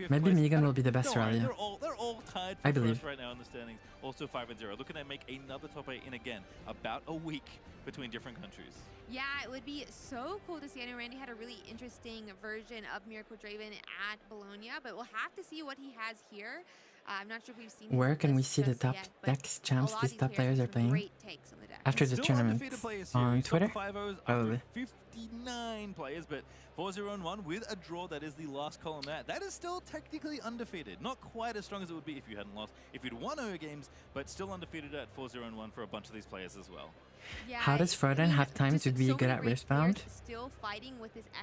Maybe Megan will be the best Irelia. They're all tied for first right now in the standings. Also 5-0. Looking to make another top 8 in again about a week between different countries. Yeah, it would be so cool to see. I know Randy had a really interesting version of Miracle Draven at Bologna, but we'll have to see what he has here. I'm not sure if we've seen. Where can we see the top decks, champs these top players are playing after the tournament? On Twitter? Probably. 59 players, but 4-0-1 with a draw. That is the last column there. That is still technically undefeated. Not quite as strong as it would be if you hadn't lost, if you'd won OO games, but still undefeated at 4-0-1 for a bunch of these players as well. Yeah, how does Froden have time to be good at Riftbound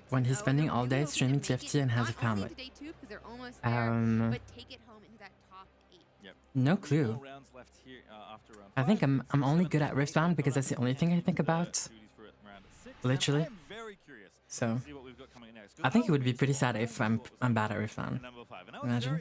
when he's spending all day streaming TFT and has a family? No clue. I think I'm only good at Riftbound because that's the only thing I think about. Literally. So I think it would be pretty sad if I'm bad at Riftbound. Imagine.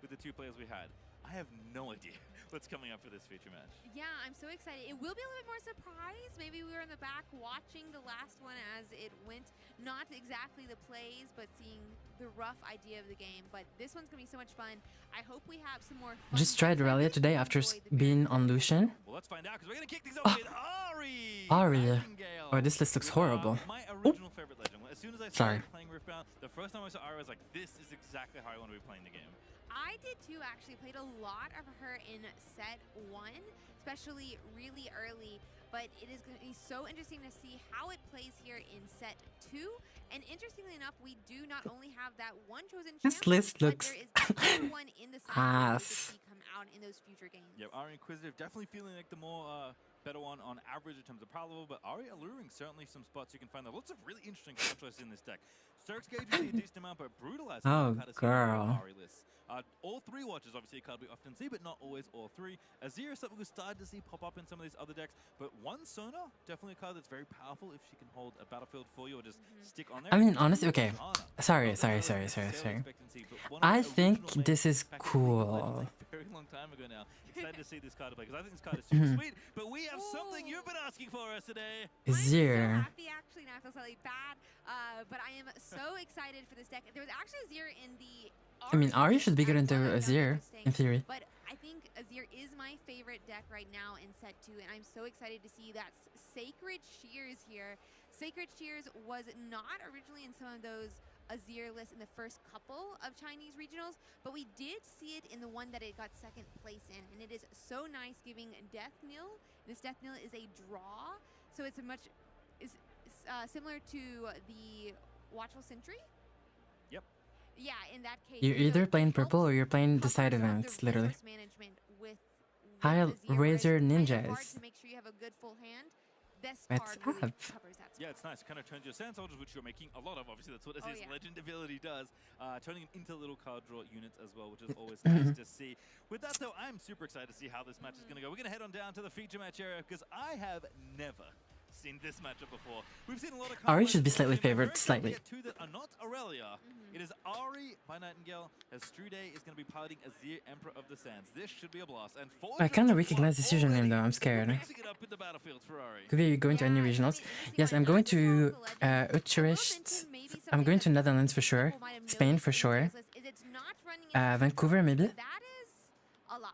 With the 2 players we had. I have no idea what's coming up for this feature match. Yeah, I'm so excited. It will be a little bit more surprise. Maybe we were in the back watching the last one as it went. Not exactly the plays, but seeing the rough idea of the game. But this one's going to be so much fun. I hope we have some more fun. Just tried Irelia today after being on Lucian. Well, let's find out because we're going to kick things off with Ari. Ari. Oh, this list looks horrible. My original favorite legend. As soon as I started playing Riftbound, the first time I saw Ari, I was like, this is exactly how I want to be playing the game. I did too, actually. Played a lot of her in set 1, especially really early. But it is going to be so interesting to see how it plays here in set 2. And interestingly enough, we do not only have that one chosen this champ, list looks there is the other one in the side that we come out in those future games. Yeah, Ari Inquisitive definitely feeling like the more better one on average in terms of power level, but Ari alluring certainly some spots you can find. There lots of really interesting card choices in this deck. Stark's Gauge you see a decent amount, but Brutalize Oh, girl. Ari lists. All three watches, obviously, a card we often see, but not always all three. Azir is something we're starting to see pop up in some of these other decks, but one Sona, definitely a card that's very powerful if she can hold a battlefield for you or just stick on there. I mean, honestly, okay. Sorry. I think this is cool. Very long time ago now. Excited to see this card play because I think this card is super sweet. But we have something you've been asking for us today. Azir. Happy actually, now I feel slightly bad, but I am so excited for this deck. There was actually Azir in the. I mean, Ari should be good into Azir, in theory. But I think Azir is my favorite deck right now in set 2, and I'm so excited to see that Sacred Shears here. Sacred Shears was not originally in some of those Azir lists in the first couple of Chinese regionals, but we did see it in the one that it got second place in, and it is so nice giving Death Knell. This Death Knell is a draw, so it's a much similar to the Watchful Sentry. Yep. Yeah, in that case, You're either playing purple or you're playing the side events, literally. Hi, Razor Ninjas. To make sure you have a good full hand. This What's card really up? covers that. Yeah, it's nice. Kind of turns your Sand Soldiers, which you're making a lot of. Obviously, that's what Azir's yeah. Legend ability does. Turning them into little card draw units as well, which is always nice to see. With that, though, I'm super excited to see how this match is going to go. We're going to head on down to the feature match area because I have never seen this matchup before. We've seen a lot of Ari should be slightly favored, slightly. Two that are not Irelia. It is Ari by Nightingale, as Strude is going to be piloting Azir, Emperor of the Sands. This should be a blast. And I kind of recognize this username though, I'm scared. mixing it up in the battlefield for Ari. Could be going to any regionals. Yes, I'm going to Utrecht. I'm going to Netherlands for sure. Spain for sure. Vancouver maybe. That is a lie.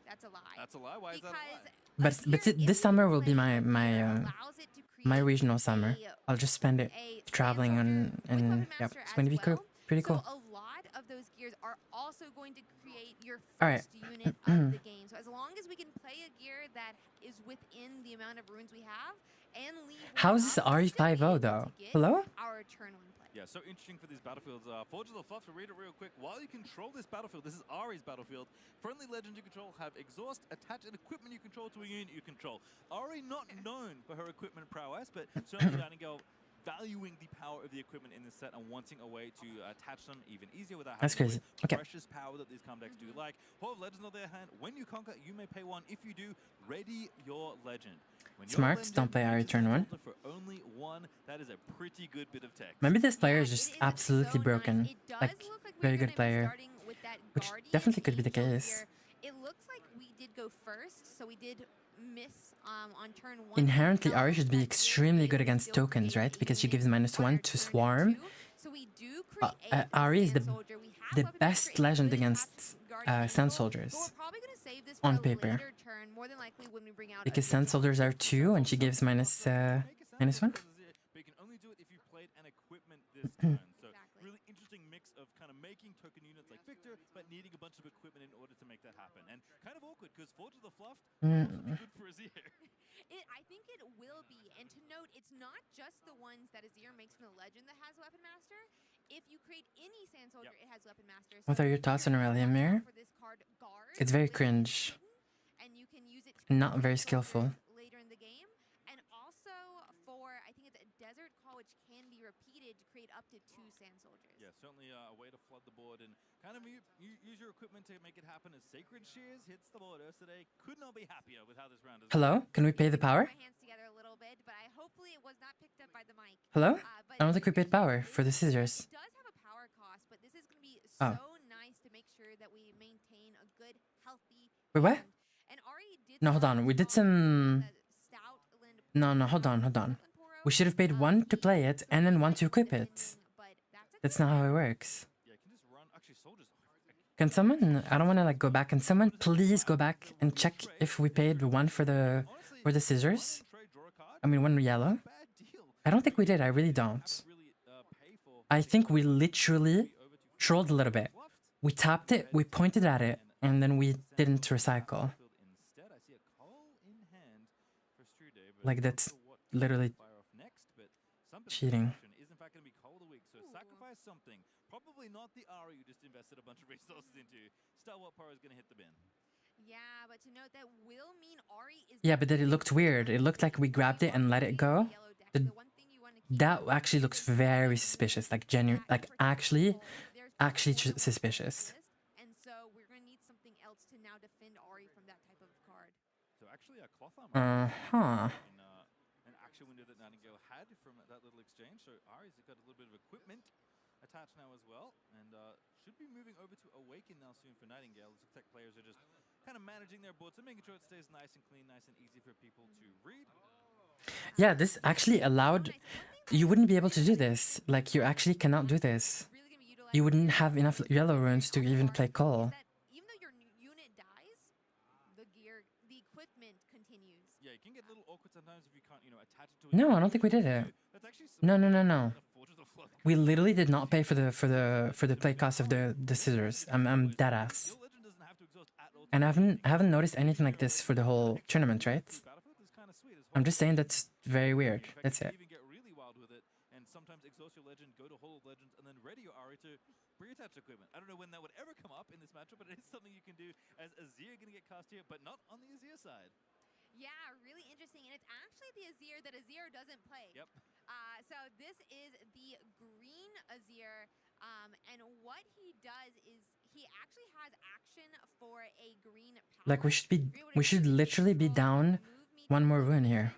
That's a lie. That's a lie? Why is that a lie? But this summer will be my regional summer. I'll just spend it traveling and yep, it's going to be cool. Pretty cool. So a lot of those gears are also going to create your All right. first unit of the game. So as long as we can play a gear that is within the amount of runes we have and leave. How is this RE50 though? Hello? Our turn on play. Yeah, so interesting for these battlefields. Forge of the Fluff, to read it real quick. While you control this battlefield, this is Ari's battlefield. Friendly legends you control have exhaust, attach, and equipment you control to a unit you control. Ari not known for her equipment prowess, but certainly Nightingale valuing the power of the equipment in this set and wanting a way to attach them even easier without That's having crazy. Okay. precious power that these combat decks do. Like Hall of Legends on the other hand, when you conquer, you may pay one. If you do, ready your legend. When your Smart, legend don't play Ari reaches turn the 1. altar for only one, that is a pretty good bit of text. Maybe this player is just absolutely broken. Like, very good player. Which definitely could be the case. It looks like we did go first, so we did miss on turn 1. Inherently, Ari should be extremely good against tokens, right? Because she gives -1 to Swarm. So we do create Ari is the best legend against Sand Soldiers on paper. Because Sand Soldiers are 2 and she gives -1. But you can only do it if you played an equipment this turn. So really interesting mix of kind of making token units like Victor, but needing a bunch of equipment in order to make that happen. And kind of awkward because Forge of the Fluff also be good for Azir. I think it will be. And to note, it's not just the ones that Azir makes from the legend that has Weapon Master. If you create any Sand Soldier, it has Weapon Master. What are your thoughts on Irelia Mirror? It's very cringe. And you can use it Not very skillful. later in the game. And also for, I think it's a Desert Call, which can be repeated to create up to 2 Sand Soldiers. Yeah, certainly a way to flood the board and kind of use your equipment to make it happen as Sacred Shears hits the board. Today could not be happier with how this round is. Hello? Can we pay the power? My hands together a little bit, but hopefully it was not picked up by the mic. Hello? I don't think we paid power for the scissors. It does have a power cost, but this is going to be Oh. so nice to make sure that we maintain a good, healthy. Wait, what? And Ari did No, hold on. We did some... No, hold on. We should have paid 1 to play it and then 1 to equip it. That's not how it works. Can someone... I don't want to like go back. Can someone please go back and check if we paid 1 for the scissors? I mean, 1 yellow? I don't think we did. I really don't. I think we literally trolled a little bit. We tapped it, we pointed at it, and then we didn't recycle. Like, that's literally cheating. Is in fact going to be Call of the Week, so sacrifice something. Probably not the Ari you just invested a bunch of resources into. Star What Power is going to hit the bin. Yeah, but to note that will mean Ari is Yeah, but then it looked weird. It looked like we grabbed it and let it go. That actually looks very suspicious. Like genuine, like actually suspicious. and so we're going to need something else to now defend Ari from that type of card. So actually, cloth armor in an action window that Nightingale had from that little exchange. So Ari's got a little bit of equipment attached now as well, and should be moving over to Awaken now soon for Nightingale. It looks like players are just kind of managing their boards and making sure it stays nice and clean, nice and easy for people to read. Yeah, this actually allowed... You wouldn't be able to do this. Like, you actually cannot do this. You wouldn't have enough yellow runes to even play Call. Even though your unit dies, the equipment continues. Yeah, you can get a little awkward sometimes if you can't, attach it to. No, I don't think we did it. No. We literally did not pay for the play cost of the scissors. I'm dead ass. And I haven't noticed anything like this for the whole tournament, right? I'm just saying that's very weird. That's it. Sometimes exhaust your legend, go to Hall of Legends, and then ready your Ari to pre-attach equipment. I don't know when that would ever come up in this matchup, but it is something you can do as Azir going to get cast here, but not on the Azir side. Yeah, really interesting, and it's actually the Azir that Azir doesn't play. Yep. So this is the green Azir, and what he does is he actually has action for a green power. Like we should literally be down one more rune here.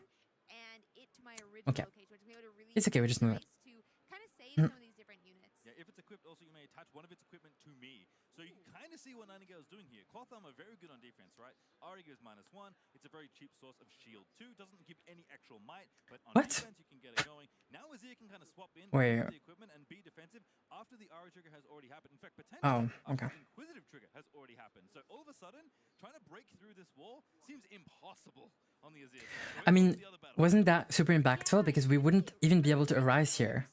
And it to my original Okay. location, which is really It's okay, we just move it. to kind of save some of these different units. Yeah, if it's equipped, also you may attach one of its equipment to me. So you can kind of see what Nightingale is doing here. Cloth armor very good on defense, right? Ari goes -1. It's a very cheap source of shield too. Doesn't give any actual might, but on defense you can get it going. Now Azir can kind of swap in the equipment and be defensive after the Ari trigger has already happened. In fact, potentially after the Inquisitive trigger has already happened. So all of a sudden, trying to break through this wall seems impossible on the Azir side. I mean, wasn't that super impactful? Because we wouldn't even be able to arise here.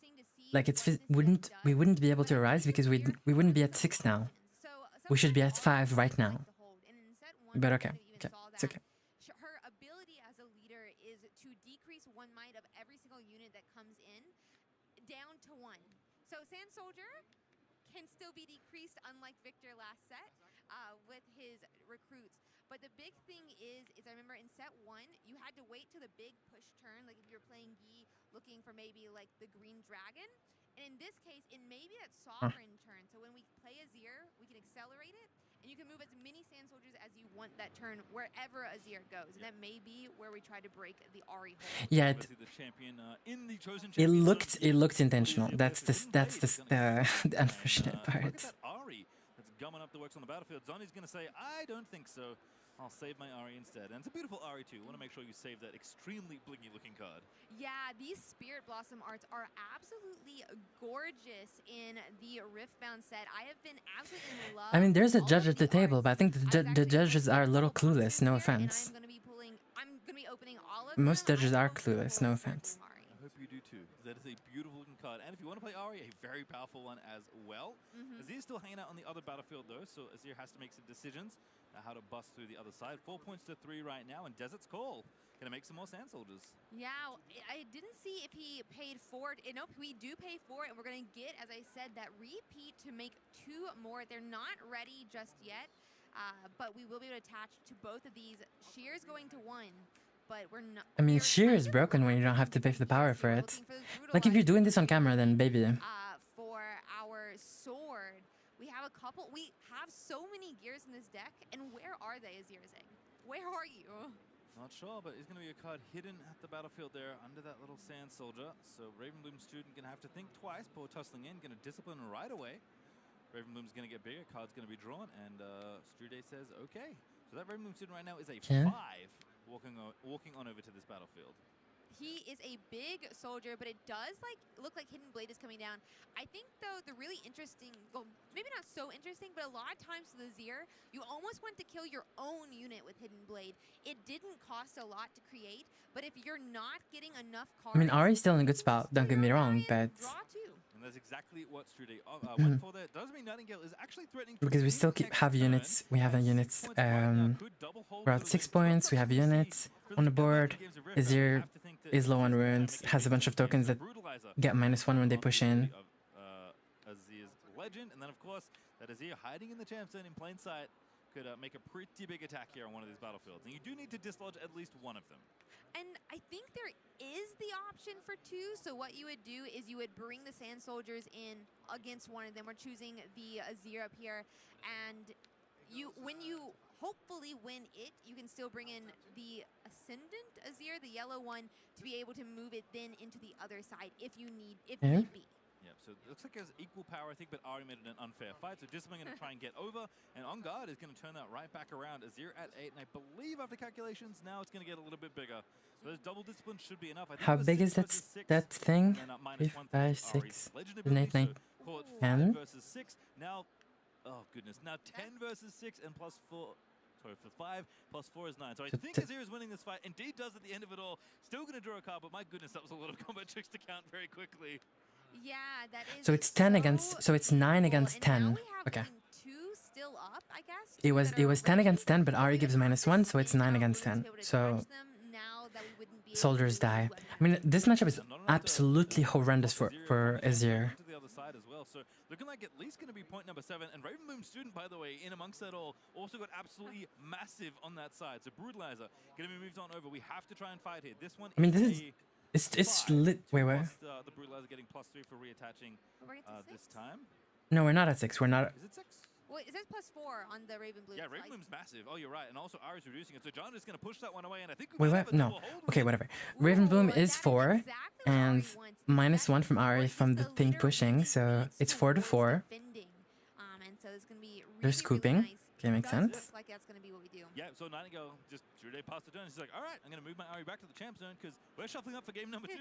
Like we wouldn't be able to arise because we wouldn't be at 6 now. We should be at 5 right now. But okay, it's okay. Her ability as a leader is to decrease 1 might of every single unit that comes in down to 1. So Sand Soldier can still be decreased, unlike Victor last set with his recruits. But the big thing is I remember in set 1, you had to wait till the big push turn, like if you're playing Yi looking for maybe like the green dragon. And in this case, it may be that sovereign turn. So when we play Azir, we can accelerate it, and you can move as many Sand Soldiers as you want that turn wherever Azir goes. And that may be where we try to break the Ari hold. Yeah, it looked intentional. That's the unfortunate part. Ari that's gumming up the works on the battlefield. Zonny's going to say, I don't think so. I'll save my Ari instead. And it's a beautiful Ari too. Want to make sure you save that extremely blingy looking card. Yeah, these Spirit Blossom arts are absolutely gorgeous in the Riftbound set. I have been absolutely in love. I mean, there's a judge at the table, but I think the judges are a little clueless. No offense. I'm gonna be opening all of Most judges are clueless. No offense. I hope you do too. That is a beautiful looking card. And if you want to play Ari, a very powerful one as well. Azir's still hanging out on the other battlefield though, so Azir has to make some decisions how to bust through the other side. 4 points to 3 right now, and Desert's Call gonna make some more Sand Soldiers. Yeah, I didn't see if he paid for it. Nope, we do pay for it, and we're gonna get, as I said, that repeat to make 2 more. They're not ready just yet, but we will be able to attach to both of these. Shear's going to 1. But we're not. I mean, Shear is broken when you don't have to pay for the power for it. Like if you're doing this on camera, then baby. For our sword, we have a couple. We have so many gears in this deck, and where are they, Azirzing? Where are you? Not sure, but it's going to be a card hidden at the battlefield there under that little Sand Soldier. So Ravenbloom student going to have to think twice before tussling in. Going to discipline right away. Ravenbloom's going to get bigger. Card's going to be drawn, and Strude says okay. So that Ravenbloom student right now is a 5. Walking on over to this battlefield. He is a big soldier, but it does look like Hidden Blade is coming down. I think though the really interesting, well, maybe not so interesting, but a lot of times with Azir, you almost want to kill your own unit with Hidden Blade. It didn't cost a lot to create, but if you're not getting enough cards, I mean, Ari's still in a good spot. Don't get me wrong, but and that's exactly what Strude went for there. Doesn't mean Nightingale is actually threatening because we still have units. We have units. We're at 6 points. We have units on the board. Azir is low on runes. Has a bunch of tokens that get -1 when they push in. Azir's legend, and then of course that Azir hiding in the champ zone in plain sight. could make a pretty big attack here on one of these battlefields. And you do need to dislodge at least one of them. And I think there is the option for 2. So what you would do is you would bring the Sand Soldiers in against one of them. We're choosing the Azir up here. And when you hopefully win it, you can still bring in the Ascendant Azir, the yellow one, to be able to move it then into the other side if need be. Yep, so it looks like there's equal power, I think, but Ari made it an unfair fight. So Discipline going to try and get over, and On Guard is going to turn that right back around. Azir at 8, and I believe after calculations, now it's going to get a little bit bigger. So those double Discipline should be enough. I think How big is that thing? 3, 5, 6, 7, 8, 9, 10. Versus 6. Now, oh goodness, now 10 versus 6 and plus 4. Sorry, for 5 plus 4 is 9. So I think Azir is winning this fight. Indeed does at the end of it all. Still going to draw a card, but my goodness, that was a lot of combat tricks to count very quickly. Yeah, that is. So it's 10 against. So it's 9 against 10. Okay. 2 still up, I guess. It was 10 against 10, but Ari gives -1, so it's 9 against 10. So soldiers die. I mean, this matchup is absolutely horrendous for Azir. To the other side as well. So looking like at least going to be point number 7. And Raven Boom Student, by the way, in amongst that all, also got absolutely massive on that side. So Brutalizer going to be moved on over. We have to try and fight here. This one. I mean, this is. It's lit. Wait, where? The Brutalizer getting +3 for reattaching this time. No, we're not at 6. We're not. Is it 6? Well, it says +4 on the Raven Bloom. Yeah, Raven Bloom's massive. Oh, you're right. And also Ari's reducing it. So John is going to push that one away. And I think Wait, what? No. Okay, whatever. Raven Bloom is 4, and -1 from Ari from the thing pushing. So it's 4 to 4. They're scooping. Okay, makes sense. Looks like that's going to be what we do. Yeah, so Nightingale just Jude passed the turn. She's like, all right, I'm going to move my Ari back to the champ zone because we're shuffling up for game number 2.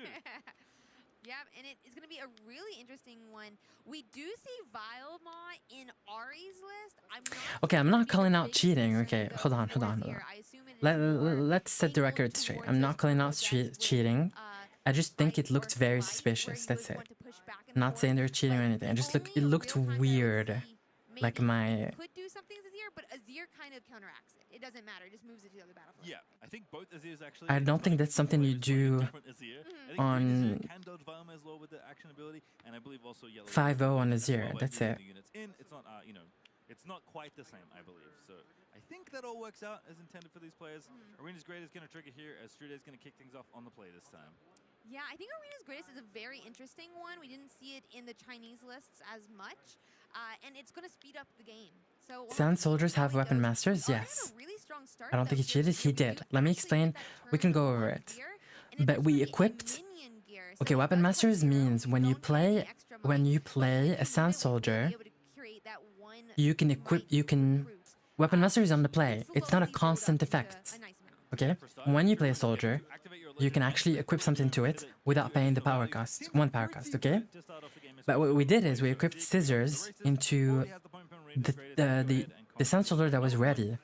Yeah, and it's going to be a really interesting one. We do see Vilema in Ari's list. I'm not calling out cheating. Okay, hold on. Let's set the record straight. I'm not calling out cheating. I just think it looked very suspicious. That's it. I'm not saying they're cheating or anything. It looked weird. Like my. Could do something as Azir, but Azir kind of counteracts it. It doesn't matter. It just moves it to the other battlefield. Yeah, I think both Azirs actually. I don't think that's something you do on. Can dodge Vilema as well with the action ability, and I believe also Yellow. 5-0 on Azir. That's it. It's not it's not quite the same, I believe. So I think that all works out as intended for these players. Arena's Great is going to trigger here as Strude is going to kick things off on the play this time. Yeah, I think Arena's Greatest is a very interesting one. We didn't see it in the Chinese lists as much, and it's going to speed up the game. So Sand Soldiers have Weapon Masters? Yes. I don't think he cheated. He did. Let me explain. We can go over it. But we equipped. Okay, Weapon Masters means when you play a Sand Soldier, you can equip. Weapon Master is on the play. It's not a constant effect. Okay? When you play a soldier, you can actually equip something to it without paying the power cost. 1 power cost, okay? But what we did is we equipped Scissors into the Sand Soldier that was ready.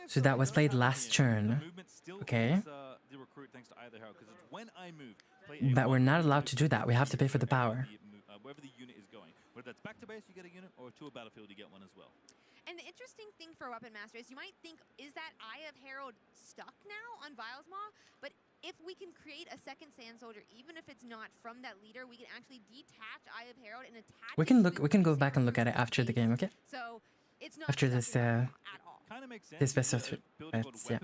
So that was played last turn. Okay? But we're not allowed to do that. We have to pay for the power. Wherever the unit is going. Whether that's back to base, you get a unit, or to a battlefield, you get one as well. And the interesting thing for Weapon Master is you might think, is that Eye of Herald stuck now on Vilesmaw? But if we can create a second Sand Soldier, even if it's not from that leader, we can actually detach Eye of Herald and attach We can go back and look at it after the game, okay? So it's not after this this best of 3. But yeah.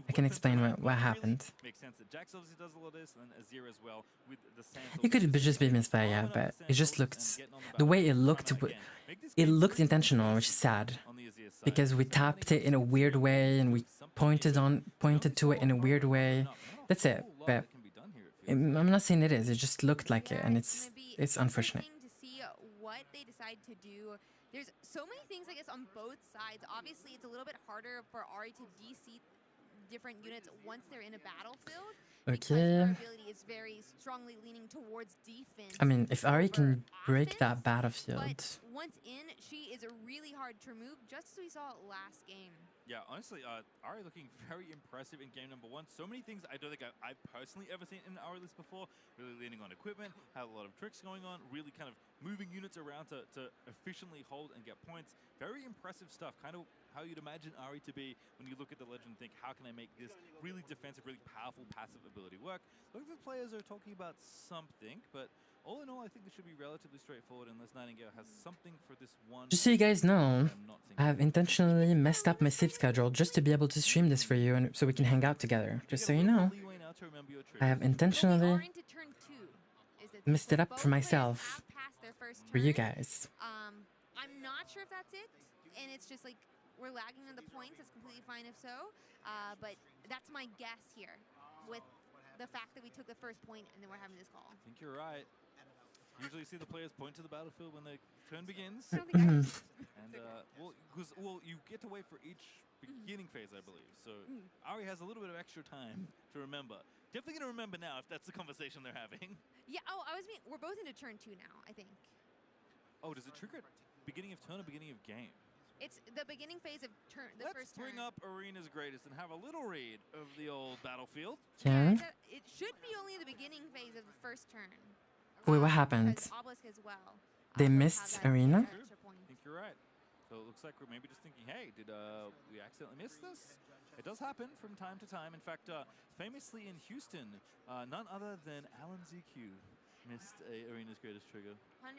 I can explain what happened. Makes sense that Jax obviously does a lot of this, and then Azir as well with the Sand It could just be missed by, yeah, but it just looked the way it looked intentional, which is sad. Because we tapped it in a weird way and we pointed to it in a weird way. That's it. But I'm not saying it is. It just looked like it, and it's unfortunate. To see what they decide to do. There's so many things, I guess, on both sides. Obviously, it's a little bit harder for Ari to de-seat different units once they're in a battlefield. Okay. Her ability is very strongly leaning towards defense. I mean, if Ari can break that battlefield. But once in, she is really hard to remove, just as we saw last game. Yeah, honestly, Ari looking very impressive in game number 1. So many things I don't think I've personally ever seen in an Ari list before. Really leaning on equipment, had a lot of tricks going on, really kind of moving units around to efficiently hold and get points. Very impressive stuff, kind of how you'd imagine Ari to be when you look at the legend and think, how can I make this really defensive, really powerful passive ability work? Looking for players are talking about something, but all in all, I think this should be relatively straightforward unless Nightingale has something for this one. Just so you guys know, I have intentionally messed up my sleep schedule just to be able to stream this for you and so we can hang out together. Just so you know, I have intentionally messed it up for myself, for you guys. I'm not sure if that's it, and it's just like we're lagging on the points. That's completely fine if so, but that's my guess here with the fact that we took the first point and then we're having this call. I think you're right. Usually you see the players point to the battlefield when the turn begins. Mm-hmm. And, well, you get to wait for each beginning phase, I believe. So Ari has a little bit of extra time to remember. Definitely going to remember now if that's the conversation they're having. Yeah, we're both into turn 2 now, I think. Oh, does it trigger at beginning of turn or beginning of game? It's the beginning phase of turn. Let's bring up Arena's Greatest and have a little read of the old battlefield. Yeah. It should be only the beginning phase of the first turn. Wait, what happened? Obelisk as well. They missed Arena? I think you're right. So it looks like we're maybe just thinking, hey, did we accidentally miss this? It does happen from time to time. In fact, famously in Houston, none other than Alan ZQ missed Arena's Greatest trigger. 100%.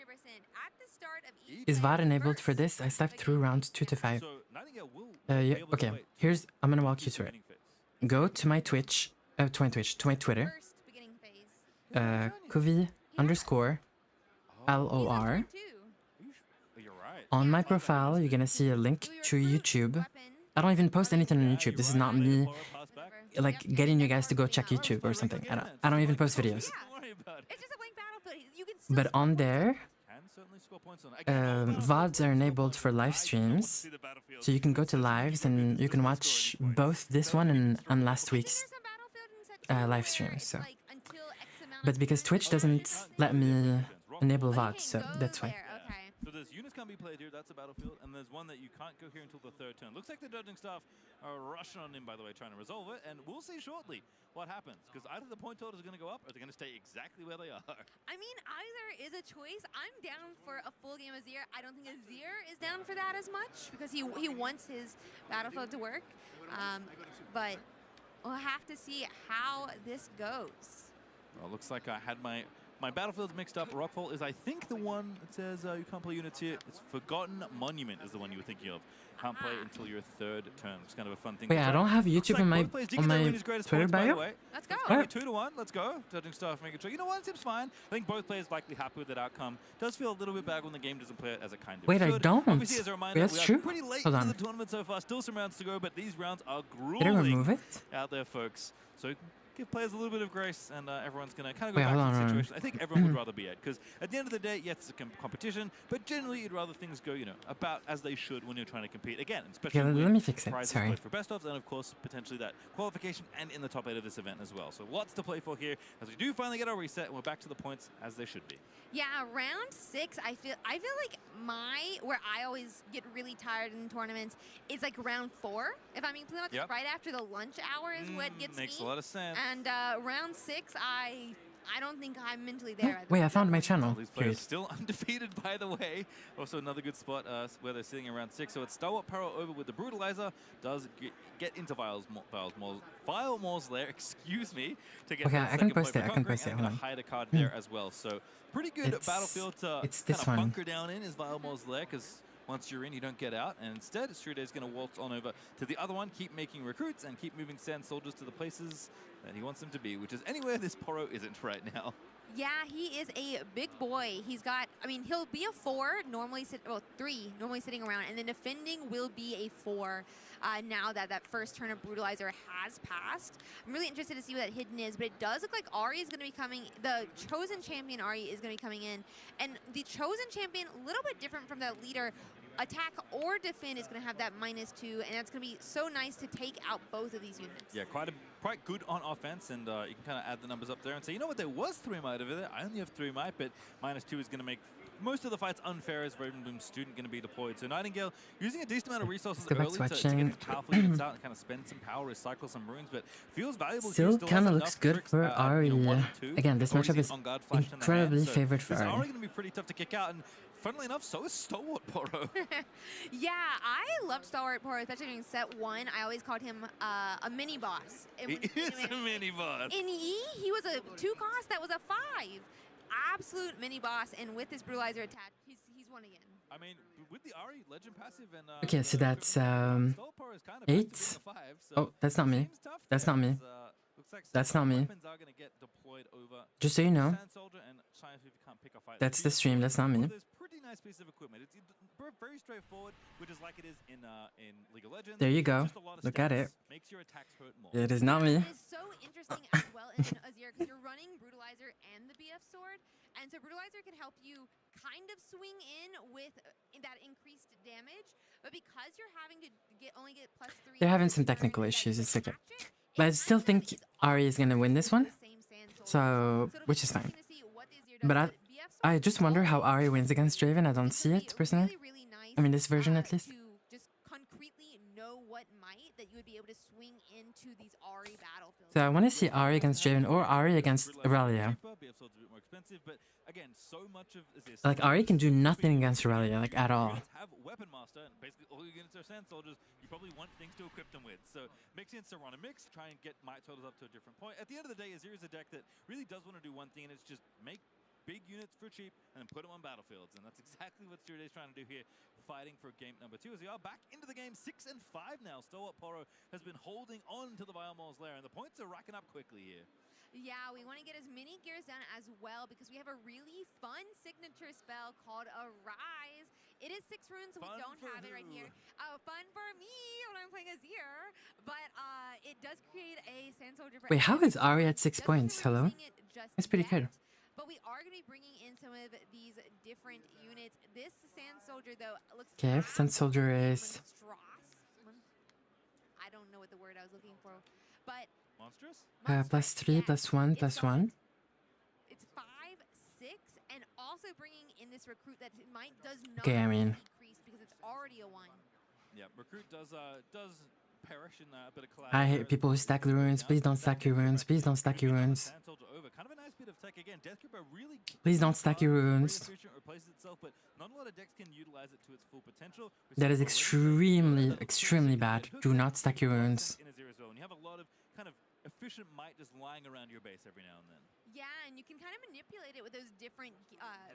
At the start of each Is VOD enabled for this? I slept through rounds 2 to 5. So Nightingale will Yeah, okay, I'm gonna walk you through it. Go to my Twitch, to my Twitter, Kovi_LOR. On my profile, you're gonna see a link to YouTube. I don't even post anything on YouTube. This is not me, like, getting you guys to go check YouTube or something. I don't even post videos. It's just a blank battlefield. You can But on there, VODs are enabled for live streams, so you can go to lives and you can watch both this one and last week's live streams. So, but because Twitch doesn't let me enable VODs, so that's why. So there's units can't be played here, that's a battlefield, and there's one that you can't go here until the third turn. Looks like the judging staff are rushing on in, by the way, trying to resolve it, and we'll see shortly what happens, because either the point totals are going to go up, or they're going to stay exactly where they are. I mean, either is a choice. I'm down for a full game of Azir. I don't think Azir is down for that as much, because he wants his battlefield to work, but we'll have to see how this goes. Well, looks like I had my battlefield's mixed up. Rockfall is, I think, the one that says you can't play units here. It's Forgotten Monument is the one you were thinking of. Can't play until your third turn. It's kind of a fun thing. Wait, I don't have YouTube on my Twitter bio? Let's go. Right. 2-1. Let's go. Judging staff making sure. You know what? It seems fine. I think both players likely happy with that outcome. Does feel a little bit bad when the game doesn't play it as it kind of Wait, should. I don't. Obviously, as a reminder, That's we are true. pretty late Hold into on. the tournament so far. Still some rounds to go, but these rounds are Did I remove grueling it? out there, folks. So give players a little bit of grace, and everyone's going to kind of Wait, go back hold to the on. situation I think everyone would rather be at, because at the end of the day, yes, it's a competition, but generally you'd rather things go, about as they should when you're trying to compete. Again, especially Okay, with let me fix it. prizes Sorry. both for best ofs and, of course, potentially that qualification and in the top 8 of this event as well. So lots to play for here as we do finally get our reset, and we're back to the points as they should be. Yeah, round 6, I feel like where I always get really tired in tournaments is like round 4, if I'm being completely honest. Yep. Right after the lunch hour is what gets Makes me. a lot of sense. And round 6, I don't think I'm mentally there. Wait, I found my channel. These Here it players is. still undefeated, by the way. Also another good spot where they're sitting around 6. So it's Stalwart Peril over with the Brutalizer. Does get into Vile Maul's lair, excuse me, to get Okay, that I can second post point it, for I can conquering, post it, and hold gonna on. hide a card there as well. So pretty good battlefield to it's kind this of one. bunker down in is Vile Maul's lair, because once you're in, you don't get out. And instead, Strude is going to waltz on over to the other one, keep making recruits, and keep moving sand soldiers to the places that he wants them to be, which is anywhere this Poro isn't right now. Yeah, he is a big boy. He's got, he'll be a 4, normally 3, normally sitting around, and then defending will be a 4 now that first turn of Brutalizer has passed. I'm really interested to see what that hidden is, but it does look like Ari is going to be coming, the Chosen Champion Ari is going to be coming in, and the Chosen Champion, a little bit different from the leader, attack or defend is going to have that -2, and that's going to be so nice to take out both of these units. Yeah, quite good on offense, and you can kind of add the numbers up there and say, you know what, there was 3 might over there. I only have 3 might, but -2 is going to make most of the fights unfair as Ravenbloom's student going to be deployed. So Nightingale using a decent amount of resources Let's go back early to to get watching. his powerful units out and kind of spend some power, recycle some runes, but feels valuable. Still here, kind has of enough looks good tricks, for 1 Ari. and 2. Again, this Already matchup seen is On Guard flash in the hand, incredibly so favored for this is Ari. already going to be pretty tough to kick out, and funnily enough, so is Stalwart Poro. Yeah, I loved Stalwart Poro, especially during set 1. I always called him a mini boss. He is a mini boss. In E, he was a 2 cost that was a 5. absolute mini boss, and with this brutalizer attached, he's won again. I mean, with the Ari Legend passive and Okay, so that's 8. Oh, that's not me. That's not me. That's not me. Just so you know, that's the stream. That's not me. Pretty nice piece of equipment. It's very straightforward, which is like it is in League of Legends. There you go. Look at it. Makes your attacks hurt more. It is not me. It is so interesting as well in Azir because you're running Brutalizer and the BF sword, and so Brutalizer can help you kind of swing in with that increased damage, but because you're having to only get +3. They're having some technical issues. It's okay. But I still think Ari is gonna win this one. So, which is fine. But I just wonder how Ari wins against Draven. I don't see it personally. I mean, this version at least. Just concretely know what might that you would be able to swing into these Ari battlefields. So I want to see Ari against Draven or Ari against Irelia. Like Ari can do nothing against Irelia, like at all. Have Weapon Master, and basically all your units are Sand Soldiers. You probably want things to equip them with. So mix in Serrano Mix, try and get Might Totals up to a different point. At the end of the day, Azir is a deck that really does want to do one thing, and it's just make big units for cheap and then put them on battlefields. And that's exactly what Stuart is trying to do here, fighting for game number 2. As we are back into the game, 6 and 5 now. Stalwart Poro has been holding on to the Biomol's lair, and the points are racking up quickly here. Yeah, we want to get as many gears done as well because we have a really fun signature spell called Arise. It is 6 runes, so we don't have it right here. Fun for me when I'm playing Azir, but it does create a Sand Soldier. Wait, how is Ari at 6 points? Hello? That's pretty good. But we are going to be bringing in some of these different units. This Sand Soldier, though, looks Okay, Sand Soldier is... I don't know what the word I was looking for, but... Monstrous? +3, +1, +1. It's 5, 6, and also bringing in this recruit that might does not decrease because it's already a 1. Yeah, recruit does perish in a bit of collab. I hate people who stack the runes. Please don't stack your runes. Please don't stack your runes. Kind of a nice bit of tech again. Really Please don't stack your runes. Itself, but not a lot of decks can utilize it to its full potential. That is extremely bad. Do not stack your runes. You have a lot of kind of efficient might just lying around your base every now and then. Yeah, and you can kind of manipulate it with those different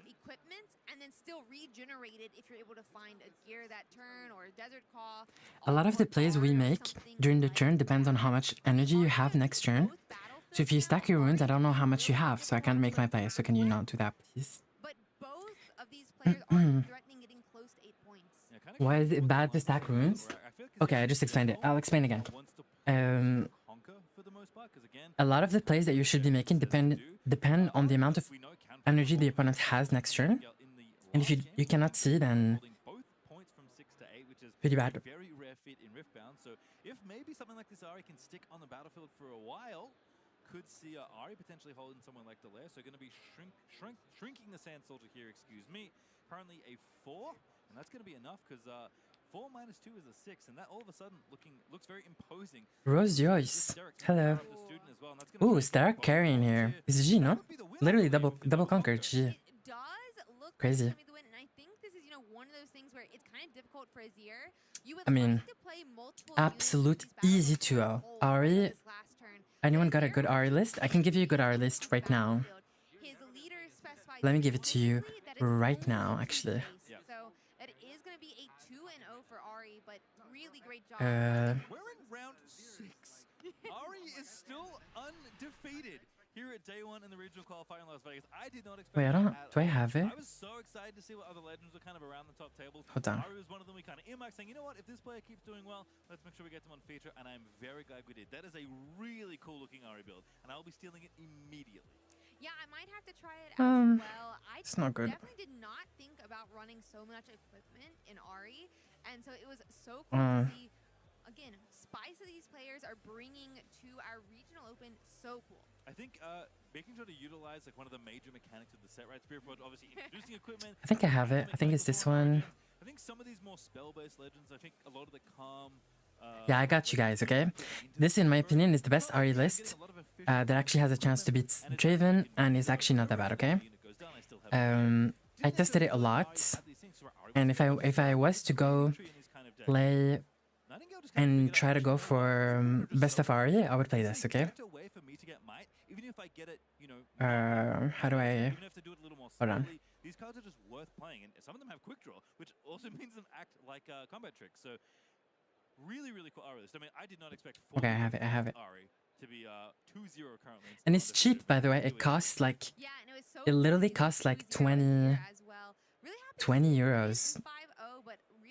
equipments and then still regenerate it if you're able to find a gear that turn or a desert call. A lot of the plays we make during the turn depends on how much energy you have next turn. So if you stack your runes, I don't know how much you have, so I can't make my play. So can you not do that, please? But both of these players are threatening getting close to 8 points. Why is it bad to stack runes? Okay, I just explained it. I'll explain again. A lot of the plays that you should be making depend on the amount of energy the opponent has next turn. And if you cannot see, then pretty bad. Very rare fit in Riftbound. So if maybe something like this Ari can stick on the battlefield for a while, could see Ari potentially holding someone like the lair. So going to be shrinking the Sand Soldier here, excuse me. Currently a 4, and that's going to be enough because 4 minus 2 is a 6, and that all of a sudden looks very imposing. Rose Joyce, hello. Ooh, Stark carrying here. It's G, no? Literally double conquered G. Crazy. I mean, absolute easy 2-0. Ari, anyone got a good Ari list? I can give you a good Ari list right now. Let me give it to you right now, actually. We're in round 6. Ari is still undefeated here at day 1 in the regional qualifier in Las Vegas. I did not expect. Wait, I don't. Do I have it? I was so excited to see what other legends were kind of around the top tables. Hold on. Ari was one of them. We kind of earmarked saying, you know what, if this player keeps doing well, let's make sure we get them on feature. And I'm very glad we did. That is a really cool looking Ari build, and I'll be stealing it immediately. Yeah, I might have to try it as well. It's not good. Definitely did not think about running so much equipment in Ari, and so it was so cool to see. Again, spice that these players are bringing to our regional open, so cool. I think making sure to utilize like one of the major mechanics of the set, right? Spirit Forge, obviously introducing equipment. I think I have it. I think it's this one. I think some of these more spell-based legends, I think a lot of the calm. Yeah, I got you guys, okay? This, in my opinion, is the best Ari list that actually has a chance to beat Draven, and is actually not that bad, okay? I tested it a lot, and if I was to go play and try to go for best of Ari, I would play this, okay? even if I get it, you know, how do I... even if they do it a little more Hold on. slowly, these cards are just worth playing, and some of them have quick draw, which also means them act like combat tricks. So really, really cool Ari list. I mean, I did not expect Okay, I have it. Ari to be 2-0 currently. And it's cheap, by the way. It costs like... It literally costs like 20 euros.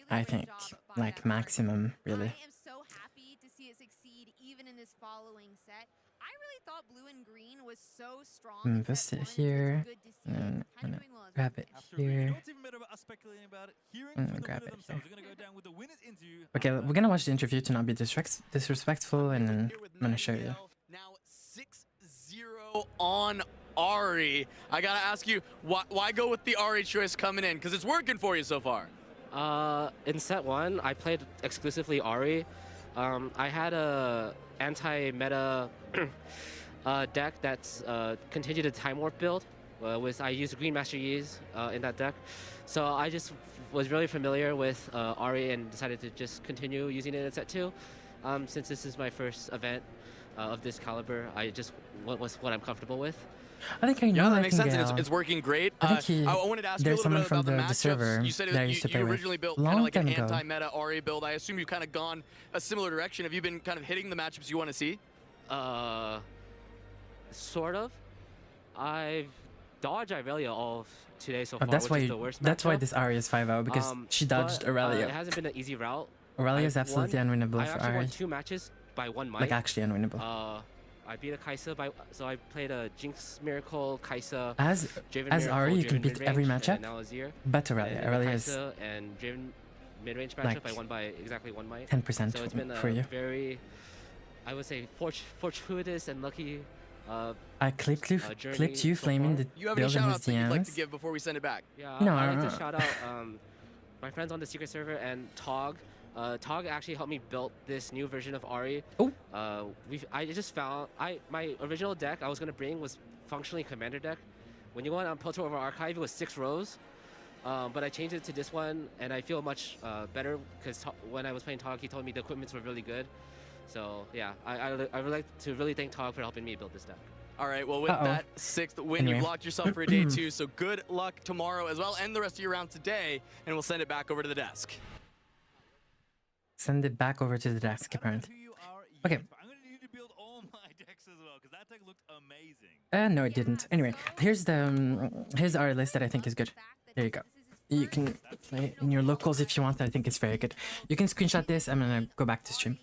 I think. Like maximum, really. I am so happy to see it succeed even in this following set. I really thought blue and green was so strong. Invest it here. And I'm gonna grab it here. And grab it here. Okay, we're gonna watch the interview to not be disrespectful, and then I'm gonna show you. Now 6-0 on Ari. I gotta ask you, why go with the Ari choice coming in? Because it's working for you so far. In set 1, I played exclusively Ari. I had a anti-meta deck that's continued a Time Warp build. I used Green Master Yi's in that deck. So I just was really familiar with Ari and decided to just continue using it in set 2. Since this is my first event of this caliber, I just was what I'm comfortable with. I think I know. Yeah, that makes sense. It's working great. I wanted to ask you a little bit about the matchups. You said you originally built kind of like an anti-meta Ari build. I assume you've kind of gone a similar direction. Have you been kind of hitting the matchups you want to see? Sort of. I've dodged Irelia all of today so far, that's which why is the worst that's why matchup. this Ari is 5-0, because she dodged Irelia. It hasn't been an easy route. Aurelia is absolutely unwinnable for I actually Ari. won 2 matches by 1 mic. Like actually unwinnable. I beat a Kai'Sa so I played a Jinx Miracle, Kai'Sa, As Draven Ari, you can Draven beat mid-range, every and matchup. now Azir. But Aurelia, Aurelia is Kai'Sa and Draven mid-range matchup, like I won by exactly 1 mic. 10% So it's been for you. very, I would say, fortuitous and lucky. I clipped you flaming the You have any build in shout his outs that you'd like to DMs. give before we send it back? Yeah, No, I'd I like don't to shout out my friends on the secret server and Tog. Tog actually helped me build this new version of Ari. Oh. I just found my original deck I was gonna bring was functionally commander deck. When you go on Pro Tour over Archive, it was 6 rows. But I changed it to this one, and I feel much better because when I was playing Tog, he told me the equipments were really good. So yeah, I would like to really thank Tog for helping me build this deck. All right, well, with that 6th win, you've locked yourself for a day 2, so good luck tomorrow as well, and the rest of your round today, and we'll send it back over to the desk. Send it back over to the desk, apparently. Okay. I'm going to need to build all my decks as well, because that deck looked amazing. No, it didn't. Anyway, here's our list that I think is good. There you go. You can play it in your locals if you want. I think it's very good. You can screenshot this. I'm gonna go back to stream.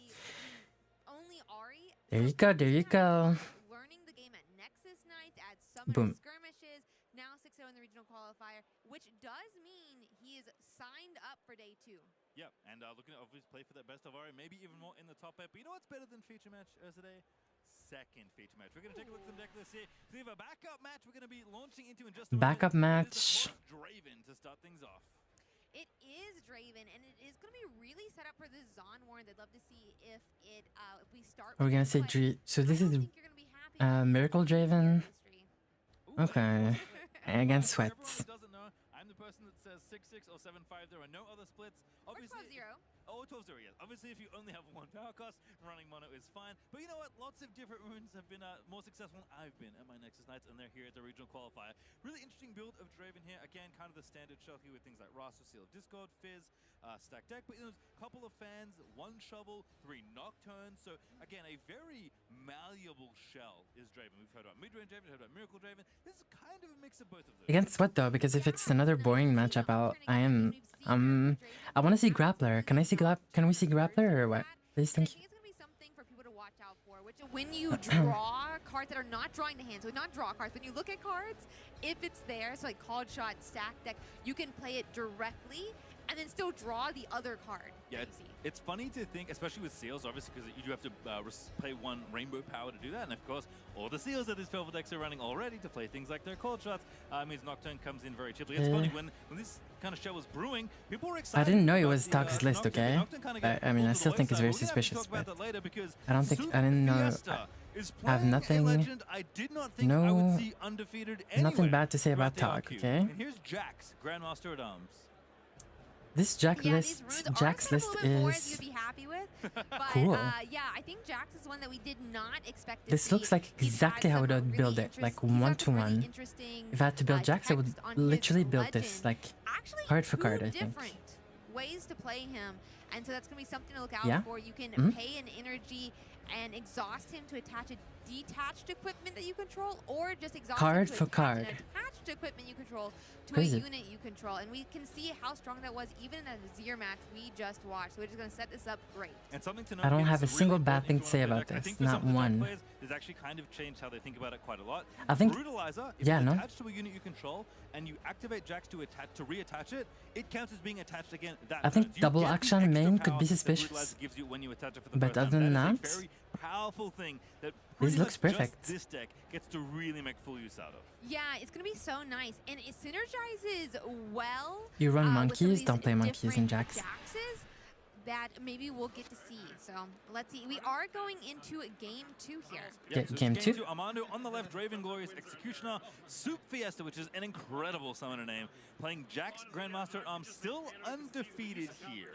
There you go. There you go. Boom. Skirmishes, now 6-0 in the regional qualifier, which does mean he is signed up for day 2. Yep, and looking to obviously play for that best of Ari, maybe even more in the top 8. But you know what's better than feature match today? Second feature match. We're going to take a look at the deck list here. So we have a backup match we're going to be launching into in just a backup moment. match. Draven to start things off. It is Draven, and it is going to be really set up for this Zon Warren. I'd love to see if we start. We're gonna say so this is Miracle Draven. Okay. Against Sweats. I'm the person that says 6-6 or 7-5. There are no other splits. Obviously, 12-0. Oh, 12-0, yes. Obviously, if you only have 1 power cost, running mono is fine. But you know what? Lots of different runes have been more successful than I've been at my Nexus Knights, and they're here at the regional qualifier. Really interesting build of Draven here. Again, kind of the standard shell here with things like Rasa, Seal of Discord, Fizz, Stack Deck. But you know, a couple of fans, 1 shovel, 3 Nocturnes. So again, a very malleable shell is Draven. We've heard about mid-range Draven, heard about Miracle Draven. This is kind of a mix of both of those. Against what though? Because if it's another boring matchup, I want to see Grappler. Can we see Grappler or what? Please, thank you. It's going to be something for people to watch out for, which when you draw cards that are not drawing the hand, so not draw cards, when you look at cards, if it's there, so like Called Shot, Stack Deck, you can play it directly and then still draw the other card. Yeah, it's funny to think, especially with seals, obviously, because you do have to play 1 rainbow power to do that. And of course, all the seals that these Velvet decks are running already to play things like their Cold Shots means Nocturne comes in very cheaply. It's funny, when this kind of show was brewing, people were excited. I didn't know it was Tog's list, okay? I mean, I still think it's very suspicious, but I didn't know. I have nothing, nothing bad to say about Tog, okay? And here's Jax, Grandmaster at Arms. This Jack's Yeah, list, these runes Jack's are list a little bit more as is you'd be happy with. But cool. yeah, I think Jax is one that we did not expect to This see. looks like He's exactly had how I some would build really it, like he's got one some to really one. interesting, If I had to build Jax, I would text on his literally build this legend. like Actually, card for two card, I think. different ways to play him, and so that's gonna be something to look out Yeah. for. You can Mhm. pay an energy and exhaust him to attach a detached equipment that you control, or just exhaust Card him to for attach card. an attached equipment you control to Crazy. a unit you control. And we can see how strong that was even in that Azir match we just watched. So we're just gonna set this up great. And something to note I don't here, have a this is single really bad thing important to say if you wanna about play deck. I this, think for not some of the top one. players, it's actually kind of changed how they think about it quite a lot. I think- Brutalizer, if yeah, it's no. attached to a unit you control and you activate Jax to reattach it, it counts as being attached again. That I think turns. You double get the action extra main could power be that suspicious. Brutalizer gives you when you attach it for the But first time. other than that that, is a very powerful thing that this pretty looks much perfect. just this deck gets to really make full use out of. Yeah, it's gonna be so nice, and it synergizes well. You run with some of monkeys, these don't play monkeys in different Jax. Jaxes that maybe we'll get to see. So let's see. We are going into game 2 here. Yeah, so game it's two. Armando on the left, Draven, Glorious Executioner, Soup Fiesta, which is an incredible summoner name, playing Jax, Grandmaster at Arms, still undefeated here.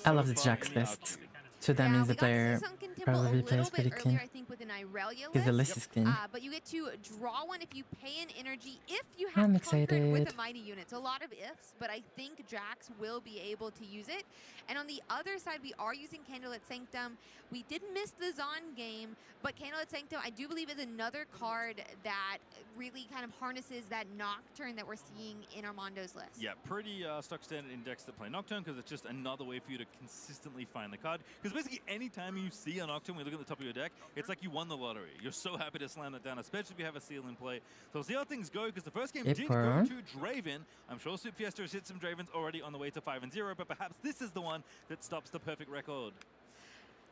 I love the Jax list. So that means the player probably plays pretty clean. I think with an Irelia Because the list is clean. but you get to draw one if you pay an energy, if you I'm have conquered with excited. a mighty unit. So a lot of ifs, but I think Jax will be able to use it. And on the other side, we are using Candlelit Sanctum. We did miss the Zon game, but Candlelit Sanctum, I do believe, is another card that really kind of harnesses that Nocturne that we're seeing in Armando's list. Yeah, pretty stock standard in decks that play Nocturne, because it's just another way for you to consistently find the card. Because basically anytime you see a Nocturne when you look at the top of your deck, it's like you won the lottery. You're so happy to slam that down, especially if you have a seal in play. So we'll see how things go, because the first game did go to Draven. I'm sure Soup Fiesta has hit some Dravens already on the way to 5-0, but perhaps this is the one that stops the perfect record.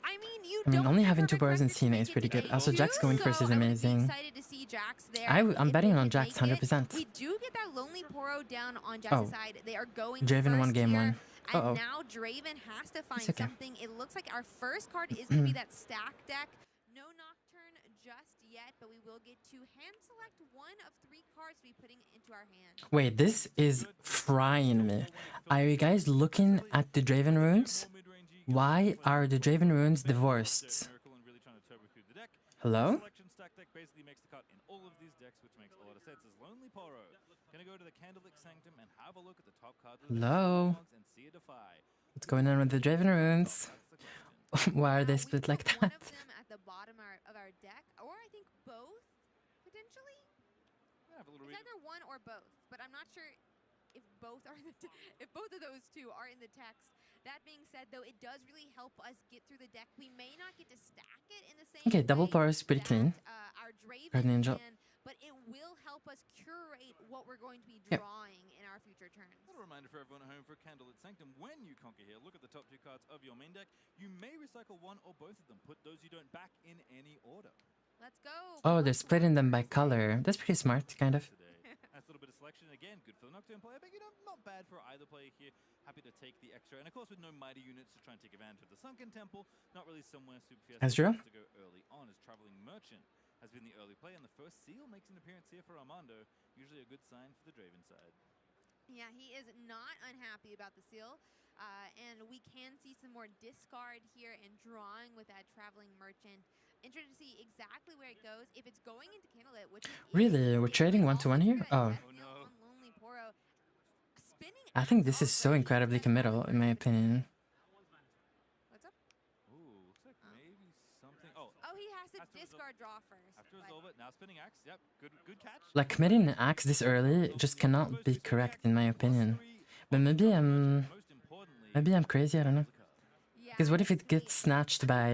I mean, you I mean, don't only need having two perfect bars in record to Cena make is it pretty good. to Also, A2, Jax going first is so I would be amazing. excited to see Jax there I'm if betting they on can Jax make it. 100%. We do get that Lonely Poro down on Jax's Oh. side. They are going Draven won first game here, 1. And Uh-oh. now Draven has to find It's okay. something. It looks like our first card is going to be that stack deck. No Nocturne just yet, but we will get to hand select one of 3 cards to be putting into our hand. Wait, this is frying me. Are you guys looking at the Draven runes? Why are the Draven runes divorced? Hello? Selection stack deck basically makes the cut in all of these decks, which makes a lot of sense. As Lonely Poro gonna go to the Candlelit Sanctum and have a look at the top card of the Hello? deck and see a defy. What's going on with the Draven runes? Why are they split like One that? of them at the bottom of our deck, or I think both, potentially. It's either one or both, but I'm not sure if both are if both of those two are in the text. That being said, though, it does really help us get through the deck. We may not get to stack it in the same Okay, double way power is pretty clean. our Draven Card Ninja. can, but it will help us curate what we're going to be Yep. drawing in our future turns. A reminder for everyone at home for Candlelit Sanctum, when you conquer here, look at the top 2 cards of your main deck. You may recycle one or both of them. Put those you don't back in any order. Let's go. Oh, they're splitting them by color. That's pretty smart, kind of. That's a little bit of selection. Again, good for the Nocturne player, but not bad for either player here. Happy to take the extra. And of course, with no mighty units to try and take advantage of the Sunken Temple, not really somewhere Soup Fiesta Ezreal? has to go early on, as Traveling Merchant has been the early play, and the first seal makes an appearance here for Armando. Usually a good sign for the Draven side. Yeah, he is not unhappy about the seal. And we can see some more discard here and drawing with that Traveling Merchant. Interested to see exactly where it goes. If it's going into Candlelit, which it Really? We're trading 1-to-1 here? Oh. on Lonely Poro. Spinning I think this is so incredibly committal, in my opinion. What's up? Ooh, looks like maybe something. Oh, he has to discard draw first. have to resolve it. Now spinning axe. Yep, good catch. Like, committing an axe this early just cannot be correct, in my opinion. But maybe I'm crazy, I don't know. Because what if it gets snatched by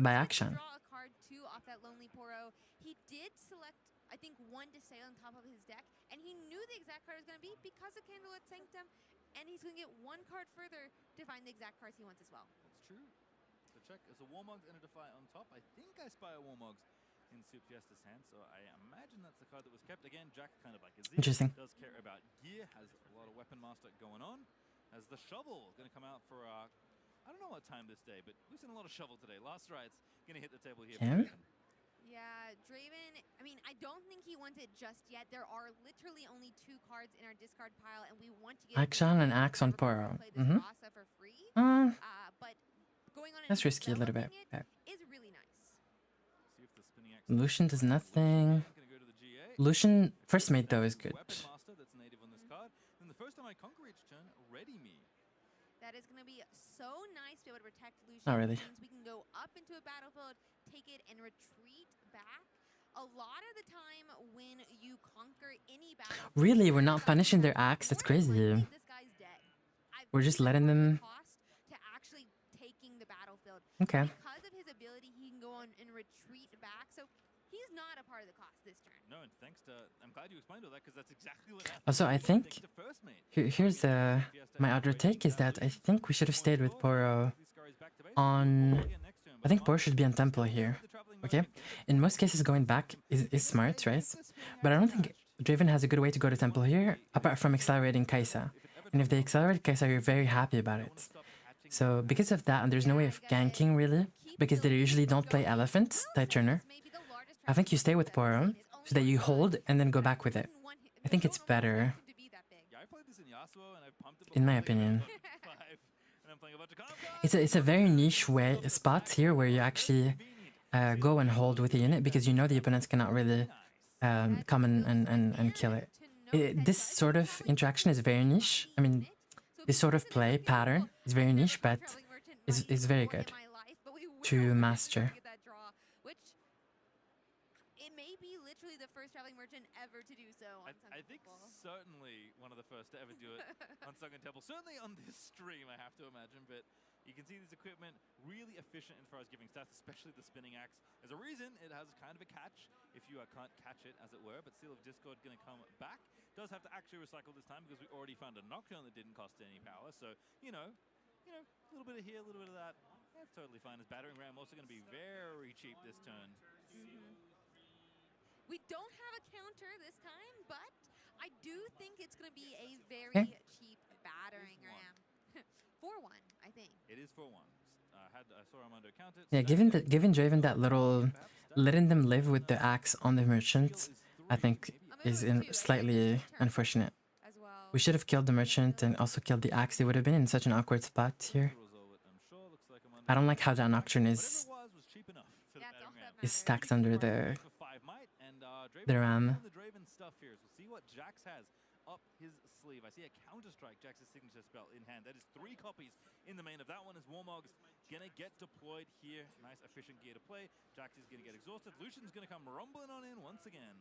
action? Draw a card 2 off that Lonely Poro. He did select, I think, 1 to stay on top of his deck, and he knew the exact card was going to be because of Candlelit Sanctum, and he's going to get 1 card further to find the exact cards he wants as well. That's true. So check, there's a Warmogs and a Defy on top. I think I spy a Warmogs in Soup Fiesta's hand, so I imagine that's the card that was kept. Again, Jack kind of like a Z. Interesting. Does care about gear, has a lot of Weapon Master going on. As the Shovel going to come out for, I don't know what time this day, but we've seen a lot of Shovel today. Last Right's going to hit the table here. Yeah. Yeah, Draven, I mean, I don't think he wants it just yet. There are literally only 2 cards in our discard pile, and we want to get Action and Axe on Poro. for free. But going on That's risky a little bit. Okay. is really nice. Lucian does nothing. Lucian first mate though is good. That is going to be so nice to be able to protect Lucian. Not really. Means we can go up into a battlefield, take it, and retreat back. A lot of the time when you conquer any battlefield... Really? We're not punishing their axe? That's crazy. This guy's dead. We're just letting them... ...to actually taking the battlefield. Okay. Because of his ability, he can go on and retreat back. So he's not a part of the cost this turn. No, and thanks to... I'm glad you explained all that, because that's exactly what happened. Also, I think... Here's my other take is that I think we should have stayed with Poro on... I think Poro should be on Temple here. Okay? In most cases, going back is smart, right? But I don't think Draven has a good way to go to Temple here, apart from accelerating Kai'Sa. And if they accelerate Kai'Sa, you're very happy about it. So because of that, and there's no way of ganking really, because they usually don't play Elephant, Tide Turner, I think you stay with Poro, so that you hold and then go back with it. I think it's better. In my opinion. It's a very niche spot here where you actually go and hold with the unit because you know the opponents cannot really come and kill it. This sort of interaction is very niche. I mean, this sort of play pattern is very niche, but is very good to master. The first traveling merchant ever to do so on I think certainly one of the first to ever do it on Sunken Temple. Certainly on this stream, I have to imagine, but you can see this equipment really efficient as far as giving stats, especially the spinning axe. There's a reason it has kind of a catch if you can't catch it, as it were, but Seal of Discord going to come back. Does have to actually recycle this time because we already found a Nocturne that didn't cost any power, so, you know, a little bit of here, a little bit of that. That's totally fine. As Battering Ram also going to be very cheap this turn. We don't have a counter this time, but I do think it's going to be a very cheap Battering Ram. 4-1, I think. It is 4-1. I saw Armando count it. Yeah, giving Draven that little, letting them live with the axe on the merchant, I think is slightly unfortunate. We should have killed the merchant and also killed the axe. They would have been in such an awkward spot here. I don't like how that Nocturne is stacked under the Ram. The Draven stuff here. So see what Jax has up his sleeve. I see a Counter-Strike, Jax's signature spell in hand. That is 3 copies in the main of that one as Warmog's gonna get deployed here. Nice efficient gear to play. Jax is gonna get exhausted. Lucian's gonna come rumbling on in once again.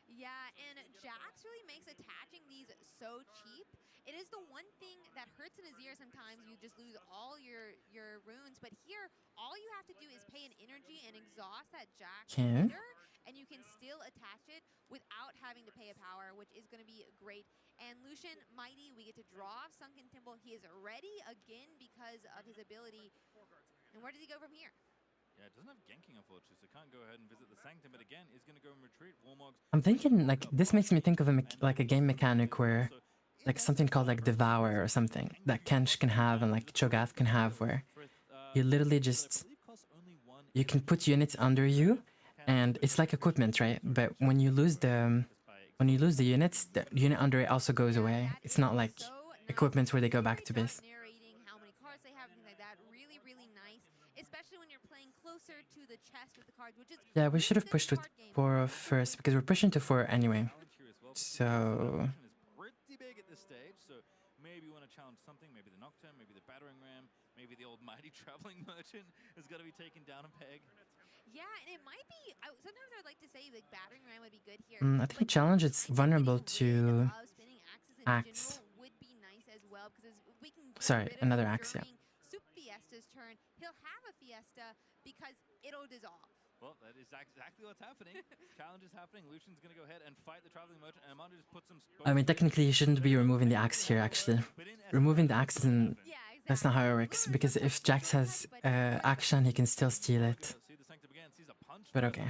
Yeah, and Jax really makes attaching these so cheap. It is the one thing that hurts in his ear sometimes. You just lose all your runes. But here, all you have to do is pay an energy and exhaust that Jax meter, and you can still attach it without having to pay a power, which is going to be great. And Lucian, Mighty, we get to draw off Sunken Temple. He is ready again because of his ability. And where does he go from here? Yeah, it doesn't have ganking, unfortunately, so can't go ahead and visit the Sanctum, but again, is going to go and retreat. Warmog's... I'm thinking, like, this makes me think of like a game mechanic where, like, something called, like, Devour or something that Kench can have and, like, Cho'Gath can have, where you literally just... You can put units under you, and it's like equipment, right? But when you lose the units, the unit under it also goes away. It's not like equipment where they go back to base. Yeah, we should have pushed with 4 first because we're pushing to 4 anyway. So pretty big at this stage, so maybe you want to challenge something, maybe the Nocturne, maybe the Battering Ram, maybe the old mighty traveling merchant is going to be taken down a peg. Yeah, and it might be, sometimes I would like to say like Battering Ram would be good here. I think challenge it's vulnerable to axe. Would be nice as well because we can Sorry, another axe, yeah. Soup Fiesta's turn, he'll have a Fiesta because it'll dissolve. Well, that is exactly what's happening. Challenge is happening. Lucian's going to go ahead and fight the Traveling Merchant, and Armando just puts some... I mean, technically, you shouldn't be removing the axe here, actually. Removing the axe isn't... That's not how it works, because if Jax has action, he can still steal it. But okay.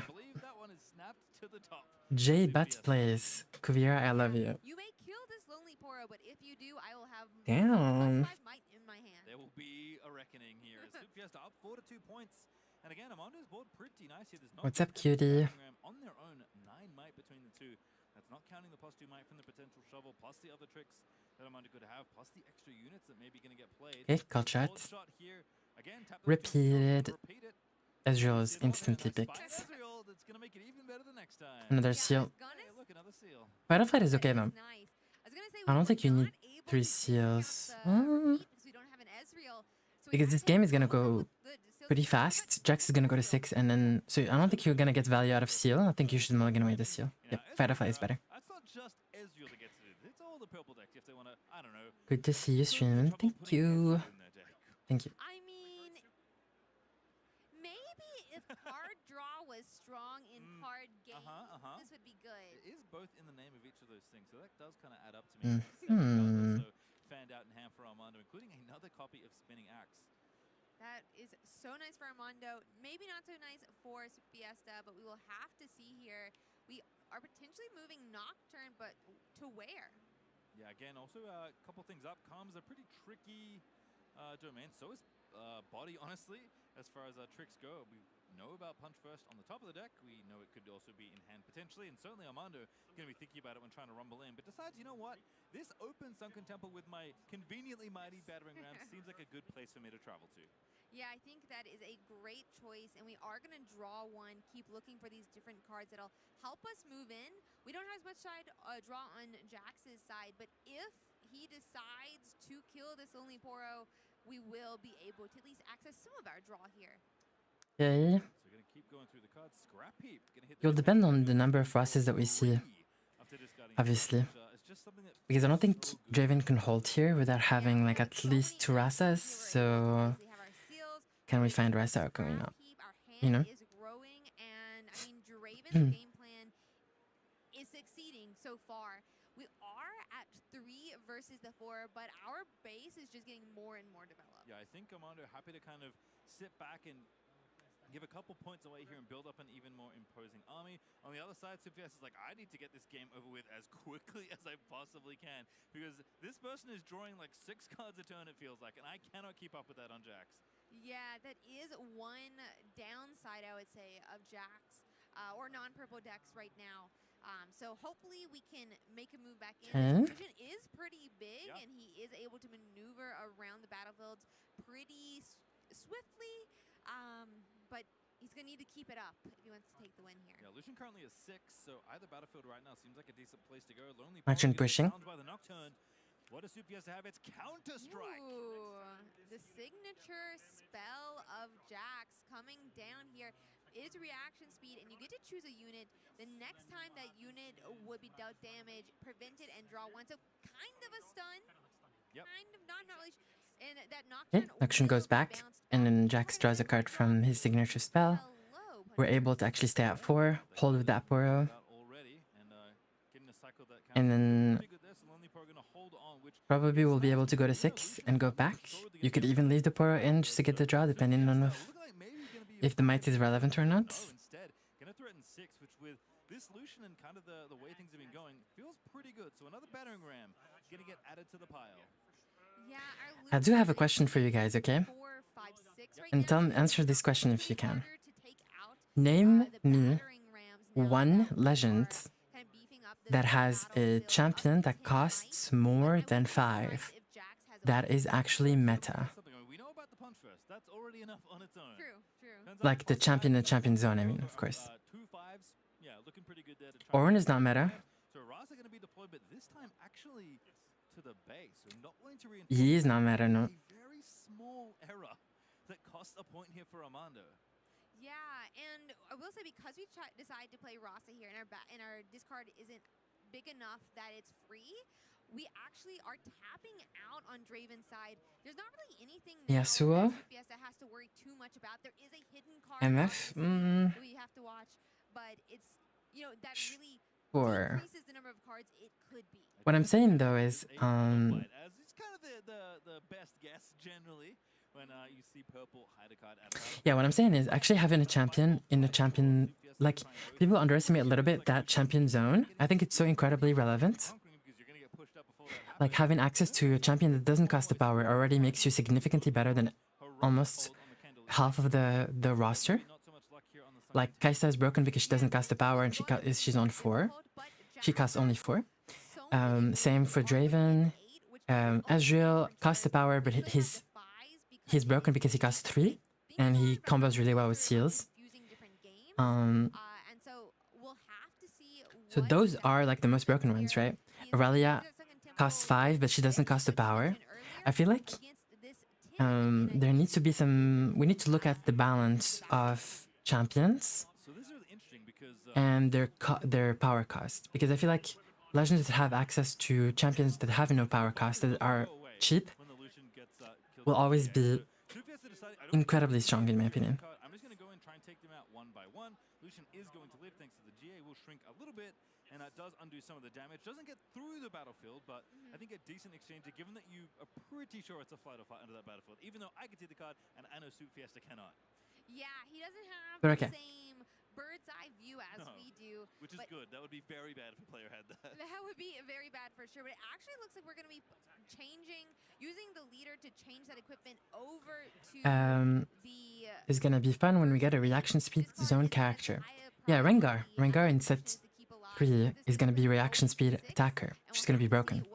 J Bat plays. Kuvira, I love you. You may kill this Lonely Poro, but if you do, I will have damn. +5 might in my hand. There will be a reckoning here. Soup Fiesta up 4 to 2 points. And again, Amando's board pretty nice here. There's not What's up, cutie? on their own, 9 might between the two. That's not counting the +2 might from the potential shovel, plus the other tricks that Amando could have, plus the extra units that may be going to get played. Okay, call shot. Shot here. Again, tap Repeated. repeat it. Ezreal is instantly picked. Ezreal, that's going to make it even better the next time. Another seal. Hey, look, another seal. Fireflight is okay though. I don't think you need 3 seals. Because this game is gonna go pretty fast. Jax is gonna go to 6, and then so I don't think you're gonna get value out of seal. I think you should mulligan away the seal. Yep, Firefly is better. That's not just Ezreal that gets it. It's all the purple decks if they want to, I don't know. Good to see you streaming. Thank you. Thank you. I mean, maybe if card draw was strong in card game, this would be good. It is both in the name of each of those things, so that does kind of add up to me. Also fanned out in hand for Armando, including another copy of Spinning Axe. That is so nice for Armando. Maybe not so nice for Fiesta, but we will have to see here. We are potentially moving Nocturne, but to where? Yeah, again, also a couple things up. Calm is a pretty tricky domain. So is Body, honestly, as far as tricks go. We know about Punch First on the top of the deck. We know it could also be in hand potentially, and certainly Armando going to be thinking about it when trying to rumble in. But decides, you know what? This open Sunken Temple with my conveniently mighty battering ram seems like a good place for me to travel to. Yeah, I think that is a great choice, and we are going to draw one, keep looking for these different cards that'll help us move in. We don't have as much side draw on Jax's side, but if he decides to kill this only Poro, we will be able to at least access some of our draw here. Okay. So we're going to keep going through the cards. Scrap Heap. It'll depend on the number of Rosses that we see, obviously. Because I don't think Draven can hold here without having like at least 2 Rasas, so can we find Rasa or can we not? You know? Is growing, and I mean, Draven's game plan is succeeding so far. We are at 3 versus the 4, but our base is just getting more and more developed. Yeah, I think Armando happy to kind of sit back and give a couple points away here and build up an even more imposing army. On the other side, Supias is like, I need to get this game over with as quickly as I possibly can, because this person is drawing like 6 cards a turn, it feels like, and I cannot keep up with that on Jax. Yeah, that is one downside, I would say, of Jax or non-purple decks right now. So hopefully we can make a move back in. His vision is pretty big, and he is able to maneuver around the battlefields pretty swiftly. But he's going to need to keep it up if he wants to take the win here. Yeah, Lucian currently is 6, so either battlefield right now seems like a decent place to go. Lonely Merchant pushing. By the Nocturne. What does Supi have? It's Counter-Strike. Ooh, the signature spell of Jax coming down here is reaction speed, and you get to choose a unit. The next time that unit would be dealt damage, prevent it, and draw one. So kind of a stun. Kind of, not really. And that Nocturne, Nocturne goes back, and then Jax draws a card from his signature spell. We're able to actually stay at 4, hold with that Poro. And then probably we'll be able to go to 6 and go back. You could even leave the Poro in just to get the draw, depending on if the might is relevant or not. Instead, gonna threaten 6, which with this Lucian and kind of the way things have been going, feels pretty good. So another battering ram gonna get added to the pile. Yeah, I do have a question for you guys, okay? 4, 5, 6 right And answer this question if you can. Name me one legend that has a champion that costs more than 5 that is actually meta. We know about the Punch First. That's already enough on its own. True. Like the champion in champion zone, I mean, of course. 2 5s, yeah, looking pretty good there to try. Ornn is not meta. So Rasa going to be deployed, but this time actually to the base. So not willing to reinforce. He is not meta, no. A very small error that costs a point here for Armando. Yeah, and I will say, because we decide to play Rasa here, and our discard isn't big enough that it's free, we actually are tapping out on Draven's side. There's not really anything Yasuo? that has to worry too much about. There is a hidden card MF? we have to watch, but it's, you know, that really Sure. decreases the number of cards it could be. What I'm saying though is, It's kind of the best guess generally when you see purple hide a card out of yeah, what I'm saying is actually having a champion in the champion, like people underestimate a little bit that champion zone. I think it's so incredibly relevant. Like having access to a champion that doesn't cost the power already makes you significantly better than almost half of the roster. Like Kai'Sa is broken because she doesn't cast the power and she's on 4. She casts only 4. Same for Draven. Ezreal casts the power, but he's broken because he casts 3 and he combos really well with seals. So those are like the most broken ones, right? Irelia costs 5, but she doesn't cost the power. I feel like there needs to be some. We need to look at the balance of champions and their power cost, because I feel like legends that have access to champions that have no power cost, that are cheap, will always be incredibly strong in my opinion. I'm just going to go and try and take them out one by one. Lucian is going to live thanks to the GA, will shrink a little bit, and that does undo some of the damage. Doesn't get through the battlefield, but I think a decent exchange, given that you are pretty sure it's a flight or fight under that battlefield, even though I can see the card and I know Soup Fiesta cannot. Yeah, he doesn't have But the same bird's eye view as we do. Which is good. That would be very bad if a player had that. That would be very bad for sure. But it actually looks like we're going to be using the leader to change that equipment over to the... It's gonna be fun when we get a reaction speed zone character. Yeah, Rengar. Rengar in set 3 is gonna be reaction speed attacker. She's gonna be broken.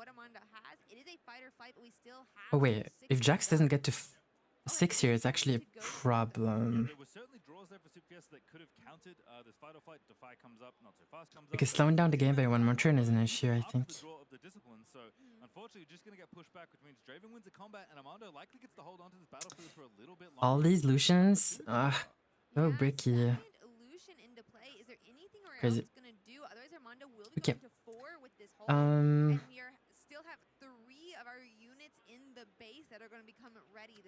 Oh wait, if Jax doesn't get to 6 here, it's actually a problem. Because slowing down the game by 1 more turn is an issue, I think. Unfortunately, just going to get pushed back, which means Draven wins the combat, and Armando likely gets to hold on to this battlefield for a little bit longer. All these Lucians, so bricky. Crazy. Okay.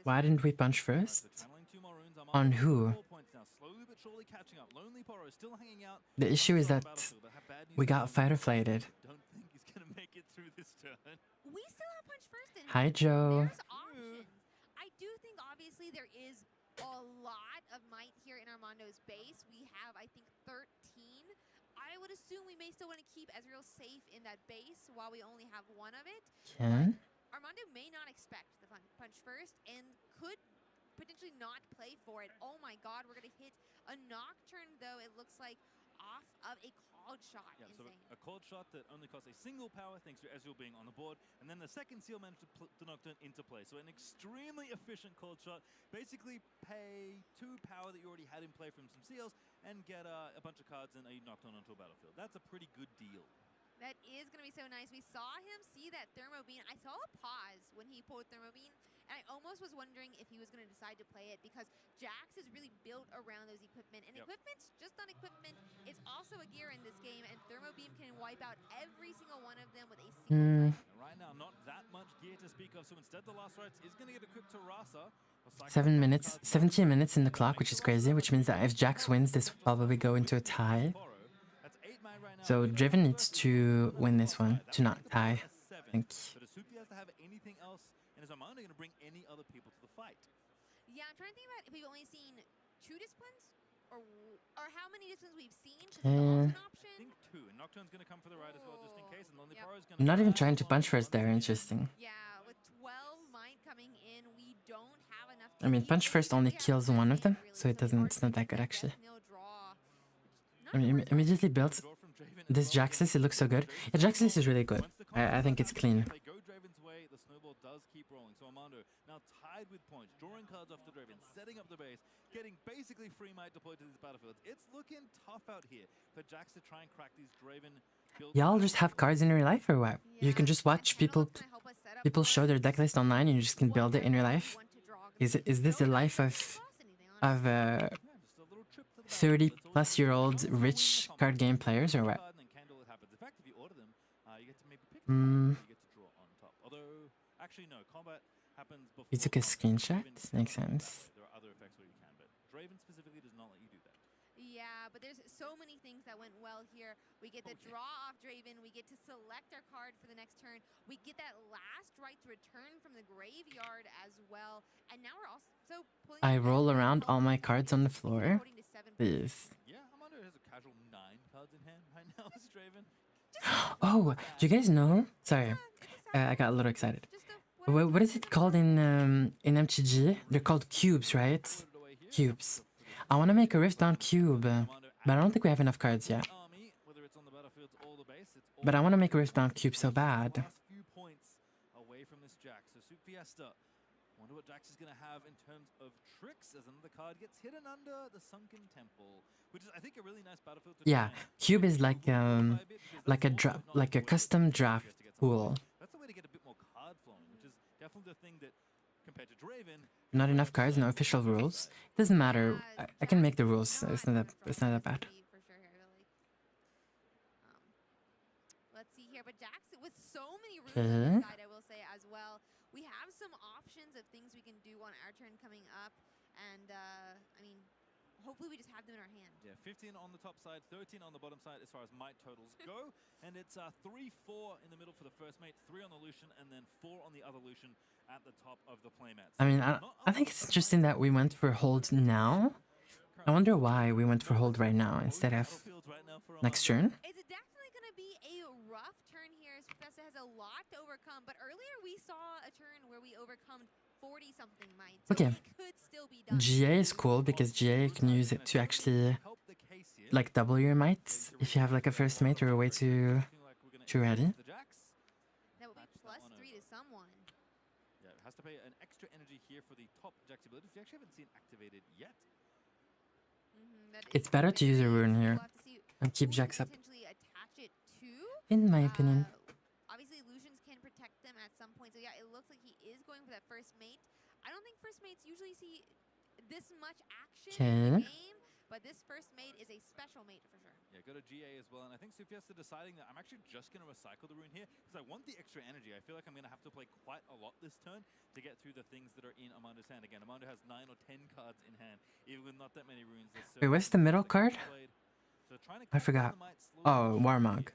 Why didn't we punch first? On who? The issue is that we got fighter flighted. We still have punch first in Hi, Joe. There's options. I do think obviously there is a lot of might here in Armando's base. We have, I think, 13. I would assume we may still want to keep Ezreal safe in that base while we only have 1 of it. Can? Armando may not expect the punch first and could potentially not play for it. Oh my god, we're going to hit a Nocturne, though, it looks like, off of a called shot. Yeah, so a called shot that only costs a single power thanks to Ezreal being on the board, and then the second seal managed to Nocturne into play. So an extremely efficient called shot. Basically pay 2 power that you already had in play from some seals and get a bunch of cards and a Nocturne onto a battlefield. That's a pretty good deal. That is going to be so nice. We saw him see that Thermo Beam. I saw a pause when he pulled Thermo Beam, and I almost was wondering if he was going to decide to play it, because Jax is really built around those equipment, and equipment's just not equipment. It's also a gear in this game, and Thermo Beam can wipe out every single one of them with a single Right now, not that much gear to speak of, so instead the last rights is going to get equipped to Rasa. 7 minutes, 17 minutes in the clock, which is crazy, which means that if Jax wins, this will probably go into a tie. So Draven needs to win this one to not tie, I think. But Soup has to have anything else, and is Armando going to bring any other people to the fight? Yeah, I'm trying to think about if we've only seen 2 disciplines, or how many disciplines we've seen. Yeah. I think 2, and Nocturne's going to come for the ride as well, just in case, and Lonely Paro is going I'm not even trying to punch first there, interesting. Yeah, with 12 might coming in, we don't have enough. I mean, punch first only kills one of them, so it's not that good actually. I mean, immediately built this Jaxis, it looks so good. Yeah, Jaxis is really good. I think it's clean. They go Draven's way, the snowball does keep rolling. So Armando now tied with points, drawing cards off the Draven, setting up the base, getting basically free might deployed to these battlefields. It's looking tough out here for Jax to try and crack these Draven builds. Y'all just have cards in real life or what? You can just watch people show their deck list online and you just can build it in real life? Is this the life of 30-plus-year-old rich card game players or what? He took a screenshot? Makes sense. There are other effects where you can, but Draven specifically does not let you do that. Yeah, but there's so many things that went well here. We get the draw off Draven, we get to select our card for the next turn, we get that last right to return from the graveyard as well, and now we're also pulling... I roll around all my cards on the floor. Please. Yeah, Armando has a casual 9 cards in hand right now as Draven. Oh, do you guys know? Sorry, I got a little excited. What is it called in MTG? They're called cubes, right? cubes. I want to make a Riftbound cube, but I don't think we have enough cards yet. But I want to make a Riftbound cube so bad. Last few points away from this Jax. So Soup Fiesta. Wonder what Jax is going to have in terms of tricks as another card gets hidden under the Sunken Temple, which is, I think, a really nice battlefield to Yeah, cube is like a custom draft pool. That's the way to get a bit more card flowing, which is definitely the thing that, compared to Draven, Not enough cards, no official rules. It doesn't matter. I can make the rules. It's not that bad. Let's see here, but Jackson with so many runes on his side, I will say as well. We have some options of things we can do on our turn coming up, and I mean, hopefully we just have them in our hand. Yeah, 15 on the top side, 13 on the bottom side as far as might totals go, and it's 3-4 in the middle for the first mate, 3 on the Lucian, and then 4 on the other Lucian at the top of the playmats. I mean, I think it's interesting that we went for hold now. I wonder why we went for hold right now instead of next turn. It's definitely going to be a rough turn here. Professor has a lot to overcome, but earlier we saw a turn where we overcome 40-something might. So Okay. it could still be done. GA is cool because GA you can use it to actually like double your might if you have like a first mate or a way to ready. That would be +3 to someone. Yeah, it has to pay an extra energy here for the top Jax ability, which we actually haven't seen activated yet. It's better to use a rune here and keep Jax up, Potentially attach it to. in my opinion. Obviously, Lucians can protect them at some point. So yeah, it looks like he is going for that first mate. I don't think first mates usually see this much action in the game, but this first mate is a special mate for sure. Yeah, go to GA as well, and I think Sufiesta deciding that I'm actually just going to recycle the rune here because I want the extra energy. I feel like I'm going to have to play quite a lot this turn to get through the things that are in Amanda's hand. Again, Amanda has 9 or 10 cards in hand, even with not that many runes. Wait, what's the middle card? I forgot. Oh, Warmog.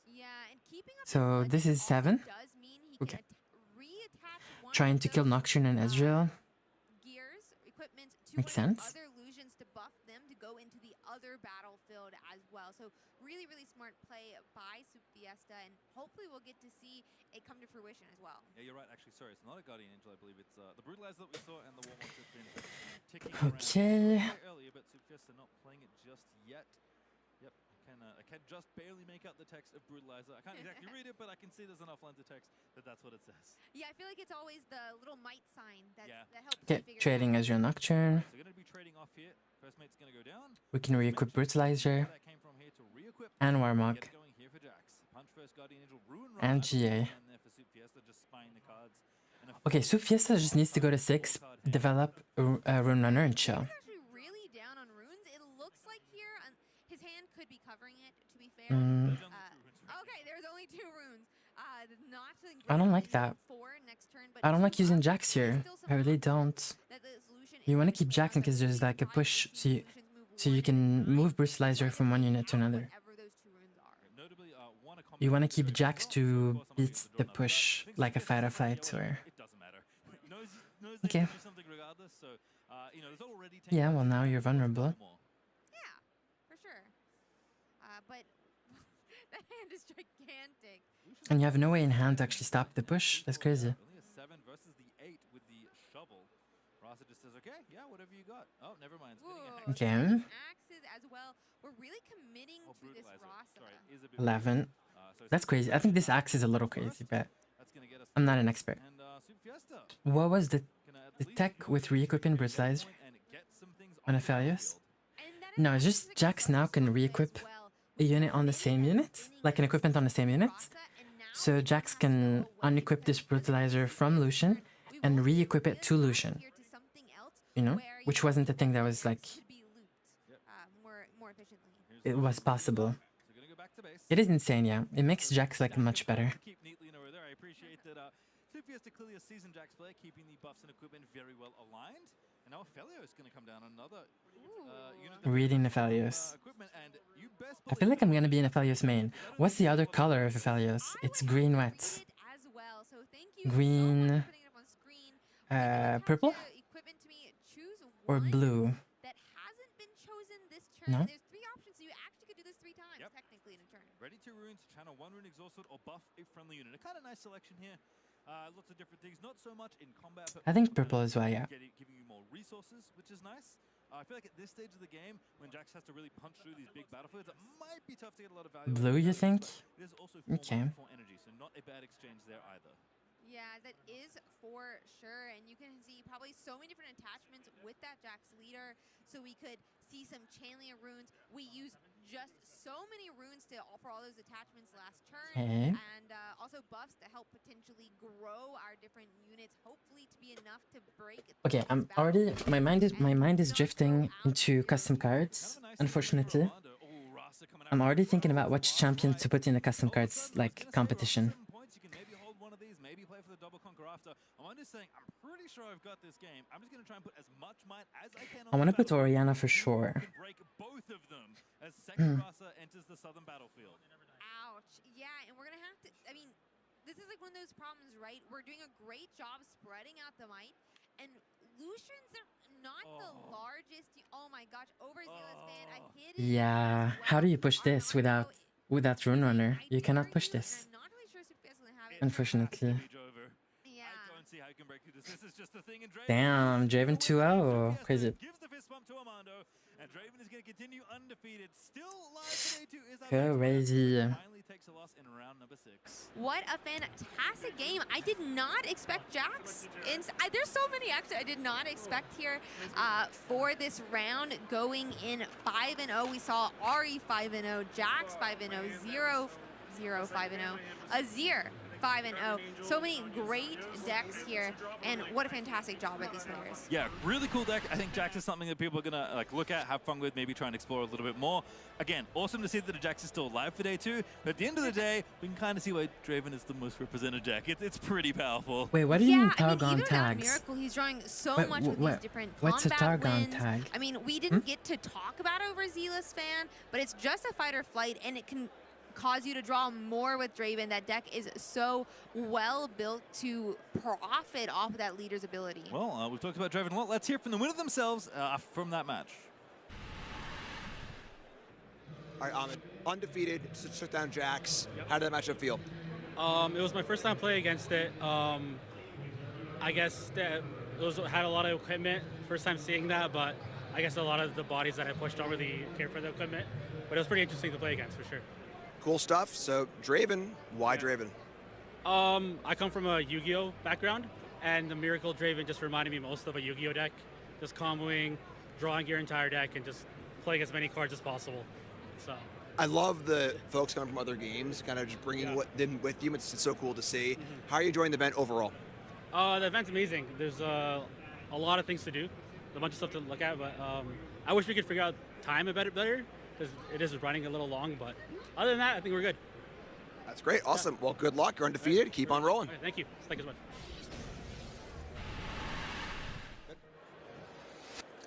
Yeah, and keeping up So this is 7. does mean he Okay. can reattach one Trying to kill Nocturne and Ezreal. gears, equipment to Makes one of sense. other illusions to buff them to go into the other battlefield as well. So really, really smart play by Fiesta, and hopefully we'll get to see it come to fruition as well. Yeah, you're right. Actually, sorry, it's not a Guardian Angel. I believe it's the Brutalizer that we saw and the Warmog that's been ticking Okay. around earlier, but Fiesta not playing it just yet. Yep, I can just barely make out the text of Brutalizer. I can't exactly read it, but I can see there's enough lines of text that that's what it says. Yeah, I feel like it's always the little might sign that helps Okay, you figure trading it out. Ezreal Nocturne. So going to be trading off here. First mate's going to go down. We can re-equip Brutalizer That came from here to re-equip. and Warmog Get going here for Jax. Punch first Guardian Angel, Rune and Runner, GA. and there for Fiesta, just spying the cards. And a Okay, so Fiesta just needs to go to 6, develop a Rune Runner and chill. Actually really down on runes. It looks like here his hand could be covering it, to be fair. Okay, there's only 2 runes. Not I don't like that. 4 next turn, but I don't like using Jax here. I really don't. You want to keep Jax because there's like a push so you can move Brutalizer from one unit to another. You want to keep Jax to beat the push like a fight or flight or... Okay. Yeah, well now you're vulnerable. Yeah, for sure. But that hand is gigantic. And you have no way in hand to actually stop the push. That's crazy. Only a 7 versus the 8 with the shovel. Rasa just says, okay, yeah, whatever you got. Oh, never mind. Okay. Axes as well. We're really committing to this Rasa. 11. That's crazy. I think this axe is a little crazy, but I'm not an expert. What was the tech with re-equipping Brutalizer on Aphelios? No, it's just Jax now can re-equip a unit on the same unit, like an equipment on the same unit. So Jax can unequip this Brutalizer from Lucian and re-equip it to Lucian. You know, which wasn't the thing that was like... It was possible. It is insane, yeah. It makes Jax like much better. Keep neatly in a row there. I appreciate that Fiesta clearly a seasoned Jax player, keeping the buffs and equipment very well aligned. And now Ophelio is going to come down another unit. Reading Aphelios. Equipment, and you best I feel like I'm gonna be an Aphelios main. What's the other color of Aphelios? It's green wet. Green... purple? Or blue? No? There's 3 options, so you actually could do this 3 times, technically, in a turn. Ready 2 runes, channel 1 rune exhausted, or buff a friendly unit. A kind of nice selection here. Lots of different things, not so much in combat, but I think purple as well, yeah. Giving you more resources, which is nice. I feel like at this stage of the game, when Jax has to really punch through these big battlefields, it might be tough to get a lot of value. Blue, you think? It is also 4 Okay. for energy, so not a bad exchange there either. Yeah, that is for sure. And you can see probably so many different attachments with that Jax leader. So we could see some Chainlia runes. We used just so many runes to offer all those attachments last turn. Okay. And also buffs to help potentially grow our different units, hopefully to be enough to break. Okay, I'm already my mind is drifting into custom cards, unfortunately. I'm already thinking about which champion to put in the custom cards like competition. Maybe play for the double conquer after. I'm just saying, I'm pretty sure I've got this game. I'm just going to try and put as much might as I can on I want to put Orianna for sure. break both of them as second Rasa enters the southern battlefield. Ouch. Yeah, and we're going to have to, I mean, this is like one of those problems, right? We're doing a great job spreading out the might, and Lucians are not the largest. Oh my gosh, Overzealous fan, I hit it. Yeah, how do you push this without Rune Runner? You cannot push this. Unfortunately. Damn, Draven 2-0. Crazy. And Draven is going to continue undefeated. Still live today Crazy. finally takes a loss in round number 6. What a fantastic game. I did not expect Jax. There's so many actually I did not expect here for this round going in 5-0. We saw Ari 5-0, Jax 5-0, 0-0 5-0, Azir 5-0. So many great decks here, and what a fantastic job by these players. Yeah, really cool deck. I think Jax is something that people are gonna like look at, have fun with, maybe try and explore a little bit more. Again, awesome to see that the Jax is still alive for day 2, but at the end of the day, we can kind of see why Draven is the most represented deck. It's pretty powerful. Wait, what do you mean I mean, Targon even tags? Miracle, he's drawing so Wait, much with these different what's a combat Targon wins. tag? I mean, we didn't get to talk about Overzealous fan, but it's just a fight or flight, and it can cause you to draw more with Draven. That deck is so well built to profit off of that leader's ability. Well, we've talked about Draven a lot. Let's hear from the winner themselves from that match. All right, Ahmed, undefeated, took down Jax. How did that matchup feel? It was my first time playing against it. I guess that had a lot of equipment. First time seeing that, but I guess a lot of the bodies that I pushed don't really care for the equipment. But it was pretty interesting to play against for sure. Cool stuff. So Draven, why Draven? I come from a Yu-Gi-Oh background, and the Miracle Draven just reminded me most of a Yu-Gi-Oh deck. Just comboing, drawing your entire deck, and just playing as many cards as possible. So I love the folks coming from other games, kind of just bringing what them with you. It's so cool to see. How are you enjoying the event overall? The event's amazing. There's a lot of things to do, a bunch of stuff to look at, but I wish we could figure out time a bit better, because it is running a little long, but other than that, I think we're good. That's great. Awesome. Yeah. Well, good luck. You're undefeated. Keep on rolling. Right, thank you. Thank you so much.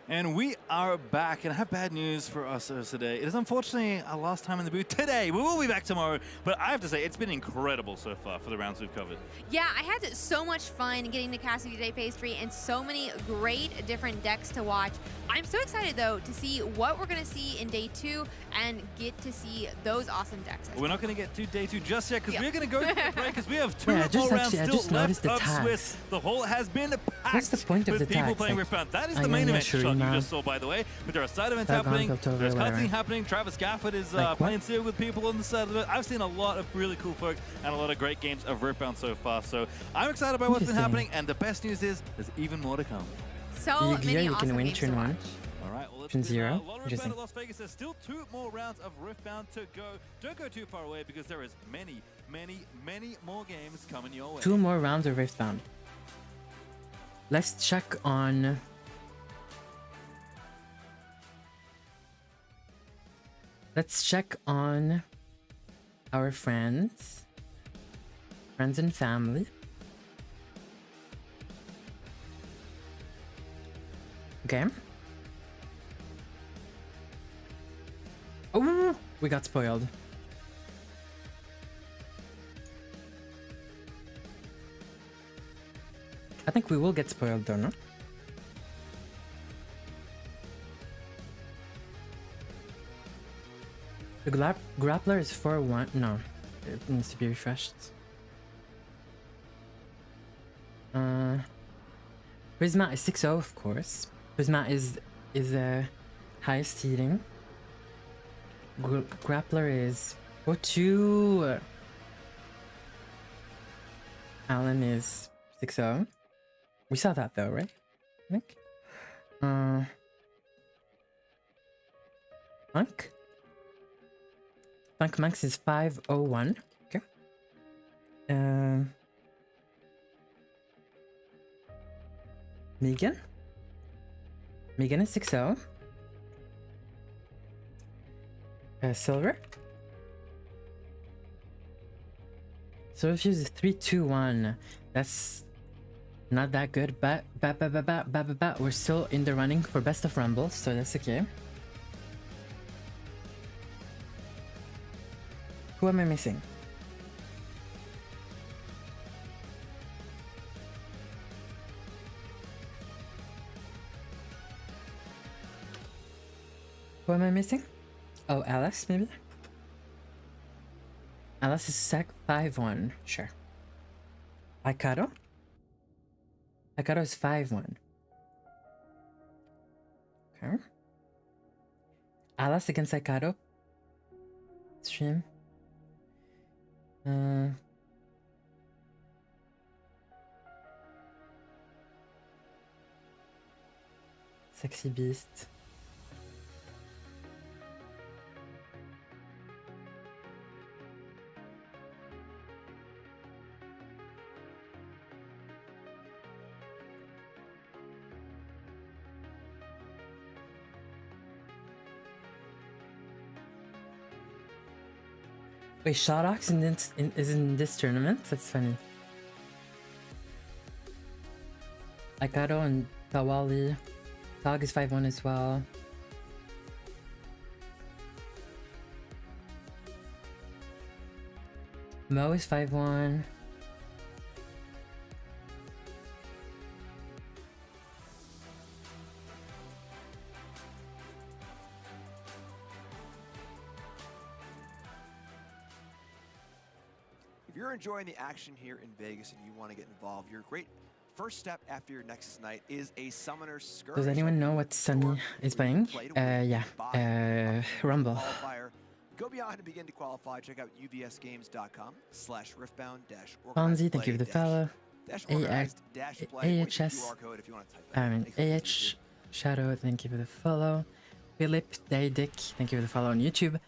And we are back, and I have bad news for us today. It is unfortunately our last time in the booth today. We will be back tomorrow, but I have to say, it's been incredible so far for the rounds we've covered. Yeah, I had so much fun getting to Cassidy Day Pastry and so many great different decks to watch. I'm so excited, though, to see what we're going to see in day 2 and get to see those awesome decks. We're not going to get to day 2 just yet, because we're going to go to the break, because we have 2 Yeah, more rounds still left the of tags. Swiss. The hall has been packed What's the point of with the people tags? playing Like, Riftbound. That is the main event shot you just saw, by the way. But there are side events happening. There's cutscene happening. Travis Gafford is playing Seal with people on the side of it. I've seen a lot of really cool folks and a lot of great games of Riftbound so far. So I'm excited about what's been happening. And the best news is there's even more to come. So many you awesome can win games turn to 1. watch. All right, well, Turn 0. A lot of Riftbound Interesting. at Las Vegas. There's still 2 more rounds of Riftbound to go. Don't go too far away, because there is many, many, many more games coming your way. 2 more rounds of Riftbound. Let's check on... Let's check on our friends and family. Okay. Oh, we got spoiled. I think we will get spoiled though, no? The grappler is 4-1. No, it needs to be refreshed. Prisma is 6-0, of course. Prisma is highest seeding. Grappler is 4-2. Alan is 6-0. We saw that though, right? I think. Funk? Funk Max is 5-0-1. Okay. Megan? Megan is 6-0. Silver? Silverfuse is 3-2-1. That's not that good, but we're still in the running for best of Rumble, so that's okay. Who am I missing? Who am I missing? Oh, Alice, maybe? Alice is sec 5-1, sure. Aikado? Aikado is 5-1. Okay. Alice against Aikado. Stream. Sexy Beast. Wait, Shotox is in this tournament? That's funny. Aikado and Tawali. Dog is 5-1 as well. Mo is 5-1. If you're enjoying the action here in Vegas and you want to get involved, your great first step after your Nexus night is a Summoner Skirmish. Does anyone know what Sunny is playing? Yeah. Rumble. Go beyond and begin to qualify. Check out uvsgames.com/riftbound-organized. Fonzie, thank you for the follow. AH Shadow, thank you for the follow. Philip Daydick, thank you for the follow on YouTube.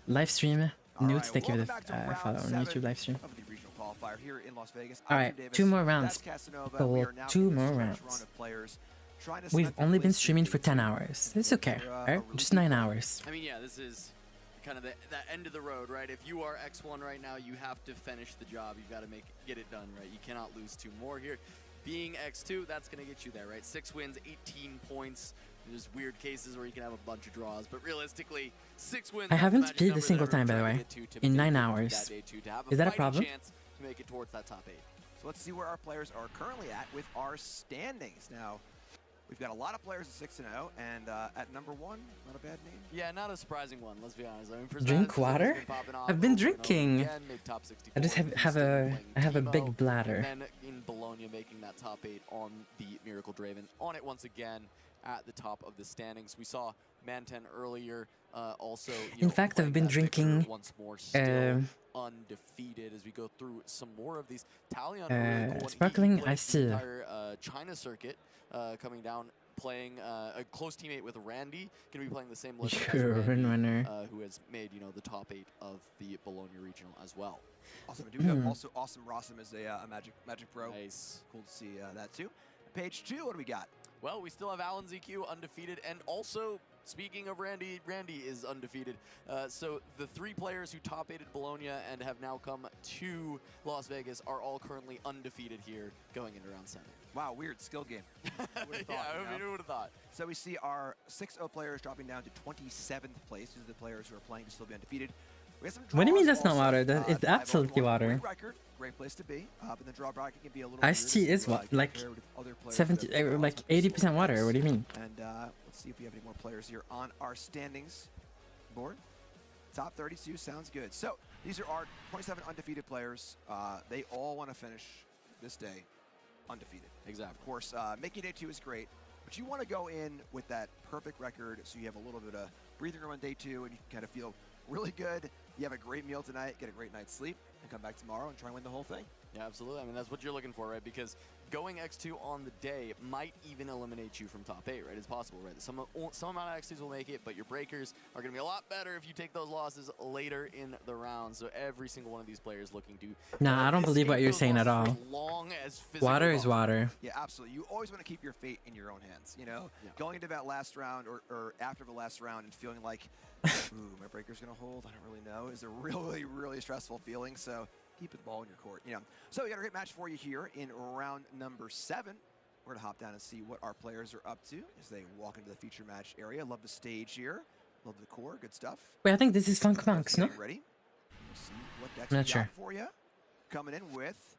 Livestream. Newts, thank you for the follow on YouTube livestream. Alright, 2 more rounds. People, 2 more rounds. We've only been streaming for 10 hours. It's okay, right? Just 9 hours. I mean, yeah, this is kind of that end of the road, right? If you are X1 right now, you have to finish the job. You've got to get it done, right? You cannot lose 2 more here. Being X2, that's going to get you there, right? 6 wins, 18 points. There's weird cases where you can have a bunch of draws, but realistically, 6 wins. I haven't played a single time, by the way, in 9 hours. Is that a problem? To make it towards that top 8. So let's see where our players are currently at with our standings. Now, we've got a lot of players at 6-0, and at number 1, not a bad name. Yeah, not a surprising one. Let's be honest. I mean, Drink water? I've been drinking. I just have a big bladder. And then in Bologna making that top 8 on the Miracle Draven. On it once again at the top of the standings. We saw Manten earlier. Also, in fact, I've been drinking once more, still undefeated as we go through some more of these. Talion sparkling iced tea. China circuit coming down, playing a close teammate with Randy. Going to be playing the same list as Randy, who has made the top 8 of the Bologna regional as well. Awesome. I do have also Awesome Rossum is a Magic Pro. Nice. Cool to see that too. Page 2, what do we got? Well, we still have Alan ZQ undefeated, and also, speaking of Randy, Randy is undefeated. So the 3 players who top-8'd Bologna and have now come to Las Vegas are all currently undefeated here going into round 7. Wow, weird skill game. Who would have thought? So we see our 6-0 players dropping down to 27th place. These are the players who are playing to still be undefeated. What do you mean that's not water? It's absolutely water. Great place to be, but the draw bracket can be a little iced tea is what, like 70, like 80% water. What do you mean? And let's see if we have any more players here on our standings board. Top 32 sounds good. So these are our 27 undefeated players. They all want to finish this day undefeated. Exactly. Of course, making day 2 is great, but you want to go in with that perfect record so you have a little bit of breathing room on day 2 and you can kind of feel really good. You have a great meal tonight, get a great night's sleep, and come back tomorrow and try and win the whole thing. Yeah, absolutely. I mean, that's what you're looking for, right? Because going X2 on the day might even eliminate you from top 8, right? It's possible, right? Some amount of X2s will make it, but your breakers are going to be a lot better if you take those losses later in the round. So every single one of these players looking to... Nah, I don't believe what you're saying at all. Water is water. Yeah, absolutely. You always want to keep your fate in your own hands, you know? Yeah. Going into that last round or after the last round and feeling like, ooh, my breaker's going to hold, I don't really know, is a really, really stressful feeling. So keep the ball in your court, you know. So we got a great match for you here in round number 7. We're gonna hop down and see what our players are up to as they walk into the feature match area. Love the stage here, love the core, good stuff. Wait, I think this is Funk Monks, no? Ready? We'll see what decks I'm not we sure. got for you. Coming in with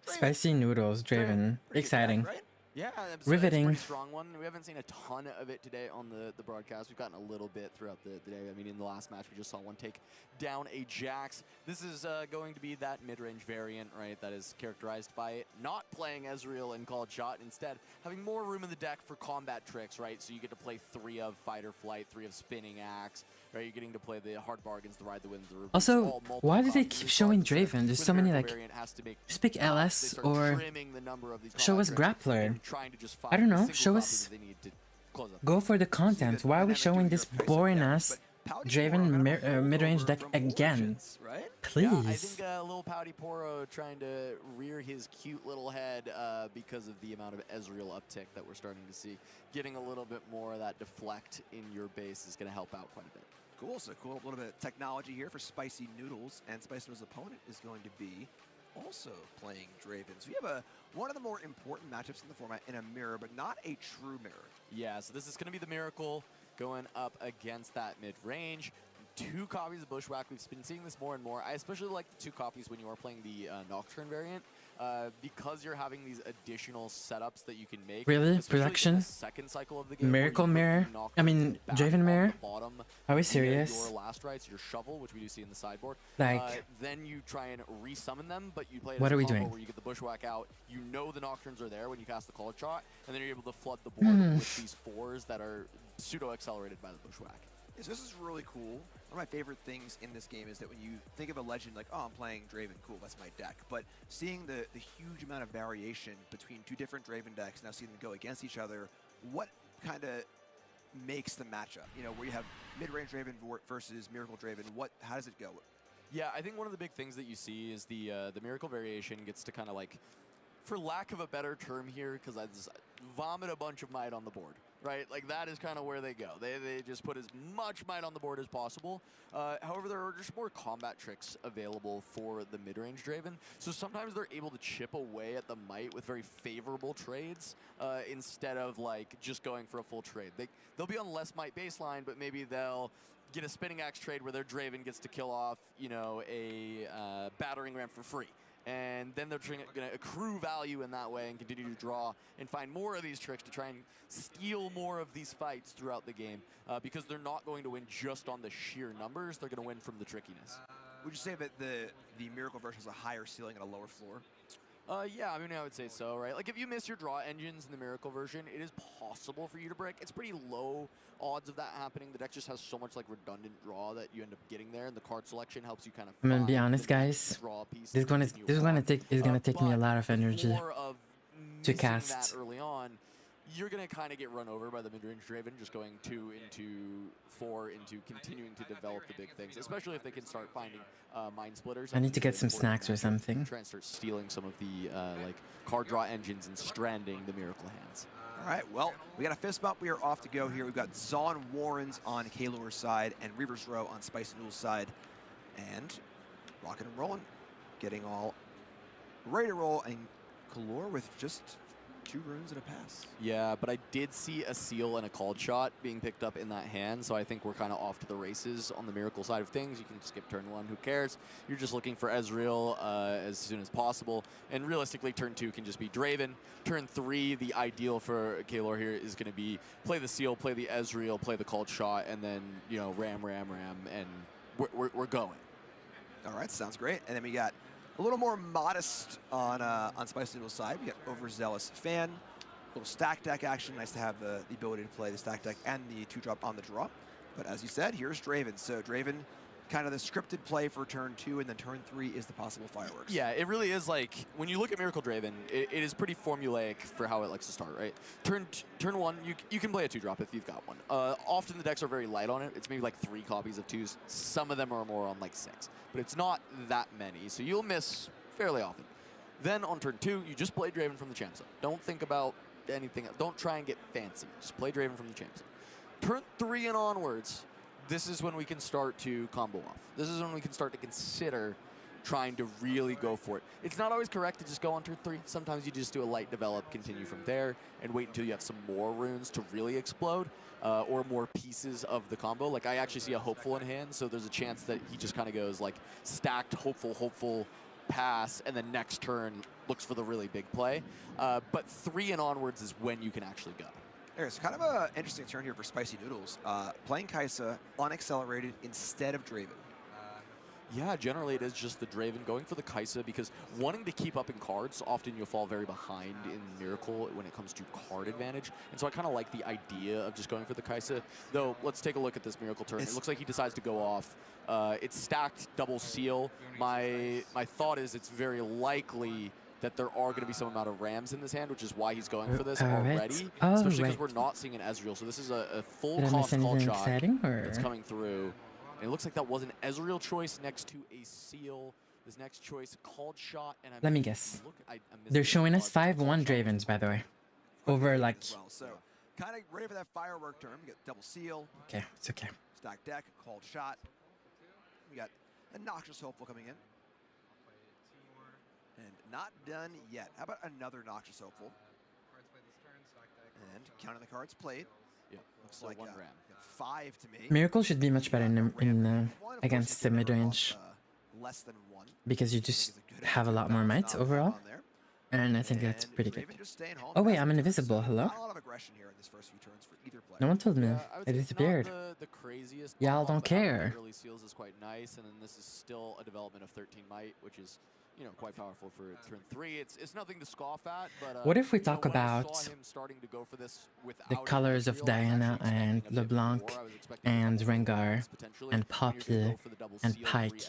Spicy noodles, Draven. Exciting. Right? Yeah, it's Riveting. a pretty strong one. We haven't seen a ton of it today on the broadcast. We've gotten a little bit throughout the day. I mean, in the last match, we just saw one take down a Jax. This is going to be that mid-range variant, right, that is characterized by not playing Ezreal and Called Shot, instead having more room in the deck for combat tricks, right? So you get to play 3 of Fight or Flight, 3 of Spinning Axe, right? You're getting to play the hard bargains, the Ride the Winds, the Rubies. Also, why do they keep showing Draven? There's so many, like, just pick LS or show us Grappler. I don't know, show us... Go for the content. Why are we showing this boring-ass Draven mid-range deck again? Please. Yeah, I think little Pouty Poro trying to rear his cute little head because of the amount of Ezreal uptick that we're starting to see. Getting a little bit more of that deflect in your base is going to help out quite a bit. Cool, so cool little bit of technology here for Spicy Noodles, and Spicy Noodles' opponent is going to be also playing Draven. So we have one of the more important matchups in the format in a mirror, but not a true mirror. Yeah, so this is going to be the Miracle going up against that mid-range. 2 copies of Bushwhack. We've been seeing this more and more. I especially like the 2 copies when you are playing the Nocturne variant, because you're having these additional setups that you can make. Really? Production? Second cycle of the game. Miracle Mirror? I mean, Draven Mirror? Are we serious? Your last rights, your shovel, which we do see in the sideboard. Like, then you try and resummon them, but you play it what as are we a combo doing? where you get the Bushwhack out. You know the Nocturnes are there when you cast the Called Shot, and then you're able to flood the board with these 4s that are pseudo-accelerated by the Bushwhack. So this is really cool. One of my favorite things in this game is that when you think of a legend like, oh, I'm playing Draven, cool, that's my deck. But seeing the huge amount of variation between 2 different Draven decks, now seeing them go against each other, what kind of makes the matchup? You know, where you have mid-range Draven versus Miracle Draven, how does it go? Yeah, I think one of the big things that you see is the Miracle variation gets to kind of like, for lack of a better term here, because I just vomit a bunch of might on the board, right? Like, that is kind of where they go. They just put as much might on the board as possible. However, there are just more combat tricks available for the mid-range Draven. So sometimes they're able to chip away at the might with very favorable trades instead of, like, just going for a full trade. They'll be on less might baseline, but maybe they'll get a Spinning Axe trade where their Draven gets to kill off, you know, a Battering Ram for free. And then they're going to accrue value in that way and continue to draw and find more of these tricks to try and steal more of these fights throughout the game, because they're not going to win just on the sheer numbers. They're going to win from the trickiness. Would you say that the Miracle version has a higher ceiling and a lower floor? Yeah, I mean, I would say so, right? Like, if you miss your draw engines in the Miracle version, it is possible for you to break. It's pretty low odds of that happening. The deck just has so much, like, redundant draw that you end up getting there, and the card selection helps you kind of I'm gonna be honest, guys. This is gonna take me a lot of energy to cast. That early on, you're going to kind of get run over by the mid-range Draven, just going 2 into 4 into continuing to develop the big things, especially if they can start finding Mind Splitters. I need to get some snacks or something. Try and start stealing some of the like card draw engines and stranding the Miracle hands. All right, well, we got a fist bump. We are off to go here. We've got Zon Warrens on Kalor's side and Reaver's Row on Spicy Noodle's side. And rocking and rolling, getting all ready to roll. And Kalor with just 2 runes and a pass. Yeah, but I did see a seal and a Called Shot being picked up in that hand, so I think we're kind of off to the races on the Miracle side of things. You can skip turn 1, who cares? You're just looking for Ezreal as soon as possible, and realistically turn 2 can just be Draven. Turn 3, the ideal for Kalor here is going to be play the seal, play the Ezreal, play the Called Shot, and then, you know, ram, and we're going. All right, sounds great. And then we got A little more modest on Spicy Noodle's side. We got Overzealous Fan, a little stack deck action. Nice to have the ability to play the stack deck and the 2-drop on the draw. But as you said, here's Draven. So Draven, kind of the scripted play for turn 2, and then turn 3 is the possible fireworks. Yeah, it really is like, when you look at Miracle Draven, it is pretty formulaic for how it likes to start, right? Turn 1, you can play a 2-drop if you've got one. Often the decks are very light on it. It's maybe like 3 copies of 2s. Some of them are more on like 6, but it's not that many, so you'll miss fairly often. Then on turn 2, you just play Draven from the champ zone. Don't think about anything else. Don't try and get fancy. Just play Draven from the champ zone. Turn 3 and onwards, this is when we can start to combo off. This is when we can start to consider trying to really go for it. It's not always correct to just go on turn 3. Sometimes you just do a light develop, continue from there, and wait until you have some more runes to really explode, or more pieces of the combo. Like, I actually see a Hopeful in hand, so there's a chance that he just kind of goes like stacked Hopeful, pass, and then next turn looks for the really big play. But 3 and onwards is when you can actually go. There's kind of an interesting turn here for Spicy Noodles. Playing Kai'Sa unaccelerated instead of Draven. Yeah, generally it is just the Draven going for the Kai'Sa because wanting to keep up in cards, often you'll fall very behind in Miracle when it comes to card advantage. And so I kind of like the idea of just going for the Kai'Sa. Though, let's take a look at this Miracle turn. It looks like he decides to go off. It's stacked double seal. My thought is it's very likely that there are going to be some amount of Rams in this hand, which is why he's going for this already. Especially because we're not seeing an Ezreal. So this is a full cost call shot that's coming through. And it looks like that was an Ezreal choice next to a seal. This next choice, called shot. And Let me guess. They're showing us 5-1 Dravens, by the way. Over like... Well. So kind of ready for that firework turn. We got double seal. Okay, it's okay. Stack deck, called shot. We got a Noxious Hopeful coming in. And not done yet. How about another Noxious Hopeful? And counting the cards played. Yeah, looks so like 1 ram. 5 to me. Miracle should be much better in against the mid-range. Less than 1. Because you just have a lot more might overall. And I think that's pretty good. Oh wait, I'm invisible. Hello? No one told me. I disappeared. Y'all don't care. Early seals is quite nice, and then this is still a development of 13 might, which is, you know, quite powerful for turn 3. It's nothing to scoff at, but what if we talk about the colors of Diana and LeBlanc and Rengar and Poppy and Pike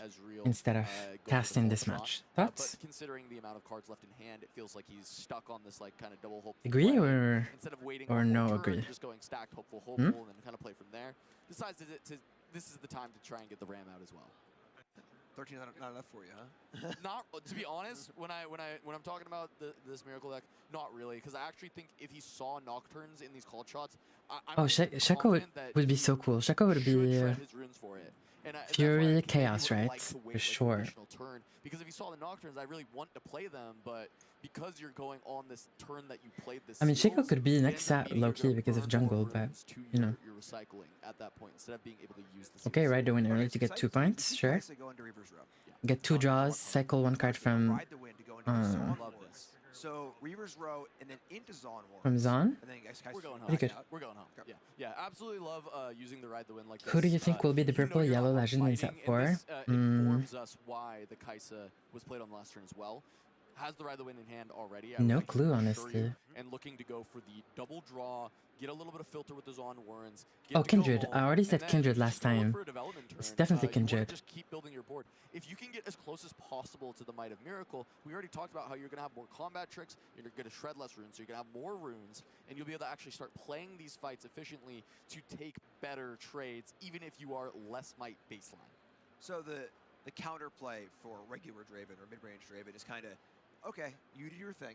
instead of casting this match? Thoughts? But considering the amount of cards left in hand, it feels like he's stuck on this like kind of double hope. Agree or instead of waiting no turn, agree? Just going stacked hopeful, and then kind of play from there. Decides to this is the time to try and get the ram out as well. 13 not enough for you, huh? Not to be honest, when I'm talking about this Miracle deck, not really, because I actually think if he saw Nocturnes in these called shots, oh, Shaco would be so cool. Shaco would be Fury Chaos, right? For sure. Because if you saw the Nocturnes, I really want to play them, but because you're going on this turn that you played this, I mean, Shaco could be next at low-key because of jungle, but, you know. You're recycling at that point instead of being able to use this. Okay, right, the win early to get 2 points, sure. Get 2 draws, cycle 1 card from... So Reaver's Row and then into Zon War. From Zon? We're going home. Pretty good. We're going home. Yeah, absolutely love using the Ride the Wind like this. Who do you think will be the purple yellow legend in set 4? This informs us why the Kai'Sa was played on the last turn as well. Has the Ride the Wind in hand already. No clue, honestly. And looking to go for the double draw, get a little bit of filter with the Zon Warrens. Oh, Kindred. I already said Kindred last time. It's definitely Kindred. Just keep building your board. If you can get as close as possible to the Might of Miracle, we already talked about how you're going to have more combat tricks, you're going to shred less runes, so you're going to have more runes, and you'll be able to actually start playing these fights efficiently to take better trades, even if you are less might baseline. So the counterplay for regular Draven or mid-range Draven is kind of, okay, you do your thing.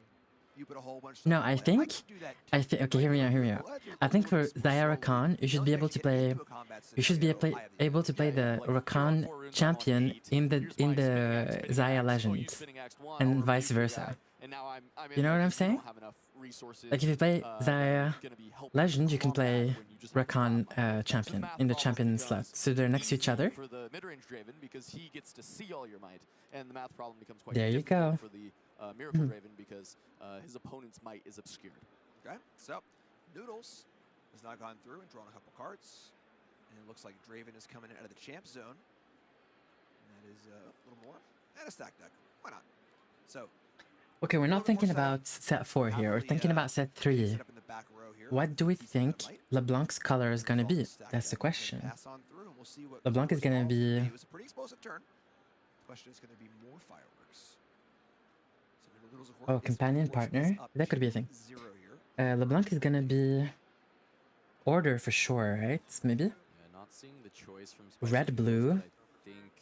You put a whole bunch of no, I think okay, hear me out. I think for Xayah Rakan, you should be able to play the Rakan champion in the Xayah Legend and vice versa. You know what I'm saying? Like if you play Xayah Legend, you can play Rakan champion in the champion slot. So they're next to each other. For the mid-range Draven, because he gets to see all your might, and the math problem becomes quite there you go. For the Miracle Draven because his opponent's might is obscured. Okay, so Noodles has not gone through and drawn a couple cards. And it looks like Draven is coming out of the champ zone. And that is a little more. And a stack deck. why not? So Okay, we're not thinking about set 4 here. We're thinking about set 3. What do we think LeBlanc's color is going to be? That's the question. LeBlanc is going to be... It was a pretty explosive turn. The question is going to be more fireworks. Oh, companion partner? That could be a thing. LeBlanc is going to be... Order for sure, right? Maybe? Yeah, not seeing the choice from Red, blue.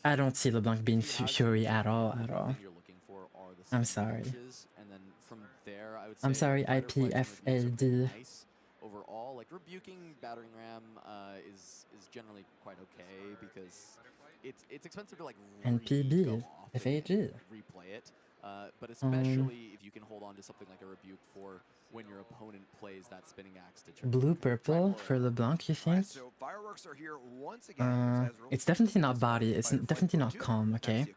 I don't see LeBlanc being Fury at all, I'm sorry. And then from there, I would I'm say sorry, fighter flights and reviews are pretty IPFAD. nice overall. Like rebuking battering ram is generally quite okay because it's expensive to like NPB, FAG. replay it. But especially if you can hold on to something like a rebuke for when your opponent plays that spinning axe to turn. Blue purple for LeBlanc, you think? So fireworks are here once again. It's definitely not body. It's definitely not calm. Okay,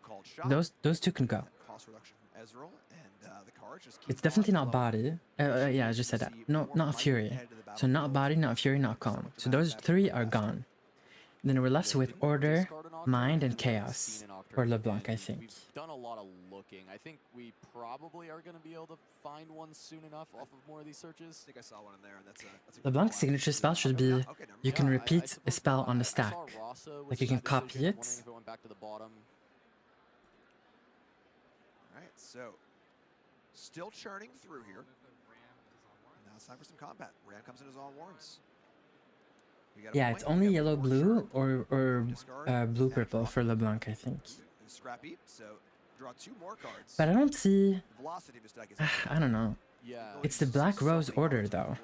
those two can go. Cost reduction from Ezreal, and the cards just keep It's definitely not body. Yeah, I just said that. No, not fury. So not body, not fury, not calm. So those 3 are gone. Then we're left with order, mind, and chaos for LeBlanc, I think. We've done a lot of looking. I think we probably are going to be able to find one soon enough off of more of these searches. I think I saw one in there, and that's a LeBlanc's signature spell should be you can repeat a spell on the stack. Like you can copy it. Alright, so still churning through here. Now it's time for some combat. Ram comes in as all warns. Yeah, it's only yellow blue or blue purple for LeBlanc, I think. Scrappy, so draw 2 more cards. But I don't see. Velocity of his deck is I don't know. It's the Black Rose order though,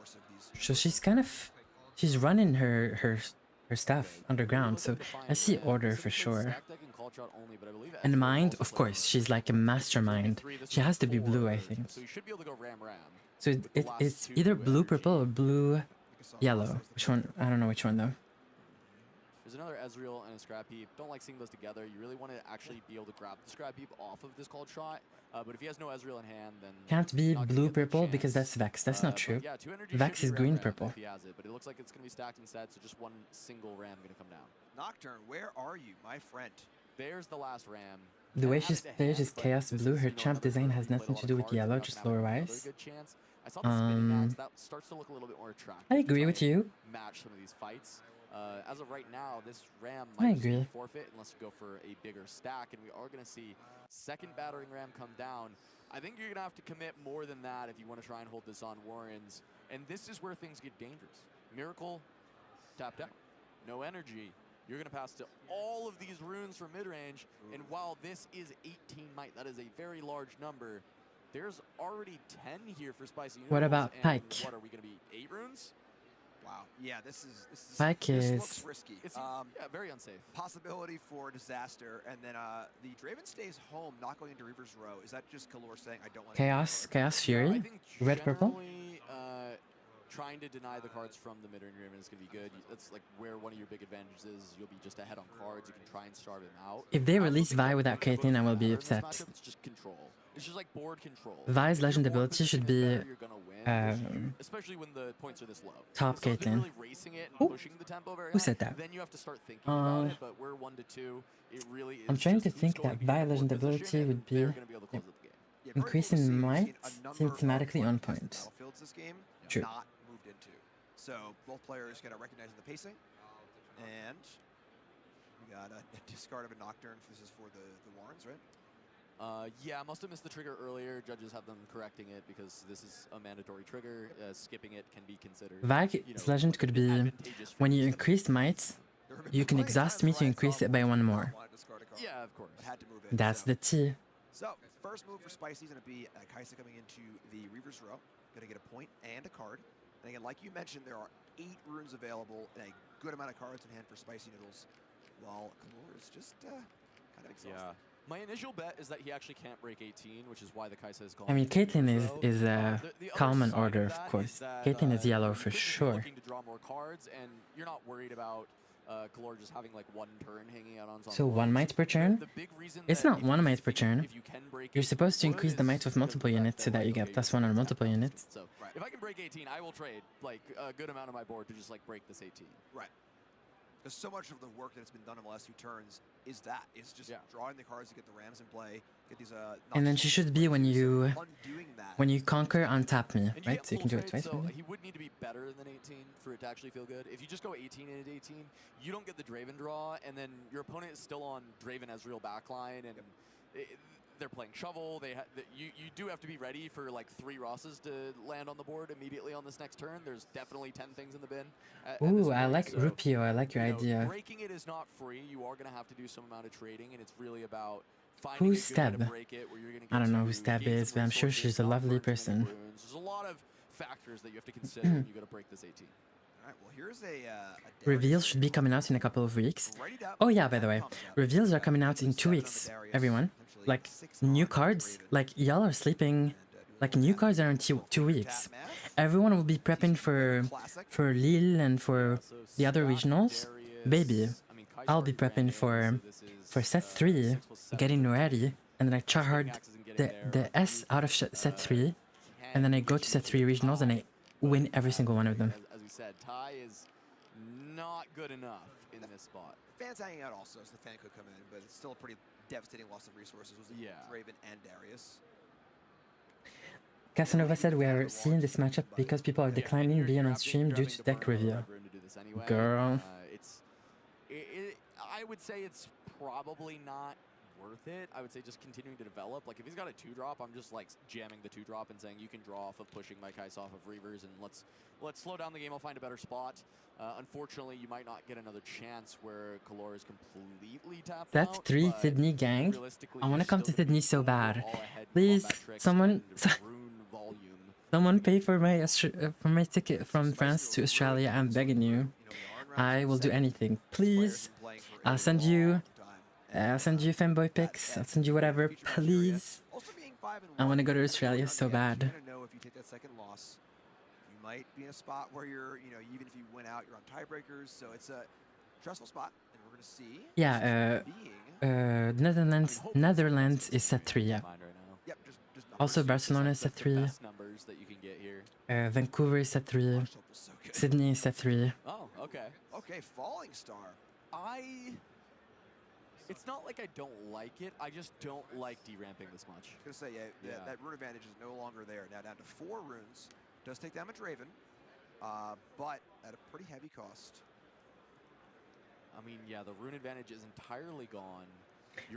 so she's kind of running her stuff underground. So I see order for sure. And mind, of course, she's like a mastermind. She has to be blue, I think. So it's either blue purple or blue yellow. Which one? I don't know which one though. There's another Ezreal and a Scrap Heap. Don't like seeing those together. You really want to actually be able to grab the Scrap Heap off of this cold shot. But if he has no Ezreal in hand, then Can't be blue purple because that's Vex. That's not true. Yeah, 2 energy Vex should is be green Ram purple. if he has it, but it looks like it's going to be stacked instead, so just one single Ram going to come down. Nocturne, where are you, my friend? There's the last Ram. The way she's played is chaos blue. Her champ design has nothing to do with yellow, just lore wise. That starts to look a little bit more attractive. I agree with you. Match some of these fights. As of right now, this Ram I might just agree. be forfeit unless you go for a bigger stack, and we are going to see second battering Ram come down. I think you're going to have to commit more than that if you want to try and hold this on Warrens, and this is where things get dangerous. Miracle, tapped out. No energy. You're going to pass to all of these runes from mid-range, and while this is 18 might, that is a very large number. There's already 10 here for Spicy Noodles. What about and Pike? What are we going to be, 8 runes? Wow. Yeah, this Pike looks is- risky. It's yeah, very unsafe. Possibility for disaster, and then the Draven stays home, not going into Reaver's Row. Is that just Kalor saying I don't want Chaos to Fury, red purple. Generally, trying to deny the cards from the mid-range Draven is going to be good. That's like where one of your big advantages is. You'll be just ahead on cards. You can try and starve him out. If they release Vi without Caitlyn, I will be This upset. matchup, it's just control. It's just like board control. Vi's legend ability should be especially when the points are this low. top So if you're Caitlyn. really racing it and pushing the tempo very Who high, said that? Then you have to start thinking about it, but we're 1-2. It really is I'm trying just to who's think going that to Vi get legend board position, ability and would be they're gonna be able to close out the game. increasing might seems thematically on point. Battlefields this game, True. not moved into. So both players got to recognize the pacing, and we got a discard of a Nocturne. This is for the Warrens, right? Yeah, I must have missed the trigger earlier. Judges have them correcting it because this is a mandatory trigger. Skipping it can be considered. Vi's legend could be when you increase might, you can exhaust me to increase it by 1 more. Yeah, of course. Had to move in. That's the T. So first move for Spicy is going to be Kaisa coming into the Reaver's Row. Going to get a point and a card. And again, like you mentioned, there are 8 runes available and a good amount of cards in hand for Spicy Noodles, while Kalor is just kind of exhausted. Yeah. My initial bet is that he actually can't break 18, which is why the Kaisa is going. I mean, Caitlyn is the calm other and side order, of of that course. is that, Caitlyn is yellow you for could be sure. Looking to draw more cards, and you're not worried about Kalor just having like 1 turn hanging out on Zon So 1 Warrens. might per turn? The big reason It's that not if 1 you might per think turn. if you can break You're 18 supposed to wood increase the is might with because multiple of the fact units so that you like, get okay, +1 on multiple units. So if I can break 18, I will trade like a good amount of my board to just like break this 18. Right. Because so much of the work that's been done in the last 2 turns is just drawing the cards to get the Rams in play, get these And then she should be when you conquer, untap me, And right? So you can do it twice. So maybe? he would need to be better than 18 for it to actually feel good. If you just go 18 and 18, you don't get the Draven draw, and then your opponent is still on Draven Ezreal backline, and they're playing shovel. You do have to be ready for like 3 Rosses to land on the board immediately on this next turn. There's definitely 10 things in the bin. Ooh, I like Rupio. I like your idea. Breaking it is not free. You are going to have to do some amount of trading, and it's really about finding Who's a good way to Steb? break it where you're going to I get don't know to who Steb gain is, some but I'm sure resources, she's a not lovely burn too many person. runes. There's a lot of factors that you have to consider when you got to break this 18. All right, well, here's a Reveals should be coming out in a couple of weeks. Oh yeah, by the way, reveals are coming out in 2 weeks, everyone. Like, new cards, like, y'all are sleeping, like, new cards are in 2 weeks. Everyone will be prepping for Lille and for the other regionals. Baby, I'll be prepping for set 3, getting ready, and then I try hard the S out of set 3, and then I go to set 3 regionals and I win every single one of them. As we said, Ty is not good enough in this spot. Fans hanging out also, so the fan could come in, but it's still a pretty devastating loss of resources. Was Draven and Darius. Casanova said we are seeing this matchup because people are declining being on stream due to deck reveal. Girl. I would say it's probably not worth it. I would say just continuing to develop. Like if he's got a 2-drop, I'm just like jamming the 2-drop and saying you can draw off of pushing my Kais off of Reavers, and let's slow down the game. I'll find a better spot. Unfortunately, you might not get another chance where Kalor is completely tapped Set out. 3 Sydney gang. I want to come to Sydney so bad. Please, someone pay for my ticket from France to Australia. I'm begging you. I will do anything. Please. I'll send you fanboy pics. I'll send you whatever. Please. I want to go to Australia so bad. If you take that second loss, you might be in a spot where you're, even if you win out, you're on tiebreakers. So it's a stressful spot, and we're going to see. Yeah, Netherlands is set 3, yeah. Also Barcelona is set 3. Vancouver is set 3. Sydney is set 3. Oh, okay. Okay, Falling Star. It's not like I don't like it. I just don't like deramping this much. I was going to say, that rune advantage is no longer there. Now down to 4 runes. Does take damage Draven, but at a pretty heavy cost. I mean, yeah, the rune advantage is entirely gone.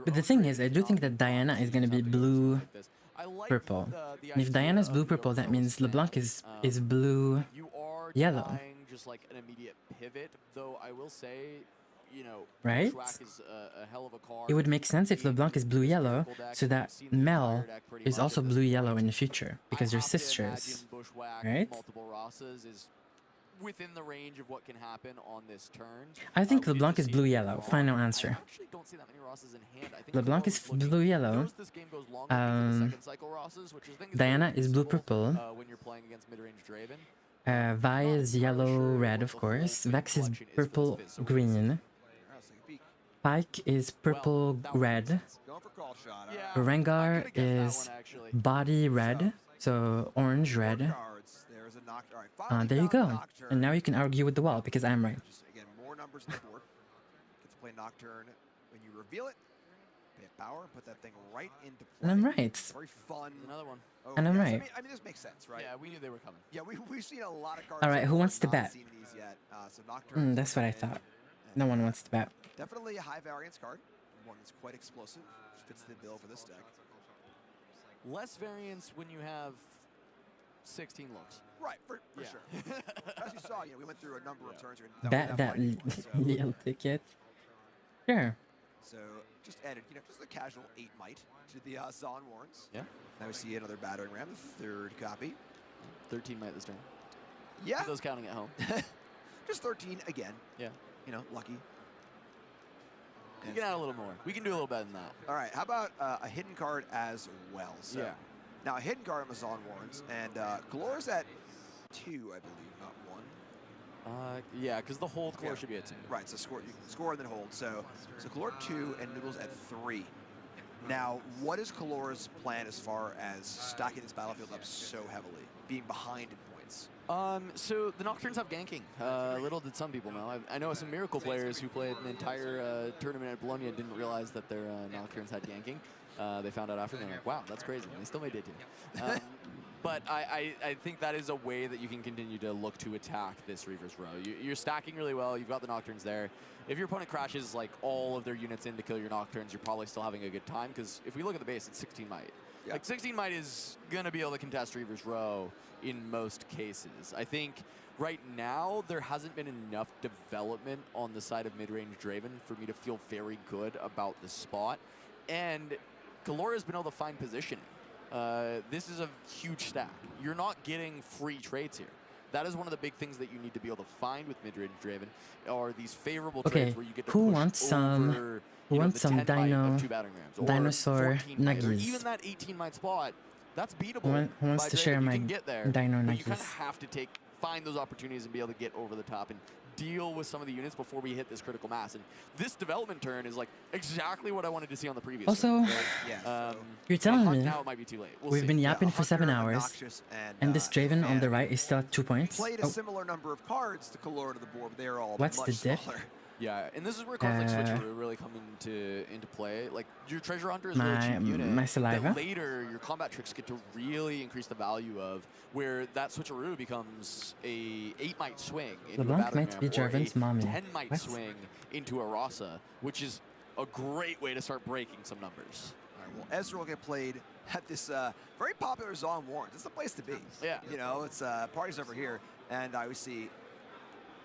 But the thing is, I do think that Diana is going to be blue-purple. And if Diana's blue-purple, that means LeBlanc is blue-yellow. Just like an immediate pivot, though I will say, right? Is a hell of a card. It would make sense if LeBlanc is blue-yellow, so that Mel is also blue-yellow in the future, because they're sisters, right? Multiple Rosses is within the range of what can happen on this turn. I think LeBlanc is blue-yellow. Final answer. I actually don't see that many Rosses in hand. I think LeBlanc is blue-yellow. Diana is blue-purple. When you're playing against mid-range Draven. Vi is yellow-red, of course. Vex is purple-green. Pike is purple-red. Rengar is body-red, so orange-red. There you go. And now you can argue with the wall, because I'm right. Again, more numbers on the board. Get to play Nocturne when you reveal it. Pay a power and put that thing right into play. And I'm right. Very fun. Another one. Oh, And I'm yes. right. I mean, this makes sense, right? Yeah, we knew they were coming. Yeah, we've seen a lot of cards. All right, who wants to not bet? seen these yet. So Nocturne. That's what I thought. No one wants to bet. Definitely a high variance card. One that's quite explosive. Fits the bill for this deck. Less variance when you have 16 looks. Right, for sure. As you saw, we went through a number of turns here. That little ticket. Sure. So just added, just a casual 8 might to the Zon Warrens. Yeah. Now we see another battering ram, the 3rd copy. 13 might this turn. Yeah. For those counting at home. Just 13 again. Yeah. Lucky. We can add a little more. We can do a little better than that. All right, how about a hidden card as well? So, yeah. Now, a hidden card on the Zon Warrens, and Galor's at 2, I believe, not 1. Yeah, because the hold Kalor should be at 2. Right, so you can score and then hold. So Kalor 2 and Noodles at 3. Now, what is Kalor's plan as far as stacking this battlefield up so heavily, being behind in points? So the Nocturnes have ganking. Little did some people know. I know some Miracle players who played an entire tournament at Bologna didn't realize that their Nocturnes had ganking. They found out after and they're like, wow, that's crazy. And they still made it too. But I think that is a way that you can continue to look to attack this Reaver's Row. You're stacking really well. You've got the Nocturnes there. If your opponent crashes like all of their units in to kill your Nocturnes, you're probably still having a good time, because if we look at the base, it's 16 might. Yeah. Like 16 might is going to be able to contest Reaver's Row in most cases. I think right now there hasn't been enough development on the side of mid-range Draven for me to feel very good about the spot. And Galora's been able to find positioning. This is a huge stack. You're not getting free trades here. That is one of the big things that you need to be able to find with mid-range Draven, are these favorable trades where you get to who push wants some over, dinosaur nuggies? Even that 18 might spot, that's beatable. Who wants to share my dino but you kind of nuggies? have to find those opportunities and be able to get over the top and deal with some of the units before we hit this critical mass. And this development turn is like exactly what I wanted to see on the previous Also, turn. you're telling me now it might be too late. we've been yapping for 7 hours, and this Draven on the right is still at 2 points. Played a similar number of cards to Kalora to the board, but they're all What's much the dip? smaller. Yeah, and this is where cards like Switcheroo really come into play. Like, your Treasure Hunter is a really cheap unit. My saliva. That later, your combat tricks get to really increase the value of, where that Switcheroo becomes a 8 might swing into LeBlanc a might be Battering Ram, or Jarvan's mommy. 10 might What? swing into a Rasa, which is a great way to start breaking some numbers. All right, well, Ezreal will get played at this very popular Zon Warrens. It's the place to be. Yeah. You know, it's parties over here, and we see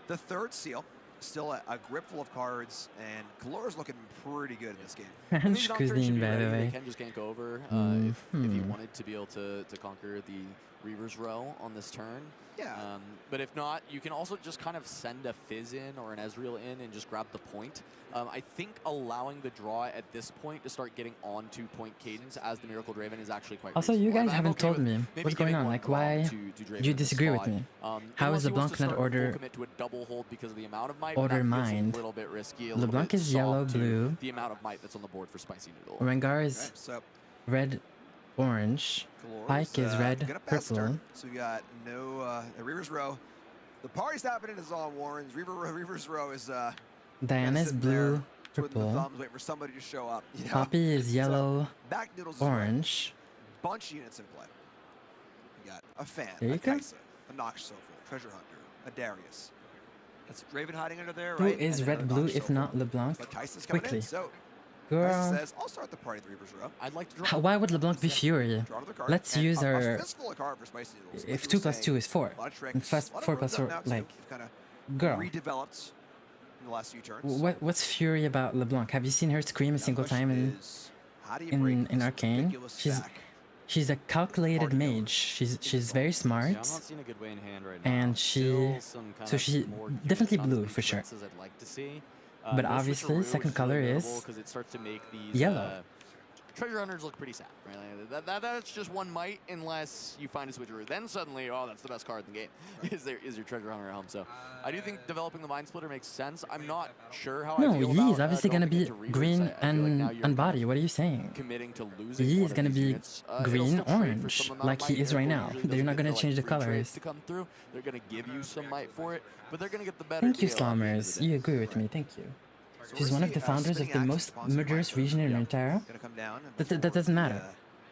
the third seal. Still a grip full of cards, and Kalora's looking pretty good in this game. French cuisine, by the way. They can just gank over if you wanted to be able to conquer the Reaver's Row on this turn. Yeah. But if not, you can also just kind of send a Fizz in or an Ezreal in and just grab the point. I think allowing the draw at this point to start getting on 2 point cadence as the Miracle Draven is actually quite Also, you reasonable. guys haven't told me what's going on. Like, why do you disagree with me? How is LeBlanc not order to a double hold because of the amount of might? order That feels mind? a little bit risky. LeBlanc is yellow, blue. The amount of might that's on the board for Spicy Noodle. Rengar is red, orange. Pike is red, purple. So we got no Reaver's Row. The party's happening in Zon Warrens. Reaver's Row is Diana's blue, twiddling the purple. thumbs, waiting for somebody to show up. You know? Poppy is yellow, Back Noodles is orange. red. Bunch of units in play. We got a Fan, There a you go. Kaisa, a Nox Soulful, Treasure Hunter, a Darius. That's Draven hiding under there, Who right? is And then red a blue Nox if Soulful. not LeBlanc? But Kaisa's coming Quickly. in, so Girl. Kaisa says, I'll start the party at the Reaver's Row. I'd like to draw. Why would LeBlanc be Fury? Draw another card, Let's and use a our. fistful of card for Spicy Noodles. If Like 2 you were plus 2 saying, is 4, a lot of tricks, and a lot of 4 runes plus up 4, now, too. like, You've kind of girl. redeveloped in the last few turns. What's Fury about LeBlanc? Have you seen her scream a single time How do you break in this Arcane? ridiculous stack? She's a calculated mage. She's very smart, Yeah, I'm not seeing a good way in hand right now. and Still some kind so of she more definitely units on blue some for sure. threats as I'd like to see. But No obviously, Switcheroo, which second is color really is notable 'cause it starts to make these yellow. Treasure Hunters look pretty sad, right? That's just one might unless you find a Switcheroo. Then suddenly, oh, that's the best card in the game. Is your Treasure Hunter at home? So I do think developing the Mind Splitter makes sense. I'm not sure how I No, feel Yi about is obviously gonna developing be it to Reavers. green I feel like now you're and body. What are you saying? committing to losing Yi one is of gonna these be units. It'll green, still trade for orange, some amount of like he might. is right Miracle now. usually They're doesn't not get gonna the, change the free trades colors. to come through. They're gonna give you some might for it, but they're gonna get the better Thank you, deal at the end of Slammers. the day. You agree with me. Thank you. So She's we're one of the seeing, founders of spinning the action most sponsored by murderous Twitter. region in Ontario. Gonna come down and That before doesn't the, matter.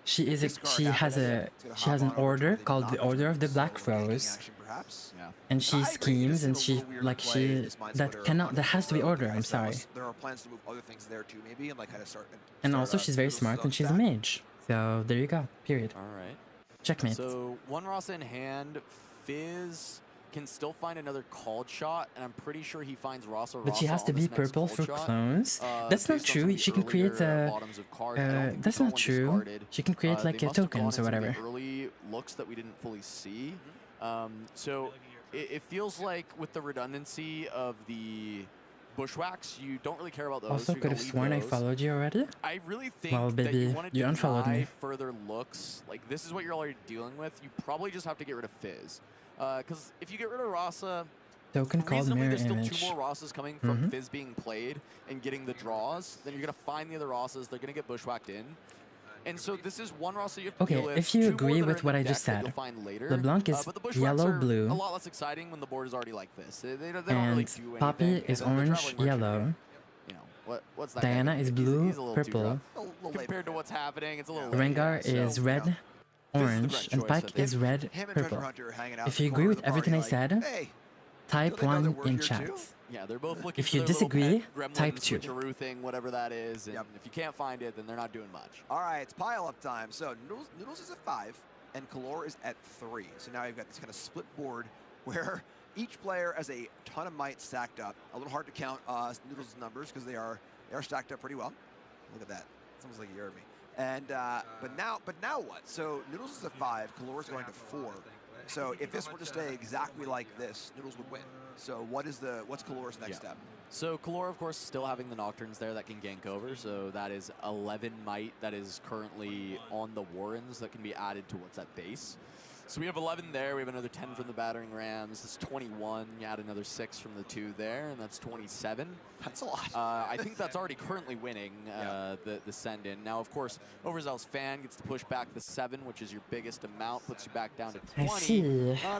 She is a discard she has happens, a it's gonna she hop has an on over to order the called the knockout Order of the turns, Black so ganking Rose, action perhaps. Yeah. and she I agree, schemes this and is a she little weird like to play she this Mind that Splitter cannot on that has to be Row order. I'm because sorry. there are plans to move other things there too, maybe, and like kind of start. And start, also she's very Noodles' smart own and she's a stack. mage. So there you go. Period. All right. Checkmate. So one Rasa in hand, Fizz can still find another called shot, and I'm pretty sure he finds Rasa. But she has to be purple for clones. That's not true. She can create a. That's not true. She can create like a tokens or whatever. Early looks that we didn't fully see. So it feels like with the redundancy of the bushwhacks, you don't really care about those. Also, You're could gonna have leave sworn I those. followed you already. I really think Well, that baby, you want to you unfollowed deny me. further looks. Like, this is what you're already dealing with. You probably just have to get rid of Fizz. Because if you get rid of Rasa, Token called reasonably mirror there's still image. 2 more Rosas coming from Mhm. Fizz being played and getting the draws. Then you're going to find the other Rosas. They're going to get bushwhacked in. And so this is one roster you have to Okay, deal with. if you 2 more agree that are with in what your I deck just that said, you'll find later. LeBlanc is But the Bushwhacks yellow, are blue, a lot less exciting when the board is already like this. They don't really and do Poppy anything. is And then the orange, Traveling Merchant, yellow. you know, what's that guy Diana gonna is do? blue, He's a little too purple. rough. Compared to what's happening, it's a little late, Rengar yeah. is So, red, this is the orange, correct and choice, I Pike think. is red, Him and Treasure purple. Hunter are hanging out If in you the agree corner with of the everything I party said, like, hey, type don't they know that 1 we're in here chat. too? Yeah, they're both looking If for you their little disagree, pet gremlin type 2. switcheroo thing, whatever that is, and if you can't find it, then they're not doing much. All right, it's pile-up time. So Noodles is at 5, and Kalor is at 3. So now you've got this kind of split board where each player has a ton of might stacked up. A little hard to count Noodles' numbers because they are stacked up pretty well. Look at that. It's almost like you heard me. And but now what? So Noodles is at 5, Kalor is going to 4. So if this were to stay exactly like this, Noodles would win. So what's Kalor's next step? So Kalor, of course, still having the Nocturnes there that can gank over. So that is 11 might that is currently on the Warrens that can be added to what's at base. So we have 11 there. We have another 10 from the Battering Rams. That's 21. You add another 6 from the 2 there, and that's 27. That's a lot. I think that's already currently winning the send-in. Now, of course, Overzeal's Fan gets to push back the 7, which is your biggest amount, puts you back down to 20. I see.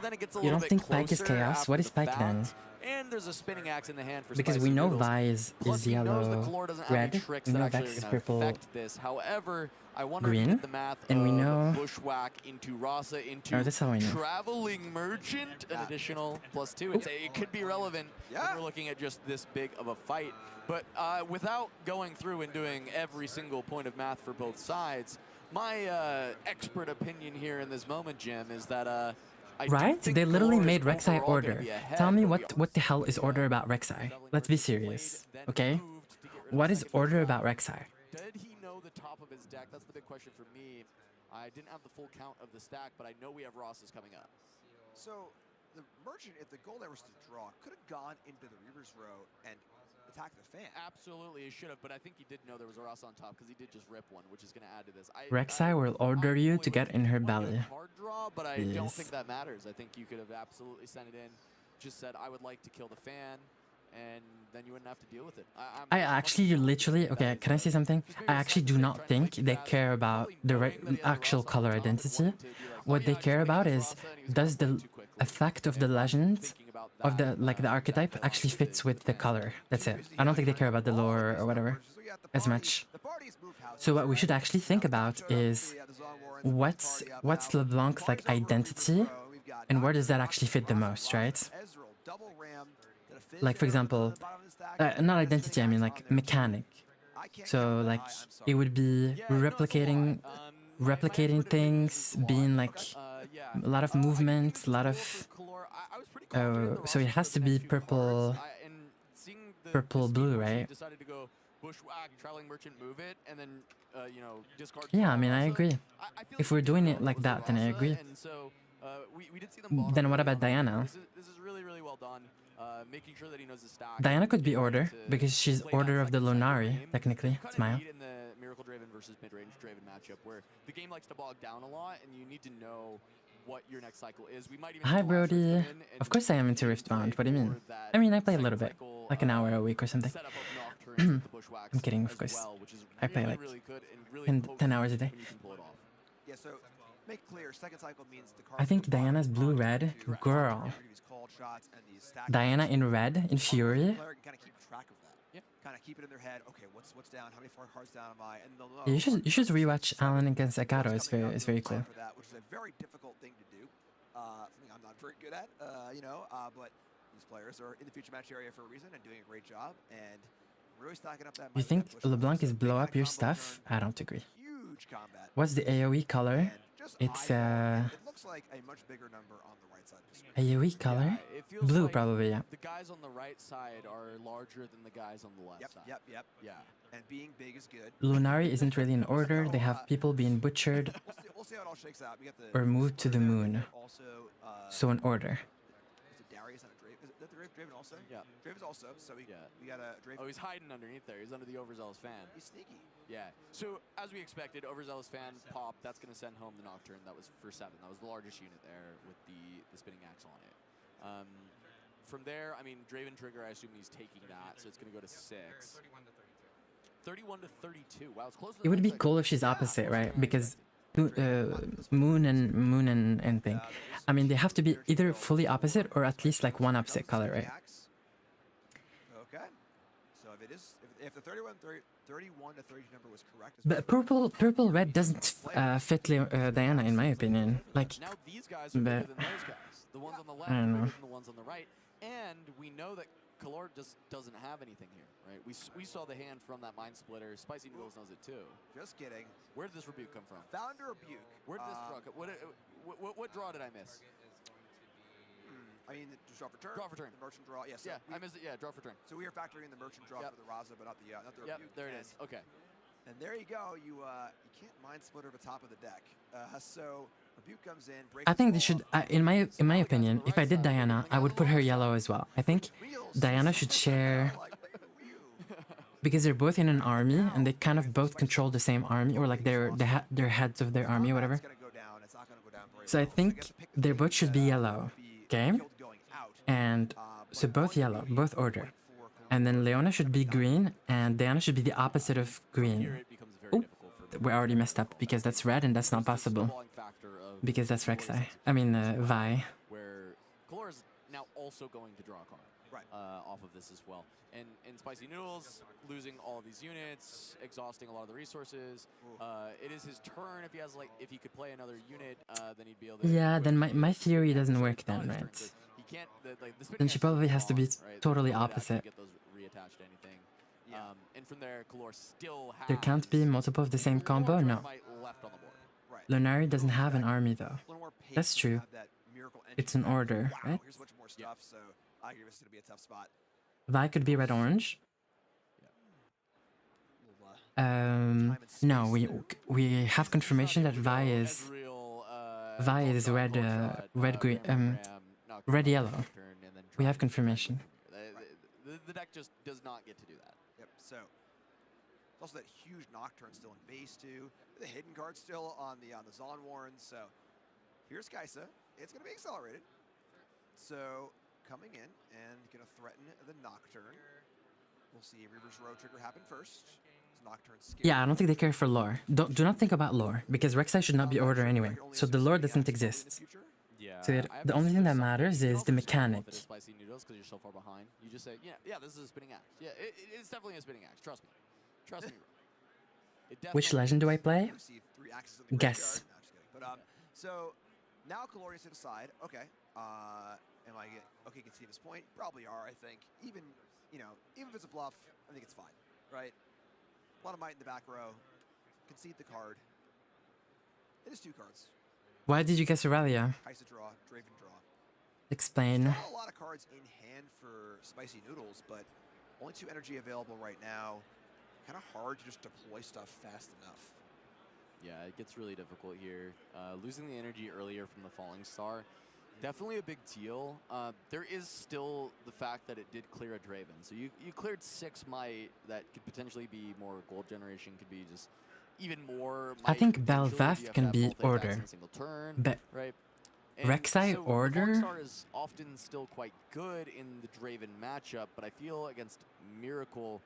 Then it gets a You little don't bit think Pike is closer chaos? after What is the Pike then? fact. And there's a spinning axe in the hand for Because Spicy we know Noodles. Vi is Plus, he knows that yellow, Kalor doesn't have red. any tricks We that know actually Vex are is going to purple, affect this. However, I wonder if green, you did the math and we of know. Bushwhack into Rasa into Oh, that's how I know. Traveling Merchant, an additional +2. It could be relevant when we're looking at just this big of a fight. But without going through and doing every single point of math for both sides, my expert opinion here in this moment, Jim, is that Right? They literally made Rek'Sai order. Tell me what the hell is order about Rek'Sai? Let's be serious, okay? What is order about Rek'Sai? Did he know the top of his deck? That's the big question for me. I didn't have the full count of the stack, but I know we have Rosses coming up. So the Merchant, if the goal there was to draw, could have gone into the Reaver's Row and attacked the Fan. Absolutely, he should have, but I think he did know there was a Ross on top because he did just rip one, which is going to add to this. Rek'Sai will order you to get in her belly. Hard draw, but I don't think that matters. I think you could have absolutely sent it in, just said, I would like to kill the Fan, and then you wouldn't have to deal with it. I actually literally, okay, can I say something? I actually do not think they care about the actual color identity. What they care about is, does the effect of the legend of the archetype actually fits with the color? That's it. I don't think they care about the lore or whatever as much. So what we should actually think about is what's LeBlanc's like identity, and where does that actually fit the most, right? Like for example, not identity, I mean like mechanic. So like it would be replicating things, being like a lot of movement, a lot of so it has to be purple blue, right? Bushwhack, Traveling Merchant, move it, and then discard. Yeah, I mean I agree. If we're doing it like that, then I agree. We did see them. Then what about Diana? This is really well done. Making sure that he knows his stack. Diana could be order because she's order of the Lunari, technically. Smile. In the Miracle Draven versus mid-range Draven matchup, where the game likes to bog down a lot, and you need to know what your next cycle is. We might even. Hi, Brody. Of course I am into Riftbound. What do you mean? I mean, I play a little bit, like an hour a week or something. I'm kidding, of course. I play like 10 hours a day. Yeah, so make clear, second cycle means the I think Diana's blue-red. Girl. Diana in red, in Fury. Kind of keep track of that. Yeah. Kind of keep it in their head. Okay, what's down? How many cards down am I? And they'll know. Yeah, you should rewatch Alan against Akaro. It's very clear. For that, which is a very difficult thing to do. Something I'm not very good at. But these players are in the future match area for a reason and doing a great job and really stacking up that. You think LeBlanc is blow up your stuff? I don't agree. Huge combat. What's the AoE color? It's It looks like a much bigger number on the right side of the screen. AoE color? Blue, like probably, yeah. The guys on the right side are larger than the guys on the left side. Yep. Yeah. And being big is good. Lunari isn't really in order. They have people being butchered We'll see how it all shakes out. We got the or moved to the moon. Also, So in order. is it Darius and a Draven? Is that the Draven also? Yeah. Draven's also. So we got a Draven. Oh, he's hiding underneath there. He's under the Overzealous Fan. He's sneaky. Yeah. So as we expected, Overzealous Fan pop. That's going to send home the Nocturne. That was for 7. That was the largest unit there with the spinning axe on it. From there, I mean, Draven Trigger, I assume he's taking that, so it's going to go to 6. 31 to 32. Wow, it's close to It would be cool if she's opposite, right? Because Moon and thing. I mean, they have to be either fully opposite or at least like one opposite color, right? Okay. So if the 31 to 32 number was correct, But purple red doesn't fit Diana in my opinion. Like, now these guys are bigger than those guys. The ones on the left I are don't bigger know. than the ones on the right. And we know that Kalor just doesn't have anything here, right? We saw the hand from that Mind Splitter. Spicy Noodles knows it too. Just kidding. Where did this rebuke come from? Founder rebuke. Where did this draw come? What draw did I miss? I mean, just draw for turn. Draw for turn. The merchant draw. Yes. Yeah, I missed it. Yeah, draw for turn. So we are factoring in the merchant draw for the Raza, but not the Yep, rebuke. there it is. Okay. And there you go. You can't Mind Splitter the top of the deck. So rebuke comes in. I think they should. In my opinion, if I did Diana, I would put her yellow as well. I think Diana should share because they're both in an army and they kind of both control the same army, or like they're heads of their army, or whatever. So I think they both should be yellow. Okay. And so both yellow, both order. And then Leona should be green, and Diana should be the opposite of green. Oh, we already messed up because that's red, and that's not possible. Because that's Rek'Sai. I mean, Vi. Where Kalor is now also going to draw a card off of this as well. And Spicy Noodles losing all of these units, exhausting a lot of the resources. It is his turn. If he could play another unit, then he'd be able to. Yeah, then my theory doesn't work then, right? He can't. Then she probably has to be totally opposite. Get those reattached to anything. And from there, Kalor still has. There can't be multiple of the same combo? No. Left on the board. Lunari doesn't have an army though. That's true. It's an order, right? Here's much more stuff, so I agree this is going to be a tough spot. Vi could be red-orange. No, we have confirmation that Vi is red yellow. We have confirmation. The deck just does not get to do that. Yep. So there's also that huge Nocturne still in base too. The hidden card still on the Zon Warren. So here's Kaisa. It's going to be accelerated. So coming in and going to threaten the Nocturne. We'll see Reaver's Row trigger happen first. Yeah, I don't think they care for lore. Do not think about lore, because Rek'Sai should not be order anyway, so the lore doesn't exist. Yeah. So the only thing that matters is the mechanic. Spicy Noodles because you're so far behind. You just say, yeah, this is a spinning axe. Yeah, it's definitely a spinning axe. Trust me. Trust me. Which legend do I play? Guess. So now Kalori's to decide. Okay, am I concede this point? Probably are. I think even if it's a bluff, I think it's fine, right? A lot of might in the back row. Concede the card. It is 2 cards. Why did you guess Irelia? Kaisa draw, Draven draw. Explain. Not a lot of cards in hand for Spicy Noodles, but only 2 energy available right now. Kind of hard to just deploy stuff fast enough. Yeah, it gets really difficult here. Losing the energy earlier from the Falling Star, definitely a big deal. There is still the fact that it did clear a Draven. So you cleared 6 might that could potentially be more gold generation, could be just even more might. I think Bel'Veth can be order. But right? Rek'Sai so order? Falling Star is often still quite good in the Draven matchup, but I feel against Miracle,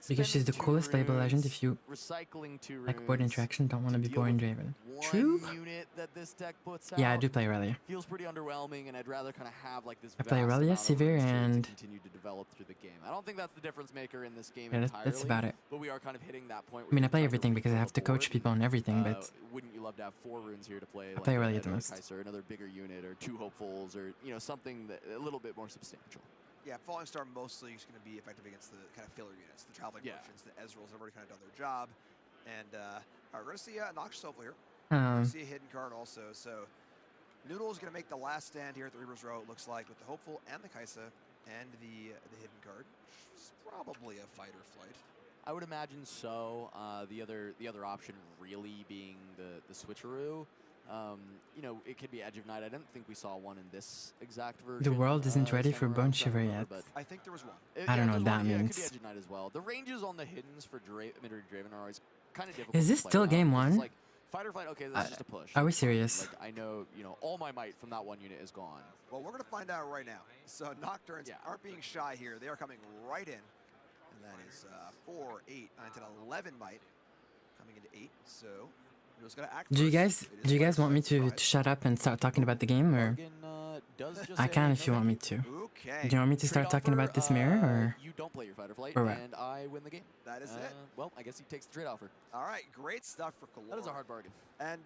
Because she's the coolest playable legend if you recycling 2 like board interaction, don't want to be boring Draven. True. Unit that this deck puts Yeah, I out do play Irelia. feels pretty underwhelming, and I'd rather kind of have like this. I play vast Irelia, amount of Sivir, room to and continue to develop through the game. I don't think that's the difference maker in this game yeah, entirely. that's about it. But we are kind of hitting that point. I mean, I play everything because I have to coach people on everything, but Wouldn't you love to have 4 runes here to play? I play Irelia the most. Or another bigger unit, or 2 hopefuls, or something that a little bit more substantial. Yeah, Falling Star mostly is going to be effective against the kind of filler units, the traveling merchants, the Ezreals have already kind of done their job. And all right, we're going to see Noxious Opal here. We're going to see a hidden card also. So Noodle is going to make the last stand here at the Reaver's Row, it looks like, with the Hopeful and the Kaisa and the hidden card. It's probably a fight or flight. I would imagine so. The other option really being the switcheroo. It could be Edge of Night. I don't think we saw one in this exact version. The world isn't ready for Bone Shiver yet. I think there was one. I don't know what that It means. could be Edge of Night as well. The ranges on the hiddens for mid-range Draven are always kind of difficult. Is this to play still out. game It's 1? like fight or flight. Okay, that's just a push. Are we serious? Like, I know, all my might from that one unit is gone. Well, we're going to find out right now. So Nocturnes aren't being shy here. They are coming right in. And That is 4, 8, 9, 10, 11 might coming into 8. So Noodles got to act Do you first. guys It is Fire want me Strike to shut up and start talking about the game, or I can if you want me to? Okay. Do you want me to start talking about this mirror, or You don't play your fight or flight, or what? and I win the game. That is it. Well, I guess he takes the trade offer. All right, great stuff for Kalor. That is a hard bargain. And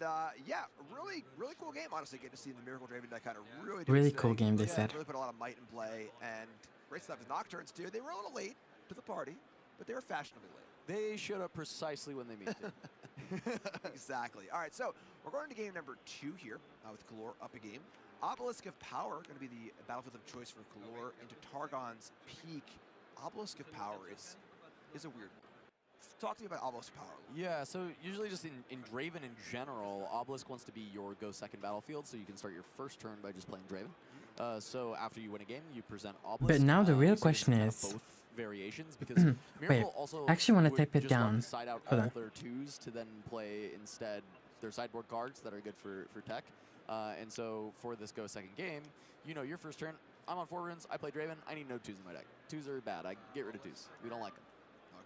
yeah, really cool game. Honestly, getting to see the Miracle Draven deck kind of really do Really its cool thing. game, they Yeah, said. Really put a lot of might in play, and great stuff. The Nocturnes too. They were a little late to the party, but they were fashionably late. They showed up precisely when they meant to. Exactly. All right, so we're going to game number 2 here with Kalor up a game. Obelisk of Power going to be the battlefield of choice for Kalor into Targon's Peak. Obelisk of Power is a weird one. Talk to me about Obelisk of Power. Yeah, so usually just in Draven in general, Obelisk wants to be your go second battlefield, so you can start your first turn by just playing Draven. So after you win a game, you present Obelisk. But now the real you see question kind of is, both variations, because wait, Miracle also I actually want to would type it just want down. to side out Hold all on. their 2s to then play instead their sideboard cards that are good for tech. And so for this go second game, your first turn, I'm on 4 runes, I play Draven, I need no 2s in my deck. 2s are bad, I get rid of 2s. We don't like them.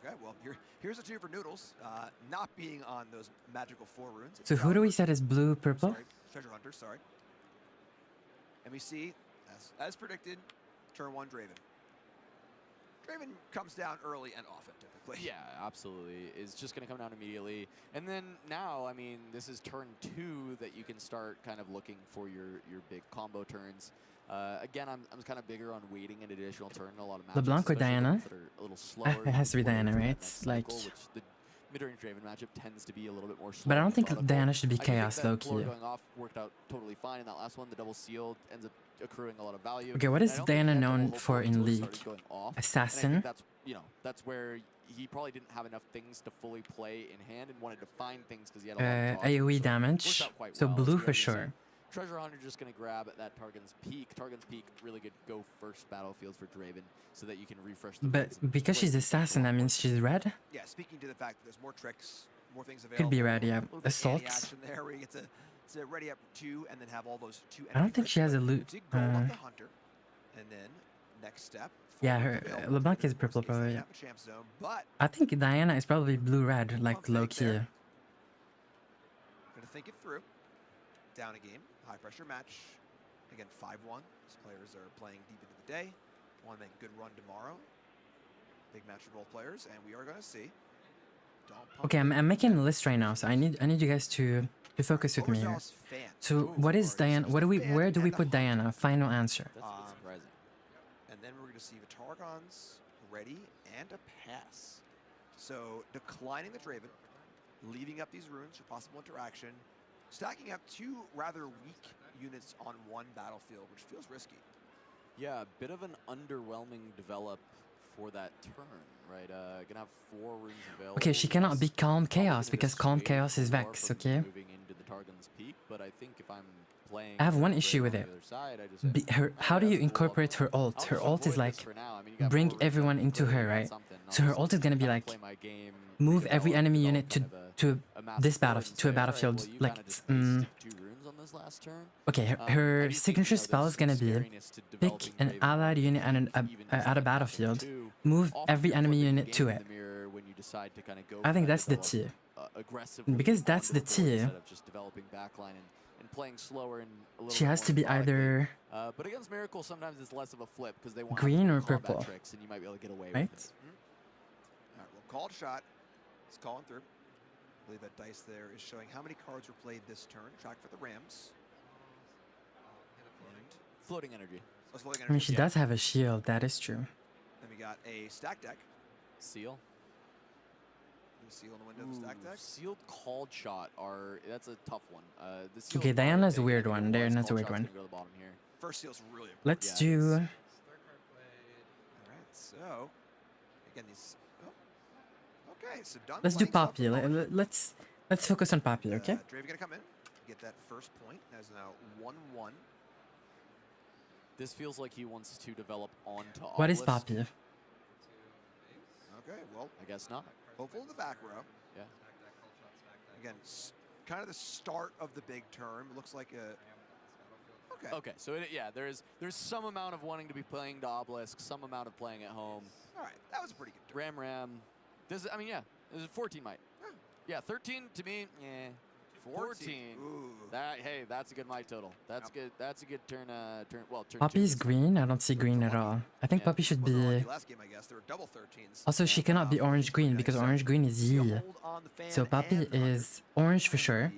Okay, well, here's a 2 for Noodles, not being on those magical 4 runes. So who do we set as blue, purple? Sorry, Treasure Hunter, sorry. And we see, as predicted, turn 1 Draven. Draven comes down early and often, typically. Yeah, absolutely. It's just going to come down immediately. And then now, I mean, this is turn 2 that you can start kind of looking for your big combo turns. Again, I'm kind of bigger on waiting an additional turn in a lot of matches. LeBlanc or especially Diana? ones that are a little slower. It has to be before Diana, through that right? next Like, cycle, which the mid-range Draven matchup tends to be a little bit more slow. but I don't and think methodical. Diana should be I do think chaos, that low Floor key. going off worked out totally fine in that last one. The double sealed ends up accruing a lot of value. Okay, what And is I don't think Diana he had double known hope for in until it League? started going off. And I Assassin? think that's where he probably didn't have enough things to fully play in hand and wanted to find things because he had a lot of draws. AoE So it worked damage. out quite So well. blue we for already see sure. Treasure Hunter just going to grab at that Targon's Peak. Targon's Peak, really good go first battlefield for Draven so that you can refresh the But boards and because play she's assassin, that means she's red? Yeah, speaking to the fact that there's more tricks, more things available. Could be red, yeah. A little bit of Assault. anti-action there where you get to ready up 2 and then have all those 2 I don't think she has a loot. Dig gold off the Hunter. And then next step. Yeah, forward her to build, LeBlanc which is of course purple is probably. the Yeah. champ zone, but I think Diana is probably blue-red, like low key. Gonna think it through. Down a game, high pressure match. Again, 5-1. These players are playing deep into the day. Want to make a good run tomorrow. Big match for both players, and we are going to see. Okay, I'm making a list right now, so I need you guys to focus with me here. So what is Diana? Where do we put Diana? Final answer. That's surprising. And then we're going to see the Targons ready and a pass. So declining the Draven, leaving up these runes for possible interaction, stacking up 2 rather weak units on 1 battlefield, which feels risky. Yeah, a bit of an underwhelming develop for that turn, right? Gonna have 4 runes available. Okay, she cannot be Calm Chaos because Calm Chaos is Vex, okay? Moving into the Targon's Peak, but I think if I'm playing I have one Draven issue with on it. the other side, I just How do you incorporate her ult? Her ult is like, bring everyone into her, right? So her ult is gonna be like, move every enemy unit to this battlefield, to a battlefield, like, okay, her signature spell is gonna be pick an allied unit at a battlefield, move every enemy unit to it. I think that's the T. Because that's the T, she has to be either but against Miracle, sometimes it's less of a flip because they want green or combat purple, tricks, and you might be able to get away right? with it. All right, well, called shot. It's calling through. I believe that dice there is showing how many cards were played this turn. Track for the Rams. And Floating energy. floating I mean, she does have a shield, that is true. Then we got a stack deck. Seal. The seal in the window of the stack deck. Sealed called shot that's a tough one. The sealed Okay, card, Diana's a big, weird I think one. otherwise Diana's a called weird shot's one. gonna go to the bottom here. First seal's really important. Let's Yeah, do. All right, so again these. Oh, okay, so done. Let's do playing stuff Poppy. with Poppy. Let's focus on Poppy, okay? Draven gonna come in, get that first point. That is now 1-1. This feels like he wants to develop onto What is Obelisk. Poppy? Okay, well, I guess not. hopeful in the back row. Yeah. Again, kind of the start of the big term. Looks like a. Okay. Okay, so yeah, there's some amount of wanting to be playing to Obelisk, some amount of playing at home. All right, that was a pretty good turn. Ram. This is, I mean, yeah, this is 14 might. Yeah, 13 to me, yeah. 14. Ooh. Hey, that's a good might total. That's good. That's a good turn. Turn. Poppy's green. I don't see green at all. I think Poppy should be. Last game, I guess there were double 13s. Also, she cannot be orange green because orange green is Yi. So Poppy is orange for sure,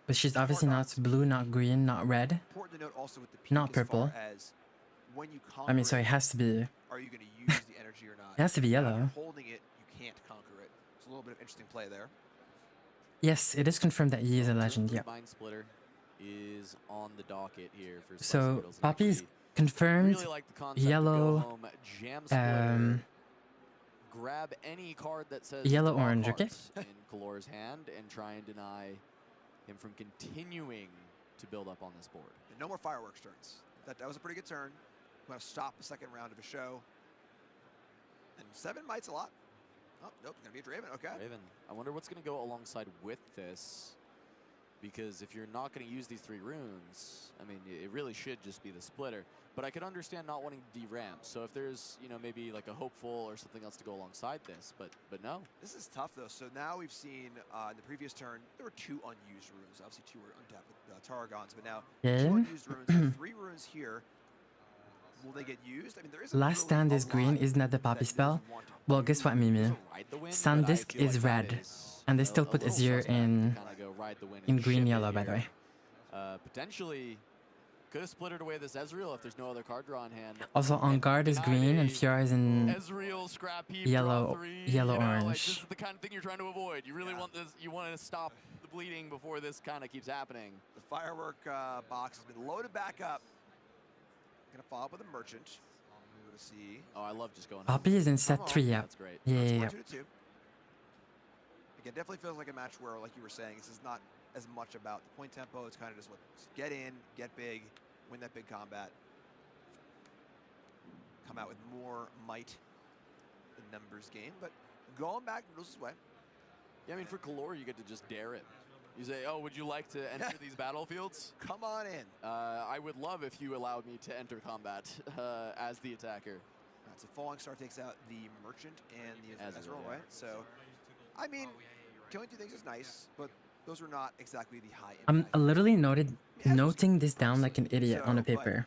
but she's obviously not blue, not green, not red, Important to note also with the peak not as far purple. as when you I mean, conquer so it has to be. are you going to use the energy or not? It has to be Now, yellow. If you're holding it, you can't conquer it. It's a little bit of interesting play there. Yes, it is confirmed that Yi is a legend. Yeah. Mind Splitter is on the docket here for So Poppy's confirmed really like the concept of yellow. go home, jam splitter, grab any card that says Yellow draw orange. Okay. cards in Kalor's hand and try and deny him from continuing to build up on this board. And no more fireworks turns. That was a pretty good turn. I'm going to stop the second round of a show. And 7 mites a lot. Oh, nope, going to be a Draven. Okay. Draven. I wonder what's going to go alongside with this. Because if you're not going to use these 3 runes, I mean, it really should just be the splitter. But I could understand not wanting to deram. So if there's, you know, maybe like a hopeful or something else to go alongside this, but no. This is tough though. So now we've seen in the previous turn there were 2 unused runes. Obviously 2 were untapped with Tarragons, but now 2 unused runes. So 3 runes here. Will they get used? I mean, there is Last stand is green. Isn't that the Poppy spell? Well, guess what, Mimi? Sandisk is red, and they still put Azir in green yellow, by the way. Potentially could have splittered away this Ezreal if there's no other card draw in hand. Also, On Guard is green, and Fiora is in Ezreal, scrap heap, yellow, draw 3, yellow you know, orange. like, this is the kind of thing you're trying to avoid. You really want this. You want to stop the bleeding before this kind of keeps happening. The firework box has been loaded back up. Gonna follow up with a merchant. We're gonna see. Oh, I love just going. Poppy is in set 3, yeah. That's great. Yeah, It's yeah, yeah. 2 to 2. Again, definitely feels like a match where, like you were saying, this is not as much about the point tempo. It's kind of just what get in, get big, win that big combat, come out with more might in numbers game. But going back Noodles' way. Yeah, I mean, for Kalor, you get to just dare it. You say, oh, would you like to enter these battlefields? Come on in. I would love if you allowed me to enter combat as the attacker. So Falling Star takes out the Merchant and the Ezreal, right? So, I mean, killing 2 things is nice, but those are not exactly the high impact. I'm literally noting this down like an idiot on a paper.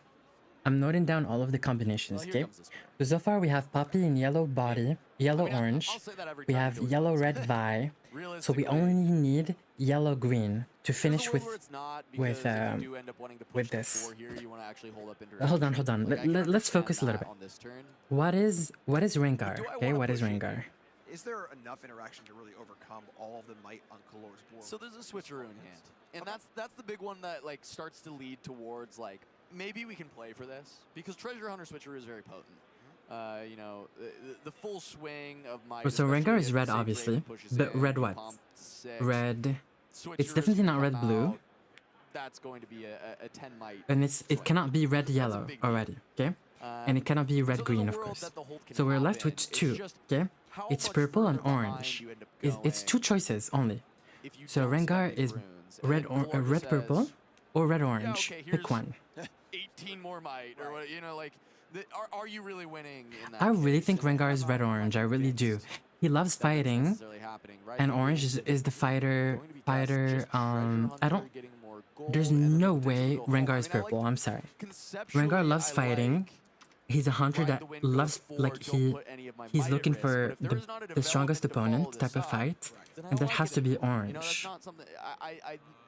I'm noting down all of the combinations, okay? So far we have Poppy in yellow body, yellow orange. We have yellow red Vi. So we only need yellow green to finish with this. Hold on. Let's focus a little bit. What is Rengar? Okay, what is Rengar? Is there enough interaction to really overcome all of the might on Kalor's board? So there's a switcheroo in hand, and that's the big one that like starts to lead towards like maybe we can play for this because Treasure Hunter switcheroo is very potent. You know, the full swing of my. So Rengar is red, obviously, but red what? Red. It's definitely not red blue. That's going to be a 10 might. And it cannot be red yellow already, okay? And it cannot be red green, of course. So we're left with 2, okay? It's purple and orange. It's 2 choices only. So Rengar is red purple or red orange. Pick one. 18 more might, or what, you know, like, are you really winning in that? I really think Rengar is red orange. I really do. He loves fighting, and orange is the fighter. I don't. There's no way Rengar is purple. I'm sorry. Rengar loves fighting. He's a hunter that loves, like, he's looking for the strongest opponent type of fight, and that has to be orange. That's not something.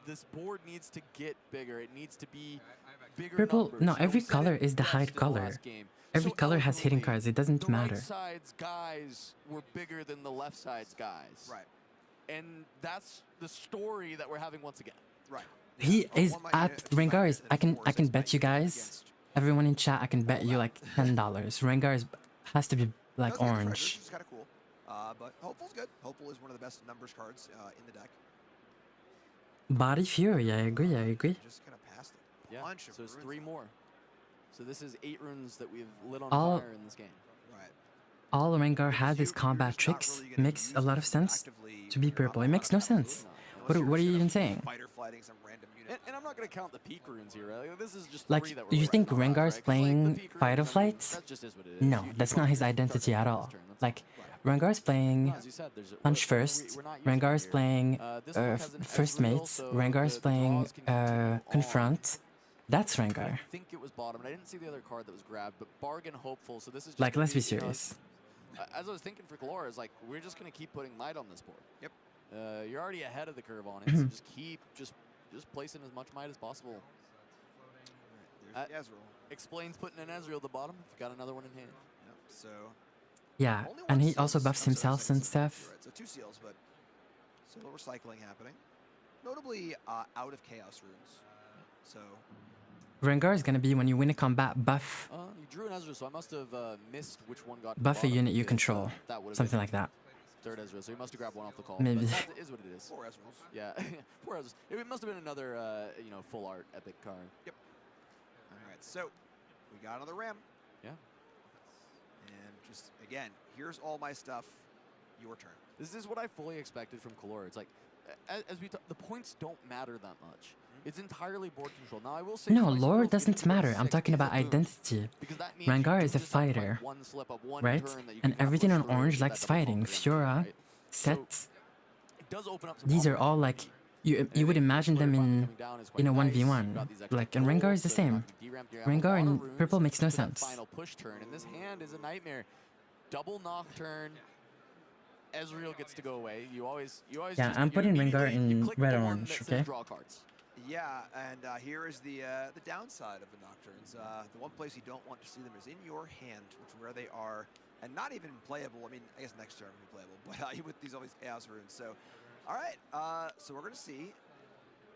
This board needs to get bigger. It needs to be bigger. Purple. Numbers. No, every color is the hide color. Every color has hitting cards. It doesn't matter. The right side's guys were bigger than the left side's guys. Right. And that's the story that we're having once again. Right. He is at Rengar is. I can bet you guys, everyone in chat, I can bet you like $10. Rengar has to be like orange. Which is kind of cool. But Hopeful's good. Hopeful is one of the best numbers cards in the deck. Body Fury. I agree. Just kind of passed it. Yeah. So it's 3 more. So this is 8 runes that we've lit on All- fire in this game. Right. All Rengar has is combat tricks. Makes a lot of sense to be purple. It makes no sense. What are you even saying? Fighter fighting some random And I'm not going to count the peak runes here. Right? This is just Like, three that we're you think working on, Rengar's right? 'Cause, like, the playing peak Fight or runes, I mean, Flight? that just is what it is. No, You that's go not his start identity getting at this all. turn, that's Like, Rengar's playing No, as you said, Punch First, Rengar's playing First Mates, Rengar's playing Confront. That's Rengar. I think it was bottom, and I didn't see the other card that was grabbed, but Bargain Hopeful, so this is just Like, gonna let's be you know, serious. as I was thinking for Galore, is like, we're just going to keep putting might on this board. Yep. You're already ahead of the curve on it, so just keep just placing as much might as possible. There's the Ezreal. Explains putting an Ezreal at the bottom if you got another one in hand. Yep, so Yeah, only and one he also seals. buffs I'm sorry, himself and stuff. Right, so 2 seals, but still recycling happening. Notably out of Chaos runes. So Rengar is gonna be when you win a combat, buff You drew an Ezreal, so I must have missed which one got buff a bottom, unit you because, control, that would've something been like that. Third Ezreal, so he must have grabbed one off the call. Maybe. But that is what it is. 4 Ezreals. Yeah, 4 Ezreals. It must have been another, you know, full art epic card. Yep. All right, so we got another Ram. Yeah. And just, again, here's all my stuff. Your turn. This is what I fully expected from Kalor. It's like, as we the points don't matter that much. It's entirely board control. Now I will say No, twice, lore Ezreal's doesn't getting to matter. I'm 6 talking is about a boon, identity. because that means Rengar you is a just have, like, fighter, one slip up, one right? turn that you And can everything push on through orange that likes double fighting. bump against you, Fiora, right? Set. It does open up some These are all like you would imagine them in a 1v1. Like, and Rengar is the same. Rengar and purple makes no sense. Final push turn, and this hand is a nightmare. Double nocturne. Ezreal gets to go away. You always. Yeah, just, I'm you putting Rengar immediately- you in click red the one orange, that says okay? Draw cards. Yeah, and here is the downside of the Nocturnes. The one place you don't want to see them is in your hand, which is where they are, and not even playable. I mean, I guess next turn will be playable, but with these always Chaos runes. So, all right, so we're going to see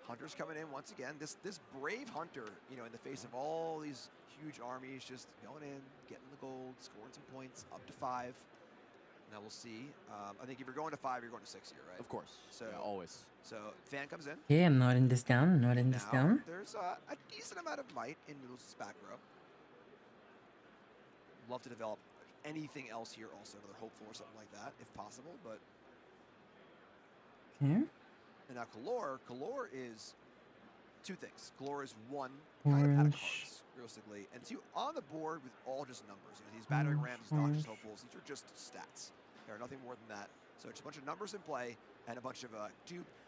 Hunters coming in once again. This brave Hunter, you know, in the face of all these huge armies, just going in, getting the gold, scoring some points, up to 5. Now we'll see. I think if you're going to 5, you're going to 6 here, right? Of course. So yeah, always. So Fan comes in. Okay, I'm noting this down. Noting this Now, down. there's a decent amount of might in Noodles' back row. Love to develop anything else here also, another hopeful or something like that, if possible, but... Okay. And now Kalor is 2 things. Kalor is 1, kind of out of cards, realistically, and 2, on the board with all just numbers. You know, these battering rams, these noxious hopefuls, these are just stats. There are nothing more than that. So it's a bunch of numbers in play and a bunch of,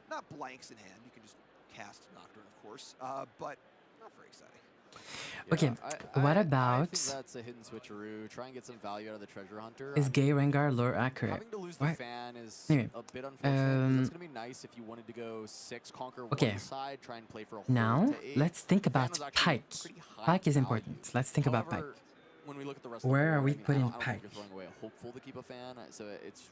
not blanks in hand. You can just cast Nocturne, of course, but not very exciting. Okay, what I about think that's a hidden switcheroo. Try and get some value out of the treasure hunter. is Gay Rengar lore accurate? Having to lose the What? fan is Anyway, a bit unfortunate. 'Cause it's gonna be nice if you wanted to go 6, conquer okay. one side, try and play for a hold Now, to 8. let's think Fan about was actually Pike. pretty high Pike is value. important. Let's think about Pike. However, when we look at the rest of Where the are board, we I mean, putting I don't think Pike? you're throwing away a hopeful to keep a fan, so it's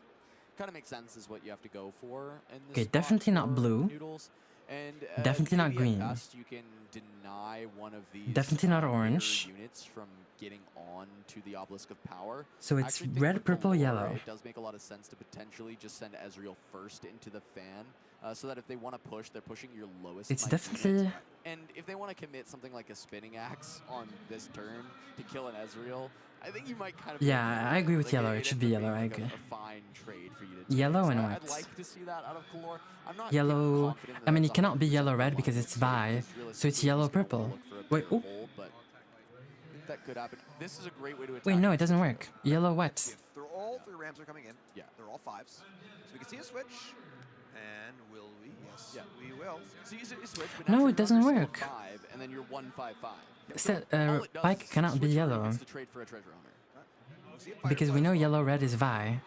kind of makes sense is what you have to go for in this Okay, spot definitely not for blue. Noodles. And Definitely not maybe at green. best you can deny one of these Definitely not mirror orange. units from getting on to the Obelisk of Power. So I it's actually think red, for purple, Galore, yellow. It does make a lot of sense to potentially just send Ezreal first into the fan, so that if they want to push, they're pushing your lowest. It's might definitely- unit. And if they want to commit something like a spinning axe on this turn to kill an Ezreal, I think you might kind of. Yeah, I agree with like, yellow. It should ends be up yellow. being I like agree. A fine trade for you to take. Yellow So and I'd white. like to see that out of Kalor. I'm not Yellow. confident I mean, it that's cannot be 100% yellow what red I because want it's to see, Vi. because So it's realistically, yellow he's gonna purple. look for a Wait, bigger oh. hold, but I think that could happen. This is a great way to attack. Wait, no, it this doesn't situation. work. Yellow what? They're all 3 Rams are coming in. Yeah. They're all 5s. So we can see a switch. And will we? Yes, Yeah. we will. So you switch, but No, now it doesn't you're work. 5, and then you're 1/5/5. All it Pike cannot be yellow. To trade for a treasure hunter. We'll see a Because we know yellow red is Vi.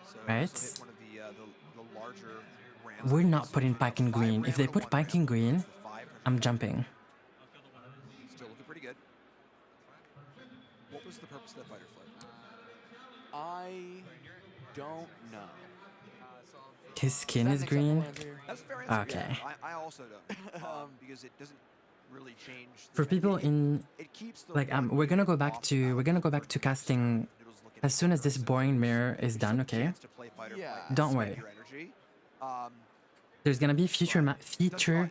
So Right? also hit one of the larger Rams. We're not putting Pike in green. If they put Pike in green, I'm jumping. Still looking pretty good. What was the purpose of that fighter flight? I don't know. His skin is green. That's a fair answer. Okay. Yeah, I also don't. Because it doesn't really change. For people in like we're gonna go back to casting as soon as this boring mirror is done, okay? Don't worry. There's gonna be a feature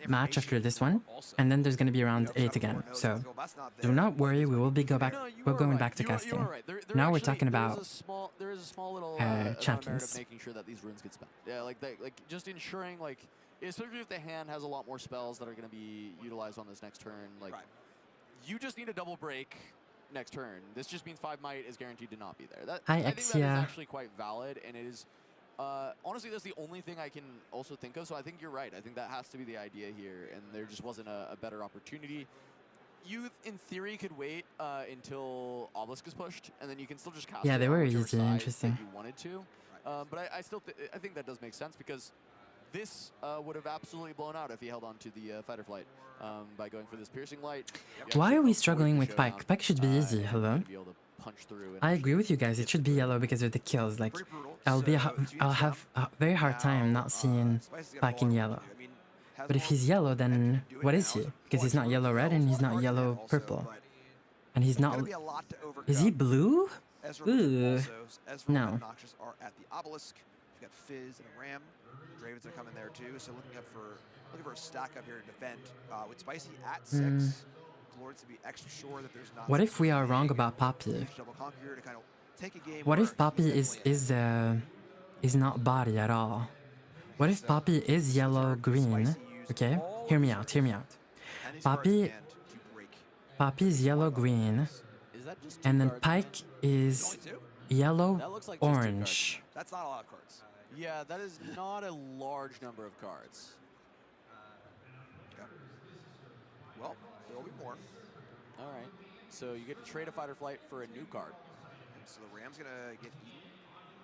match after this one, and then there's gonna be round 8 again. So do not worry, we're going back to casting. Now we're talking about there is a small little amount champions. of making sure that these runes get spent. Yeah, like just ensuring like Especially if the hand has a lot more spells that are going to be utilized on this next turn. Like, you just need a double break next turn. This just means 5 might is guaranteed to not be there. That, Hi, I think that is Exia. actually quite valid, and it is honestly that's the only thing I can also think of. So I think you're right. I think that has to be the idea here, and there just wasn't a better opportunity. You, in theory, could wait until Obelisk is pushed, and then you can still just cast. Yeah, it they on were whichever easy, side interesting. that you wanted to, but I still I think that does make sense because this would have absolutely blown out if he held on to the fight or flight by going for this piercing light. Why are we struggling with Pike? Pike should be easy, hello? I agree with you guys, it should be yellow because of the kills. Like, I'll have a very hard time not seeing Pike in yellow. But if he's yellow, then what is he? Because he's not yellow-red and he's not yellow-purple. And he's not... Is he blue? Ooh. No. Noxious are at the Obelisk. We've got Fizz and a Ram. Dravens are coming there too, so looking for a stack up here to defend. With Spicy at 6, Lords to be extra sure that there's not. What if we are wrong about Poppy? What if Poppy is not body at all? What if Poppy is yellow-green? Okay, hear me out, hear me out. Poppy is yellow-green, and then Pike is yellow-orange. That's not a lot of cards. Yeah, that is not a large number of cards. Okay. Well, there will be more. All right. So you get to trade a fight or flight for a new card. And so the Ram's going to get eaten.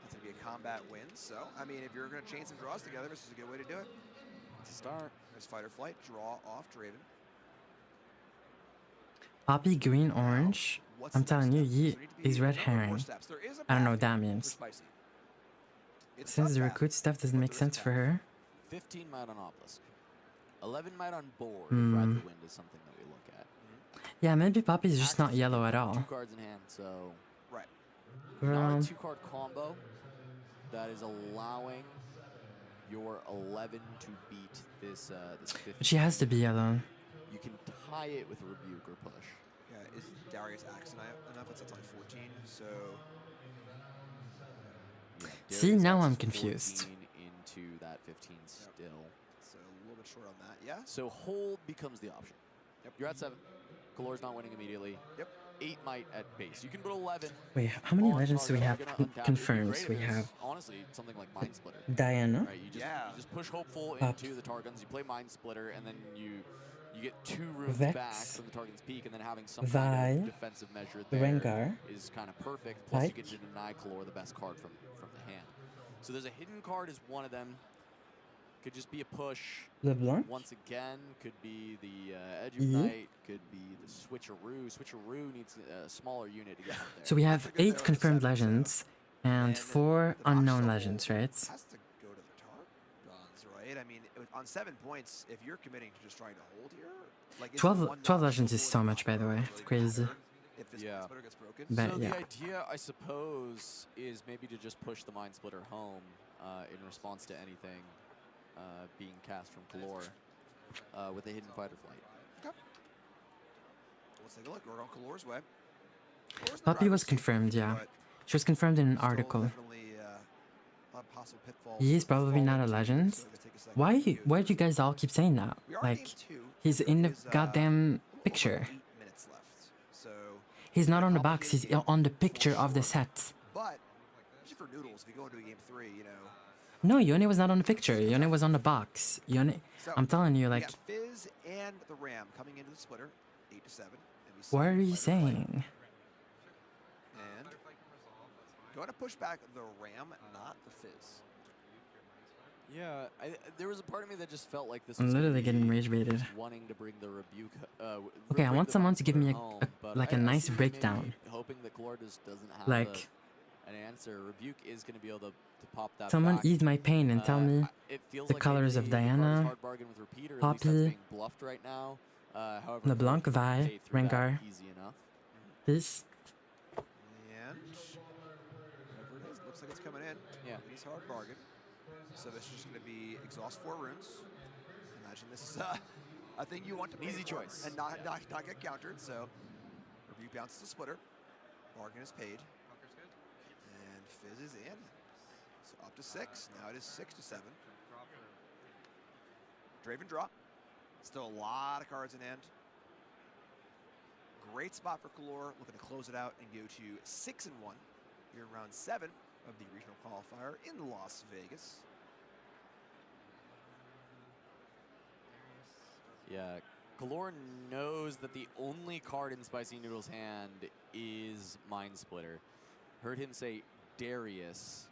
That's going to be a combat win. So, I mean, if you're going to chain some draws together, this is a good way to do it. To start. There's fight or flight. Draw off Draven. Poppy green orange. I'm telling you, he is red herring. I don't know what that means. Since the recruit stuff doesn't make sense for her. 15 might on Obelisk. 11 might on board. If Ride the Wind is something that we look at. Yeah, maybe Poppy's just not yellow at all. 2 cards in hand, so. Right. Not a 2-card combo that is allowing your 11 to beat this 15. But she has to be yellow. You can tie it with a rebuke or push. Yeah, is Darius Axe enough? It's only 14, so. Yeah, See, now I'm confused. Into that 15 still. So a little bit short on that, yeah. So hold becomes the option. Yep. You're at 7. Galor's not winning immediately. Yep. 8 might at base. You can put 11. Wait, how many legends do we have confirmed? We have honestly something like Mind Splitter. Diana. Right, you just push Hopeful into the Targons. You play Mind Splitter, and then you get 2 runes Vex, back from the Targon's Peak, and then having some Vi, kind of defensive measure there Rengar, is kind of perfect. Plus, Pike, you get to deny Kalor the best card from the hand. So there's a hidden card is one of them. Could just be a push. LeBlanc. Once again, could be the Edge of Night. Could be the Switcheroo. Switcheroo needs a smaller unit to get up there. So we have 8 confirmed legends and 4 unknown legends, right? Has to go to the Targons, right? I mean, on 7 points, if you're committing to just trying to hold here, like 12 legends is so much, by the way. It's crazy. If this Mind Splitter gets broken. But so yeah. the idea, I suppose, is maybe to just push the Mind Splitter home in response to anything being cast from Kalor with a hidden fight or flight. Okay. Let's take a look. We're on Kalor's way. Poppy was confirmed, yeah. She was confirmed in an article. He is probably not a legend. Why do you guys all keep saying that? Like, he's in the goddamn picture. He's not on the box, he's on the picture of the set. But, especially for Noodles, if you go into a game 3, you know. No, Yone was not on the picture. Yone was on the box. Yone, I'm telling you, like. We got Fizz and the Ram coming into the splitter, 8-7. What are you saying? And going to push back the Ram, not the Fizz. Yeah, there was a part of me that just felt like this. I'm literally getting rage baited. Wanting to bring the rebuke. Okay, I want someone to give me a nice breakdown. Hoping that Kalor doesn't have like an answer. Rebuke is going to be able to pop that. Someone back. ease my pain and tell me the colors of Diana, Poppy, right now. LeBlanc, Vi, Rengar. This. And whatever it is, looks like it's coming in. Yeah. It's hard bargain. So this is just going to be exhaust 4 runes. Imagine this is a thing you want to easy choice and not get countered. So Rebuke bounces the splitter. Bargain is paid. And Fizz is in. So up to 6. Now it is 6-7. Draven draw. Still a lot of cards in hand. Great spot for Kalor, looking to close it out and go to 6-1 here in round 7 of the regional qualifier in Las Vegas. Yeah, Kalor knows that the only card in Spicy Noodle's hand is Mind Splitter. Heard him say Darius.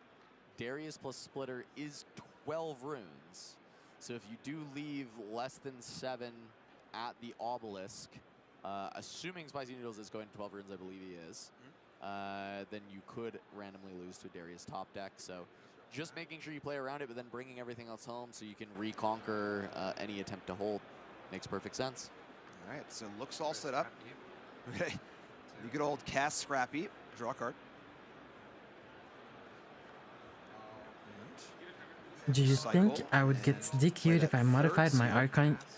Darius plus Splitter is 12 runes. So if you do leave less than 7 at the obelisk, assuming Spicy Noodles is going 12 runes, I believe he is, then you could randomly lose to Darius top deck. So just making sure you play around it, but then bringing everything else home so you can reconquer any attempt to hold makes perfect sense. All right, so looks all set up. Okay, you good old cast Scrappy, draw a card. Do you think I would get DQ'd if I modified my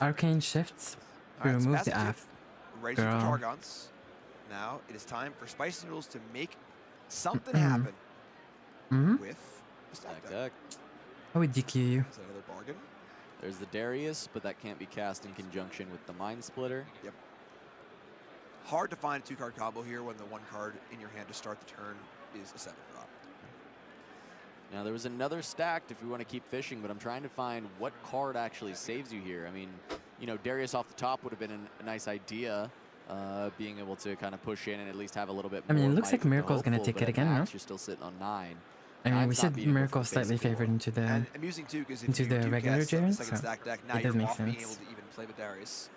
arcane shifts to remove the AF? Ready for Girl. Targons. Now it is time for Spicy Noodles to make something happen with the stack deck. I would DQ you. Is that another bargain? There's the Darius, but that can't be cast in conjunction with the Mind Splitter. Yep. Hard to find a 2-card combo here when the 1 card in your hand to start the turn is a 7 drop. Now there was another stacked if we want to keep fishing, but I'm trying to find what card actually saves you here. I mean, you know, Darius off the top would have been a nice idea, being able to kind of push in and at least have a little bit I mean, more it looks might like with the Miracle's going to hopeful, take but it at again, no? max, you're still sitting on 9. I mean, we Nine's said not beatable Miracle for slightly basic favored into the And amusing too, because if into you the do regular cast the Draven, second so stack deck, now it you're does make off being sense. able to even play with Darius.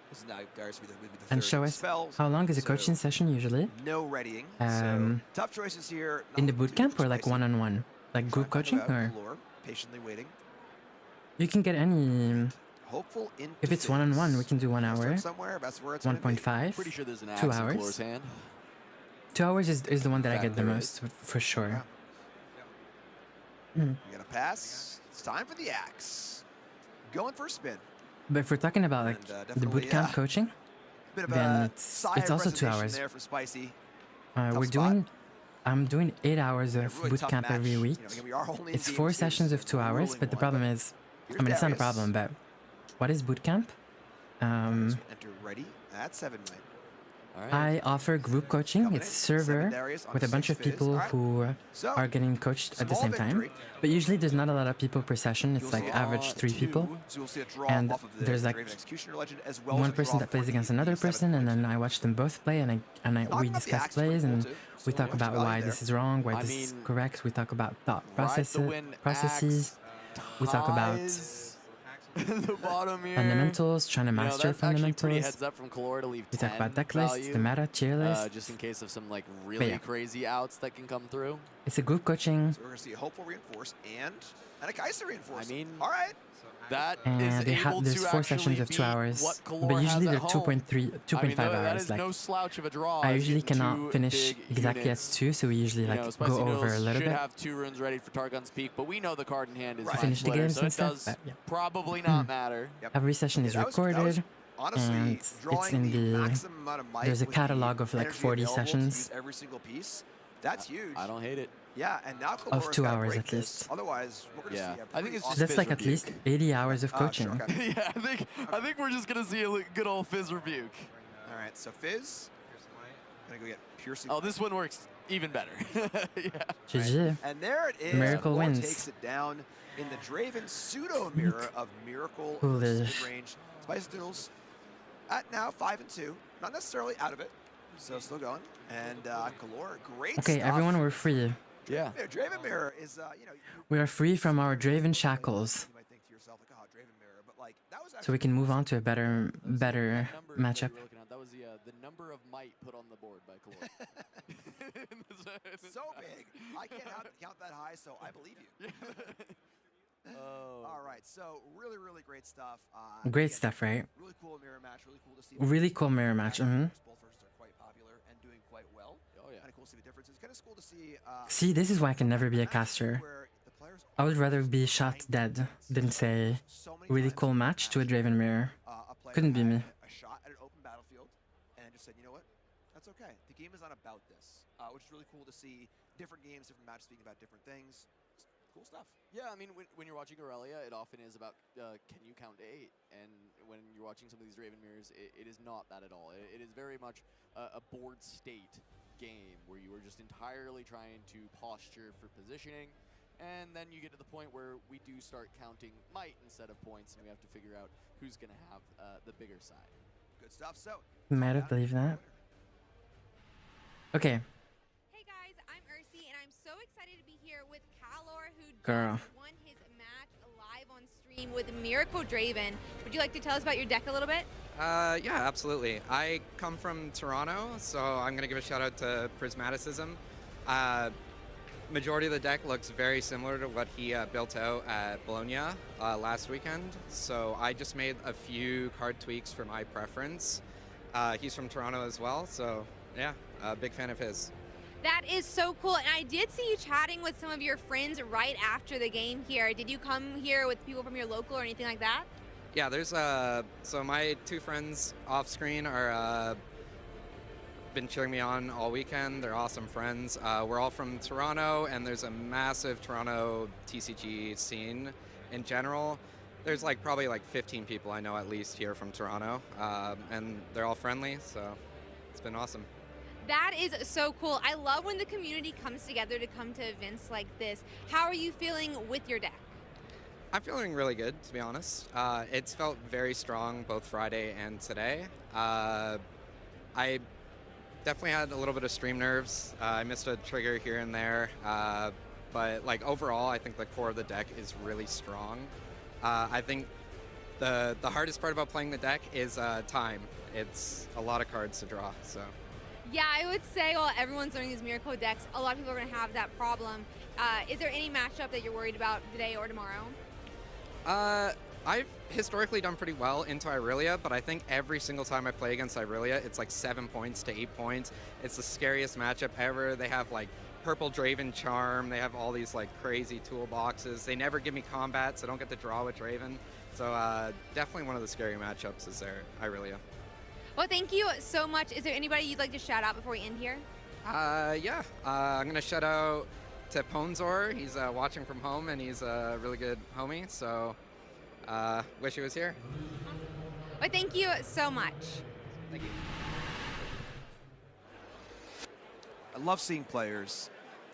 This is now Darius would be the And third show us spells. how long is a So coaching session usually? no readying. Um, So tough choices here. in the boot camp or like one-on-one, like group coaching, or Lure, patiently waiting. you can get any. Hopeful into If it's one-on-one, we can do 1 hour, Start somewhere. That's where it's gonna be. 1.5, Pretty sure there's an 2 axe in hours. Kalor's hand. 2 hours is the one that I fact, get the there most, for sure. We got a pass. It's time for the axe. Going for a spin. But if we're talking about like And, the definitely, boot camp coaching, Bit of then a it's sigh of also 2 resignation hours. there for Spicy. We're Tough spot. doing. I'm doing 8 hours of really boot tough camp every match. week. You know, again, we are only in It's game 4 2, sessions so of 2 it's a hours, grueling but the one, problem but is, here's I mean, it's not a Darius. problem, but what is boot camp? Enter ready at 7 lane. I offer group coaching. It's server with a bunch of people who are getting coached at the same time. But usually there's not a lot of people per session. It's like average 3 people. So you'll see a draw And off of the there's like Draven Executioner Legend, as well as one a person draw that plays for against the another 7 person, and then I watch them both play, and we discuss plays, and we talk about why this is wrong, why this is correct. We talk about thought processes. We talk about the bottom here. fundamentals, trying to You know, master that's actually pretty fundamentals. heads up from Kalor to leave We talk 10 about deck lists, value, the meta, tier list. just in case of some like really yeah. crazy outs that can come through. It's a group coaching. So we're going to see a Hopeful Reinforce and a Kaiser Reinforce. I mean, all right. That And is able there's to 4 sessions actually of 2 beat hours, what Kalor but usually has they're at home. 2.3, 2.5 I mean, that hours. is Like no slouch of a draw. I as usually getting cannot two finish big exactly units. at 2, so we usually You like know, Spicy go over Noodles a little should bit. have 2 runes ready for Targon's Peak, but we know the card in hand is Finish the Mind games Splitter, and so it stuff. does But, yeah. probably not matter. Every session is recorded, honestly, and it's drawing in the the. maximum amount of might There's a with the catalog of like energy 40 available to sessions. use every single piece. That's huge. I don't hate it. Yeah, and now Of Kalor's 2 gotta hours break at this. least. Otherwise, we're going to Yeah. see a I think pretty it's just awesome That's like Fizz at least 80 hours of coaching. Sure, okay. Yeah, I think we're just gonna see a good old Fizz rebuke. All right, so Fizz, gonna go get Piercing. Oh, this one works even better. Yeah. GG. And there it is. Miracle Kalor wins. takes it down in the Draven pseudo mirror of Miracle Foolish. range. Spicy Noodles at now 5-2, not necessarily out of it, so still going. And Kalor, great Okay, stuff. everyone, we're free. Yeah. Draven mirror is you know. We are free from our Draven shackles, You might think to yourself like, oh, Draven mirror, but like that was so we can move on to a better matchup. That was the number of might put on the board by Kalor. so big. I can't count that high, so I believe you. All right, so really, really great stuff. Great stuff, right? Really cool mirror match. Really cool to see. Really cool mirror match. Both versions are quite popular and doing quite well. Oh yeah. Kind of cool to see the differences. Kind of cool to see. See, this is why I can never be a caster. I would rather be shot dead than say really cool match to a Draven mirror. Couldn't be me. A shot at an open battlefield, and just said, you know what, that's okay. The game is not about this, which is really cool to see. Different games, different matches being about different things. cool stuff. Yeah, I mean, when you're watching Irelia, it often is about can you count to 8? And when you're watching some of these Draven mirrors, it is not that at all. It is very much a board state game where you are just entirely trying to posture for positioning. And then you get to the point where we do start counting might instead of points, and we have to figure out who's going to have the bigger side. Good stuff. So, Might have believed that. Okay, Hey guys, I'm Ursi, and I'm so excited to be here with Kalor, who girl. just won his match live on stream with Miracle Draven. Would you like to tell us about your deck a little bit? Yeah, absolutely. I come from Toronto, so I'm going to give a shout out to Prismaticism. Majority of the deck looks very similar to what he built out at Bologna last weekend, so I just made a few card tweaks for my preference. He's from Toronto as well, so yeah, a big fan of his. That is so cool, and I did see you chatting with some of your friends right after the game here. Did you come here with people from your local or anything like that? Yeah, there's so my 2 friends off screen are been cheering me on all weekend. They're awesome friends. We're all from Toronto, and there's a massive Toronto TCG scene in general. There's like probably like 15 people I know at least here from Toronto, and they're all friendly, so it's been awesome. That is so cool. I love when the community comes together to come to events like this. How are you feeling with your deck? I'm feeling really good, to be honest. It's felt very strong both Friday and today. I definitely had a little bit of stream nerves. I missed a trigger here and there, but like overall, I think the core of the deck is really strong. I think the hardest part about playing the deck is time. It's a lot of cards to draw, so. Yeah, I would say while everyone's learning these Miracle decks, a lot of people are going to have that problem. Is there any matchup that you're worried about today or tomorrow? I've historically done pretty well into Irelia, but I think every single time I play against Irelia, it's like 7 points to 8 points. It's the scariest matchup ever. They have like purple Draven charm. They have all these like crazy toolboxes. They never give me combat, so I don't get to draw with Draven. So definitely one of the scary matchups is there, Irelia. Well, thank you so much. Is there anybody you'd like to shout out before we end here? Yeah, I'm going to shout out to Ponzor. He's watching from home, and he's a really good homie, so wish he was here. Well, thank you so much. Thank you. I love seeing players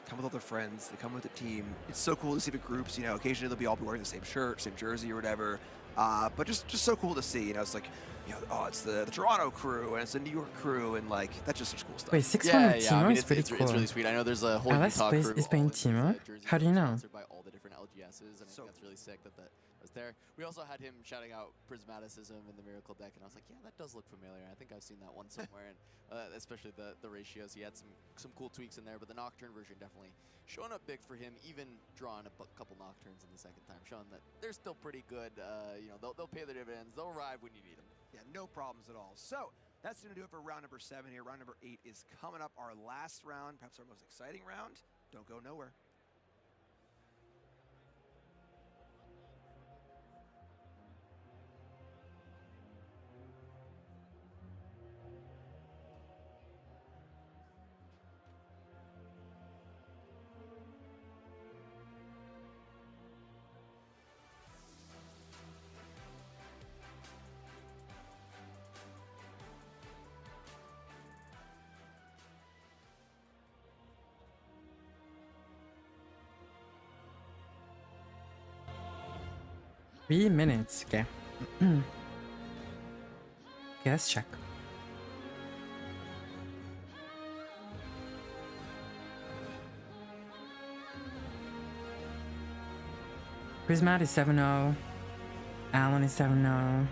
come with all their friends. They come with a team. It's so cool to see the groups. You know, occasionally they'll be all wearing the same shirt, same jersey, or whatever. But just so cool to see. You know, it's like, you know, oh, it's the Toronto crew and it's the New York crew, and like that's just such cool stuff. Wait, 6-1 with Timo I mean, is pretty cool. It's really sweet. I know there's a whole Alex Utah crew. is playing Timo. How do you know? Sponsored by all the different LGSs, and I think that's really sick that that was there. We also had him shouting out Prismaticism in the Miracle deck, and I was like, yeah, that does look familiar. I think I've seen that one somewhere, and especially the ratios. He had some cool tweaks in there, but the Nocturne version definitely showing up big for him, even drawing a couple Nocturnes in the second time, showing that they're still pretty good. You know, they'll pay their dividends. They'll arrive when you need them. Yeah, no problems at all. So that's going to do it for round number 7 here. Round number 8 is coming up, our last round, perhaps our most exciting round. Don't go nowhere. Minutes, okay. Okay, let's check. Prismat is 7-0. Alan is 7-0.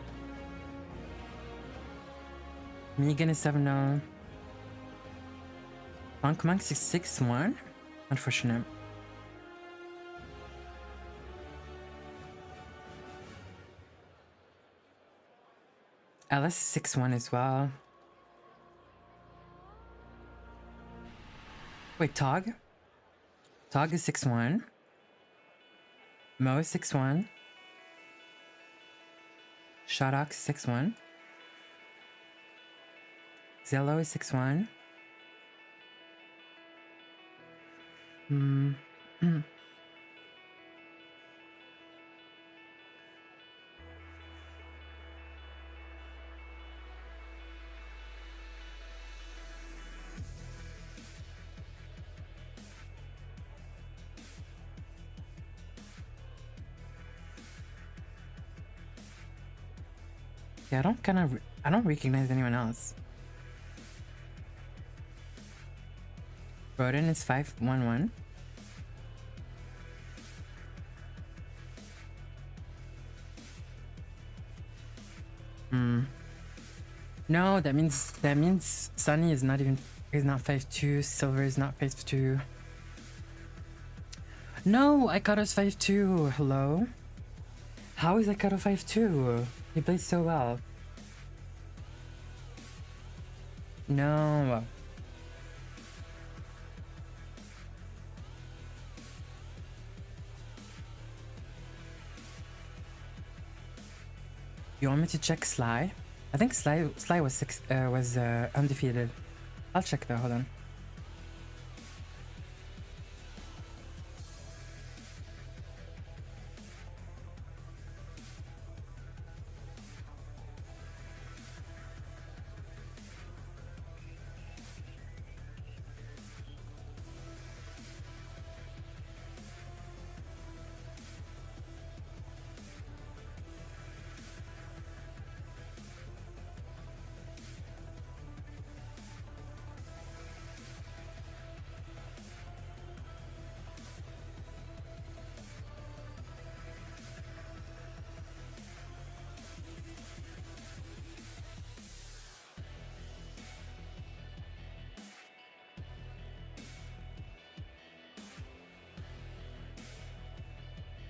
Megan is 7-0. Monk is 6-1. Unfortunate. Alice is 6-1 as well. Wait, Tog? Tog is 6-1. Mo is 6-1. Shotox is 6-1. Zello is 6-1. Yeah, I don't recognize anyone else. Roden is 511. No, that means Sunny is not 5'2", Silver is not 5'2". No, Ikaru's 5'2". Hello? How is Ikaru 5'2"? He plays so well. No. You want me to check Sly? I think Sly was undefeated. I'll check though, hold on.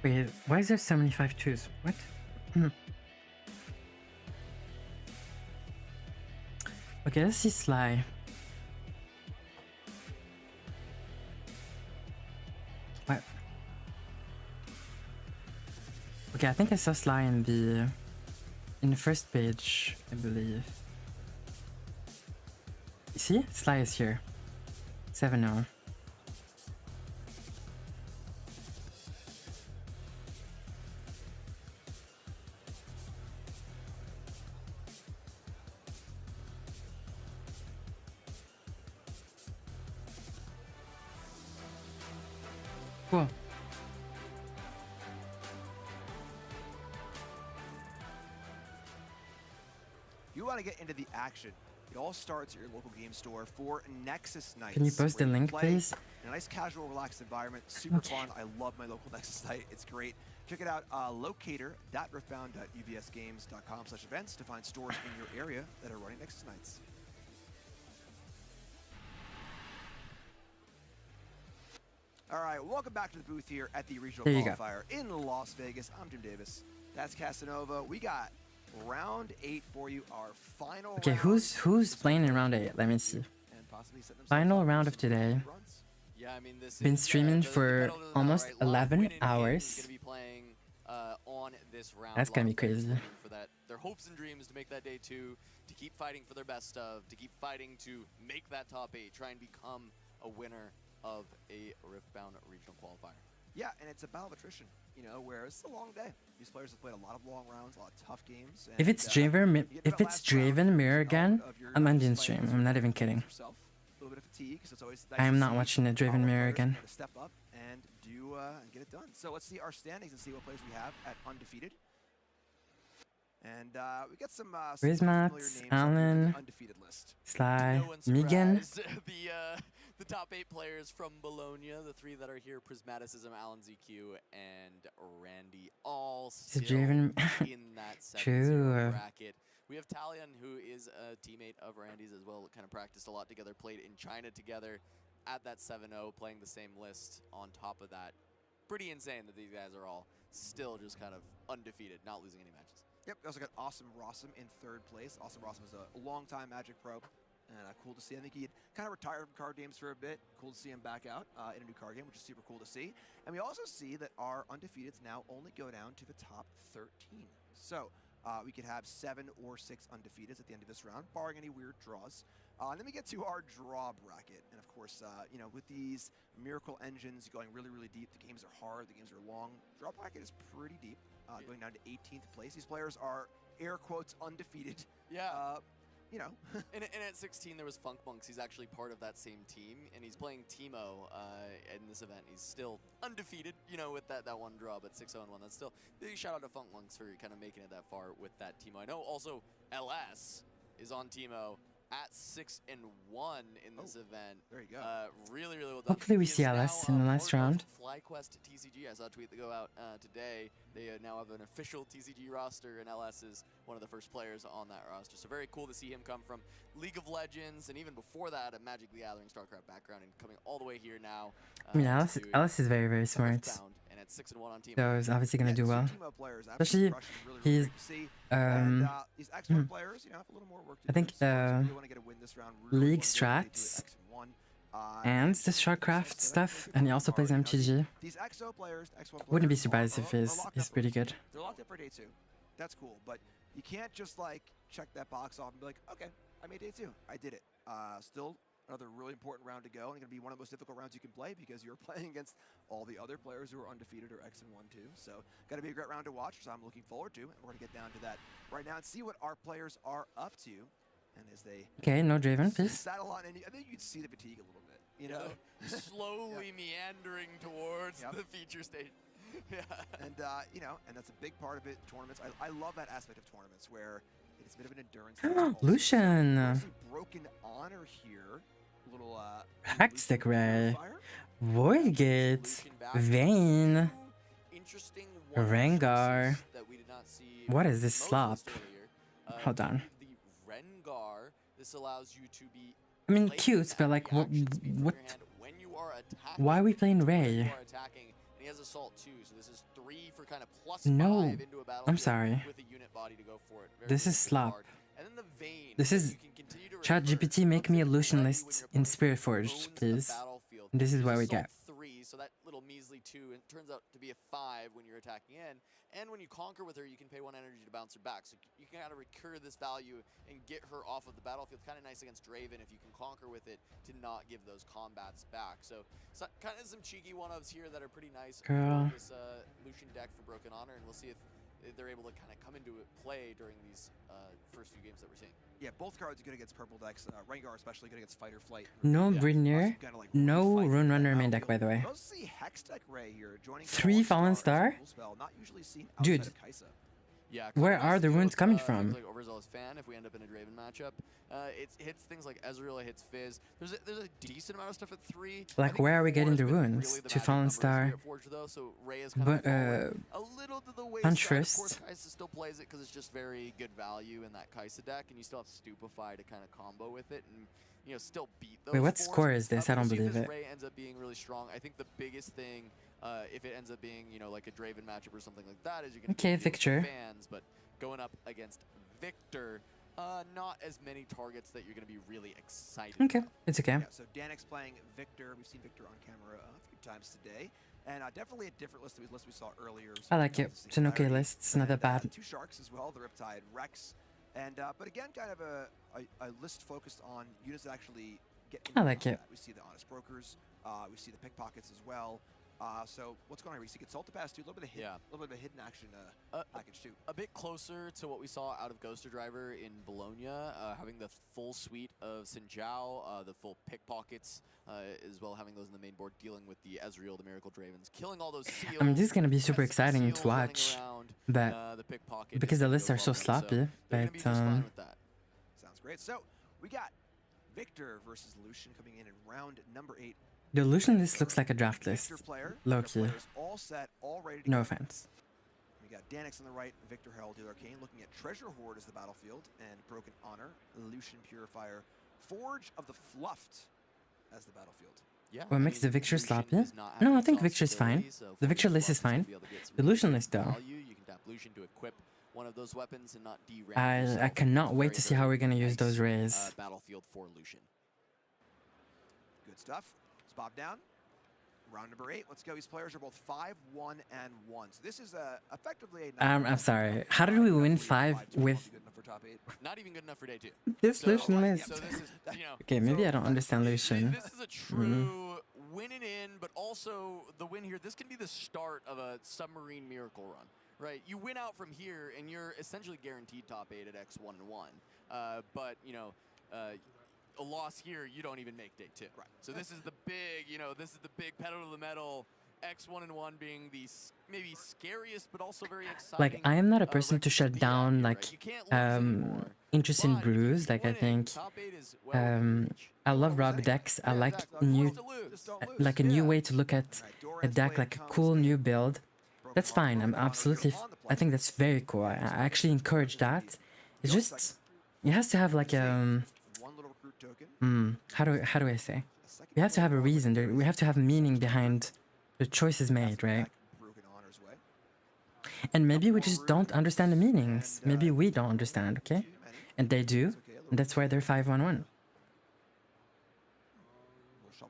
Wait, why is there so many 5'2"s? What? Okay, let's see Sly. What? Okay, I think I saw Sly in the first page, I believe. You see? Sly is here. 7-0. Cool. If you want to get into the action, it all starts at your local game store for Nexus Nights. Can you post the link, please? In a nice, casual, relaxed environment. Super fun. I love my local Nexus night. It's great. Check it out, locator.riftbound.uvsgames.com/events to find stores in your area that are running Nexus Nights. All right, welcome back to the booth here at the regional qualifier in Las Vegas. I'm Jim Davis. That's Casanova. We got round 8 for you, our final Okay, round. who's playing in round 8? Let me see. Final round of today. Yeah, I mean, this Been is streaming the for pedal to the almost metal, right? 11 Winning hours. is gonna be playing on this round. That's gonna be crazy. For that, their hopes and dreams to make that day 2, to keep fighting for their best of, to keep fighting to make that top 8, try and become a winner of a Riftbound regional qualifier. Yeah, and it's a battle of attrition, you know, where it's a long day. These players have played a lot of long rounds, a lot of tough games. And, If it's Draven Mirror again, I'm ending stream. I'm not even kidding. A little bit of fatigue, so it's always nice I am to not see watching the Draven our Mirror players again. kind of step up and do and get it done. So let's see our standings and see what players we have at undefeated. And we got some familiar Rizmat, names Alan, on the undefeated list. Sly, No one Megan. surprised. The top 8 players from Bologna, the 3 that are here, Prismaticism, Alan ZQ, and Randy, all still Draven. in that 7-0 True. bracket. We have Talion, who is a teammate of Randy's as well, kind of practiced a lot together, played in China together at that 7-0, playing the same list on top of that. Pretty insane that these guys are all still just kind of undefeated, not losing any matches. Yep, we also got Awesome Rossum in 3rd place. Awesome Rossum is a longtime Magic pro, and cool to see. I think he had kind of retired from card games for a bit. Cool to see him back out in a new card game, which is super cool to see. And we also see that our undefeateds now only go down to the top 13. So we could have 7 or 6 undefeateds at the end of this round, barring any weird draws. And then we get to our draw bracket. And of course, you know, with these miracle engines going really, really deep, the games are hard, the games are long. Draw bracket is pretty deep, going down to 18th place. These players are, air quotes, undefeated. Yeah. you know. and at 16, there was Funk Monks. He's actually part of that same team, and he's playing Teemo in this event. He's still undefeated, you know, with that one draw, but 6-0-1. That's still big shout out to Funk Monks for kind of making it that far with that Teemo. I know also LS is on Teemo at 6-1 in this event. There you go. Really well done. Hopefully we He is see LS now, in the next part of round. FlyQuest TCG. I saw a tweet that go out today. They now have an official TCG roster, and LS is one of the first players on that roster. So very cool to see him come from League of Legends, and even before that, a Magic the Gathering StarCraft background, and coming all the way here now. I mean, Alice is very smart. And at 6-1 on Teemo. So he's obviously gonna do well. Teemo players Especially really he's great to see. And these X1 players, you know, have a little more work to I do. think So the really want to get a win this round. Really League wanna go into strats X1. and the StarCraft stuff, and he also plays MTG. These XO players, X1 players, Wouldn't be surprised if are he's locked up pretty good. They're locked up for day 2. That's cool, but you can't just like check that box off and be like, okay, I made day 2. I did it. Still another really important round to go, and going to be one of the most difficult rounds you can play because you're playing against all the other players who are undefeated or X1 too. So got to be a great round to watch, which I'm looking forward to. And we're going to get down to that right now and see what our players are up to. And as they Okay, no Draven, please. saddle on, and I think you can see the fatigue a little bit. You know, slowly meandering towards the feature stage. Yeah. And you know, and that's a big part of it. Tournaments. I love that aspect of tournaments where it's a bit of an endurance. Lucian. Broken honor here. Little Hextech Ray. Void Gate. Vayne. Rengar. What is this slop? Hold on. The Rengar. This allows you to be. I mean, cute, but like, what? Why are we playing Ray? He has assault too, so this is 3 for kind of plus No, 5 into a battle. I'm sorry. With a unit body to go for it. This is slop. And then the Vayne. This is ChatGPT. Make me a Lucian list in Spirit Forged, please. This is what we get. 3, so that little measly 2, and it turns out to be a 5 when you're attacking in. And when you conquer with her, you can pay 1 energy to bounce her back. So you can kind of recur this value and get her off of the battlefield. Kind of nice against Draven if you can conquer with it to not give those combats back. So kind of some cheeky one-ofs here that are pretty nice for this Lucian deck for Broken Honor, and we'll see if they're able to kind of come into play during these first few games that we're seeing. Yeah, both cards are good against purple decks. Rengar especially good against Fight or Flight. No Brynir. No Rune Runner main deck, by the way. 3 Fallen Star? Dude. Yeah, where are the runes coming from? Like Overzealous fan, if we end up in a Draven matchup, it hits things like Ezreal, it hits Fizz. There's a decent amount of stuff at 3. Like, where are we getting the runes? Really To Fallen Star. So Ray is kind of a little to the wayside. Huntress. Of course, Kaisa still plays it because it's just very good value in that Kaisa deck, and you still have Stupefy to kind of combo with it and, you know, still beat those. Wait, what fours. score is this? I don't believe it. Ray ends up being really strong. I think the biggest thing, if it ends up being, you know, like a Draven matchup or something like that, is you're going to Victor. fans, but going up against Victor, not as many targets that you're going to be really excited about. It's okay. Yeah, so Danix playing Victor. We've seen Victor on camera a few times today. And definitely a different list than the list we saw earlier. I like it. It's an okay list. It's not that bad. 2 Sharks as well, the Riptide, Rex. And but again, kind of a list focused on units that actually get into I like it. We see the Honest Brokers. We see the Pickpockets as well. So what's going on here? We see Consult to Pass, too. A little bit of hidden action package, too. A bit closer to what we saw out of Ghoster Driver in Bologna, having the full suite of Xin Zhao, the full Pickpockets, as well having those in the main board, dealing with the Ezreal, the Miracle Dravens, killing all those seals. I mean, this is going to be super exciting to watch, but because the lists are so sloppy, but Sounds great. So we got Victor versus Lucian coming in round number 8. the Lucian list looks like a draft list. Low-key. All set, all ready to No go. offense. We got Danix on the right, Victor Herald the Arcane, looking at Treasure Hoard as the battlefield, and Broken Honor, Lucian Purifier, Forge of the Fluffed as the battlefield. Yeah. What makes the Victor sloppy? No, I think Victor's fine. The Victor list is fine. The Lucian list, though. You can tap Lucian to equip one of those weapons and not derange I yourself. cannot wait to see how we're going to use those rays. Battlefield for Lucian. Good stuff. Let's bob down. Round number 8. Let's go. These players are both 5-1 and 1. So this is effectively a. I'm sorry. How did we win 5 with Not even good enough for day 2. this Lucian list? So this is, you know, Okay, maybe I don't understand Lucian. This is a true winning in, but also the win here. This can be the start of a submarine miracle run, right? You win out from here, and you're essentially guaranteed top 8 at X1 and 1. But, you know, a loss here, you don't even make day 2. Right. So this is the big, you know, this is the big pedal to the metal. X1 and 1 being the maybe scariest, but also very exciting. Like, I am not a person to shut down, like, interest in brews. Like, I think, I love ROG decks. I like a new way to look at a deck, like a cool new build. That's fine. I'm absolutely, I think that's very cool. I actually encourage that. It's just, it has to have like a, how do I say? We have to have a reason. We have to have meaning behind the choices made, right? And maybe we just don't understand the meanings. Maybe we don't understand, okay? And they do, and that's why they're 5-1-1.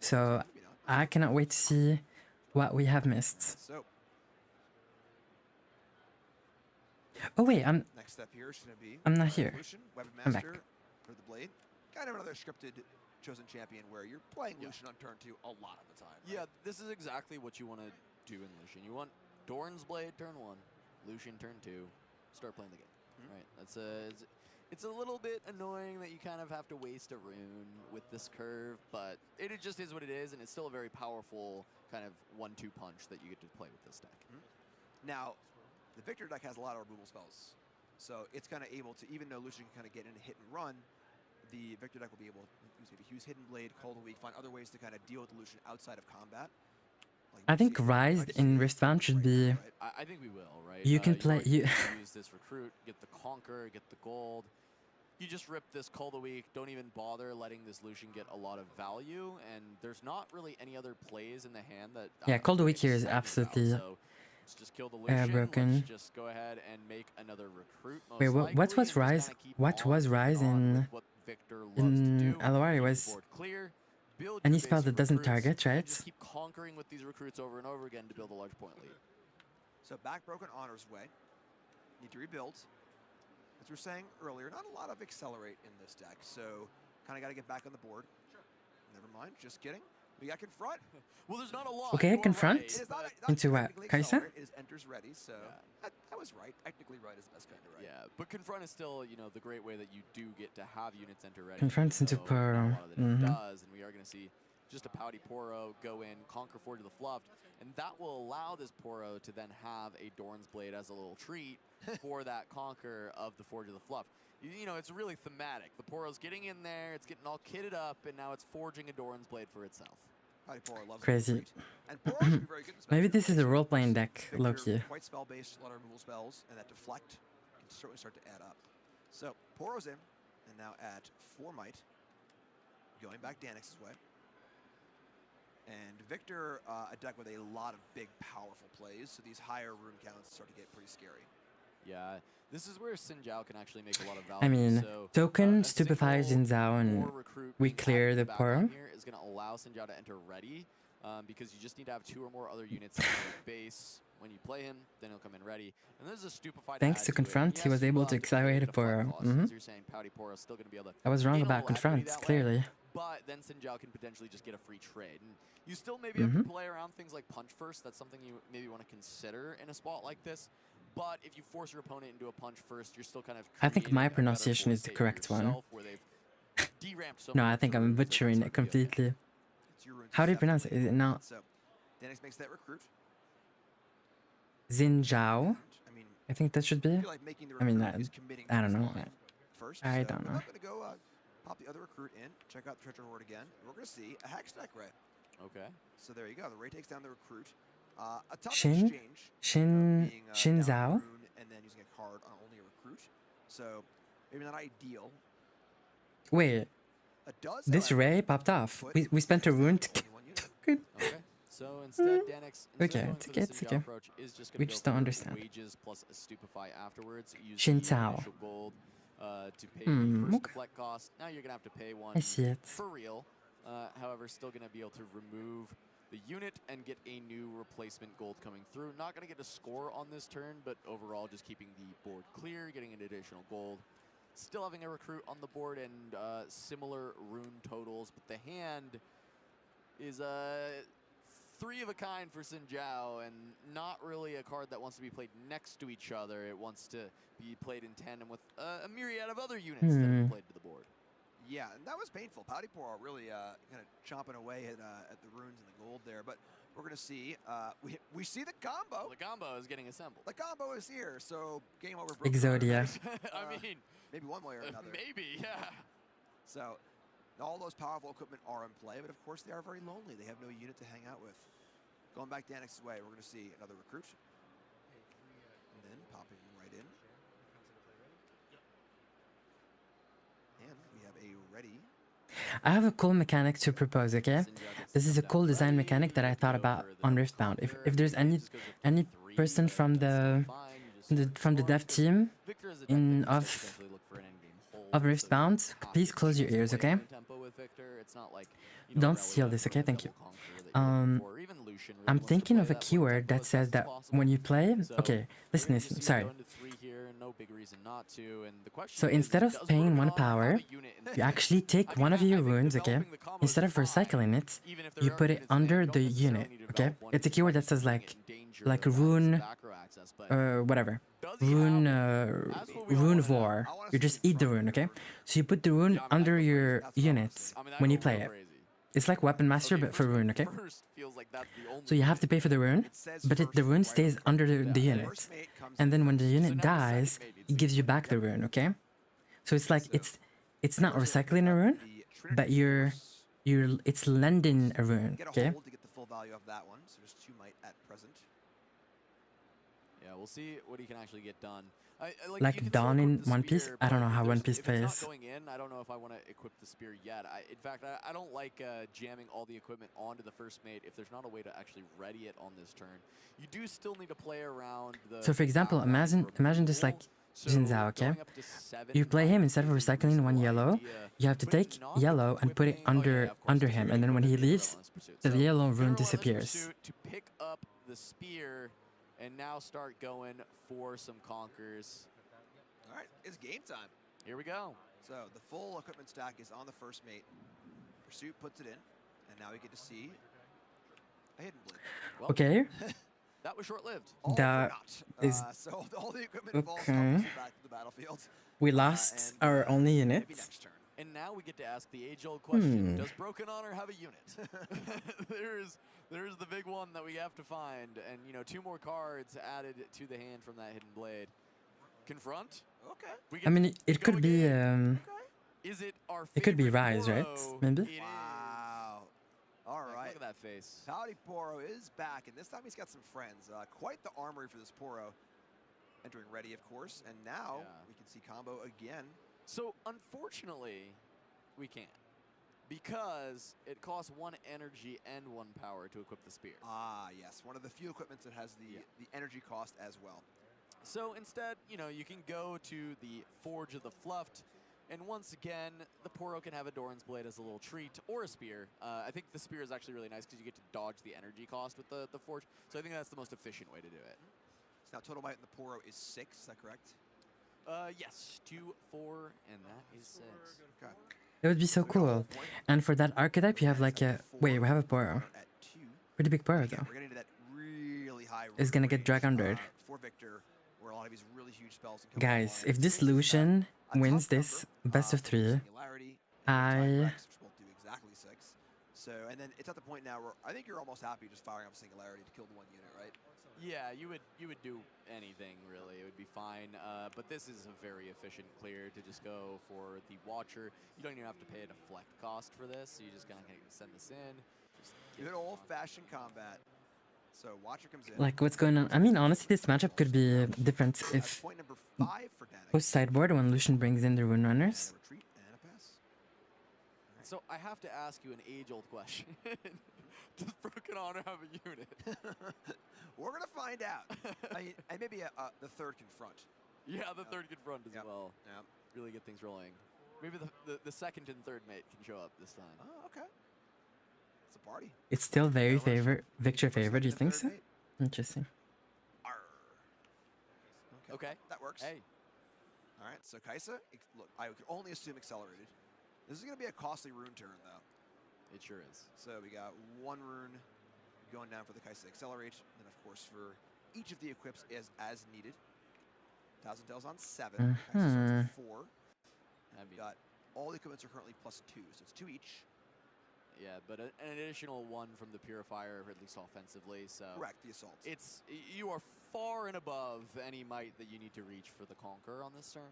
So I cannot wait to see what we have missed. Oh wait, Next step here is going to be I'm not here. I'm back. For the blade. Kind of another scripted chosen champion where you're playing Lucian on turn 2 a lot of the time. Right? Yeah, this is exactly what you want to do in Lucian. You want Doran's Blade turn 1, Lucian turn 2, start playing the game. Right? That's it's a little bit annoying that you kind of have to waste a rune with this curve, but it just is what it is, and it's still a very powerful kind of 1-2 punch that you get to play with this deck. Now, the Victor deck has a lot of removal spells, so it's kind of able to, even though Lucian can kind of get in a hit and run, the Victor deck will be able to use Hidden Blade, Cold a Week, find other ways to kind of deal with Lucian outside of combat. Like I think Rise in Wristbound should be. I think we will, right? You can play. You use this recruit, get the Conquer, get the gold. You just rip this Cold a Week. Don't even bother letting this Lucian get a lot of value, and there's not really any other plays in the hand that. Yeah, Cold a Week here is absolutely. So let's just kill the Lucian. Broken. Let's just go ahead and make another recruit. Wait, what was Rise? What was Rise in LOR? Was any spell that doesn't target, right? Just keep conquering with these recruits over and over again to build a large point lead. So back Broken Honor's way. Need to rebuild. As we were saying earlier, not a lot of accelerate in this deck, so kind of got to get back on the board. Never mind, just kidding. We got Confront. Well, there's not a lot. Okay, Confront? Into what? Kaisa? It is enters ready, so that was right. Technically right is the best kind of right. Yeah, but Confront is still, you know, the great way that you do get to have units enter ready. Confront's into Poro. Does, and we are going to see just a Pouty Poro go in, conquer Forge of the Fluffed, and that will allow this Poro to then have a Doran's Blade as a little treat for that conquer of the Forge of the Fluffed. You know, it's really thematic. The Poro's getting in there, it's getting all kitted up, and now it's forging a Doran's Blade for itself. Crazy. Maybe this is a role-playing deck, low-key. Quite spell-based, a lot of removal spells, and that deflect can certainly start to add up. So Poro's in, and now at 4 might, going back Danix's way. And Victor, a deck with a lot of big, powerful plays, so these higher rune counts start to get pretty scary. Yeah, this is where Xin Zhao can actually make a lot of value. I mean, token, Stupefy Jin Zhao, and we clear the Poro. Is going to allow Xin Zhao to enter ready, because you just need to have 2 or more other units in your base. When you play him, then he'll come in ready. And there's a Stupefy. Thanks to Confront, he was able to accelerate a Poro. You're saying Pouty Poro is still going to be able to. I was wrong about Confront, clearly. But then Xin Zhao can potentially just get a free trade. And you still maybe have to play around things like Punch First. That's something you maybe want to consider in a spot like this. But if you force your opponent into a Punch First, you're still kind of. I think my pronunciation is the correct one. No, I think I'm butchering it completely. How do you pronounce it? Is it not? So Danix makes that recruit. Xin Zhao? I think that should be. I mean, I don't know. First, I don't know. I'm going to go pop the other recruit in, check out the Treasure Hoard again. We're going to see a Hex deck Ray. Okay. So there you go. The Ray takes down the recruit. A tough Shin exchange. Zhao? And then using a card on only a recruit. So maybe not ideal. Wait. This Ray popped off. We spent a rune to get token. Okay. So instead, Danix, it's okay. We just don't understand. Wages plus a Stupefy afterwards. Xin Zhao. Gold, to pay the first deflect cost. Now you're gonna have to pay one. I see it. For real. However, still gonna be able to remove the unit and get a new replacement gold coming through. Not gonna get a score on this turn, but overall just keeping the board clear, getting an additional gold. Still having a recruit on the board and similar rune totals, but the hand is three of a kind for Xin Zhao, and not really a card that wants to be played next to each other. It wants to be played in tandem with a myriad of other units that are played to the board. Yeah, and that was painful. Pouty Poro really kind of chomping away at the runes and the gold there. But we're going to see, we see the combo. The combo is getting assembled. The combo is here, so game over. Exodia. I mean, maybe one way or another. Maybe, yeah. So all those powerful equipment are in play, but of course they are very lonely. They have no unit to hang out with. Going back Danix's way, we're going to see another recruit. And then popping right in. And we have a ready. I have a cool mechanic to propose, okay? This is a cool design mechanic that I thought about on Riftbound. If there's any person from the dev team of Riftbound, please close your ears, okay? Don't steal this, okay? Thank you. I'm thinking of a keyword that says that when you play... Okay, listen, sorry. So instead of paying 1 power, you actually take one of your runes, okay? Instead of recycling it, you put it under the unit, okay? It's a keyword that says like rune, whatever. Rune vor. You just eat the rune, okay? So you put the rune under your units when you play it. It's like Weapon Master, but for rune, okay? So you have to pay for the rune, but the rune stays under the unit. And then when the unit dies, it gives you back the rune, okay? So it's like, it's not recycling a rune, but it's lending a rune, okay? To get the full value of that one, so there's 2 might at present. Yeah, we'll see what he can actually get done. Like Dawn in One Piece? I don't know how One Piece plays. Going in, I don't know if I want to equip the spear yet. In fact, I don't like jamming all the equipment onto the first mate if there's not a way to actually ready it on this turn. You do still need to play around the... So for example, imagine just like Xin Zhao, okay? You play him, instead of recycling 1 yellow, you have to take yellow and put it under him, and then when he leaves, the yellow rune disappears. To pick up the spear and now start going for some conquers. All right, it's game time. Here we go. So the full equipment stack is on the first mate. Pursuit puts it in, and now we get to see a hidden blade. Well, okay. That was short-lived. That is so all the equipment involved okay. back to the battlefield. We lost our only unit. And now we get to ask the age-old question: does Broken Honor have a unit? There's the big one that we have to find, and 2 more cards added to the hand from that hidden blade. Confront. Okay. I mean, it could be. Is it our? It could be Rise, right? Maybe. Wow. All right. Look at that face. Pouty Poro is back, and this time he's got some friends. Quite the armory for this Poro. Entering ready, of course, and now we can see combo again. So unfortunately, we can't, because it costs 1 energy and 1 power to equip the spear. Ah, yes, one of the few equipments that has the energy cost as well. So instead, you can go to the Forge of the Fluffed, and once again, the Poro can have a Doran's Blade as a little treat, or a spear. I think the spear is actually really nice because you get to dodge the energy cost with the Forge, so I think that's the most efficient way to do it. So now total might in the Poro is 6, is that correct? Yes, 2, 4, and that is 6. Okay. It would be so cool. And for that archetype, you have like a... Wait, we have a Poro. Pretty big Poro, though. We're getting to that really high It's gonna get drag undered. For Victor, where a lot of these really huge spells can come Guys, if this Lucian wins this best of 3, I... will do exactly 6. So, and then it's at the point now where I think you're almost happy just firing off Singularity to kill the 1 unit, right? Yeah, you would do anything really. It would be fine. But this is a very efficient clear to just go for the Watcher. You don't even have to pay a deflect cost for this. So you just kind of send this in. Just good old-fashioned combat. So Watcher comes in. Like, what's going on? I mean, honestly, this matchup could be different if point number 5 for Danik. post sideboard when Lucian brings in the Rune Runners. Retreat and a pass. So I have to ask you an age-old question. Does Broken Honor have a unit? We're gonna find out. I mean, and maybe the 3rd confront. Yeah, the 3rd confront as well. Yep. Really get things rolling. Maybe the 2nd and 3rd mate can show up this time. Oh, okay. It's a party. It's still very Victor favorite, do you think so? Interesting. Okay. That works. Hey. All right, so Kaisa, look, I could only assume accelerated. This is gonna be a costly rune turn, though. It sure is. So we got 1 rune going down for the Kai'Sa Accelerate, and of course for each of the equips as needed. Thousand Tails on 7, Kai'Sa's on 4. And we got all the equipments are currently +2, so it's 2 each. Yeah, but an additional 1 from the Purifier, at least offensively. So correct, the Assault. You are far and above any might that you need to reach for the Conquer on this turn.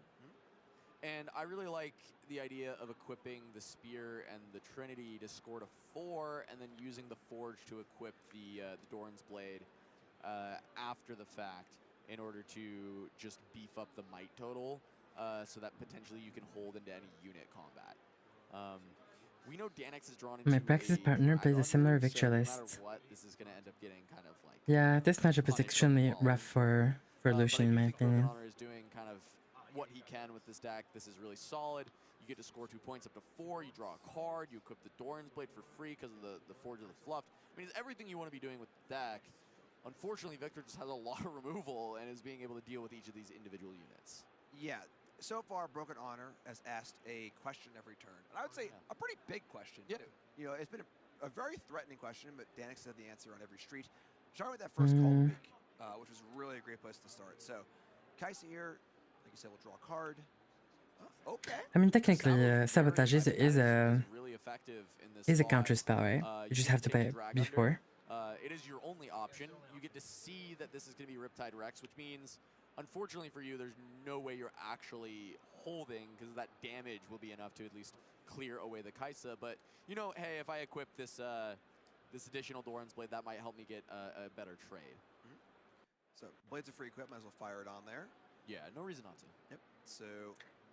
And I really like the idea of equipping the Spear and the Trinity to score to 4, and then using the Forge to equip the Doran's Blade after the fact in order to just beef up the might total, so that potentially you can hold into any unit combat. We know Danix is drawn into My practice partner plays a similar victory so list. no matter what, this is going to end up getting kind of like Yeah, this matchup is extremely rough for Lucian, in my opinion. Honor is doing kind of what he can with this deck. This is really solid. You get to score 2 points up to 4. You draw a card. You equip the Doran's Blade for free because of the Forge of the Fluff. I mean, it's everything you want to be doing with the deck. Unfortunately, Victor just has a lot of removal and is being able to deal with each of these individual units. Yeah. So far, Broken Honor has asked a question every turn. And I would say a pretty big question, too. You know, it's been a very threatening question, but Danix had the answer on every street. Starting with that first call of the week, which was really a great place to start. So, Kai'Sa here, like you said, will draw a card. Okay. I mean, technically, Sabotage is really effective in this a spot. counter spell, right? You just have to play it before. It is your only option. You get to see that this is going to be Riptide Rex, which means, unfortunately for you, there's no way you're actually holding, because that damage will be enough to at least clear away the Kai'Sa. But, you know, hey, if I equip this this additional Doran's Blade, that might help me get a better trade. So, Blade's a free equip, might as well fire it on there. Yeah, no reason not to. Yep, so...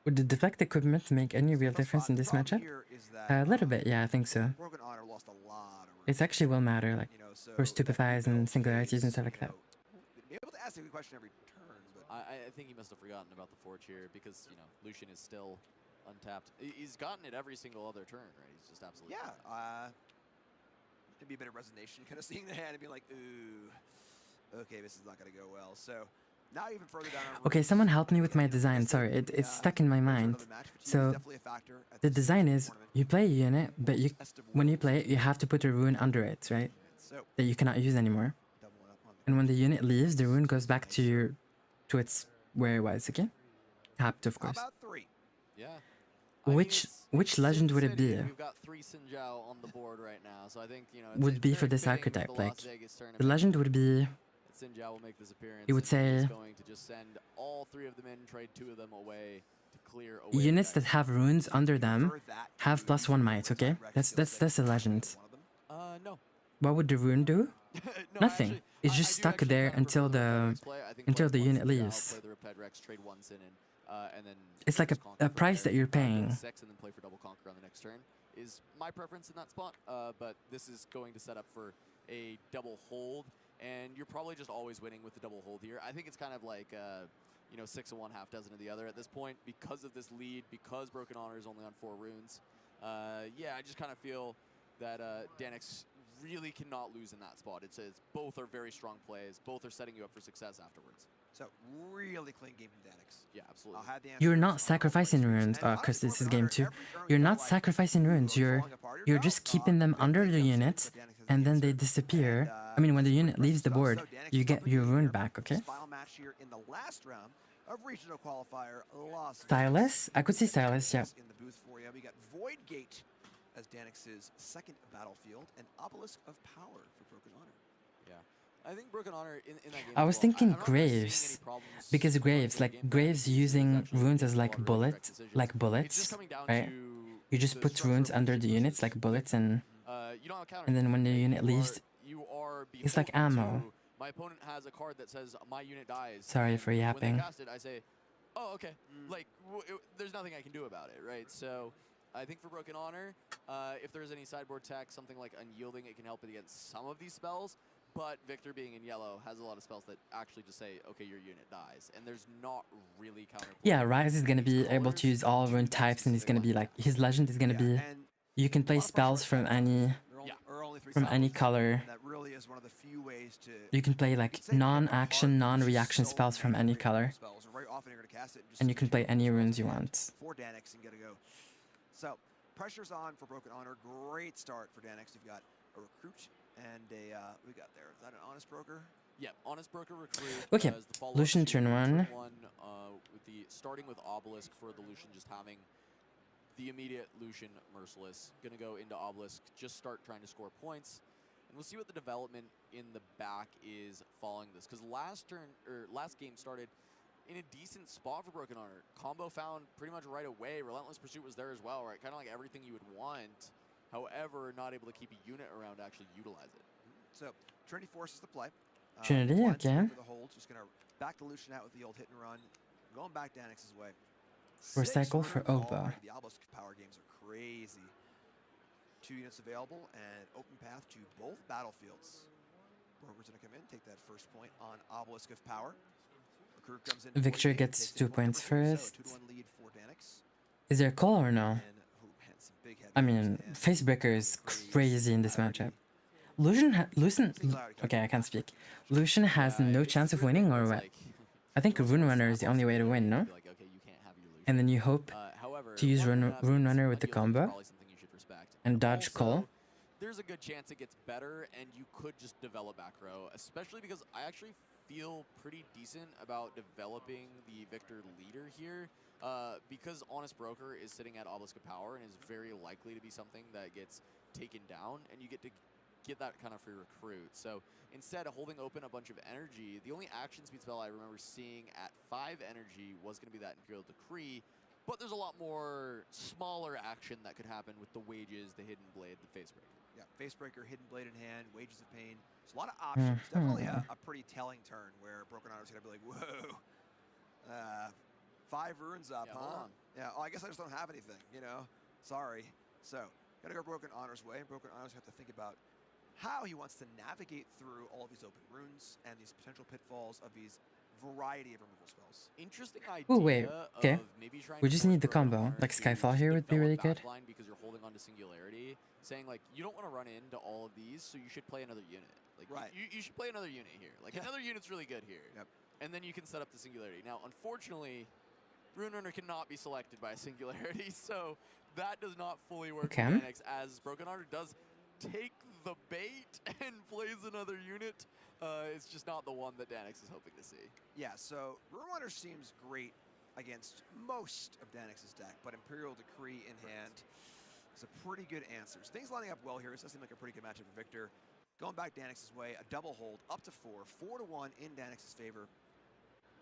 Would the deflect equipment make any real difference in this matchup? A little bit, yeah, I think so. Broken Honor lost a lot of It actually will matter, like, for stupefies and singularities and stuff like that. Be able to ask a good question every turn, but... I think he must have forgotten about the Forge here, because, you know, Lucian is still untapped. He's gotten it every single other turn, right? He's just absolutely... Yeah, maybe a bit of resignation, kind of seeing the hand and being like, ooh, okay, this is not going to go well. So, now even further down our Okay, someone help me with my design. Sorry, it's stuck in my mind. So, the design is, you play a unit, but when you play it, you have to put a rune under it, right? That you cannot use anymore. And when the unit leaves, the rune goes back to its where it was, okay? Tapped, of course. About 3. Yeah. Which legend would it be? We've got 3 Sinjao on the board right now, so I think, you know, Would be for this archetype, like, the legend would be... Sinjao will make this appearance. You would say... He's going to just send all 3 of them in, trade 2 of them away to clear away. Units that have runes under them have +1 might, okay? That's a legend. No. What would the rune do? No, Nothing. actually, It's just stuck there until the unit leaves. It's like a price that you're paying. 6 and then play for double conquer on the next turn is my preference in that spot. But this is going to set up for a double hold, and you're probably just always winning with the double hold here. I think it's kind of like you know, 6 of one, half dozen of the other at this point because of this lead, because Broken Honor is only on 4 runes. Yeah, I just kind of feel that Danix really cannot lose in that spot. It's both are very strong plays. Both are setting you up for success afterwards. So really clean game from Danix. Yeah, absolutely. You're not sacrificing runes, because this is game 2. You're not sacrificing runes. You're just keeping them under the unit, and then they disappear. I mean, when the unit leaves the board, you get your rune back, okay? Final match here in the last round of regional qualifier, Las Stylus? I could see Stylus, yeah. In the booth for you, we got Void Gate as Danix's second battlefield, and Obelisk of Power for Broken Honor. Yeah, I think Broken Honor in that game. I was thinking Graves, because Graves using runes as like bullets, right? You just put runes under the units like bullets, and then when the unit leaves, it's like ammo. My opponent has a card that says my unit dies. Sorry for yapping. When they cast it, I say, oh, okay. Like, there's nothing I can do about it, right? So, I think for Broken Honor, if there's any sideboard tech, something like Unyielding, it can help it against some of these spells. But Victor, being in yellow, has a lot of spells that actually just say, okay, your unit dies. And there's not really counter. Yeah, Rise is going to be able to use all rune types, and he's going to be like, his legend is going to be, you can play spells from any color. That really is one of the few ways to... You can play like non-action, non-reaction spells from any color. And you can play any runes you want. For Danix and get a go. So, pressure's on for Broken Honor. Great start for Danix. You've got a Recruit And we got there. Is that an Honest Broker? Yeah, Honest Broker recruit. Okay, As the follow-up Lucian to turn 1. With the starting with Obelisk for the Lucian, just having the immediate Lucian Merciless. Gonna go into Obelisk, just start trying to score points. And we'll see what the development in the back is following this. Because last game started in a decent spot for Broken Honor. Combo found pretty much right away. Relentless Pursuit was there as well, right? Kind of like everything you would want. However, not able to keep a unit around to actually utilize it. So Trinity forces the play. Trinity, okay. For the hold, just gonna back the Lucian out with the old hit and run. Going back Danix's way. Recycle for Oba. The Obelisk power games are crazy. 2 units available and open path to both battlefields. Broker's gonna come in, take that first point on Obelisk of Power. Recruit comes in. Victor gets 2 points first. 2-1 lead for Danix. Is there a call or no? I mean, Facebreaker is crazy in this matchup. Lucian, okay, I can't speak. Lucian has no chance of winning or what? I think Rune Runner is the only way to win, no? And then you hope to use Rune Runner with the combo and dodge call. There's a good chance it gets better, and you could just develop back row, especially because I actually feel pretty decent about developing the Victor leader here, because Honest Broker is sitting at Obelisk of Power and is very likely to be something that gets taken down, and you get to get that kind of free recruit. So instead of holding open a bunch of energy, the only action speed spell I remember seeing at 5 energy was going to be that Imperial Decree, but there's a lot more smaller action that could happen with the Wages, the Hidden Blade, the Facebreaker. Yeah, Facebreaker, Hidden Blade in hand, Wages of Pain. There's a lot of options. Definitely a pretty telling turn where Broken Honor is going to be like, whoa, 5 runes up, huh? Yeah, oh, I guess I just don't have anything, you know? Sorry. So, got to go Broken Honor's way. Broken Honor's have to think about how he wants to navigate through all of these open runes and these potential pitfalls of these variety of removal spells. Interesting idea. Oh wait, okay. We just need the combo. Like Skyfall here would be really good. Because you're holding on to Singularity, saying like you don't want to run into all of these, so you should play another unit. Like you should play another unit here. Like another unit's really good here. Yep. And then you can set up the Singularity. Now, unfortunately, Rune Runner cannot be selected by a Singularity, so that does not fully work for Danix, as Broken Honor does take the bait and plays another unit. It's just not the one that Danix is hoping to see. Yeah, so Rune Runner seems great against most of Danix's deck, but Imperial Decree in hand is a pretty good answer. So things lining up well here. This does seem like a pretty good matchup for Victor. Going back Danix's way, a double hold up to 4, 4-1 in Danix's favor.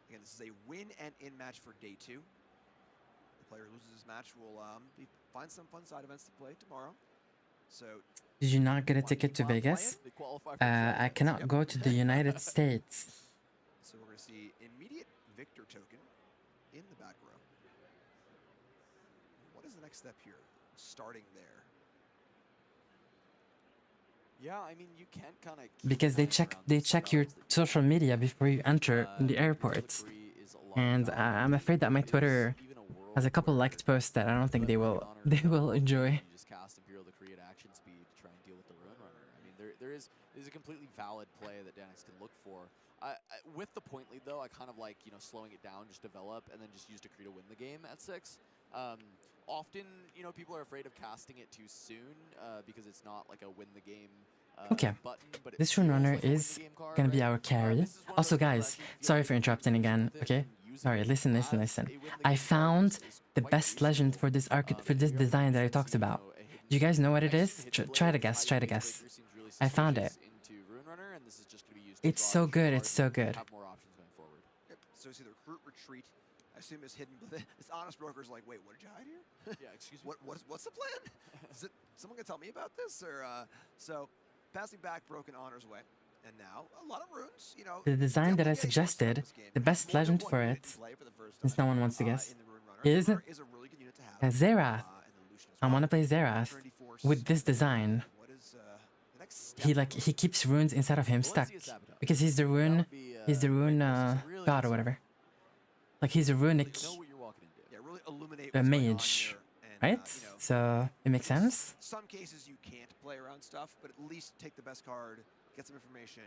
Again, this is a win and in match for day 2. The player who loses this match will find some fun side events to play tomorrow. So, did you not get a ticket to Vegas? I cannot go to the United States. So we're going to see immediate Victor token in the back row. What is the next step here? Starting there. Yeah, I mean you can kind of because they check your social media before you enter the airport, and I'm afraid that my Twitter has a couple liked posts that I don't think they will enjoy. Just cast Imperial Decree at action speed to try and deal with the Rune Runner. I mean there is a completely valid play that Danix can look for. With the point lead though, I kind of like slowing it down, just develop, and then just use Decree to win the game at 6. Often, people are afraid of casting it too soon because it's not like a win the game button. But this Rune Runner is gonna be our carry. Also, guys, sorry for interrupting again. Okay, sorry. Listen. I found the best legend for this design that I talked about. Do you guys know what it is? Try to guess. I found it. It's so good. It's so good. Yep. So you see the recruit retreat. I assume it's hidden, but this Honest Broker's like, wait, what did you hide here? Yeah, excuse me. What's the plan? Is it someone gonna tell me about this, or so passing back Broken Honor's way, and now a lot of runes. The design that I suggested, the best legend for it, since no one wants to guess, is Xerath. I want to play Xerath with this design. He keeps runes inside of him stuck because he's the rune god or whatever. Like he's a runic mage, right? So it makes sense. Some cases you can't play around stuff, but at least take the best card, get some information,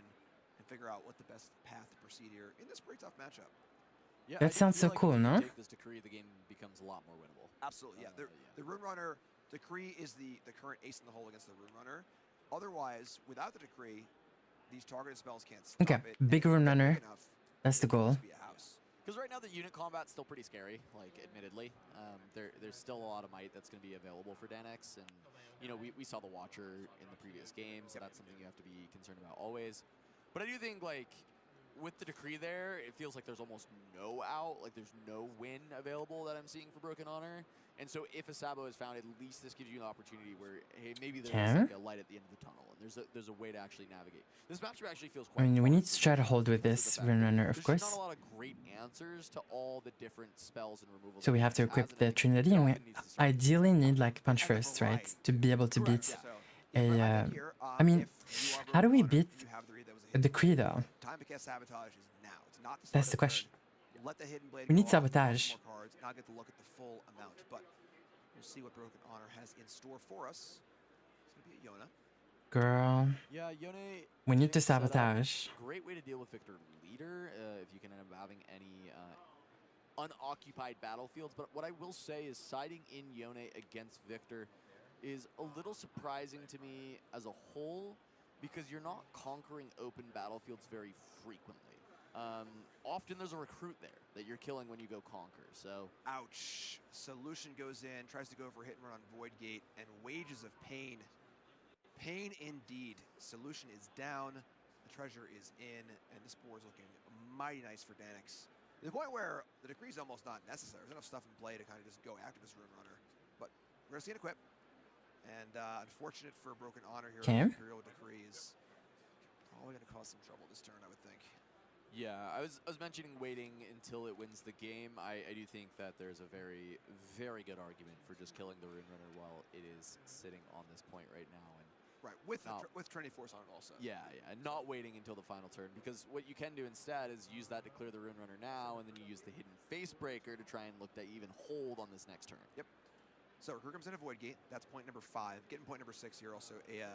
and figure out what the best path to proceed here in this pretty tough matchup. Yeah, that sounds so cool, no? Take this Decree, the game becomes a lot more winnable. Absolutely, yeah. The Rune Runner Decree is the current ace in the hole against the Rune Runner. Otherwise, without the decree, these targeted spells can't stop Okay, it. big rune runner. That's the goal. Because right now the unit combat's still pretty scary, like admittedly. There's still a lot of might that's going to be available for Danex, and you know we saw the Watcher in the previous game, so that's something you have to be concerned about always. But I do think like with the decree there, it feels like there's almost no out, like there's no win available that I'm seeing for Broken Honor. And so if a Sabo is found, at least this gives you an opportunity where, hey, maybe there's like a light at the end of the tunnel, and there's a way to actually navigate. This matchup actually feels quite. I mean, we need to try to hold with this rune runner, of course. There's not a lot of great answers to all the different spells and removals. So we have to equip the Trinity, and we ideally need like punch first, right, to be able to beat a. I mean, how do we beat a decree though? Time to cast sabotage is now. It's not the That's the question. Let the hidden blade We need go off, sabotage. more cards, and I'll get to look at the full amount. But we'll see what Broken Honor has in store for us. It's gonna be a Yona. Girl. Yeah, Yone. We need to sabotage. Great way to deal with Victor Leader if you can end up having any unoccupied battlefields. But what I will say is siding in Yone against Victor is a little surprising to me as a whole, because you're not conquering open battlefields very frequently. Often there's a recruit there that you're killing when you go conquer, so... Ouch. Solution goes in, tries to go for hit and run on Void Gate, and Wages of Pain. Pain indeed. Solution is down, the treasure is in, and this board is looking mighty nice for Danex. To the point where the decree is almost not necessary. There's enough stuff in play to kind of just go after this Rune Runner. But we're going to see an equip. And unfortunate for Broken Honor here, the Imperial Decree is probably going to cause some trouble this turn, I would think. Yeah, I was mentioning waiting until it wins the game. I do think that there's a very, very good argument for just killing the Rune Runner while it is sitting on this point right now. And right, with Trinity Force on it also. Yeah, and not waiting until the final turn, because what you can do instead is use that to clear the Rune Runner now, and then you use the Hidden Facebreaker to try and look to even hold on this next turn. Yep. So Recruit comes in a Void Gate. That's point number 5. Getting point number 6 here also a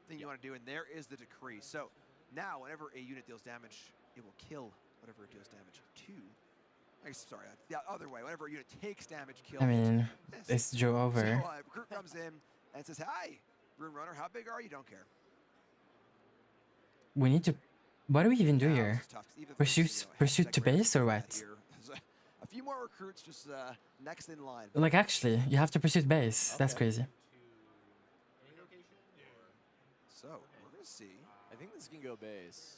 thing you want to do, and there is the Decree. So now whenever a unit deals damage, it will kill whatever it deals damage to. Sorry, the other way. Whenever a unit takes damage, kill. I mean, it's Joe over. So Recruit comes in and says, "Hi, Rune Runner, how big are you? Don't care." We need to. What do we even do here? Pursuit to base or what? A few more recruits just next in line. Like actually, you have to pursuit base. Okay. That's crazy. So we're gonna see. I think this can go base.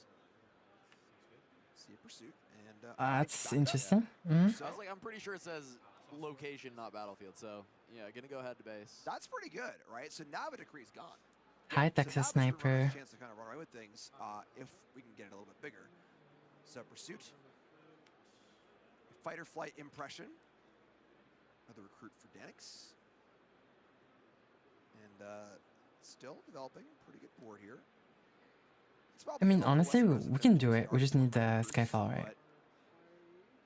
See a pursuit and. That's interesting. So I was like, I'm pretty sure it says location, not battlefield. So yeah, gonna go ahead to base. That's pretty good, right? So now the decree's gone. Hi, Texas Sniper. Chance to kind of run away with things if we can get it a little bit bigger. So pursuit. Fight or flight impression. Another recruit for Danex. And still developing a pretty good board here. I mean, honestly, we can do it. We just need the Skyfall, right?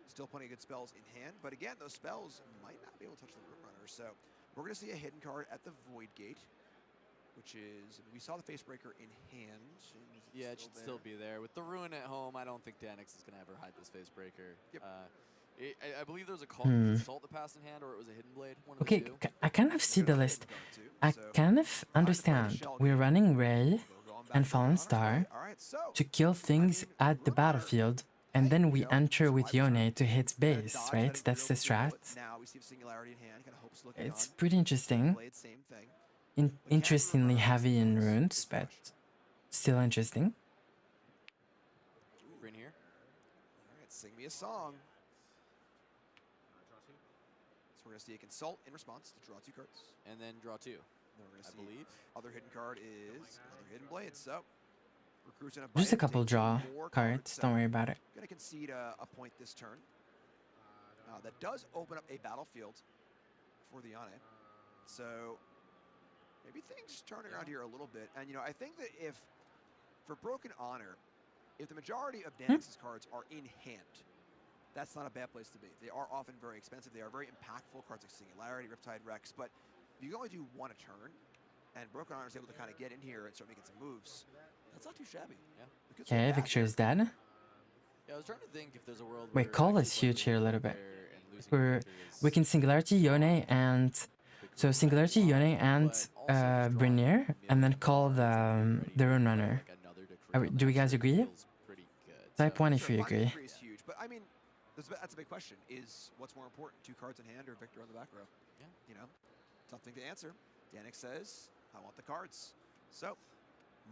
Still plenty of good spells in hand. But again, those spells might not be able to touch the Rune Runner. So we're going to see a hidden card at the Void Gate, which is, we saw the Facebreaker in hand. Yeah, it should still be there. With the Ruin at home, I don't think Danex is going to ever hide this Facebreaker. Yep. I believe there was a Consult that passed in hand, or it was a Hidden Blade. One of Okay, the two. I kind of see the list. I kind of understand. We're running Ray and Fallen Star to kill things at the battlefield, and then we enter with Yone to hit base, right? That's the strat. It's pretty interesting. Interestingly heavy in runes, but still interesting. We're in here. All right, sing me a song. So we're going to see a Consult in response to draw 2 cards. And then draw 2. Then we're going to see believe. Other hidden card is another Hidden Blade. So Recruit's in a Just a couple draw cards, don't worry about it. Going to concede a point this turn. That does open up a battlefield for the Yone. So maybe things turning around here a little bit. And, you know, I think that if, for Broken Honor, if the majority of Danex's cards are in hand, that's not a bad place to be. They are often very expensive. They are very impactful cards like Singularity, Riptide Rex. But if you can only do one a turn, and Broken Honor is able to kind of get in here and start making some moves, that's not too shabby. Yeah. Okay, Victor is dead. Yeah, I was trying to think if there's a world Wait, Call is huge here a little bit. We can Singularity, Yone, and So Singularity, Yone, and Brinier, and then call the Rune Runner. Do we guys agree? Type 1 if you agree. Victory is huge, but I mean, that's a big question. Is what's more important, 2 cards in hand or Victor on the back row? Yeah. You know, tough thing to answer. Danik says, I want the cards. So,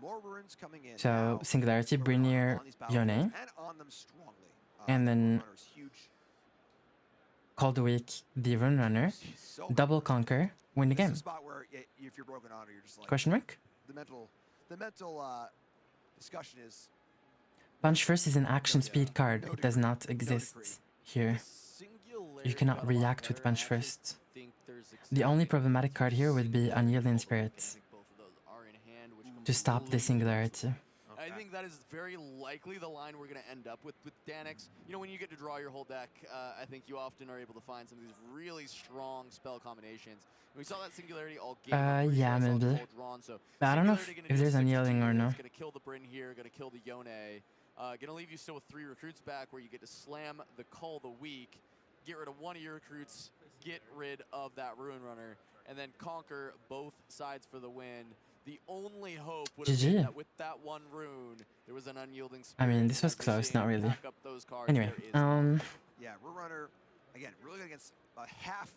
more runes coming in. So now. Singularity, Brinier, Yone, And on them strongly. and then Runner's huge. call the week the Rune Runner, double conquer, win the game. This is a spot where if you're broken honor, you're just like Question mark? the mental discussion is Punch First is an action speed card. It does not exist here. You cannot react with Punch First. The only problematic card here would be Unyielding Spirit to stop the Singularity. I think that is very likely the line we're going to end up with Danix. You know, when you get to draw your whole deck, I think you often are able to find some of these really strong spell combinations. We saw that Singularity all game. Yeah, maybe. But I don't know if there's Unyielding or no. It's going to kill the Bryn here, going to kill the Yone. Going to leave you still with 3 recruits back where you get to slam the Call the Weak, get rid of one of your recruits, get rid of that Ruin Runner, and then conquer both sides for the win. The only hope would have been that with that one rune, there was an Unyielding Spirit. I mean, this was close, not really. Anyway, yeah, Rune Runner, again, really good against half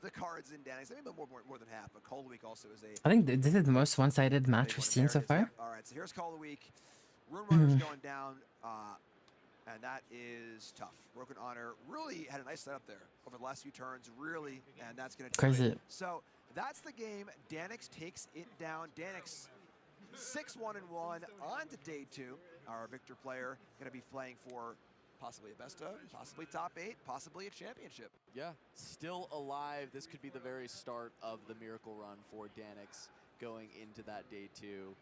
the cards in Danix. I mean, more than half, but Call of the Week also is a... I think this is the most one-sided match we've seen so far. All right, so here's Call of the Week. Rune Runner's going down, and that is tough. Broken Honor really had a nice setup there over the last few turns, really, and that's going to Crazy. So that's the game. Danix takes it down. Danix 6-1-1 on to day 2. Our Victor player going to be playing for possibly a best of, possibly top 8, possibly a championship. Yeah, still alive. This could be the very start of the miracle run for Danix going into that day 2.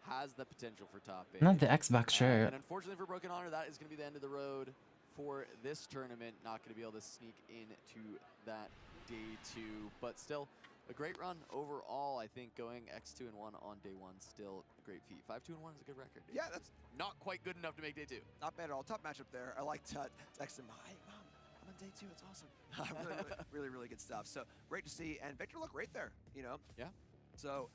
Has the potential for top 8. Not the Xbox, sure. And unfortunately for Broken Honor, that is going to be the end of the road for this tournament. Not going to be able to sneak into that day 2, but still a great run overall. I think going X2-1 on day 1, still a great feat. 5-2-1 is a good record. Yeah, that's not quite good enough to make day 2. Not bad at all. Tough matchup there. I like to text him, hi, Mom, I'm on day 2. It's awesome. really good stuff. So great to see. And Victor looked great there, you know? Yeah. So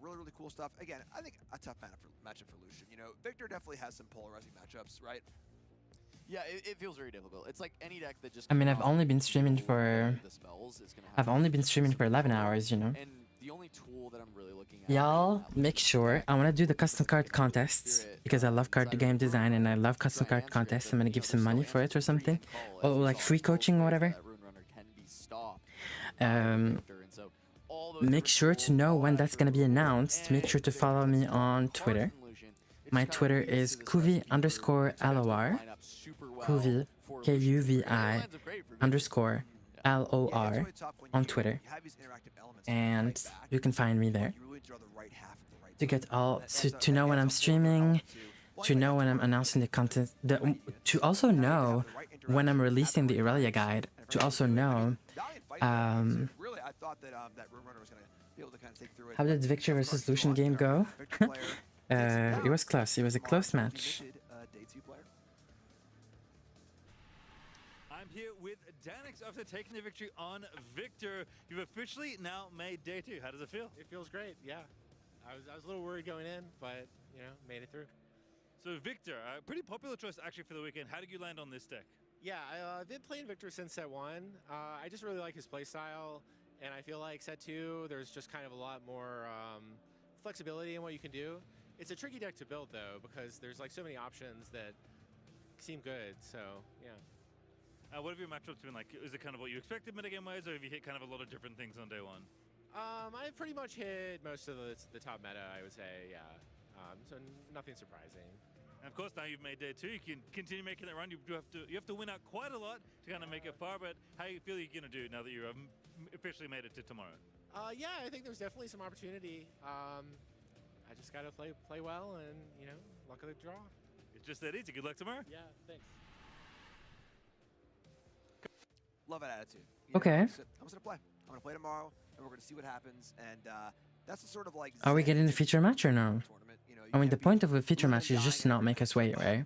really cool stuff. Again, I think a tough matchup for Lucian. You know, Victor definitely has some polarizing matchups, right? Yeah, it feels very difficult. It's like any deck that just... I mean, I've only been streaming for 11 hours, you know. And the only tool that I'm really looking at... Y'all, make sure, I want to do the custom card contests because I love card game design and I love custom card contests. I'm going to give some money for it or something. Or like free coaching or whatever. Make sure to know when that's going to be announced. Make sure to follow me on Twitter. My Twitter is Kuvi_LOR. Kuvi, Kuvi _LOR on Twitter. And you can find me there. To get to know when I'm streaming, to know when I'm announcing the content, to also know when I'm releasing the Irelia guide, to also know how did Victor versus Lucian game go? It was close. It was a close match. I'm here with Danix after taking the victory on Victor. You've officially now made day 2. How does it feel? It feels great, yeah. I was a little worried going in, but, you know, made it through. So Victor, a pretty popular choice actually for the weekend. How did you land on this deck? Yeah, I've been playing Victor since set 1. I just really like his playstyle, and I feel like set 2, there's just kind of a lot more flexibility in what you can do. It's a tricky deck to build, though, because there's like so many options that seem good, so, yeah. What have your matchups been like? Is it kind of what you expected metagame-wise, or have you hit kind of a lot of different things on day 1? I've pretty much hit most of the top meta, I would say, yeah. So nothing surprising. And of course, now you've made day 2, you can continue making that run. You have to win out quite a lot to kind of make it far, but how you feel you're going to do now that you've officially made it to tomorrow? Yeah, I think there's definitely some opportunity. I just got to play well and, you know, luck of the draw. It's just that easy. Good luck tomorrow. Yeah, thanks. Love that attitude. Okay. I'm just going to play. I'm going to play tomorrow, and we're going to see what happens. And that's the sort of like... Are we getting the feature match or no? I mean, the point of a feature match is just to not make us wait, right?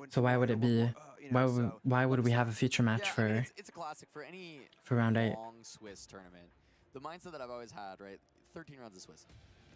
So why would it be... Why would we have a feature match for... It's a classic for any for round 8. long Swiss tournament. the mindset that I've always had, right? 13 rounds of Swiss.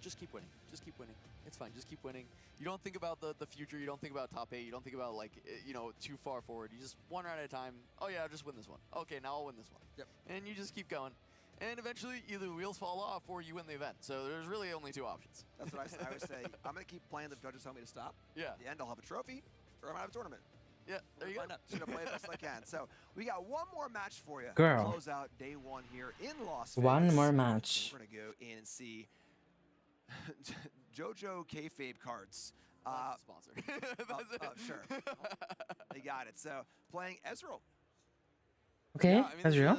Just keep winning. Just keep winning. It's fine. Just keep winning. You don't think about the future. You don't think about top 8. You don't think about, like, you know, too far forward. You just one round at a time. Oh, yeah, I'll just win this one. Okay, now I'll win this one. Yep. And you just keep going. And eventually, either the wheels fall off or you win the event. So there's really only 2 options. That's what I always say. I'm going to keep playing. The judges tell me to stop. Yeah. At the end, I'll have a trophy, or I might have a tournament. Yeah, there you go. Should have played the best I can. So we got one more match for you. Girl. To close out day 1 here in Las Vegas. One more match. We're going to go in and see JoJo Kayfabe cards. Sponsor. Sure. They got it. So playing Ezreal. Okay, Yeah, I mean, Ezreal.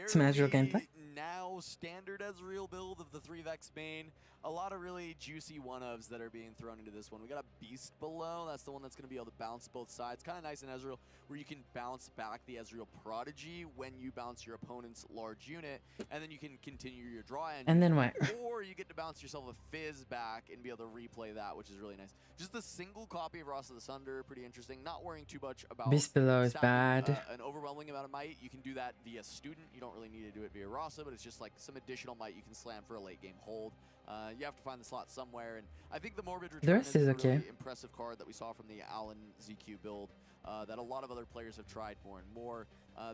Some Ezreal fairly gameplay. Now standard Ezreal build of the 3 Vex main. A lot of really juicy one-ofs that are being thrown into this one. We got a Beast below. That's the one that's going to be able to bounce both sides. Kind of nice in Ezreal, where you can bounce back the Ezreal Prodigy when you bounce your opponent's large unit, and then you can continue your draw engine. And then what? Or you get to bounce yourself a Fizz back and be able to replay that, which is really nice. Just a single copy of Ross of the Sunder, pretty interesting. Not worrying too much about Beast below is stacking, bad. an overwhelming amount of might. You can do that via Student. You don't really need to do it via Rasa, but it's just like some additional might you can slam for a late game hold. You have to find the slot somewhere, and I think the Morbid Return rest is a okay. really impressive card that we saw from the Allen ZQ build that a lot of other players have tried more and more.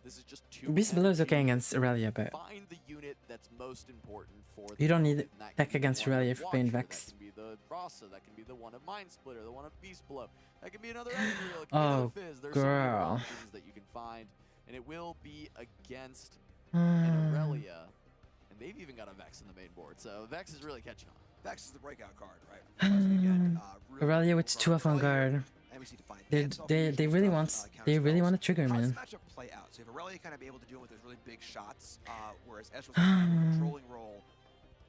This is just 2 Beast below is okay energy. against Irelia, but Find the unit that's most important for you don't need and that tech can be against one of Irelia for playing Watcher, Vex. That can be the Rasa, that can be the one of Mind Splitter, the one of Beast Below. That can be another Ezreal, it can be Oh, another Fizz. There's so many girl. options that you can find, and it will be against an Irelia, and they've even got a Vex in the main board, so Vex is really catching on. Vex is the breakout card, right? Last weekend, Irelia with 2 off on guard. And we see Defiant They Dance, they really want to trigger, How does man. this matchup play out? So if Irelia kind of be able to do it with those really big shots, whereas Ezreal's kind of a controlling role,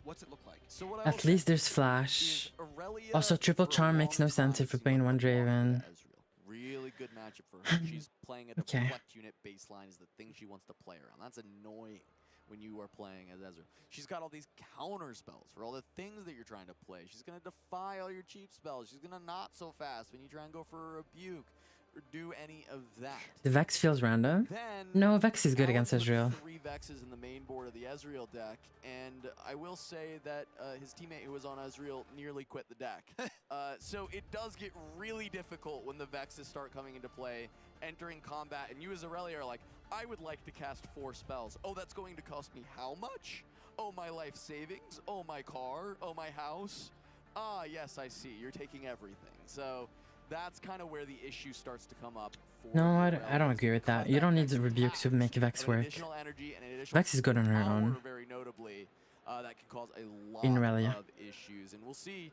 what's it look like? So what I will At least there's Flash. Irelia Also, triple for a charm long makes no sense time if you're seemed playing like one the walk Draven. to Ezreal. Really good matchup for her. She's playing a Okay. deflect unit baseline is the thing she wants to play around. That's annoying when you are playing as Ezreal. She's got all these counter spells for all the things that you're trying to play. She's going to defy all your cheap spells. She's going to not so fast when you try and go for a rebuke or do any of that. The Vex feels random. Then No, Vex is good Alan against put Ezreal. 3 Vexes in the main board of the Ezreal deck, and I will say that his teammate who was on Ezreal nearly quit the deck. So it does get really difficult when the Vexes start coming into play, entering combat, and you as Irelia are like, I would like to cast 4 spells. Oh, that's going to cost me how much? Oh, my life savings? Oh, my car? Oh, my house? Ah, yes, I see. You're taking everything. So that's kind of where the issue starts to come up. For No, I Irelia. don't agree with that. You don't need the rebuke to make Vex But an work. additional energy and an additional Vex is good on her power, own. very notably, that can cause a lot In Irelia. of issues, and we'll see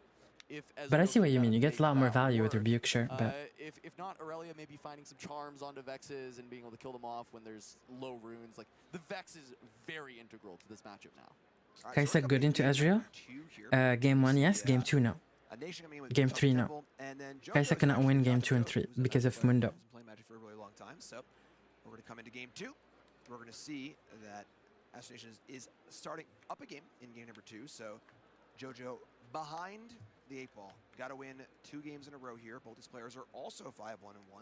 if. But I Ezreal see what can you mean. kinda You get make a lot more that value with work. rebuke, sure, but If not, Aurelia maybe finding some charms onto Vexes and being able to kill them off when there's low runes. Like the Vex is very integral to this matchup now. Kaisa good into Ezreal. Game 1, yes. Game 2, no. Game 3, no. Kaisa cannot win game 2 and 3 because of Mundo. Playing Magic for a really long time, so we're going to come into game 2. We're going to see that Astronation is starting up a game in game number 2. So JoJo behind the 8 ball. Got to win 2 games in a row here. Both these players are also 5-1-1,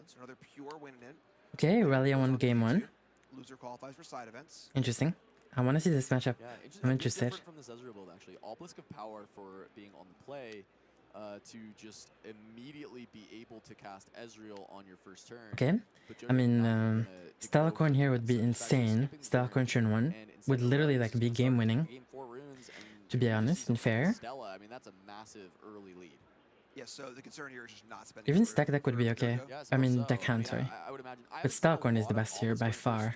so another pure win in. Okay, Irelia won game 1. Loser qualifies for side events. Interesting. I want to see this matchup. Yeah, I'm interested. Different from this Ezreal build actually. Obelisk of Power for being on the play. To just immediately be able to cast Ezreal on your first turn. Okay. But I JoJo's mean, not gonna Stellacorn here would be insane. Stellacorn turn 1 would literally like be game winning. Game 4 runes and To be honest and fair. Stella, I mean that's a massive early lead. Yeah, so the concern here is just not spending. Even stack deck would be okay. I mean, deck hand, sorry. I would imagine. But Stellacorn is the best here by far.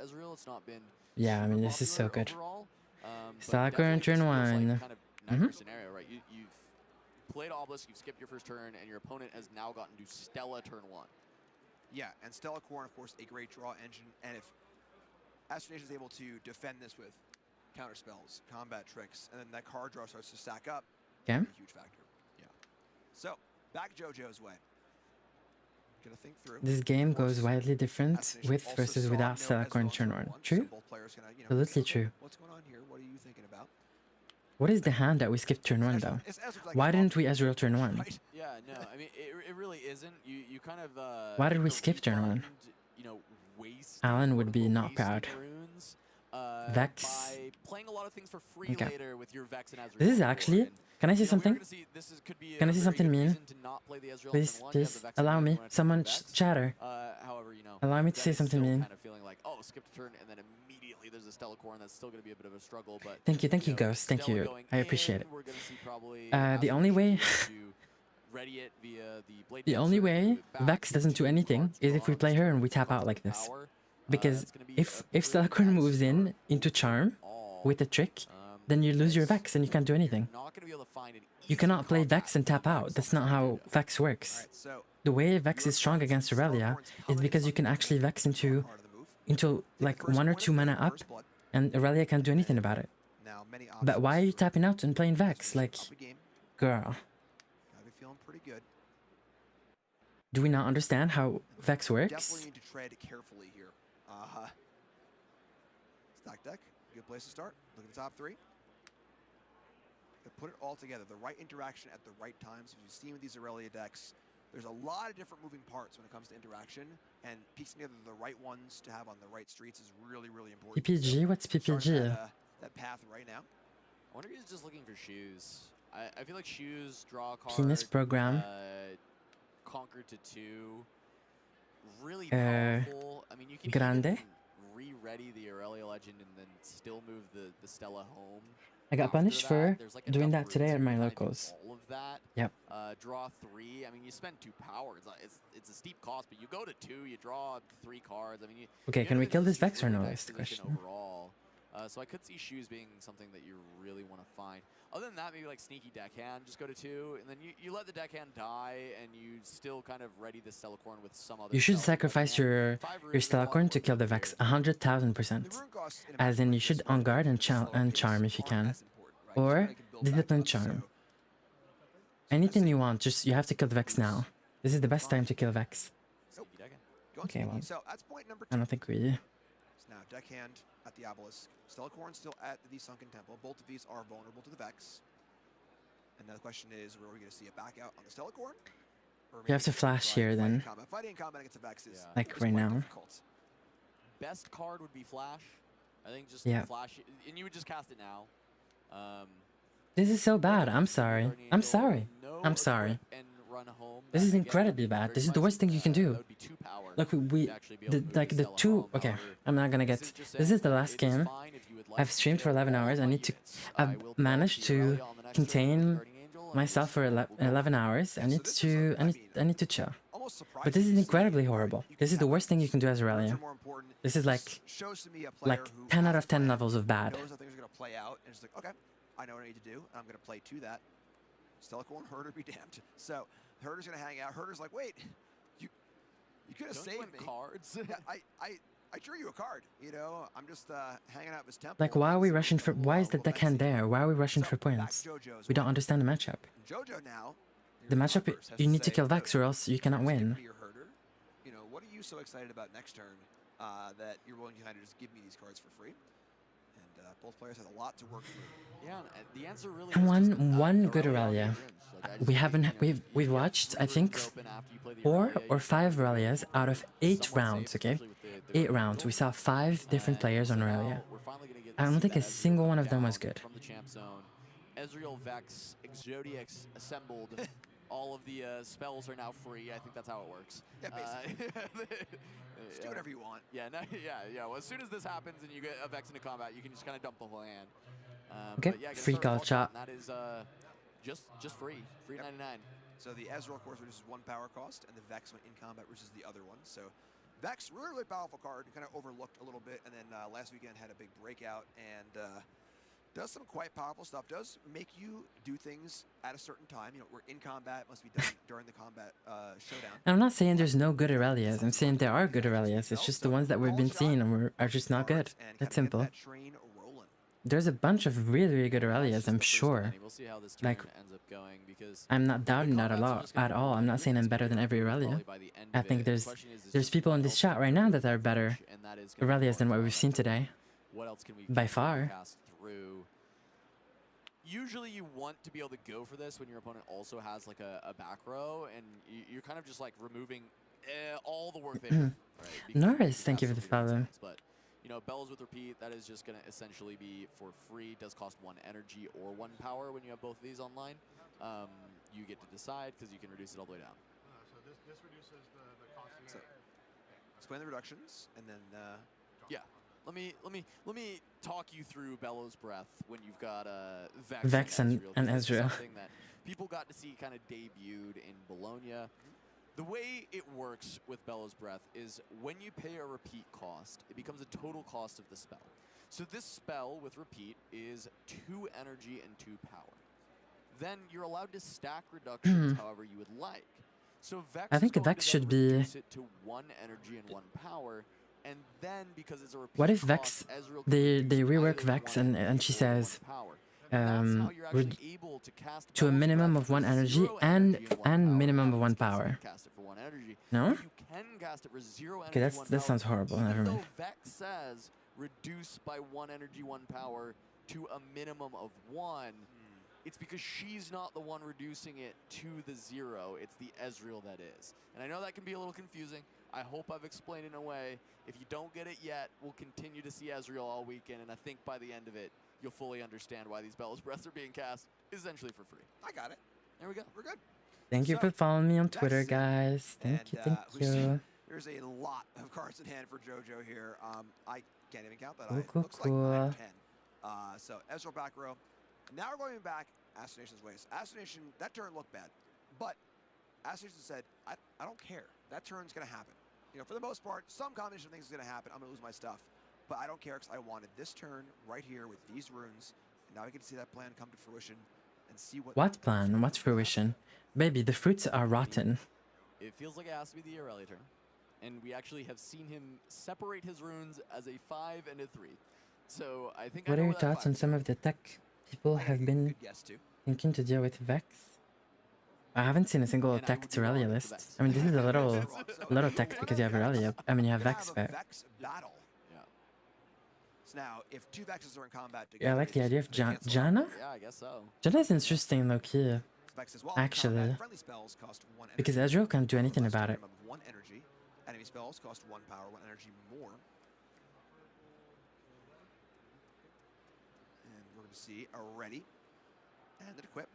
Ezreal, it's not been. Yeah, I mean, this is so good. But Stellacorn turn definitely just feels 1. like kind of nightmare scenario, right? You've played Obelisk, you've skipped your first turn, and your opponent has now gotten to Stella turn 1. Yeah, and Stellacorn, of course, a great draw engine. And if Astronation is able to defend this with counter spells, combat tricks, and then that card draw starts to stack up, Okay. a huge factor. Yeah. So back JoJo's way. Gonna think through. This game goes widely different with versus without Stellacorn turn 1. True? Absolutely true. What's going on here? What are you thinking about? What is the hand that we skipped turn 1 though? Why didn't we Ezreal turn 1? Yeah, no, I mean it really isn't. You kind of. Why did we skip turn 1? You know, waste. Alan would be not proud. Runes, Vex. by playing a lot of things for free Okay. later with your Vex and Ezreal. This is on board. actually. And, Can I say you know, we're something? gonna see this could be Can I a say very something good mean? reason to not play the Ezreal Please, turn one. You have the please Vex allow in me. hand, you wanna take Someone the Vex. chatter. However, you know, Allow me to Zen say is something still mean. kind of feeling like, oh, skip a turn, and then immediately there's a Stella Core, and that's still going to be a bit of a struggle. But Thank you, know, Ghost. Thank Stella you. going I appreciate in, it. we're gonna see probably The only way. to ready it via the Blade The only Dancer, way move it back, Vex doesn't do anything is if we play her and we tap out like this. Because if Stellacorn moves in into Charm with a trick, then you lose your Vex and you can't do anything. You cannot play Vex and tap out. That's not how Vex works. The way Vex is strong against Irelia is because you can actually Vex into like 1 or 2 mana up, and Irelia can't do anything about it. But why are you tapping out and playing Vex? Like, girl. Gotta be feeling pretty good. Do we not understand how Vex works? Definitely need to tread carefully here. Stack deck, good place to start. Look at the top 3. Put it all together, the right interaction at the right times. As you've seen with these Irelia decks, there's a lot of different moving parts when it comes to interaction, and piecing together the right ones to have on the right streets is really, really important. PPG? What's PPG? That path right now. I wonder if he's just looking for shoes. I feel like shoes, draw a card. Penis program. Conquer to 2. Really powerful. I mean, you can Grande. even re-ready the Aurelia Legend and then still move the Stella home. I got punished for There's, like, doing enough that today room at to my kind of locals. do all of that. Yep. Draw 3. I mean, you spend 2 power. It's a steep cost, but you go to 2. You draw 3 cards. I mean, Okay, can we kill this Vex or no? That's the position question. overall. So I could see shoes being something that you really want to find. Other than that, maybe like sneaky deckhand, just go to 2, and then you let the deckhand die, and you still kind of ready the Stellacorn with some other. You should spell. sacrifice your Stellacorn to kill the Vex 100,000%. As in, you should on guard and charm if you can, or discipline charm. Anything you want, just you have to kill the Vex now. This is the best time to kill Vex. Okay, well, So that's point number 2. I don't think we. So now deckhand at the Obelisk. Stellacorn still at the Sunken Temple. Both of these are vulnerable to the Vex. And now the question is, where are we going to see a back out on the Stellacorn? You have to flash here then. Fighting in combat against the Vex is Like right now. difficult. Best card would be Flash. I think just Yeah. Flash, and you would just cast it now. This is so bad. I'm sorry. I'm sorry. I'm sorry. This is incredibly bad. This is the worst thing you can do. Look, the 2. Okay, I'm not gonna get. This is the last game. I've streamed for 11 hours. I've managed to contain myself for 11 hours. I need to chill. But this is incredibly horrible. This is the worst thing you can do as Irelia. This is like 10 out of 10 levels of bad. Knows how things are going to play out, and it's like, okay, I know what I need to do. I'm going to play to that. Stellacorn, Herder be damned. So Herder's going to hang out. Herder's like, wait, you could have saved me. Cards. Yeah, I drew you a card. You know, I'm just hanging out with his temple. Like, why are we rushing for? Why is the deckhand there? Why are we rushing for points? We don't understand the matchup. JoJo now. The matchup, you need to kill Vex or else you cannot win. You know, what are you so excited about next turn that you're willing to kind of just give me these cards for free? And both players have a lot to work through. Yeah, the answer really. One good Irelia. We've watched, I think, 4 or 5 Aurelias out of 8 rounds. Okay, 8 rounds. We saw 5 different players on Irelia. I don't think a single one of them was good. From the champ zone, Ezreal, Vex, Exodiacs assembled. All of the spells are now free. I think that's how it works. Yeah, basically. Just do whatever you want. Yeah, yeah. Well, as soon as this happens and you get a Vex into combat, you can just kind of dump the whole hand. Okay, yeah, free call shot. That is just free 99. So the Ezreal, of course, reduces 1 power cost, and the Vex when in combat versus the other one. So Vex, really powerful card, kind of overlooked a little bit, and then last weekend had a big breakout and does some quite powerful stuff. Does make you do things at a certain time. You know, we're in combat, must be done during the combat showdown. And I'm not saying there's no good Aurelias. I'm saying there are good Aurelias. It's just the ones that we've been seeing are just not good. That's simple. There's a bunch of really good Aurelias, I'm sure. Like, I'm not doubting that at all. I'm not saying I'm better than every Aurelia. I think there's people in this chat right now that are better Aurelias than what we've seen today. By far. Usually you want to be able to go for this when your opponent also has like a back row, and you're kind of just like removing all the work there. Right? Norris, thank you for the follow. But You know, Bellows with Repeat, that is just going to essentially be for free. Does cost 1 energy or 1 power when you have both of these online. You get to decide because you can reduce it all the way down. So this reduces the cost. So, explain the reductions, and then yeah. Let me talk you through Bellows Breath when you've got Vex and because this is Ezreal. something that people got to see kind of debuted in Bologna. The way it works with Bellows Breath is when you pay a repeat cost, it becomes a total cost of the spell. So this spell with repeat is 2 energy and 2 power. Then you're allowed to stack reductions however you would like. So Vex I think is going Vex to should then be. reduce it to 1 energy and 1 power. And then because it's a repeat What if cost, Vex? Ezreal can They reduce rework either Vex 1 and energy she or 1 says power. That's how you're actually able to cast to a Bellows minimum Breath of for 1 energy 0 energy and 1 power. minimum Now, of in 1 this case, you power. can cast it for 1 energy. No? But you can cast it for 0 energy, Okay, 1 that power, sounds horrible. even Never mind. though Vex says reduce by 1 energy, 1 power to a minimum of 1. It's because she's not the one reducing it to the 0. It's the Ezreal that is. And I know that can be a little confusing. I hope I've explained it in a way. If you don't get it yet, we'll continue to see Ezreal all weekend. And I think by the end of it, you'll fully understand why these Bellows Breaths are being cast essentially for free. I got it. There we go. We're good. Thank you for following me on Twitter, guys. Thank And, you. we see there's a lot of cards in hand for JoJo here. I can't even count that. Cool, Looks like 9 or 10. So Ezreal back row. Now we're going back Astronation's ways. Astronation, that turn looked bad. But Astronation said, I don't care. That turn's going to happen. You know, for the most part, some combination of things is going to happen. I'm going to lose my stuff. But I don't care because I wanted this turn right here with these runes. And now we can see that plan come to fruition and see What plan? What's fruition? Baby, the fruits are rotten. It feels like it has to be the Irelia turn. And we actually have seen him separate his runes as a 5 and a 3. So I think What are your thoughts on some of the tech people have been thinking to deal with Vex? I haven't seen a single tech Irelia list. I mean, this is a little tech because you have Irelia. I mean, you have Vex, but Vex battle. Yeah. So now, if 2 Vexes are in combat together, yeah, I like the idea of Janna. Yeah, I guess so. Janna's interesting, low key. Actually, because Ezreal can't do anything about it. 1 energy. Enemy spells cost 1 power, 1 energy more. And we're going to see a ready and an equip.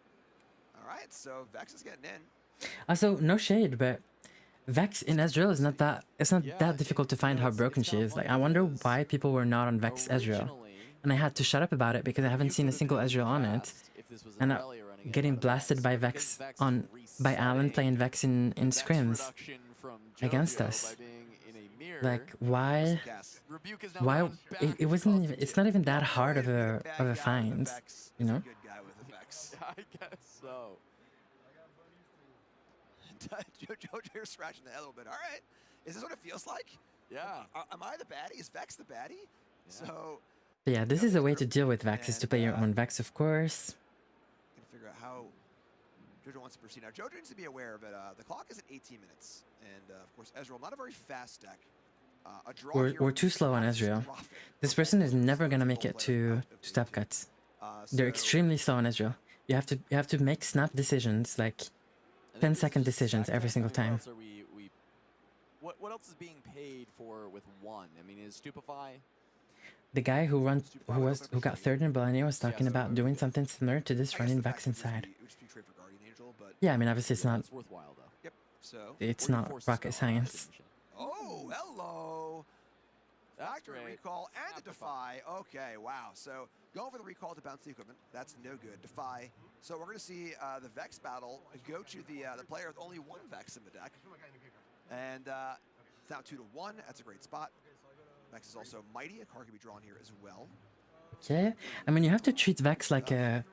All right, so Vex is getting in. Also, no shade, but Vex in Ezreal is not that. It's not that difficult to find how broken she is. Like, I wonder why people were not on Vex Ezreal, and I had to shut up about it because I haven't seen a single Ezreal on it, and getting blasted by Vex by Alan playing Vex in scrims against us. Like, why? It wasn't even. It's not even that hard of a find, you know. I guess so. JoJo scratching the head a little bit. All right. Is this what it feels like? Yeah. Am I the baddie? Is Vex the baddie? Yeah. So. But yeah, this is a way to deal with Vex, is to play your own Vex, of course. Gonna figure out how JoJo wants to proceed. Now, JoJo needs to be aware of it. The clock is at 18 minutes. And, of course, Ezreal, not a very fast deck. We're too slow on Ezreal. This person is never going to make it to step cuts. They're extremely slow on Ezreal. You have to make snap decisions, like 10-second decisions every single time. What else is being paid for with 1? I mean, is Stupefy? The guy who got 3rd in Bologna was talking about doing something similar to this running Vex inside. Yeah, I mean, obviously it's not. Worthwhile though. Yep. So. It's not rocket science. Oh, hello. Factory recall and the Defy. Okay, wow. So going for the recall to bounce the equipment. That's no good. Defy. So we're going to see the Vex battle go to the player with only 1 Vex in the deck. And it's now 2-1. That's a great spot. Vex is also mighty. A card can be drawn here as well. Yeah, I mean, you have to treat Vex like a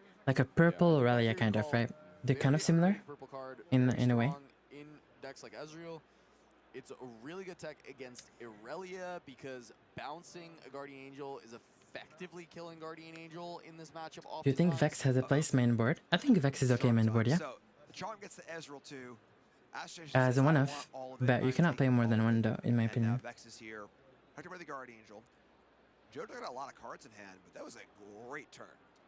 purple Aurelia kind of, right? They're kind of similar in a way. In decks like Ezreal, it's a really good tech against Irelia because bouncing a Guardian Angel is effectively killing Guardian Angel in this matchup. Do you think Vex has a place main board? I think Vex is okay main board, yeah. So the charm gets the Ezreal too. As a one-off, but you cannot play more than 1 though, in my opinion. Vex is here. Hector by the Guardian Angel. JoJo got a lot of cards in hand, but that was a great turn.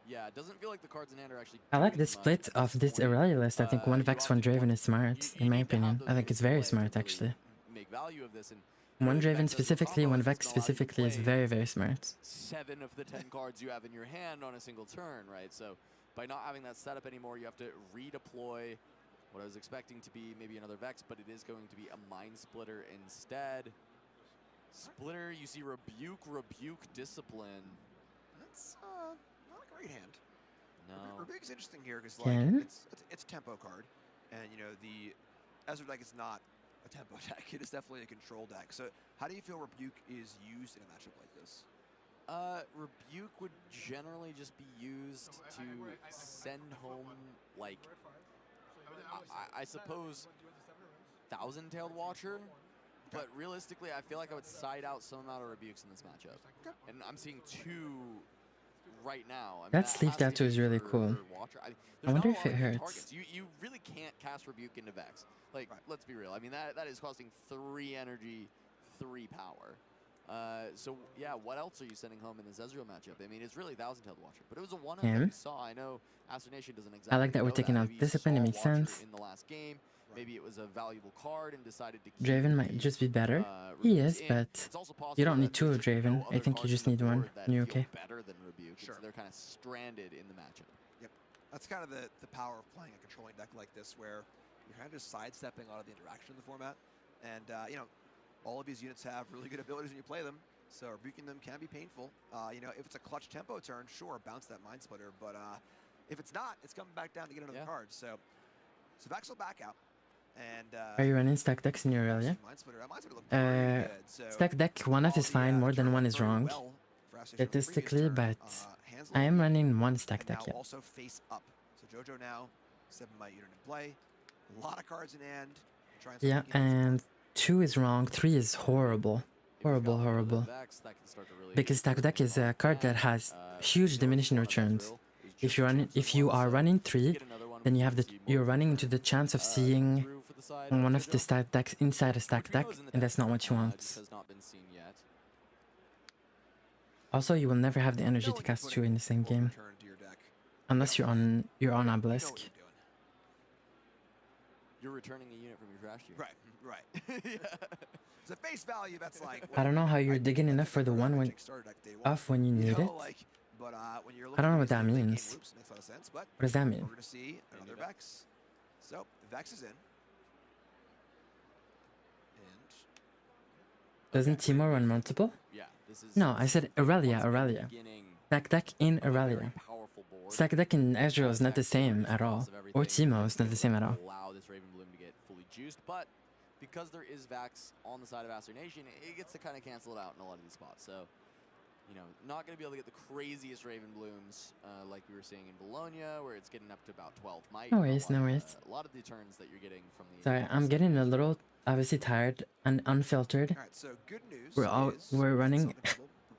Yeah, it doesn't feel like the cards in hand are actually. I like the split of this Irelia list. I think 1 Vex, 1 Draven is smart, in my opinion. I think it's very smart, actually. Make value of this, and One Draven specifically, one Vex specifically is very, very smart. 7 of the 10 cards you have in your hand on a single turn, right? So by not having that setup anymore, you have to redeploy what I was expecting to be maybe another Vex, but it is going to be a Mind Splitter instead. Splitter, you see Rebuke, Discipline. That's not a great hand. No. Rebuke's interesting here because Again? like it's a tempo card, and you know the Ezra deck is not a tempo deck. It is definitely a control deck. So how do you feel Rebuke is used in a matchup like this? Rebuke would generally just be used to send home, like, I suppose, Thousand-Tailed Watcher. But realistically, I feel like I would side out some amount of Rebukes in this matchup. And I'm seeing 2 right now. I mean, That Sleeve Tattoo is really cool. I wonder if it hurts. You really can't cast Rebuke into Vex. Like, let's be real. I mean, that is costing 3 energy, 3 power. So, yeah, what else are you sending home in this Ezreal matchup? I mean, it's really Thousand-Tailed Watcher. But it was a one-up that we saw. I know Astronation doesn't exactly I like that we're know taking out Maybe you Discipline, it saw makes Watcher sense. in the last game. Maybe it was a valuable card and decided to keep Draven might just be better. He is, but you don't need 2 of Draven. I think you just need 1. And you're okay. better than Rebuke. So they're kind of stranded in the matchup. Yep. That's kind of the power of playing a controlling deck like this, where you're kind of just sidestepping a lot of the interaction in the format. And, you know, all of these units have really good abilities when you play them, so rebuking them can be painful. You know, if it's a clutch tempo turn, sure, bounce that Mind Splitter, but if it's not, it's coming back down to get another card. So Vex will back out. And, Are you running stack decks in your Irelia? Stack deck 1F is fine, more than 1 is wrong. Statistically, but I am running 1 stack deck, yeah. Also face up. So Jojo now, 7 Might unit in play. A lot of cards in hand. Yeah, and 2 is wrong, 3 is horrible. Horrible. Because stack deck is a card that has huge diminishing returns. If you are running 3, then you're running into the chance of seeing one of the stack decks inside a stack deck, and that's not what you want. Also, you will never have the energy to cast 2 in the same game, unless you're on Obelisk. You're returning a unit from your trash tier. Right. It's a face value that's like. I don't know how you're digging enough for the 1 off when you need it. I don't know what that means. What does that mean? We're going to see another Vex. So, Vex is in. Doesn't Timo run multiple? No, I said Irelia. Stack deck in Irelia. Stack deck in Ezreal is not the same at all. Or Timo is not the same at all. Allow this Raven Bloom to get fully juiced, but because there is Vax on the side of Astronation, it gets to kind of cancel it out in a lot of these spots. So, you know, not going to be able to get the craziest Raven Blooms like we were seeing in Bologna, where it's getting up to about 12 might. No worries. A lot of the turns that you're getting from the... Sorry, I'm getting a little, obviously tired and unfiltered. All right, so good news. We're running...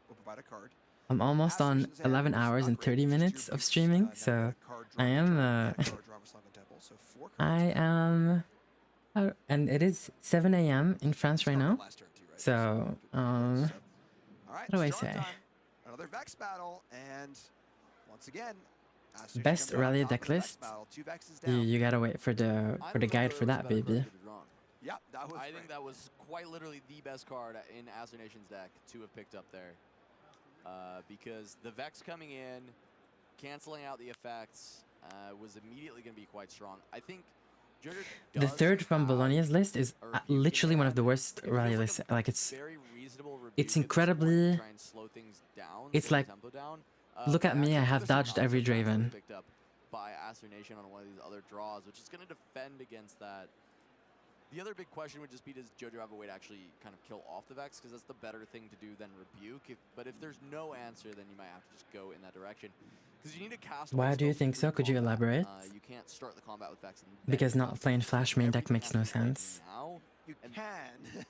We'll provide a card. I'm almost on 11 hours and 30 minutes of streaming, so I am... and it is 7 a.m. in France right now, so... what do I say? Another Vex battle, and once again, Best Irelia deck list. You gotta wait for the guide for that, baby. Yeah, I think that was quite literally the best card in Astronation's deck to have picked up there, because the Vex coming in, canceling out the effects, was immediately going to be quite strong. I think the third from Bologna's list is literally one of the worst Irelia lists. Like it's incredibly. It's like, look at me, I have dodged every Draven. Picked up by Astronation on one of these other draws, which is going to defend against that. The other big question would just be, does Jojo have a way to actually kind of kill off the Vex? Because that's the better thing to do than Rebuke. But if there's no answer, then you might have to just go in that direction. Because you need to cast. Why do you think so? Could you elaborate? You can't start the combat with Vex. Because not playing Flash main deck makes no sense. You can.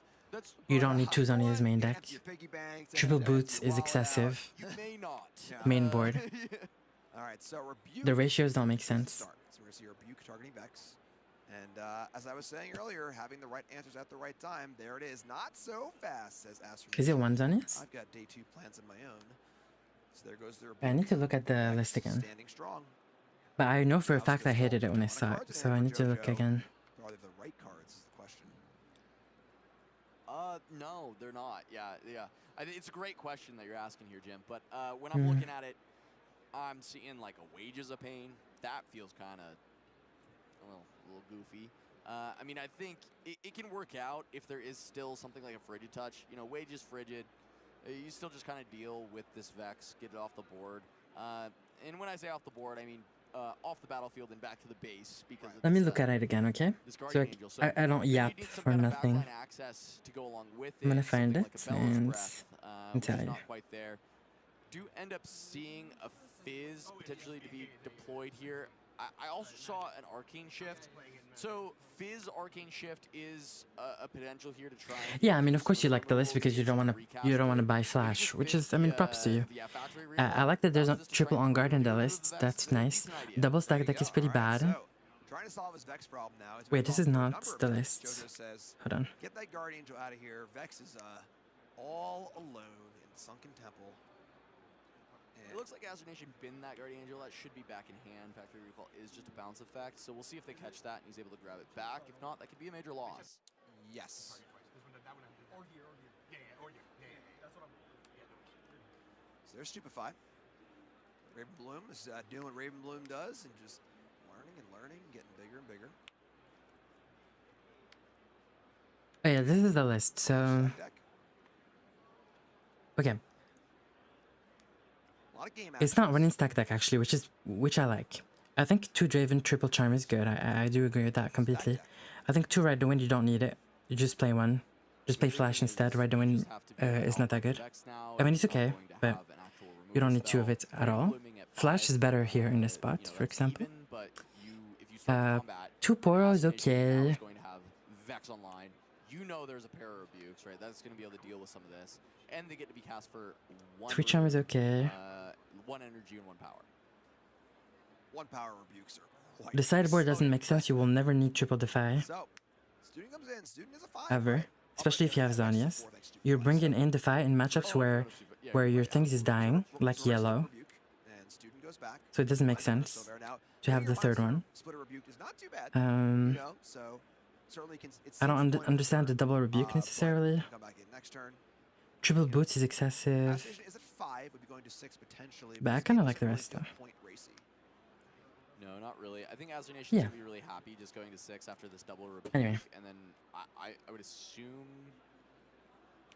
You don't need 2 Zhonya's main deck. Triple Boots is excessive. Main board. Alright, so Rebuke. The ratios don't make sense. So we're going to see Rebuke targeting Vex. And as I was saying earlier, having the right answers at the right time, there it is. Not so fast, says Astronation. Is it 1 Zhonya's? I've got day 2 plans of my own. So there goes the Rebuke. I need to look at the list again. Standing strong. But I know for a fact I hated it when I saw it, so I need to look again. Are they the right cards is the question. No, they're not. Yeah. It's a great question that you're asking here, Jim. But when I'm looking at it, I'm seeing like a Wages of Pain. That feels kind of a little goofy. I mean, I think it can work out if there is still something like a Frigid Touch. You know, Wages, Frigid. You still just kind of deal with this Vex, get it off the board. And when I say off the board, I mean off the battlefield and back to the base. Because Let me look at it again, okay? So I don't yap for nothing. I'm gonna find it and tell you. Not quite there. Do end up seeing a Fizz potentially to be deployed here. I also saw an Arcane Shift. So Fizz Arcane Shift is a potential here to try. Yeah, I mean, of course you like the list because you don't want to buy Flash, which is, I mean, props to you. I like that there's a triple on guard in the list. That's nice. Double stack deck is pretty bad. Trying to solve his Vex problem now. Wait, this is not the list. Hold on. Get that Guardian Angel out of here. Vex is all alone in Sunken Temple. It looks like Azure Nation binned that Guardian Angel. That should be back in hand. Factory Recall is just a bounce effect, so we'll see if they catch that and he's able to grab it back. If not, that could be a major loss. Yes. So there's Stupefy. Raven Bloom is doing what Raven Bloom does and just learning, getting bigger and bigger. Oh yeah, this is the list, so... Okay. It's not running stack deck actually, which I like. I think 2 Draven triple charm is good. I do agree with that completely. I think 2 Ride the Wind, you don't need it. You just play 1. Just play Flash instead. Ride the Wind is not that good. I mean, it's okay, but you don't need 2 of it at all. Flash is better here in this spot, for example. 2 Poro is okay. Vex online. You know there's a pair of rebukes, right? That's going to be able to deal with some of this. And they get to be cast for 1 3 charm is okay. 1 energy and 1 power. 1 power rebukes are quite The sideboard doesn't make sense. You will never need triple defy. So, Student comes in. Student is a 5. Ever. Especially if you have Zhonya's. You're bringing in defy in matchups where your things is dying, like yellow. So it doesn't make sense to have the 3rd one. I don't understand the double rebuke necessarily. Triple boots is excessive. But I kind of like the rest though. No, not really. I think Azure Nation should be really happy just going to 6 after this double rebuke. Anyway. And then I would assume...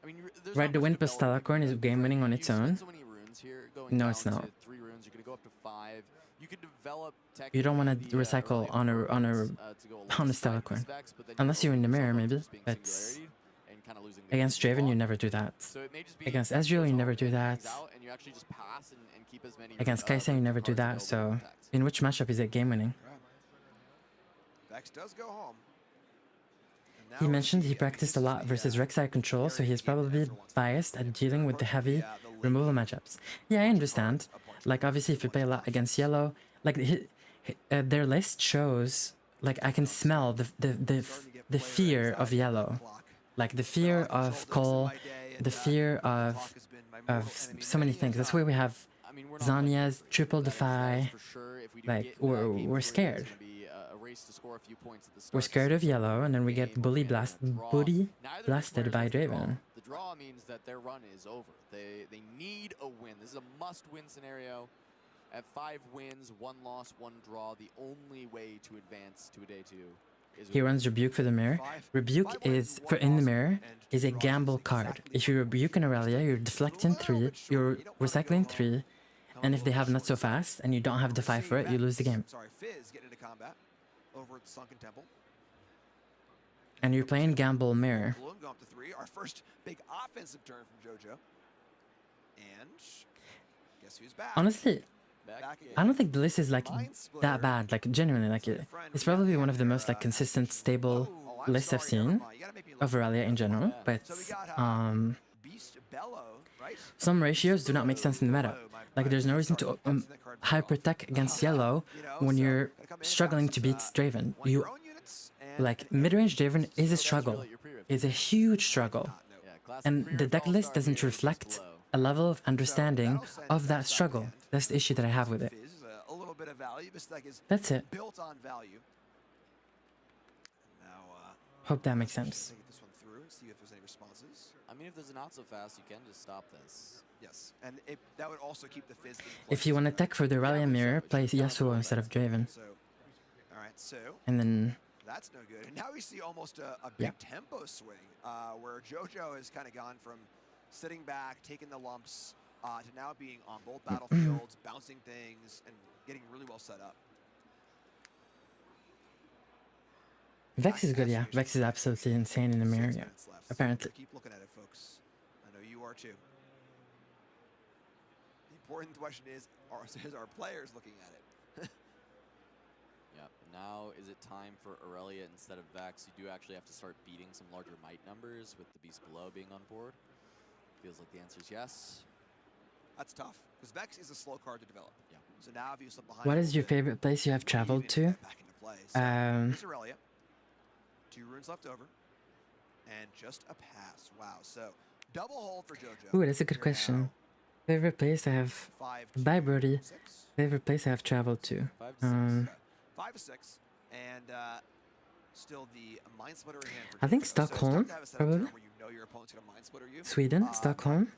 I mean, Ride the Wind plus Talacorn is game winning on its own. No, it's not. 3 runes, you could go up to 5. You could develop You don't want to recycle on a Talacorn. Unless you're in the mirror, maybe. But against Draven, you never do that. Against Ezreal, you never do that. Against Kai'Sa, you never do that. So, in which matchup is it game winning? Vex does go home. He mentioned he practiced a lot versus Rek'Sai control, so he is probably biased at dealing with the heavy removal matchups. Yeah, I understand. Like, obviously, if you play a lot against yellow, like, their list shows, like, I can smell the fear of yellow. Like, the fear of Cole, the fear of so many things. That's why we have Zhonya's triple defy. Like, we're scared. We're scared of yellow, and then we get booty blasted by Draven. The draw means that their run is over. They need a win. This is a must-win scenario. At 5 wins, 1 loss, 1 draw, the only way to advance to a day 2 is... He runs Rebuke for the mirror. Rebuke is, for in the mirror, is a gamble card. If you rebuke an Irelia, you're deflecting 3, you're recycling 3, and if they have not so fast, and you don't have defy for it, you lose the game. Sorry, Fizz getting into combat over at Sunken Temple. And you're playing gamble mirror. Bloom go up to 3. Our first big offensive turn from JoJo. And guess who's back? Honestly, I don't think the list is like that bad. Like genuinely, like it's probably one of the most like consistent, stable lists I've seen of Irelia in general. But some ratios do not make sense in the meta. Like there's no reason to hyper tech against yellow when you're struggling to beat Draven. Like mid-range Draven is a struggle. It's a huge struggle, and the deck list doesn't reflect a level of understanding of that struggle. That's the issue that I have with it. That's it. Built on value. Hope that makes sense. see if there's any responses. I mean, if there's an out so fast, you can just stop this. Yes, and that would also keep the Fizz in If you want to tech for the Irelia mirror, play Yasuo instead of Draven. So, all right, so And then that's no good. And now we see almost a big Yeah. tempo swing where JoJo has kind of gone from sitting back, taking the lumps, to now being on both battlefields, bouncing things, and getting really well set up. Vex is good, yeah. Vex is absolutely insane in the mirror, yeah. Apparently. Keep looking at it, folks. I know you are too. The important question is our players looking at it? Yep. Now is it time for Irelia instead of Vex? You do actually have to start beating some larger might numbers with the beast below being on board. Feels like the answer is yes. That's tough, because Vex is a slow card to develop. Yeah. So now if you slip behind... What is your favorite place you have traveled to? Here's Irelia. 2 runes left over. And just a pass. Wow, so double hold for JoJo. Ooh, that's a good question. Favorite place I have... Bye, Brody. Favorite place I have traveled to. 5 to 6. And still the Mind Splitter in hand for I think JoJo. Stockholm, So it's tough to have a setup probably. turn where you know your opponent's going to Mind Splitter you. Sweden, Stockholm.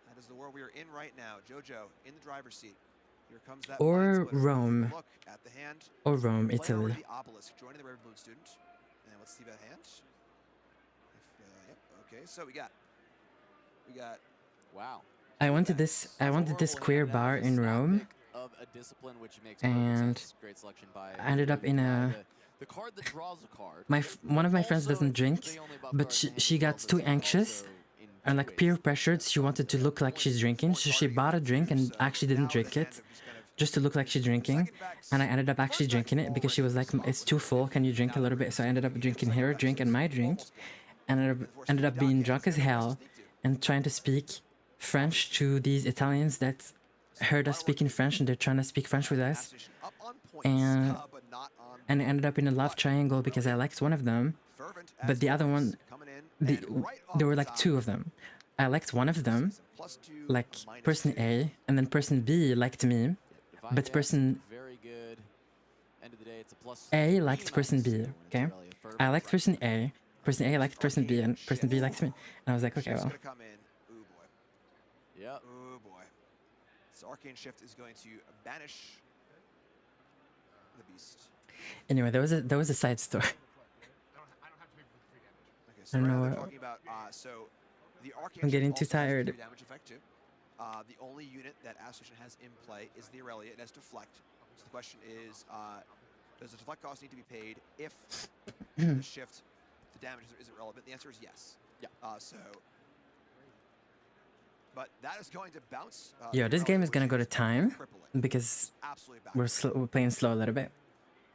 That is the world we are in right now. JoJo in the driver's seat. Here comes that Or Mind Splitter. Rome. Look at the hand. Or Rome, Playing over Italy. the obelisk, joining the Raven Balloon student. And let's see that hand. Yep. Okay, so we got. Wow. I wanted this queer bar in Rome, Of a discipline which makes and sense. Great selection by I ended up in a... the card that draws a card. One of my friends doesn't drink, but she got too anxious and like peer pressured. She wanted to look like she's drinking, so she bought a drink and actually didn't drink it, just to look like she's drinking. And I ended up actually drinking it because she was like, "It's too full. Can you drink a little bit?" So I ended up drinking her drink and my drink, and ended up being drunk as hell, and trying to speak French to these Italians that heard us speaking French and they're trying to speak French with us. And I ended up in a love triangle because I liked one of them, but the other one, there were like 2 of them. I liked one of them, like person A, and then person B liked me, but person Very good. End of the day, it's a plus A liked person B, okay? I liked person A liked person B, and person B liked me. And I was like, okay, well. Yep. Oh boy. So Arcane Shift is going to banish the beast. Anyway, there was a side story. Okay, so I don't right know now they're what- talking about so the Arcane I'm Shift getting also too has tired. 3 damage effect too. The only unit that Ascension has in play is the Irelia. It has Deflect. So the question is, does the Deflect cost need to be paid if the shift, the damage isn't relevant? The answer is yes. Yeah. But that is going to bounce. Yo, this game is gonna go to time crippling. because Absolutely we're playing slow a little bit,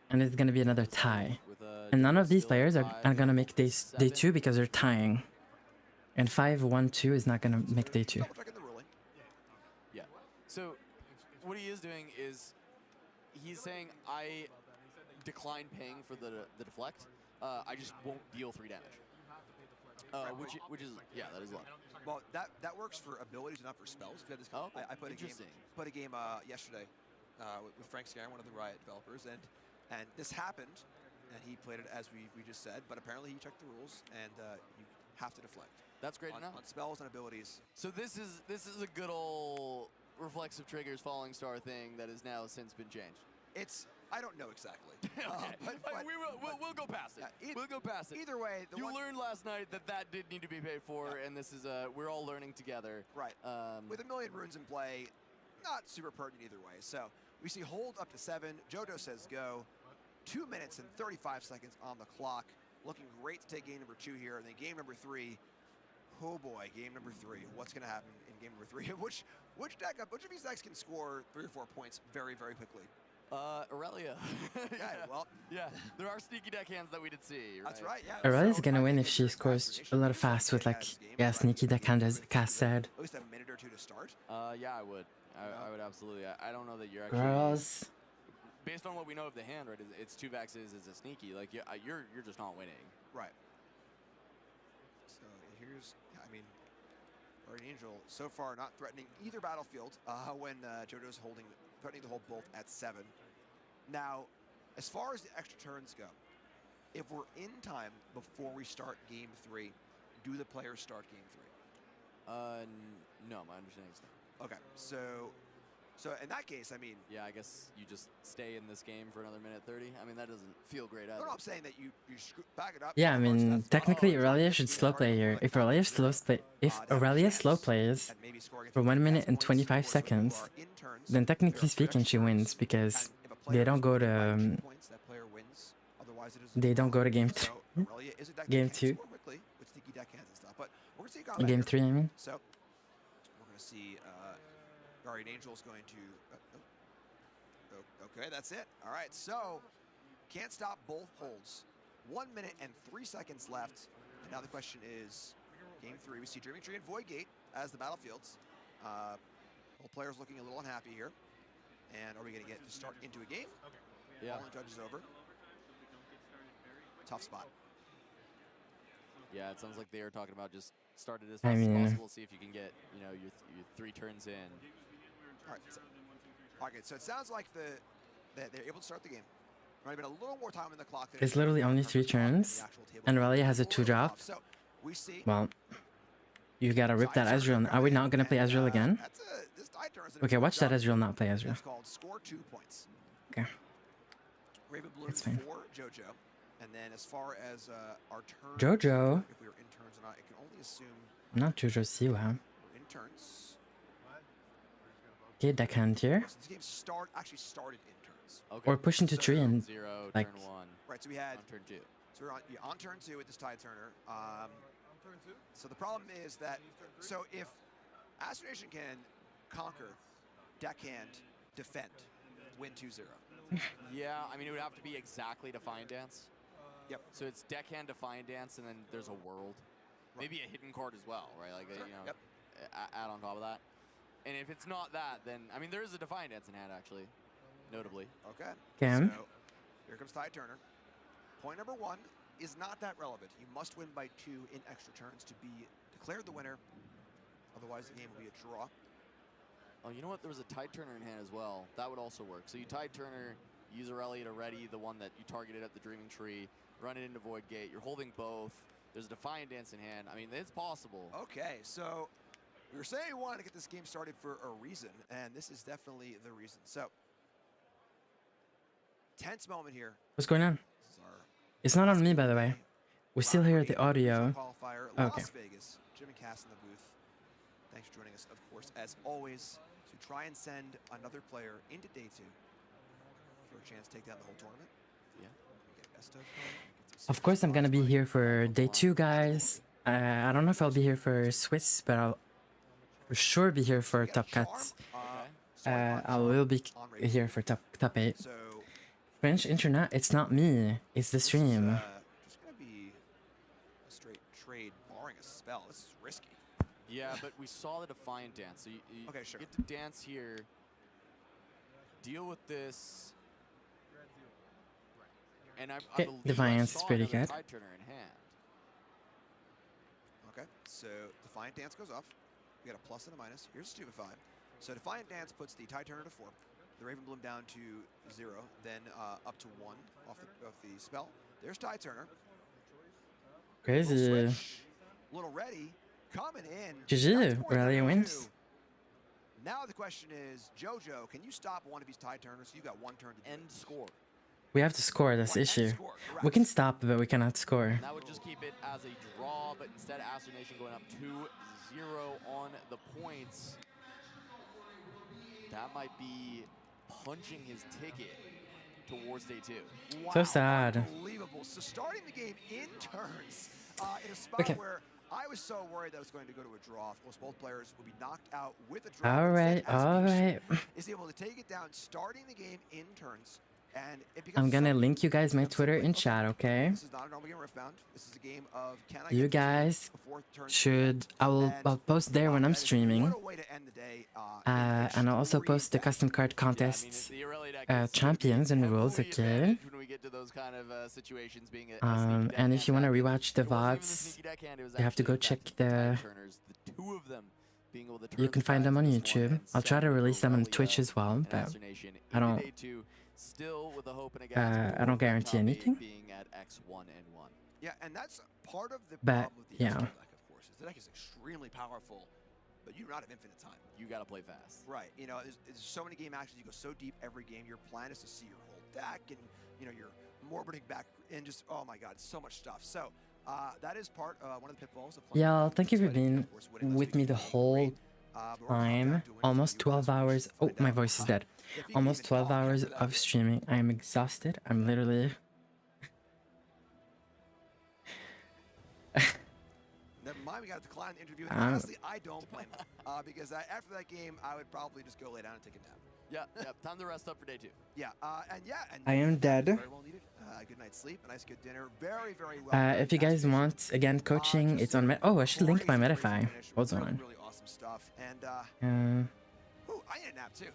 and it's gonna be another tie. And none of these players are gonna make day 2 because they're tying. And 5-1-2 is not gonna make day 2. Yeah. So what he is doing is he's saying I decline paying for the deflect. I just won't deal 3 damage. Which is that is a lot. Well, that works for abilities, not for spells. If you had this, I put a game yesterday with Frank Scaron, one of the Riot developers, and this happened, and he played it as we just said. But apparently he checked the rules, and you have to deflect. That's great on, to know. On spells and abilities. So this is a good old reflexive triggers falling star thing that has now since been changed. I don't know exactly. Okay. We'll go past it. We'll go past it. Either way, you learned last night that did need to be paid for, and this is we're all learning together. Right. With 1 million runes in play, not super pertinent either way. So we see hold up to 7. JoJo says go. 2 minutes and 35 seconds on the clock. Looking great to take game number 2 here, and then game number 3. Oh boy, game number 3. What's going to happen in game number 3? Which of these decks can score 3 or 4 points very, very quickly? Aurelia. Yeah, there are sneaky deckhands that we did see. Right? That's right, yeah. Aurelia's gonna win if she scores a lot of fast with like, sneaky deckhand as Cass said. At least a minute or 2 to start. Yeah, I would. I would absolutely. I don't know that you're actually. Girls. Based on what we know of the hand, right? It's 2 Vexes, it's a sneaky. Like you're just not winning. Right. So here's, Guardian Angel so far not threatening either battlefield when JoJo's threatening to hold both at 7. Now, as far as the extra turns go, if we're in time before we start game 3, do the players start game 3? No, my understanding is no. Okay, so in that case, I mean... Yeah, I guess you just stay in this game for another minute 30. I mean, that doesn't feel great either. No, I'm saying that you back it up. Yeah, I mean, technically Irelia should slow play here. If Irelia slow plays for 1 minute and 25 seconds, then technically speaking she wins because they don't go to game 2. Game 3, I mean. So we're going to see Guardian Angel's going to... okay, that's it. All right, so can't stop both holds. 1 minute and 3 seconds left. And now the question is, game 3, we see Dreaming Tree and Void Gate as the battlefields. Both players looking a little unhappy here. And are we going to get to start into a game? Yeah. All the judges over. Tough spot. Yeah, it sounds like they are talking about just start it as I fast as mean- possible, see if you can get, you know, your 3 turns in. All right, okay, so it sounds like that they're able to start the game. Might have been a little more time in the clock. Than It's literally only 3 turns, and Irelia has a 2-drop. So we see. Well, you gotta rip that Ezreal. Are we not gonna play Ezreal again? Okay, watch that Ezreal not play Ezreal. It's called score 2 points. Okay. Raven Blue That's fine. for JoJo, and then as far as our turn, JoJo. if we were in turns or not, I can only assume Not JoJo Siwa. we're in turns. Okay, deckhand here. This game actually started in turns. Okay. Or push into 3 and 0, like turn 1. Right, so we had On turn 2. So we're on turn 2 with this Tide Turner. So the problem is that, so if Astro Nation can conquer, deckhand, defend, win 2-0. Yeah, I mean, it would have to be exactly Defiant Dance. Yep. So it's deckhand, Defiant Dance, and then there's a world. Maybe a hidden card as well, right? Like, Sure. you know, Yep. add on top of that. And if it's not that, then, I mean, there is a Defiant Dance in hand, actually, notably. Okay. Cam. So here comes Tide Turner. Point number 1 is not that relevant. You must win by 2 in extra turns to be declared the winner. Otherwise, the game will be a draw. Oh, you know what? There was a Tide Turner in hand as well. That would also work. So you Tide Turner, use Irelia to ready the one that you targeted at the Dreaming Tree, run it into Void Gate. You're holding both. There's a Defiant Dance in hand. I mean, it's possible. Okay, so we were saying we wanted to get this game started for a reason, and this is definitely the reason. So, tense moment here. What's going on? This is our It's not on me, by the way. We still hear the audio. qualifier, Okay. Las Vegas. Jim and Cass in the booth. Thanks for joining us, of course, as always, to try and send another player into day 2 for a chance to take down the whole tournament. Yeah. We get best of. Get some Of course, I'm gonna be here for day 2, guys. I don't know if I'll be here for Swiss, but I'll for sure be here for top cuts. I will be here for top 8. So French internet, it's not me, it's the stream. just gonna be a straight trade, barring a spell. This is risky. Yeah, but we saw the Defiant Dance. So you Okay, sure. get to dance here, deal with this. And I Okay, believe Defiance I is saw pretty another good. Tide Turner in hand. Okay, so Defiant Dance goes off. We got a plus and a minus. Here's Stupefy. So Defiant Dance puts the Tide Turner to 4. The Raven Bloom down to 0, then up to 1 off the spell. There's Tide Turner. Crazy. Little ready, coming in. GG, Irelia wins. Now the question is, JoJo, can you stop one of these Tide Turners? So you got 1 turn to end score. We have to score, that's the issue. We can stop, but we cannot score. That would just keep it as a draw, but instead Astro Nation going up 2-0 on the points. That might be punching his ticket towards day 2. Wow, So sad. Unbelievable. So starting the game in turns in a spot where I was so worried that it was going to go to a draw. Of course, both players will be knocked out with a draw. Alright, alright. Is able to take it down, starting the game in turns. And it I'm becomes gonna link you guys my Twitter in chat, okay? This is not a normal game Riftbound. This is a game of can I You get the turn guys before turn should... I'll post there when I'm streaming. What a way to end the day. And I'll also post the custom card contests champions and rules, okay? When we get to those kind of situations, being And if you want to rewatch the VODs, you have to go check the... You can find them on YouTube. I'll try to release them on Twitch as well, but I don't guarantee anything. Yeah, and that's part of the But problem with the yeah, because the deck is extremely powerful, but you do not have infinite time. You got to play fast. Right. You know, there's so many game actions. You go so deep every game. Your plan is to see your whole deck, and you know you're morbiting back and just oh my god, so much stuff. So that is part one of the pitfalls of playing. Y'all, thank you for being with me the whole time. Almost 12 hours. Oh, my voice is dead. Almost 12 hours of streaming. I am exhausted. I'm literally. Never mind, we got to decline the interview. And honestly, I don't blame him because after that game, I would probably just go lay down and take a nap. Yeah, time to rest up for day 2. Yeah, and I am dead. Very well needed. Good night's sleep, a nice good dinner. Very, very well. If you guys want again coaching, it's on. Oh, I should link my Metafy. Hold on. Really awesome stuff. And ooh, I need a nap too.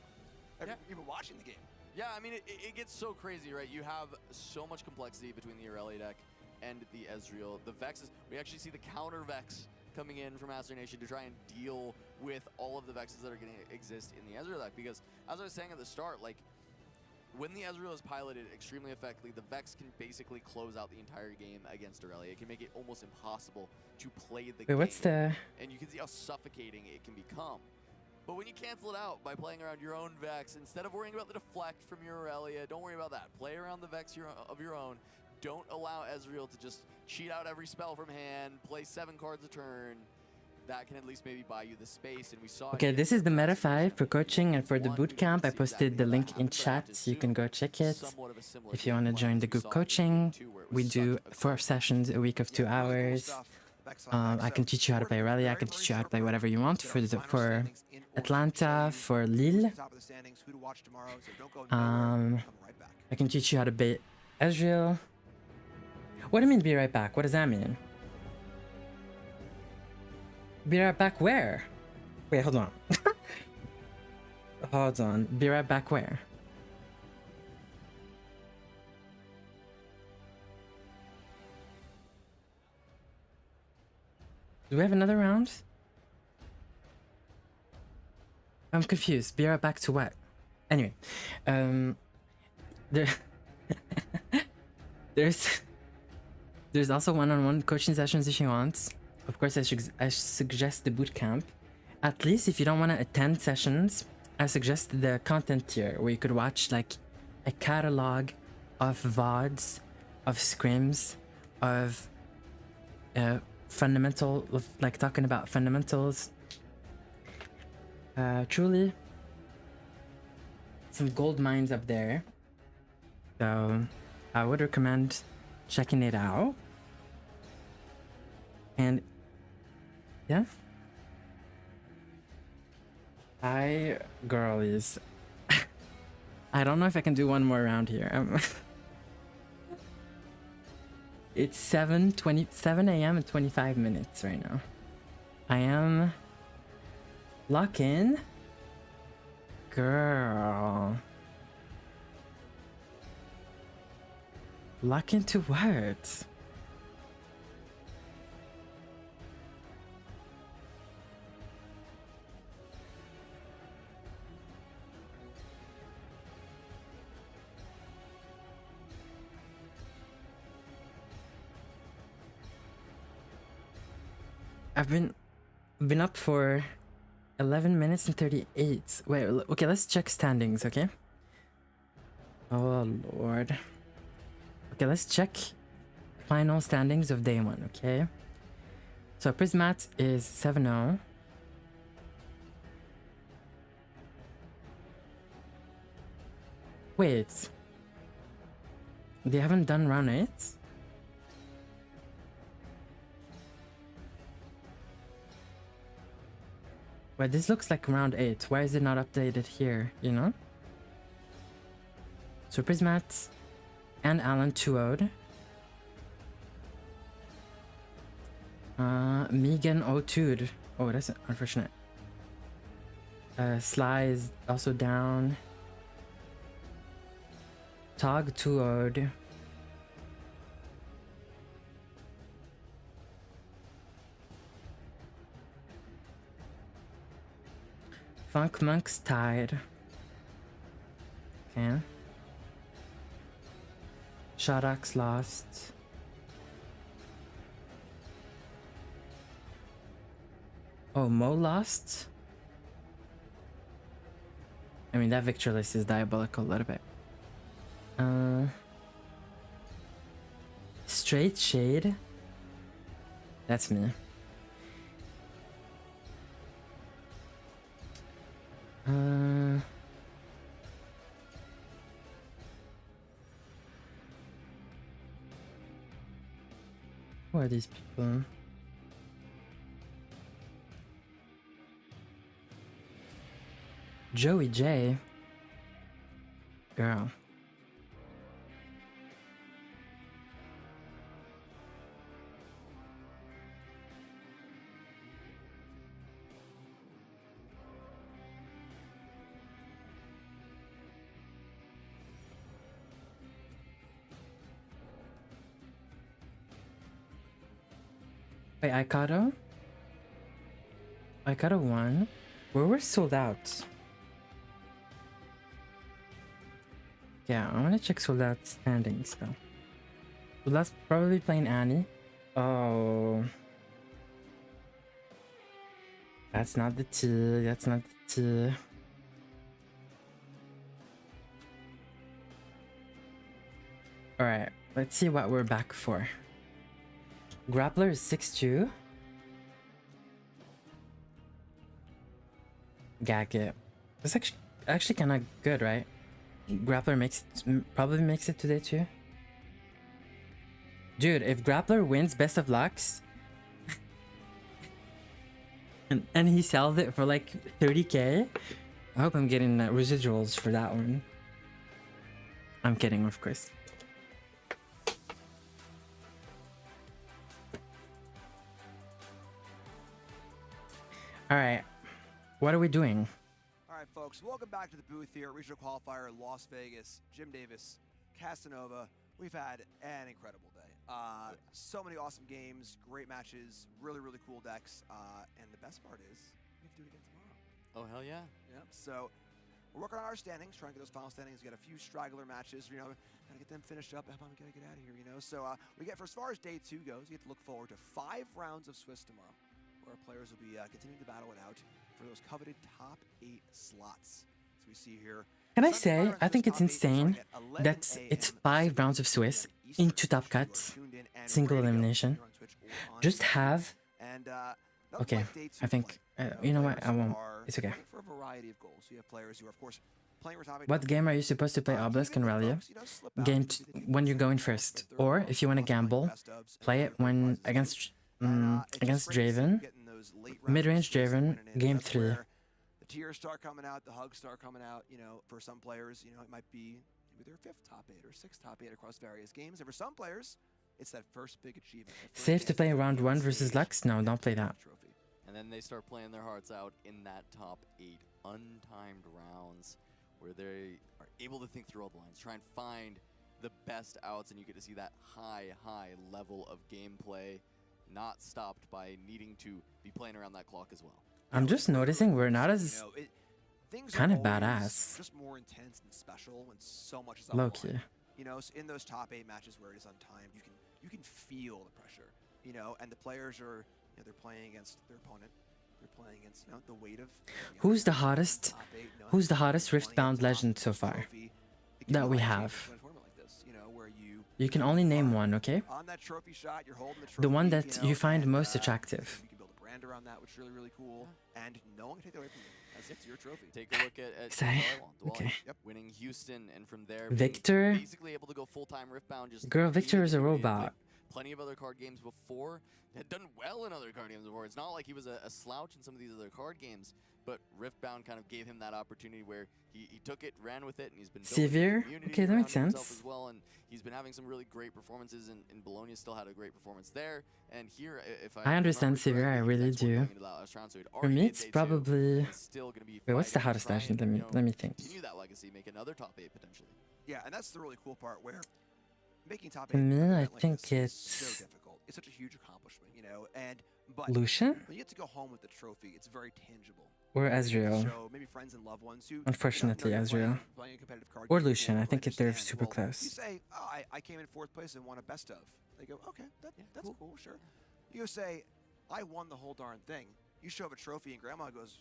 Even watching the game. Yeah, I mean it gets so crazy, right? You have so much complexity between the Irelia deck and the Ezreal. The Vexes, we actually see the counter Vex coming in from Master Nation to try and deal with all of the Vexes that are going to exist in the Ezreal deck. Because as I was saying at the start, like when the Ezreal is piloted extremely effectively, the Vex can basically close out the entire game against Irelia. It can make it almost impossible to play the game. What's the? And you can see how suffocating it can become. But when you cancel it out by playing around your own Vex, instead of worrying about the deflect from your Irelia, don't worry about that. Play around the Vex of your own. Don't allow Ezreal to just cheat out every spell from hand, play 7 cards a turn. That can at least maybe buy you the space, and we saw. Okay, this is the Meta 5 for coaching and for the bootcamp. I posted the link in chat, so you can go check it. If you want to join the group coaching, we do 4 sessions a week of 2 hours. I can teach you how to play Irelia. I can teach you how to play whatever you want for Atlanta, for Lille. I can teach you how to bait Ezreal. What do you mean be right back? What does that mean? Be right back where? Wait, hold on. Hold on. Be right back where? Do we have another round? I'm confused. Be right back to what? Anyway, there's also one-on-one coaching sessions if you want. Of course, I suggest the bootcamp. At least if you don't want to attend sessions, I suggest the content tier where you could watch like a catalog of VODs, of scrims, of fundamental, like talking about fundamentals. Truly, some gold mines up there. So I would recommend checking it out. And yeah, girlies. I don't know if I can do one more round here. It's 7 a.m. and 25 minutes right now. I am lock in. Girl. Lock into what? I've been up for 11 minutes and 38. Wait, okay, let's check standings, okay? Oh lord. Okay, let's check final standings of day 1, okay? So Prismat is 7-0. Wait. They haven't done round 8? Wait, this looks like round 8. Why is it not updated here, you know? So Prismat and Alan 2-0'd. Megan 0-2'd. Oh, that's unfortunate. Sly is also down. Tog 2-0'd. Funk Monk's tied. Okay. Shadok's lost. Oh, Mo lost? I mean, that victory list is diabolical a little bit. Straight shade? That's me. Who are these people? Joey J. Girl. Wait, Aikado? Aikado won? We were sold out. Yeah, I want to check sold out standings though. So that's probably playing Annie. Oh. That's not the T. That's not the T. Alright, let's see what we're back for. Grappler is 6-2. Gag it. That's actually kind of good, right? Grappler probably makes it today too. Dude, if Grappler wins Best of Lucks and he sells it for like 30k, I hope I'm getting residuals for that one. I'm kidding, of course. Alright, what are we doing? All right, folks, welcome back to the booth here, Regional Qualifier, Las Vegas, Jim Davis, Casanova. We've had an incredible day. So many awesome games, great matches, really, really cool decks, and the best part is we have to do it again tomorrow. Oh, hell yeah. Yep, so we're working on our standings, trying to get those final standings. We got a few straggler matches, you know, gotta get them finished up. I'm gonna get out of here, you know. So we get, for as far as day 2 goes, you get to look forward to 5 rounds of Swiss tomorrow, where our players will be continuing to battle it out for those coveted top 8 slots. So we see here. Can I say, I think it's insane that it's 5 rounds of Swiss into top cuts, single elimination. Just have. Okay, I think, you know what, I won't. It's okay. For a variety of goals. You have players who are, of course, playing for top 8. What game are you supposed to play Obelisk and Irelia? When you're going first. Or, if you want to gamble, play it when against Draven. Mid-range Draven, game 3. The tiers start coming out, the hugs start coming out, you know, for some players, you know, it might be maybe their 5th top 8 or 6th top 8 across various games. And for some players, it's that first big achievement. Safe to play round 1 versus Lux? No, don't play that. And then they start playing their hearts out in that top 8 untimed rounds where they are able to think through all the lines, try and find the best outs, and you get to see that high level of gameplay, not stopped by needing to be playing around that clock as well. I'm just noticing we're not as kind of badass. Just more intense and special when so much is low key. You know, in those top 8 matches where it is untimed, you can feel the pressure, you know, and the players are, you know, they're playing against their opponent. They're playing against, you know, the weight of. Who's the hottest? Who's the hottest Riftbound legend so far that we have? You can only name one, okay? On that trophy shot, you're holding the trophy, the one that you find most attractive. You can build a brand around that, which is really, really cool. And no one can take that away from you. That's your trophy. Take a look at Say, okay. Winning Houston, and from there, Victor. Basically able to go full-time Riftbound. Just girl, Victor is a robot. Plenty of other card games before. Had done well in other card games before. It's not like he was a slouch in some of these other card games, but Riftbound kind of gave him that opportunity where he took it, ran with it, and he's been Severe. Okay, that makes sense. As well, and he's been having some really great performances. And Bologna still had a great performance there. And here, if I understand Severe, I really do. For me, it's probably. Wait, what's the hottest legend? Let me think. Continue that legacy, make another top 8 potentially. Yeah, and that's the really cool part where making top 8. For me, I think it's so difficult. It's such a huge accomplishment, you know. But Lucian. When you get to go home with the trophy, it's very tangible. Or Ezreal. So maybe friends and loved ones who, unfortunately, Ezreal. Or Lucian. I think they're super close. You say, oh, I came in 4th place and won a best of. They go, okay, that's cool, sure. You go say, I won the whole darn thing. you show up a trophy and grandma goes,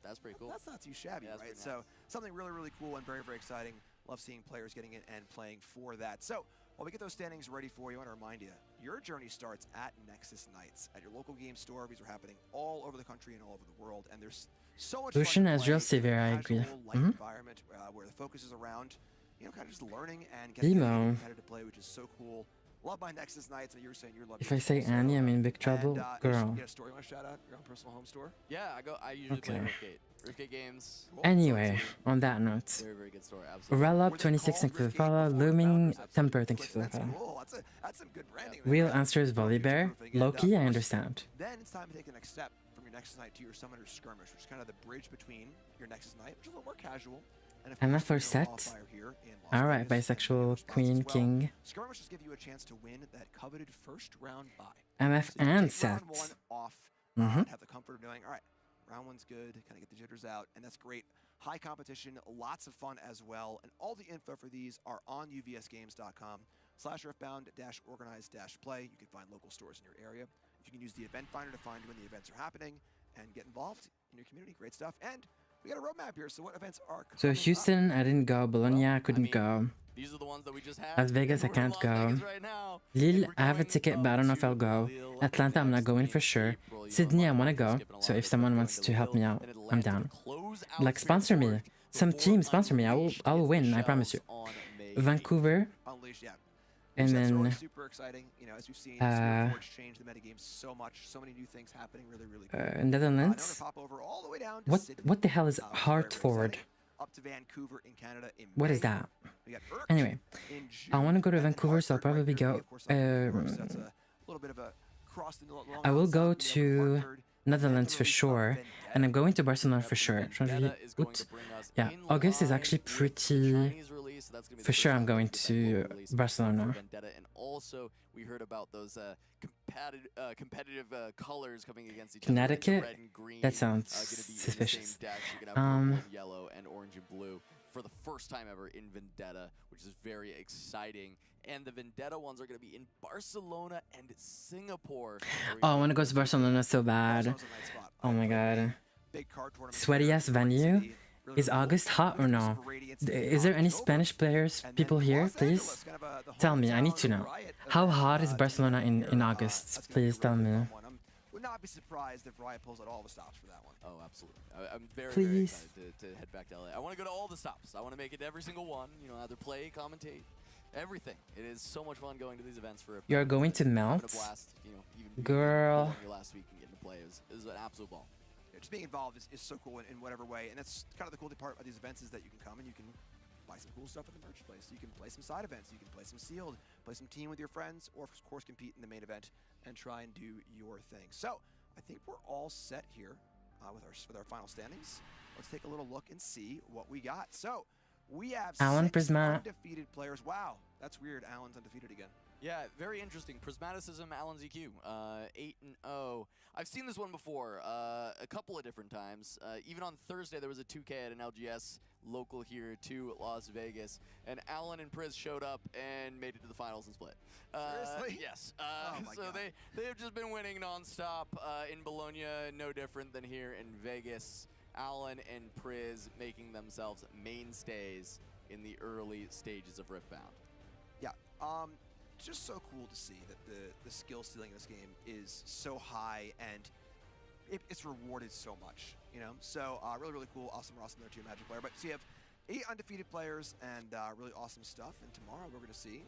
That's pretty cool. that's not too shabby, Yeah, that's right? pretty So nice. something really, really cool and very, very exciting. Love seeing players getting in and playing for that. So while we get those standings ready for you, I want to remind you, your journey starts at Nexus Nights at your local game store. These are happening all over the country and all over the world, and there's so much Lucian fun to as play real in a severe, I agree. casual, light Mhm. environment where the focus is around, kind of just learning and getting Emo. competitive play, which is so cool. Love my Nexus Nights, and you were saying you love. If I say Annie, I mean big trouble, girl. You got a store you want to shout out? Your own personal home store? Yeah, I usually play Okay. Riftgate. Riftgate games. Anyway, on that note, Very, very good store. Absolutely. Relop 26, thanks for the follow. Looming Temper, thanks for the That's follow. cool. That's some good branding. Real answer is Volibear. Loki, I understand. Then it's time to take the next step from your Nexus Night to your Summoner's Skirmish, which is kind of the bridge between your Nexus Night, which is a little more casual. And of MF course, for your set. Wildfire here in Las Alright, Vegas. bisexual, queen, king. Skirmishes give you a chance to win that coveted first round bye. MF So you and take round set. one off, Mhm. and have the comfort of knowing, all right, round one's good, kind of get the jitters out, and that's great. High competition, lots of fun as well, and all the info for these are on uvsgames.com/earthbound-organized-play. You can find local stores in your area. You can use the event finder to find when the events are happening and get involved in your community. Great stuff. And we got a roadmap here, so what events are coming So Houston, I didn't go. Bologna, I couldn't go. These are the ones that we just had. Las Vegas, I can't go. Lille, I have a ticket, but I don't know if I'll go. Atlanta, I'm not going for sure. Sydney, I want to go. So if someone wants to help me out, I'm down. Like, sponsor me. Some team sponsor me. I'll win. I promise you. Vancouver. Unleashed, yeah. And That's then always super exciting. As we've seen, Forge changed the metagame so much. So many new things happening. Really, really cool. Netherlands. Pop over all the way down to What the hell is Hartford? up to Vancouver in Canada in What May. is that? We got Urk Anyway, in June, I want to go to and then Vancouver, so I'll Hartford probably right here, go. of course, up in New York, so that's a little bit of a cross the Long I will Island go side. We have to Hartford, Netherlands for sure, and I'm going to Barcelona for sure. Yeah, August is actually pretty. For sure, I'm going to Barcelona. Vendetta, and also we heard about those competitive colors coming against each other. Connecticut? Red and green, That sounds gonna be in the same suspicious. deck. You're gonna have purple and yellow and orange and blue for the first time ever in Vendetta, which is very exciting. And the Vendetta ones are going to be in Barcelona and Singapore. Oh, I want to go to Barcelona so bad. Oh my god. Sweaty ass venue. Is August hot or no? Is there any Spanish players, people here, please? Tell me, I need to know. How hot is Barcelona in August? Please tell me. Would not be surprised if Riot pulls out all the stops for that one. Oh, absolutely. I'm very, very Please. excited to head back to LA. I want to go to all the stops. I want to make it to every single one. Either play, commentate, everything. It is so much fun going to these events for. You're going to having melt? a blast, even Girl. being last week and getting to play is an absolute ball. Just being involved is so cool in whatever way, and that's kind of the cool part of these events is that you can come and you can buy some cool stuff at the merch place. You can play some side events, you can play some sealed, play some team with your friends, or of course compete in the main event and try and do your thing. So I think we're all set here with our final standings. Let's take a little look and see what we got. So we have Alan 6 Prisma. undefeated players. Wow, that's weird. Alan's undefeated again. Yeah, very interesting. Prismaticism, Alan's EQ, 8-0. I've seen this one before a couple of different times. Even on Thursday, there was a 2K at an LGS local here to Las Vegas, and Alan and Priz showed up and made it to the finals and split. Seriously? Yes. Oh my so God. they have just been winning nonstop in Bologna, no different than here in Vegas. Alan and Priz making themselves mainstays in the early stages of Riftbound. Yeah. It's just so cool to see that the skill ceiling in this game is so high and it's rewarded so much, So really, really cool, awesome there too, Magic player. But so you have 8 undefeated players and really awesome stuff. And tomorrow we're going to see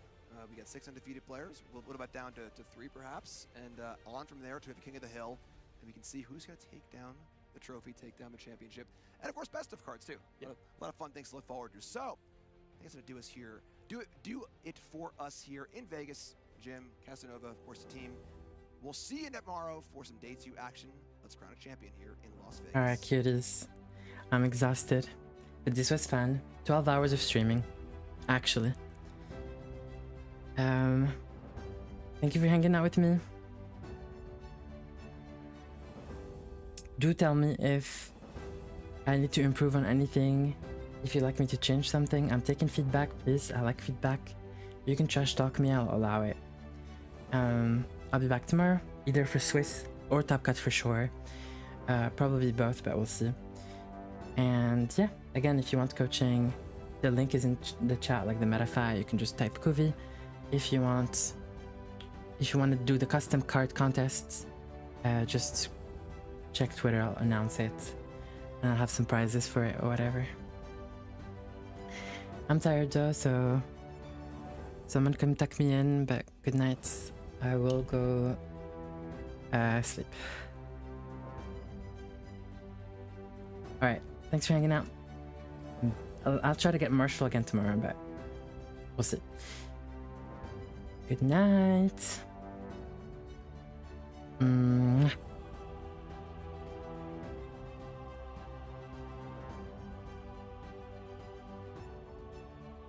we got 6 undefeated players. We'll put about down to 3 perhaps, and on from there to the King of the Hill, and we can see who's going to take down the trophy, take down the championship, and of course best of cards too. Yeah. A lot of fun things to look forward to. So I think it's going to do us here. Do it for us here in Vegas. Jim, Casanova, of course, the team. We'll see you tomorrow for some Day 2 action. Let's crown a champion here in Las Vegas. Alright, cuties. I'm exhausted, but this was fun. 12 hours of streaming, actually. Thank you for hanging out with me. Do tell me if I need to improve on anything. If you'd like me to change something, I'm taking feedback, please. I like feedback. You can trash talk me, I'll allow it. I'll be back tomorrow, either for Swiss or Top Cut for sure. Probably both, but we'll see. And yeah, again, if you want coaching, the link is in the chat, like the MetaFi. You can just type Kuvi. If you want to do the custom card contests, just check Twitter. I'll announce it, and I'll have some prizes for it or whatever. I'm tired though, so someone come tuck me in, but good night. I will go sleep. Alright, thanks for hanging out. I'll try to get Marshall again tomorrow, but we'll see. Good night.